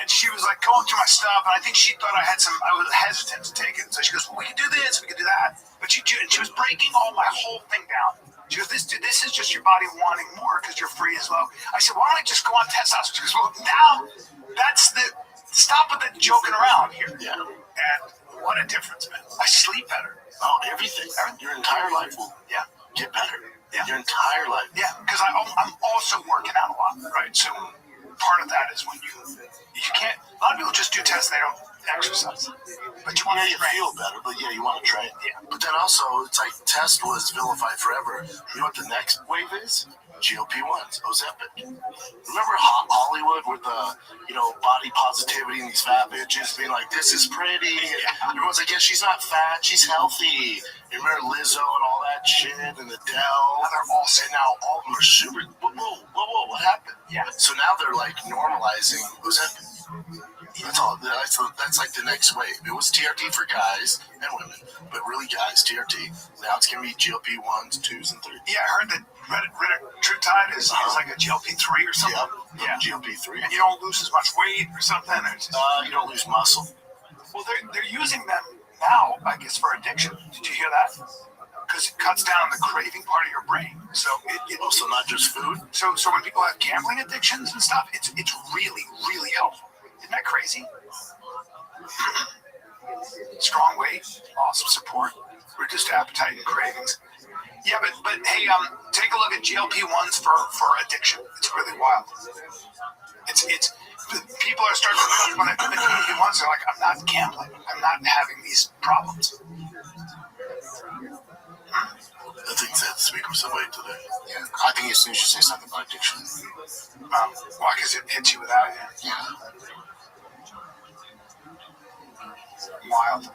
Speaker 14: And she was like going through my stuff, and I think she thought I was hesitant to take it. So she goes, well, we can do this, we can do that. But she was breaking my whole thing down. She goes, this is just your body wanting more because you're free as low. I said, why don't I just go on testosterone? She goes, well, now stop with the joking around here.
Speaker 20: Yeah.
Speaker 14: And what a difference, man. I sleep better.
Speaker 20: Oh, everything. Your entire life will get better.
Speaker 14: Yeah.
Speaker 20: Your entire life.
Speaker 14: Yeah, because I'm also working out a lot, right? So part of that is when you can't. A lot of people just do tests and they don't exercise. But you want to
Speaker 20: feel better, but you want to train.
Speaker 14: Yeah.
Speaker 20: But then also, it's like test was vilified forever. You know what the next wave is? GLP-1s, Ozempic. Remember Hollywood with the, body positivity and these fat bitches being like, this is pretty. Everyone's like, yeah, she's not fat, she's healthy. You remember Lizzo and all that shit and Adele? And now all of them are super, whoa, what happened?
Speaker 14: Yeah.
Speaker 20: So now they're like normalizing Ozempic. That's all. That's like the next wave. It was TRT for guys and women, but really guys, TRT. Now it's going to be GLP-1s, 2s, and 3s.
Speaker 14: Yeah, I heard that Restream is like a GLP-3 or something.
Speaker 20: Yeah, GLP-3.
Speaker 14: And you don't lose as much weight or something.
Speaker 20: You don't lose muscle.
Speaker 14: Well, they're using them now, I guess, for addiction. Did you hear that? Because it cuts down the craving part of your brain. So
Speaker 20: also not just food.
Speaker 14: So when people have gambling addictions and stuff, it's really, really helpful. Isn't that crazy? Strong weight, awesome support, reduced appetite and cravings. Yeah, but hey, take a look at GLP-1s for addiction. It's really wild. It's people are starting to when the GLP-1s are like, I'm not gambling, I'm not having these problems.
Speaker 20: I think that's speaking with somebody today.
Speaker 14: Yeah, I think as soon as you say something about addiction, why? Because it hits you without it.
Speaker 20: Yeah.
Speaker 14: Wild.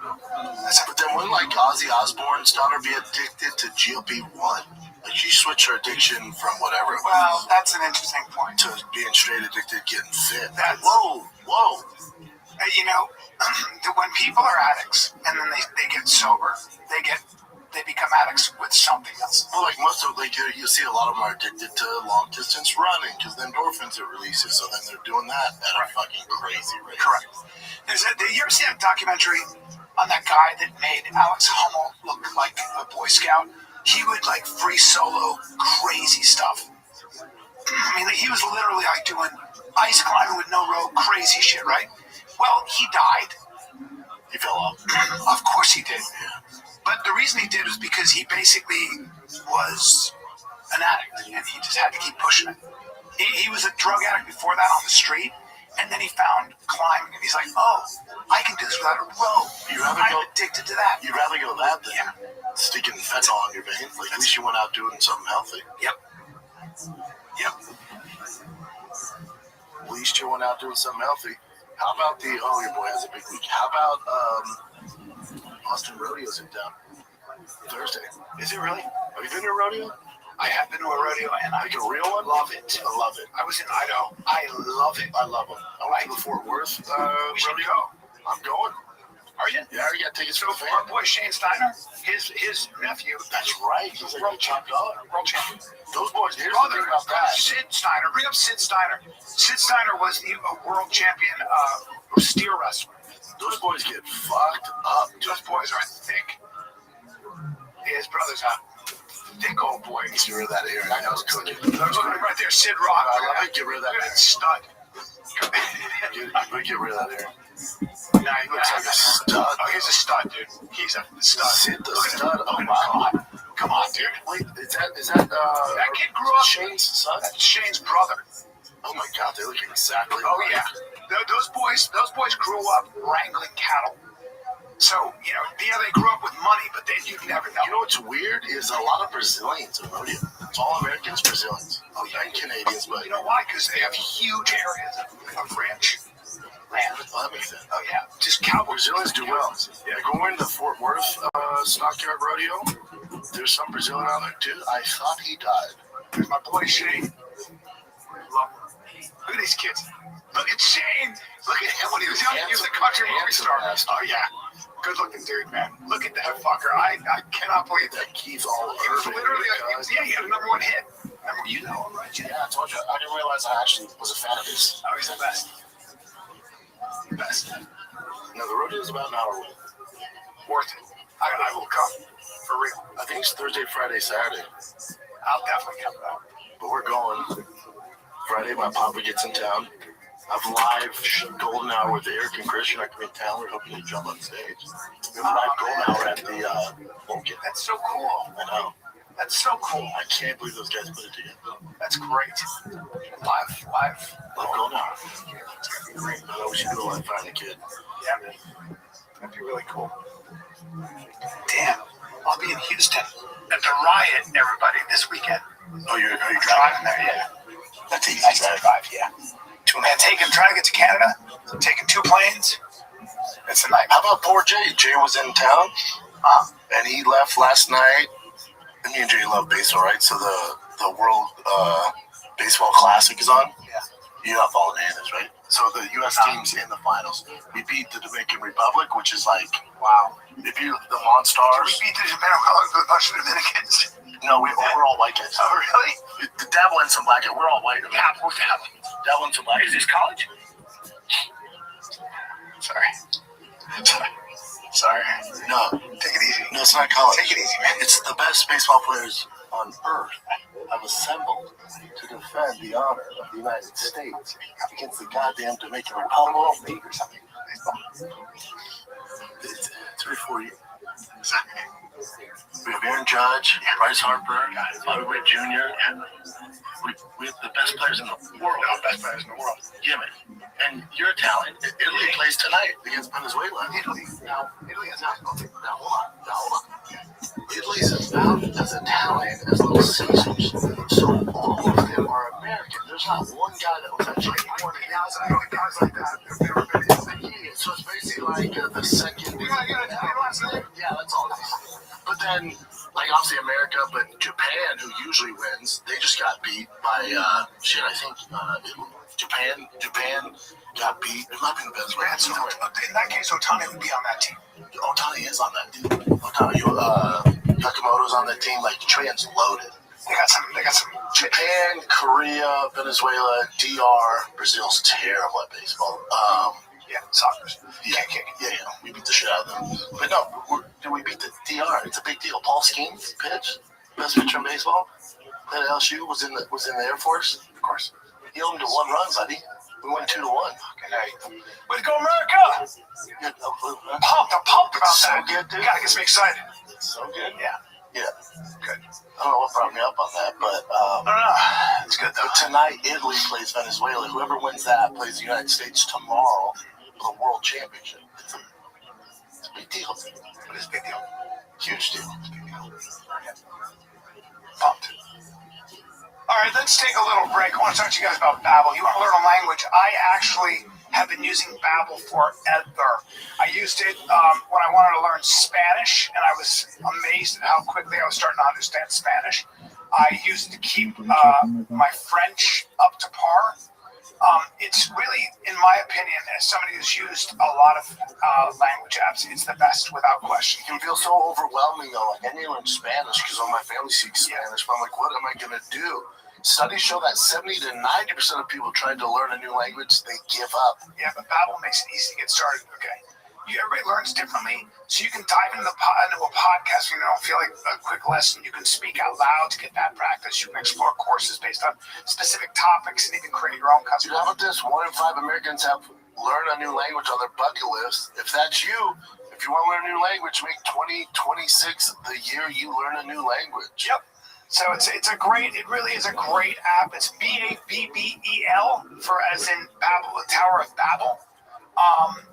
Speaker 20: But then wouldn't like Ozzy Osbourne's daughter be addicted to GLP-1? Like she switched her addiction from whatever it was.
Speaker 14: Well, that's an interesting point.
Speaker 20: To being straight addicted, getting fit.
Speaker 14: Whoa. When people are addicts and then they get sober, they become addicts with something else.
Speaker 20: Well, like most of you see a lot of them are addicted to long distance running because the endorphins it releases. So then they're doing that at a fucking crazy rate.
Speaker 14: Correct. You ever see a documentary on that guy that made Alex Hummel look like a Boy Scout? He would like free solo crazy stuff. I mean, he was literally like doing ice climbing with no rope, crazy shit, right? Well, he died.
Speaker 20: He fell off.
Speaker 14: Of course he did. But the reason he did was because he basically was an addict, and he just had to keep pushing it. He was a drug addict before that on the street, and then he found climbing, and he's like, oh, I can do this without a rope. I'm addicted to that.
Speaker 20: You'd rather go that than sticking fentanyl on your veins? Like, at least you went out doing something healthy.
Speaker 14: Yep.
Speaker 20: At least you went out doing something healthy. How about your boy has a big week. How about Austin Rodeo's in town Thursday?
Speaker 14: Is it really?
Speaker 20: Have you been to a rodeo?
Speaker 14: I have been to a rodeo, and
Speaker 20: like a real one?
Speaker 14: Love it.
Speaker 20: I love it.
Speaker 14: I was in Idaho. I love it.
Speaker 20: I love them. I went to the Fort Worth
Speaker 14: we should
Speaker 20: rodeo.
Speaker 14: go.
Speaker 20: I'm going.
Speaker 14: Are you?
Speaker 20: Yeah, I got tickets for the
Speaker 14: Our boy Shane Steiner, his nephew.
Speaker 20: That's right. He's like
Speaker 14: world champion. World champion.
Speaker 20: Those boys, here's the thing about that.
Speaker 14: Sid Steiner. Bring up Sid Steiner. Sid Steiner was the world champion steer wrestler.
Speaker 20: Those boys get fucked up.
Speaker 14: Those boys are thick. His brother's a thick old boy.
Speaker 20: Get rid of that hair. I know it's cooking.
Speaker 14: Right there, Sid Rock.
Speaker 20: I love it. Get rid of that hair.
Speaker 14: Stud.
Speaker 20: Get rid of that hair.
Speaker 14: Nah, he looks like a stud. Oh, he's a stud, dude. He's a stud.
Speaker 20: Sid the stud. Oh, wow.
Speaker 14: Come on, dude.
Speaker 20: Wait, is that
Speaker 14: that kid grew up.
Speaker 20: Shane's son?
Speaker 14: That's Shane's brother.
Speaker 20: Oh my God, they look exactly.
Speaker 14: Oh yeah, those boys grew up wrangling cattle. So they grew up with money, but you'd never know.
Speaker 20: You know what's weird is a lot of Brazilians in rodeo. It's all Americans, Brazilians, and Canadians, but
Speaker 14: you know why? Because they have huge areas of ranch land.
Speaker 20: Well, that makes sense.
Speaker 14: Oh yeah, just cowboys.
Speaker 20: Brazilians do well. Yeah, going to the Fort Worth Stockyard Rodeo. There's some Brazilian out there too. I thought he died.
Speaker 14: There's my boy Shane. Look at these kids. Look at Shane. Look at him when he was young. He was a country movie star. Oh yeah. Good looking dude, man. Look at that fucker. I cannot believe that.
Speaker 20: He's all
Speaker 14: He was literally he had a #1 hit. Remember, you know him, right?
Speaker 20: Yeah, I told you. I didn't realize I actually was a fan of his.
Speaker 14: Oh, he's the best. The best.
Speaker 20: No, the rodeo is about an hour away.
Speaker 14: Worth it. I will come. For real.
Speaker 20: I think it's Thursday, Friday, Saturday.
Speaker 14: I'll definitely come back.
Speaker 20: But we're going. Friday, my papa gets in town. I've live golden hour with Eric and Christian. I come in town. We're hoping to jump on stage. We have a live golden hour at the Pumpkin.
Speaker 14: That's so cool.
Speaker 20: I know.
Speaker 14: That's so cool.
Speaker 20: I can't believe those guys put it together.
Speaker 14: That's great. Live
Speaker 20: golden hour. It's gonna be great. I know we should do a live Find the Kid.
Speaker 14: Yeah, man. That'd be really cool. Damn. I'll be in Houston at the Riot, everybody, this weekend.
Speaker 20: Oh, you're
Speaker 14: driving there? Yeah.
Speaker 20: That's easy.
Speaker 14: Nice drive, yeah. Trying to get to Canada, taking 2 planes. It's a night.
Speaker 20: How about poor Jay? Jay was in town, and he left last night. And me and Jay love baseball, right? So the World Baseball Classic is on.
Speaker 14: Yeah.
Speaker 20: You're not following any of this, right? So the U.S. team's in the finals. We beat the Dominican Republic, which is like,
Speaker 14: wow.
Speaker 20: We beat the Monstars.
Speaker 14: We beat the Dominicans.
Speaker 20: No, we're all white guys.
Speaker 14: Oh, really?
Speaker 20: The devil and some black guys. We're all white.
Speaker 14: Yeah, we're devil.
Speaker 20: Devil and some black guys.
Speaker 14: Is this college? Sorry.
Speaker 20: No.
Speaker 14: Take it easy.
Speaker 20: No, it's not college.
Speaker 14: Take it easy, man.
Speaker 20: It's the best baseball players on earth have assembled to defend the honor of the United States against the goddamn Dominican Republic.
Speaker 14: League or something.
Speaker 20: It's 3 or 4 years. We have Aaron Judge, Bryce Harper, Bobby Witt Jr. We have the best players in the world.
Speaker 14: Best players in the world.
Speaker 20: Yeah, man. And you're Italian. Italy plays tonight against Venezuela.
Speaker 14: Italy is not.
Speaker 20: Now hold on. Italy's about as Italian as Little Caesars. So all of them are American. There's not one guy that was actually born in Italy.
Speaker 14: Guys like that have never been in Italy.
Speaker 20: So it's basically like the second.
Speaker 14: You gotta get a last name.
Speaker 20: Yeah, that's all it is. But then, like obviously America, but Japan, who usually wins, they just got beat by I think Italy. Japan got beat. It might be the best way.
Speaker 14: So in that case, Otani would be on that team.
Speaker 20: Otani is on that team. Yakamoto's on that team. Like Japan's loaded.
Speaker 14: They got some.
Speaker 20: Japan, Korea, Venezuela, DR, Brazil's terrible at baseball.
Speaker 14: Yeah, soccer.
Speaker 20: Yeah, we beat the shit out of them. But no, we beat the DR. It's a big deal. Paul Skeens pitched, best pitcher in baseball. Played at LSU, was in the Air Force.
Speaker 14: Of course.
Speaker 20: He held him to 1 run, buddy. We won 2-1.
Speaker 14: Good night. Way to go, America!
Speaker 20: Yeah,
Speaker 14: I'm pumped about
Speaker 20: so
Speaker 14: that.
Speaker 20: good, dude.
Speaker 14: You gotta get me excited.
Speaker 20: So good?
Speaker 14: Yeah.
Speaker 20: Yeah. Good. I don't know what brought me up on that, but
Speaker 14: I don't know. It's good though.
Speaker 20: but tonight Italy plays Venezuela. Whoever wins that plays the United States tomorrow for the World Championship. It's a big deal.
Speaker 14: It is a big deal.
Speaker 20: Huge deal.
Speaker 14: Pumped. All right, let's take a little break. I want to talk to you guys about Babbel. You want to learn a language? I actually have been using Babbel forever. I used it when I wanted to learn Spanish, and I was amazed at how quickly I was starting to understand Spanish. I used it to keep my French up to par. It's really, in my opinion, as somebody who's used a lot of language apps, it's the best without question.
Speaker 20: It can feel so overwhelming though. Like I need to learn Spanish because all my family speaks Spanish, but I'm like, what am I gonna do? Studies show that 70 to 90% of people trying to learn a new language, they give up.
Speaker 14: Yeah, but Babbel makes it easy to get started. Okay, everybody learns differently, so you can dive into a podcast when you don't feel like a quick lesson. You can speak out loud to get that practice. You can explore courses based on specific topics and even create your own custom.
Speaker 20: Dude, how about this? 1 in 5 Americans have learned a new language on their bucket list. If that's you, if you want to learn a new language, make 2026 the year you learn a new language.
Speaker 14: Yep. So it really is a great app. It's Babbel for as in Babel, the Tower of Babel.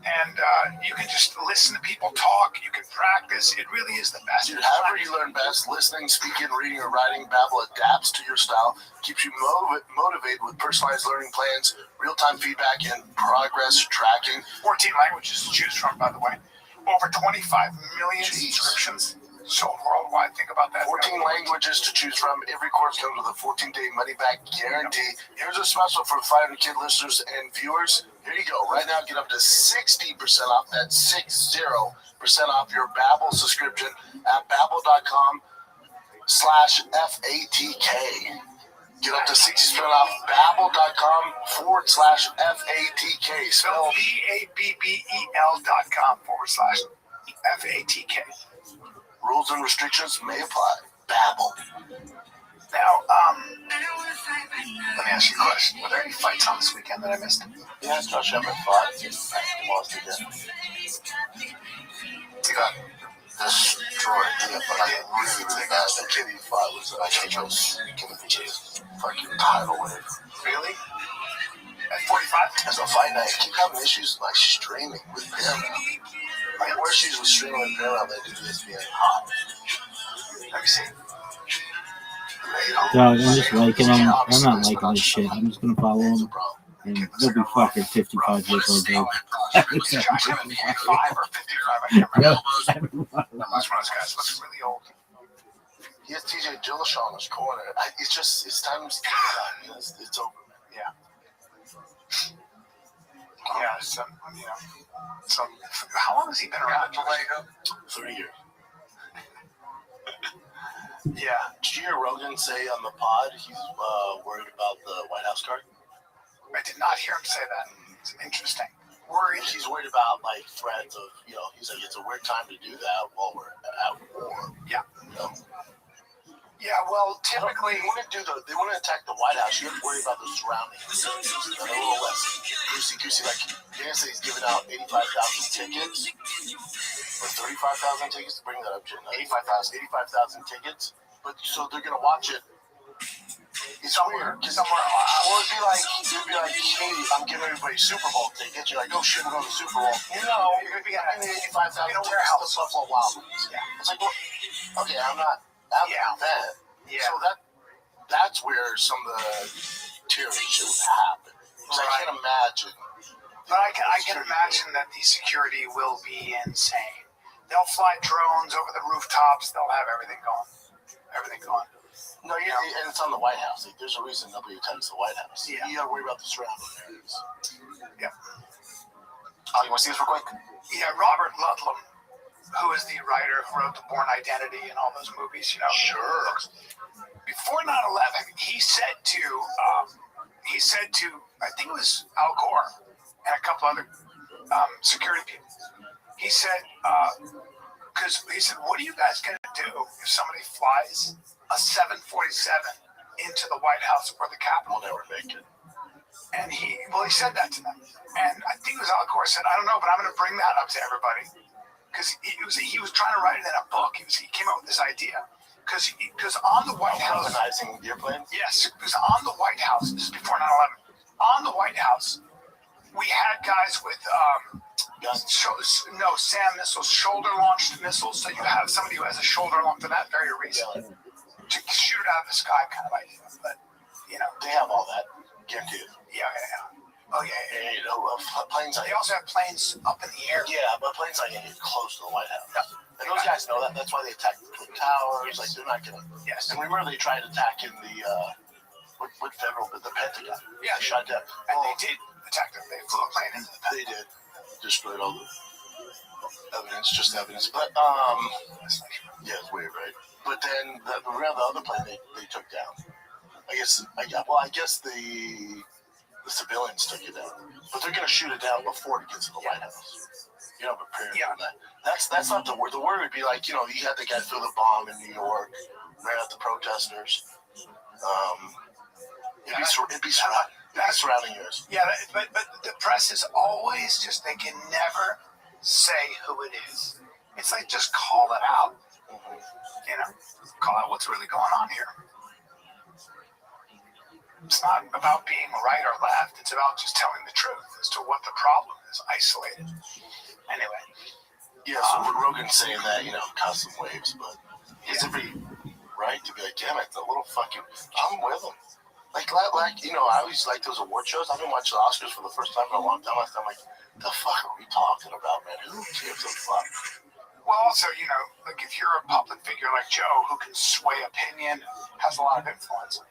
Speaker 14: And you can just listen to people talk. You can practice. It really is the best.
Speaker 20: Dude, however you learn best, listening, speaking, reading, or writing, Babbel adapts to your style, keeps you motivated with personalized learning plans, real-time feedback, and progress tracking.
Speaker 14: 14 languages to choose from, by the way. Over 25 million subscriptions sold worldwide. Think about that.
Speaker 20: 14 languages to choose from. Every course comes with a 14-day money-back guarantee. Here's a special for 500 Kid listeners and viewers. Here you go. Right now, get up to 60% off. That's 60% off your Babbel subscription at babbel.com/FATK. Get up to 60% off babbel.com/FATK.
Speaker 14: Spell BABBEL.com/FATK.
Speaker 20: Rules and restrictions may apply. Babbel.
Speaker 14: Now, let me ask you a question. Were there any fights on this weekend that I missed?
Speaker 20: Yeah, Josh Emmett fought. Lost again.
Speaker 14: He got
Speaker 20: destroyed. Yeah, but I really bad. The kid he fought was giving the fucking title win.
Speaker 14: Really? At 45?
Speaker 20: As a fight night, I keep having issues like streaming with Paramount. Like more issues with streaming with Paramount than ESPN.
Speaker 14: Have you seen?
Speaker 16: Dog, I'm just liking him. I'm not liking this shit. I'm just gonna follow him. And they'll be fucking 55 years old, dude.
Speaker 14: Josh Emmett, 45 or 55, I can't remember. That's one of those guys looks really old.
Speaker 20: He has TJ Dillashaw in his corner. It's just, it's time to it's over.
Speaker 14: Yeah. Yeah, how long has he been around?
Speaker 20: 3 years.
Speaker 14: Yeah.
Speaker 20: Did you hear Rogan say on the pod he's worried about the White House card?
Speaker 14: I did not hear him say that. It's interesting.
Speaker 20: Worried. He's worried about like threats of, he's like, it's a weird time to do that while we're at war.
Speaker 14: Yeah. Yeah, well, typically
Speaker 20: they want to attack the White House. You have to worry about the surrounding communities. A little less goosey. Like Nancy's giving out 85,000 tickets or 35,000 tickets to bring that up to 85,000 tickets. But so they're gonna watch it. It's weird.
Speaker 14: Somewhere.
Speaker 20: Or it'd be like, hey, I'm giving everybody Super Bowl tickets. You're like, oh shit, we're going to the Super Bowl.
Speaker 14: No, you're gonna be at
Speaker 20: 85,000 tickets to the Buffalo Wild Wings. Yeah. It's like, well, okay, I'm not. That.
Speaker 14: Yeah.
Speaker 20: So that's where some of the tyranny shit would happen. Because I can't imagine.
Speaker 14: But I can imagine that the security will be insane. They'll fly drones over the rooftops. They'll have everything going.
Speaker 20: No, and it's on the White House. Like, there's a reason nobody attends the White House.
Speaker 14: Yeah.
Speaker 20: You got to worry about the surrounding areas.
Speaker 14: Yeah.
Speaker 20: You want to see this real quick?
Speaker 14: Yeah, Robert Ludlum, who is the writer who wrote The Bourne Identity and all those movies,
Speaker 20: Sure.
Speaker 14: Before 9/11, he said to I think it was Al Gore and a couple other security people. He said, what are you guys gonna do if somebody flies a 747 into the White House or the Capitol?
Speaker 20: We'll never make it.
Speaker 14: And he said that to them. And I think it was Al Gore said, I don't know, but I'm gonna bring that up to everybody. because he was trying to write it in a book. He came up with this idea because on the White House,
Speaker 20: organizing the airplane.
Speaker 14: yes, because on the White House, this is before 9/11. On the White House, we had guys with SAM missiles, shoulder-launched missiles. So you have somebody who has a shoulder launch for that very reason to shoot it out of the sky, kind of idea. But
Speaker 20: they have all that guaranteed.
Speaker 14: Yeah. Oh yeah.
Speaker 20: Planes.
Speaker 14: They also have planes up in the air.
Speaker 20: Yeah, but planes not gonna get close to the White House. Yeah. And those guys know that. That's why they attacked the Twin Towers.
Speaker 14: Yes.
Speaker 20: Like they're not gonna.
Speaker 14: Yes.
Speaker 20: And remember they tried attacking the Pentagon.
Speaker 14: Yeah.
Speaker 20: They shot down.
Speaker 14: And they did attack them. They flew a plane into the Pentagon.
Speaker 20: They did. Destroyed all the evidence, just evidence. But yeah, it's weird, right? But then the other plane they took down. I guess the civilians took it down, but they're gonna shoot it down before it gets to the White House. Prepared for that. That's not the word. The word would be like, you had the guy throw the bomb in New York, ran at the protesters. It'd be surrounding yours.
Speaker 14: Yeah, but the press is always just, they can never say who it is. It's like, just call it out. Call out what's really going on here. It's not about being right or left. It's about just telling the truth as to what the problem is, isolated. Anyway.
Speaker 20: Yeah, so Rogan's saying that, cause some waves, but he has every right to be like, damn it, the little fucking, I'm with him. Like, I always like those award shows. I've been watching the Oscars for the first time in a long time. I'm like, the fuck are we talking about, man? Who gives a fuck?
Speaker 14: Well, also, like if you're a public figure like Joe who can sway opinion, has a lot of influence.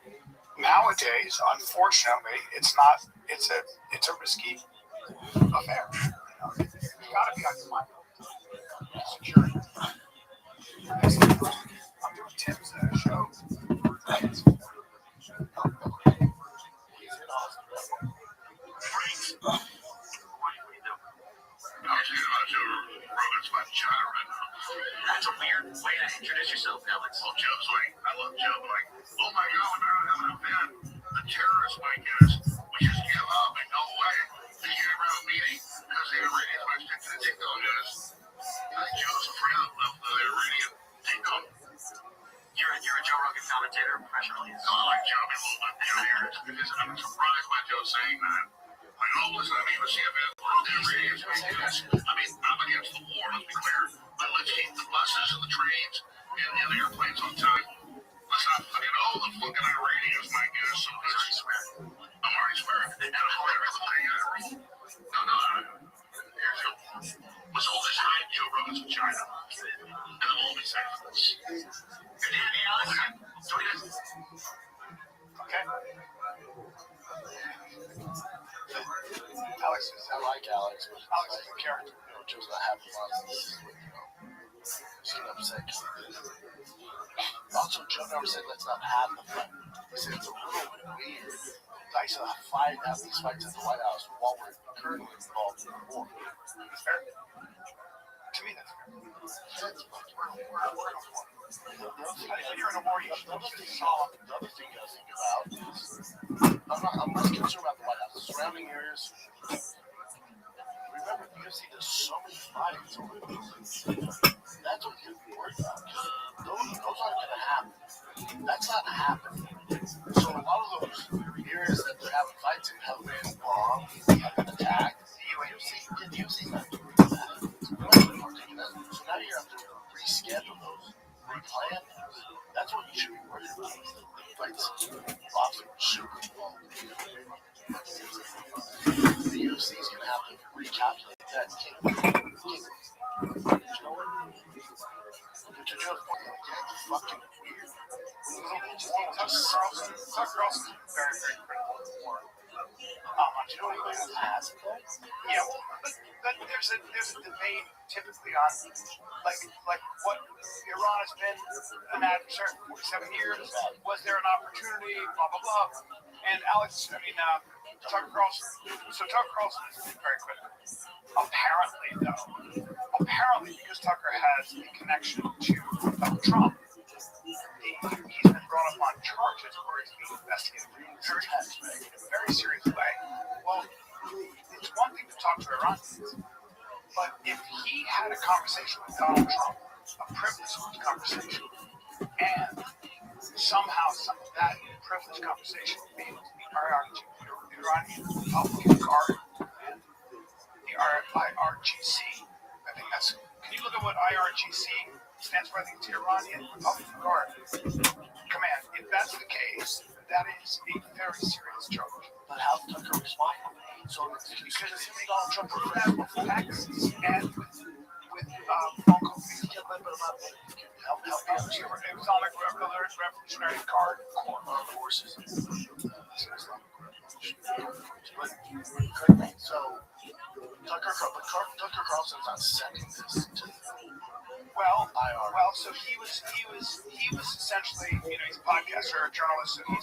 Speaker 14: Nowadays, unfortunately, it's a risky affair. You gotta be on your mind. Security. I'm doing Tim's show.
Speaker 17: That's a weird way to introduce yourself, Alex. Well, Joe's like, I love Joe, but like, oh my God, we're not having an event. The terrorists might get us. We just give up and go away. They can't have a meeting because the Iranians might stick to the TikTok news. Joe's afraid of the Iranian TikTok. You're a Joe Rogan commentator professionally. I like Joe a little bit here because I'm surprised by Joe saying that. Like, oh, listen, I mean, the CFS, the Iranians might get us. I mean, I'm against the war, let's be clear. But let's keep the buses and the trains and the airplanes on time. Let's not fucking, the fucking Iranians might get us. So I'm already swearing. And I'm already swearing. No. Here's Joe. Let's hold this high Joe Rogan's in China. And I'm always saying this. Good day, Alex. Join us.
Speaker 14: Okay.
Speaker 20: I like Alex.
Speaker 14: Alex is a character.
Speaker 20: Joe's not having fun. He's getting upset. Also, Joe never said let's not have the fight. He said it's a little bit weird. I said have these fights at the White House while we're currently involved in the war.
Speaker 14: It's fair. To me, that's fair. You're in a war.
Speaker 20: The other thing you gotta think about is I'm less concerned about the White House. The surrounding areas. Remember, the UFC does so many fights over there. That's what you have to be worried about. Those aren't going to happen. That's not happening. So a lot of those areas that they're having fights in have been bombed, have been attacked. The UFC's not doing that. So now you have to reschedule those, replan those. That's what you should be worried about. The fights, boxing, Super Bowl. The UFC is going to have to recalculate that. Fucking weird.
Speaker 14: Tucker Carlson is very, very critical of the war. Do you know anybody who has it? Yeah, well, but there's a debate typically on like what Iran has been an adversary for 47 years. Was there an opportunity? Blah blah blah. And Tucker Carlson. So Tucker Carlson is very critical. Apparently, because Tucker has a connection to Trump, he's been brought up on charges where he's being investigated in a very serious way. Well, it's one thing to talk to Iranians, but if he had a conversation somehow some of that privileged conversation would be able to be Iranian Republican Guard and the IRGC. I think that's. Can you look at what IRGC stands for? I think it's Iranian Republican Guard Command. If that's the case, that is a very serious charge.
Speaker 20: But how's Tucker responding? So
Speaker 14: because Donald Trump did that with taxes and with phone calls. Help me understand. It was on like Revolutionary Guard Corps forces.
Speaker 20: So Tucker Carlson's not sending this to
Speaker 14: Well, so he was essentially, he's a podcaster, a journalist, and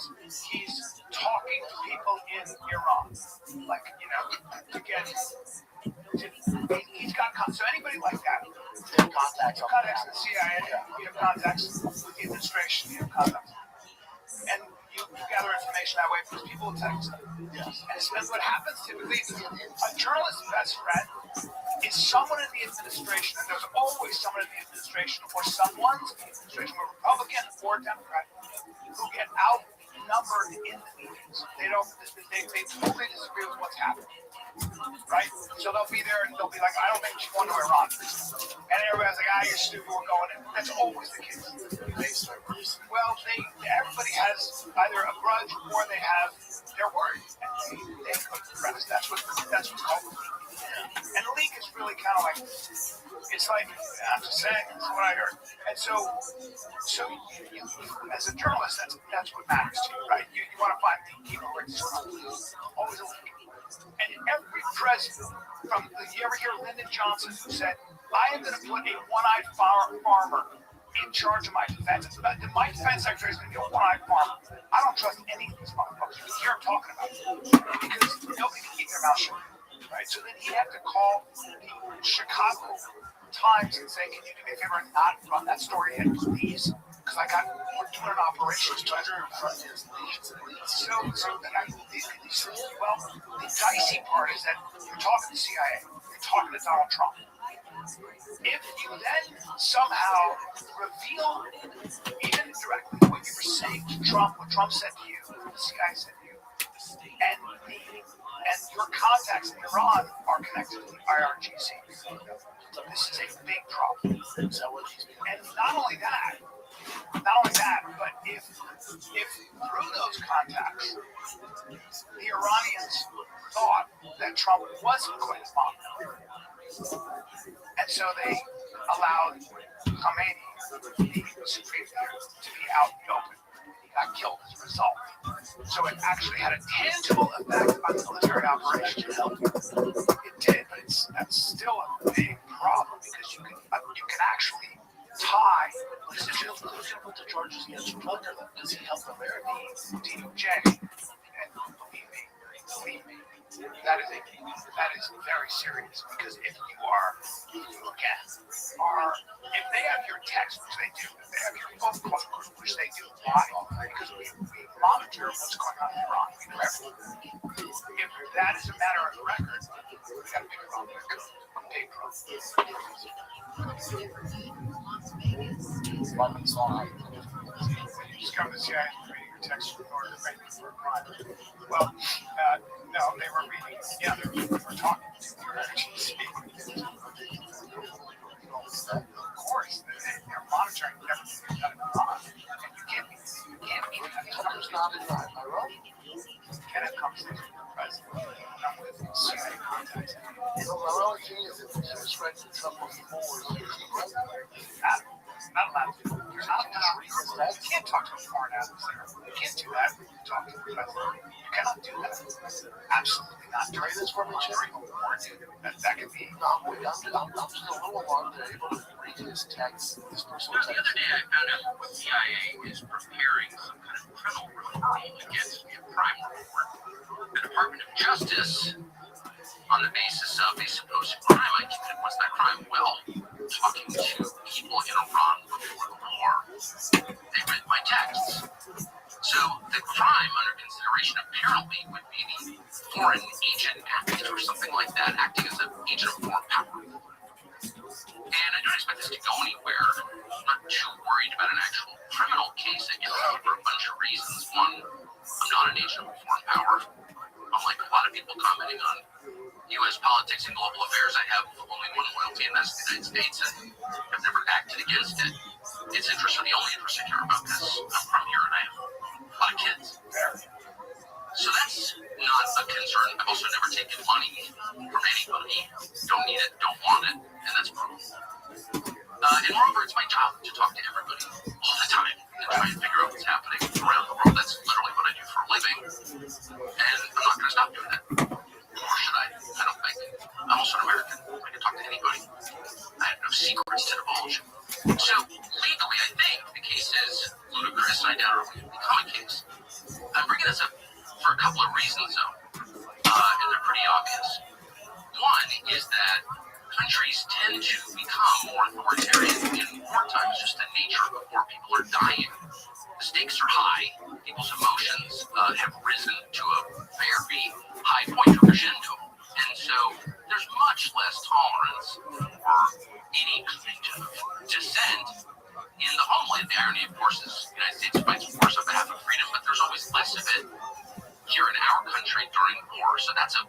Speaker 14: he's talking to people in Iran, like, to get. He's got so anybody like that.
Speaker 20: contacts
Speaker 14: Contacts in the CIA, you have contacts with the administration, you have contacts, and you gather information that way because people will text them.
Speaker 20: Yes.
Speaker 14: And what happens typically is a journalist's best friend is someone in the administration, and there's always someone in the administration or someone's in the administration, or Republican or Democrat, who get outnumbered in the meetings. They totally disagree with what's happening. Right? So they'll be there and they'll be like, I don't think we should go into Iran. And everybody's like, you're stupid, we're going in. That's always the case. Well, everybody has either a grudge or they have their word. And they put the rest. That's what's called. And the leak is really kind of like, it's like, I'm just saying, that's what I heard. And so you, as a journalist, that's what matters to you, right? You want to find the people where it's always a leak. And every president, you ever hear Lyndon Johnson who said, I am going to put a one-eyed farmer in charge of my defense. My defense secretary is going to be a one-eyed farmer. I don't trust any of these motherfuckers. You hear him talking about it because nobody can keep their mouth shut. Right? So then he had to call the Chicago Times and say, can you do me a favor and not run that story yet, please? Because we're doing an operation to try to run his leads. So then well, the dicey part is that you're talking to the CIA, you're talking to Donald Trump. If you then somehow reveal, even indirectly, what you were saying to Trump, what Trump said to you, what the CIA said to you, and your contacts in Iran are connected to the IRGC. This is a big problem. And not only that, but if through those contacts, the Iranians thought that Trump wasn't going to bomb them, and so they allowed Khomeini, the Supreme Leader, to be out in the open. He got killed as a result. So it actually had a tangible effect on military operations. It did, but that's still a big problem because you can actually tie.
Speaker 20: Who's going to put the charges against Tucker? Does he help America?
Speaker 14: The DOJ. And believe me, that is very serious because if they have your text, which they do, if they have your phone call, which they do, why? Because we monitor what's going on in Iran. We know everything. If that is a matter of record, we got to pick Iran on paper. Discover the CIA reading your text in order to make it for a crime. Well, no, they were reading. Yeah, they were talking to the IRGC. Of course, they're monitoring everything done in Iran. And you can't be that. Tucker's not in Iran. You can't have conversations with the president, not with CIA contacts.
Speaker 20: My only thing is if he's ready to Trump before,
Speaker 14: not allowed to. You're not allowed to. You can't talk to a foreign adversary. You can't do that when you talk to the president. You cannot do that. Absolutely not.
Speaker 20: Trade this for me, Jerry.
Speaker 14: That could be.
Speaker 20: I'm still a little alarmed they're able to read his text, his personal text.
Speaker 17: The other day I found out the CIA is preparing some kind of criminal referral against me, a crime report. The Department of Justice, on the basis of a supposed crime I committed. What's that crime? Well, talking to people in Iran before the war. They read my texts. So the crime under consideration apparently would be the Foreign Agent Act or something like that, acting as an agent of foreign power. And I don't expect this to go anywhere. I'm not too worried about an actual criminal case against me for politics and global affairs, I have only one loyalty, and that's the United States, and I've never acted against it. Its interests are the only interests I care about because I'm from here and I have a lot of kids. So that's not a concern. I've also never taken money from anybody. Don't need it, don't want it, and that's proof. And moreover, it's my job to talk to everybody all the time and try and figure out what's happening around the world. That's literally what I do for a living, and I'm not going to stop doing that. Or should I? I don't think. I'm also an American. I can talk to anybody. I have no secrets to divulge. So, legally, I think the case is ludicrous, and I doubt it will become a case. I'm bringing this up for a couple of reasons, though, and they're pretty obvious. One is that countries tend to become more authoritarian in wartime. It's just the nature of war. People are dying. The stakes are high. People's emotions have risen to a very high point, to a crescendo. And so there's much less tolerance for any kind of dissent in the homeland. The irony, of course, is the United States fights wars on behalf of freedom, but there's always less of it here in our country during war. So that's a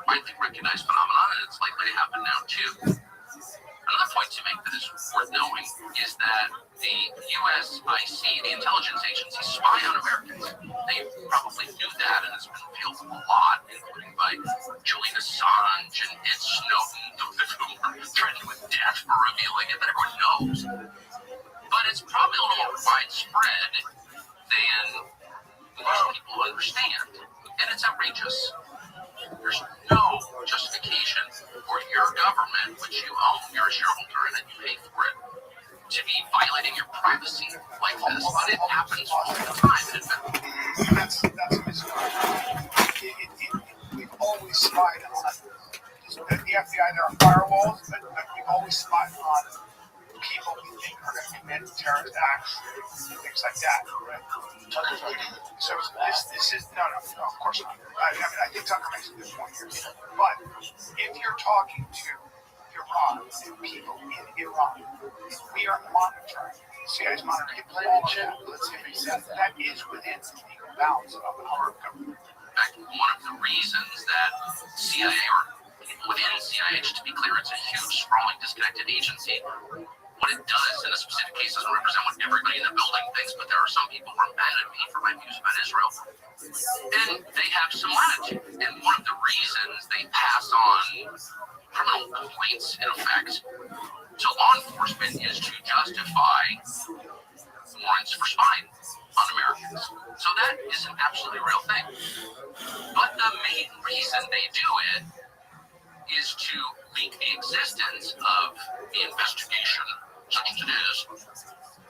Speaker 17: widely recognized phenomenon, and it's likely to happen now too. Another point to make that is worth knowing is that the USIC, the intelligence agency, spy on Americans. They probably knew that, and it's been revealed a lot, including by Julian Assange and Ed Snowden, who are threatened with death for revealing it, that everyone knows. But it's probably a little more widespread than most people understand, and it's outrageous. There's no justification for your government, which you own, you're a shareholder in it, you pay for it, to be violating your privacy like this, but it happens all the time.
Speaker 14: That's a misnomer. We've always spied on the FBI. There are firewalls, but we've always spied on people we think are going to commit terrorist acts and things like that. Right? So this is no, of course not. I think Tucker makes a good point here. But if you're talking to Iran and people in Iran, we are monitoring. CIA is monitoring all of that. Let's see if he says that is within the legal bounds of our government.
Speaker 17: In fact, one of the reasons that CIA, or people within CIA, just to be clear, it's a huge, sprawling, disconnected agency. What it does in a specific case doesn't represent what everybody in the building thinks, but there are some people who are mad at me for my views about Israel. And they have some latitude. And one of the reasons they pass on criminal complaints, in effect, to law enforcement is to justify warrants for spying on Americans. So that is an absolutely real thing. But the main reason they do it is to leak the existence of the investigation, such as it is,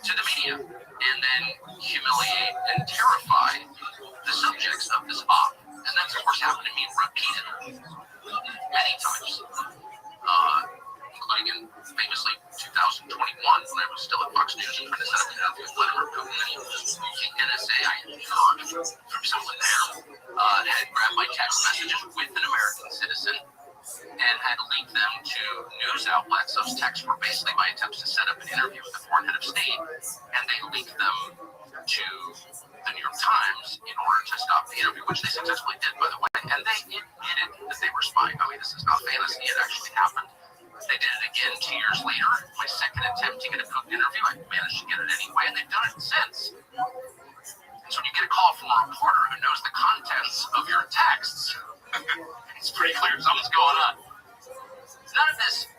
Speaker 17: to the media, and then humiliate and terrify the subjects of this op. And that's, of course, happened to me repeatedly, many times, including in famously 2021 when I was still at Fox News and trying to set up an interview with Vladimir Putin, and the NSA I had heard from someone there had grabbed my text messages with an American citizen and had linked them to news outlets. Those texts were basically my attempts to set up an interview with the foreign head of state, and they linked them to the New York Times in order to stop the interview, which they successfully did, by the way, and they admitted that they were spying. I mean, this is not fantasy, it actually happened. They did it again 2 years later. My second attempt to get a Putin interview, I managed to get it anyway, and they've done it since. And so when you get a call from a reporter who knows the contents of your texts, it's pretty clear something's going on. None of this,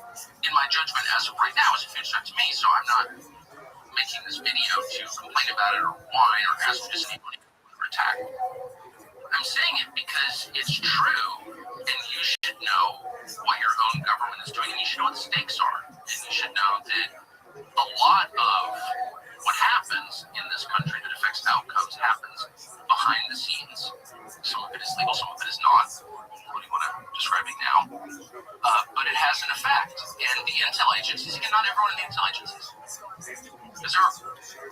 Speaker 17: in my judgment, as of right now, is a huge threat to me, so I'm not making this video to complain about it or whine or ask for anybody to attack. I'm saying it because it's true, and you should know what your own government is doing, and you should know what the stakes are, and you should know that a lot of what happens in this country that affects outcomes happens behind the scenes. Some of it is legal, some of it is not, including what I'm describing now. But it has an effect. And the intel agencies, again, not everyone in the intel agencies, because there are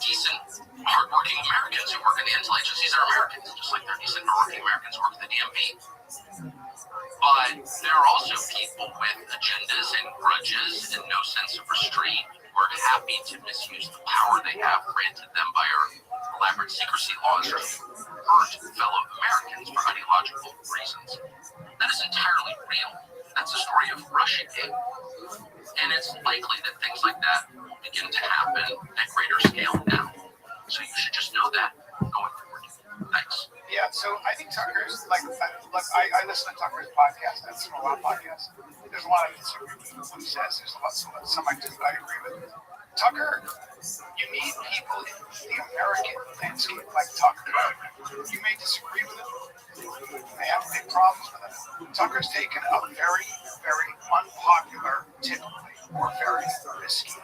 Speaker 17: decent, hardworking Americans who work in the intel agencies that are Americans, just like there are decent, hardworking Americans who work at the DMV. But there are also people with agendas and grudges and no sense of restraint who are happy to misuse the power they have granted them by our elaborate secrecy laws to hurt fellow Americans for ideological reasons. That is entirely real. That's a story of rushing in. And it's likely that things like that will begin to happen at greater scale now. So you should just know that going forward. Thanks.
Speaker 14: Yeah, so I think Tucker's like I listen to Tucker's podcast. I listen to a lot of podcasts. There's a lot of what he says. There's a lot some I agree with. Tucker, you need people in the American landscape like Tucker. You may disagree with him. You may have big problems with him. Tucker's taken a very, very unpopular, typically, or very risky,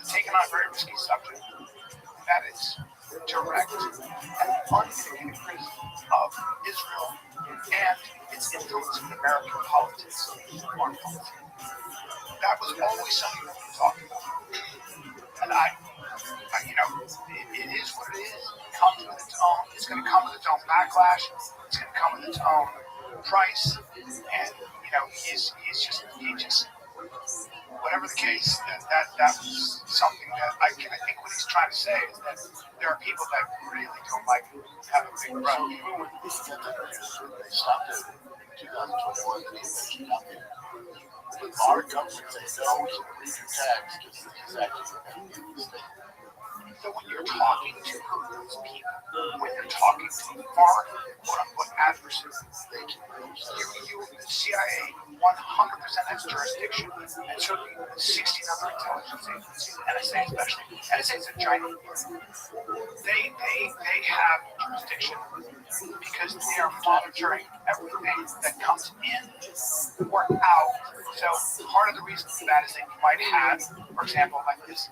Speaker 14: taken on a very risky subject. That is direct and unmitigated criticism of Israel and its influence in American politics, foreign policy. That was always something that we talked about. And it is what it is. It comes with its own. It's going to come with its own backlash. It's going to come with its own price. And he's just whatever the case. That was something that I think what he's trying to say is that there are people that really don't like have a big run.
Speaker 20: Even when they stopped it in 2021, but our government says no, we can read your tax because it's actually a state.
Speaker 14: So when you're talking to those people, when you're talking to foreign quote-unquote adversaries, the CIA 100% has jurisdiction, and so do 16 other intelligence agencies, NSA especially. NSA is a giant. They have jurisdiction because they are monitoring everything that comes in or out. So part of the reason for that is that you might have, for example, like these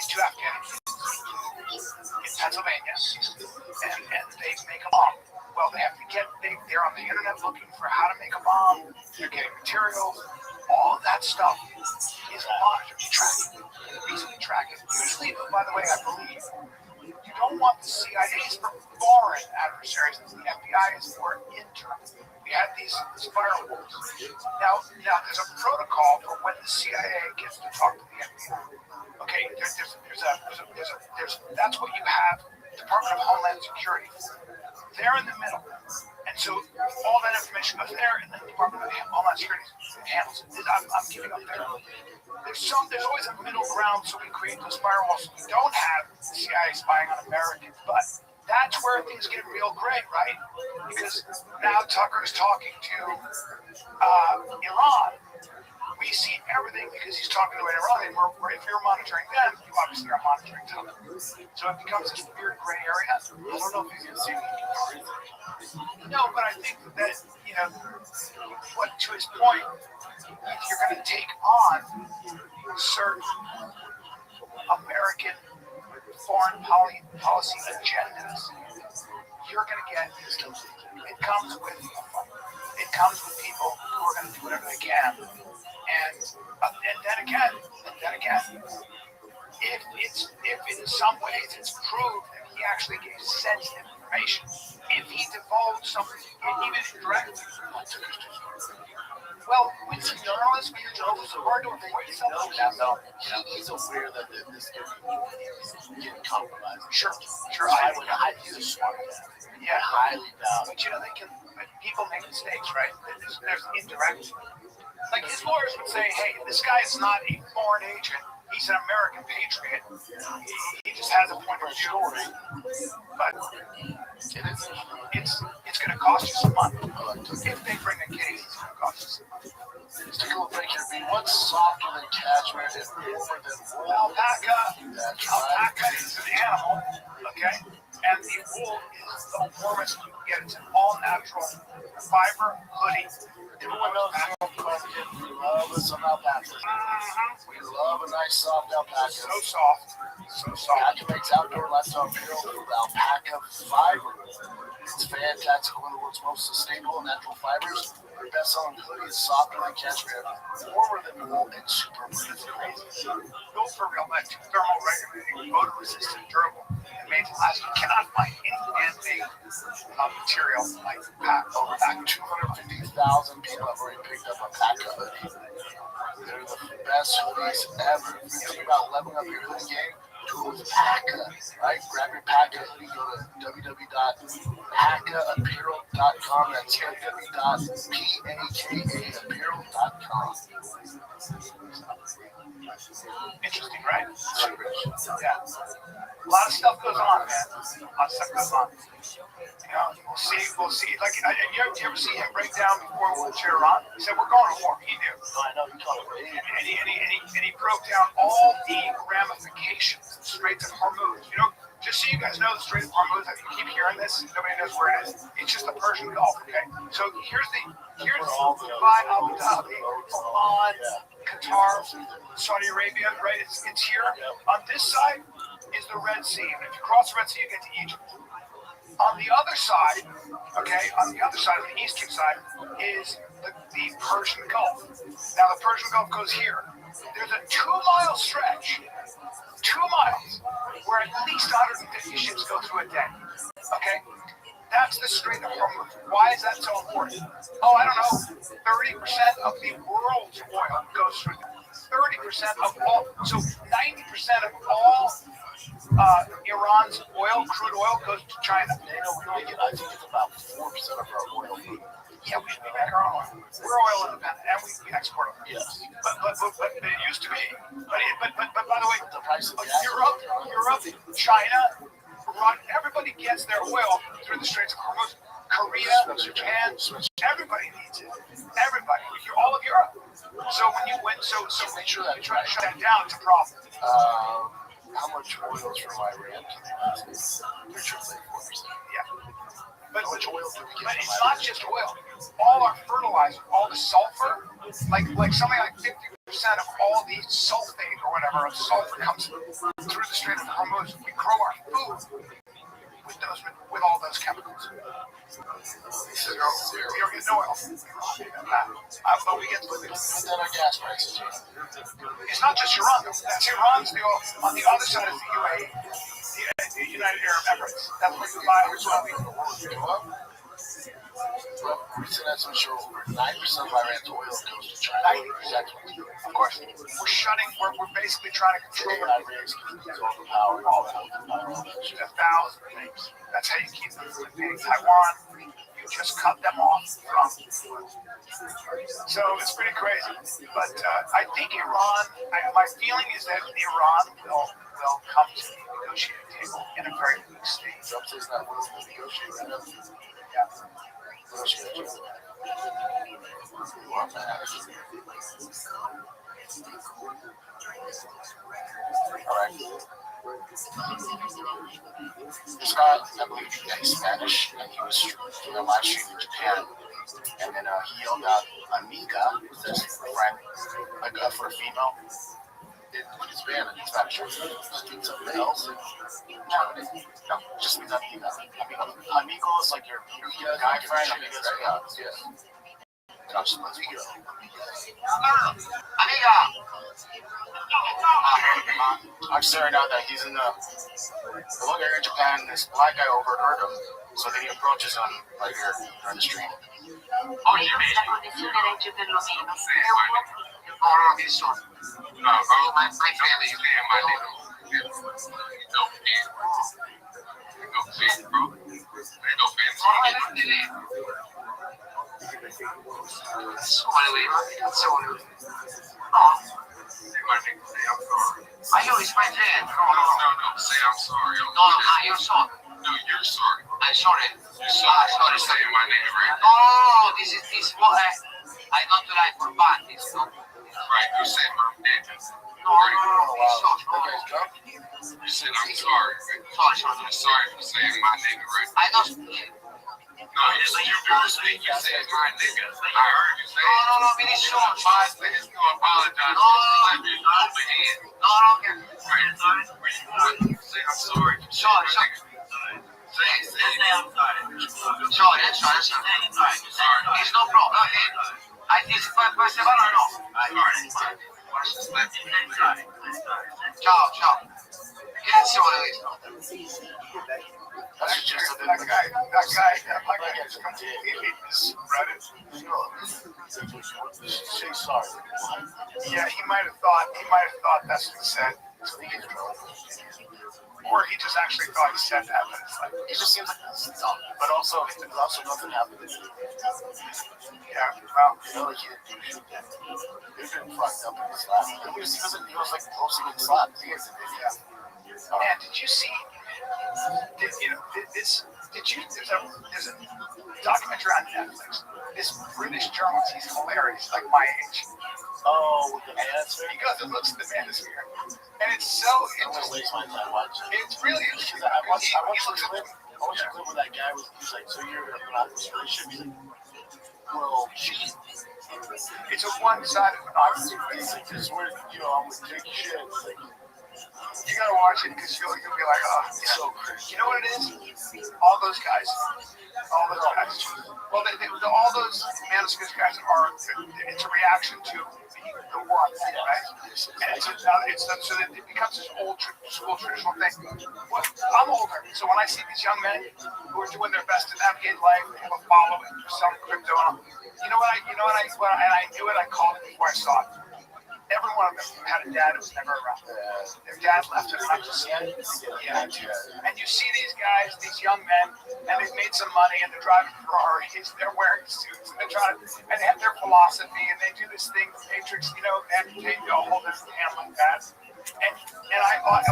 Speaker 14: two Afghans in Pennsylvania, and they make a bomb. Well, they have to they're on the internet looking for how to make a bomb. They're getting materials. All of that stuff is monitored, tracked, easily tracked. Usually, by the way, I believe you don't want the CIA's for foreign adversaries, as the FBI is for internal. We had these firewalls. Now there's a protocol for when the CIA gets to talk to the FBI. Okay, that's what you have. Department of Homeland Security. They're in the middle, and so all that information goes there, and then the Department of Homeland Security handles it. I'm giving up there. There's always a middle ground, so we create those firewalls. So we don't have the CIA spying on Americans, but that's where things get real great, right? Because now Tucker's talking to Iran. We see everything because he's talking to Iran, and if you're monitoring them, you obviously are monitoring Tucker. So it becomes this weird gray area. I don't know if he's going to see me. No, but I think that, what to his point, if you're going to take on certain American foreign policy agendas, you're going to get it comes with people who are going to do whatever they can, and then again, if in some ways it's proved that he actually gave sensitive information, if he divulged something, even indirectly. Well, when you're a journalist, it's hard to avoid something.
Speaker 20: He's aware that this is getting compromised.
Speaker 14: Sure.
Speaker 20: I use smart.
Speaker 14: Yeah,
Speaker 20: highly doubt.
Speaker 14: But people make mistakes, right? There's indirect. Like his lawyers would say, hey, this guy is not a foreign agent. He's an American patriot. He just has a point of view. But it's going to cost you some money. If they bring a case, it's going to cost you some money.
Speaker 20: Let's take a look right here. What's softer than cashmere and warmer than wool?
Speaker 14: Alpaca is an animal, okay? And the wool is the warmest you can get. It's an all-natural fiber hoodie.
Speaker 20: Everyone knows we love some alpaca. We love a nice soft alpaca.
Speaker 14: So soft.
Speaker 20: Alpaca makes outdoor lifestyle apparel with alpaca fiber. It's fantastic, one of the world's most sustainable and natural fibers. Their best-selling hoodie is softer than cashmere, warmer than wool, and super breathable.
Speaker 14: Built for real life, thermal regulating, odor resistant, durable, and made to last. You cannot find any man-made material like alpaca.
Speaker 20: 250,000 people have already picked up alpaca hoodie. They're the best hoodies ever. If you think about leveling up your hoodie game, tools Paca, right? Grab your Paca hoodie. Go to www.pacaapparel.com. That's www.pakaapparel.com.
Speaker 14: Interesting, right? Yeah. A lot of stuff goes on, man. A lot of stuff goes on. You know, we'll see. Like, you ever see him break down before we went to Iran? He said, we're going to war. He knew.
Speaker 20: I know, you call it.
Speaker 14: And he broke down all the ramifications of the Straits of Hormuz. You know, just so you guys know, the Strait of Hormuz, I keep hearing this, nobody knows where it is. It's just the Persian Gulf, okay? So here's Dubai, Abu Dhabi, Oman, Qatar, Saudi Arabia, right? It's here. On this side is the Red Sea. And if you cross the Red Sea, you get to Egypt. On the other side, okay, on the other side, on the eastern side, is the Persian Gulf. Now, the Persian Gulf goes here. There's a 2-mile stretch, 2 miles, where at least 150 ships go through a day, okay? That's the Strait of Hormuz. Why is that so important? Oh, I don't know. 30% of the world's oil goes through there. 30% of all, so 90% of all Iran's oil, crude oil, goes to China.
Speaker 20: You know, I think it's about 4% of our oil.
Speaker 14: Yeah, we make our own oil. We're oil independent, and we export oil.
Speaker 20: Yes.
Speaker 14: But it used to be. But by the way,
Speaker 20: the price of
Speaker 14: Europe, China, everybody gets their oil through the Straits of Hormuz. Korea, Japan, everybody needs it. Everybody, all of Europe. So when you went, so make sure that you try to shut that down. It's a problem.
Speaker 20: How much oil is from Iran to the United States? They're like 4%.
Speaker 14: Yeah. But
Speaker 20: how much oil do we get?
Speaker 14: But it's not just oil. All our fertilizer, all the sulfur, like something like 50% of all the sulfate or whatever of sulfur comes through the Strait of Hormuz. We grow our food with all those chemicals. We don't get no oil. But we get our
Speaker 20: gas prices.
Speaker 14: It's not just Iran, though. That's Iran's the oil. On the other side is the UAE, the United Arab Emirates. That's where Dubai is well.
Speaker 20: We said that's for sure. 9% of Iran's oil goes to China.
Speaker 14: 90%. Of course, we're basically trying to control
Speaker 20: Iran's all the power, all the power.
Speaker 14: There's 1,000 things. That's how you keep them from being Taiwan. You just cut them off from. So it's pretty crazy. But I think Iran, my feeling is that Iran will come to the negotiating table in a very weak state.
Speaker 20: Trump says not willing to negotiate right now.
Speaker 14: Yeah.
Speaker 20: Alright. This guy, I believe he's Spanish, and he was doing a live stream in Japan, and then he yelled out amiga, that's a friend, like for a female. It's banned in Spanish. Just means something else. No, just means amiga. Amigo is like your guy friend. Amiga is yes. Amiga. I'm staring out that he's in the look here in Japan. This black guy overheard him, so then he approaches him right here during the stream.
Speaker 17: Oye, no, bro, my family is in my little no fit, bro. There's no fit. I know it's my dad. No, say I'm sorry. No, you're sorry. No, you're sorry. I'm sorry. You're sorry. Saying my name, right? No, this is what I don't like for bad. It's not. Right, you said my name. No, you said I'm sorry. I'm sorry for saying my nigga, right? I don't. No, you do speak. You said my nigga. I heard you say it. No, it is short. 5 seconds to apologize. No, overhead. No, right. Where you going? Say I'm sorry. Sorry. Say I'm sorry. Sorry. It's no problem. I think it's my first ever or no? Ciao. Grazie,
Speaker 14: That guy is Reddit.
Speaker 20: Say sorry.
Speaker 14: Yeah, he might have thought that's what he said. Or he just actually thought he said that, but it's like
Speaker 20: It just seems like it's dumb. But also nothing happened.
Speaker 14: yeah, well,
Speaker 20: You know, like he didn't do shit. He's been fucked up in his lap. He was like close to getting slapped.
Speaker 14: yeah. And did you see? There's a documentary on Netflix. This British journalist, he's hilarious, like my age.
Speaker 20: Oh, with the manosphere?
Speaker 14: He goes and looks at the manosphere. And it's so interesting. It's really interesting.
Speaker 20: I watched a clip where that guy was like, so you're going to put out this spaceship? He's like, well, gee.
Speaker 14: It's a one-sided democracy.
Speaker 20: It's like, this is where, I'm going to take shit. Like,
Speaker 14: you gotta watch it because you'll be like, oh, it's so crazy. You know what it is? All those guys. Well, all those Manosphere guys are. It's a reaction to the war, right? And so that it becomes this old school traditional thing. Well, I'm older, so when I see these young men who are doing their best to navigate life, who have a following, some crypto, and I knew it. I called it before I saw it. Every one of them had a dad who was never around. Their dad left them, not just yet. Yeah. And you see these guys, these young men, and they've made some money, and they're driving Ferraris, they're wearing suits, and they have their philosophy, and they do this thing, the Matrix, amputate, hold their hand like that. And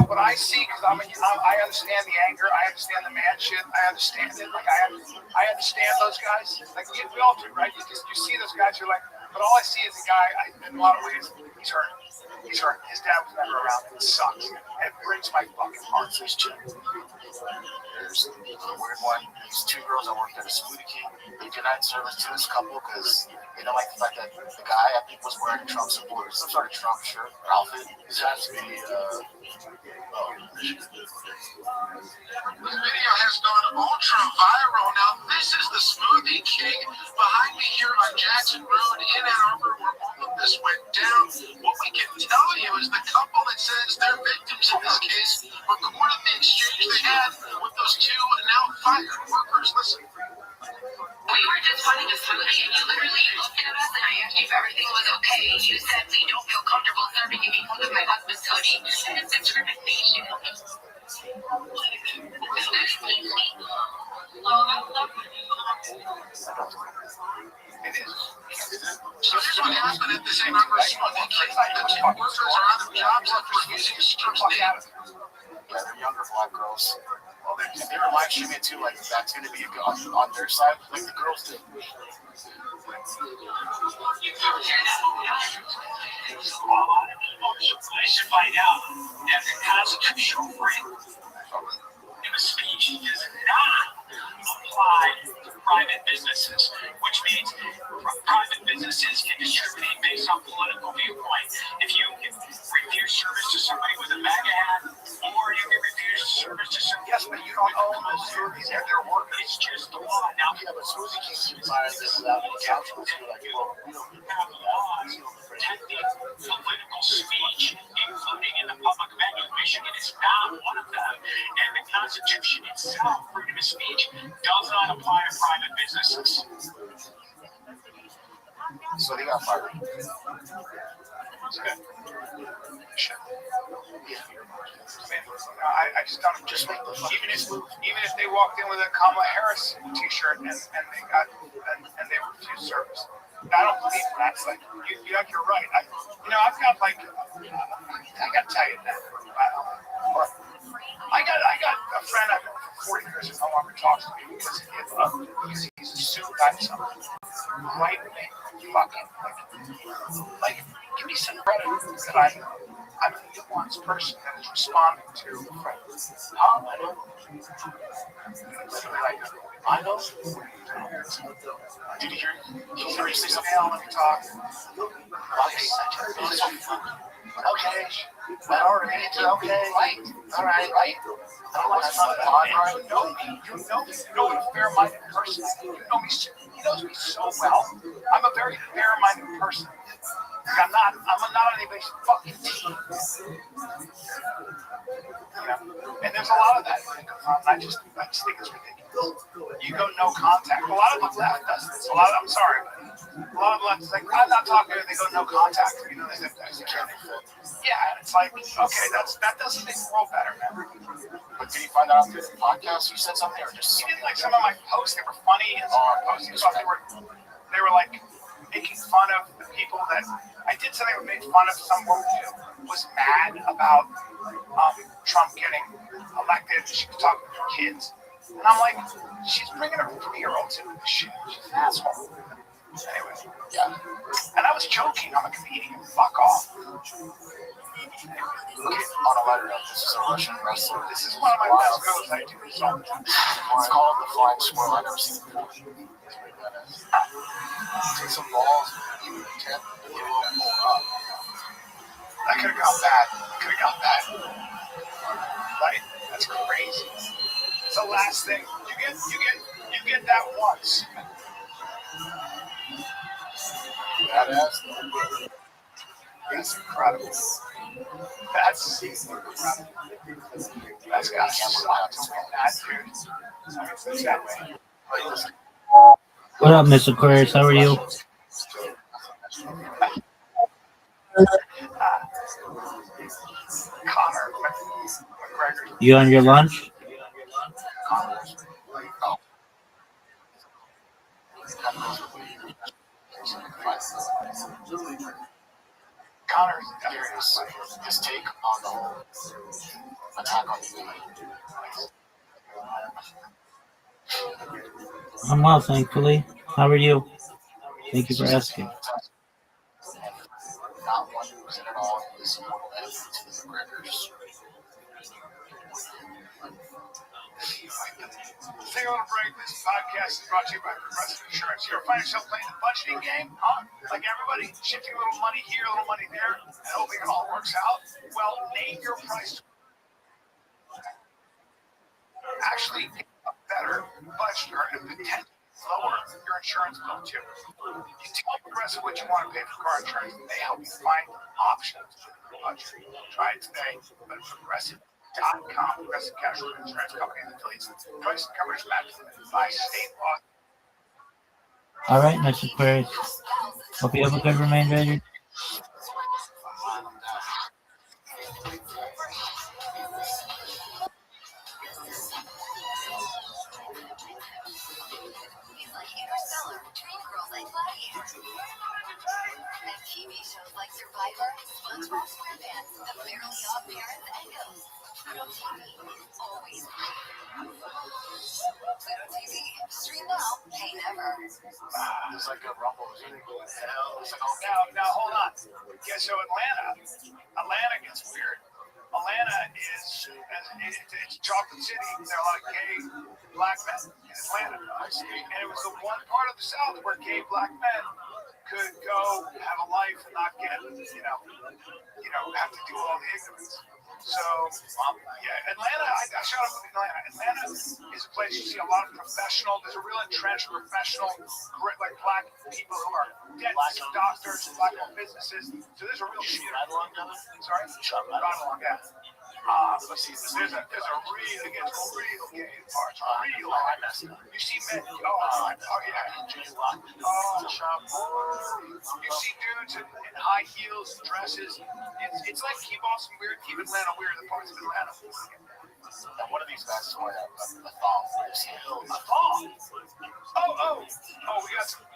Speaker 14: what I see, because I understand the anger, I understand the man shit, I understand it. Like I understand those guys. Like we all do, right? You see those guys, you're like, but all I see is a guy. In a lot of ways, he's hurt. He's hurt. His dad was never around. It sucks. It breaks my fucking heart.
Speaker 20: There's a weird one. These two girls that worked at a Smoothie King. They denied service to this couple because they don't like the fact that the guy, I think, was wearing Trump symbol or some sort of Trump shirt or outfit. This has to be,
Speaker 17: This video has gone ultra viral. Now, this is the Smoothie King behind me here on Jackson Road in Ann Arbor, where all of this went down. What we can tell you is the couple that says they're victims in this case recorded the exchange they had with those two now fired workers. Listen.
Speaker 11: We were just finding a smoothie, and you literally looked at us, and I asked you if everything was okay. You said we don't feel comfortable serving you because of my husband's hoodie. That is discrimination.
Speaker 14: It is.
Speaker 17: So here's what happened at the same Arbor Smoothie King. The two workers are out of jobs after refusing to trust the
Speaker 20: yeah, they're younger black girls. Well, they were live streaming it too, like that's going to be on their side, like the girls did.
Speaker 17: You should find out that the constitutional freedom of speech does not apply to private businesses, which means private businesses can discriminate based on political viewpoint. If you refuse service to somebody with a MAGA hat, or you can refuse service to somebody.
Speaker 14: Yes, but you don't own those smoothies and their work.
Speaker 17: It's just the law. Now,
Speaker 20: yeah, but Smoothie King can buy this without any counsel. So like, well, we don't
Speaker 17: have laws protecting political speech, including in the public venue. Michigan is not one of them, and the Constitution itself, freedom of speech, does not apply to private businesses.
Speaker 20: So they got fired.
Speaker 14: Okay. I just don't just make the even if they walked in with a Kamala Harris T-shirt and they refused service. I don't believe that. It's like you're right. I've got like I got to tell you that. I got a friend I've been for 40 years who no longer talks to me because he's a suit guy. Right? Fucking like give me some credit that I'm a nuanced person that is responding to a friend.
Speaker 20: I know. Did you hear you say something?
Speaker 14: Let me talk.
Speaker 20: Okay. All right. Okay.
Speaker 14: Right. All right. Right.
Speaker 20: I don't like to
Speaker 14: You know me. You know what a fair-minded person. You know me. He knows me so well. I'm a very fair-minded person. I'm not on anybody's fucking team. And there's a lot of that. I just think it's ridiculous. You go no contact. A lot of the left does this. A lot of the left is like, I'm not talking to them. They go no contact. They say, Yeah, and it's like, okay, that doesn't make the world better, man.
Speaker 20: But did you find out through the podcast you said something, or just
Speaker 14: He did like some of my posts. They were funny, and some of my posts he thought they were like making fun of the people that I did something that made fun of some woman who was mad about Trump getting elected. She was talking to her kids, and I'm like, she's bringing her 3-year-olds into this shit. She's an asshole. Anyway, yeah. And I was joking. I'm a comedian. Fuck off.
Speaker 20: Okay, on a lighter note, this is a Russian wrestler.
Speaker 14: This is one of my best goals I do. So
Speaker 20: it's called the Flying Squirrel. I've never seen it before. Take some balls, even a 10, and you will pull up.
Speaker 14: That could have gone bad. Right? That's crazy. It's the last thing. You get that once. That's incredible. That's incredible. That's got to win that, dude. I mean, it's that way.
Speaker 16: What up, Mr. Aquarius? How are you?
Speaker 14: Connor McGregor.
Speaker 16: You on your lunch?
Speaker 14: Connor's
Speaker 20: curious his take on the whole attack on the
Speaker 16: I'm well, thankfully. How are you? Thank you for asking.
Speaker 20: not one reason at all is mortal enemy to the McGregors.
Speaker 14: Take a little break. This podcast is brought to you by Progressive Insurance. You ever find yourself playing the budgeting game? Huh? Like everybody, shifting a little money here, a little money there, and hoping it all works out? Well, name your price. Actually, a better budgeter and potentially lower your insurance bill too. You tell Progressive what you want to pay for car insurance, and they help you find options for the budget. Try it today. Go to Progressive.com, Progressive Casualty Insurance Company and affiliates. Price and coverage matched by state law.
Speaker 16: All right, Mr. Aquarius. Hope you have a good remainder of your day.
Speaker 15: And TV shows like Survivor, SpongeBob SquarePants, The Fairly Odd Parents, and Ghosts. Pluto TV, always Pluto TV, stream now, pay never.
Speaker 20: It's like a rumble.
Speaker 14: Now, hold on. Yeah, so Atlanta gets weird. Atlanta it's Chocolate City. There are a lot of gay black men in Atlanta. And it was the one part of the South where gay black men could go have a life and not get, have to do all the ignorance. So, Atlanta, I shot up with Atlanta. Atlanta is a place you see a lot of there's a real entrenched professional, like black people who are dentists, doctors, black-owned businesses. So there's a real shit. Sorry? Ride-along, yeah. There's a real gay parts. Real. You see men, you see dudes in high heels and dresses. It's like keep Austin weird, keep Atlanta weird, the parts of Atlanta.
Speaker 20: And one of these guys is wearing a thong.
Speaker 14: A thong? Oh, we got some.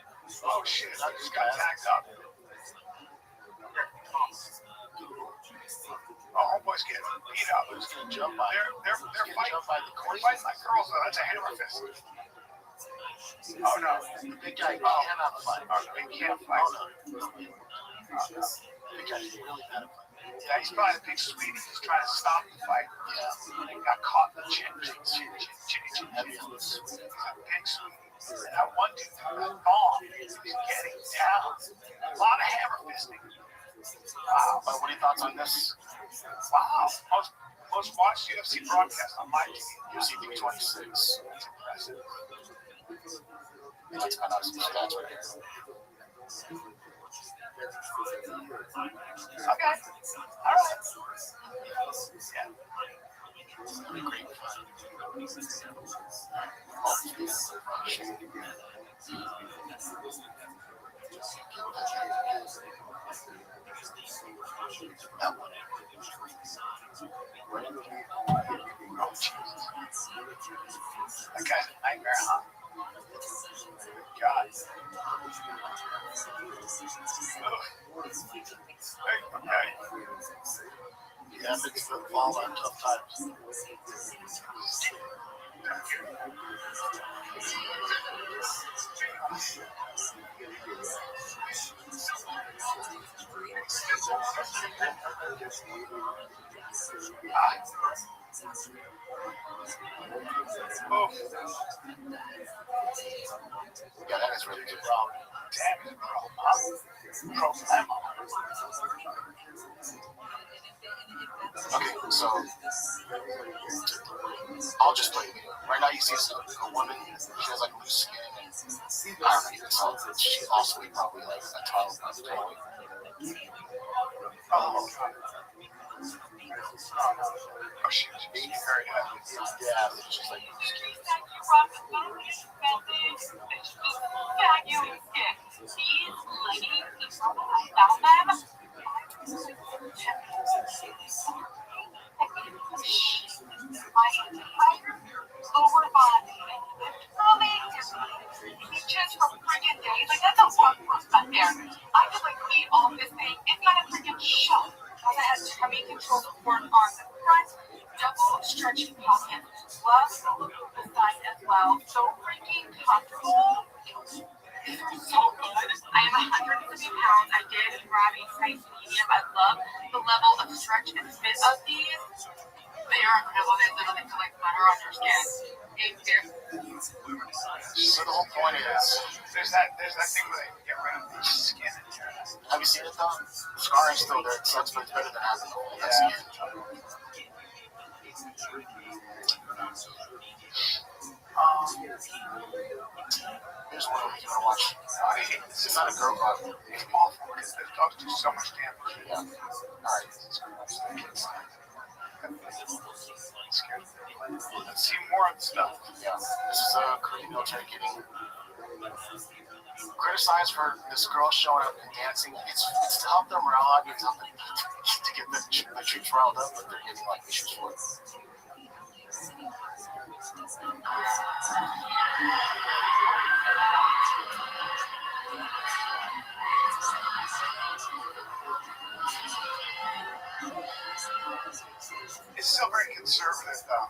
Speaker 14: Oh, shit, I just got tagged up. Oh, homeboys getting beat up. Who's going to jump by? They're fighting like girls. That's a hammer fist. Oh, no.
Speaker 20: The big guy cannot fight.
Speaker 14: He can't fight.
Speaker 20: Big guy's really bad at fighting.
Speaker 14: Yeah, he's probably a big sweetie. He's trying to stop the fight. Yeah. And he got caught in the chin. He's a big sweetie. And that one dude, that bomb, he's getting down. A lot of hammer fisting. Wow.
Speaker 20: What are your thoughts on this?
Speaker 14: Wow. Most watched UFC broadcast on my TV.
Speaker 20: UFC 326.
Speaker 14: That's impressive.
Speaker 20: Let's find out some stats right here.
Speaker 14: Okay. All right. Yeah.
Speaker 20: Great fun. That one.
Speaker 14: That guy's a nightmare, huh? God. Okay.
Speaker 20: Yeah, it's the fall on tough times.
Speaker 14: Oh.
Speaker 20: Yeah, that is really good problem.
Speaker 14: Damn, it's problema.
Speaker 20: Okay, so I'll just play it. Right now, you see a woman. She has like loose skin. And I don't know. You can tell that she's lost weight, probably like a 12 months ago.
Speaker 14: Oh, she's very happy.
Speaker 20: Yeah, she's like loose skin.
Speaker 11: My entire lower body literally reaches for friggin' days. Like, that's a one percent there. I could, like, eat all this thing. It's got a freaking show. Plus, it has tummy control support on the front, double stretchy pocket. Love the look of the side as well. So freaking comfortable. These are so good. I am 150 pounds. I did Rabbi size medium. I love the level of stretch and fit of these. They are incredible. They literally feel like butter on your skin.
Speaker 20: So the whole point is,
Speaker 14: there's that thing where they get rid of the skin in here.
Speaker 20: Have you seen it though? The scar is still there. It sucks, but it's better than having all that skin. Here's one you want to watch.
Speaker 14: I hate this.
Speaker 20: It's not a girl dog.
Speaker 14: It's awful because the dogs do so much damage.
Speaker 20: Yeah. Alright.
Speaker 14: Let's see more of the stuff.
Speaker 20: Yeah. This is a Korean military getting criticized for this girl showing up and dancing. It's to help their morale out, it's help them to get the troops riled up, but they're getting like issues for it.
Speaker 14: It's still very conservative, though.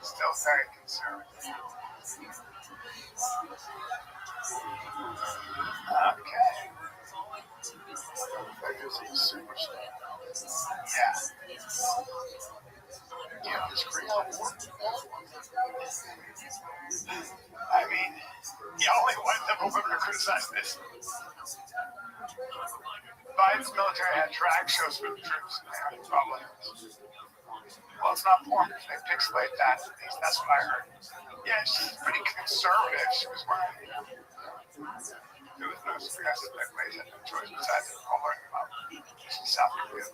Speaker 14: Still very conservative. Okay.
Speaker 20: That feels like a superstar.
Speaker 14: Yeah.
Speaker 20: Yeah, is Korea war?
Speaker 14: I mean, you only want liberal women to criticize this. Biden's military had drag shows for the troops, and they had a problem. Well, it's not porn. They pixelate that. That's what I heard. Yeah, she's pretty conservative. She was wearing. There was no progressive ways and no choice besides covering them up. She's South Korea.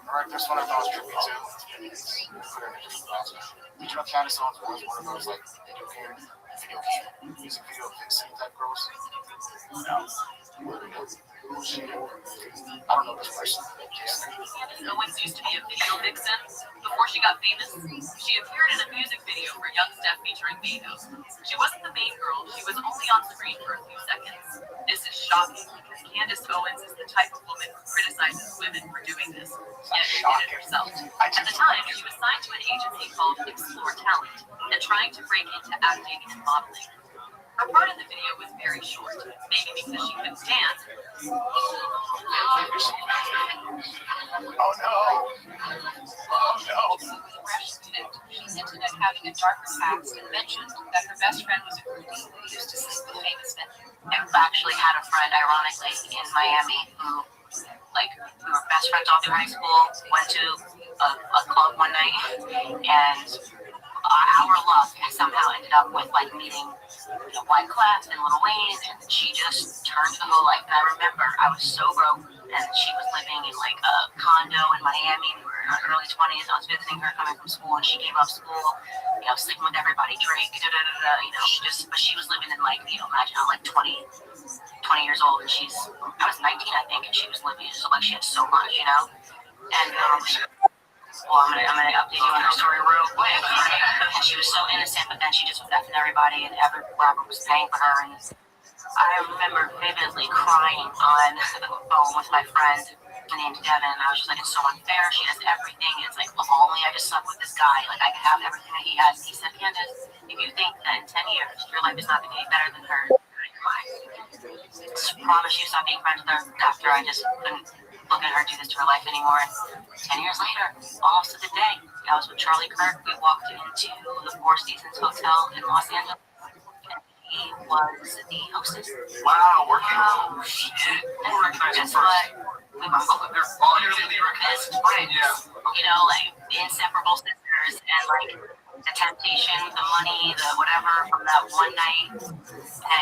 Speaker 20: Alright, this one I thought was trippy too. Did you know Candace Owens was one of those like music video vixen type girls? No. Who was she? I don't know this person.
Speaker 11: Candace Owens used to be a video vixen. Before she got famous, she appeared in a music video for Young Steph featuring Bezos. She wasn't the main girl. She was only on screen for a few seconds. This is shocking because Candace Owens is the type of woman who criticizes women for doing this, yet she did it herself. At the time, she was signed to an agency called Explore Talent and trying to break into acting and modeling. Her part in the video was very short, maybe because she couldn't dance.
Speaker 14: Oh no! Oh no!
Speaker 11: She's hinted at having a darker past and mentioned that her best friend was a groupie who used to sleep with famous men. I've actually had a friend, ironically, in Miami who, we were best friends all through high school, went to a club one night, and our luck somehow ended up with meeting White Clef and Lil Wayne, and she just turned the whole life. And I remember I was so broke, and she was living in a condo in Miami. We were in our early 20s. I was visiting her coming from school, and she gave up school, sleeping with everybody, Drake, but she was living in imagine I'm 20 years old, and I was 19, I think, and she was living, so she had so much, and Well, I'm gonna update you on her story real quick. And she was so innocent, but then she just was effing everybody, and every rapper was paying for her. And I remember vividly crying on the phone with my friend named Devin. I was just like, it's so unfair. She has everything. It's like, well, only I just slept with this guy. Like, I could have everything that he has. And he said, Candace, if you think that in 10 years your life is not going to be better than hers, I promise you stop being friends with her. After I just couldn't look at her do this to her life anymore. And 10 years later, almost to the day, I was with Charlie Kirk. We walked into the Four Seasons Hotel in Los Angeles. He was the hostess.
Speaker 14: Wow, working. Oh, shit.
Speaker 11: Guess what? We were both best friends. You know, like inseparable sisters, and like the temptation, the money, the whatever from that one night.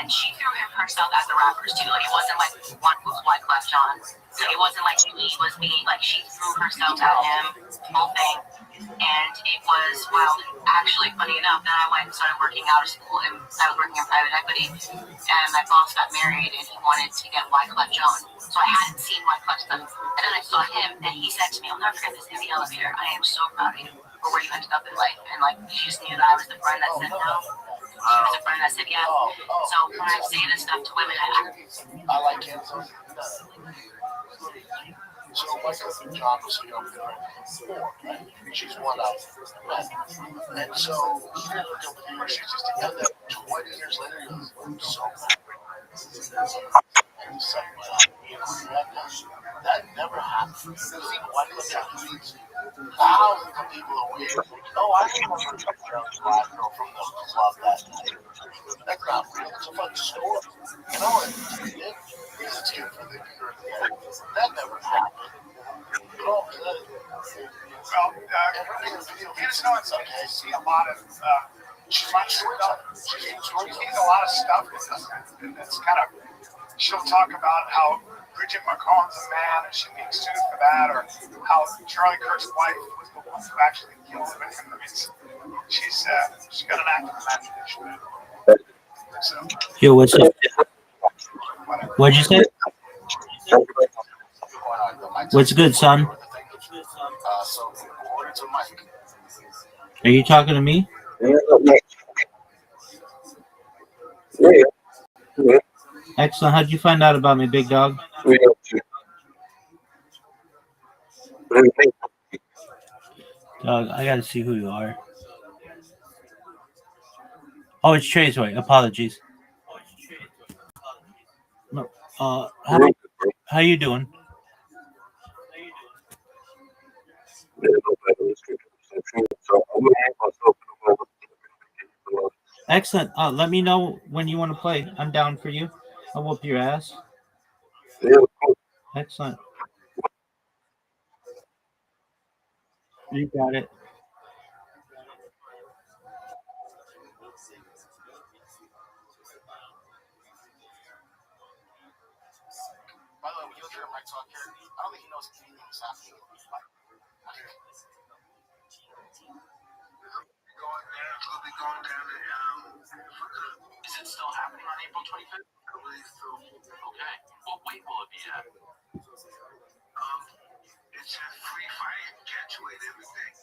Speaker 11: And she threw herself at the rappers too. Like it wasn't like one was White Clef John. Like it wasn't like he was being like she threw herself at him, whole thing. And it was wild. Actually, funny enough, then I went and started working out of school, and I was working in private equity. And my boss got married, and he wanted to get Wyclef John. So I hadn't seen Wyclef stuff. And then I saw him, and he said to me, "I'll never forget this in the elevator. I am so proud of you for where you ended up in life." And like, she just knew that I was the friend that said no. She was the friend that said yes. So when I say this stuff to women,
Speaker 20: I like Kansas. So my cousin John was here over there right? She's one of them. And so she's just together 20 years later. So that never happened. Why did thousands of people are weird. Oh, I remember the black girl from the club that night. That's not real. It's a funny story. You know what? It's good for the girl. That never happened.
Speaker 14: Well, here's how it's okay. I see a lot of she's seen a lot of stuff that's kind of, she'll talk about how Bridget McCollum's a man and she's being sued for that, or how Charlie Kirk's wife was the one who actually killed him. I mean, she's got an active imagination. So,
Speaker 16: Yo, what's up? What'd you say? What's good, son? Are you talking to me? Excellent. How'd you find out about me, big dog? Dog, I gotta see who you are. Oh, it's Traceway. Apologies. No, how you doing? Excellent. Let me know when you want to play. I'm down for you. I'll whoop your ass. Excellent. You got it.
Speaker 20: By the way, when you'll hear my talk here, I don't think he knows anything was happening.
Speaker 17: Is it still happening on April 25th? I believe so. Okay. What weight will it be at? It's a free fight, catchweight, everything.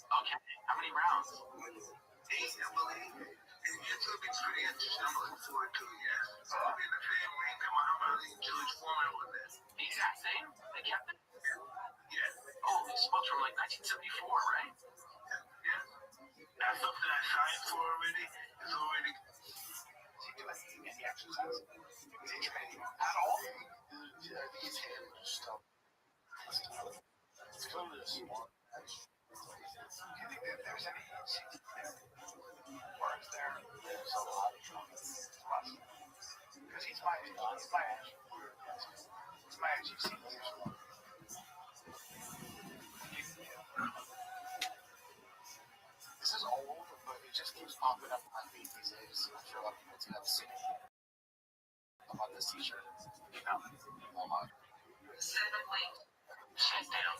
Speaker 17: Okay. How many rounds? 8, I believe. It's going to be pretty interesting. I'm looking forward to it, yes. I'll be in the same ring that Muhammad Ali and George Foreman was in. The exact same? They kept it? Yeah. Oh, these spots from like 1974, right? Yeah. That's something I signed for already. It's already. Is he doing any exercise? Is he training at all? Yeah, he's handling stuff. Let's go to this one. Do you think that there's any words there? There's a lot of trouble. Because he's my age. He's my age. You've seen this before. This is old, but it just keeps popping up on my feed these days. I'm sure a lot of people have seen it. About this t-shirt. Hold on.
Speaker 11: 7 weeks. Shut down.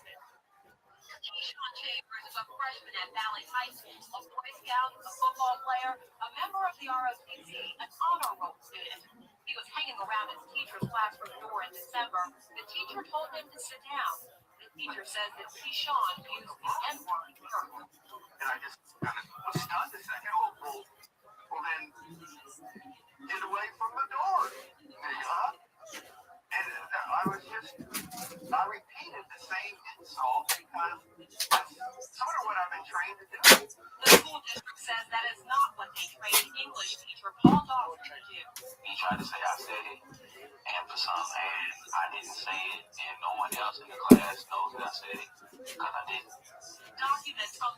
Speaker 11: Keyshawn Chambers is a freshman at Valley High School, a Boy Scout, a football player, a member of the ROTC, an honor roll student. He was hanging around his teacher's classroom door in December. The teacher told him to sit down. The teacher says that Keyshawn used the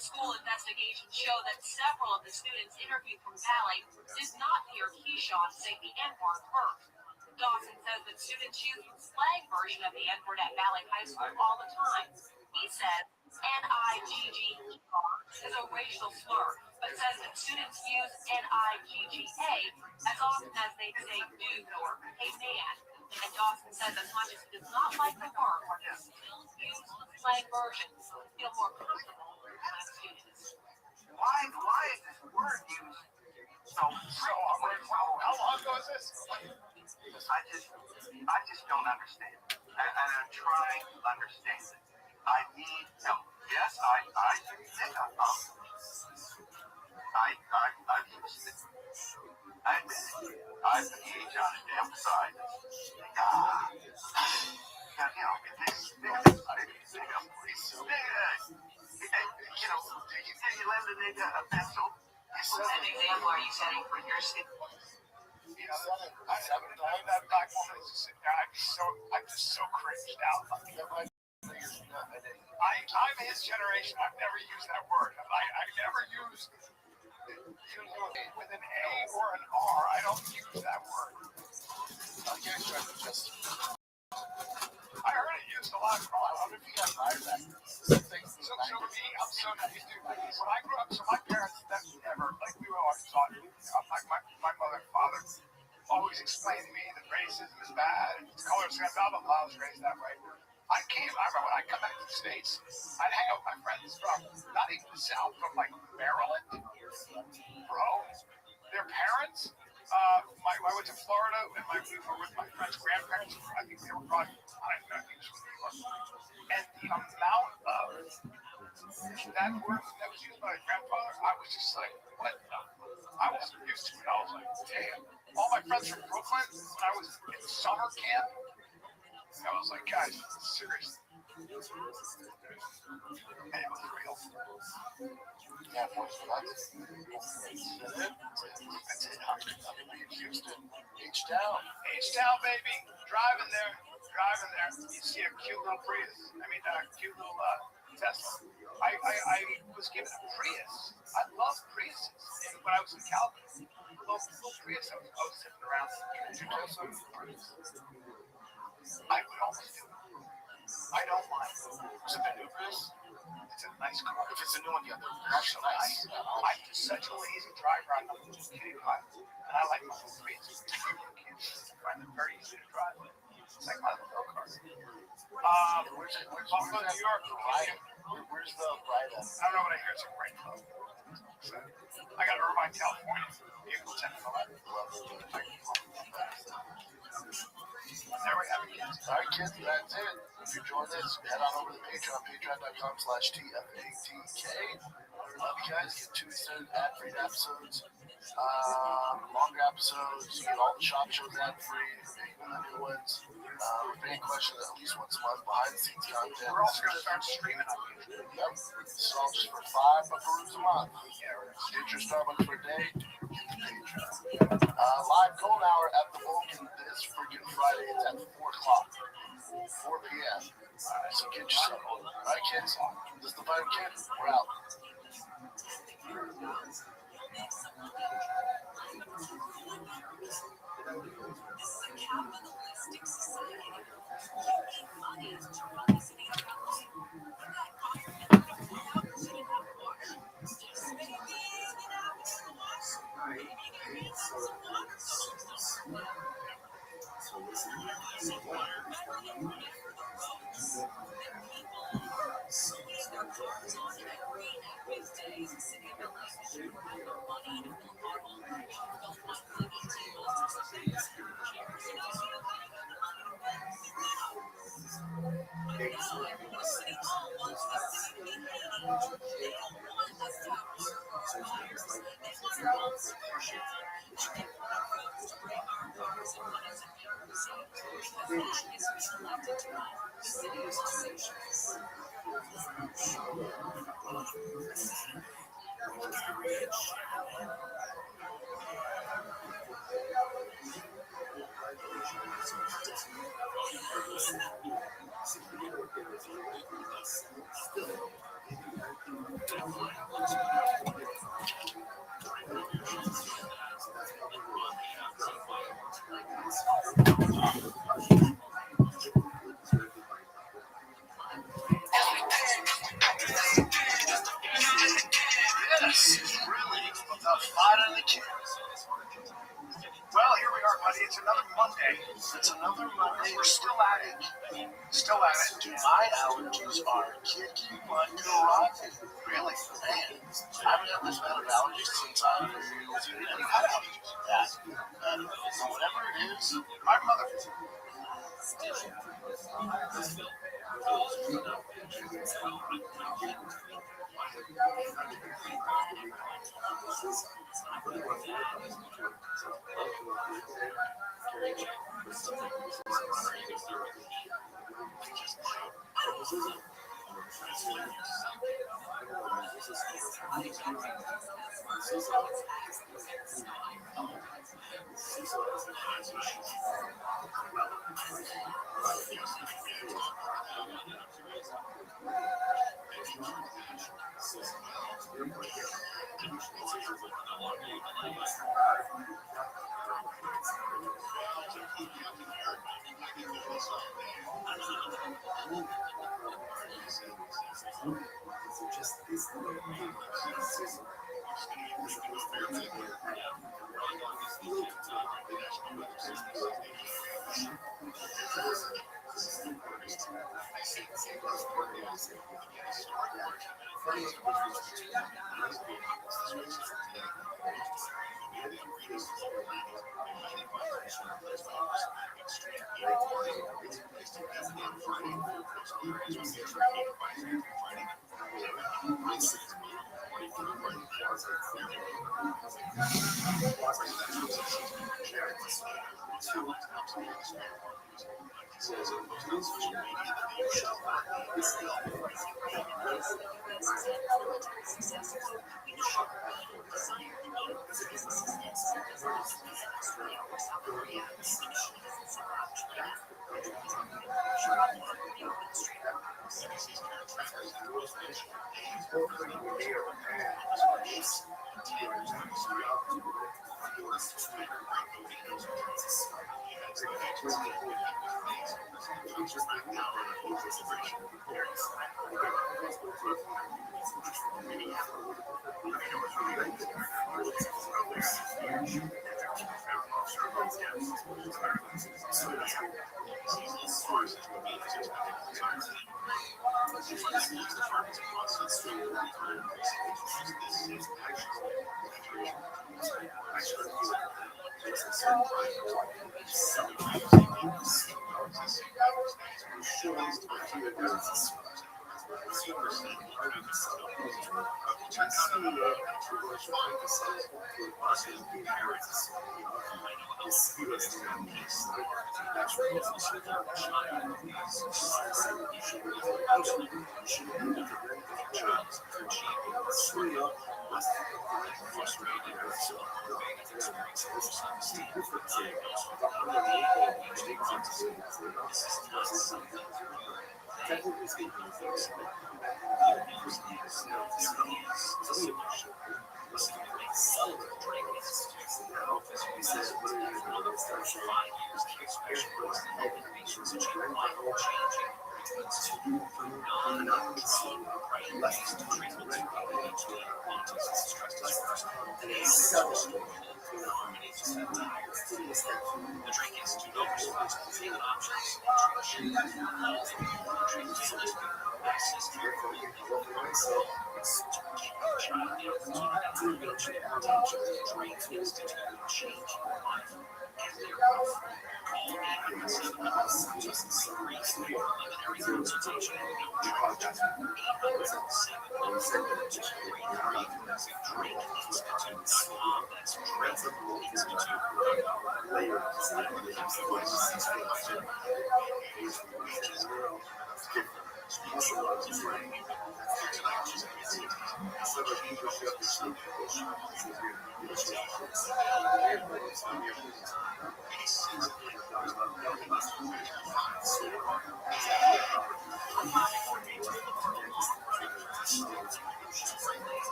Speaker 11: The school investigations show that several of the students interviewed from Valley did not hear Keyshawn say the N-word first. Dawson says that students use the slang version of the N-word at Valley High School all the time. He says N-I-G-G-E-R is a racial slur, but says that students use N-I-G-G-A as often as they say dude or hey man. And Dawson says as much as he does not like the word, he still uses the slang version to feel more comfortable with students.
Speaker 14: Why is this word used so well, how long ago is this? I just don't understand. And I'm trying to understand it. I need help. Yes, I've used it. I admit it. I've engaged on a damn side. Did you lend a nigga a pencil? An example are you setting for your student? That black woman is just sitting there. I'm just so cringed out. I'm his generation. I've never used that word. I never used with an A or an R. I don't use that word. I heard it used a lot. I wonder if you guys heard that. So for me, I'm so used to when I grew up. So my parents never we were always taught. My mother and father always explained to me that racism is bad and color skin, blah blah blah. I was raised that way. I remember when I come back to the States, I'd hang out with my friends from not even the South, from like Maryland, bro. Their parents. I went to Florida and we were with my friend's grandparents. I think they were probably, I think it was New York. And the amount of that word that was used by my grandfather, I was just like, what the? I wasn't used to it. I was like, damn. All my friends from Brooklyn, when I was in summer camp, I was like, guys, seriously. And it was real. Yeah, that's it. Houston, H-Town, baby. Driving there. You see a cute little Prius. Cute little Tesla. I was given a Prius. I love Priuses. And when I was in Calgary, little Prius, I was sitting around. I would always do it. I don't mind. Is it the new Prius? It's a nice car. If it's a new one, yeah, they're actually nice. I'm just such a lazy driver. I'm just kidding. And I like my little Prius. I find them very easy to drive. It's like my little car. Where's Buffalo, New York? Where's the ride at? I don't know what I hear. It's a great club. So, I got Irvine, California. Vehicle 10 and 11. There we have it, kids. All right, kids, that's it. If you enjoyed this, head on over to Patreon, patreon.com/TFATK. Love you guys. Get Tuesday ad-free episodes, longer episodes. You get all the shop shows ad-free, even the new ones. Any questions at least once a month, behind-the-scenes content. We're also going to start streaming on YouTube. Yep. It's all just for $5 a month. Get your Starbucks for a day. Live Golden Hour at the Vulcan this freaking Friday. It's at 4 o'clock. 4 p.m. So get yourself. All right, kids. This is the Vibe Kid. We're out. This is really the fight of the kids. Well, here we are, buddy. It's another Monday. It's another Monday. We're still at it. Still at it. My allergies are kicking my karate. Really? Man, I haven't had this bad of allergies since I had allergies. So whatever it is, my mother.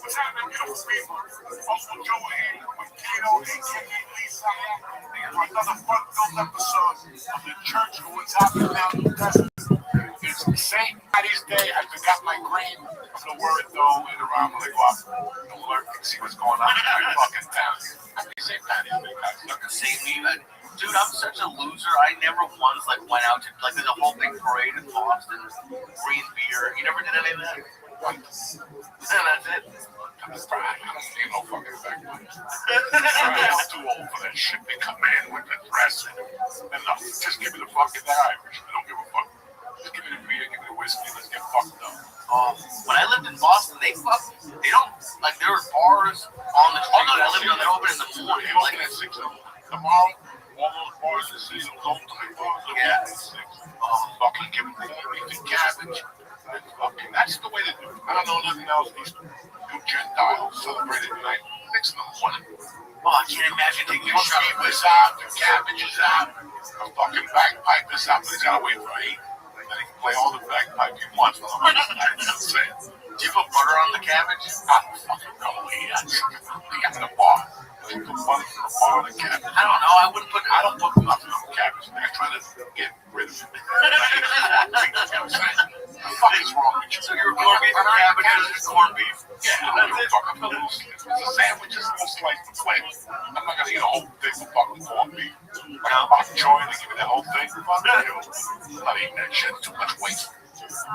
Speaker 17: What's happening, beautiful people? Uncle Joe here with Kato, a.k.a. Lisa, and for another fun-filled episode of the Church of What's Happening Now in the Desert. It's St. Patty's Day. I forgot my grain. I'm going to wear it, though, later on when I go out and alert and see what's going on in my fucking town. Happy St. Patty's Day, guys.
Speaker 9: Look, same me, man. Dude, I'm such a loser. I never once went out to there's a whole big parade in Boston, green beer. You never did any of that? And that's it.
Speaker 17: I'm surprised. I don't need no fucking backwards. I'm too old for that shit. They come in with the dress and enough. Just give me the fucking Irish. I don't give a fuck. Just give me the beer, give me the whiskey. Let's get fucked up.
Speaker 9: When I lived in Boston, they don't there were bars on the street. I lived on the open in the morning.
Speaker 17: They open at 6 tomorrow. All those bars in the city will open at 6. Fucking give me the cabbage. That's the way to do it. I don't know nothing else. These new Gentiles celebrated tonight. 6 in the morning.
Speaker 9: Oh, I can't imagine taking
Speaker 17: the meat was out, the cabbage is out, the fucking bagpipe is out, but he's gotta wait for 8. Then he can play all the bagpipe he wants. You know what I'm saying?
Speaker 9: Do you put butter on the cabbage?
Speaker 17: I don't fucking know. He got in the bar. You put butter in the bar on the cabbage.
Speaker 9: I don't know. I don't put
Speaker 17: nothing on the cabbage. They're trying to get rid of it. You know what I'm saying? What the fuck is wrong with you?
Speaker 9: So you're corned beef and cabbage and corned beef?
Speaker 17: Yeah, that's it. It's a sandwich, just a little slice of flavor. I'm not gonna eat a whole thing of fucking corned beef. Like a bok choy, they give me that whole thing. Fuck you. I'm not eating that shit. Too much waste.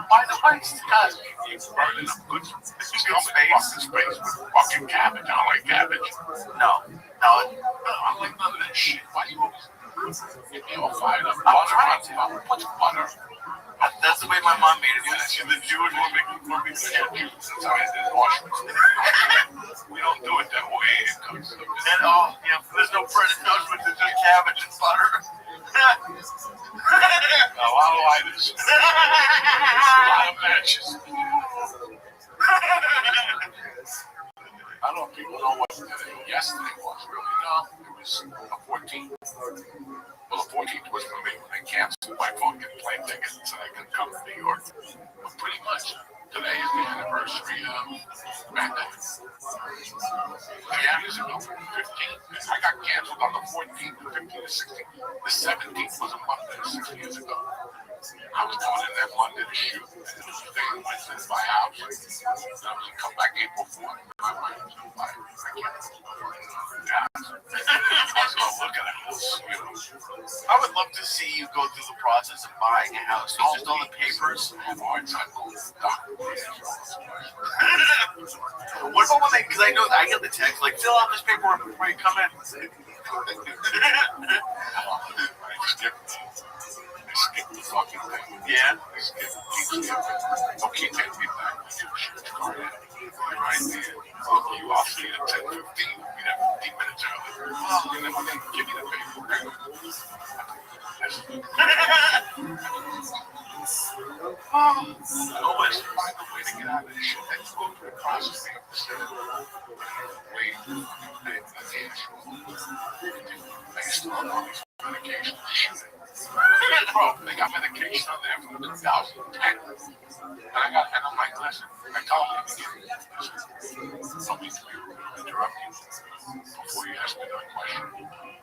Speaker 9: Why the waste? Because
Speaker 17: it's burning up good. This is good space with fucking cabbage. I don't like cabbage.
Speaker 9: No,
Speaker 17: I don't like none of that shit. Why you always get me all fired up? What's butter?
Speaker 9: That's the way my mom made it.
Speaker 17: The Jewish will make Jews. That's how I did Auschwitz. We don't do it that way.
Speaker 9: There's no bread and judgment. There's just cabbage and butter.
Speaker 17: A lot of lighters. A lot of matches. I don't know if people know what yesterday was, really. No, it was a 14th. Well, the 14th was for me when they canceled my fucking plane ticket so I could come to New York. But pretty much, today is the anniversary of Mandela. 10 years ago, 15th. I got canceled on the 14th, the 15th, the 16th. The 17th was a Monday, 6 years ago. I was going in that Monday to shoot. And it was Tuesday and Wednesday to buy a house. And I was going to come back April 4th. My wife was going to buy it. I can't. Yeah. I was going to look at a house, you know.
Speaker 9: I would love to see you go through the process of buying a house. Just all the papers.
Speaker 17: I have a hard time going to the doctor.
Speaker 9: What about when because I know I get the text, like, fill out this paperwork before you come in.
Speaker 17: Skip the fucking thing.
Speaker 9: Yeah.
Speaker 17: Keep okay, take me back. You're right there. You off me at 10:15. Be there 15 minutes early. And then give me the paper. Always find a way to get out of this shit. That's going through the process being considered. Way too fucking big. That's the actual. I used to love all these medications. Bro, they got medication on there from 2010. And I'm like, listen, I told him to get it. Don't be interrupt you before you ask me that question.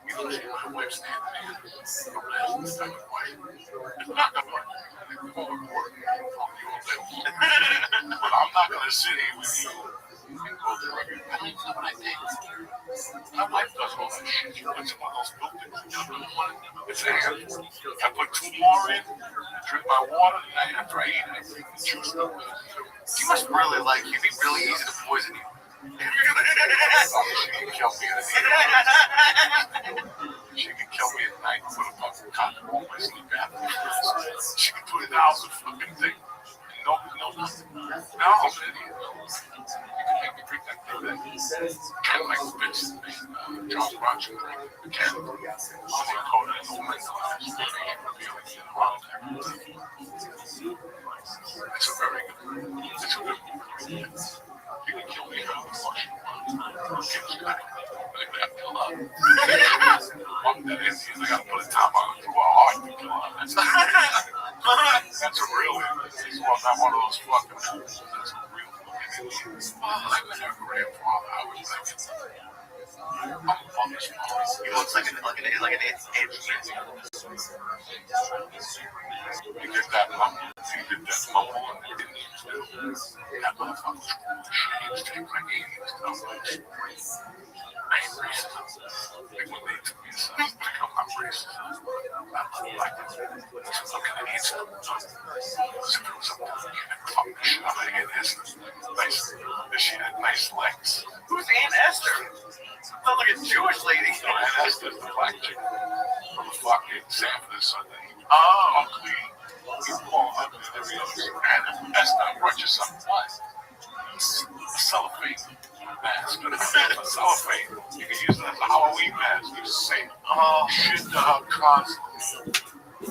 Speaker 17: You don't see my wife's standing there. Don't ask me that question. It's not the one. It's more important from your lips. But I'm not going to sit here with you and go through everything. That's not what I think. My wife does all that shit. She puts in one of those buildings. It's a handful. I put 2 more in, drink my water, and after I eat it, I drink the juice.
Speaker 9: You must really like, you'd be really easy to poison you.
Speaker 17: She can kill me at night. She can kill me at night with a fucking condom on my sleep after. She can do 1,000 fucking things. No, nothing. No, I'm an idiot. You can make me drink that thing that kind of like the bitch Charles Rothschild drank the can. So they coated it in the glass. It's a very good movie. It's a good movie. You can kill me how the fuck you want. Kill me. I kill up. I'm dead Indians. I gotta put a top on it to a heart to kill up. That's a real Indian. It's not one of those fucking fools. That's a real fucking Indian. I met her grandfather. I was like, I'm a fucking small.
Speaker 9: He looks like an
Speaker 17: He did that mumble. He did that mumble and the Indians do. That motherfucker was cool as shit. He was taking like aliens down the street. I ain't racist. Like when they took me aside, I'm not racist. I like it. Just looking at each other. As if it was something you never fucking shit out of Aunt Esther. Nice. She had nice legs.
Speaker 9: Who's Aunt Esther? Sounds like a Jewish lady.
Speaker 17: No, Aunt Esther's the black chick from the fucking Sanford Sunday.
Speaker 9: Oh.
Speaker 17: Ugly. You call her ugly and every other. And Esther, I brought you something. What? A cellophane mask. A cellophane. You can use it as a Halloween mask. You say, oh, shit to her constantly.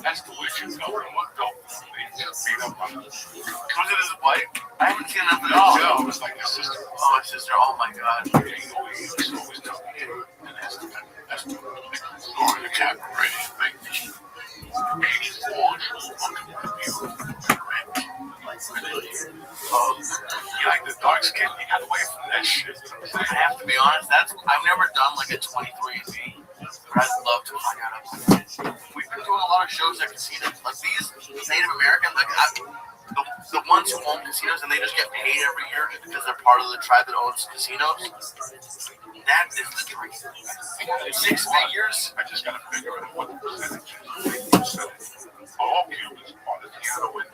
Speaker 17: That's the way you go. What go? They just beat up on her.
Speaker 9: Was it his wife? I haven't seen enough of the
Speaker 17: No,
Speaker 9: show.
Speaker 17: it was like his sister.
Speaker 9: Oh, his sister. Oh my god.
Speaker 17: Yeah, he always down here. And that's the story of the cabin ready. Like, 84 you like the dark skin? You got away from that shit.
Speaker 9: I have to be honest, I've never done like a 23andMe, but I'd love to find out. We've been doing a lot of shows at casinos, like these Native Americans, like the ones who own casinos and they just get paid every year just because they're part of the tribe that owns casinos. That is the dream. 6 figures.
Speaker 17: I just gotta figure out what the percentage is. All Cubans are the piano with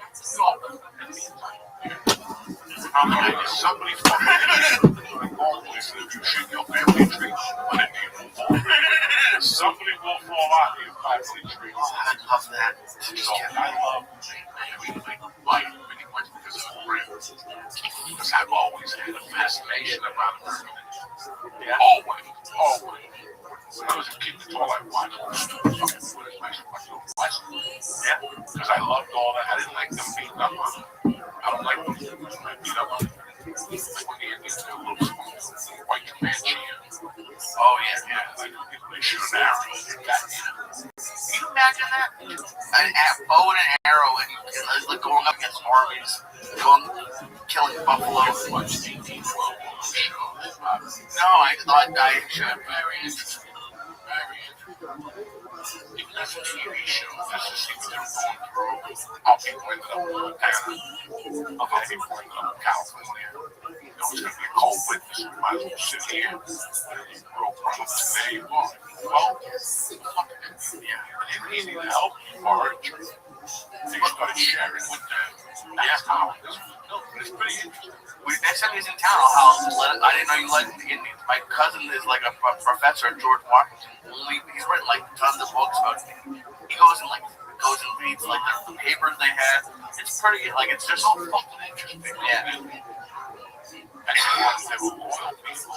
Speaker 17: somebody's fucking always if you shoot your family tree, what it needs. Somebody will fall out of your family tree.
Speaker 9: Oh, I love that.
Speaker 17: So I love life pretty much because of the brand. Because I've always had a fascination about it. Yeah. Always. When I was a kid, that's all I watched was fucking footage. Yeah. Because I loved all that. I didn't like them beating up on them. I don't like them beat up on them. Like when the Indians do a little white Comanche. Oh, yeah. Like they shoot an arrow.
Speaker 9: Can you imagine that? A bow and an arrow and like going up against armies, killing buffaloes.
Speaker 17: Watch 1812 show.
Speaker 9: No, I thought I should.
Speaker 17: Very interesting. Even as a TV show, just to see what they're going through, how people ended up in Montana, how people ended up in California. You know, it's going to be a cold witness. We might as well sit here. Real problems. There you go. Well, and he needed help for it. They started sharing with them. That's how it is. It's pretty interesting.
Speaker 9: Next time he's in town, I didn't know you liked the Indians. My cousin is like a professor at George Washington. He's written like tons of books about it. He goes and reads like the papers they had. It's pretty, like it's just so fucking interesting. Yeah.
Speaker 17: And they were loyal people.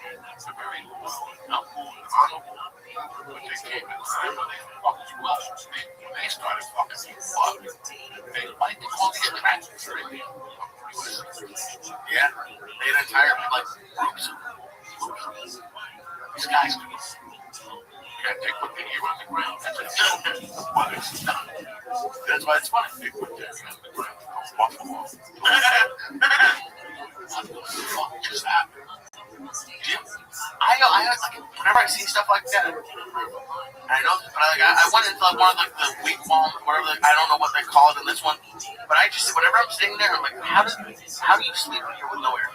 Speaker 17: They're very loyal, not honorable. But they came in time when they fucked you up. When they started fucking you up, why did they call these tractors right there? Yeah, made an entire like groups. These guys do this. Can't take what they hear on the ground. That's it. But it's not. That's why it's funny. They put that on the ground. Buffalo. What the fuck just happened? I like whenever I see stuff like that, I know, but I went into like one of like the week long, whatever. Like, I don't know what they call it in this one, but I just whenever I'm sitting there, I'm like, how do you sleep when you're with no air?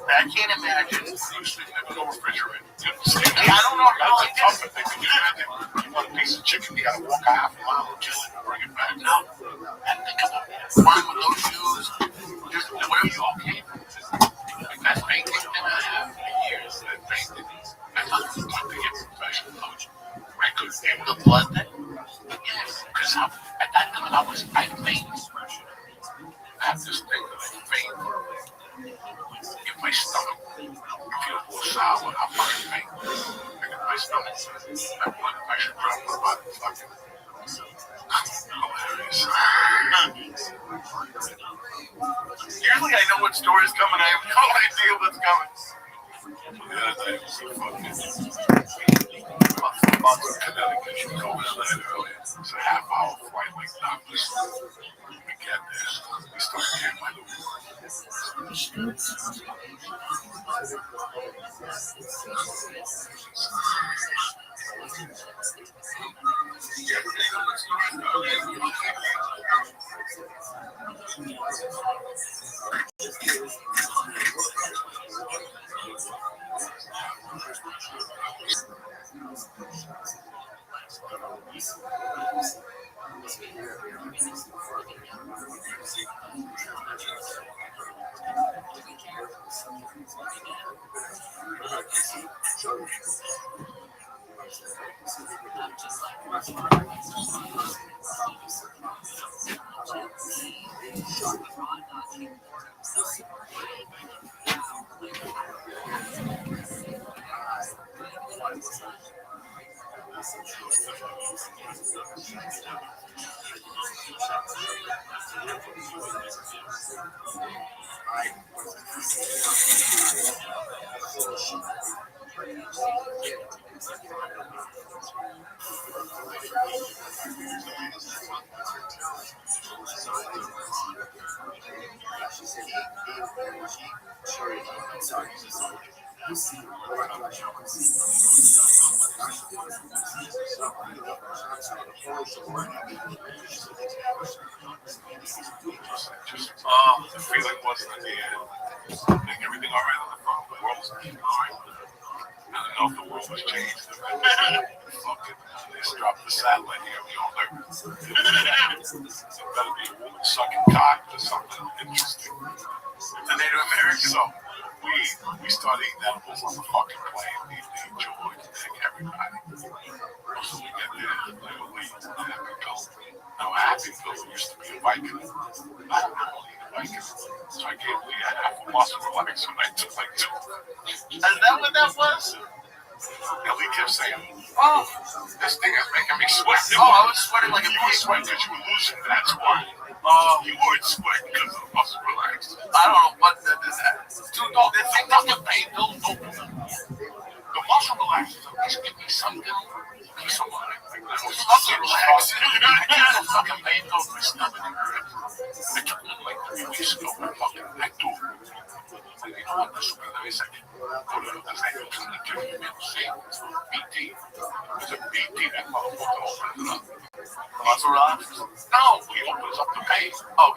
Speaker 17: I can't imagine. You sleep with no refrigerator. I don't know how I did it. Can you imagine? You want a piece of chicken, you gotta walk a half a mile to chill it and bring it back. No, and think about it. Flying with no shoes, just whatever you okay. Like that's painting that I have for years. That painting. I thought it was time to get professional coaching. I could get the blood thing. Yes, because at that time I faint. I have this thing that I faint. In my stomach, I feel a little sour. I'm fucking faint. Like in my stomach, my blood pressure dropped about fucking hilarious. Usually I know what story is coming. I have no idea what's coming. The other day was so fucking about Connecticut. She was over there earlier. It's a half-hour flight, like doctors. We get there. We start getting my the feeling wasn't at the end. Like everything all right on the front, the world was all right. I don't know if the world was changed. Fuck it. They just dropped the satellite here. We all learned. It better be sucking cock or something interesting. The Native Americans. So we started eating edibles on the fucking plane. Me, George, Nick, everybody. So we get there. They were late. Happy Bill. No, Happy Bill used to be a Viking. I don't eat a Viking. So I gave Lee half a muscle relax when I took like 2. Is that what that was? And Lee kept saying, oh, this thing is making me sweat. Oh, I was sweating like a pig. You were sweating because you were losing, that's why. You weren't sweating because of the muscle relax. I don't know what that is. Dude, no, the thing doesn't pay bills. The muscle relaxes. Just give me something. Peace of mind. Muscle relax. The fucking pain goes my stomach. I took them like 3 weeks ago. Fucking neck to it. You know what? This will be a second. Go to the thing. See? BT. It's a BT. That motherfucker opens it up. Muscle relax? No, he opens up the pain. Oh.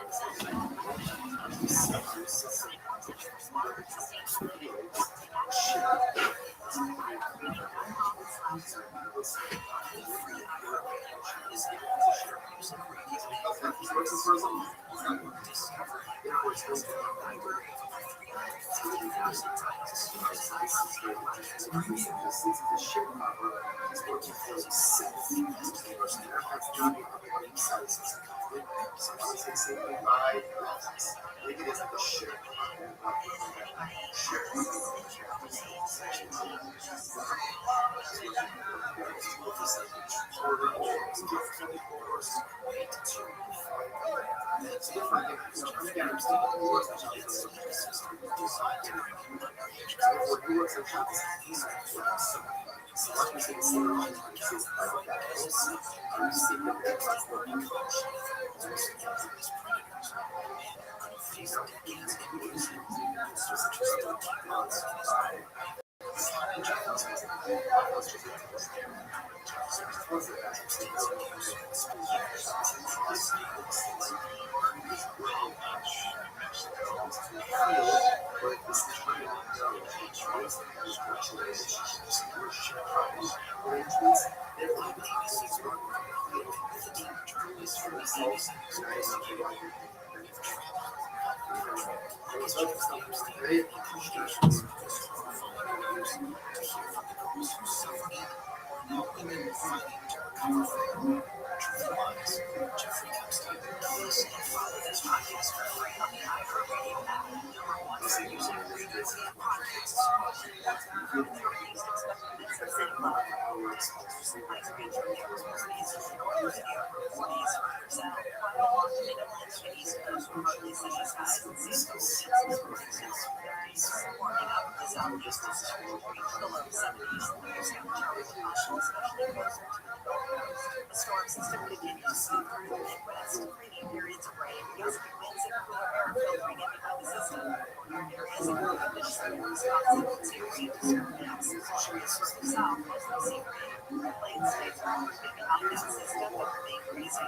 Speaker 15: The storm system continues to move through the Midwest, bringing periods of rain, gusty winds, and cooler air filtering into the system. Areas including Minnesota, Wisconsin, Missouri, and areas further south mostly see rain. Plains states are picking up that system and remain breezy,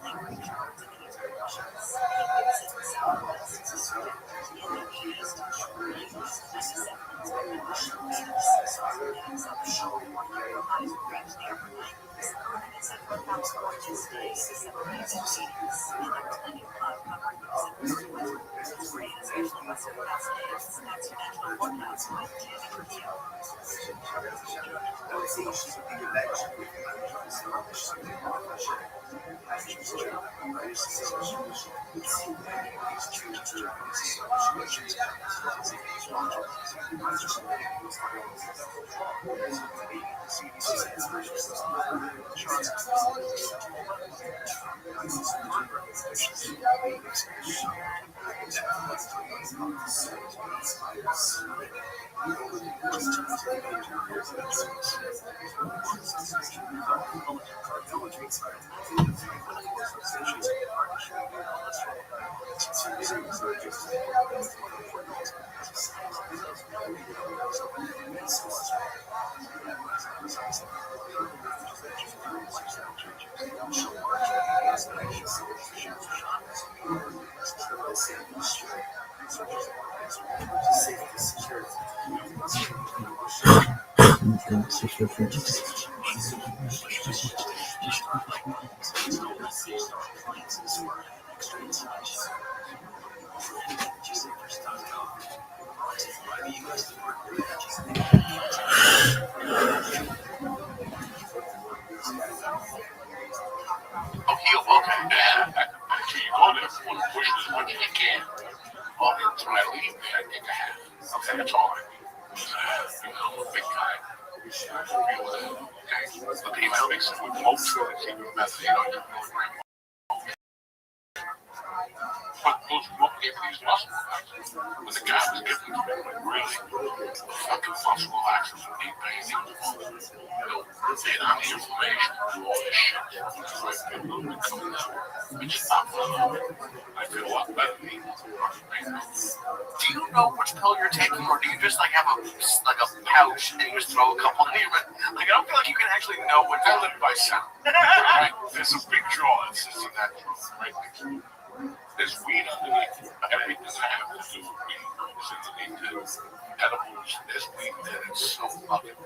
Speaker 15: lingering showers and eastern conditions. Winds in the southwest, in the east, winds west 97 expected by winds up the shoulder, highs will reach the upper 90s. In central California, stays the 70s and 80s, and there are plenty of cloud cover in the Pacific Northwest. Rain, especially western Cascades. That's your national forecast with Tammy Review.
Speaker 17: Do you know which pill you're taking, or do you just like have a pouch and you just throw a couple in your? Like I don't feel like you can actually know what. I live by sound. Right? There's a big drawer that sits in that drawer right next to me. There's weed underneath. Everything I have to do with weed is underneath it. Edibles. There's weed there. It's so fucking. I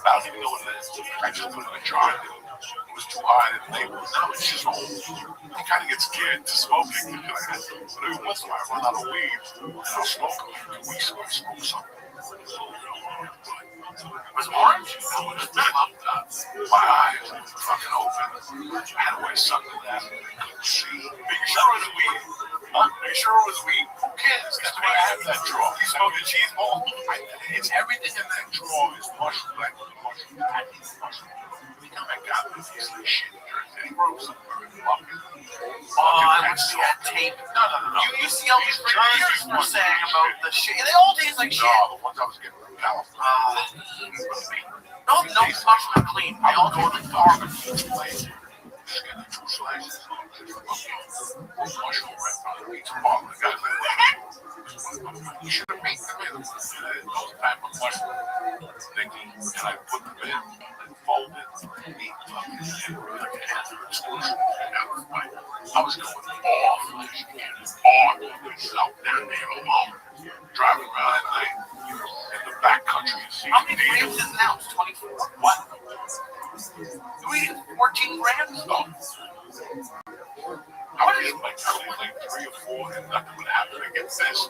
Speaker 17: don't even know what it is. I just put it in a jar. It was too high in the label. Now it's just old. I kind of get scared to smoking. But every once in a while, I run out of weed, and I'll smoke a 2 weeks ago. I smoked something. It was orange. I was my eyes were fucking open. I had to wear sunglasses. I couldn't see. Are you sure it was weed? Huh? Are you sure it was weed? Who cares? That's why I have that drawer. You smoke a cheese ball? It's everything in that drawer is mushroom. Like mushroom. I need mushroom. We can make
Speaker 14: these jerseys were saying about the shit. They all taste like shit.
Speaker 17: No, the ones I was getting from California.
Speaker 14: No mushroom clean. They all go like garbage.
Speaker 17: Get the 2 slices. Mushroom bread on the pizza. Oh my God. You should have made them in those type of mushroom thingy. And I put them in and folded meat I was going off myself down there alone, driving around at night in the back country.
Speaker 14: How many grams is it now? It's 24. What? Do we eat 14 grams?
Speaker 17: No. I would eat like 3 or 4 and nothing would happen against this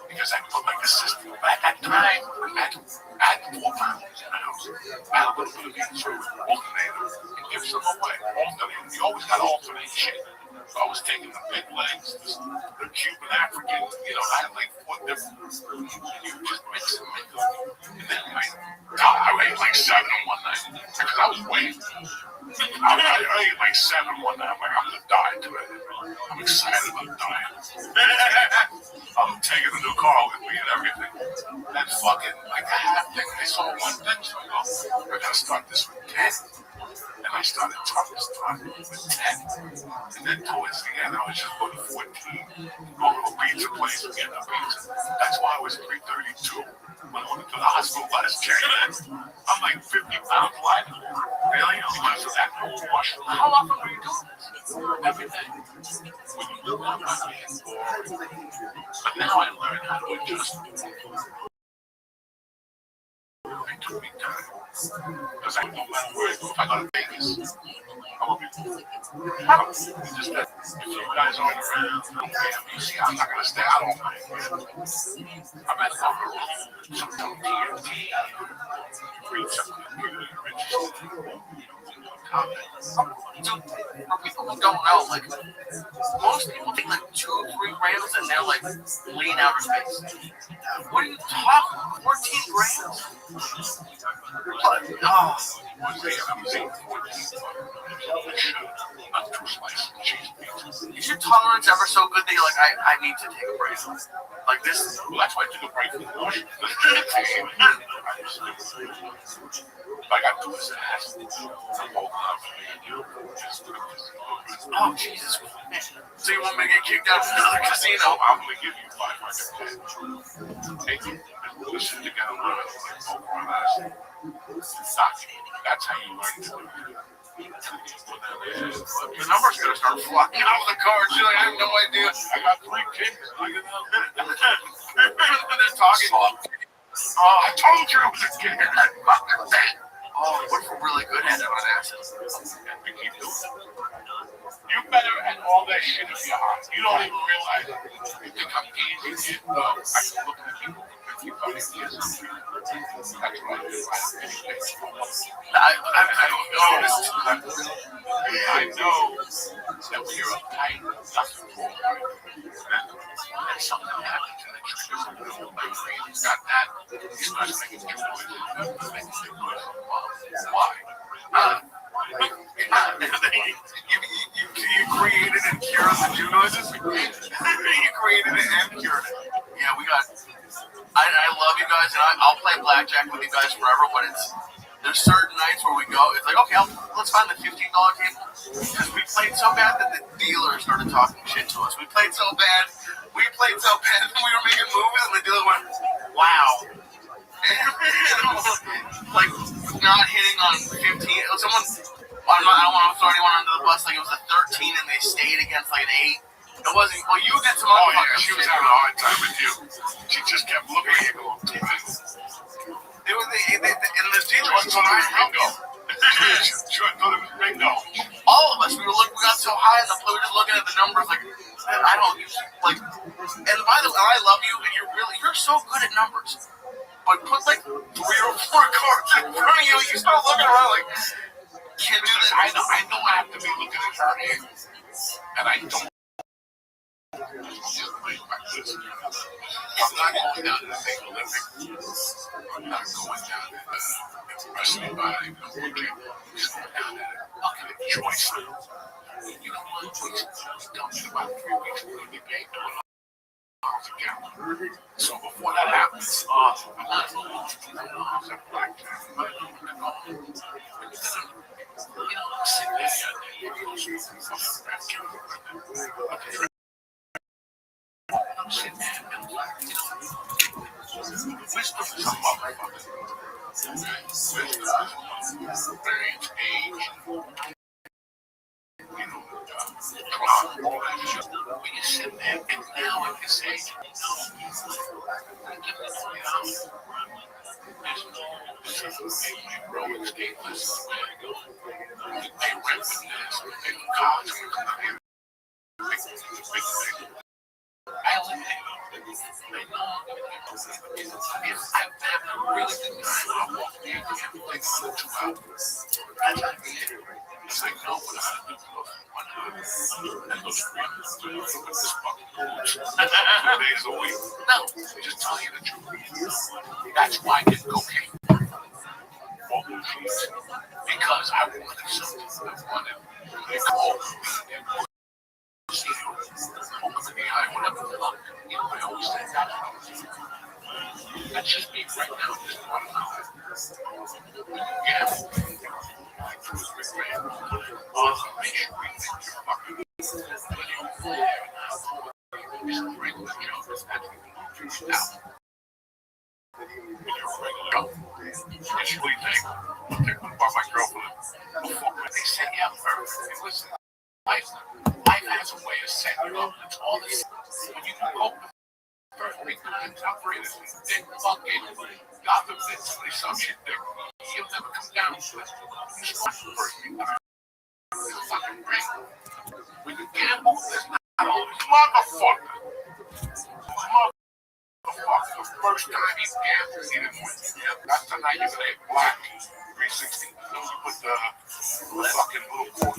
Speaker 17: because I put like a system. But at that time, I had 4 pounds in the house. I had a little bit of each alternator and give some away. Alternator. You always got to alternate shit. So I was taking the big legs, the Cuban African, I had like 4 different. You just mix them. And then I ate like 7 in one night because I was weighing. I ate like 7 one night. I'm like, I'm gonna die today. I'm excited about dying. I'm taking a new car with me and everything. And fucking like a half thing. I saw one thing, so I go, we're gonna start this with 10. And I started with 10. And then towards the end, I was just going to 14. Going to a pizza place and getting a pizza. That's why I was 332. When I went to the hospital last January, I'm like 50 pounds lighter. Really? Because of that whole rush.
Speaker 14: How often were you doing this?
Speaker 17: Every day. When you live on my hands, but now I learned how to adjust. It took me time. Because I no matter where I go, if I go to Vegas, I will be just that if you guys aren't around, I'm not gonna stay out all night. I'm at the some TNT, read something really interesting.
Speaker 14: For people who don't know, like most people take like 2 or 3 grams and they're like lean outer space. What are you talking about? 14 grams? Oh. Is your tolerance ever so good that you're like, I need to take a break? Like this?
Speaker 17: Well, that's why I took a break from the washing. I got to his ass. I'm holding on for
Speaker 14: oh, Jesus. So you want me to get kicked out of another casino?
Speaker 17: I'm going to give you 500. Take it. Listen together. That's how you learn to do it.
Speaker 14: The number's going to start flying out of the cards. You're like, I have no idea.
Speaker 17: I got 3 kids.
Speaker 14: They're talking.
Speaker 17: Oh, I told you it was a kid.
Speaker 14: Oh, what if we're really good at it on acid?
Speaker 17: We keep doing it. You're better at all that shit if you're hot. You don't even realize it. You think I'm easy. No, I can look at people for 55 years. That's what I do. I don't know this. I know that when you're uptight, nothing will work. And something happens and it triggers a little like he's got that. He starts making two noises. Why?
Speaker 14: You created and cured the Jew noises? You created it and cured it. Yeah, we got. I love you guys, and I'll play blackjack with you guys forever. But there's certain nights where we go. It's like, okay, let's find the $15 table because we played so bad that the dealer started talking shit to us. We played so bad that we were making moves, and the dealer went, "Wow." Like not hitting on 15. Someone, I don't want to throw anyone under the bus. Like it was a 13 and they stayed against like an 8. It wasn't. Well, you did some.
Speaker 17: Oh yeah, she was having a hard time with you. She just kept looking at you going.
Speaker 14: It was and the dealer was
Speaker 17: trying to help you. Sure, I thought it was bingo.
Speaker 14: All of us, we got so high in the play, we were just looking at the numbers like, I don't like. And by the way, I love you, and you're so good at numbers. But put like 3 or 4 cards in front of you, you start looking around like, can't do this.
Speaker 17: I know I have to be looking at her hand, and I don't. I'm not going down to the Olympic. I'm not going down to the wrestling body. I'm going down to the choice. You know what? Tell me about 3 weeks we're going to be paid. So before that happens, wisdom is a motherfucker. When you sit there and now at this age, rolling stateless, they rent with this, they cars, days a week. No, just tell you the truth. That's why I did cocaine. Because I wanted something. I wanted to go. See you. Poke him in the eye, whatever the fuck. You know, I always say that. That's just me right now. Just one hour. Yeah. Make sure we think you're fucking. Regular job is actually now. Initially, they about my girlfriend. They set you up first. Listen, life has a way of setting you up. It's all this. When you can cope with first big times, operators, then fucking God forbid somebody some shit there. He'll never come down to it. It's not first big time. It's a fucking ring. When you gamble, there's not always motherfucker. The first time he gambled, he didn't win. That's the night you say black 360. You put the fucking little